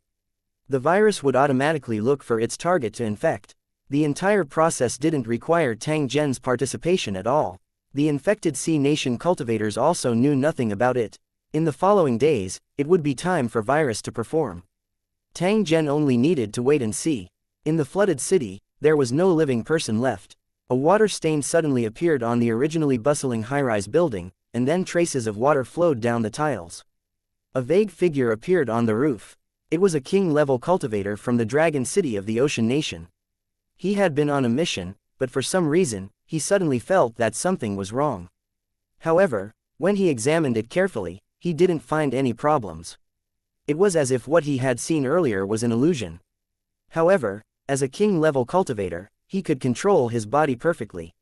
The virus would automatically look for its target to infect. The entire process didn't require Tang Zhen's participation at all. The infected Sea Nation cultivators also knew nothing about it. In the following days, it would be time for virus to perform. Tang Zhen only needed to wait and see. In the flooded city, there was no living person left. A water stain suddenly appeared on the originally bustling high-rise building, and then traces of water flowed down the tiles. A vague figure appeared on the roof. It was a king-level cultivator from the Dragon City of the Ocean Nation. He had been on a mission, but for some reason, he suddenly felt that something was wrong. However, when he examined it carefully, he didn't find any problems. It was as if what he had seen earlier was an illusion. However, as a king-level cultivator, he could control his body perfectly.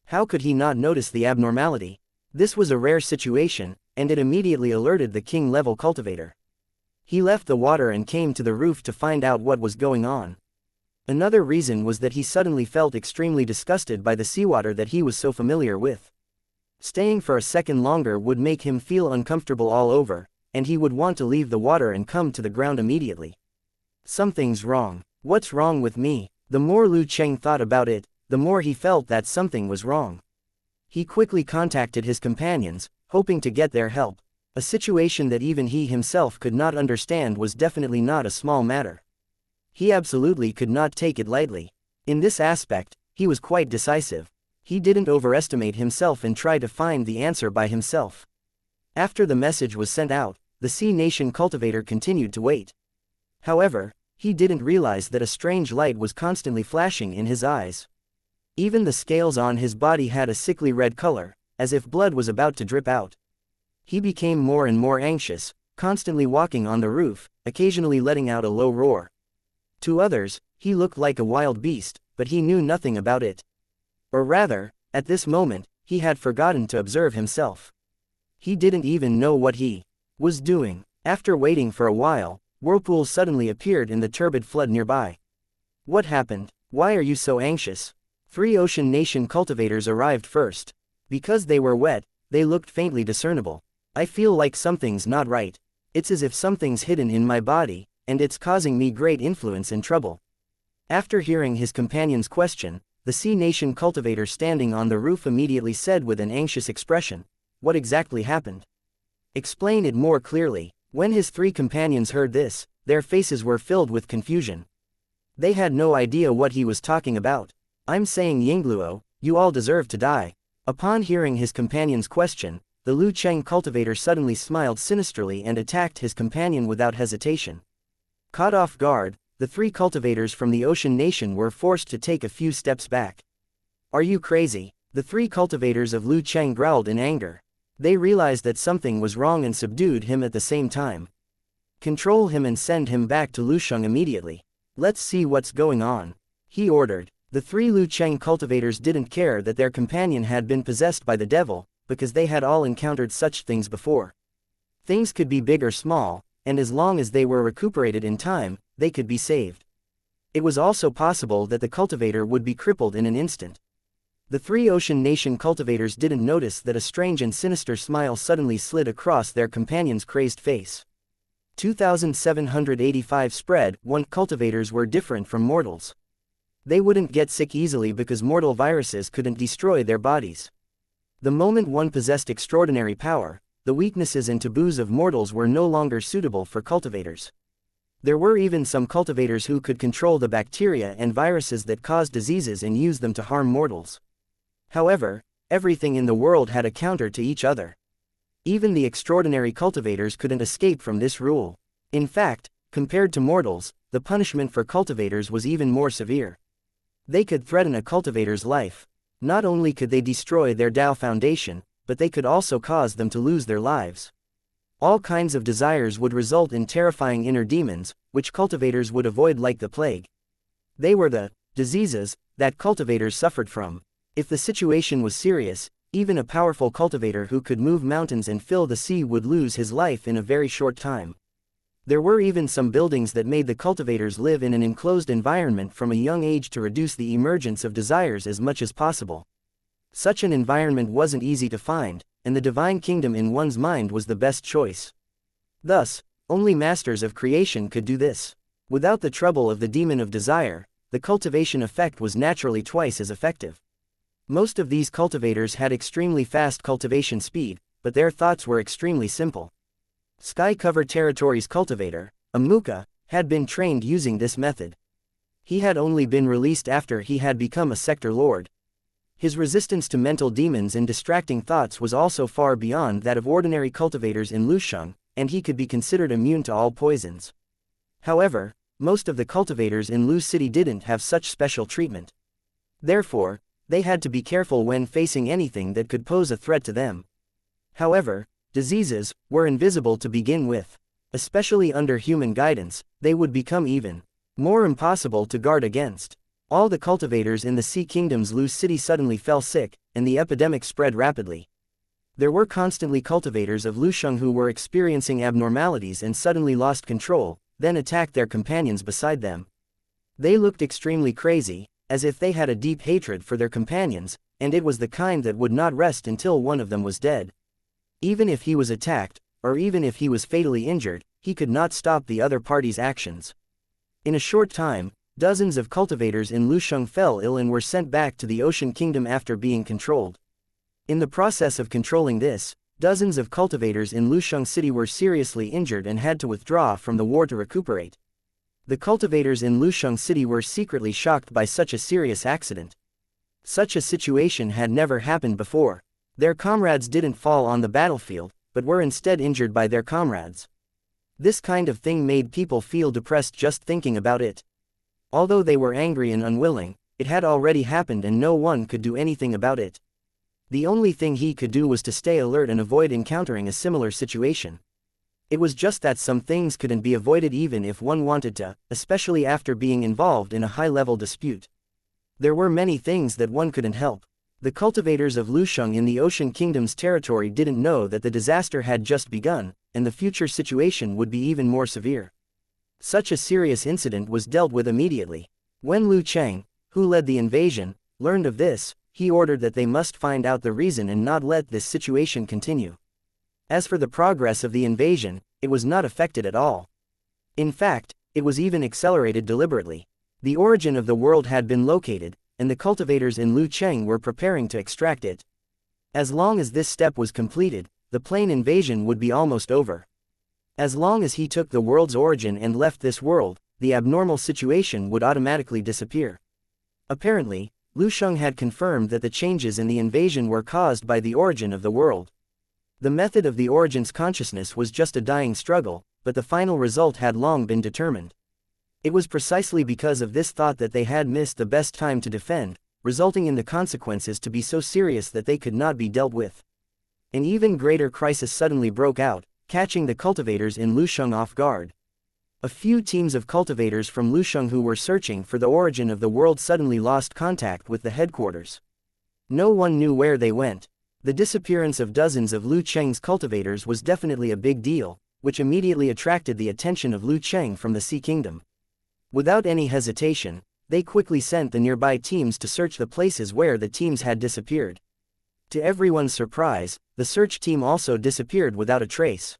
How could he not notice the abnormality? This was a rare situation, and it immediately alerted the king-level cultivator. He left the water and came to the roof to find out what was going on. Another reason was that he suddenly felt extremely disgusted by the seawater that he was so familiar with. Staying for a second longer would make him feel uncomfortable all over, and he would want to leave the water and come to the ground immediately. Something's wrong. What's wrong with me? The more Lu Cheng thought about it, the more he felt that something was wrong. He quickly contacted his companions, hoping to get their help. A situation that even he himself could not understand was definitely not a small matter. He absolutely could not take it lightly. In this aspect, he was quite decisive. He didn't overestimate himself and try to find the answer by himself. After the message was sent out, the Sea Nation cultivator continued to wait. However, he didn't realize that a strange light was constantly flashing in his eyes. Even the scales on his body had a sickly red color, as if blood was about to drip out. He became more and more anxious, constantly walking on the roof, occasionally letting out a low roar. To others, he looked like a wild beast, but he knew nothing about it. Or rather, at this moment, he had forgotten to observe himself. He didn't even know what he was doing. After waiting for a while, whirlpools suddenly appeared in the turbid flood nearby. What happened? Why are you so anxious? 3 Ocean Nation cultivators arrived first. Because they were wet, they looked faintly discernible. I feel like something's not right. It's as if something's hidden in my body, and it's causing me great influence and trouble. After hearing his companion's question, the Sea Nation cultivator standing on the roof immediately said with an anxious expression, "What exactly happened? Explain it more clearly." When his 3 companions heard this, their faces were filled with confusion. They had no idea what he was talking about. "I'm saying Yingluo, you all deserve to die." Upon hearing his companion's question, the Lu Cheng cultivator suddenly smiled sinisterly and attacked his companion without hesitation. Caught off guard, the 3 cultivators from the Ocean Nation were forced to take a few steps back. "Are you crazy?" The 3 cultivators of Lu Cheng growled in anger. They realized that something was wrong and subdued him at the same time. Control him and send him back to Lusheng immediately. Let's see what's going on, he ordered. The three Lu Cheng cultivators didn't care that their companion had been possessed by the devil, because they had all encountered such things before. Things could be big or small, and as long as they were recuperated in time, they could be saved. It was also possible that the cultivator would be crippled in an instant. The three Ocean Nation cultivators didn't notice that a strange and sinister smile suddenly slid across their companion's crazed face. 2785 spread, 1 cultivators were different from mortals. They wouldn't get sick easily because mortal viruses couldn't destroy their bodies. The moment one possessed extraordinary power, the weaknesses and taboos of mortals were no longer suitable for cultivators. There were even some cultivators who could control the bacteria and viruses that caused diseases and use them to harm mortals. However, everything in the world had a counter to each other. Even the extraordinary cultivators couldn't escape from this rule. In fact, compared to mortals, the punishment for cultivators was even more severe. They could threaten a cultivator's life. Not only could they destroy their Tao foundation, but they could also cause them to lose their lives. All kinds of desires would result in terrifying inner demons, which cultivators would avoid like the plague. They were the diseases that cultivators suffered from. If the situation was serious, even a powerful cultivator who could move mountains and fill the sea would lose his life in a very short time. There were even some buildings that made the cultivators live in an enclosed environment from a young age to reduce the emergence of desires as much as possible. Such an environment wasn't easy to find, and the divine kingdom in one's mind was the best choice. Thus, only masters of creation could do this. Without the trouble of the demon of desire, the cultivation effect was naturally twice as effective. Most of these cultivators had extremely fast cultivation speed, but their thoughts were extremely simple. Sky Cover Territory's cultivator, Amuka, had been trained using this method. He had only been released after he had become a sector lord. His resistance to mental demons and distracting thoughts was also far beyond that of ordinary cultivators in Lusheng, and he could be considered immune to all poisons. However, most of the cultivators in Lu City didn't have such special treatment. Therefore, they had to be careful when facing anything that could pose a threat to them. However, diseases were invisible to begin with. Especially under human guidance, they would become even more impossible to guard against. All the cultivators in the Sea Kingdom's Lu City suddenly fell sick, and the epidemic spread rapidly. There were constantly cultivators of Lusheng who were experiencing abnormalities and suddenly lost control, then attacked their companions beside them. They looked extremely crazy, as if they had a deep hatred for their companions, and it was the kind that would not rest until one of them was dead. Even if he was attacked, or even if he was fatally injured, he could not stop the other party's actions. In a short time, dozens of cultivators in Lusheng fell ill and were sent back to the Ocean Kingdom after being controlled. In the process of controlling this, dozens of cultivators in Lusheng City were seriously injured and had to withdraw from the war to recuperate. The cultivators in Lusheng City were secretly shocked by such a serious accident. Such a situation had never happened before. Their comrades didn't fall on the battlefield, but were instead injured by their comrades. This kind of thing made people feel depressed just thinking about it. Although they were angry and unwilling, it had already happened and no one could do anything about it. The only thing he could do was to stay alert and avoid encountering a similar situation. It was just that some things couldn't be avoided even if one wanted to, especially after being involved in a high-level dispute. There were many things that one couldn't help. The cultivators of Lusheng in the Ocean Kingdom's territory didn't know that the disaster had just begun, and the future situation would be even more severe. Such a serious incident was dealt with immediately. When Lu Cheng, who led the invasion, learned of this, he ordered that they must find out the reason and not let this situation continue. As for the progress of the invasion, it was not affected at all. In fact, it was even accelerated deliberately. The origin of the world had been located, and the cultivators in Lu Cheng were preparing to extract it. As long as this step was completed, the plain invasion would be almost over. As long as he took the world's origin and left this world, the abnormal situation would automatically disappear. Apparently, Lusheng had confirmed that the changes in the invasion were caused by the origin of the world. The method of the origin's consciousness was just a dying struggle, but the final result had long been determined. It was precisely because of this thought that they had missed the best time to defend, resulting in the consequences to be so serious that they could not be dealt with. An even greater crisis suddenly broke out, catching the cultivators in Lusheng off guard. A few teams of cultivators from Lusheng who were searching for the origin of the world suddenly lost contact with the headquarters. No one knew where they went. The disappearance of dozens of Lu Cheng's cultivators was definitely a big deal, which immediately attracted the attention of Lu Cheng from the Sea Kingdom. Without any hesitation, they quickly sent the nearby teams to search the places where the teams had disappeared. To everyone's surprise, the search team also disappeared without a trace.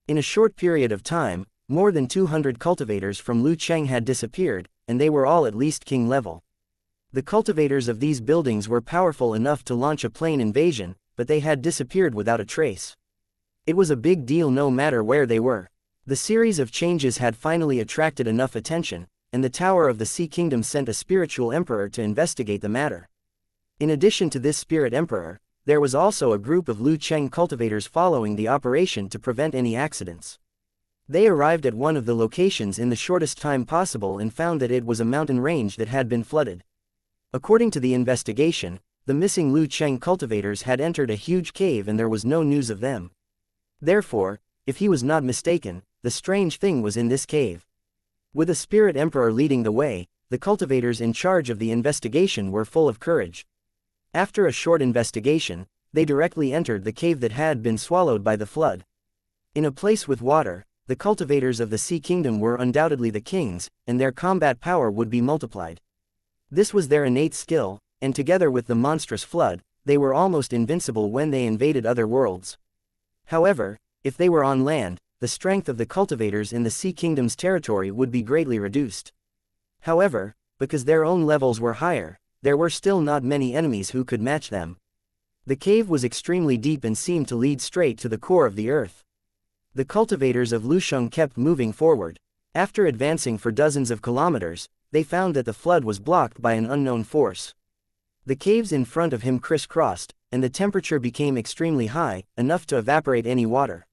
In a short period of time, more than 200 cultivators from Lu Cheng had disappeared, and they were all at least king level. The cultivators of these buildings were powerful enough to launch a plane invasion, but they had disappeared without a trace. It was a big deal no matter where they were. The series of changes had finally attracted enough attention, and the Tower of the Sea Kingdom sent a spiritual emperor to investigate the matter. In addition to this spirit emperor, there was also a group of Lu Cheng cultivators following the operation to prevent any accidents. They arrived at one of the locations in the shortest time possible and found that it was a mountain range that had been flooded. According to the investigation, the missing Lu Cheng cultivators had entered a huge cave and there was no news of them. Therefore, if he was not mistaken, the strange thing was in this cave. With a spirit emperor leading the way, the cultivators in charge of the investigation were full of courage. After a short investigation, they directly entered the cave that had been swallowed by the flood. In a place with water, the cultivators of the Sea Kingdom were undoubtedly the kings, and their combat power would be multiplied. This was their innate skill, and together with the monstrous flood, they were almost invincible when they invaded other worlds. However, if they were on land, the strength of the cultivators in the Sea Kingdom's territory would be greatly reduced. However, because their own levels were higher, there were still not many enemies who could match them. The cave was extremely deep and seemed to lead straight to the core of the earth. The cultivators of Lusheng kept moving forward. After advancing for dozens of kilometers, they found that the flood was blocked by an unknown force. The caves in front of him crisscrossed, and the temperature became extremely high, enough to evaporate any water.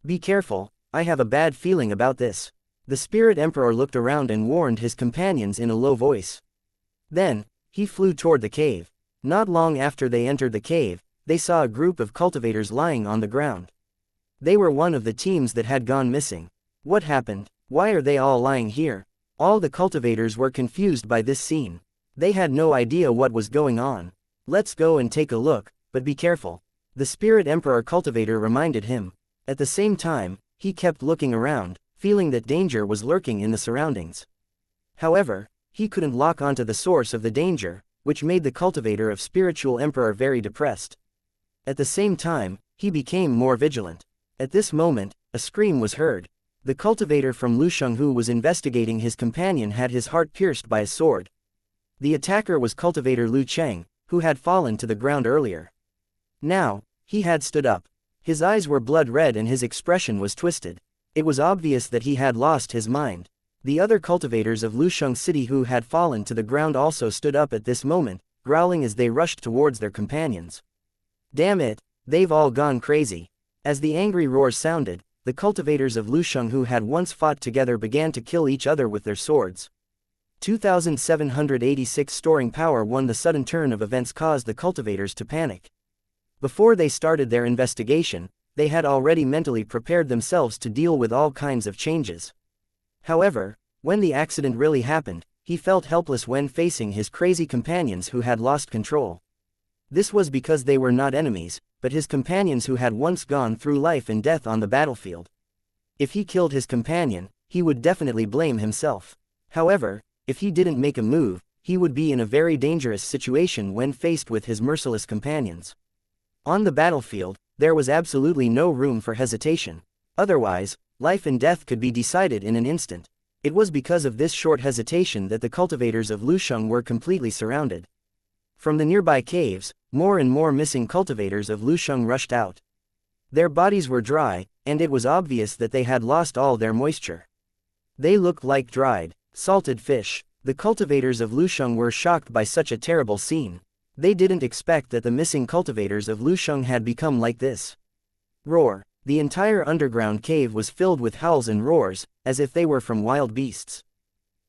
"Be careful, I have a bad feeling about this." The spirit emperor looked around and warned his companions in a low voice. Then, he flew toward the cave. Not long after they entered the cave, they saw a group of cultivators lying on the ground. They were one of the teams that had gone missing. What happened? Why are they all lying here? All the cultivators were confused by this scene. They had no idea what was going on. "Let's go and take a look, but be careful," the spirit emperor cultivator reminded him. At the same time, he kept looking around, feeling that danger was lurking in the surroundings. However, he couldn't lock onto the source of the danger, which made the cultivator of spiritual emperor very depressed. At the same time, he became more vigilant. At this moment, a scream was heard. The cultivator from Lusheng who was investigating his companion had his heart pierced by a sword. The attacker was cultivator Lu Cheng, who had fallen to the ground earlier. Now, he had stood up. His eyes were blood red and his expression was twisted. It was obvious that he had lost his mind. The other cultivators of Lusheng City who had fallen to the ground also stood up at this moment, growling as they rushed towards their companions. "Damn it, they've all gone crazy." As the angry roars sounded, the cultivators of Lusheng who had once fought together began to kill each other with their swords. 2786 storing power. The sudden turn of events caused the cultivators to panic. Before they started their investigation, they had already mentally prepared themselves to deal with all kinds of changes. However, when the accident really happened, he felt helpless when facing his crazy companions who had lost control. This was because they were not enemies, but his companions who had once gone through life and death on the battlefield. If he killed his companion, he would definitely blame himself. However, if he didn't make a move, he would be in a very dangerous situation when faced with his merciless companions. On the battlefield, there was absolutely no room for hesitation. Otherwise, life and death could be decided in an instant. It was because of this short hesitation that the cultivators of Lusheng were completely surrounded. From the nearby caves, more and more missing cultivators of Lusheng rushed out. Their bodies were dry, and it was obvious that they had lost all their moisture. They looked like dried, salted fish. The cultivators of Lusheng were shocked by such a terrible scene. They didn't expect that the missing cultivators of Lusheng had become like this. Roar. The entire underground cave was filled with howls and roars, as if they were from wild beasts.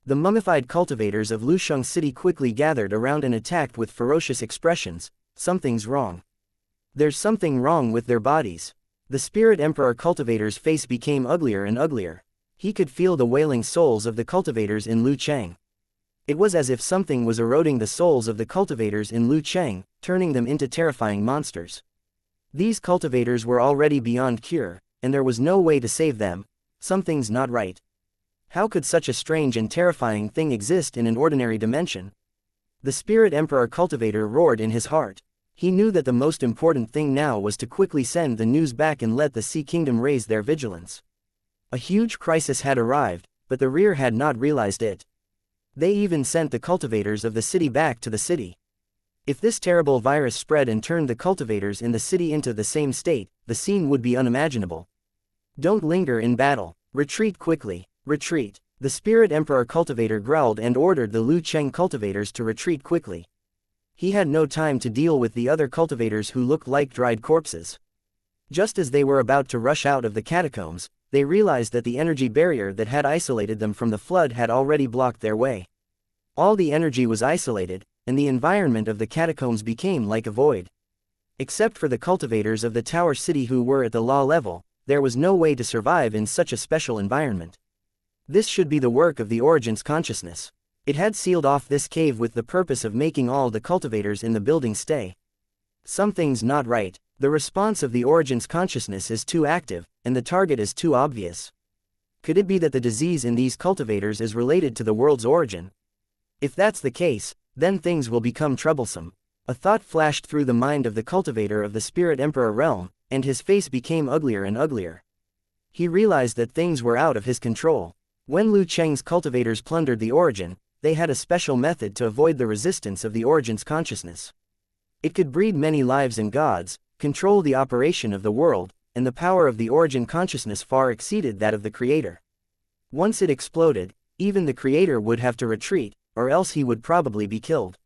The mummified cultivators of Lusheng City quickly gathered around and attacked with ferocious expressions. "Something's wrong. There's something wrong with their bodies. The Spirit Emperor cultivator's face became uglier and uglier. He could feel the wailing souls of the cultivators in Lu Cheng. It was as if something was eroding the souls of the cultivators in Lu Cheng, turning them into terrifying monsters. These cultivators were already beyond cure, and there was no way to save them. Something's not right. How could such a strange and terrifying thing exist in an ordinary dimension? The Spirit Emperor cultivator roared in his heart. He knew that the most important thing now was to quickly send the news back and let the Sea Kingdom raise their vigilance. A huge crisis had arrived, but the rear had not realized it. They even sent the cultivators of the city back to the city. If this terrible virus spread and turned the cultivators in the city into the same state, the scene would be unimaginable. Don't linger in battle. Retreat quickly. Retreat. The Spirit Emperor cultivator growled and ordered the Lu Cheng cultivators to retreat quickly. He had no time to deal with the other cultivators who looked like dried corpses. Just as they were about to rush out of the catacombs, they realized that the energy barrier that had isolated them from the flood had already blocked their way. All the energy was isolated, and the environment of the catacombs became like a void. Except for the cultivators of the Tower City who were at the law level, there was no way to survive in such a special environment. This should be the work of the Origins consciousness. It had sealed off this cave with the purpose of making all the cultivators in the building stay. Something's not right. The response of the Origins consciousness is too active, and the target is too obvious. Could it be that the disease in these cultivators is related to the world's origin? If that's the case, then things will become troublesome. A thought flashed through the mind of the cultivator of the Spirit Emperor realm, and his face became uglier and uglier. He realized that things were out of his control. When Lu Cheng's cultivators plundered the origin, they had a special method to avoid the resistance of the Origins consciousness. It could breed many lives and gods, control the operation of the world, and the power of the Origin consciousness far exceeded that of the Creator. Once it exploded, even the Creator would have to retreat, or else he would probably be killed.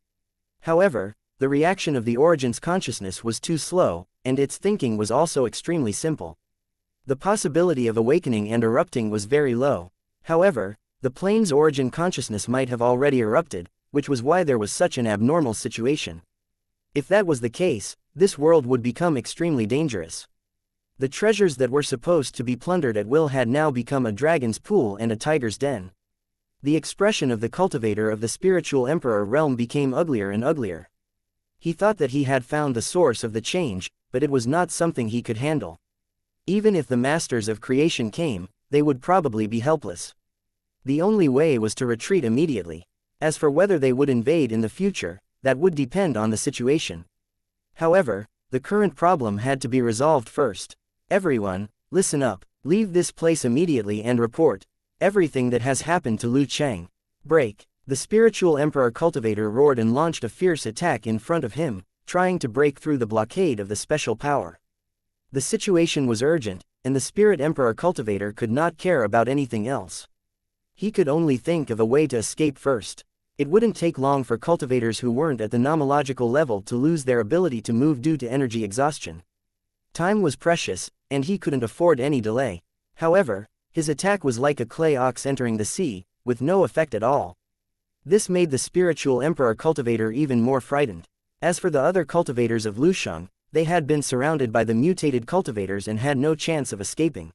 However, the reaction of the Origins consciousness was too slow, and its thinking was also extremely simple. The possibility of awakening and erupting was very low. However, the plane's Origin consciousness might have already erupted, which was why there was such an abnormal situation. If that was the case, this world would become extremely dangerous. The treasures that were supposed to be plundered at will had now become a dragon's pool and a tiger's den. The expression of the cultivator of the spiritual emperor realm became uglier and uglier. He thought that he had found the source of the change, but it was not something he could handle. Even if the masters of creation came, they would probably be helpless. The only way was to retreat immediately. As for whether they would invade in the future, that would depend on the situation. However, the current problem had to be resolved first. Everyone, listen up. Leave this place immediately and report everything that has happened to Lu Cheng. Break. The spiritual emperor cultivator roared and launched a fierce attack in front of him, trying to break through the blockade of the special power. The situation was urgent, and the spirit emperor cultivator could not care about anything else. He could only think of a way to escape first. It wouldn't take long for cultivators who weren't at the nomological level to lose their ability to move due to energy exhaustion. Time was precious, and he couldn't afford any delay. However, his attack was like a clay ox entering the sea, with no effect at all. This made the spiritual emperor cultivator even more frightened. As for the other cultivators of Lusheng, they had been surrounded by the mutated cultivators and had no chance of escaping.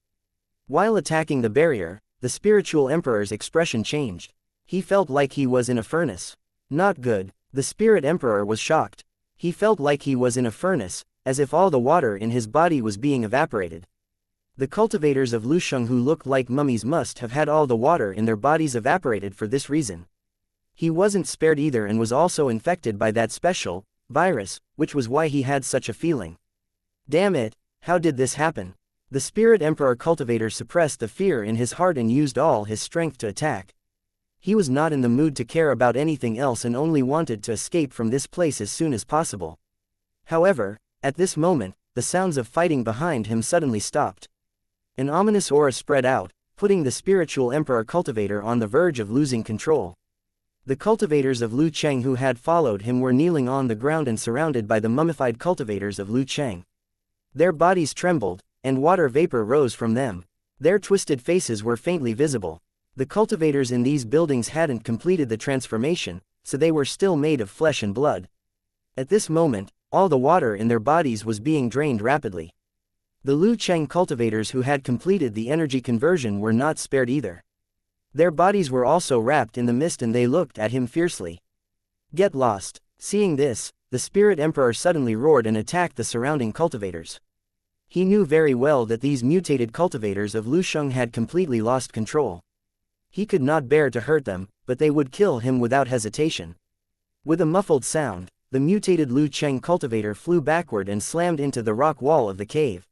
While attacking the barrier, the spiritual emperor's expression changed. He felt like he was in a furnace. Not good. The spirit emperor was shocked. He felt like he was in a furnace, as if all the water in his body was being evaporated. The cultivators of Lusheng who looked like mummies must have had all the water in their bodies evaporated for this reason. He wasn't spared either and was also infected by that special virus, which was why he had such a feeling. Damn it, how did this happen? The spirit emperor cultivator suppressed the fear in his heart and used all his strength to attack. He was not in the mood to care about anything else and only wanted to escape from this place as soon as possible. However, at this moment, the sounds of fighting behind him suddenly stopped. An ominous aura spread out, putting the spiritual emperor cultivator on the verge of losing control. The cultivators of Lu Cheng who had followed him were kneeling on the ground and surrounded by the mummified cultivators of Lu Cheng. Their bodies trembled, and water vapor rose from them. Their twisted faces were faintly visible. The cultivators in these buildings hadn't completed the transformation, so they were still made of flesh and blood. At this moment, All the water in their bodies was being drained rapidly. The Lu Cheng cultivators who had completed the energy conversion were not spared either. Their bodies were also wrapped in the mist and they looked at him fiercely. Get lost. Seeing this, the Spirit Emperor suddenly roared and attacked the surrounding cultivators. He knew very well that these mutated cultivators of Lu Sheng had completely lost control. He could not bear to hurt them, but they would kill him without hesitation. With a muffled sound, the mutated Lu Cheng cultivator flew backward and slammed into the rock wall of the cave.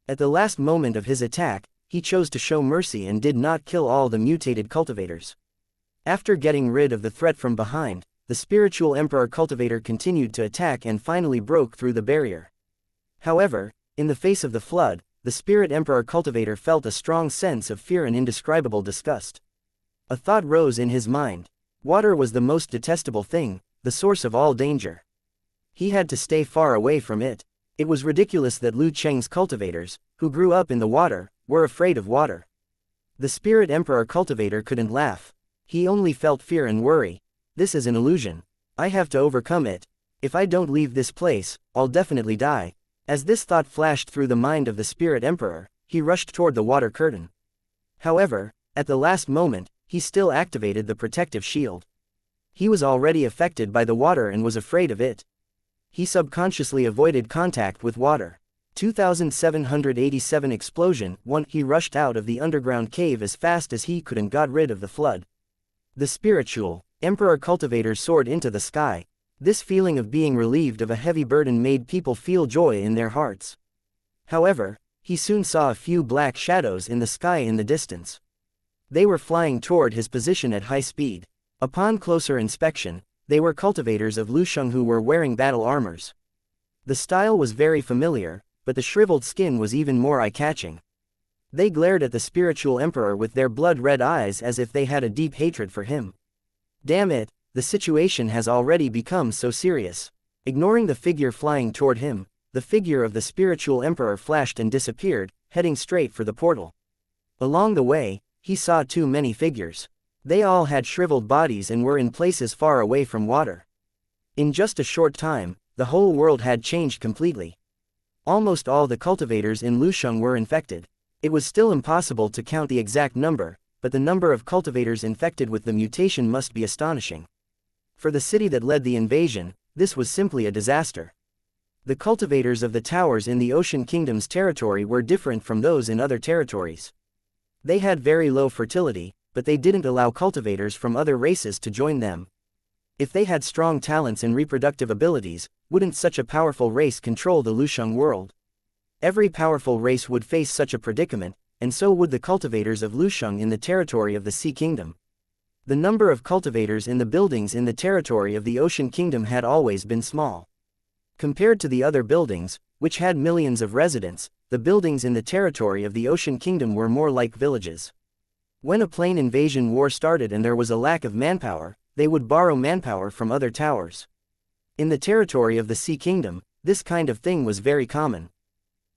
At the last moment of his attack, he chose to show mercy and did not kill all the mutated cultivators. After getting rid of the threat from behind, the spiritual emperor cultivator continued to attack and finally broke through the barrier. However, in the face of the flood, the spirit emperor cultivator felt a strong sense of fear and indescribable disgust. A thought rose in his mind. Water was the most detestable thing, the source of all danger. He had to stay far away from it. It was ridiculous that Lu Cheng's cultivators, who grew up in the water, were afraid of water. The spirit emperor cultivator couldn't laugh. He only felt fear and worry. This is an illusion. I have to overcome it. If I don't leave this place, I'll definitely die. As this thought flashed through the mind of the spirit emperor, he rushed toward the water curtain. However, at the last moment, he still activated the protective shield. He was already affected by the water and was afraid of it. He subconsciously avoided contact with water. 2787 Explosion 1. He rushed out of the underground cave as fast as he could and got rid of the flood. The spiritual emperor cultivator soared into the sky. This feeling of being relieved of a heavy burden made people feel joy in their hearts. However, he soon saw a few black shadows in the sky in the distance. They were flying toward his position at high speed. Upon closer inspection, they were cultivators of Lu Sheng who were wearing battle armors. The style was very familiar, but the shriveled skin was even more eye-catching. They glared at the spiritual emperor with their blood-red eyes as if they had a deep hatred for him. Damn it, the situation has already become so serious. Ignoring the figure flying toward him, the figure of the spiritual emperor flashed and disappeared, heading straight for the portal. Along the way, he saw too many figures. They all had shriveled bodies and were in places far away from water. In just a short time, the whole world had changed completely. Almost all the cultivators in Lu Sheng were infected. It was still impossible to count the exact number, but the number of cultivators infected with the mutation must be astonishing. For the city that led the invasion, this was simply a disaster. The cultivators of the towers in the Ocean Kingdom's territory were different from those in other territories. They had very low fertility, but they didn't allow cultivators from other races to join them. If they had strong talents and reproductive abilities, wouldn't such a powerful race control the Lu Sheng world? Every powerful race would face such a predicament, and so would the cultivators of Lu Sheng in the territory of the Sea Kingdom. The number of cultivators in the buildings in the territory of the Ocean Kingdom had always been small. Compared to the other buildings, which had millions of residents, the buildings in the territory of the Ocean Kingdom were more like villages. When a plane invasion war started and there was a lack of manpower, they would borrow manpower from other towers. In the territory of the Sea Kingdom, this kind of thing was very common.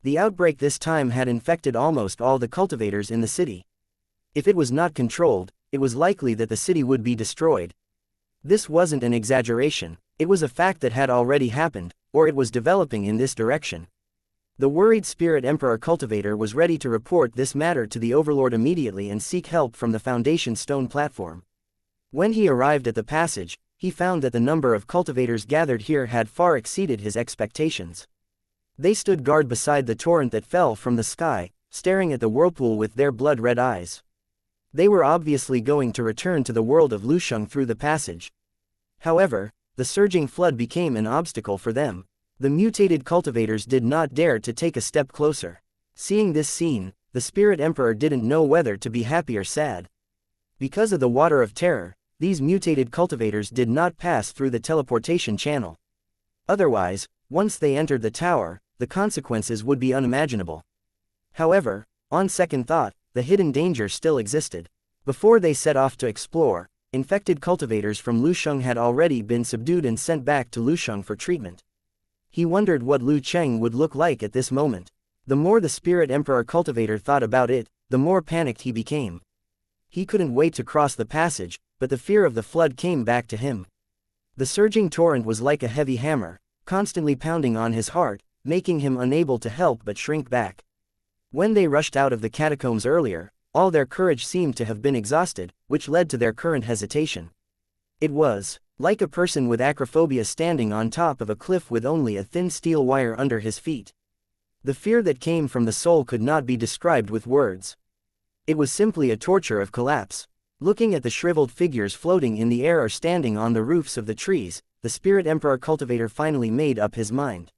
The outbreak this time had infected almost all the cultivators in the city. If it was not controlled, it was likely that the city would be destroyed. This wasn't an exaggeration, it was a fact that had already happened, or it was developing in this direction. The worried spirit emperor cultivator was ready to report this matter to the overlord immediately and seek help from the foundation stone platform. When he arrived at the passage, he found that the number of cultivators gathered here had far exceeded his expectations. They stood guard beside the torrent that fell from the sky, staring at the whirlpool with their blood-red eyes. They were obviously going to return to the world of Lu Sheng through the passage. However, the surging flood became an obstacle for them. The mutated cultivators did not dare to take a step closer. Seeing this scene, the spirit emperor didn't know whether to be happy or sad. Because of the water of terror, these mutated cultivators did not pass through the teleportation channel. Otherwise, once they entered the tower, the consequences would be unimaginable. However, on second thought, the hidden danger still existed. Before they set off to explore, infected cultivators from Lu Sheng had already been subdued and sent back to Lu Sheng for treatment. He wondered what Lu Cheng would look like at this moment. The more the spirit emperor cultivator thought about it, the more panicked he became. He couldn't wait to cross the passage, but the fear of the flood came back to him. The surging torrent was like a heavy hammer, constantly pounding on his heart, making him unable to help but shrink back. When they rushed out of the catacombs earlier, all their courage seemed to have been exhausted, which led to their current hesitation. It was like a person with acrophobia standing on top of a cliff with only a thin steel wire under his feet. The fear that came from the soul could not be described with words. It was simply a torture of collapse. Looking at the shriveled figures floating in the air or standing on the roofs of the trees, the Spirit Emperor cultivator finally made up his mind.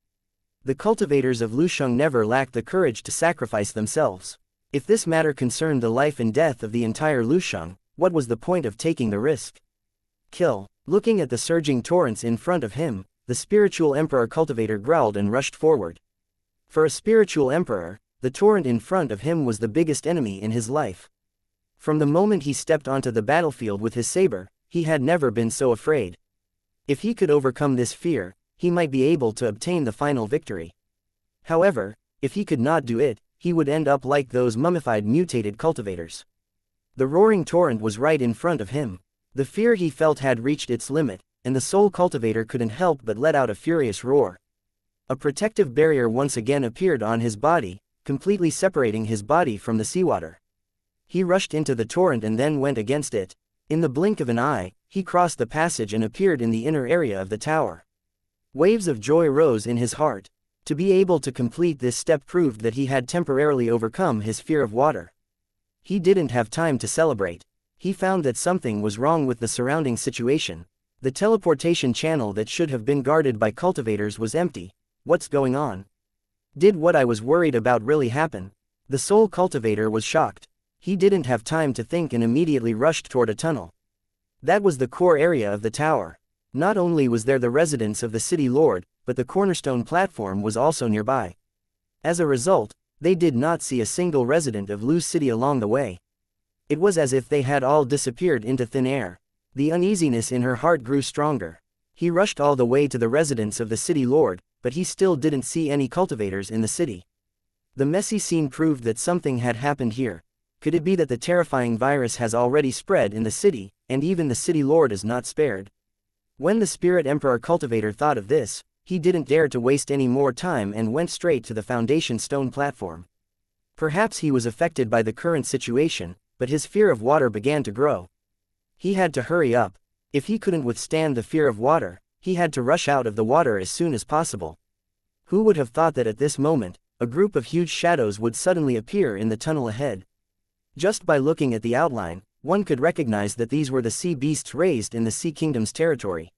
The cultivators of Lusheng never lacked the courage to sacrifice themselves. If this matter concerned the life and death of the entire Lusheng, what was the point of taking the risk? Kill. Looking at the surging torrents in front of him, the spiritual emperor cultivator growled and rushed forward. For a spiritual emperor, the torrent in front of him was the biggest enemy in his life. From the moment he stepped onto the battlefield with his saber, he had never been so afraid. If he could overcome this fear, he might be able to obtain the final victory. However, if he could not do it, he would end up like those mummified mutated cultivators. The roaring torrent was right in front of him. The fear he felt had reached its limit, and the soul cultivator couldn't help but let out a furious roar. A protective barrier once again appeared on his body, completely separating his body from the seawater. He rushed into the torrent and then went against it. In the blink of an eye, he crossed the passage and appeared in the inner area of the tower. Waves of joy rose in his heart. To be able to complete this step proved that he had temporarily overcome his fear of water. He didn't have time to celebrate. He found that something was wrong with the surrounding situation. The teleportation channel that should have been guarded by cultivators was empty. What's going on? Did what I was worried about really happen? The soul cultivator was shocked. He didn't have time to think and immediately rushed toward a tunnel. That was the core area of the tower. Not only was there the residence of the city lord, but the cornerstone platform was also nearby. As a result, they did not see a single resident of Lu City along the way. It was as if they had all disappeared into thin air. The uneasiness in her heart grew stronger. He rushed all the way to the residence of the city lord, but he still didn't see any cultivators in the city. The messy scene proved that something had happened here. Could it be that the terrifying virus has already spread in the city, and even the city lord is not spared? When the Spirit Emperor cultivator thought of this, he didn't dare to waste any more time and went straight to the foundation stone platform. Perhaps he was affected by the current situation, but his fear of water began to grow. He had to hurry up. If he couldn't withstand the fear of water, he had to rush out of the water as soon as possible. Who would have thought that at this moment, a group of huge shadows would suddenly appear in the tunnel ahead? Just by looking at the outline, one could recognize that these were the sea beasts raised in the Sea Kingdom's territory.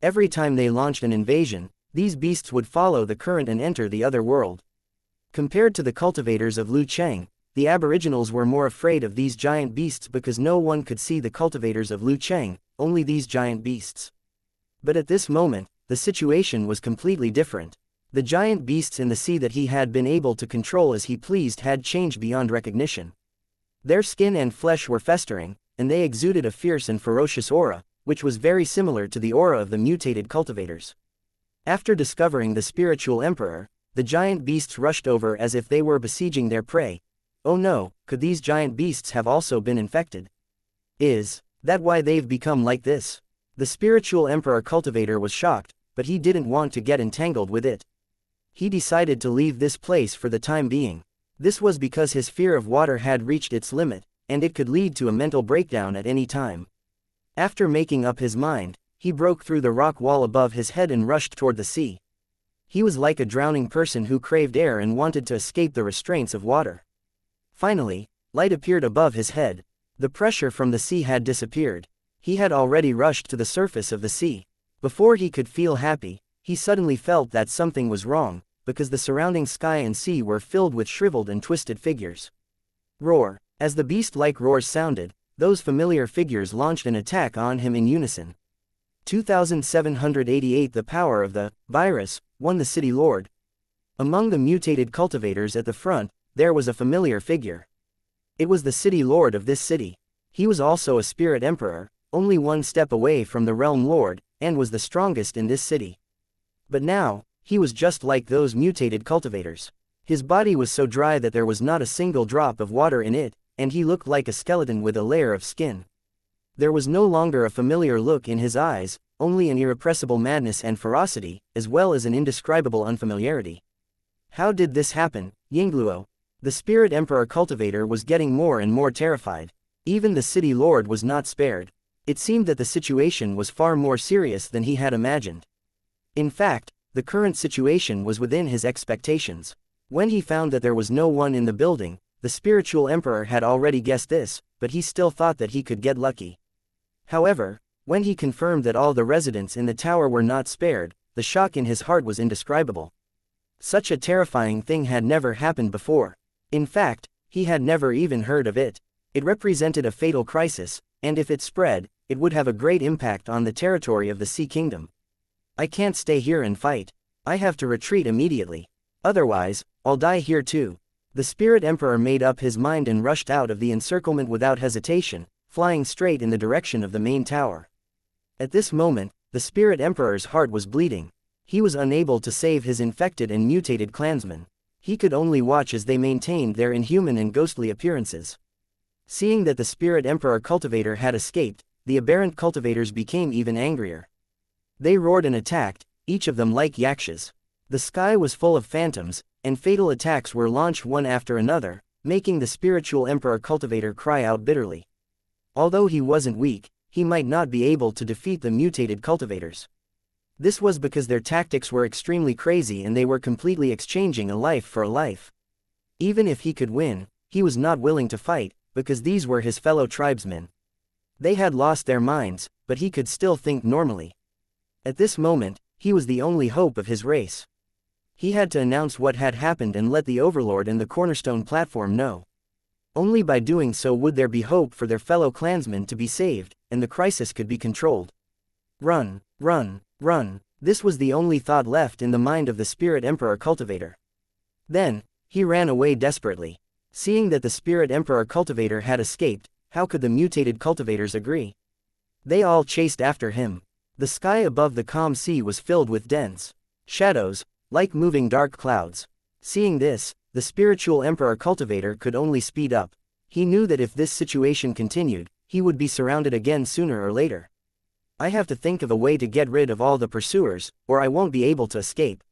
Every time they launched an invasion, these beasts would follow the current and enter the other world. Compared to the cultivators of Lu Cheng, the aboriginals were more afraid of these giant beasts because no one could see the cultivators of Lu Cheng, only these giant beasts. But at this moment, the situation was completely different. The giant beasts in the sea that he had been able to control as he pleased had changed beyond recognition. Their skin and flesh were festering, and they exuded a fierce and ferocious aura, which was very similar to the aura of the mutated cultivators. After discovering the spiritual emperor, the giant beasts rushed over as if they were besieging their prey. Oh no, could these giant beasts have also been infected? Is that why they've become like this? The spiritual emperor cultivator was shocked, but he didn't want to get entangled with it. He decided to leave this place for the time being. This was because his fear of water had reached its limit, and it could lead to a mental breakdown at any time. After making up his mind, he broke through the rock wall above his head and rushed toward the sea. He was like a drowning person who craved air and wanted to escape the restraints of water. Finally, light appeared above his head. The pressure from the sea had disappeared. He had already rushed to the surface of the sea. Before he could feel happy, he suddenly felt that something was wrong, because the surrounding sky and sea were filled with shriveled and twisted figures. Roar. As the beast-like roars sounded, those familiar figures launched an attack on him in unison. 2788 The power of the virus won the city lord. Among the mutated cultivators at the front, there was a familiar figure. It was the city lord of this city. He was also a spirit emperor, only one step away from the realm lord, and was the strongest in this city. But now, he was just like those mutated cultivators. His body was so dry that there was not a single drop of water in it, and he looked like a skeleton with a layer of skin. There was no longer a familiar look in his eyes, only an irrepressible madness and ferocity, as well as an indescribable unfamiliarity. How did this happen, Yingluo? The Spirit Emperor cultivator was getting more and more terrified. Even the city lord was not spared. It seemed that the situation was far more serious than he had imagined. In fact, the current situation was within his expectations. When he found that there was no one in the building, the spiritual emperor had already guessed this, but he still thought that he could get lucky. However, when he confirmed that all the residents in the tower were not spared, the shock in his heart was indescribable. Such a terrifying thing had never happened before. In fact, he had never even heard of it. It represented a fatal crisis, and if it spread, it would have a great impact on the territory of the Sea Kingdom. I can't stay here and fight. I have to retreat immediately. Otherwise, I'll die here too. The Spirit Emperor made up his mind and rushed out of the encirclement without hesitation, flying straight in the direction of the main tower. At this moment, the Spirit Emperor's heart was bleeding. He was unable to save his infected and mutated clansmen. He could only watch as they maintained their inhuman and ghostly appearances. Seeing that the Spirit Emperor cultivator had escaped, the aberrant cultivators became even angrier. They roared and attacked, each of them like yakshas. The sky was full of phantoms, and fatal attacks were launched one after another, making the spiritual Emperor cultivator cry out bitterly. Although he wasn't weak, he might not be able to defeat the mutated cultivators. This was because their tactics were extremely crazy and they were completely exchanging a life for a life. Even if he could win, he was not willing to fight, because these were his fellow tribesmen. They had lost their minds, but he could still think normally. At this moment, he was the only hope of his race. He had to announce what had happened and let the Overlord and the Cornerstone platform know. Only by doing so would there be hope for their fellow clansmen to be saved, and the crisis could be controlled. Run, run, run. This was the only thought left in the mind of the Spirit Emperor cultivator. Then, he ran away desperately. Seeing that the Spirit Emperor cultivator had escaped, how could the mutated cultivators agree? They all chased after him. The sky above the calm sea was filled with dense shadows, like moving dark clouds. Seeing this, the spiritual Emperor cultivator could only speed up. He knew that if this situation continued, he would be surrounded again sooner or later. I have to think of a way to get rid of all the pursuers, or I won't be able to escape.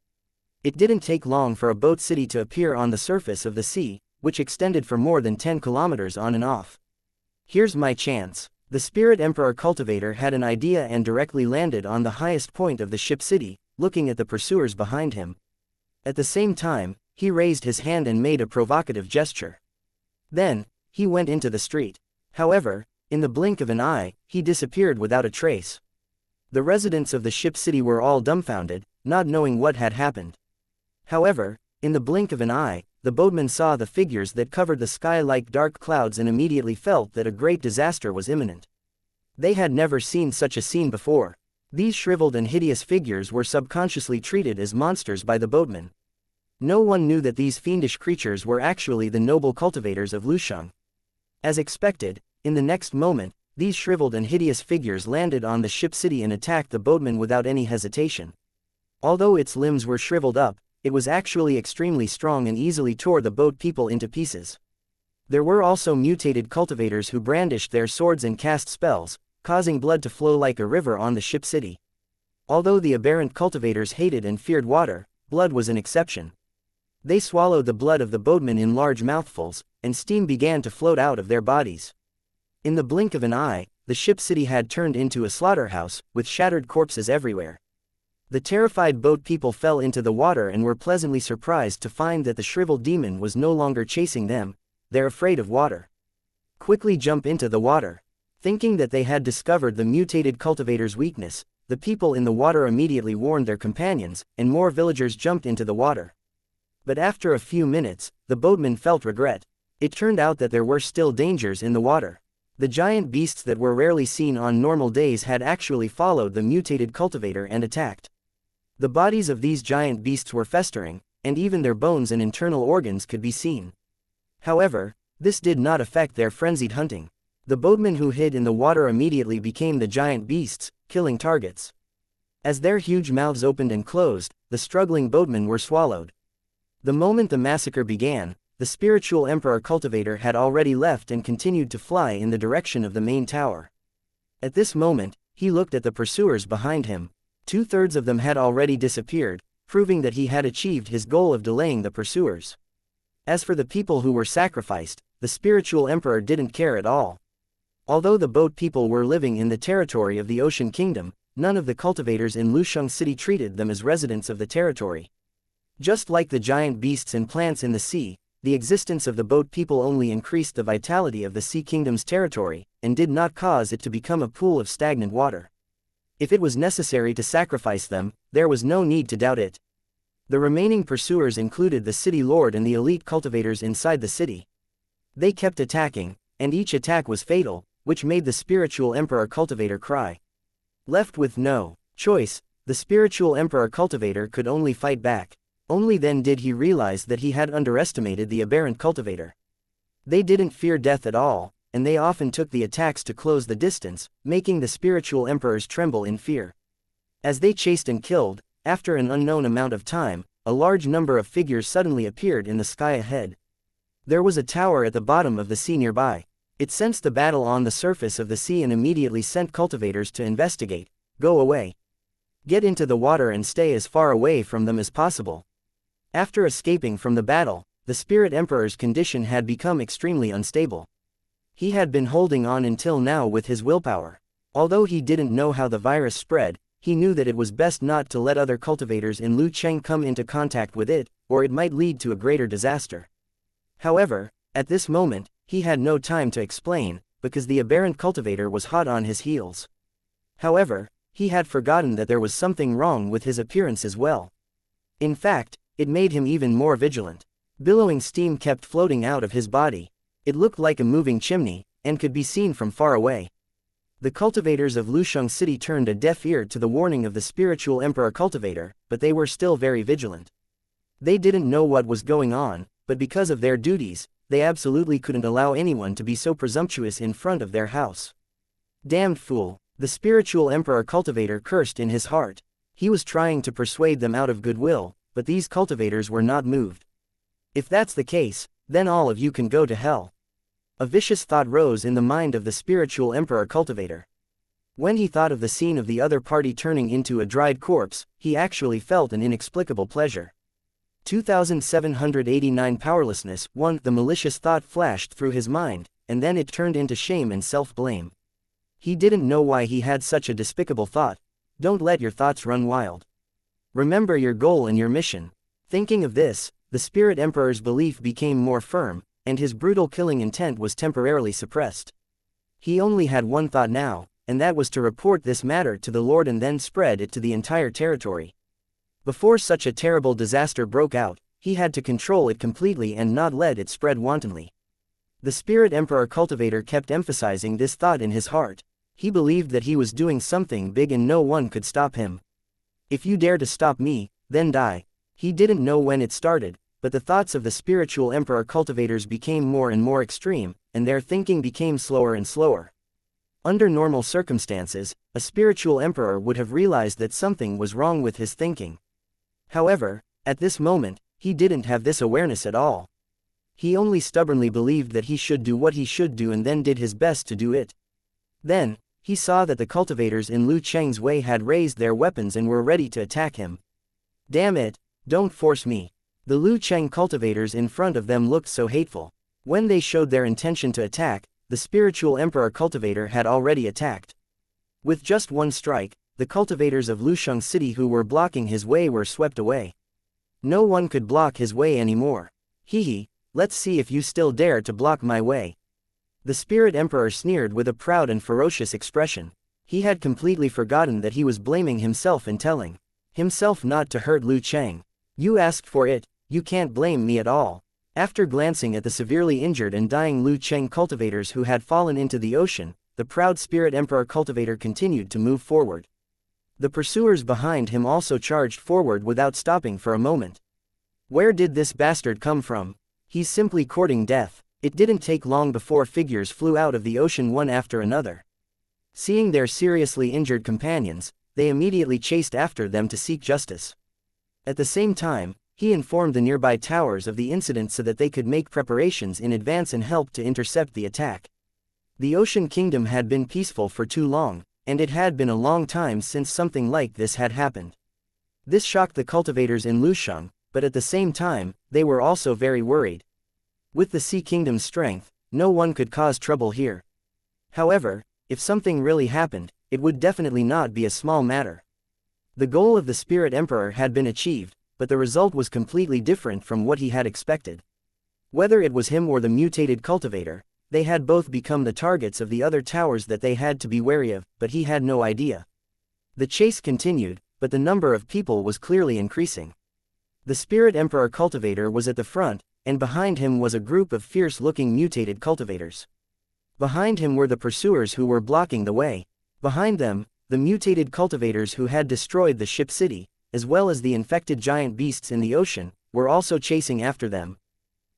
It didn't take long for a boat city to appear on the surface of the sea, which extended for more than 10 kilometers on and off. Here's my chance. The Spirit Emperor cultivator had an idea and directly landed on the highest point of the ship city, looking at the pursuers behind him. At the same time, he raised his hand and made a provocative gesture. Then, he went into the street. However, in the blink of an eye, he disappeared without a trace. The residents of the ship city were all dumbfounded, not knowing what had happened. However, in the blink of an eye, the boatman saw the figures that covered the sky like dark clouds and immediately felt that a great disaster was imminent. They had never seen such a scene before. These shriveled and hideous figures were subconsciously treated as monsters by the boatman. No one knew that these fiendish creatures were actually the noble cultivators of Lusheng. As expected, in the next moment, these shriveled and hideous figures landed on the ship city and attacked the boatman without any hesitation. Although its limbs were shriveled up, it was actually extremely strong and easily tore the boat people into pieces. There were also mutated cultivators who brandished their swords and cast spells, causing blood to flow like a river on the ship city. Although the aberrant cultivators hated and feared water, blood was an exception. They swallowed the blood of the boatmen in large mouthfuls, and steam began to float out of their bodies. In the blink of an eye, the ship city had turned into a slaughterhouse, with shattered corpses everywhere. The terrified boat people fell into the water and were pleasantly surprised to find that the shriveled demon was no longer chasing them. They're afraid of water. Quickly jump into the water. Thinking that they had discovered the mutated cultivator's weakness, the people in the water immediately warned their companions, and more villagers jumped into the water. But after a few minutes, the boatmen felt regret. It turned out that there were still dangers in the water. The giant beasts that were rarely seen on normal days had actually followed the mutated cultivator and attacked. The bodies of these giant beasts were festering, and even their bones and internal organs could be seen. However, this did not affect their frenzied hunting. The boatmen who hid in the water immediately became the giant beasts, killing targets. As their huge mouths opened and closed, the struggling boatmen were swallowed. The moment the massacre began, the spiritual Emperor cultivator had already left and continued to fly in the direction of the main tower. At this moment, He looked at the pursuers behind him. 2/3 of them had already disappeared, proving that he had achieved his goal of delaying the pursuers. As for the people who were sacrificed, the spiritual emperor didn't care at all. Although the boat people were living in the territory of the Ocean Kingdom, none of the cultivators in Lusheng City treated them as residents of the territory. Just like the giant beasts and plants in the sea, the existence of the boat people only increased the vitality of the Sea Kingdom's territory, and did not cause it to become a pool of stagnant water. If it was necessary to sacrifice them, there was no need to doubt it. The remaining pursuers included the city lord and the elite cultivators inside the city. They kept attacking, and each attack was fatal, which made the spiritual emperor cultivator cry. Left with no choice, the spiritual emperor cultivator could only fight back. Only then did he realize that he had underestimated the aberrant cultivator. They didn't fear death at all, and they often took the attacks to close the distance, making the spiritual emperors tremble in fear. As they chased and killed, after an unknown amount of time, a large number of figures suddenly appeared in the sky ahead. There was a tower at the bottom of the sea nearby. It sensed the battle on the surface of the sea and immediately sent cultivators to investigate. Go away. Get into the water and stay as far away from them as possible. After escaping from the battle, the Spirit Emperor's condition had become extremely unstable. He had been holding on until now with his willpower. Although he didn't know how the virus spread, he knew that it was best not to let other cultivators in Lucheng come into contact with it, or it might lead to a greater disaster. However, at this moment, he had no time to explain, because the aberrant cultivator was hot on his heels. However, he had forgotten that there was something wrong with his appearance as well. In fact, it made him even more vigilant. Billowing steam kept floating out of his body. It looked like a moving chimney, and could be seen from far away. The cultivators of Lusheng City turned a deaf ear to the warning of the spiritual emperor cultivator, but they were still very vigilant. They didn't know what was going on, but because of their duties, they absolutely couldn't allow anyone to be so presumptuous in front of their house. Damned fool, the spiritual emperor cultivator cursed in his heart. He was trying to persuade them out of goodwill, but these cultivators were not moved. If that's the case, then all of you can go to hell. A vicious thought rose in the mind of the spiritual emperor cultivator. When he thought of the scene of the other party turning into a dried corpse, he actually felt an inexplicable pleasure. 2789 Powerlessness 1. The malicious thought flashed through his mind, and then it turned into shame and self-blame. He didn't know why he had such a despicable thought. Don't let your thoughts run wild. Remember your goal and your mission. Thinking of this, the Spirit Emperor's belief became more firm, and his brutal killing intent was temporarily suppressed. He only had one thought now, and that was to report this matter to the Lord and then spread it to the entire territory. Before such a terrible disaster broke out, he had to control it completely and not let it spread wantonly. The Spirit Emperor cultivator kept emphasizing this thought in his heart. He believed that he was doing something big and no one could stop him. If you dare to stop me, then die. He didn't know when it started, but the thoughts of the spiritual emperor cultivators became more and more extreme, and their thinking became slower and slower. Under normal circumstances, a spiritual emperor would have realized that something was wrong with his thinking. However, at this moment, he didn't have this awareness at all. He only stubbornly believed that he should do what he should do and then did his best to do it. Then, he saw that the cultivators in Lu Cheng's way had raised their weapons and were ready to attack him. Damn it, don't force me. The Lu Cheng cultivators in front of them looked so hateful. When they showed their intention to attack, the spiritual emperor cultivator had already attacked. With just one strike, the cultivators of Lusheng City who were blocking his way were swept away. No one could block his way anymore. Hee, let's see if you still dare to block my way. The Spirit Emperor sneered with a proud and ferocious expression. He had completely forgotten that he was blaming himself and telling himself not to hurt Lu Cheng. You asked for it, you can't blame me at all. After glancing at the severely injured and dying Lu Cheng cultivators who had fallen into the ocean, the proud Spirit Emperor cultivator continued to move forward. The pursuers behind him also charged forward without stopping for a moment. Where did this bastard come from? He's simply courting death. It didn't take long before figures flew out of the ocean one after another. Seeing their seriously injured companions, they immediately chased after them to seek justice. At the same time, he informed the nearby towers of the incident so that they could make preparations in advance and help to intercept the attack. The Ocean Kingdom had been peaceful for too long, and it had been a long time since something like this had happened. This shocked the cultivators in Lusheng, but at the same time, they were also very worried. With the Sea Kingdom's strength, no one could cause trouble here. However, if something really happened, it would definitely not be a small matter. The goal of the Spirit Emperor had been achieved, but the result was completely different from what he had expected. Whether it was him or the mutated cultivator, they had both become the targets of the other towers that they had to be wary of, but he had no idea. The chase continued, but the number of people was clearly increasing. The Spirit Emperor cultivator was at the front, and behind him was a group of fierce-looking mutated cultivators. Behind him were the pursuers who were blocking the way. Behind them, the mutated cultivators who had destroyed the ship city, as well as the infected giant beasts in the ocean, were also chasing after them.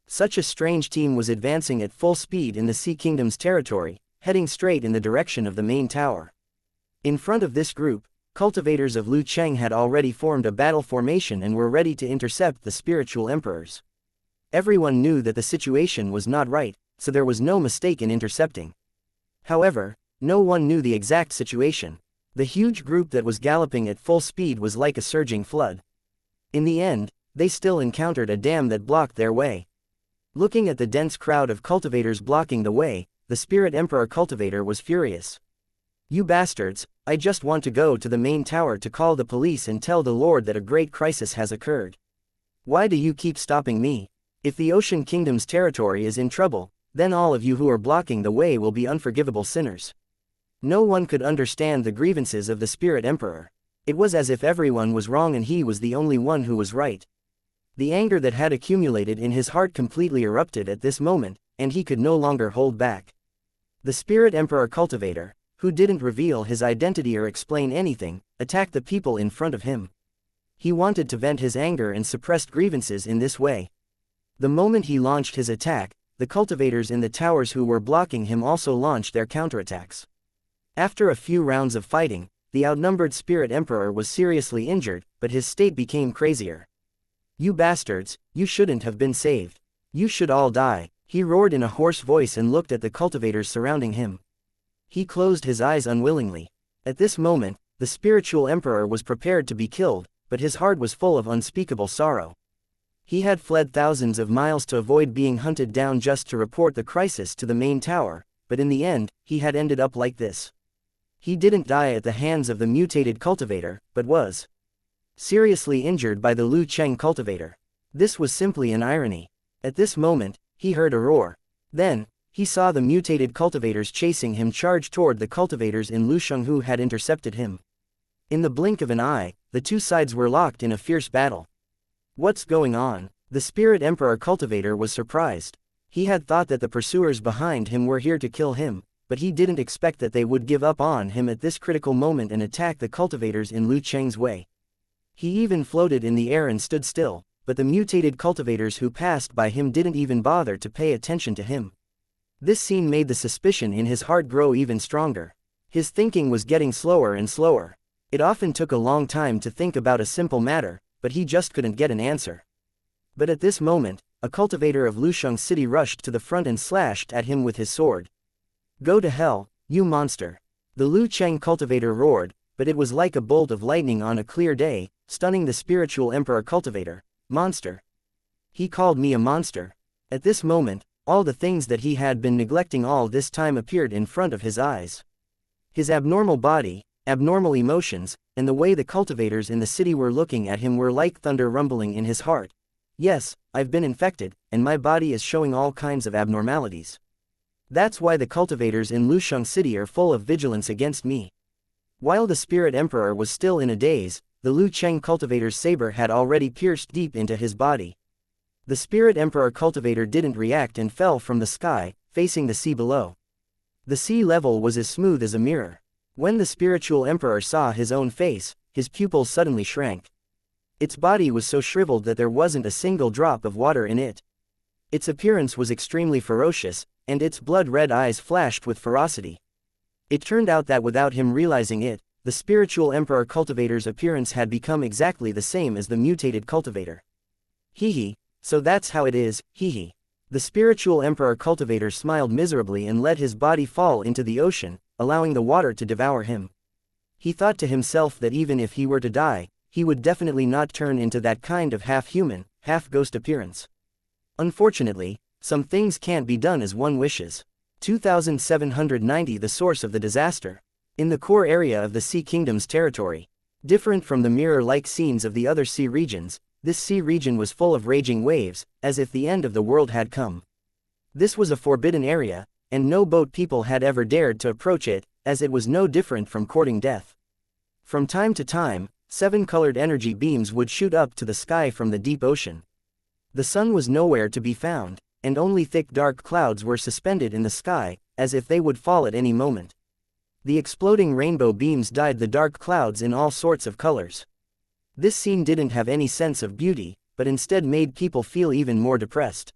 Such a strange team was advancing at full speed in the Sea Kingdom's territory, heading straight in the direction of the main tower. In front of this group, cultivators of Lu Cheng had already formed a battle formation and were ready to intercept the spiritual emperors. Everyone knew that the situation was not right, so there was no mistake in intercepting. However, no one knew the exact situation. The huge group that was galloping at full speed was like a surging flood. In the end, they still encountered a dam that blocked their way. Looking at the dense crowd of cultivators blocking the way, the Spirit Emperor cultivator was furious. "You bastards, I just want to go to the main tower to call the police and tell the Lord that a great crisis has occurred. Why do you keep stopping me? If the Ocean Kingdom's territory is in trouble, then all of you who are blocking the way will be unforgivable sinners." No one could understand the grievances of the Spirit Emperor. It was as if everyone was wrong and he was the only one who was right. The anger that had accumulated in his heart completely erupted at this moment, and he could no longer hold back. The Spirit Emperor cultivator, who didn't reveal his identity or explain anything, attacked the people in front of him. He wanted to vent his anger and suppressed grievances in this way. The moment he launched his attack, the cultivators in the towers who were blocking him also launched their counterattacks. After a few rounds of fighting, the outnumbered Spirit Emperor was seriously injured, but his state became crazier. "You bastards, you shouldn't have been saved. You should all die," he roared in a hoarse voice and looked at the cultivators surrounding him. He closed his eyes unwillingly. At this moment, the spiritual emperor was prepared to be killed, but his heart was full of unspeakable sorrow. He had fled thousands of miles to avoid being hunted down just to report the crisis to the main tower, but in the end, he had ended up like this. He didn't die at the hands of the mutated cultivator, but was seriously injured by the Lu Cheng cultivator. This was simply an irony. At this moment, he heard a roar. Then, he saw the mutated cultivators chasing him charge toward the cultivators in Lusheng who had intercepted him. In the blink of an eye, the two sides were locked in a fierce battle. "What's going on?" The Spirit Emperor cultivator was surprised. He had thought that the pursuers behind him were here to kill him, but he didn't expect that they would give up on him at this critical moment and attack the cultivators in Lu Cheng's way. He even floated in the air and stood still, but the mutated cultivators who passed by him didn't even bother to pay attention to him. This scene made the suspicion in his heart grow even stronger. His thinking was getting slower and slower. It often took a long time to think about a simple matter, but he just couldn't get an answer. But at this moment, a cultivator of Lusheng City rushed to the front and slashed at him with his sword. "Go to hell, you monster!" The Lu Cheng cultivator roared, but it was like a bolt of lightning on a clear day, stunning the spiritual emperor cultivator. "Monster! He called me a monster!" At this moment, all the things that he had been neglecting all this time appeared in front of his eyes. His abnormal body, abnormal emotions, and the way the cultivators in the city were looking at him were like thunder rumbling in his heart. "Yes, I've been infected, and my body is showing all kinds of abnormalities. That's why the cultivators in Lusheng City are full of vigilance against me." While the Spirit Emperor was still in a daze, the Lu Cheng cultivator's saber had already pierced deep into his body. The Spirit Emperor cultivator didn't react and fell from the sky, facing the sea below. The sea level was as smooth as a mirror. When the spiritual emperor saw his own face, his pupils suddenly shrank. Its body was so shriveled that there wasn't a single drop of water in it. Its appearance was extremely ferocious, and its blood-red eyes flashed with ferocity. It turned out that without him realizing it, the spiritual emperor cultivator's appearance had become exactly the same as the mutated cultivator. "Hee, so that's how it is, hee." The spiritual emperor cultivator smiled miserably and let his body fall into the ocean, allowing the water to devour him. He thought to himself that even if he were to die, he would definitely not turn into that kind of half-human, half-ghost appearance. Unfortunately, some things can't be done as one wishes. 2790 The source of the disaster. In the core area of the Sea Kingdom's territory. Different from the mirror-like scenes of the other sea regions, this sea region was full of raging waves, as if the end of the world had come. This was a forbidden area, and no boat people had ever dared to approach it, as it was no different from courting death. From time to time, 7-colored energy beams would shoot up to the sky from the deep ocean. The sun was nowhere to be found, and only thick dark clouds were suspended in the sky, as if they would fall at any moment. The exploding rainbow beams dyed the dark clouds in all sorts of colors. This scene didn't have any sense of beauty, but instead made people feel even more depressed.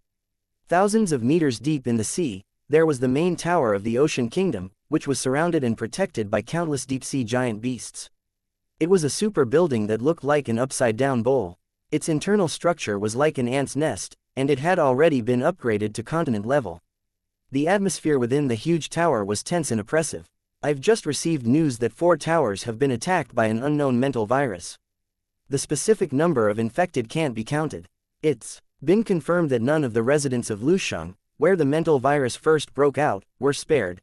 Thousands of meters deep in the sea, there was the main tower of the Ocean Kingdom, which was surrounded and protected by countless deep-sea giant beasts. It was a super building that looked like an upside-down bowl. Its internal structure was like an ant's nest, and it had already been upgraded to continent level. The atmosphere within the huge tower was tense and oppressive. I've just received news that 4 towers have been attacked by an unknown mental virus. The specific number of infected can't be counted. It's been confirmed that none of the residents of Lusheng, where the mental virus first broke out, were spared.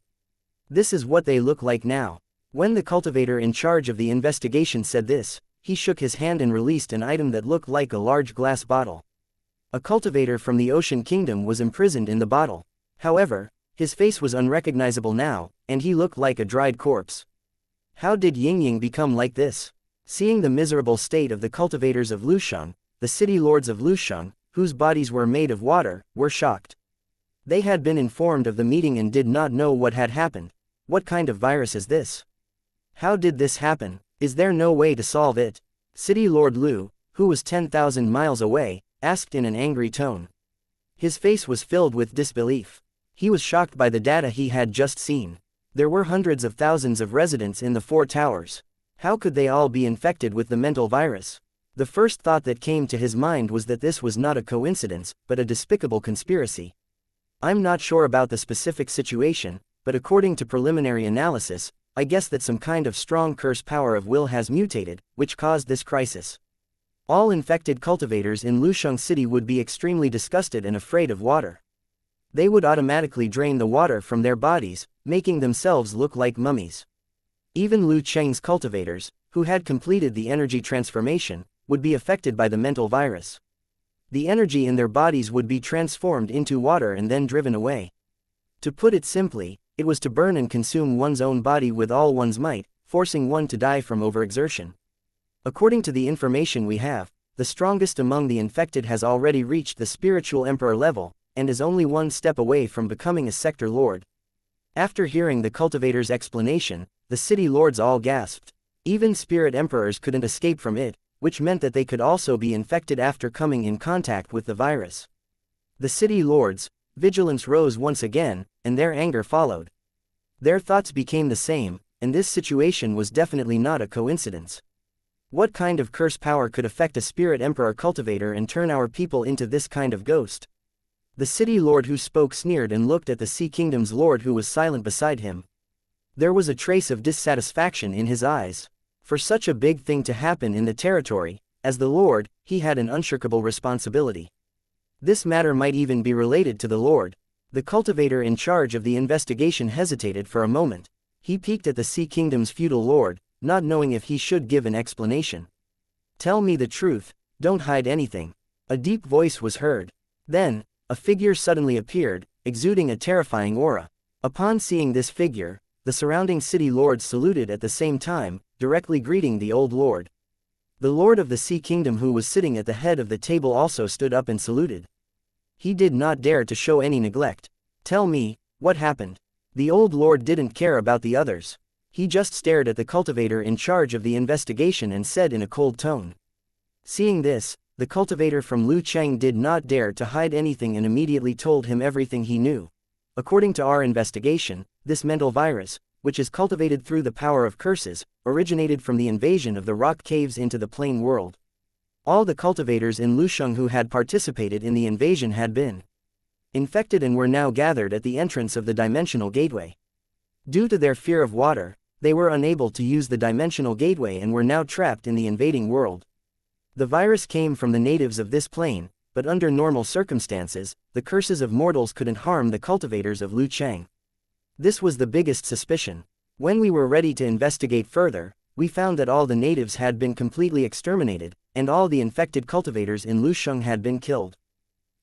This is what they look like now. When the cultivator in charge of the investigation said this, he shook his hand and released an item that looked like a large glass bottle. A cultivator from the Ocean Kingdom was imprisoned in the bottle. However, his face was unrecognizable now, and he looked like a dried corpse. How did Yingying become like this? Seeing the miserable state of the cultivators of Lusheng, the city lords of Lusheng, whose bodies were made of water, were shocked. They had been informed of the meeting and did not know what had happened. What kind of virus is this? How did this happen? Is there no way to solve it? City Lord Lu, who was 10,000 miles away, asked in an angry tone. His face was filled with disbelief. He was shocked by the data he had just seen. There were hundreds of thousands of residents in the 4 towers. How could they all be infected with the mental virus? The first thought that came to his mind was that this was not a coincidence, but a despicable conspiracy. I'm not sure about the specific situation, but according to preliminary analysis, I guess that some kind of strong curse power of will has mutated, which caused this crisis. All infected cultivators in Lusheng City would be extremely disgusted and afraid of water. They would automatically drain the water from their bodies, making themselves look like mummies. Even Lu Cheng's cultivators, who had completed the energy transformation, would be affected by the mental virus. The energy in their bodies would be transformed into water and then driven away. To put it simply, it was to burn and consume one's own body with all one's might, forcing one to die from overexertion. According to the information we have, the strongest among the infected has already reached the spiritual emperor level, and is only one step away from becoming a sector lord. After hearing the cultivator's explanation, the city lords all gasped. Even spirit emperors couldn't escape from it, which meant that they could also be infected after coming in contact with the virus. The city lords' vigilance rose once again, and their anger followed. Their thoughts became the same, and this situation was definitely not a coincidence. What kind of curse power could affect a spirit emperor cultivator and turn our people into this kind of ghost? The city lord who spoke sneered and looked at the Sea Kingdom's lord who was silent beside him. There was a trace of dissatisfaction in his eyes. For such a big thing to happen in the territory, as the lord, he had an unshakable responsibility. This matter might even be related to the lord. The cultivator in charge of the investigation hesitated for a moment. He peeked at the Sea Kingdom's feudal lord, not knowing if he should give an explanation. "Tell me the truth, don't hide anything." A deep voice was heard. Then, a figure suddenly appeared, exuding a terrifying aura. Upon seeing this figure, the surrounding city lords saluted at the same time, directly greeting the old lord. The lord of the Sea Kingdom who was sitting at the head of the table also stood up and saluted. He did not dare to show any neglect. "Tell me, what happened?" The old lord didn't care about the others. He just stared at the cultivator in charge of the investigation and said in a cold tone. Seeing this, the cultivator from Lu Cheng did not dare to hide anything and immediately told him everything he knew. According to our investigation, this mental virus, which is cultivated through the power of curses, originated from the invasion of the rock caves into the plain world. All the cultivators in Lusheng who had participated in the invasion had been infected and were now gathered at the entrance of the dimensional gateway. Due to their fear of water, They were unable to use the dimensional gateway and were now trapped in the invading world. The virus came from the natives of this plane, but under normal circumstances, the curses of mortals couldn't harm the cultivators of Lucheng. This was the biggest suspicion. When we were ready to investigate further, we found that all the natives had been completely exterminated, and all the infected cultivators in Lucheng had been killed.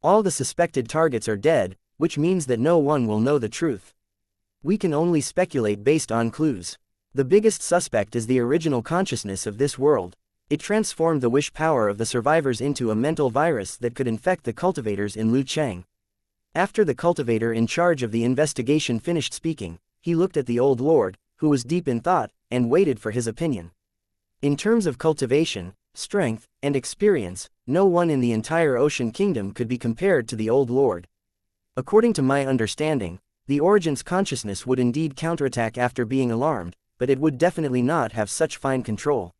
All the suspected targets are dead, which means that no one will know the truth. We can only speculate based on clues. The biggest suspect is the original consciousness of this world. It transformed the wish power of the survivors into a mental virus that could infect the cultivators in Lucheng. After the cultivator in charge of the investigation finished speaking, he looked at the old lord, who was deep in thought, and waited for his opinion. In terms of cultivation, strength, and experience, no one in the entire Ocean Kingdom could be compared to the old lord. According to my understanding, the Origin's consciousness would indeed counterattack after being alarmed, but it would definitely not have such fine control.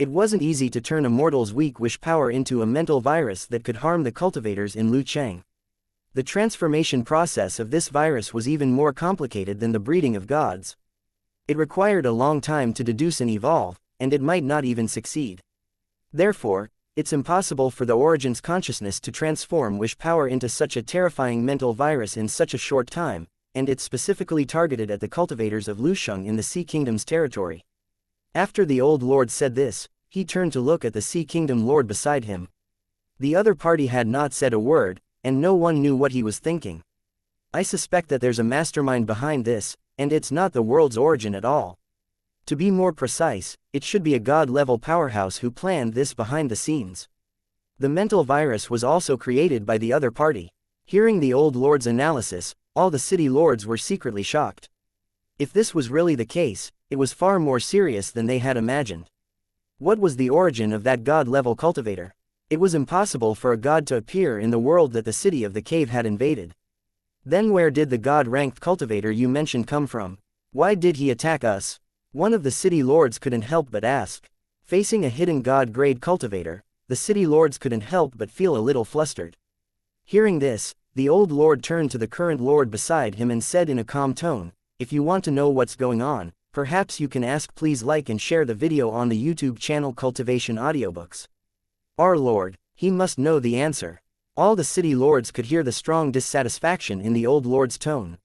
It wasn't easy to turn a mortal's weak wish power into a mental virus that could harm the cultivators in Lucheng. The transformation process of this virus was even more complicated than the breeding of gods. It required a long time to deduce and evolve, and it might not even succeed. Therefore, it's impossible for the Origin's consciousness to transform wish power into such a terrifying mental virus in such a short time, and it's specifically targeted at the cultivators of Lucheng in the Sea Kingdom's territory. After the old lord said this, he turned to look at the Sea Kingdom lord beside him. The other party had not said a word, and no one knew what he was thinking. I suspect that there's a mastermind behind this, and it's not the world's origin at all. To be more precise, it should be a god-level powerhouse who planned this behind the scenes. The mental virus was also created by the other party. Hearing the old lord's analysis, all the city lords were secretly shocked. If this was really the case, it was far more serious than they had imagined. What was the origin of that god-level cultivator? It was impossible for a god to appear in the world that the city of the cave had invaded. Then where did the god-ranked cultivator you mentioned come from? Why did he attack us? One of the city lords couldn't help but ask. Facing a hidden god-grade cultivator, the city lords couldn't help but feel a little flustered. Hearing this, the old lord turned to the current lord beside him and said in a calm tone, "If you want to know what's going on, perhaps you can ask. Please like and share the video on the YouTube channel Cultivation Audiobooks." Our lord, he must know the answer. All the city lords could hear the strong dissatisfaction in the old lord's tone.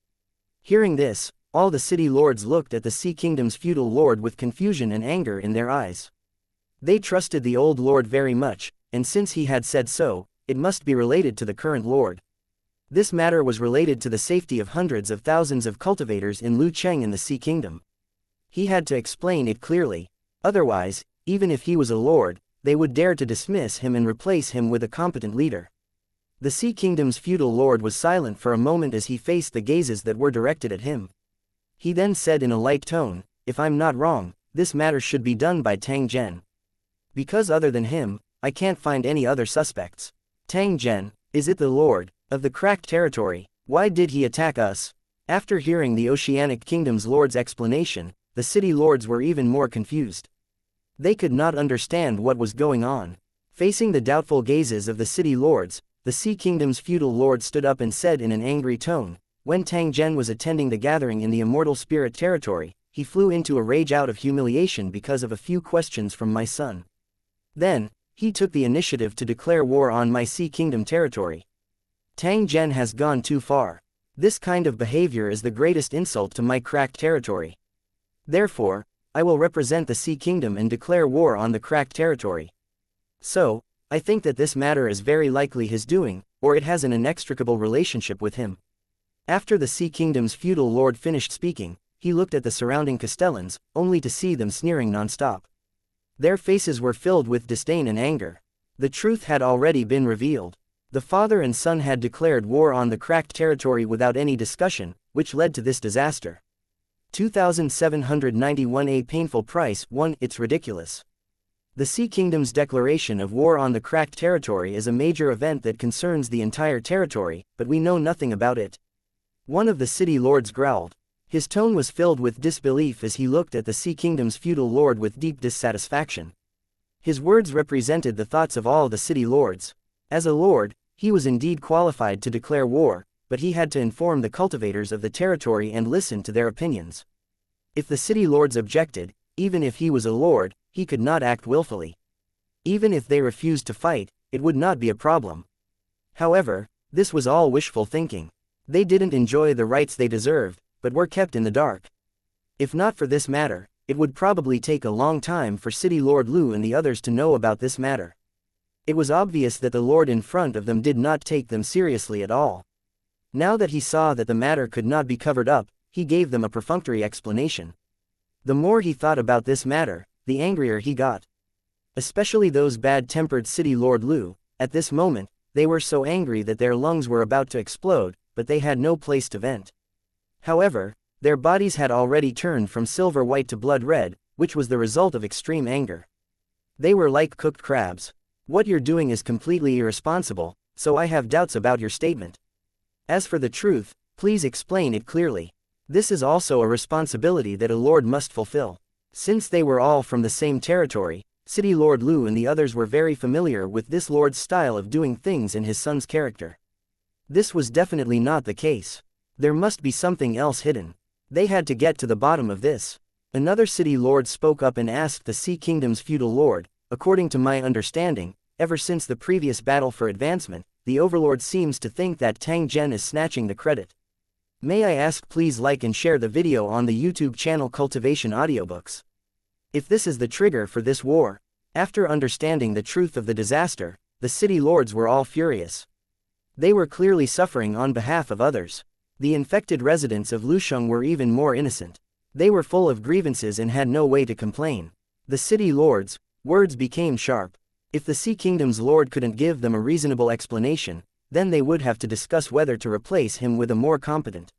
Hearing this, all the city lords looked at the Sea Kingdom's feudal lord with confusion and anger in their eyes. They trusted the old lord very much, and since he had said so, it must be related to the current lord. This matter was related to the safety of hundreds of thousands of cultivators in Lucheng in the Sea Kingdom. He had to explain it clearly. Otherwise, even if he was a lord, they would dare to dismiss him and replace him with a competent leader. The Sea Kingdom's feudal lord was silent for a moment as he faced the gazes that were directed at him. He then said in a light tone, "If I'm not wrong, this matter should be done by Tang Zhen. Because other than him, I can't find any other suspects." Tang Zhen, is it the lord of the cracked territory? Why did he attack us? After hearing the Oceanic Kingdom's lord's explanation, the city lords were even more confused. They could not understand what was going on. Facing the doubtful gazes of the city lords, the Sea Kingdom's feudal lord stood up and said in an angry tone, "When Tang Zhen was attending the gathering in the immortal spirit territory, he flew into a rage out of humiliation because of a few questions from my son. Then, he took the initiative to declare war on my Sea Kingdom territory. Tang Zhen has gone too far. This kind of behavior is the greatest insult to my cracked territory. Therefore, I will represent the Sea Kingdom and declare war on the cracked territory. So, I think that this matter is very likely his doing, or it has an inextricable relationship with him." After the Sea Kingdom's feudal lord finished speaking, he looked at the surrounding castellans, only to see them sneering non-stop. Their faces were filled with disdain and anger. The truth had already been revealed. The father and son had declared war on the cracked territory without any discussion, which led to this disaster. 2,791 a painful price. 1. It's ridiculous. The Sea Kingdom's declaration of war on the cracked territory is a major event that concerns the entire territory, but we know nothing about it. One of the city lords growled. His tone was filled with disbelief as he looked at the Sea Kingdom's feudal lord with deep dissatisfaction. His words represented the thoughts of all the city lords. As a lord, he was indeed qualified to declare war, but he had to inform the cultivators of the territory and listen to their opinions. If the city lords objected, even if he was a lord, he could not act willfully. Even if they refused to fight, it would not be a problem. However, this was all wishful thinking. They didn't enjoy the rights they deserved, but were kept in the dark. If not for this matter, it would probably take a long time for City Lord Lu and the others to know about this matter. It was obvious that the lord in front of them did not take them seriously at all. Now that he saw that the matter could not be covered up, he gave them a perfunctory explanation. The more he thought about this matter, the angrier he got. Especially those bad-tempered City Lord Lu. At this moment, they were so angry that their lungs were about to explode, but they had no place to vent. However, their bodies had already turned from silver white to blood red, which was the result of extreme anger. They were like cooked crabs. What you're doing is completely irresponsible, so I have doubts about your statement. As for the truth, please explain it clearly. This is also a responsibility that a lord must fulfill. Since they were all from the same territory, City Lord Lu and the others were very familiar with this lord's style of doing things and his son's character. This was definitely not the case. There must be something else hidden. They had to get to the bottom of this. Another city lord spoke up and asked the Sea Kingdom's feudal lord, according to my understanding, ever since the previous battle for advancement, the overlord seems to think that Tang Zhen is snatching the credit. May I ask please like and share the video on the YouTube channel Cultivation Audiobooks. If this is the trigger for this war. After understanding the truth of the disaster, the city lords were all furious. They were clearly suffering on behalf of others. The infected residents of Lusheng were even more innocent. They were full of grievances and had no way to complain. The city lords' words became sharp. If the Sea Kingdom's lord couldn't give them a reasonable explanation, then they would have to discuss whether to replace him with a more competent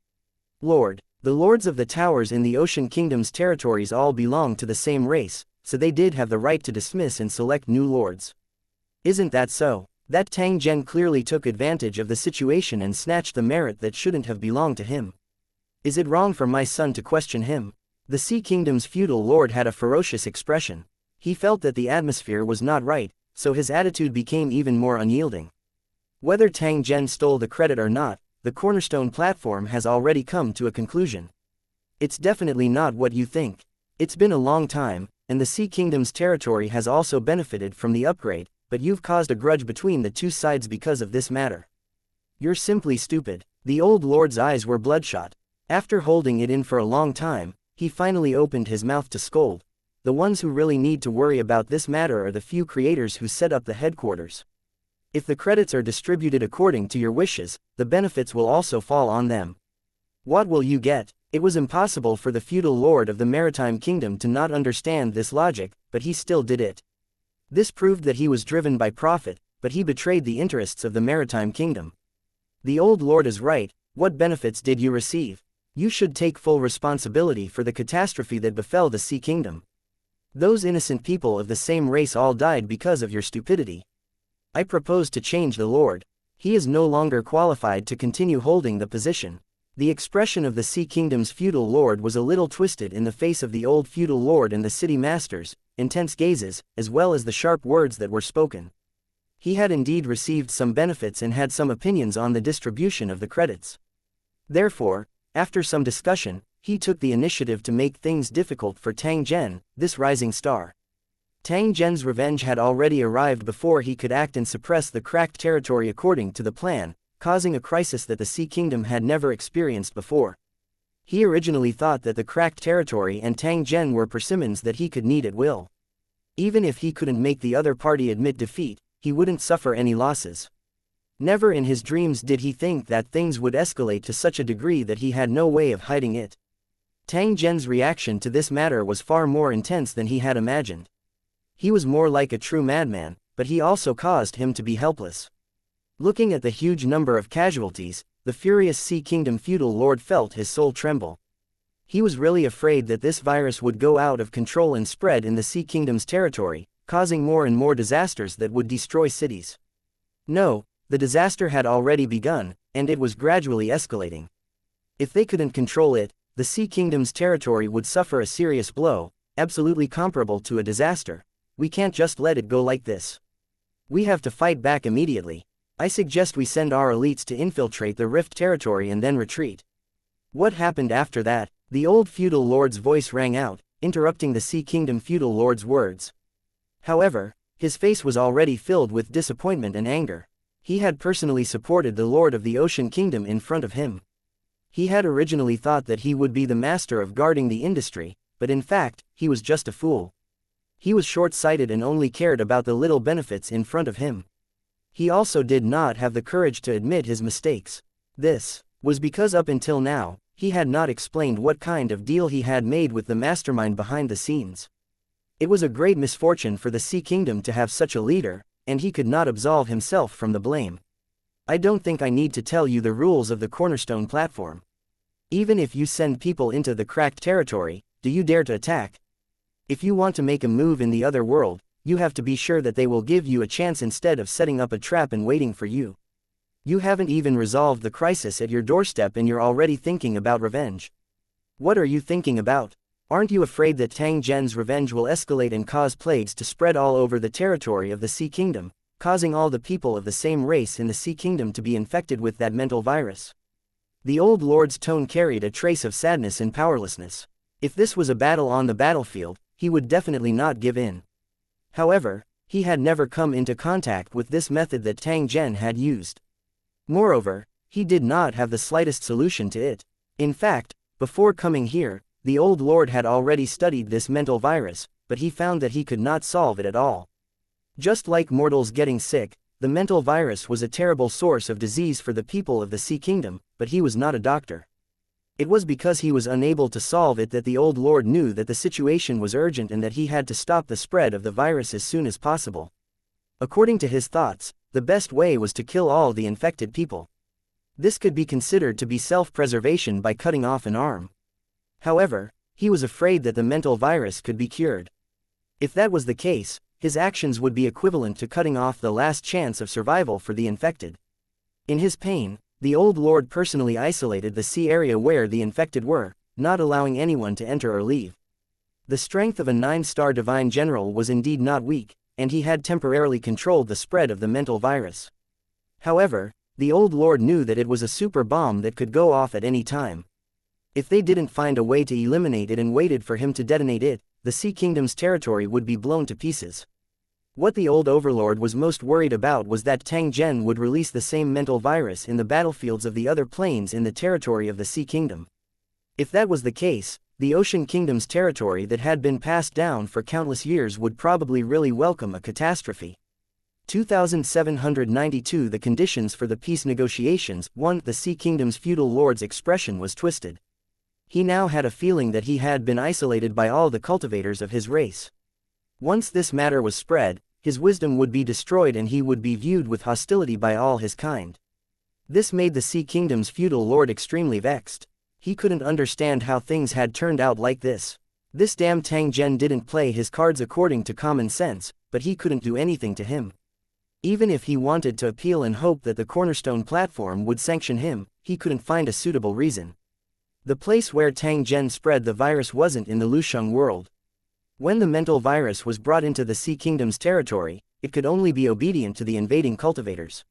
lord. The lords of the towers in the Ocean Kingdom's territories all belong to the same race, so they did have the right to dismiss and select new lords. Isn't that so? That Tang Zhen clearly took advantage of the situation and snatched the merit that shouldn't have belonged to him. Is it wrong for my son to question him? The Sea Kingdom's feudal lord had a ferocious expression. He felt that the atmosphere was not right, so his attitude became even more unyielding. Whether Tang Zhen stole the credit or not, the cornerstone platform has already come to a conclusion. It's definitely not what you think. It's been a long time, and the Sea Kingdom's territory has also benefited from the upgrade, but you've caused a grudge between the two sides because of this matter. You're simply stupid. The old lord's eyes were bloodshot. After holding it in for a long time, he finally opened his mouth to scold. The ones who really need to worry about this matter are the few creators who set up the headquarters. If the credits are distributed according to your wishes, the benefits will also fall on them. What will you get? It was impossible for the feudal lord of the Maritime Kingdom to not understand this logic, but he still did it. This proved that he was driven by profit, but he betrayed the interests of the Maritime Kingdom. The old lord is right. What benefits did you receive? You should take full responsibility for the catastrophe that befell the Sea Kingdom. Those innocent people of the same race all died because of your stupidity. I propose to change the lord. He is no longer qualified to continue holding the position. The expression of the Sea Kingdom's feudal lord was a little twisted in the face of the old feudal lord and the city masters, intense gazes, as well as the sharp words that were spoken. He had indeed received some benefits and had some opinions on the distribution of the credits. Therefore, after some discussion, he took the initiative to make things difficult for Tang Zhen, this rising star. Tang Zhen's revenge had already arrived before he could act and suppress the cracked territory according to the plan, causing a crisis that the Sea Kingdom had never experienced before. He originally thought that the cracked territory and Tang Zhen were persimmons that he could knead at will. Even if he couldn't make the other party admit defeat, he wouldn't suffer any losses. Never in his dreams did he think that things would escalate to such a degree that he had no way of hiding it. Tang Zhen's reaction to this matter was far more intense than he had imagined. He was more like a true madman, but he also caused him to be helpless. Looking at the huge number of casualties, the furious Sea Kingdom feudal lord felt his soul tremble. He was really afraid that this virus would go out of control and spread in the Sea Kingdom's territory, causing more and more disasters that would destroy cities. No, the disaster had already begun, and it was gradually escalating. If they couldn't control it, the Sea Kingdom's territory would suffer a serious blow, absolutely comparable to a disaster. We can't just let it go like this. We have to fight back immediately. I suggest we send our elites to infiltrate the Rift territory and then retreat. What happened after that? The old feudal lord's voice rang out, interrupting the Sea Kingdom feudal lord's words. However, his face was already filled with disappointment and anger. He had personally supported the Lord of the Ocean Kingdom in front of him. He had originally thought that he would be the master of guarding the industry, but in fact, he was just a fool. He was short-sighted and only cared about the little benefits in front of him. He also did not have the courage to admit his mistakes. This was because up until now, he had not explained what kind of deal he had made with the mastermind behind the scenes. It was a great misfortune for the Sea Kingdom to have such a leader, and he could not absolve himself from the blame. I don't think I need to tell you the rules of the cornerstone platform. Even if you send people into the cracked territory, do you dare to attack? If you want to make a move in the other world, you have to be sure that they will give you a chance instead of setting up a trap and waiting for you. You haven't even resolved the crisis at your doorstep and you're already thinking about revenge. What are you thinking about? Aren't you afraid that Tang Zhen's revenge will escalate and cause plagues to spread all over the territory of the Sea Kingdom, causing all the people of the same race in the Sea Kingdom to be infected with that mental virus? The old lord's tone carried a trace of sadness and powerlessness. If this was a battle on the battlefield, he would definitely not give in. However, he had never come into contact with this method that Tang Zhen had used. Moreover, he did not have the slightest solution to it. In fact, before coming here, the old lord had already studied this mental virus, but he found that he could not solve it at all. Just like mortals getting sick, the mental virus was a terrible source of disease for the people of the Sea Kingdom, but he was not a doctor. It was because he was unable to solve it that the old lord knew that the situation was urgent and that he had to stop the spread of the virus as soon as possible. According to his thoughts, the best way was to kill all the infected people. This could be considered to be self-preservation by cutting off an arm. However, he was afraid that the mental virus could be cured. If that was the case, his actions would be equivalent to cutting off the last chance of survival for the infected. In his pain, the old lord personally isolated the sea area where the infected were, not allowing anyone to enter or leave. The strength of a 9-star divine general was indeed not weak, and he had temporarily controlled the spread of the mental virus. However, the old lord knew that it was a super bomb that could go off at any time. If they didn't find a way to eliminate it and waited for him to detonate it, the Sea Kingdom's territory would be blown to pieces. What the old overlord was most worried about was that Tang Zhen would release the same mental virus in the battlefields of the other planes in the territory of the Sea Kingdom. If that was the case, the Ocean Kingdom's territory that had been passed down for countless years would probably really welcome a catastrophe. 2792 The conditions for the peace negotiations. 1. The Sea Kingdom's feudal lord's expression was twisted. He now had a feeling that he had been isolated by all the cultivators of his race. Once this matter was spread, his wisdom would be destroyed and he would be viewed with hostility by all his kind. This made the Sea Kingdom's feudal lord extremely vexed. He couldn't understand how things had turned out like this. This damn Tang Zhen didn't play his cards according to common sense, but he couldn't do anything to him. Even if he wanted to appeal and hope that the cornerstone platform would sanction him, he couldn't find a suitable reason. The place where Tang Zhen spread the virus wasn't in the Lusheng world. When the mental virus was brought into the Sea Kingdom's territory, it could only be obedient to the invading cultivators.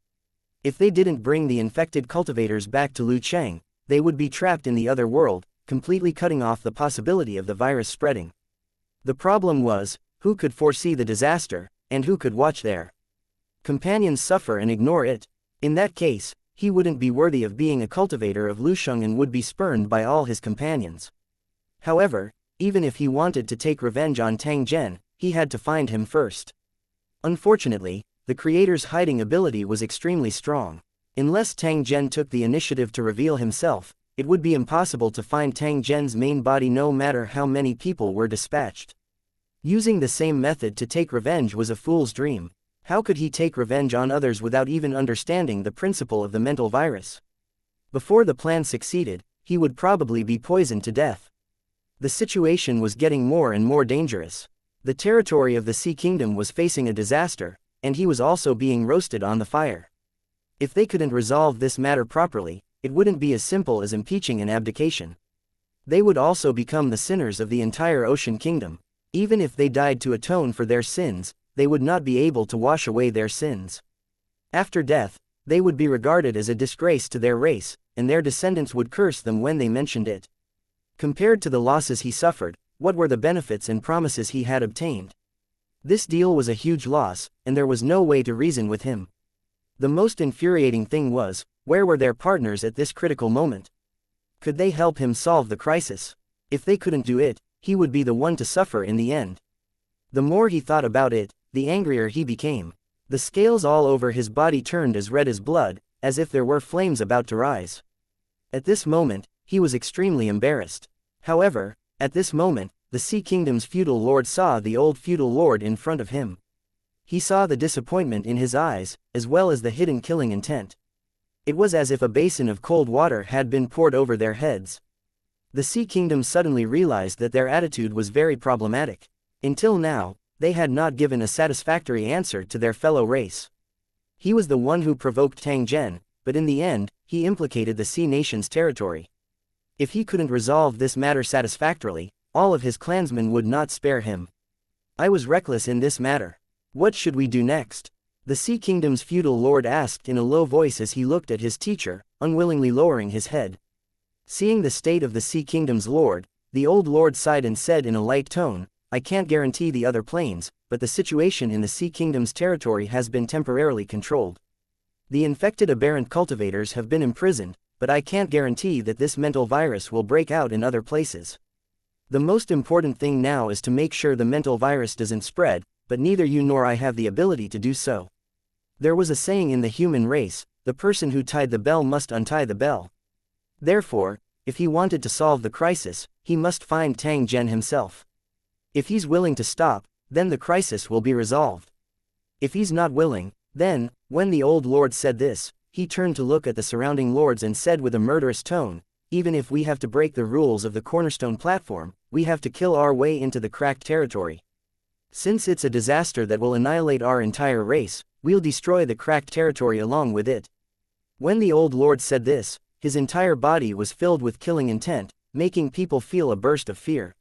If they didn't bring the infected cultivators back to Lucheng, they would be trapped in the other world, completely cutting off the possibility of the virus spreading. The problem was, who could foresee the disaster, and who could watch their companions suffer and ignore it? In that case, he wouldn't be worthy of being a cultivator of Lusheng and would be spurned by all his companions. However, even if he wanted to take revenge on Tang Zhen, he had to find him first. Unfortunately, the creator's hiding ability was extremely strong. Unless Tang Zhen took the initiative to reveal himself, it would be impossible to find Tang Zhen's main body no matter how many people were dispatched. Using the same method to take revenge was a fool's dream. How could he take revenge on others without even understanding the principle of the mental virus? Before the plan succeeded, he would probably be poisoned to death. The situation was getting more and more dangerous. The territory of the Sea Kingdom was facing a disaster, and he was also being roasted on the fire. If they couldn't resolve this matter properly, it wouldn't be as simple as impeaching an abdication. They would also become the sinners of the entire Ocean Kingdom. Even if they died to atone for their sins, they would not be able to wash away their sins. After death, they would be regarded as a disgrace to their race, and their descendants would curse them when they mentioned it. Compared to the losses he suffered, what were the benefits and promises he had obtained? This deal was a huge loss, and there was no way to reason with him. The most infuriating thing was, where were their partners at this critical moment? Could they help him solve the crisis? If they couldn't do it, he would be the one to suffer in the end. The more he thought about it, the angrier he became. The scales all over his body turned as red as blood, as if there were flames about to rise. At this moment, he was extremely embarrassed. However, at this moment, the Sea Kingdom's feudal lord saw the old feudal lord in front of him. He saw the disappointment in his eyes, as well as the hidden killing intent. It was as if a basin of cold water had been poured over their heads. The Sea Kingdom suddenly realized that their attitude was very problematic. Until now, they had not given a satisfactory answer to their fellow race. He was the one who provoked Tang Zhen, but in the end, he implicated the Sea Nation's territory. If he couldn't resolve this matter satisfactorily, all of his clansmen would not spare him. I was reckless in this matter. What should we do next? The Sea Kingdom's feudal lord asked in a low voice as he looked at his teacher, unwillingly lowering his head. Seeing the state of the Sea Kingdom's lord, the old lord sighed and said in a light tone, I can't guarantee the other planes, but the situation in the Sea Kingdom's territory has been temporarily controlled. The infected aberrant cultivators have been imprisoned, but I can't guarantee that this mental virus will break out in other places. The most important thing now is to make sure the mental virus doesn't spread, but neither you nor I have the ability to do so. There was a saying in the human race, the person who tied the bell must untie the bell. Therefore, if he wanted to solve the crisis, he must find Tang Zhen himself. If he's willing to stop, then the crisis will be resolved. If he's not willing, then, when the old lord said this, he turned to look at the surrounding lords and said with a murderous tone, even if we have to break the rules of the cornerstone platform, we have to kill our way into the cracked territory. Since it's a disaster that will annihilate our entire race, we'll destroy the cracked territory along with it. When the old lord said this, his entire body was filled with killing intent, making people feel a burst of fear.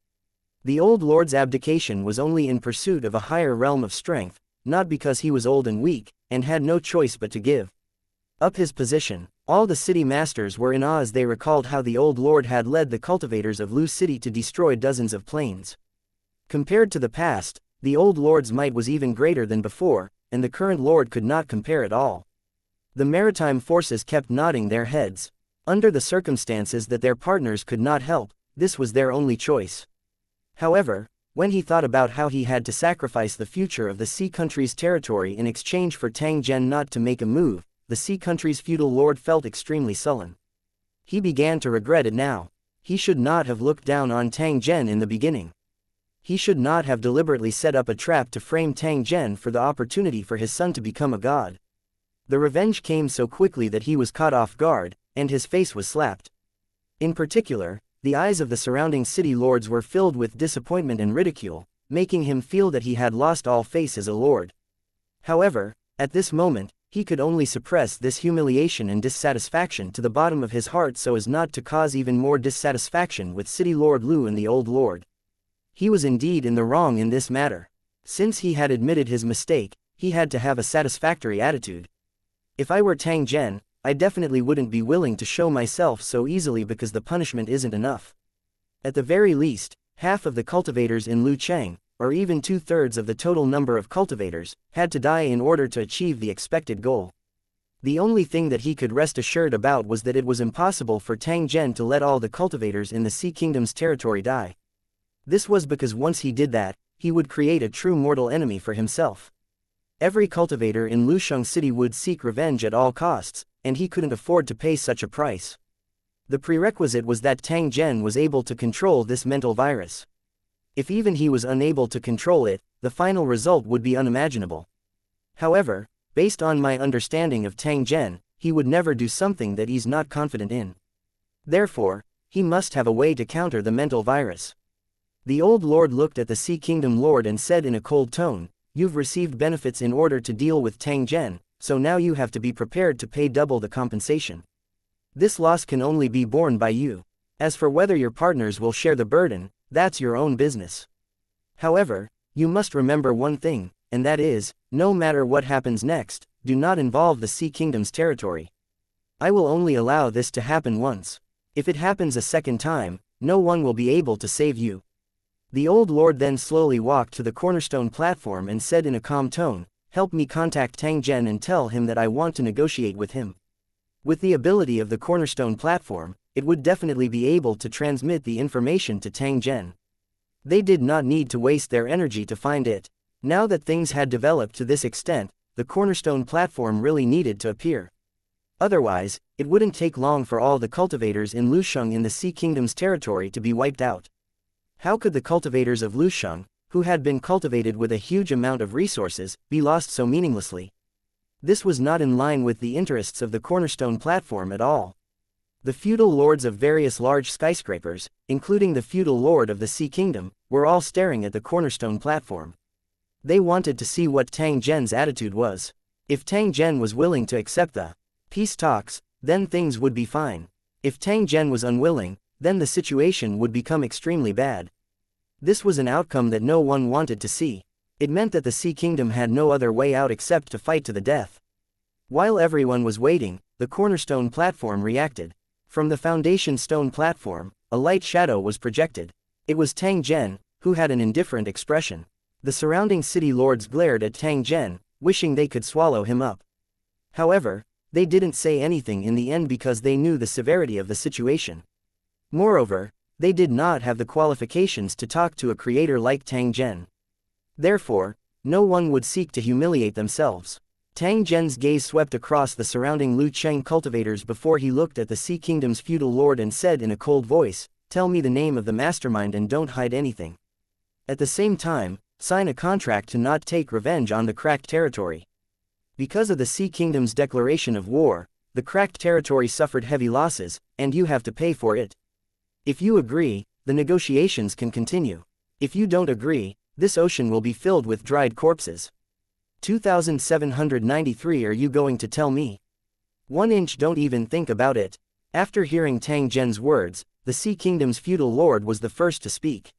The old lord's abdication was only in pursuit of a higher realm of strength, not because he was old and weak, and had no choice but to give up his position. All the city masters were in awe as they recalled how the old lord had led the cultivators of Lu City to destroy dozens of planes. Compared to the past, the old lord's might was even greater than before, and the current lord could not compare at all. The maritime forces kept nodding their heads. Under the circumstances that their partners could not help, this was their only choice. However, when he thought about how he had to sacrifice the future of the Sea Country's territory in exchange for Tang Zhen not to make a move, the Sea Country's feudal lord felt extremely sullen. He began to regret it now. He should not have looked down on Tang Zhen in the beginning. He should not have deliberately set up a trap to frame Tang Zhen for the opportunity for his son to become a god. The revenge came so quickly that he was caught off guard, and his face was slapped. In particular, the eyes of the surrounding city lords were filled with disappointment and ridicule, making him feel that he had lost all face as a lord. However, at this moment, he could only suppress this humiliation and dissatisfaction to the bottom of his heart so as not to cause even more dissatisfaction with City Lord Lu and the Old Lord. He was indeed in the wrong in this matter. Since he had admitted his mistake, he had to have a satisfactory attitude. If I were Tang Zhen, I definitely wouldn't be willing to show myself so easily because the punishment isn't enough. At the very least, half of the cultivators in Lu Cheng, or even 2/3 of the total number of cultivators, had to die in order to achieve the expected goal. The only thing that he could rest assured about was that it was impossible for Tang Zhen to let all the cultivators in the Sea Kingdom's territory die. This was because once he did that, he would create a true mortal enemy for himself. Every cultivator in Lusheng City would seek revenge at all costs, and he couldn't afford to pay such a price. The prerequisite was that Tang Zhen was able to control this mental virus. If even he was unable to control it, the final result would be unimaginable. However, based on my understanding of Tang Zhen, he would never do something that he's not confident in. Therefore, he must have a way to counter the mental virus. The old lord looked at the Sea Kingdom lord and said in a cold tone, "You've received benefits in order to deal with Tang Zhen, so now you have to be prepared to pay double the compensation. This loss can only be borne by you. As for whether your partners will share the burden, that's your own business. However, you must remember one thing, and that is, no matter what happens next, do not involve the Sea Kingdom's territory. I will only allow this to happen once. If it happens a second time, no one will be able to save you. The old lord then slowly walked to the cornerstone platform and said in a calm tone, help me contact Tang Zhen and tell him that I want to negotiate with him. With the ability of the cornerstone platform, it would definitely be able to transmit the information to Tang Zhen. They did not need to waste their energy to find it. Now that things had developed to this extent, the cornerstone platform really needed to appear. Otherwise, it wouldn't take long for all the cultivators in Lusheng in the Sea Kingdom's territory to be wiped out. How could the cultivators of Lusheng, who had been cultivated with a huge amount of resources, be lost so meaninglessly? This was not in line with the interests of the cornerstone platform at all. The feudal lords of various large skyscrapers, including the feudal lord of the Sea Kingdom, were all staring at the cornerstone platform. They wanted to see what Tang Zhen's attitude was. If Tang Zhen was willing to accept the peace talks, then things would be fine. If Tang Zhen was unwilling, then the situation would become extremely bad. This was an outcome that no one wanted to see. It meant that the Sea Kingdom had no other way out except to fight to the death. While everyone was waiting, the cornerstone platform reacted. From the foundation stone platform, a light shadow was projected. It was Tang Zhen, who had an indifferent expression. The surrounding city lords glared at Tang Zhen, wishing they could swallow him up. However, they didn't say anything in the end because they knew the severity of the situation. Moreover, they did not have the qualifications to talk to a creator like Tang Zhen. Therefore, no one would seek to humiliate themselves. Tang Zhen's gaze swept across the surrounding Lu Cheng cultivators before he looked at the Sea Kingdom's feudal lord and said in a cold voice, tell me the name of the mastermind and don't hide anything. At the same time, sign a contract to not take revenge on the cracked territory. Because of the Sea Kingdom's declaration of war, the cracked territory suffered heavy losses, and you have to pay for it. If you agree, the negotiations can continue. If you don't agree, this ocean will be filled with dried corpses. 2793. Are you going to tell me? 1 inch. Don't even think about it. After hearing Tang Zhen's words, the Sea Kingdom's feudal lord was the first to speak.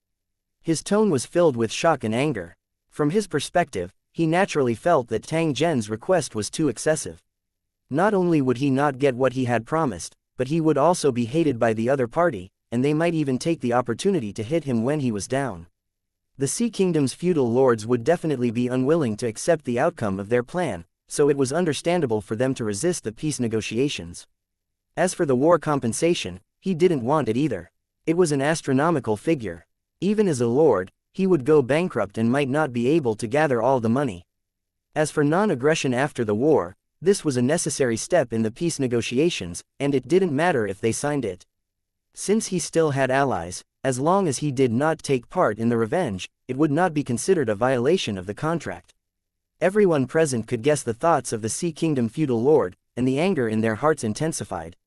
His tone was filled with shock and anger. From his perspective, he naturally felt that Tang Zhen's request was too excessive. Not only would he not get what he had promised, but he would also be hated by the other party, and they might even take the opportunity to hit him when he was down. The Sea Kingdom's feudal lords would definitely be unwilling to accept the outcome of their plan, so it was understandable for them to resist the peace negotiations. As for the war compensation, he didn't want it either. It was an astronomical figure. Even as a lord, he would go bankrupt and might not be able to gather all the money. As for non-aggression after the war, this was a necessary step in the peace negotiations, and it didn't matter if they signed it. Since he still had allies, as long as he did not take part in the revenge, it would not be considered a violation of the contract. Everyone present could guess the thoughts of the Sea Kingdom feudal lord, and the anger in their hearts intensified.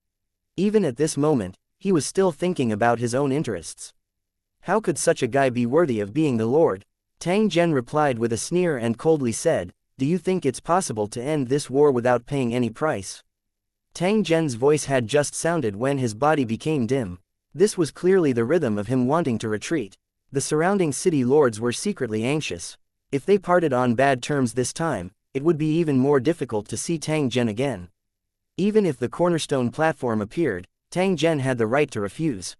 Even at this moment, he was still thinking about his own interests. How could such a guy be worthy of being the lord? Tang Zhen replied with a sneer and coldly said, do you think it's possible to end this war without paying any price? Tang Zhen's voice had just sounded when his body became dim. This was clearly the rhythm of him wanting to retreat. The surrounding city lords were secretly anxious. If they parted on bad terms this time, it would be even more difficult to see Tang Zhen again. Even if the cornerstone platform appeared, Tang Zhen had the right to refuse.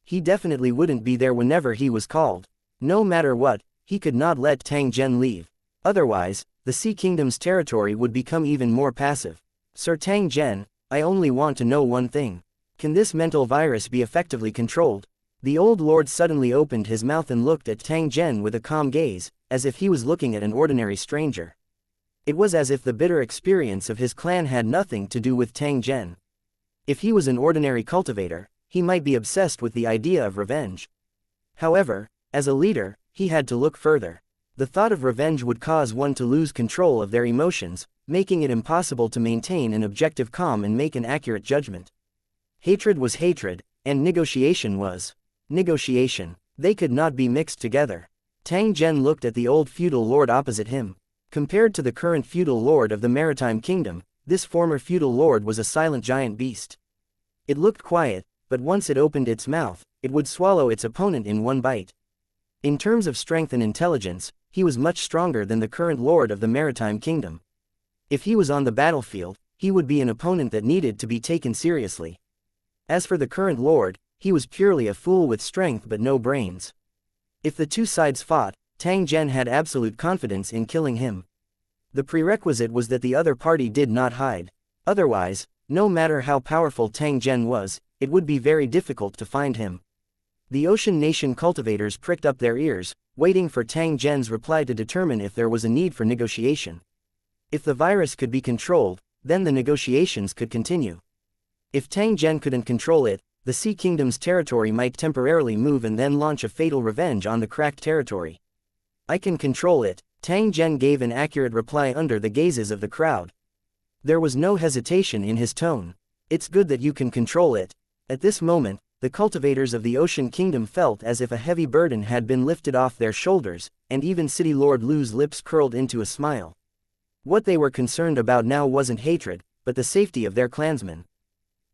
He definitely wouldn't be there whenever he was called. No matter what, he could not let Tang Zhen leave. Otherwise, the Sea Kingdom's territory would become even more passive. Sir Tang Zhen, I only want to know one thing. Can this mental virus be effectively controlled? The old lord suddenly opened his mouth and looked at Tang Zhen with a calm gaze, as if he was looking at an ordinary stranger. It was as if the bitter experience of his clan had nothing to do with Tang Zhen. If he was an ordinary cultivator, he might be obsessed with the idea of revenge. However, as a leader, he had to look further. The thought of revenge would cause one to lose control of their emotions, making it impossible to maintain an objective calm and make an accurate judgment. Hatred was hatred, and negotiation was negotiation. They could not be mixed together. Tang Zhen looked at the old feudal lord opposite him. Compared to the current feudal lord of the Maritime Kingdom, this former feudal lord was a silent giant beast. It looked quiet, but once it opened its mouth, it would swallow its opponent in one bite. In terms of strength and intelligence, he was much stronger than the current lord of the Maritime Kingdom. If he was on the battlefield, he would be an opponent that needed to be taken seriously. As for the current lord, he was purely a fool with strength but no brains. If the two sides fought, Tang Zhen had absolute confidence in killing him. The prerequisite was that the other party did not hide. Otherwise, no matter how powerful Tang Zhen was, it would be very difficult to find him. The Ocean Nation cultivators pricked up their ears, waiting for Tang Zhen's reply to determine if there was a need for negotiation. If the virus could be controlled, then the negotiations could continue. If Tang Zhen couldn't control it, the Sea Kingdom's territory might temporarily move and then launch a fatal revenge on the cracked territory. I can control it, Tang Zhen gave an accurate reply under the gazes of the crowd. There was no hesitation in his tone. It's good that you can control it. At this moment, the cultivators of the Ocean Kingdom felt as if a heavy burden had been lifted off their shoulders, and even City Lord Lu's lips curled into a smile. What they were concerned about now wasn't hatred, but the safety of their clansmen.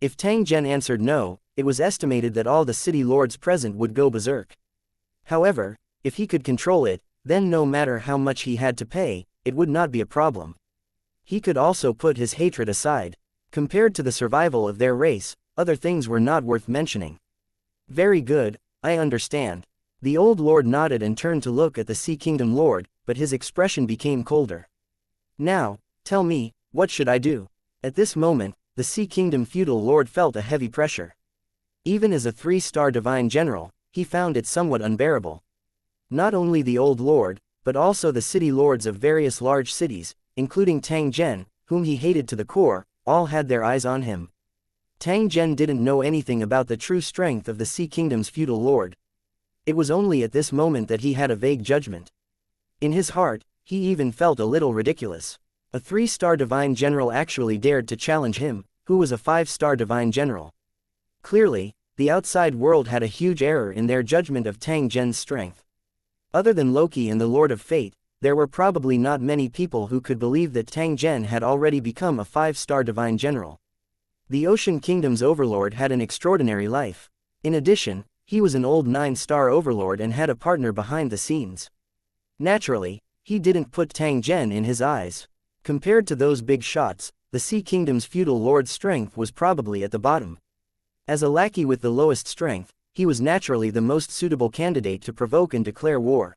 If Tang Zhen answered no, it was estimated that all the city lords present would go berserk. However, if he could control it, then no matter how much he had to pay, it would not be a problem. He could also put his hatred aside. Compared to the survival of their race, other things were not worth mentioning. Very good, I understand. The old lord nodded and turned to look at the Sea Kingdom lord, but his expression became colder. Now, tell me, what should I do? At this moment, the Sea Kingdom feudal lord felt a heavy pressure. Even as a 3-star divine general, he found it somewhat unbearable. Not only the old lord, but also the city lords of various large cities, including Tang Zhen, whom he hated to the core, all had their eyes on him. Tang Zhen didn't know anything about the true strength of the Sea Kingdom's feudal lord. It was only at this moment that he had a vague judgment. In his heart, he even felt a little ridiculous. A 3-star divine general actually dared to challenge him, who was a 5-star divine general. Clearly, the outside world had a huge error in their judgment of Tang Zhen's strength. Other than Loki and the Lord of Fate, there were probably not many people who could believe that Tang Zhen had already become a 5-star divine general. The Ocean Kingdom's overlord had an extraordinary life. In addition, he was an old 9-star overlord and had a partner behind the scenes. Naturally, he didn't put Tang Zhen in his eyes. Compared to those big shots, the Sea Kingdom's feudal lord's strength was probably at the bottom. As a lackey with the lowest strength, he was naturally the most suitable candidate to provoke and declare war.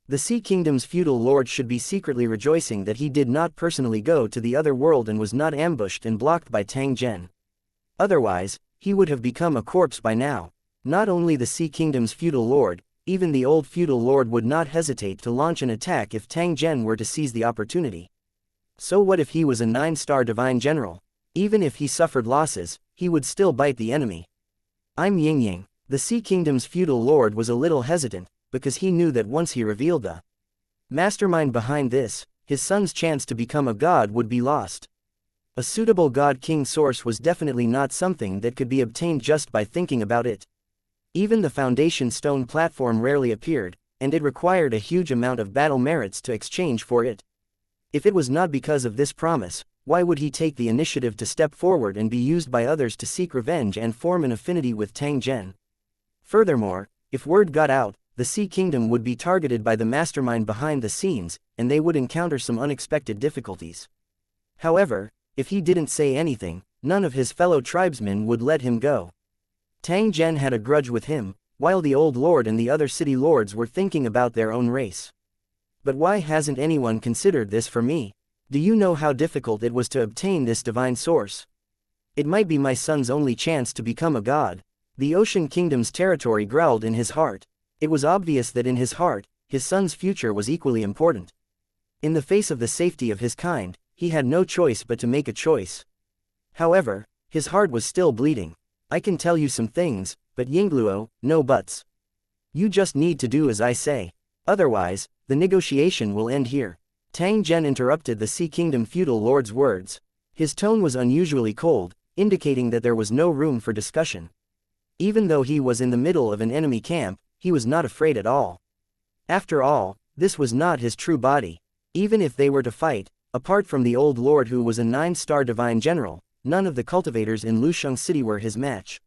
The Sea Kingdom's feudal lord should be secretly rejoicing that he did not personally go to the other world and was not ambushed and blocked by Tang Zhen. Otherwise, he would have become a corpse by now. Not only the Sea Kingdom's feudal lord, even the old feudal lord would not hesitate to launch an attack if Tang Zhen were to seize the opportunity. So what if he was a 9-star divine general? Even if he suffered losses, he would still bite the enemy. I'm Ying. The Sea Kingdom's feudal lord was a little hesitant, because he knew that once he revealed the mastermind behind this, his son's chance to become a god would be lost. A suitable god-king source was definitely not something that could be obtained just by thinking about it. Even the foundation stone platform rarely appeared, and it required a huge amount of battle merits to exchange for it. If it was not because of this promise, why would he take the initiative to step forward and be used by others to seek revenge and form an affinity with Tang Zhen? Furthermore, if word got out, the Sea Kingdom would be targeted by the mastermind behind the scenes, and they would encounter some unexpected difficulties. However, if he didn't say anything, none of his fellow tribesmen would let him go. Tang Zhen had a grudge with him, while the old lord and the other city lords were thinking about their own race. But why hasn't anyone considered this for me? Do you know how difficult it was to obtain this divine source? It might be my son's only chance to become a god. The Ocean Kingdom's territory growled in his heart. It was obvious that in his heart, his son's future was equally important. In the face of the safety of his kind, he had no choice but to make a choice. However, his heart was still bleeding. I can tell you some things, but Yingluo, no buts. You just need to do as I say. Otherwise, the negotiation will end here. Tang Zhen interrupted the Sea Kingdom feudal lord's words. His tone was unusually cold, indicating that there was no room for discussion. Even though he was in the middle of an enemy camp, he was not afraid at all. After all, this was not his true body. Even if they were to fight, apart from the old lord who was a 9-star divine general, none of the cultivators in Lusheng City were his match.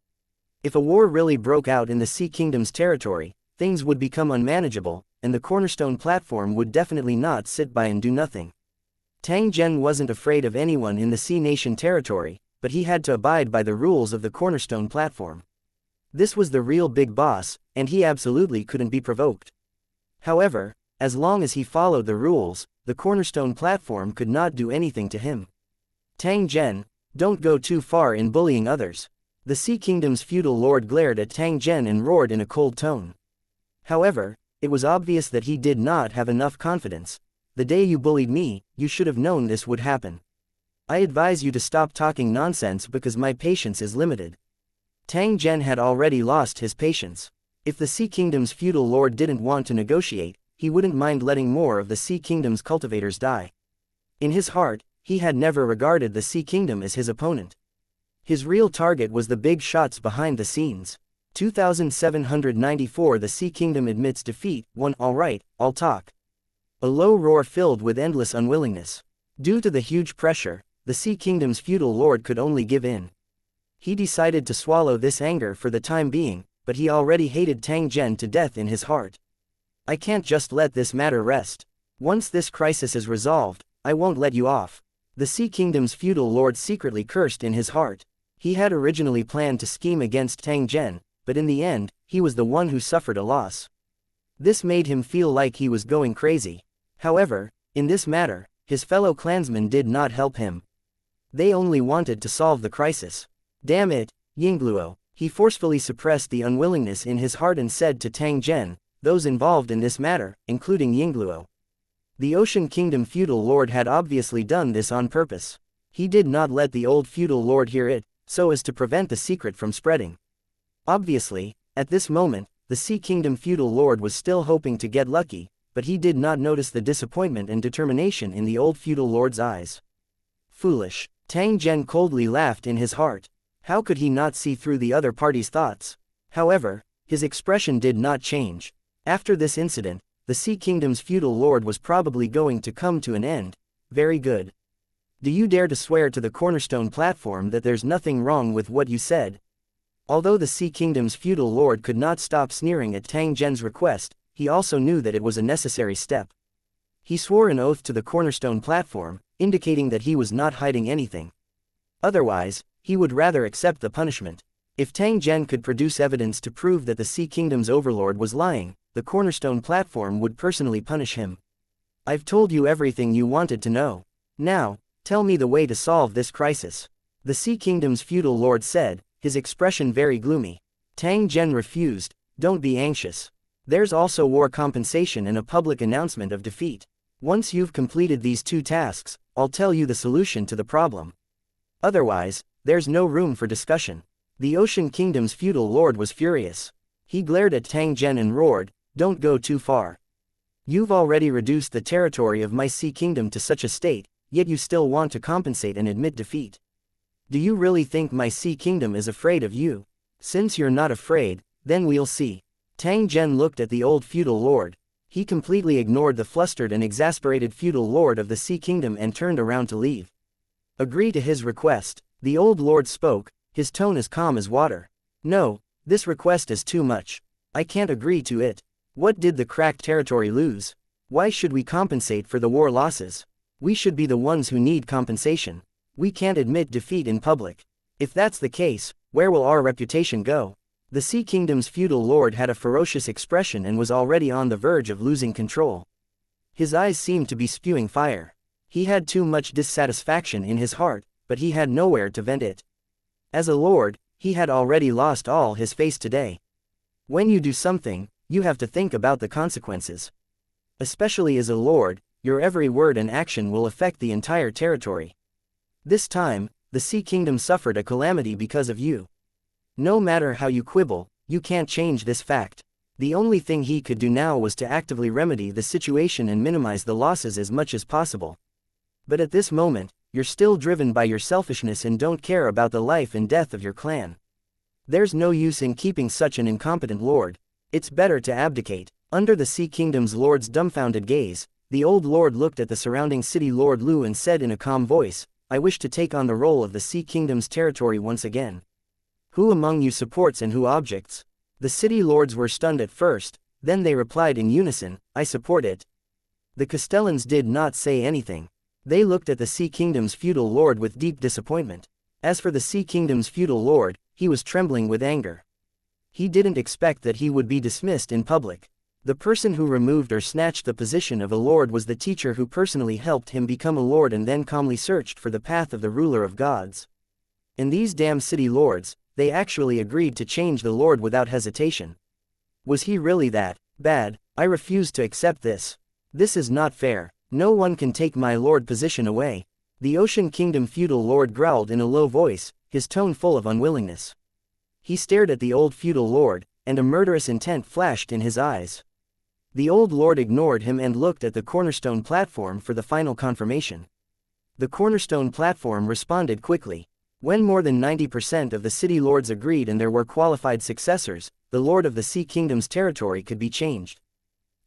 If a war really broke out in the Sea Kingdom's territory, things would become unmanageable, and the cornerstone platform would definitely not sit by and do nothing. Tang Zhen wasn't afraid of anyone in the Sea Nation territory, but he had to abide by the rules of the cornerstone platform. This was the real big boss, and he absolutely couldn't be provoked. However, as long as he followed the rules, the cornerstone platform could not do anything to him. Tang Zhen, don't go too far in bullying others. The Sea Kingdom's feudal lord glared at Tang Zhen and roared in a cold tone. However, it was obvious that he did not have enough confidence. The day you bullied me, you should have known this would happen. I advise you to stop talking nonsense because my patience is limited. Tang Zhen had already lost his patience. If the Sea Kingdom's feudal lord didn't want to negotiate, he wouldn't mind letting more of the Sea Kingdom's cultivators die. In his heart, he had never regarded the Sea Kingdom as his opponent. His real target was the big shots behind the scenes. 2794 The Sea Kingdom admits defeat. 1 All right, I'll talk. A low roar filled with endless unwillingness. Due to the huge pressure, the Sea Kingdom's feudal lord could only give in. He decided to swallow this anger for the time being, but he already hated Tang Zhen to death in his heart. I can't just let this matter rest. Once this crisis is resolved, I won't let you off. The Sea Kingdom's feudal lord secretly cursed in his heart. He had originally planned to scheme against Tang Zhen, but in the end, he was the one who suffered a loss. This made him feel like he was going crazy. However, in this matter, his fellow clansmen did not help him. They only wanted to solve the crisis. Damn it, Yingluo. He forcefully suppressed the unwillingness in his heart and said to Tang Zhen, those involved in this matter, including Yingluo. The Ocean Kingdom feudal lord had obviously done this on purpose. He did not let the old feudal lord hear it, so as to prevent the secret from spreading. Obviously, at this moment, the Sea Kingdom feudal lord was still hoping to get lucky, but he did not notice the disappointment and determination in the old feudal lord's eyes. Foolish. Tang Zhen coldly laughed in his heart. How could he not see through the other party's thoughts? However, his expression did not change. After this incident, the Sea Kingdom's feudal lord was probably going to come to an end. Very good. Do you dare to swear to the cornerstone platform that there's nothing wrong with what you said? Although the Sea Kingdom's feudal lord could not stop sneering at Tang Zhen's request, he also knew that it was a necessary step. He swore an oath to the cornerstone platform, indicating that he was not hiding anything. Otherwise, he would rather accept the punishment. If Tang Zhen could produce evidence to prove that the Sea Kingdom's overlord was lying, the cornerstone platform would personally punish him. I've told you everything you wanted to know. Now, tell me the way to solve this crisis. The Sea Kingdom's feudal lord said, his expression very gloomy. Tang Zhen refused. Don't be anxious. There's also war compensation and a public announcement of defeat. Once you've completed these 2 tasks, I'll tell you the solution to the problem. Otherwise, there's no room for discussion. The Ocean Kingdom's feudal lord was furious. He glared at Tang Zhen and roared, don't go too far. You've already reduced the territory of my Sea Kingdom to such a state, yet you still want to compensate and admit defeat. Do you really think my Sea Kingdom is afraid of you? Since you're not afraid, then we'll see. Tang Zhen looked at the old feudal lord. He completely ignored the flustered and exasperated feudal lord of the Sea Kingdom and turned around to leave. Agree to his request. The old lord spoke, his tone as calm as water. No, this request is too much. I can't agree to it. What did the cracked territory lose? Why should we compensate for the war losses? We should be the ones who need compensation. We can't admit defeat in public. If that's the case, where will our reputation go? The Sea Kingdom's feudal lord had a ferocious expression and was already on the verge of losing control. His eyes seemed to be spewing fire. He had too much dissatisfaction in his heart, but he had nowhere to vent it. As a lord, he had already lost all his face today. When you do something, you have to think about the consequences. Especially as a lord, your every word and action will affect the entire territory. This time, the Sea Kingdom suffered a calamity because of you. No matter how you quibble, you can't change this fact. The only thing he could do now was to actively remedy the situation and minimize the losses as much as possible. But at this moment, you're still driven by your selfishness and don't care about the life and death of your clan. There's no use in keeping such an incompetent lord. It's better to abdicate. Under the Sea Kingdom's lord's dumbfounded gaze, the old lord looked at the surrounding city Lord Lu and said in a calm voice, I wish to take on the role of the Sea Kingdom's territory once again. Who among you supports and who objects? The city lords were stunned at first, then they replied in unison, I support it. The Castellans did not say anything. They looked at the Sea Kingdom's feudal lord with deep disappointment. As for the Sea Kingdom's feudal lord, he was trembling with anger. He didn't expect that he would be dismissed in public. The person who removed or snatched the position of a lord was the teacher who personally helped him become a lord and then calmly searched for the path of the ruler of gods. And these damn city lords, they actually agreed to change the lord without hesitation. Was he really that bad? I refuse to accept this. This is not fair. No one can take my lord position away. The Ocean Kingdom feudal lord growled in a low voice, his tone full of unwillingness. He stared at the old feudal lord, and a murderous intent flashed in his eyes. The old lord ignored him and looked at the cornerstone platform for the final confirmation. The cornerstone platform responded quickly. When more than 90% of the city lords agreed and there were qualified successors, the lord of the Sea Kingdom's territory could be changed.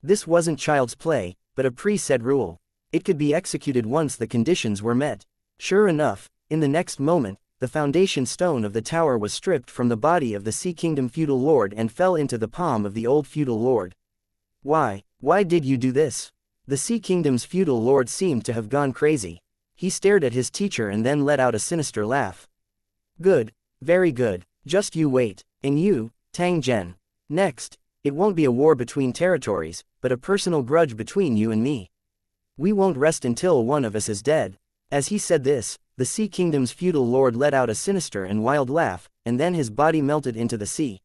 This wasn't child's play, but a preset rule. It could be executed once the conditions were met. Sure enough, in the next moment, the foundation stone of the tower was stripped from the body of the Sea Kingdom feudal lord and fell into the palm of the old feudal lord. Why did you do this? The Sea Kingdom's feudal lord seemed to have gone crazy. He stared at his teacher and then let out a sinister laugh. Good, very good, just you wait, and you, Tang Zhen. Next, it won't be a war between territories, but a personal grudge between you and me. We won't rest until one of us is dead. As he said this, the Sea Kingdom's feudal lord let out a sinister and wild laugh, and then his body melted into the sea.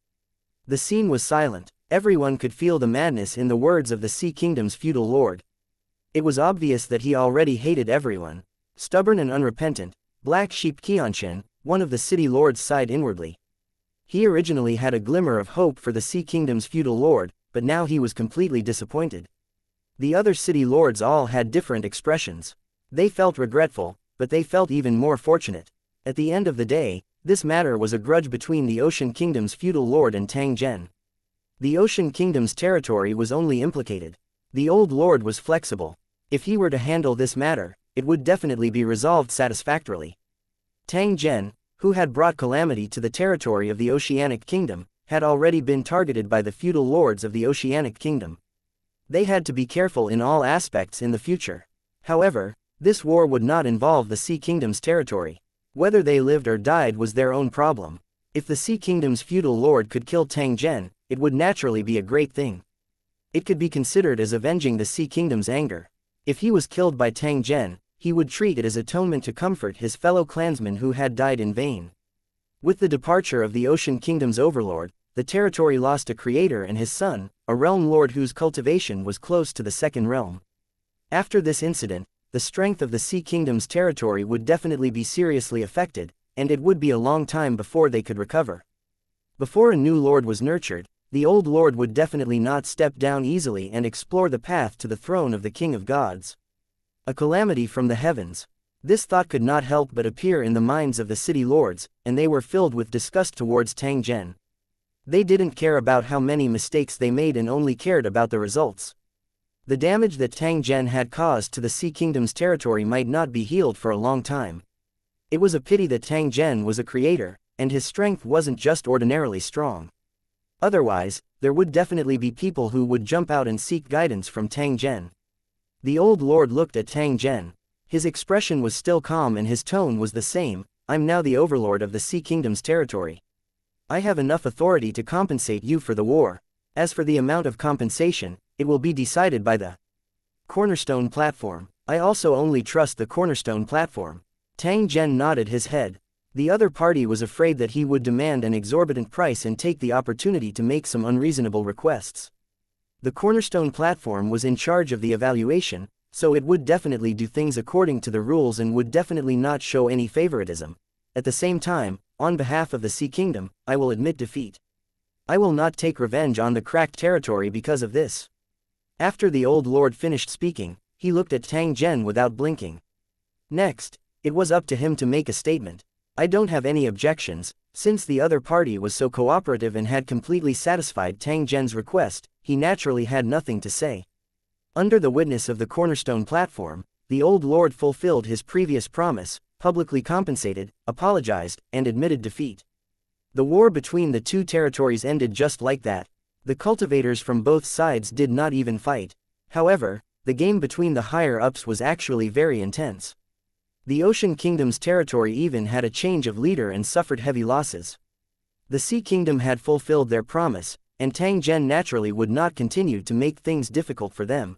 The scene was silent. Everyone could feel the madness in the words of the Sea Kingdom's feudal lord. It was obvious that he already hated everyone. Stubborn and unrepentant, Black Sheep Xianxia, one of the city lords, sighed inwardly. He originally had a glimmer of hope for the Sea Kingdom's feudal lord, but now he was completely disappointed. The other city lords all had different expressions. They felt regretful, but they felt even more fortunate. At the end of the day, this matter was a grudge between the Ocean Kingdom's feudal lord and Tang Zhen. The Ocean Kingdom's territory was only implicated. The old lord was flexible. If he were to handle this matter, it would definitely be resolved satisfactorily. Tang Zhen, who had brought calamity to the territory of the Oceanic Kingdom, had already been targeted by the feudal lords of the Oceanic Kingdom. They had to be careful in all aspects in the future. However, this war would not involve the Sea Kingdom's territory. Whether they lived or died was their own problem. If the Sea Kingdom's feudal lord could kill Tang Zhen, it would naturally be a great thing. It could be considered as avenging the Sea Kingdom's anger. If he was killed by Tang Zhen, he would treat it as atonement to comfort his fellow clansmen who had died in vain. With the departure of the Ocean Kingdom's overlord, the territory lost a creator and his son, a realm lord whose cultivation was close to the second realm. After this incident, the strength of the Sea Kingdom's territory would definitely be seriously affected, and it would be a long time before they could recover. Before a new lord was nurtured, the old lord would definitely not step down easily and explore the path to the throne of the King of Gods. A calamity from the heavens. This thought could not help but appear in the minds of the city lords, and they were filled with disgust towards Tang Zhen. They didn't care about how many mistakes they made and only cared about the results. The damage that Tang Zhen had caused to the Sea Kingdom's territory might not be healed for a long time. It was a pity that Tang Zhen was a creator, and his strength wasn't just ordinarily strong. Otherwise, there would definitely be people who would jump out and seek guidance from Tang Zhen. The old lord looked at Tang Zhen. His expression was still calm and his tone was the same. I'm now the overlord of the Sea Kingdom's territory. I have enough authority to compensate you for the war. As for the amount of compensation, it will be decided by the cornerstone platform. I also only trust the cornerstone platform. Tang Zhen nodded his head. The other party was afraid that he would demand an exorbitant price and take the opportunity to make some unreasonable requests. The cornerstone platform was in charge of the evaluation, so it would definitely do things according to the rules and would definitely not show any favoritism. At the same time, on behalf of the Sea Kingdom, I will admit defeat. I will not take revenge on the cracked territory because of this. After the old lord finished speaking, he looked at Tang Zhen without blinking. Next, it was up to him to make a statement. I don't have any objections. Since the other party was so cooperative and had completely satisfied Tang Zhen's request, he naturally had nothing to say. Under the witness of the cornerstone platform, the old lord fulfilled his previous promise, publicly compensated, apologized, and admitted defeat. The war between the two territories ended just like that. The cultivators from both sides did not even fight. However, the game between the higher-ups was actually very intense. The Ocean Kingdom's territory even had a change of leader and suffered heavy losses. The Sea Kingdom had fulfilled their promise, and Tang Zhen naturally would not continue to make things difficult for them.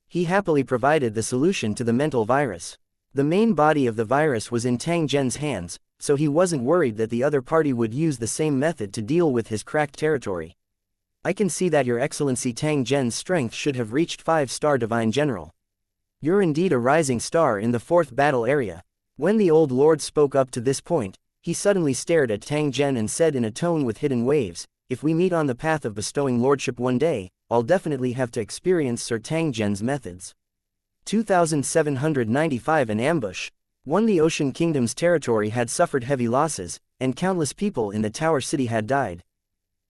He happily provided the solution to the mental virus. The main body of the virus was in Tang Zhen's hands, so he wasn't worried that the other party would use the same method to deal with his cracked territory. I can see that Your Excellency Tang Zhen's strength should have reached 5-star Divine General. You're indeed a rising star in the 4th battle area. When the old lord spoke up to this point, he suddenly stared at Tang Zhen and said in a tone with hidden waves, "If we meet on the path of bestowing lordship one day, I'll definitely have to experience Sir Tang Zhen's methods." 2795 An ambush. The Ocean Kingdom's territory had suffered heavy losses, and countless people in the Tower City had died.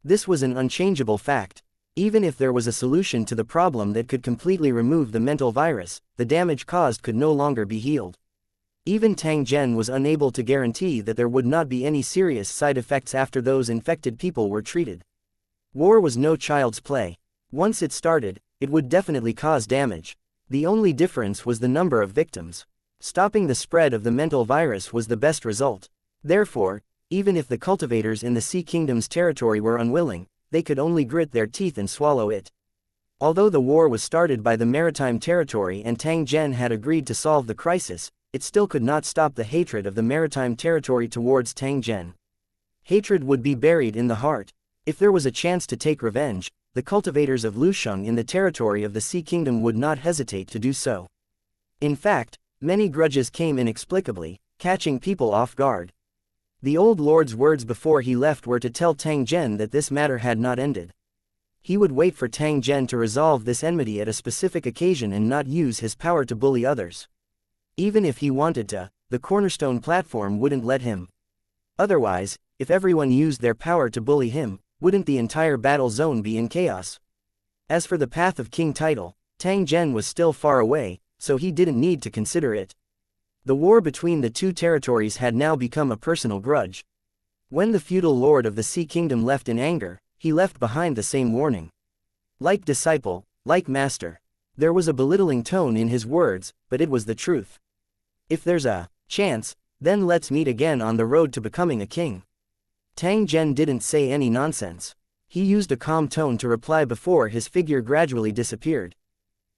This was an unchangeable fact. Even if there was a solution to the problem that could completely remove the mental virus, the damage caused could no longer be healed. Even Tang Zhen was unable to guarantee that there would not be any serious side effects after those infected people were treated. War was no child's play. Once it started, it would definitely cause damage. The only difference was the number of victims. Stopping the spread of the mental virus was the best result. Therefore, even if the cultivators in the Sea Kingdom's territory were unwilling, they could only grit their teeth and swallow it. Although the war was started by the maritime territory and Tang Zhen had agreed to solve the crisis, it still could not stop the hatred of the maritime territory towards Tang Zhen. Hatred would be buried in the heart. If there was a chance to take revenge, the cultivators of Lusheng in the territory of the Sea Kingdom would not hesitate to do so. In fact, many grudges came inexplicably, catching people off guard. The old lord's words before he left were to tell Tang Zhen that this matter had not ended. He would wait for Tang Zhen to resolve this enmity at a specific occasion and not use his power to bully others. Even if he wanted to, the cornerstone platform wouldn't let him. Otherwise, if everyone used their power to bully him, wouldn't the entire battle zone be in chaos? As for the path of king title, Tang Zhen was still far away, so he didn't need to consider it. The war between the two territories had now become a personal grudge. When the feudal lord of the Sea Kingdom left in anger, he left behind the same warning. Like disciple, like master. There was a belittling tone in his words, but it was the truth. If there's a chance, then let's meet again on the road to becoming a king. Tang Zhen didn't say any nonsense. He used a calm tone to reply before his figure gradually disappeared.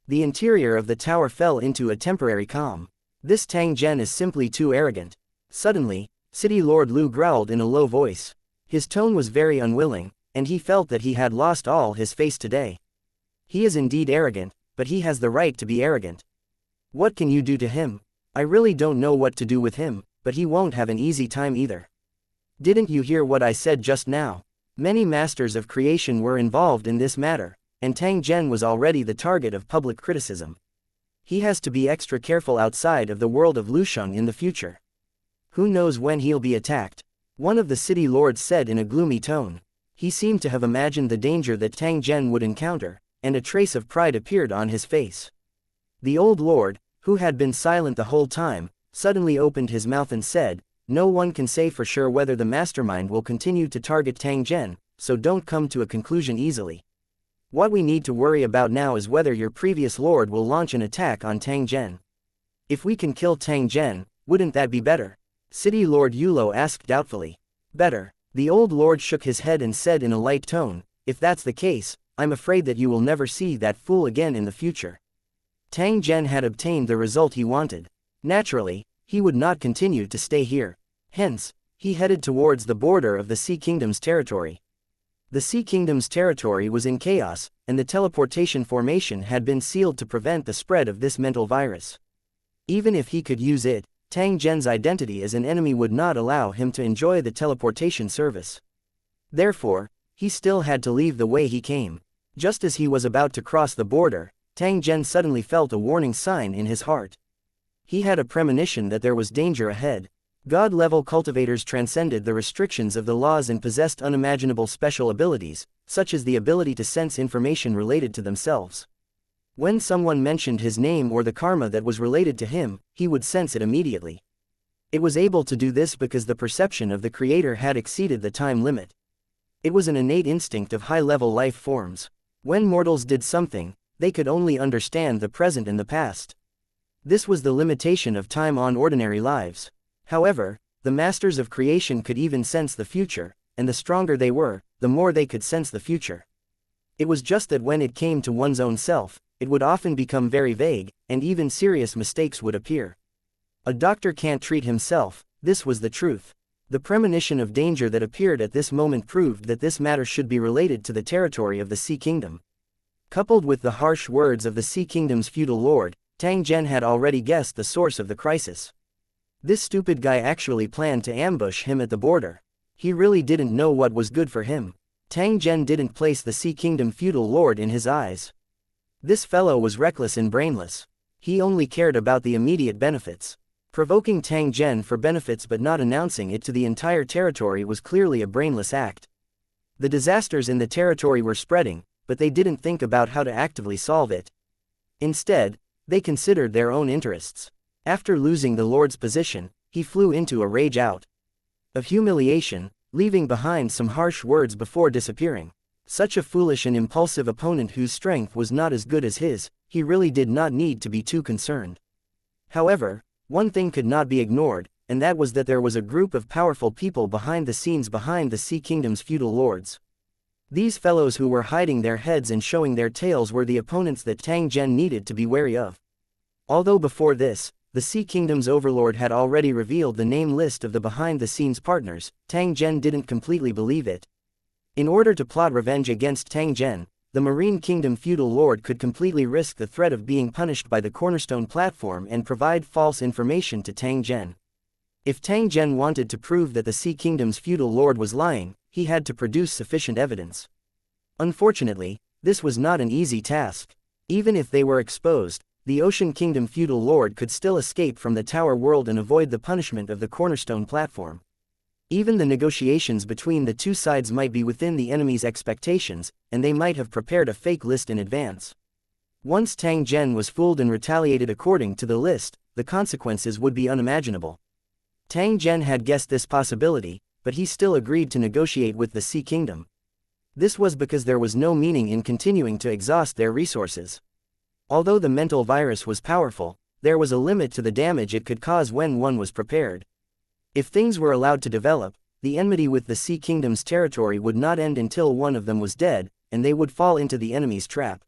The interior of the tower fell into a temporary calm. This Tang Zhen is simply too arrogant. Suddenly, City Lord Lu growled in a low voice. His tone was very unwilling, and he felt that he had lost all his face today. He is indeed arrogant, but he has the right to be arrogant. What can you do to him? I really don't know what to do with him, but he won't have an easy time either. Didn't you hear what I said just now? Many masters of creation were involved in this matter, and Tang Zhen was already the target of public criticism. He has to be extra careful outside of the world of Lusheng in the future. Who knows when he'll be attacked? One of the city lords said in a gloomy tone. He seemed to have imagined the danger that Tang Zhen would encounter, and a trace of pride appeared on his face. The old lord, who had been silent the whole time, suddenly opened his mouth and said, "No one can say for sure whether the mastermind will continue to target Tang Zhen, so don't come to a conclusion easily. What we need to worry about now is whether your previous lord will launch an attack on Tang Zhen. If we can kill Tang Zhen, wouldn't that be better?" City Lord Yulo asked doubtfully. Better. The old lord shook his head and said in a light tone, "If that's the case, I'm afraid that you will never see that fool again in the future." Tang Zhen had obtained the result he wanted. Naturally, he would not continue to stay here. Hence, he headed towards the border of the Sea Kingdom's territory. The Sea Kingdom's territory was in chaos, and the teleportation formation had been sealed to prevent the spread of this mental virus. Even if he could use it, Tang Zhen's identity as an enemy would not allow him to enjoy the teleportation service. Therefore, he still had to leave the way he came. Just as he was about to cross the border, Tang Zhen suddenly felt a warning sign in his heart. He had a premonition that there was danger ahead. God-level cultivators transcended the restrictions of the laws and possessed unimaginable special abilities, such as the ability to sense information related to themselves. When someone mentioned his name or the karma that was related to him, he would sense it immediately. It was able to do this because the perception of the creator had exceeded the time limit. It was an innate instinct of high-level life forms. When mortals did something, they could only understand the present and the past. This was the limitation of time on ordinary lives. However, the masters of creation could even sense the future, and the stronger they were, the more they could sense the future. It was just that when it came to one's own self, it would often become very vague, and even serious mistakes would appear. A doctor can't treat himself, this was the truth. The premonition of danger that appeared at this moment proved that this matter should be related to the territory of the Sea Kingdom. Coupled with the harsh words of the Sea Kingdom's feudal lord, Tang Zhen had already guessed the source of the crisis. This stupid guy actually planned to ambush him at the border. He really didn't know what was good for him. Tang Zhen didn't place the Sea Kingdom feudal lord in his eyes. This fellow was reckless and brainless. He only cared about the immediate benefits. Provoking Tang Zhen for benefits but not announcing it to the entire territory was clearly a brainless act. The disasters in the territory were spreading, but they didn't think about how to actively solve it. Instead, they considered their own interests. After losing the Lord's position, he flew into a rage out of humiliation, leaving behind some harsh words before disappearing. Such a foolish and impulsive opponent whose strength was not as good as his, he really did not need to be too concerned. However, one thing could not be ignored, and that was that there was a group of powerful people behind the scenes behind the Sea Kingdom's feudal lords. These fellows who were hiding their heads and showing their tails were the opponents that Tang Zhen needed to be wary of. Although before this, the Sea Kingdom's overlord had already revealed the name list of the behind-the-scenes partners, Tang Zhen didn't completely believe it. In order to plot revenge against Tang Zhen, the Marine Kingdom feudal lord could completely risk the threat of being punished by the Cornerstone platform and provide false information to Tang Zhen. If Tang Zhen wanted to prove that the Sea Kingdom's feudal lord was lying, he had to produce sufficient evidence. Unfortunately, this was not an easy task. Even if they were exposed, the Ocean Kingdom feudal lord could still escape from the Tower World and avoid the punishment of the Cornerstone platform. Even the negotiations between the two sides might be within the enemy's expectations, and they might have prepared a fake list in advance. Once Tang Zhen was fooled and retaliated according to the list, the consequences would be unimaginable. Tang Zhen had guessed this possibility, but he still agreed to negotiate with the Sea Kingdom. This was because there was no meaning in continuing to exhaust their resources. Although the mental virus was powerful, there was a limit to the damage it could cause when one was prepared. If things were allowed to develop, the enmity with the Sea Kingdom's territory would not end until one of them was dead, and they would fall into the enemy's trap.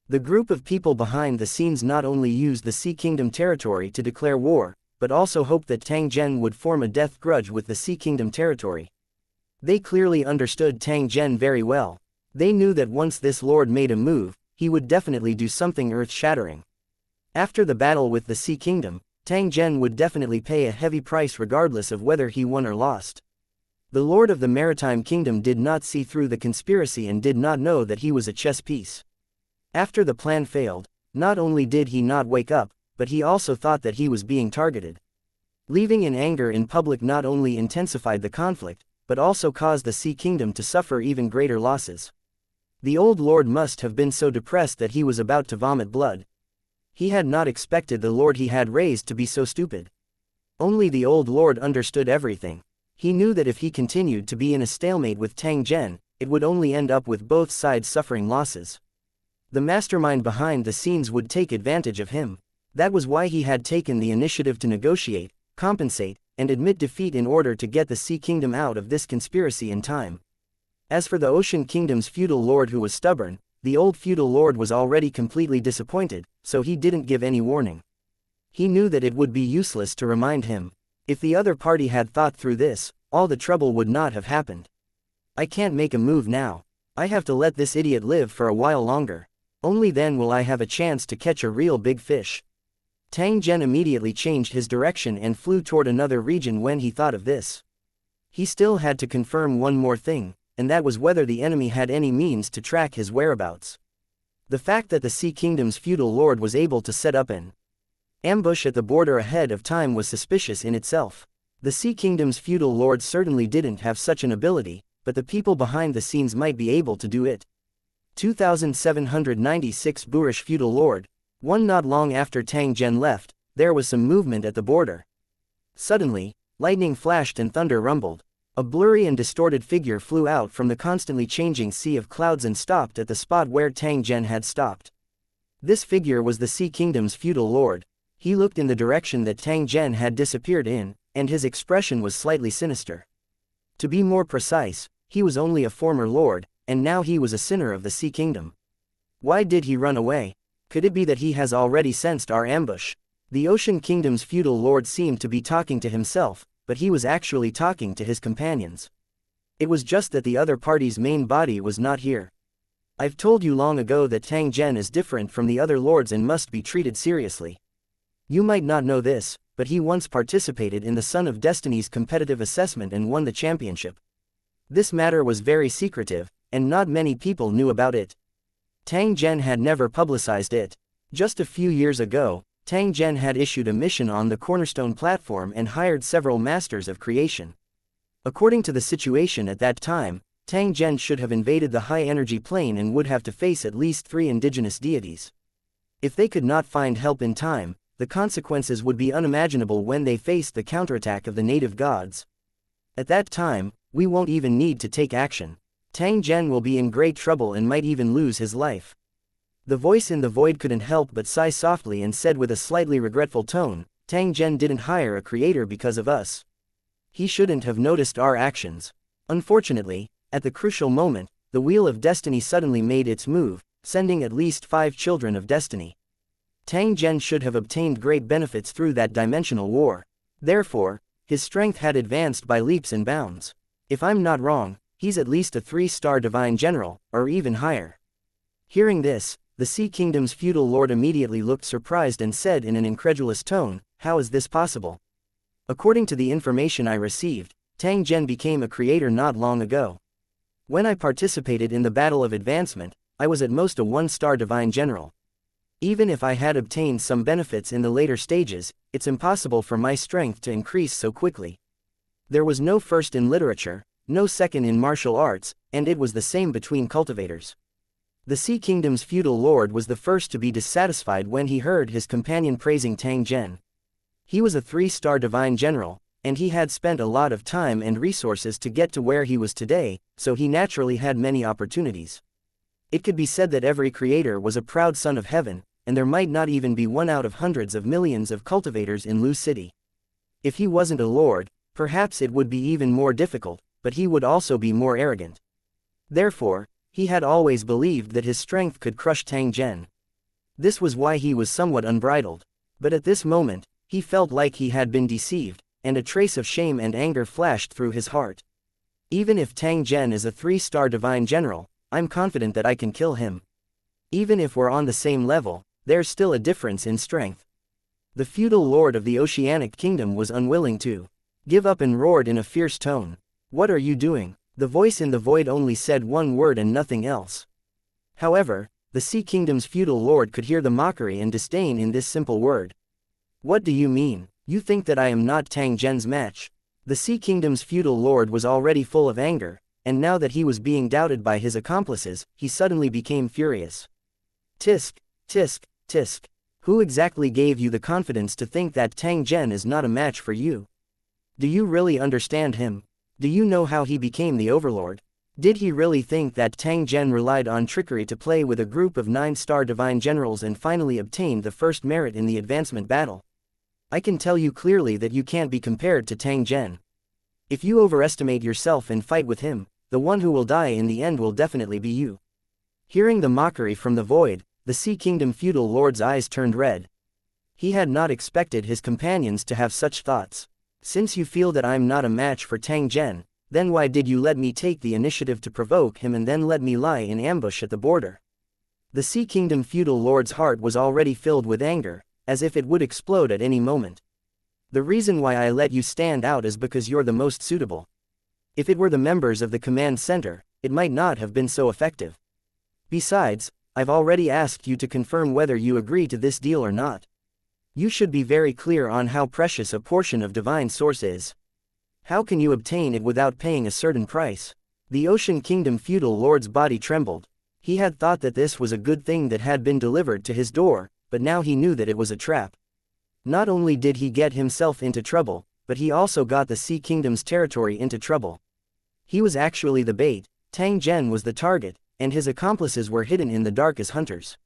The group of people behind the scenes not only used the Sea Kingdom territory to declare war, but also hoped that Tang Zhen would form a death grudge with the Sea Kingdom territory. They clearly understood Tang Zhen very well. They knew that once this lord made a move, he would definitely do something earth-shattering. After the battle with the Sea Kingdom, Tang Zhen would definitely pay a heavy price regardless of whether he won or lost. The Lord of the Maritime Kingdom did not see through the conspiracy and did not know that he was a chess piece. After the plan failed, not only did he not wake up, but he also thought that he was being targeted. Leaving in anger in public not only intensified the conflict, but also caused the Sea Kingdom to suffer even greater losses. The old lord must have been so depressed that he was about to vomit blood. He had not expected the lord he had raised to be so stupid. Only the old lord understood everything. He knew that if he continued to be in a stalemate with Tang Zhen, it would only end up with both sides suffering losses. The mastermind behind the scenes would take advantage of him. That was why he had taken the initiative to negotiate, compensate, and admit defeat in order to get the Sea Kingdom out of this conspiracy in time. As for the Ocean Kingdom's feudal lord who was stubborn, the old feudal lord was already completely disappointed, so he didn't give any warning. He knew that it would be useless to remind him. If the other party had thought through this, all the trouble would not have happened. I can't make a move now. I have to let this idiot live for a while longer. Only then will I have a chance to catch a real big fish. Tang Zhen immediately changed his direction and flew toward another region when he thought of this. He still had to confirm one more thing, and that was whether the enemy had any means to track his whereabouts. The fact that the Sea Kingdom's feudal lord was able to set up an ambush at the border ahead of time was suspicious in itself. The Sea Kingdom's feudal lord certainly didn't have such an ability, but the people behind the scenes might be able to do it. 2796 Boorish feudal lord. Not long after Tang Zhen left, there was some movement at the border. Suddenly, lightning flashed and thunder rumbled. A blurry and distorted figure flew out from the constantly changing sea of clouds and stopped at the spot where Tang Zhen had stopped. This figure was the Sea Kingdom's feudal lord. He looked in the direction that Tang Zhen had disappeared in, and his expression was slightly sinister. To be more precise, he was only a former lord, and now he was a sinner of the Sea Kingdom. Why did he run away? Could it be that he has already sensed our ambush? The Ocean Kingdom's feudal lord seemed to be talking to himself, but he was actually talking to his companions. It was just that the other party's main body was not here. I've told you long ago that Tang Zhen is different from the other lords and must be treated seriously. You might not know this, but he once participated in the Son of Destiny's competitive assessment and won the championship. This matter was very secretive, and not many people knew about it. Tang Zhen had never publicized it. Just a few years ago, Tang Zhen had issued a mission on the Cornerstone platform and hired several masters of creation. According to the situation at that time, Tang Zhen should have invaded the high-energy plane and would have to face at least 3 indigenous deities. If they could not find help in time, the consequences would be unimaginable when they faced the counterattack of the native gods. At that time, we won't even need to take action. Tang Zhen will be in great trouble and might even lose his life. The voice in the void couldn't help but sigh softly and said with a slightly regretful tone, Tang Zhen didn't hire a creator because of us. He shouldn't have noticed our actions. Unfortunately, at the crucial moment, the Wheel of Destiny suddenly made its move, sending at least 5 children of destiny. Tang Zhen should have obtained great benefits through that dimensional war. Therefore, his strength had advanced by leaps and bounds. If I'm not wrong, he's at least a 3-star divine general, or even higher. Hearing this, the Sea Kingdom's feudal lord immediately looked surprised and said in an incredulous tone, "How is this possible?" According to the information I received, Tang Zhen became a creator not long ago. When I participated in the Battle of Advancement, I was at most a 1-star divine general. Even if I had obtained some benefits in the later stages, it's impossible for my strength to increase so quickly. There was no first in literature, no second in martial arts, and it was the same between cultivators. The Sea Kingdom's feudal lord was the first to be dissatisfied when he heard his companion praising Tang Zhen. He was a 3-star divine general, and he had spent a lot of time and resources to get to where he was today, so he naturally had many opportunities. It could be said that every creator was a proud son of heaven, and there might not even be one out of hundreds of millions of cultivators in Lu City. If he wasn't a lord, perhaps it would be even more difficult, but he would also be more arrogant. Therefore, he had always believed that his strength could crush Tang Zhen. This was why he was somewhat unbridled. But at this moment, he felt like he had been deceived, and a trace of shame and anger flashed through his heart. Even if Tang Zhen is a 3-star divine general, I'm confident that I can kill him. Even if we're on the same level, there's still a difference in strength. The feudal lord of the Oceanic Kingdom was unwilling to give up and roared in a fierce tone. "What are you doing?" The voice in the void only said one word and nothing else. However, the Sea Kingdom's feudal lord could hear the mockery and disdain in this simple word. "What do you mean? You think that I am not Tang Zhen's match?" The Sea Kingdom's feudal lord was already full of anger, and now that he was being doubted by his accomplices, he suddenly became furious. "Tisk, tisk, tisk. Who exactly gave you the confidence to think that Tang Zhen is not a match for you? Do you really understand him? Do you know how he became the overlord? Did he really think that Tang Zhen relied on trickery to play with a group of 9-star divine generals and finally obtained the first merit in the advancement battle? I can tell you clearly that you can't be compared to Tang Zhen. If you overestimate yourself and fight with him, the one who will die in the end will definitely be you." Hearing the mockery from the void, the Sea Kingdom feudal lord's eyes turned red. He had not expected his companions to have such thoughts. "Since you feel that I'm not a match for Tang Zhen, then why did you let me take the initiative to provoke him and then let me lie in ambush at the border?" The Sea Kingdom feudal lord's heart was already filled with anger, as if it would explode at any moment. "The reason why I let you stand out is because you're the most suitable. If it were the members of the command center, it might not have been so effective. Besides, I've already asked you to confirm whether you agree to this deal or not. You should be very clear on how precious a portion of divine source is. How can you obtain it without paying a certain price?" The Ocean Kingdom feudal lord's body trembled. He had thought that this was a good thing that had been delivered to his door, but now he knew that it was a trap. Not only did he get himself into trouble, but he also got the Sea Kingdom's territory into trouble. He was actually the bait, Tang Zhen was the target, and his accomplices were hidden in the dark as hunters.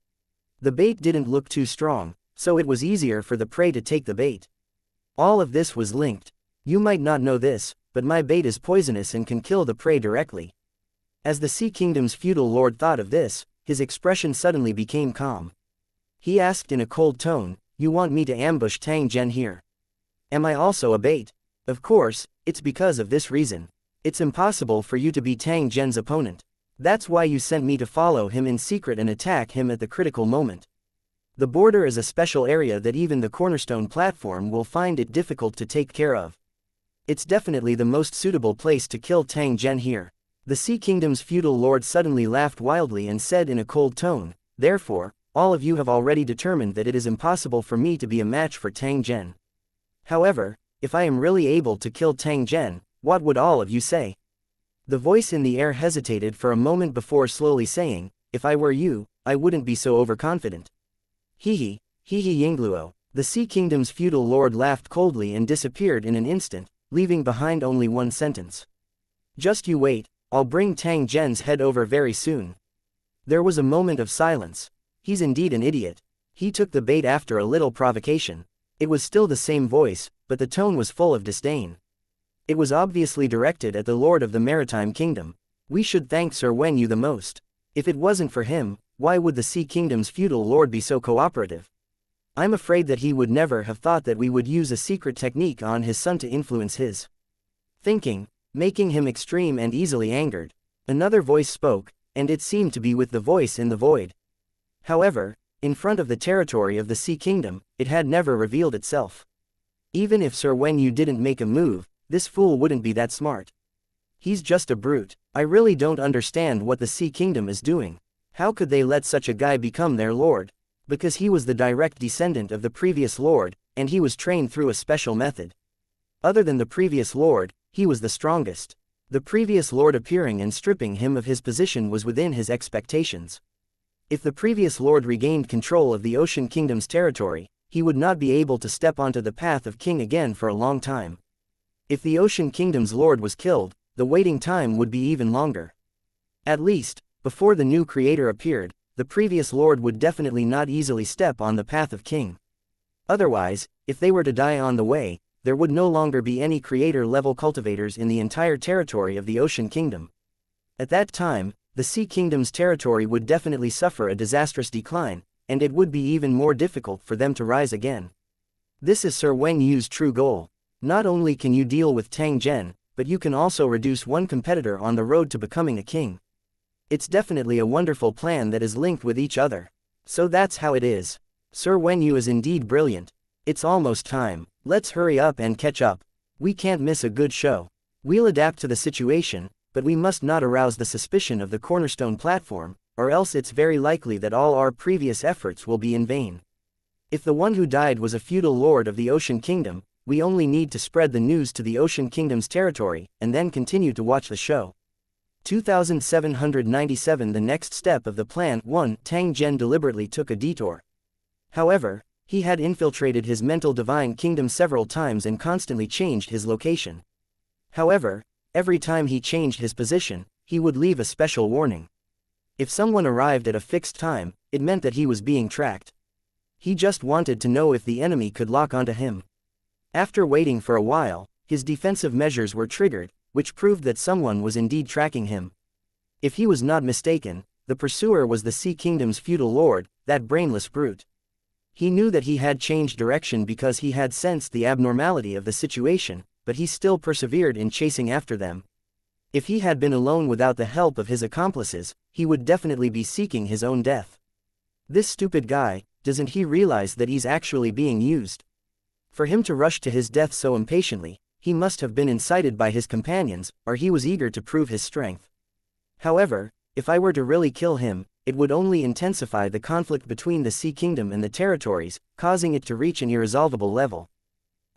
The bait didn't look too strong, so it was easier for the prey to take the bait. All of this was linked. You might not know this, but my bait is poisonous and can kill the prey directly. As the Sea Kingdom's feudal lord thought of this, his expression suddenly became calm. He asked in a cold tone, "You want me to ambush Tang Zhen here? Am I also a bait?" "Of course, it's because of this reason. It's impossible for you to be Tang Zhen's opponent. That's why you sent me to follow him in secret and attack him at the critical moment. The border is a special area that even the cornerstone platform will find it difficult to take care of. It's definitely the most suitable place to kill Tang Zhen here." The Sea Kingdom's feudal lord suddenly laughed wildly and said in a cold tone, "Therefore, all of you have already determined that it is impossible for me to be a match for Tang Zhen. However, if I am really able to kill Tang Zhen, what would all of you say?" The voice in the air hesitated for a moment before slowly saying, "If I were you, I wouldn't be so overconfident." Hee Yingluo. The Sea Kingdom's feudal lord laughed coldly and disappeared in an instant, leaving behind only one sentence. "Just you wait, I'll bring Tang Zhen's head over very soon." There was a moment of silence. He's indeed an idiot. He took the bait after a little provocation. It was still the same voice, but the tone was full of disdain. It was obviously directed at the Lord of the Maritime Kingdom. "We should thank Sir Wenyu the most. If it wasn't for him, why would the Sea Kingdom's feudal lord be so cooperative? I'm afraid that he would never have thought that we would use a secret technique on his son to influence his thinking, making him extreme and easily angered." Another voice spoke, and it seemed to be with the voice in the void. However, in front of the territory of the Sea Kingdom, it had never revealed itself. Even if Sir Wenyu didn't make a move, this fool wouldn't be that smart. He's just a brute. I really don't understand what the Sea Kingdom is doing. How could they let such a guy become their lord? Because he was the direct descendant of the previous lord, and he was trained through a special method. Other than the previous lord, he was the strongest. The previous lord appearing and stripping him of his position was within his expectations. If the previous lord regained control of the Ocean Kingdom's territory, he would not be able to step onto the path of king again for a long time. If the Ocean Kingdom's lord was killed, the waiting time would be even longer. At least, before the new creator appeared, the previous lord would definitely not easily step on the path of king. Otherwise, if they were to die on the way, there would no longer be any creator-level cultivators in the entire territory of the Ocean Kingdom. At that time, the Sea Kingdom's territory would definitely suffer a disastrous decline, and it would be even more difficult for them to rise again. This is Sir Wenyu's true goal. Not only can you deal with Tang Zhen, but you can also reduce one competitor on the road to becoming a king. It's definitely a wonderful plan that is linked with each other. So that's how it is. Sir Wenyu is indeed brilliant. It's almost time. Let's hurry up and catch up. We can't miss a good show. We'll adapt to the situation, but we must not arouse the suspicion of the cornerstone platform, or else it's very likely that all our previous efforts will be in vain. If the one who died was a feudal lord of the Ocean Kingdom, we only need to spread the news to the Ocean Kingdom's territory, and then continue to watch the show. 2797 The next step of the plan. 1. Tang Zhen deliberately took a detour. However, he had infiltrated his mental divine kingdom several times and constantly changed his location. However, every time he changed his position, he would leave a special warning. If someone arrived at a fixed time, it meant that he was being tracked. He just wanted to know if the enemy could lock onto him. After waiting for a while, his defensive measures were triggered, which proved that someone was indeed tracking him. If he was not mistaken, the pursuer was the Sea Kingdom's feudal lord, that brainless brute. He knew that he had changed direction because he had sensed the abnormality of the situation, but he still persevered in chasing after them. If he had been alone without the help of his accomplices, he would definitely be seeking his own death. This stupid guy, doesn't he realize that he's actually being used? For him to rush to his death so impatiently, he must have been incited by his companions, or he was eager to prove his strength. However, if I were to really kill him, it would only intensify the conflict between the Sea Kingdom and the territories, causing it to reach an irresolvable level.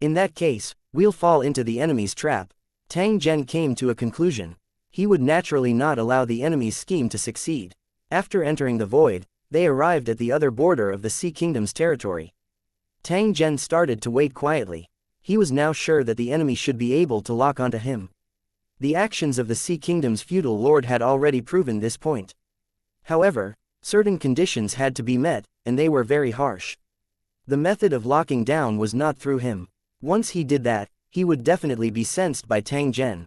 In that case, we'll fall into the enemy's trap. Tang Zhen came to a conclusion. He would naturally not allow the enemy's scheme to succeed. After entering the void, they arrived at the other border of the Sea Kingdom's territory. Tang Zhen started to wait quietly. He was now sure that the enemy should be able to lock onto him. The actions of the Sea Kingdom's feudal lord had already proven this point. However, certain conditions had to be met, and they were very harsh. The method of locking down was not through him. Once he did that, he would definitely be sensed by Tang Zhen.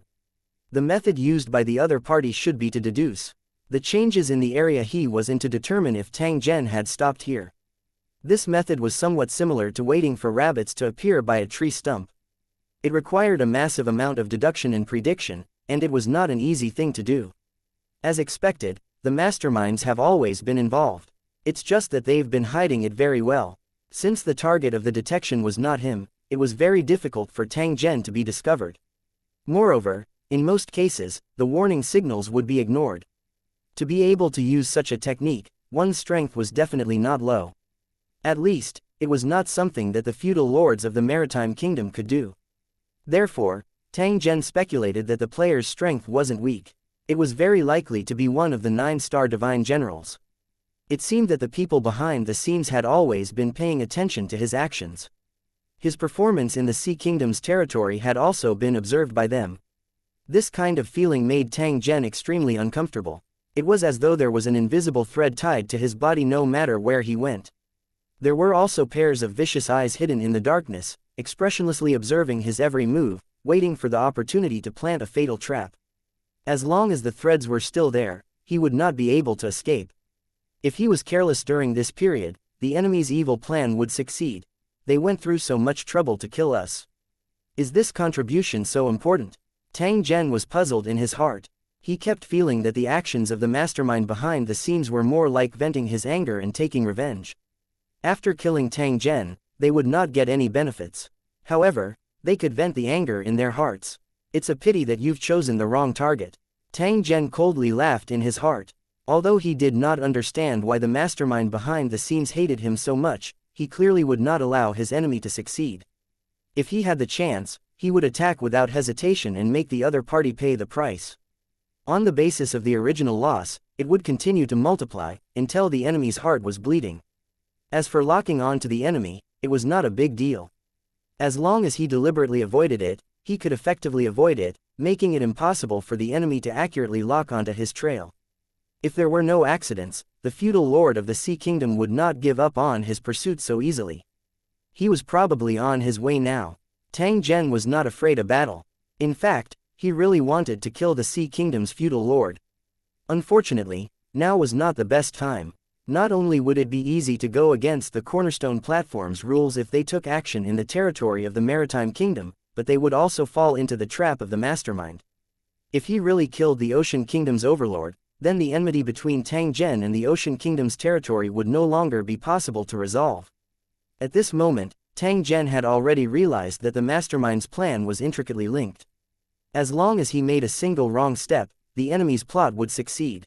The method used by the other party should be to deduce the changes in the area he was in to determine if Tang Zhen had stopped here. This method was somewhat similar to waiting for rabbits to appear by a tree stump. It required a massive amount of deduction and prediction, and it was not an easy thing to do. As expected, the masterminds have always been involved. It's just that they've been hiding it very well. Since the target of the detection was not him, it was very difficult for Tang Zhen to be discovered. Moreover, in most cases, the warning signals would be ignored. To be able to use such a technique, one's strength was definitely not low. At least, it was not something that the feudal lords of the maritime kingdom could do. Therefore, Tang Zhen speculated that the player's strength wasn't weak. It was very likely to be one of the 9-star divine generals. It seemed that the people behind the scenes had always been paying attention to his actions. His performance in the Sea Kingdom's territory had also been observed by them. This kind of feeling made Tang Zhen extremely uncomfortable. It was as though there was an invisible thread tied to his body no matter where he went. There were also pairs of vicious eyes hidden in the darkness, expressionlessly observing his every move, waiting for the opportunity to plant a fatal trap. As long as the threads were still there, he would not be able to escape. If he was careless during this period, the enemy's evil plan would succeed. They went through so much trouble to kill us. Is this contribution so important? Tang Zhen was puzzled in his heart. He kept feeling that the actions of the mastermind behind the scenes were more like venting his anger and taking revenge. After killing Tang Zhen, they would not get any benefits. However, they could vent the anger in their hearts. It's a pity that you've chosen the wrong target. Tang Zhen coldly laughed in his heart. Although he did not understand why the mastermind behind the scenes hated him so much, he clearly would not allow his enemy to succeed. If he had the chance, he would attack without hesitation and make the other party pay the price. On the basis of the original loss, it would continue to multiply, until the enemy's heart was bleeding. As for locking on to the enemy, it was not a big deal. As long as he deliberately avoided it, he could effectively avoid it, making it impossible for the enemy to accurately lock onto his trail. If there were no accidents, the feudal lord of the Sea Kingdom would not give up on his pursuit so easily. He was probably on his way now. Tang Zhen was not afraid of battle. In fact, he really wanted to kill the Sea Kingdom's feudal lord. Unfortunately, now was not the best time. Not only would it be easy to go against the Cornerstone Platform's rules if they took action in the territory of the Maritime Kingdom, but they would also fall into the trap of the mastermind. If he really killed the Ocean Kingdom's overlord, then the enmity between Tang Zhen and the Ocean Kingdom's territory would no longer be possible to resolve. At this moment, Tang Zhen had already realized that the mastermind's plan was intricately linked. As long as he made a single wrong step, the enemy's plot would succeed.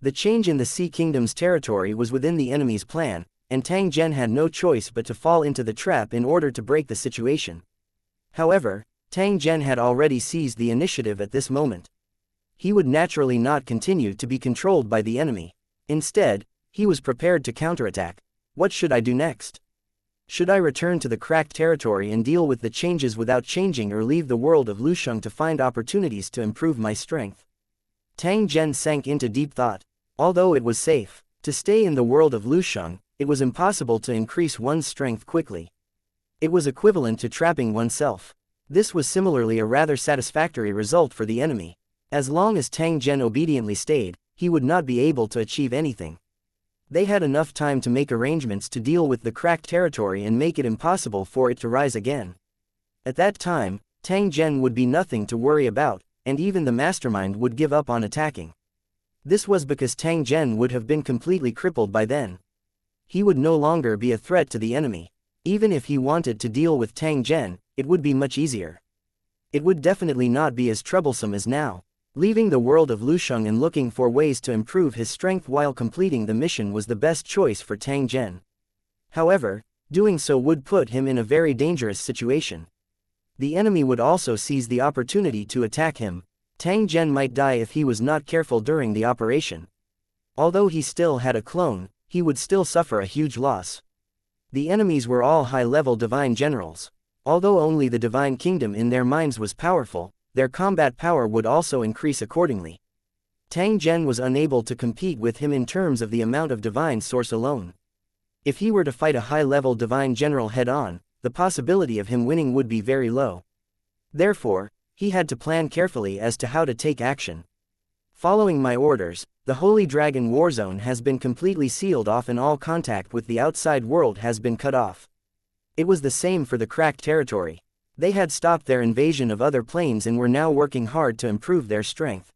The change in the Sea Kingdom's territory was within the enemy's plan, and Tang Zhen had no choice but to fall into the trap in order to break the situation. However, Tang Zhen had already seized the initiative at this moment. He would naturally not continue to be controlled by the enemy. Instead, he was prepared to counterattack. What should I do next? Should I return to the cracked territory and deal with the changes without changing, or leave the world of Lusheng to find opportunities to improve my strength? Tang Zhen sank into deep thought. Although it was safe to stay in the world of Lusheng, it was impossible to increase one's strength quickly. It was equivalent to trapping oneself. This was similarly a rather satisfactory result for the enemy. As long as Tang Zhen obediently stayed, he would not be able to achieve anything. They had enough time to make arrangements to deal with the cracked territory and make it impossible for it to rise again. At that time, Tang Zhen would be nothing to worry about, and even the mastermind would give up on attacking. This was because Tang Zhen would have been completely crippled by then. He would no longer be a threat to the enemy. Even if he wanted to deal with Tang Zhen, it would be much easier. It would definitely not be as troublesome as now. Leaving the world of Lusheng and looking for ways to improve his strength while completing the mission was the best choice for Tang Zhen. However, doing so would put him in a very dangerous situation. The enemy would also seize the opportunity to attack him. Tang Zhen might die if he was not careful during the operation. Although he still had a clone, he would still suffer a huge loss. The enemies were all high-level divine generals. Although only the divine kingdom in their minds was powerful, their combat power would also increase accordingly. Tang Zhen was unable to compete with him in terms of the amount of divine source alone. If he were to fight a high-level divine general head-on, the possibility of him winning would be very low. Therefore, he had to plan carefully as to how to take action. Following my orders, the Holy Dragon War Zone has been completely sealed off and all contact with the outside world has been cut off. It was the same for the cracked territory. They had stopped their invasion of other planes and were now working hard to improve their strength.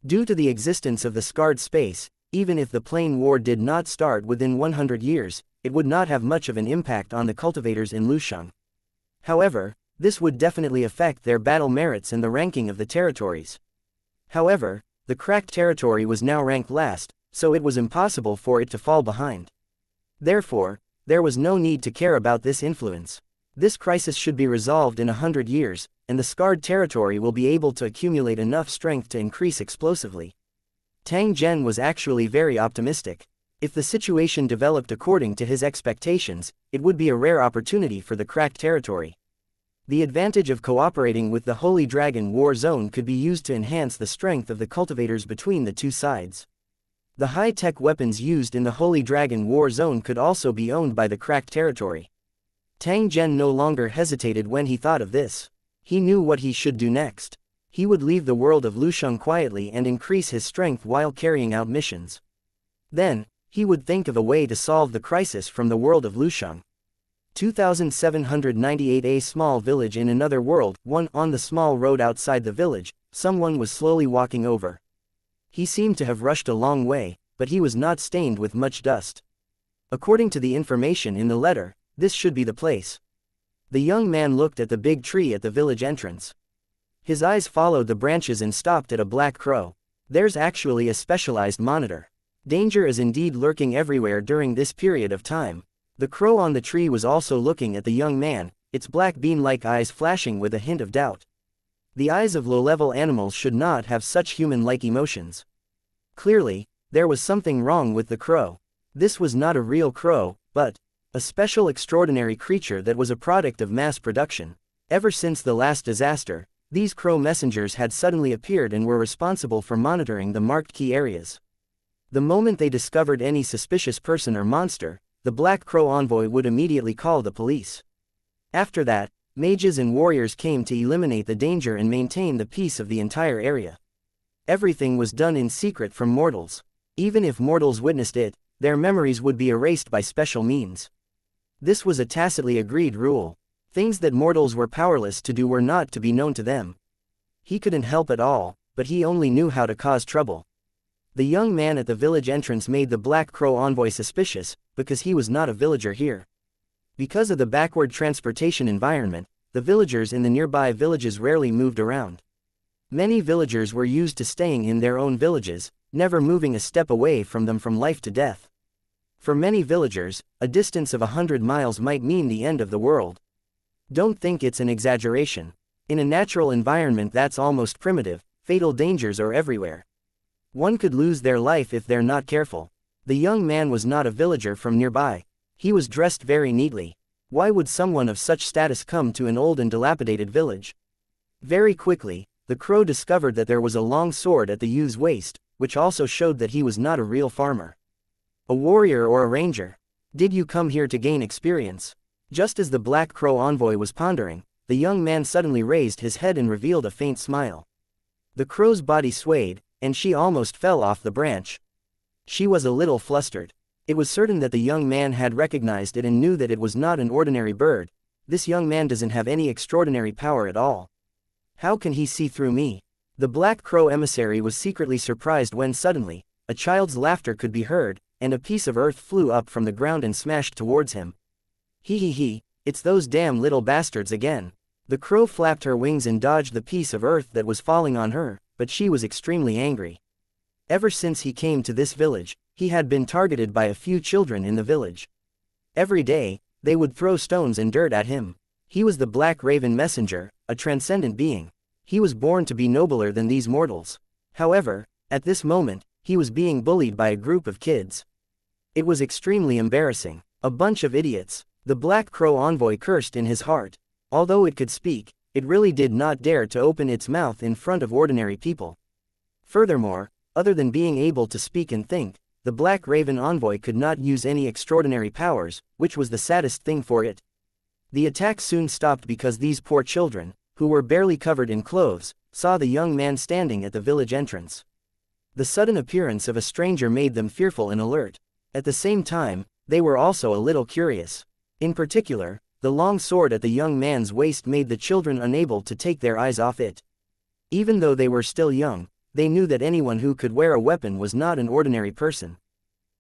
Due to the existence of the scarred space, even if the plane war did not start within 100 years, it would not have much of an impact on the cultivators in Lusheng. However, this would definitely affect their battle merits and the ranking of the territories. However, the cracked territory was now ranked last, so it was impossible for it to fall behind. Therefore, there was no need to care about this influence. This crisis should be resolved in 100 years, and the scarred territory will be able to accumulate enough strength to increase explosively. Tang Zhen was actually very optimistic. If the situation developed according to his expectations, it would be a rare opportunity for the cracked territory. The advantage of cooperating with the Holy Dragon War Zone could be used to enhance the strength of the cultivators between the two sides. The high-tech weapons used in the Holy Dragon War Zone could also be owned by the cracked territory. Tang Zhen no longer hesitated when he thought of this. He knew what he should do next. He would leave the world of Lusheng quietly and increase his strength while carrying out missions. Then, he would think of a way to solve the crisis from the world of Lusheng. 2798. A small village in another world. On the small road outside the village, someone was slowly walking over. He seemed to have rushed a long way, but he was not stained with much dust. According to the information in the letter, this should be the place. The young man looked at the big tree at the village entrance. His eyes followed the branches and stopped at a black crow. There's actually a specialized monitor. Danger is indeed lurking everywhere during this period of time. The crow on the tree was also looking at the young man, its black bean-like eyes flashing with a hint of doubt. The eyes of low-level animals should not have such human-like emotions. Clearly, there was something wrong with the crow. This was not a real crow, but a special extraordinary creature that was a product of mass production. Ever since the last disaster, these crow messengers had suddenly appeared and were responsible for monitoring the marked key areas. The moment they discovered any suspicious person or monster, the Black Crow envoy would immediately call the police. After that, mages and warriors came to eliminate the danger and maintain the peace of the entire area. Everything was done in secret from mortals. Even if mortals witnessed it, their memories would be erased by special means. This was a tacitly agreed rule. Things that mortals were powerless to do were not to be known to them. He couldn't help at all, but he only knew how to cause trouble. The young man at the village entrance made the Black Crow envoy suspicious, because he was not a villager here. Because of the backward transportation environment, the villagers in the nearby villages rarely moved around. Many villagers were used to staying in their own villages, never moving a step away from them from life to death. For many villagers, a distance of 100 miles might mean the end of the world. Don't think it's an exaggeration. In a natural environment that's almost primitive, fatal dangers are everywhere. One could lose their life if they're not careful. The young man was not a villager from nearby. He was dressed very neatly. Why would someone of such status come to an old and dilapidated village? Very quickly, the crow discovered that there was a long sword at the youth's waist, which also showed that he was not a real farmer. A warrior or a ranger. Did you come here to gain experience? Just as the Black Crow envoy was pondering, the young man suddenly raised his head and revealed a faint smile. The crow's body swayed, and she almost fell off the branch. She was a little flustered. It was certain that the young man had recognized it and knew that it was not an ordinary bird. This young man doesn't have any extraordinary power at all. How can he see through me? The Black Crow emissary was secretly surprised when suddenly, a child's laughter could be heard, and a piece of earth flew up from the ground and smashed towards him. He, it's those damn little bastards again. The crow flapped her wings and dodged the piece of earth that was falling on her, but she was extremely angry. Ever since he came to this village, he had been targeted by a few children in the village. Every day, they would throw stones and dirt at him. He was the Black Raven Messenger, a transcendent being. He was born to be nobler than these mortals. However, at this moment, he was being bullied by a group of kids. It was extremely embarrassing. A bunch of idiots. The Black Crow envoy cursed in his heart. Although it could speak, it really did not dare to open its mouth in front of ordinary people. Furthermore, other than being able to speak and think, the Black Raven envoy could not use any extraordinary powers, which was the saddest thing for it. The attack soon stopped because these poor children, who were barely covered in clothes, saw the young man standing at the village entrance. The sudden appearance of a stranger made them fearful and alert. At the same time, they were also a little curious. In particular, the long sword at the young man's waist made the children unable to take their eyes off it. Even though they were still young, they knew that anyone who could wear a weapon was not an ordinary person.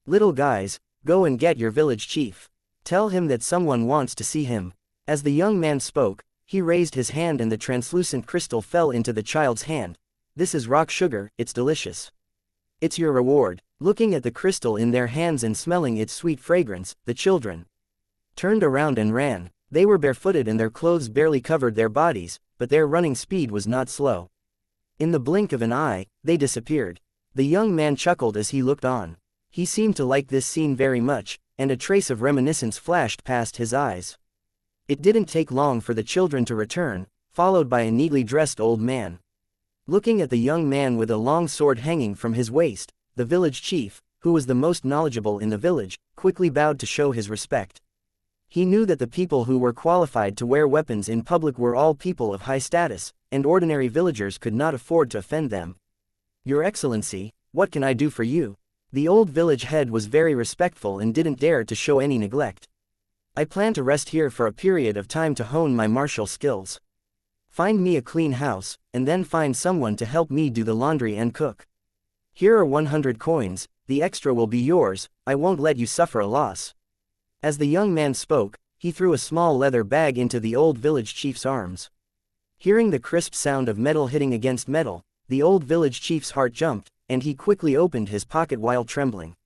"Little guys, go and get your village chief. Tell him that someone wants to see him." As the young man spoke, he raised his hand and the translucent crystal fell into the child's hand. "This is rock sugar, it's delicious. It's your reward." Looking at the crystal in their hands and smelling its sweet fragrance, the children turned around and ran. They were barefooted and their clothes barely covered their bodies, but their running speed was not slow. In the blink of an eye, they disappeared. The young man chuckled as he looked on. He seemed to like this scene very much, and a trace of reminiscence flashed past his eyes. It didn't take long for the children to return, followed by a neatly dressed old man. Looking at the young man with a long sword hanging from his waist, the village chief, who was the most knowledgeable in the village, quickly bowed to show his respect. He knew that the people who were qualified to wear weapons in public were all people of high status, and ordinary villagers could not afford to offend them. "Your Excellency, what can I do for you?" The old village head was very respectful and didn't dare to show any neglect. "I plan to rest here for a period of time to hone my martial skills. Find me a clean house, and then find someone to help me do the laundry and cook. Here are 100 coins, the extra will be yours, I won't let you suffer a loss." As the young man spoke, he threw a small leather bag into the old village chief's arms. Hearing the crisp sound of metal hitting against metal, the old village chief's heart jumped, and he quickly opened his pocket while trembling.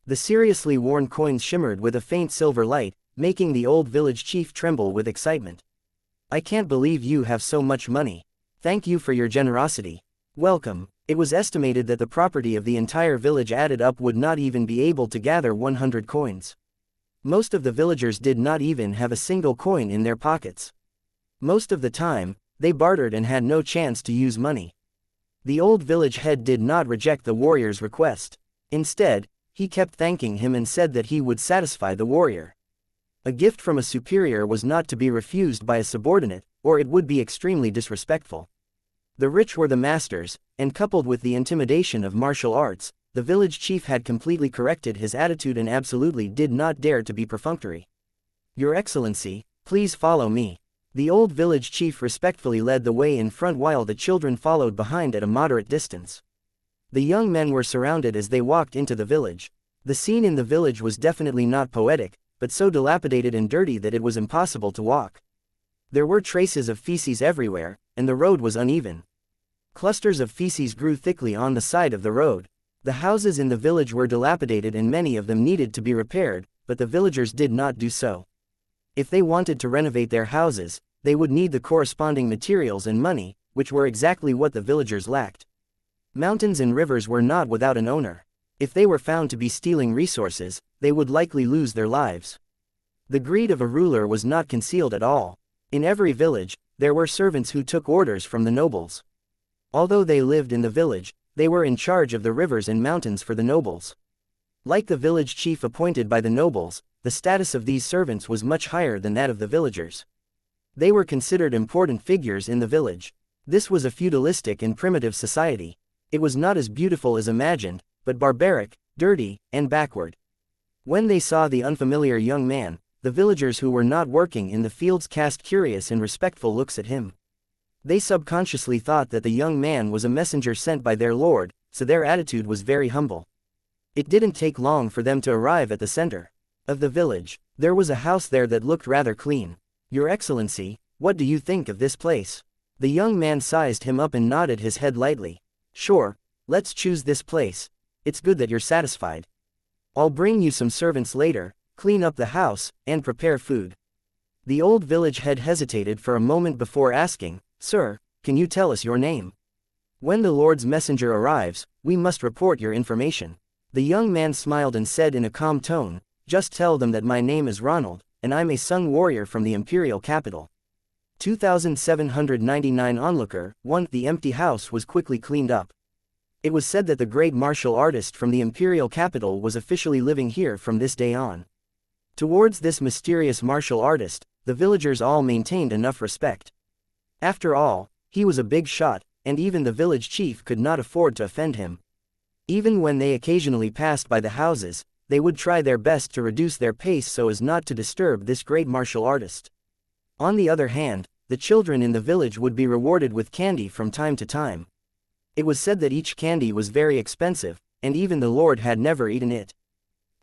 The seriously worn coins shimmered with a faint silver light, making the old village chief tremble with excitement. "I can't believe you have so much money. Thank you for your generosity. Welcome." It was estimated that the property of the entire village added up would not even be able to gather 100 coins. Most of the villagers did not even have a single coin in their pockets. Most of the time, they bartered and had no chance to use money. The old village head did not reject the warrior's request. Instead, he kept thanking him and said that he would satisfy the warrior. A gift from a superior was not to be refused by a subordinate, or it would be extremely disrespectful. The rich were the masters, and coupled with the intimidation of martial arts, the village chief had completely corrected his attitude and absolutely did not dare to be perfunctory. "Your Excellency, please follow me." The old village chief respectfully led the way in front while the children followed behind at a moderate distance. The young men were surrounded as they walked into the village. The scene in the village was definitely not poetic, but so dilapidated and dirty that it was impossible to walk. There were traces of feces everywhere, and the road was uneven. Clusters of feces grew thickly on the side of the road. The houses in the village were dilapidated and many of them needed to be repaired, but the villagers did not do so. If they wanted to renovate their houses, they would need the corresponding materials and money, which were exactly what the villagers lacked. Mountains and rivers were not without an owner. If they were found to be stealing resources, they would likely lose their lives. The greed of a ruler was not concealed at all. In every village, there were servants who took orders from the nobles. Although they lived in the village, they were in charge of the rivers and mountains for the nobles. Like the village chief appointed by the nobles, the status of these servants was much higher than that of the villagers. They were considered important figures in the village. This was a feudalistic and primitive society. It was not as beautiful as imagined, but barbaric, dirty, and backward. When they saw the unfamiliar young man, the villagers who were not working in the fields cast curious and respectful looks at him. They subconsciously thought that the young man was a messenger sent by their lord, so their attitude was very humble. It didn't take long for them to arrive at the center of the village. There was a house there that looked rather clean. "Your Excellency, what do you think of this place?" The young man sized him up and nodded his head lightly. "Sure, let's choose this place. It's good that you're satisfied. I'll bring you some servants later, clean up the house, and prepare food." The old village head hesitated for a moment before asking, "Sir, can you tell us your name? When the Lord's messenger arrives, we must report your information." The young man smiled and said in a calm tone, "Just tell them that my name is Ronald, and I'm a Sung warrior from the imperial capital." 2799 Onlooker. 1. The empty house was quickly cleaned up. It was said that the great martial artist from the imperial capital was officially living here from this day on. Towards this mysterious martial artist, the villagers all maintained enough respect. After all, he was a big shot, and even the village chief could not afford to offend him. Even when they occasionally passed by the houses, they would try their best to reduce their pace so as not to disturb this great martial artist. On the other hand, the children in the village would be rewarded with candy from time to time. It was said that each candy was very expensive, and even the Lord had never eaten it.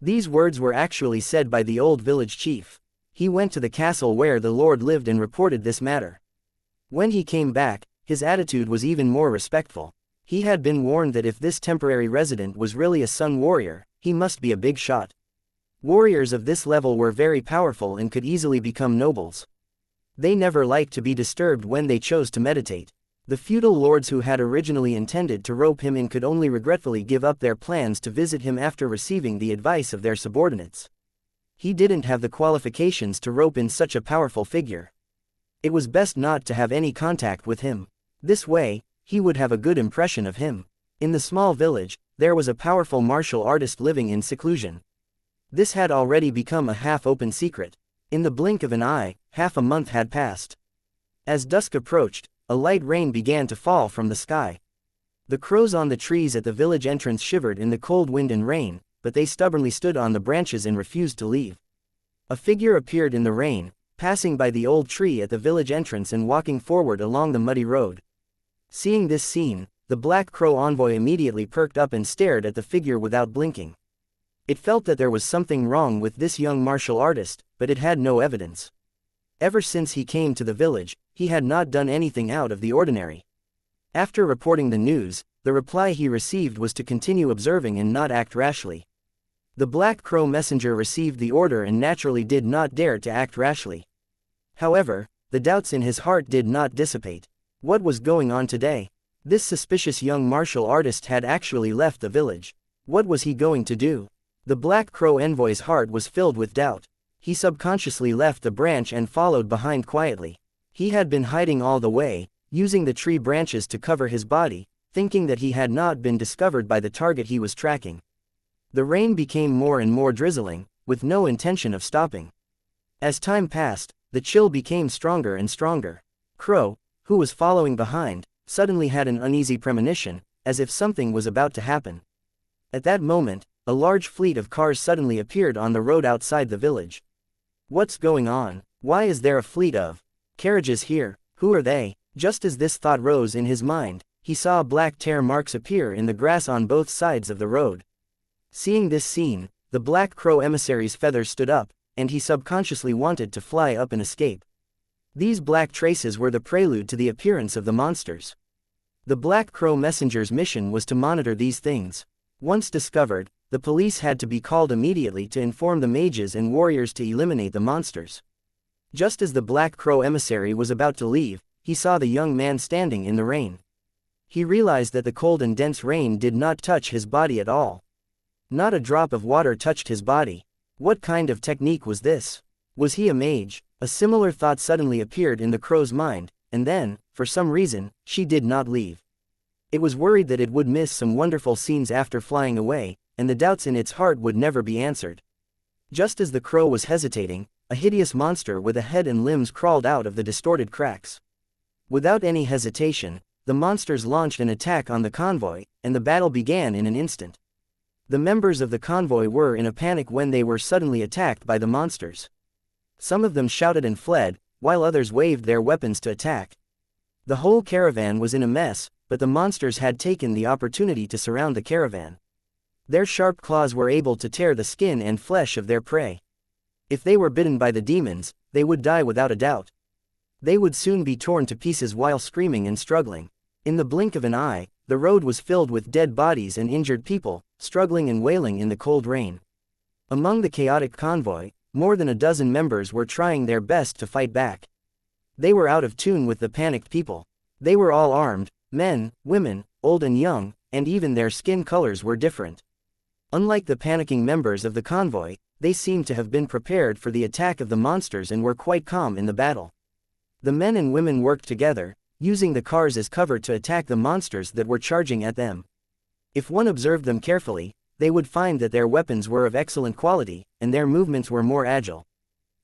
These words were actually said by the old village chief. He went to the castle where the Lord lived and reported this matter. When he came back, his attitude was even more respectful. He had been warned that if this temporary resident was really a Sun warrior, he must be a big shot. Warriors of this level were very powerful and could easily become nobles. They never liked to be disturbed when they chose to meditate. The feudal lords who had originally intended to rope him in could only regretfully give up their plans to visit him after receiving the advice of their subordinates. He didn't have the qualifications to rope in such a powerful figure. It was best not to have any contact with him. This way, he would have a good impression of him. In the small village, there was a powerful martial artist living in seclusion. This had already become a half-open secret. In the blink of an eye, half a month had passed. As dusk approached, a light rain began to fall from the sky. The crows on the trees at the village entrance shivered in the cold wind and rain, but they stubbornly stood on the branches and refused to leave. A figure appeared in the rain, passing by the old tree at the village entrance and walking forward along the muddy road. Seeing this scene, the Black Crow envoy immediately perked up and stared at the figure without blinking. It felt that there was something wrong with this young martial artist, but it had no evidence. Ever since he came to the village, he had not done anything out of the ordinary. After reporting the news, the reply he received was to continue observing and not act rashly. The Black Crow messenger received the order and naturally did not dare to act rashly. However, the doubts in his heart did not dissipate. What was going on today? This suspicious young martial artist had actually left the village. What was he going to do? The Black Crow envoy's heart was filled with doubt. He subconsciously left the branch and followed behind quietly. He had been hiding all the way, using the tree branches to cover his body, thinking that he had not been discovered by the target he was tracking. The rain became more and more drizzling, with no intention of stopping. As time passed, the chill became stronger and stronger. Crow, who was following behind, suddenly had an uneasy premonition, as if something was about to happen. At that moment, a large fleet of cars suddenly appeared on the road outside the village. What's going on? Why is there a fleet of carriages here? Who are they? Just as this thought rose in his mind, he saw black tear marks appear in the grass on both sides of the road. Seeing this scene, the Black Crow emissary's feathers stood up, and he subconsciously wanted to fly up and escape. These black traces were the prelude to the appearance of the monsters. The Black Crow messenger's mission was to monitor these things. Once discovered, the police had to be called immediately to inform the mages and warriors to eliminate the monsters. Just as the Black Crow emissary was about to leave, he saw the young man standing in the rain. He realized that the cold and dense rain did not touch his body at all. Not a drop of water touched his body. What kind of technique was this? Was he a mage? A similar thought suddenly appeared in the crow's mind, and then, for some reason, she did not leave. It was worried that it would miss some wonderful scenes after flying away, and the doubts in its heart would never be answered. Just as the crow was hesitating, a hideous monster with a head and limbs crawled out of the distorted cracks. Without any hesitation, the monsters launched an attack on the convoy, and the battle began in an instant. The members of the convoy were in a panic when they were suddenly attacked by the monsters. Some of them shouted and fled, while others waved their weapons to attack. The whole caravan was in a mess, but the monsters had taken the opportunity to surround the caravan. Their sharp claws were able to tear the skin and flesh of their prey. If they were bitten by the demons, they would die without a doubt. They would soon be torn to pieces while screaming and struggling. In the blink of an eye, the road was filled with dead bodies and injured people, struggling and wailing in the cold rain. Among the chaotic convoy, more than a dozen members were trying their best to fight back. They were out of tune with the panicked people. They were all armed, men, women, old and young, and even their skin colors were different. Unlike the panicking members of the convoy, they seemed to have been prepared for the attack of the monsters and were quite calm in the battle. The men and women worked together, using the cars as cover to attack the monsters that were charging at them. If one observed them carefully, they would find that their weapons were of excellent quality, and their movements were more agile.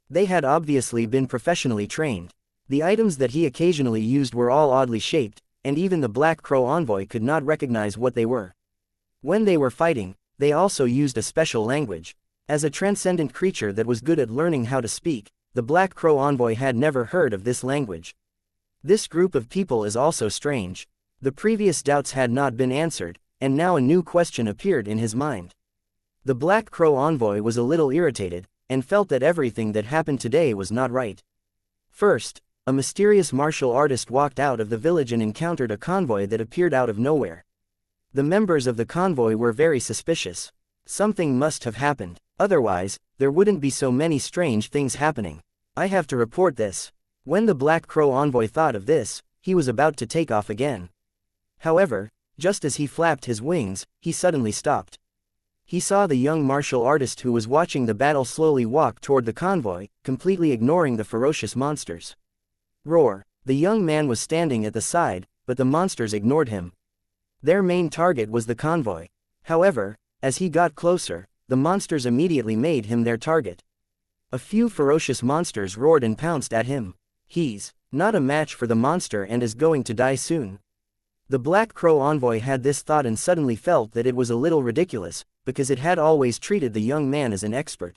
They had obviously been professionally trained. The items that he occasionally used were all oddly shaped, and even the Black Crow envoy could not recognize what they were. When they were fighting, they also used a special language. As a transcendent creature that was good at learning how to speak, the Black Crow envoy had never heard of this language. This group of people is also strange. The previous doubts had not been answered, and now a new question appeared in his mind. The Black Crow envoy was a little irritated, and felt that everything that happened today was not right. First, a mysterious martial artist walked out of the village and encountered a convoy that appeared out of nowhere. The members of the convoy were very suspicious. Something must have happened. Otherwise, there wouldn't be so many strange things happening. I have to report this. When the Black Crow envoy thought of this, he was about to take off again. However, just as he flapped his wings, he suddenly stopped. He saw the young martial artist who was watching the battle slowly walk toward the convoy, completely ignoring the ferocious monsters. Roar! The young man was standing at the side, but the monsters ignored him. Their main target was the convoy. However, as he got closer, the monsters immediately made him their target. A few ferocious monsters roared and pounced at him. He's not a match for the monster and is going to die soon. The Black Crow envoy had this thought and suddenly felt that it was a little ridiculous, because it had always treated the young man as an expert.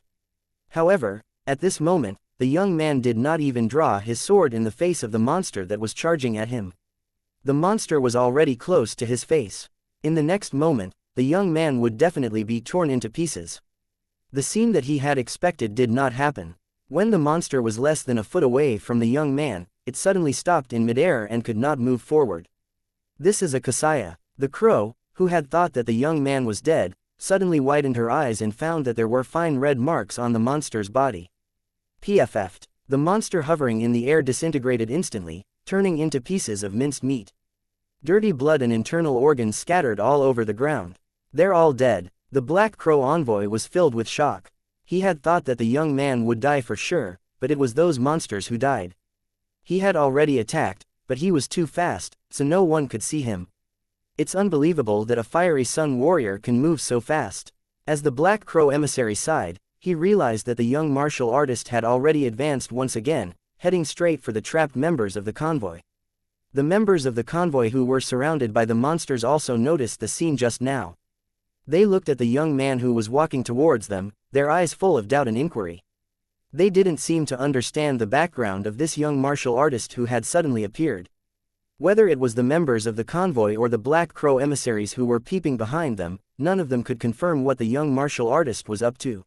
However, at this moment, the young man did not even draw his sword in the face of the monster that was charging at him. The monster was already close to his face. In the next moment, the young man would definitely be torn into pieces. The scene that he had expected did not happen. When the monster was less than a foot away from the young man, it suddenly stopped in midair and could not move forward. This is a xianxia. The crow, who had thought that the young man was dead, suddenly widened her eyes and found that there were fine red marks on the monster's body. PFF'd. The monster hovering in the air disintegrated instantly, turning into pieces of minced meat. Dirty blood and internal organs scattered all over the ground. They're all dead. The Black Crow envoy was filled with shock. He had thought that the young man would die for sure, but it was those monsters who died. He had already attacked, but he was too fast, so no one could see him. It's unbelievable that a fiery sun warrior can move so fast. As the Black Crow emissary sighed, he realized that the young martial artist had already advanced once again, heading straight for the trapped members of the convoy. The members of the convoy who were surrounded by the monsters also noticed the scene just now. They looked at the young man who was walking towards them, their eyes full of doubt and inquiry. They didn't seem to understand the background of this young martial artist who had suddenly appeared. Whether it was the members of the convoy or the Black Crow emissaries who were peeping behind them, none of them could confirm what the young martial artist was up to.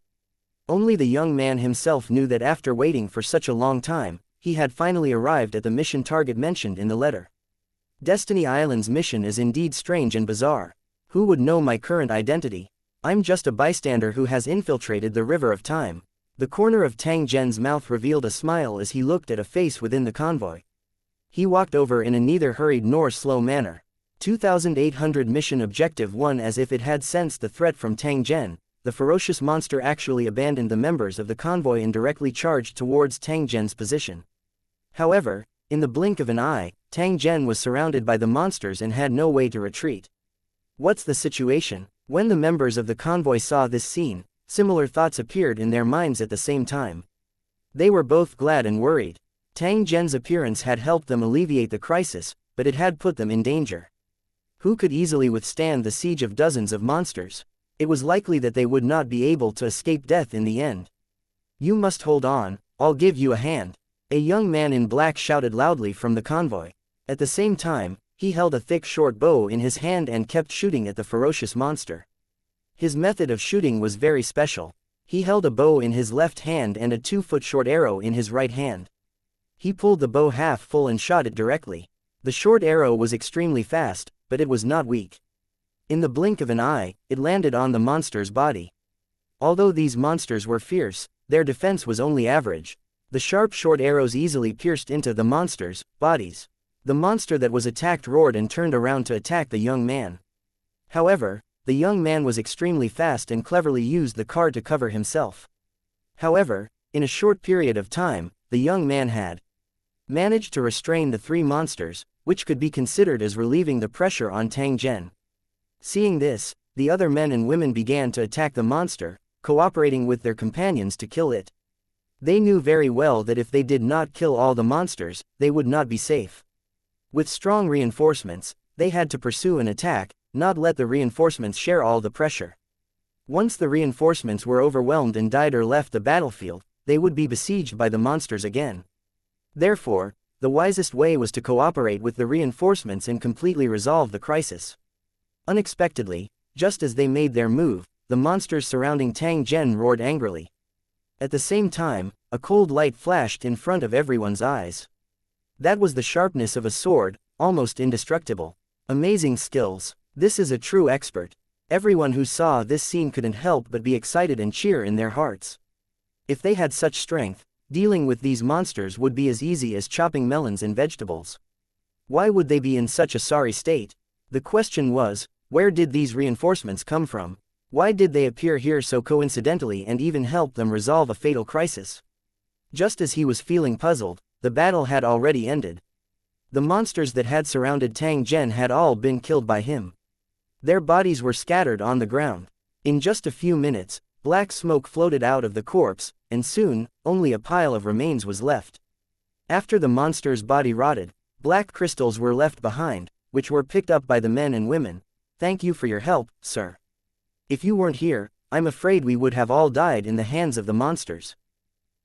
Only the young man himself knew that after waiting for such a long time, he had finally arrived at the mission target mentioned in the letter. Destiny Island's mission is indeed strange and bizarre. Who would know my current identity? I'm just a bystander who has infiltrated the river of time. The corner of Tang Zhen's mouth revealed a smile as he looked at a face within the convoy. He walked over in a neither hurried nor slow manner. 2800 Mission Objective 1. As if it had sensed the threat from Tang Zhen, the ferocious monster actually abandoned the members of the convoy and directly charged towards Tang Zhen's position. However, in the blink of an eye, Tang Zhen was surrounded by the monsters and had no way to retreat. What's the situation? When the members of the convoy saw this scene, similar thoughts appeared in their minds at the same time. They were both glad and worried. Tang Zhen's appearance had helped them alleviate the crisis, but it had put them in danger. Who could easily withstand the siege of dozens of monsters? It was likely that they would not be able to escape death in the end. You must hold on, I'll give you a hand. A young man in black shouted loudly from the convoy. At the same time, he held a thick short bow in his hand and kept shooting at the ferocious monster. His method of shooting was very special. He held a bow in his left hand and a 2-foot short arrow in his right hand. He pulled the bow half full and shot it directly. The short arrow was extremely fast, but it was not weak. In the blink of an eye, it landed on the monster's body. Although these monsters were fierce, their defense was only average. The sharp short arrows easily pierced into the monsters' bodies. The monster that was attacked roared and turned around to attack the young man. However, the young man was extremely fast and cleverly used the card to cover himself. However, in a short period of time, the young man had managed to restrain the 3 monsters, which could be considered as relieving the pressure on Tang Zhen. Seeing this, the other men and women began to attack the monster, cooperating with their companions to kill it. They knew very well that if they did not kill all the monsters, they would not be safe. With strong reinforcements, they had to pursue an attack, not let the reinforcements share all the pressure. Once the reinforcements were overwhelmed and died or left the battlefield, they would be besieged by the monsters again. Therefore, the wisest way was to cooperate with the reinforcements and completely resolve the crisis. Unexpectedly, just as they made their move, the monsters surrounding Tang Zhen roared angrily. At the same time, a cold light flashed in front of everyone's eyes. That was the sharpness of a sword, almost indestructible. Amazing skills. This is a true expert. Everyone who saw this scene couldn't help but be excited and cheer in their hearts. If they had such strength, dealing with these monsters would be as easy as chopping melons and vegetables. Why would they be in such a sorry state? The question was, where did these reinforcements come from? Why did they appear here so coincidentally and even help them resolve a fatal crisis? Just as he was feeling puzzled, the battle had already ended. The monsters that had surrounded Tang Zhen had all been killed by him. Their bodies were scattered on the ground. In just a few minutes, black smoke floated out of the corpse, and soon, only a pile of remains was left. After the monster's body rotted, black crystals were left behind, which were picked up by the men and women. "Thank you for your help, sir. If you weren't here, I'm afraid we would have all died in the hands of the monsters."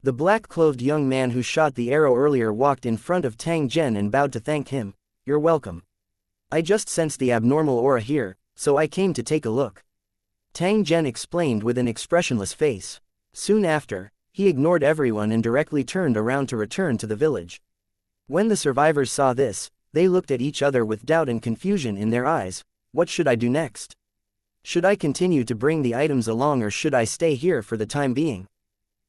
The black-clothed young man who shot the arrow earlier walked in front of Tang Zhen and bowed to thank him. "You're welcome. I just sensed the abnormal aura here, so I came to take a look." Tang Zhen explained with an expressionless face. Soon after, he ignored everyone and directly turned around to return to the village. When the survivors saw this, they looked at each other with doubt and confusion in their eyes. What should I do next? Should I continue to bring the items along or should I stay here for the time being?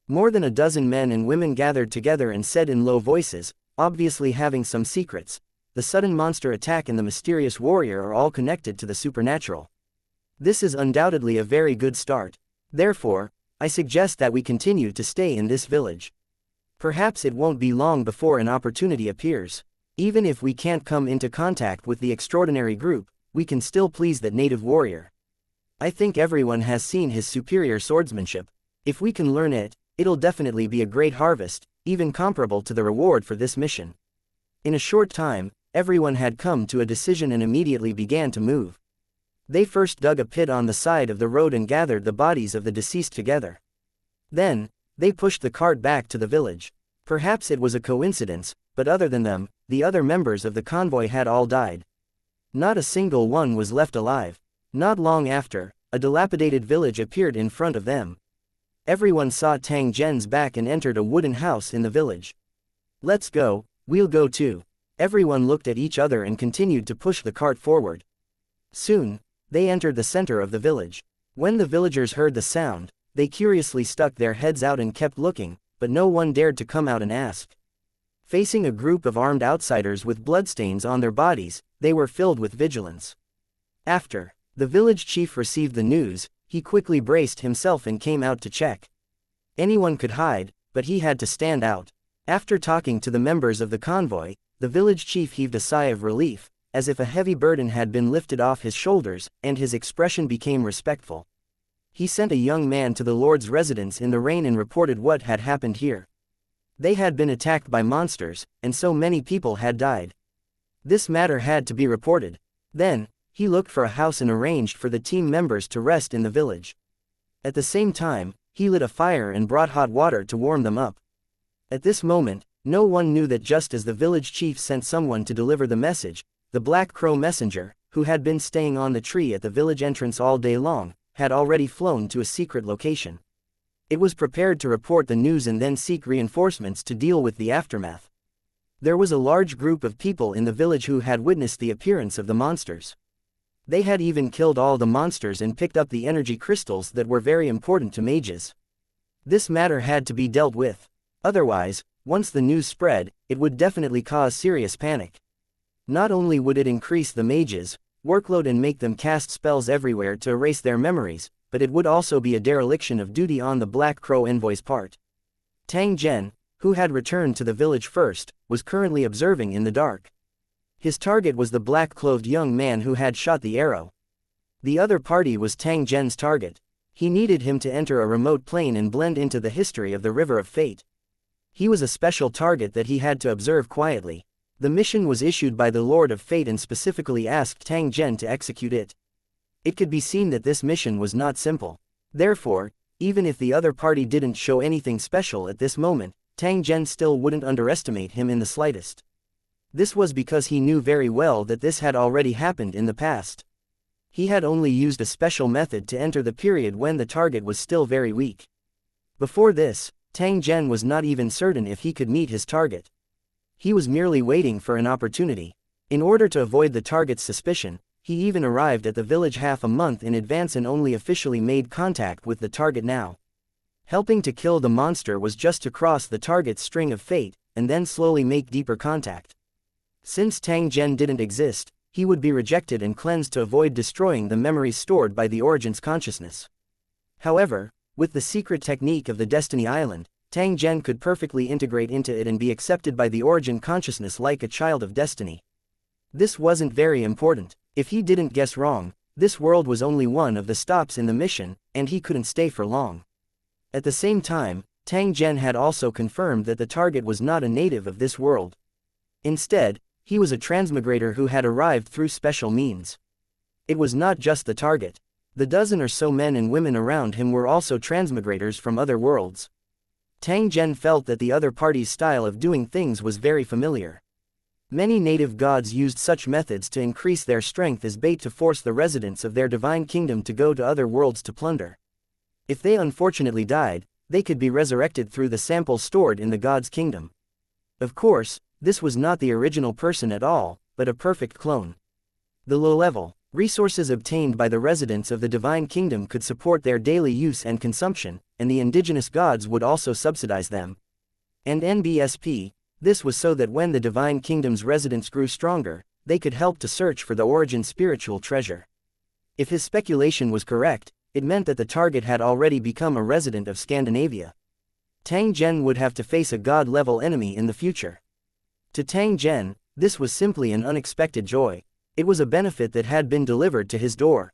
More than a dozen men and women gathered together and said in low voices, obviously having some secrets, the sudden monster attack and the mysterious warrior are all connected to the supernatural. This is undoubtedly a very good start. Therefore, I suggest that we continue to stay in this village. Perhaps it won't be long before an opportunity appears. Even if we can't come into contact with the extraordinary group, we can still please that native warrior. I think everyone has seen his superior swordsmanship. If we can learn it, it'll definitely be a great harvest, even comparable to the reward for this mission. In a short time, everyone had come to a decision and immediately began to move. They first dug a pit on the side of the road and gathered the bodies of the deceased together. Then, they pushed the cart back to the village. Perhaps it was a coincidence, but other than them, the other members of the convoy had all died. Not a single one was left alive. Not long after, a dilapidated village appeared in front of them. Everyone saw Tang Zhen's back and entered a wooden house in the village. "Let's go, we'll go too." Everyone looked at each other and continued to push the cart forward. Soon, they entered the center of the village. When the villagers heard the sound, they curiously stuck their heads out and kept looking, but no one dared to come out and ask. Facing a group of armed outsiders with bloodstains on their bodies, they were filled with vigilance. After the village chief received the news, he quickly braced himself and came out to check. Anyone could hide, but he had to stand out. After talking to the members of the convoy, the village chief heaved a sigh of relief, as if a heavy burden had been lifted off his shoulders, and his expression became respectful. He sent a young man to the Lord's residence in the rain and reported what had happened here. They had been attacked by monsters, and so many people had died. This matter had to be reported. Then, he looked for a house and arranged for the team members to rest in the village. At the same time, he lit a fire and brought hot water to warm them up. At this moment, no one knew that just as the village chief sent someone to deliver the message, the Black Crow messenger, who had been staying on the tree at the village entrance all day long, had already flown to a secret location. It was prepared to report the news and then seek reinforcements to deal with the aftermath. There was a large group of people in the village who had witnessed the appearance of the monsters. They had even killed all the monsters and picked up the energy crystals that were very important to mages. This matter had to be dealt with. Otherwise, once the news spread, it would definitely cause serious panic. Not only would it increase the mages' workload and make them cast spells everywhere to erase their memories, but it would also be a dereliction of duty on the Black Crow envoy's part. Tang Zhen, who had returned to the village first, was currently observing in the dark. His target was the black-clothed young man who had shot the arrow. The other party was Tang Zhen's target. He needed him to enter a remote plane and blend into the history of the River of Fate. He was a special target that he had to observe quietly. The mission was issued by the Lord of Fate and specifically asked Tang Zhen to execute it. It could be seen that this mission was not simple. Therefore, even if the other party didn't show anything special at this moment, Tang Zhen still wouldn't underestimate him in the slightest. This was because he knew very well that this had already happened in the past. He had only used a special method to enter the period when the target was still very weak. Before this, Tang Zhen was not even certain if he could meet his target. He was merely waiting for an opportunity. In order to avoid the target's suspicion, he even arrived at the village half a month in advance and only officially made contact with the target now. Helping to kill the monster was just to cross the target's string of fate, and then slowly make deeper contact. Since Tang Zhen didn't exist, he would be rejected and cleansed to avoid destroying the memories stored by the Origin's consciousness. However, with the secret technique of the Destiny Island, Tang Zhen could perfectly integrate into it and be accepted by the Origin consciousness like a child of destiny. This wasn't very important. If he didn't guess wrong, this world was only one of the stops in the mission, and he couldn't stay for long. At the same time, Tang Zhen had also confirmed that the target was not a native of this world. Instead, he was a transmigrator who had arrived through special means. It was not just the target. The dozen or so men and women around him were also transmigrators from other worlds. Tang Zhen felt that the other party's style of doing things was very familiar. Many native gods used such methods to increase their strength as bait to force the residents of their divine kingdom to go to other worlds to plunder. If they unfortunately died, they could be resurrected through the sample stored in the god's kingdom. Of course, this was not the original person at all, but a perfect clone. The low-level resources obtained by the residents of the divine kingdom could support their daily use and consumption, and the indigenous gods would also subsidize them. And NBSP, this was so that when the divine kingdom's residents grew stronger, they could help to search for the Origin spiritual treasure. If his speculation was correct, it meant that the target had already become a resident of Scandinavia. Tang Zhen would have to face a god-level enemy in the future. To Tang Zhen, this was simply an unexpected joy. It was a benefit that had been delivered to his door.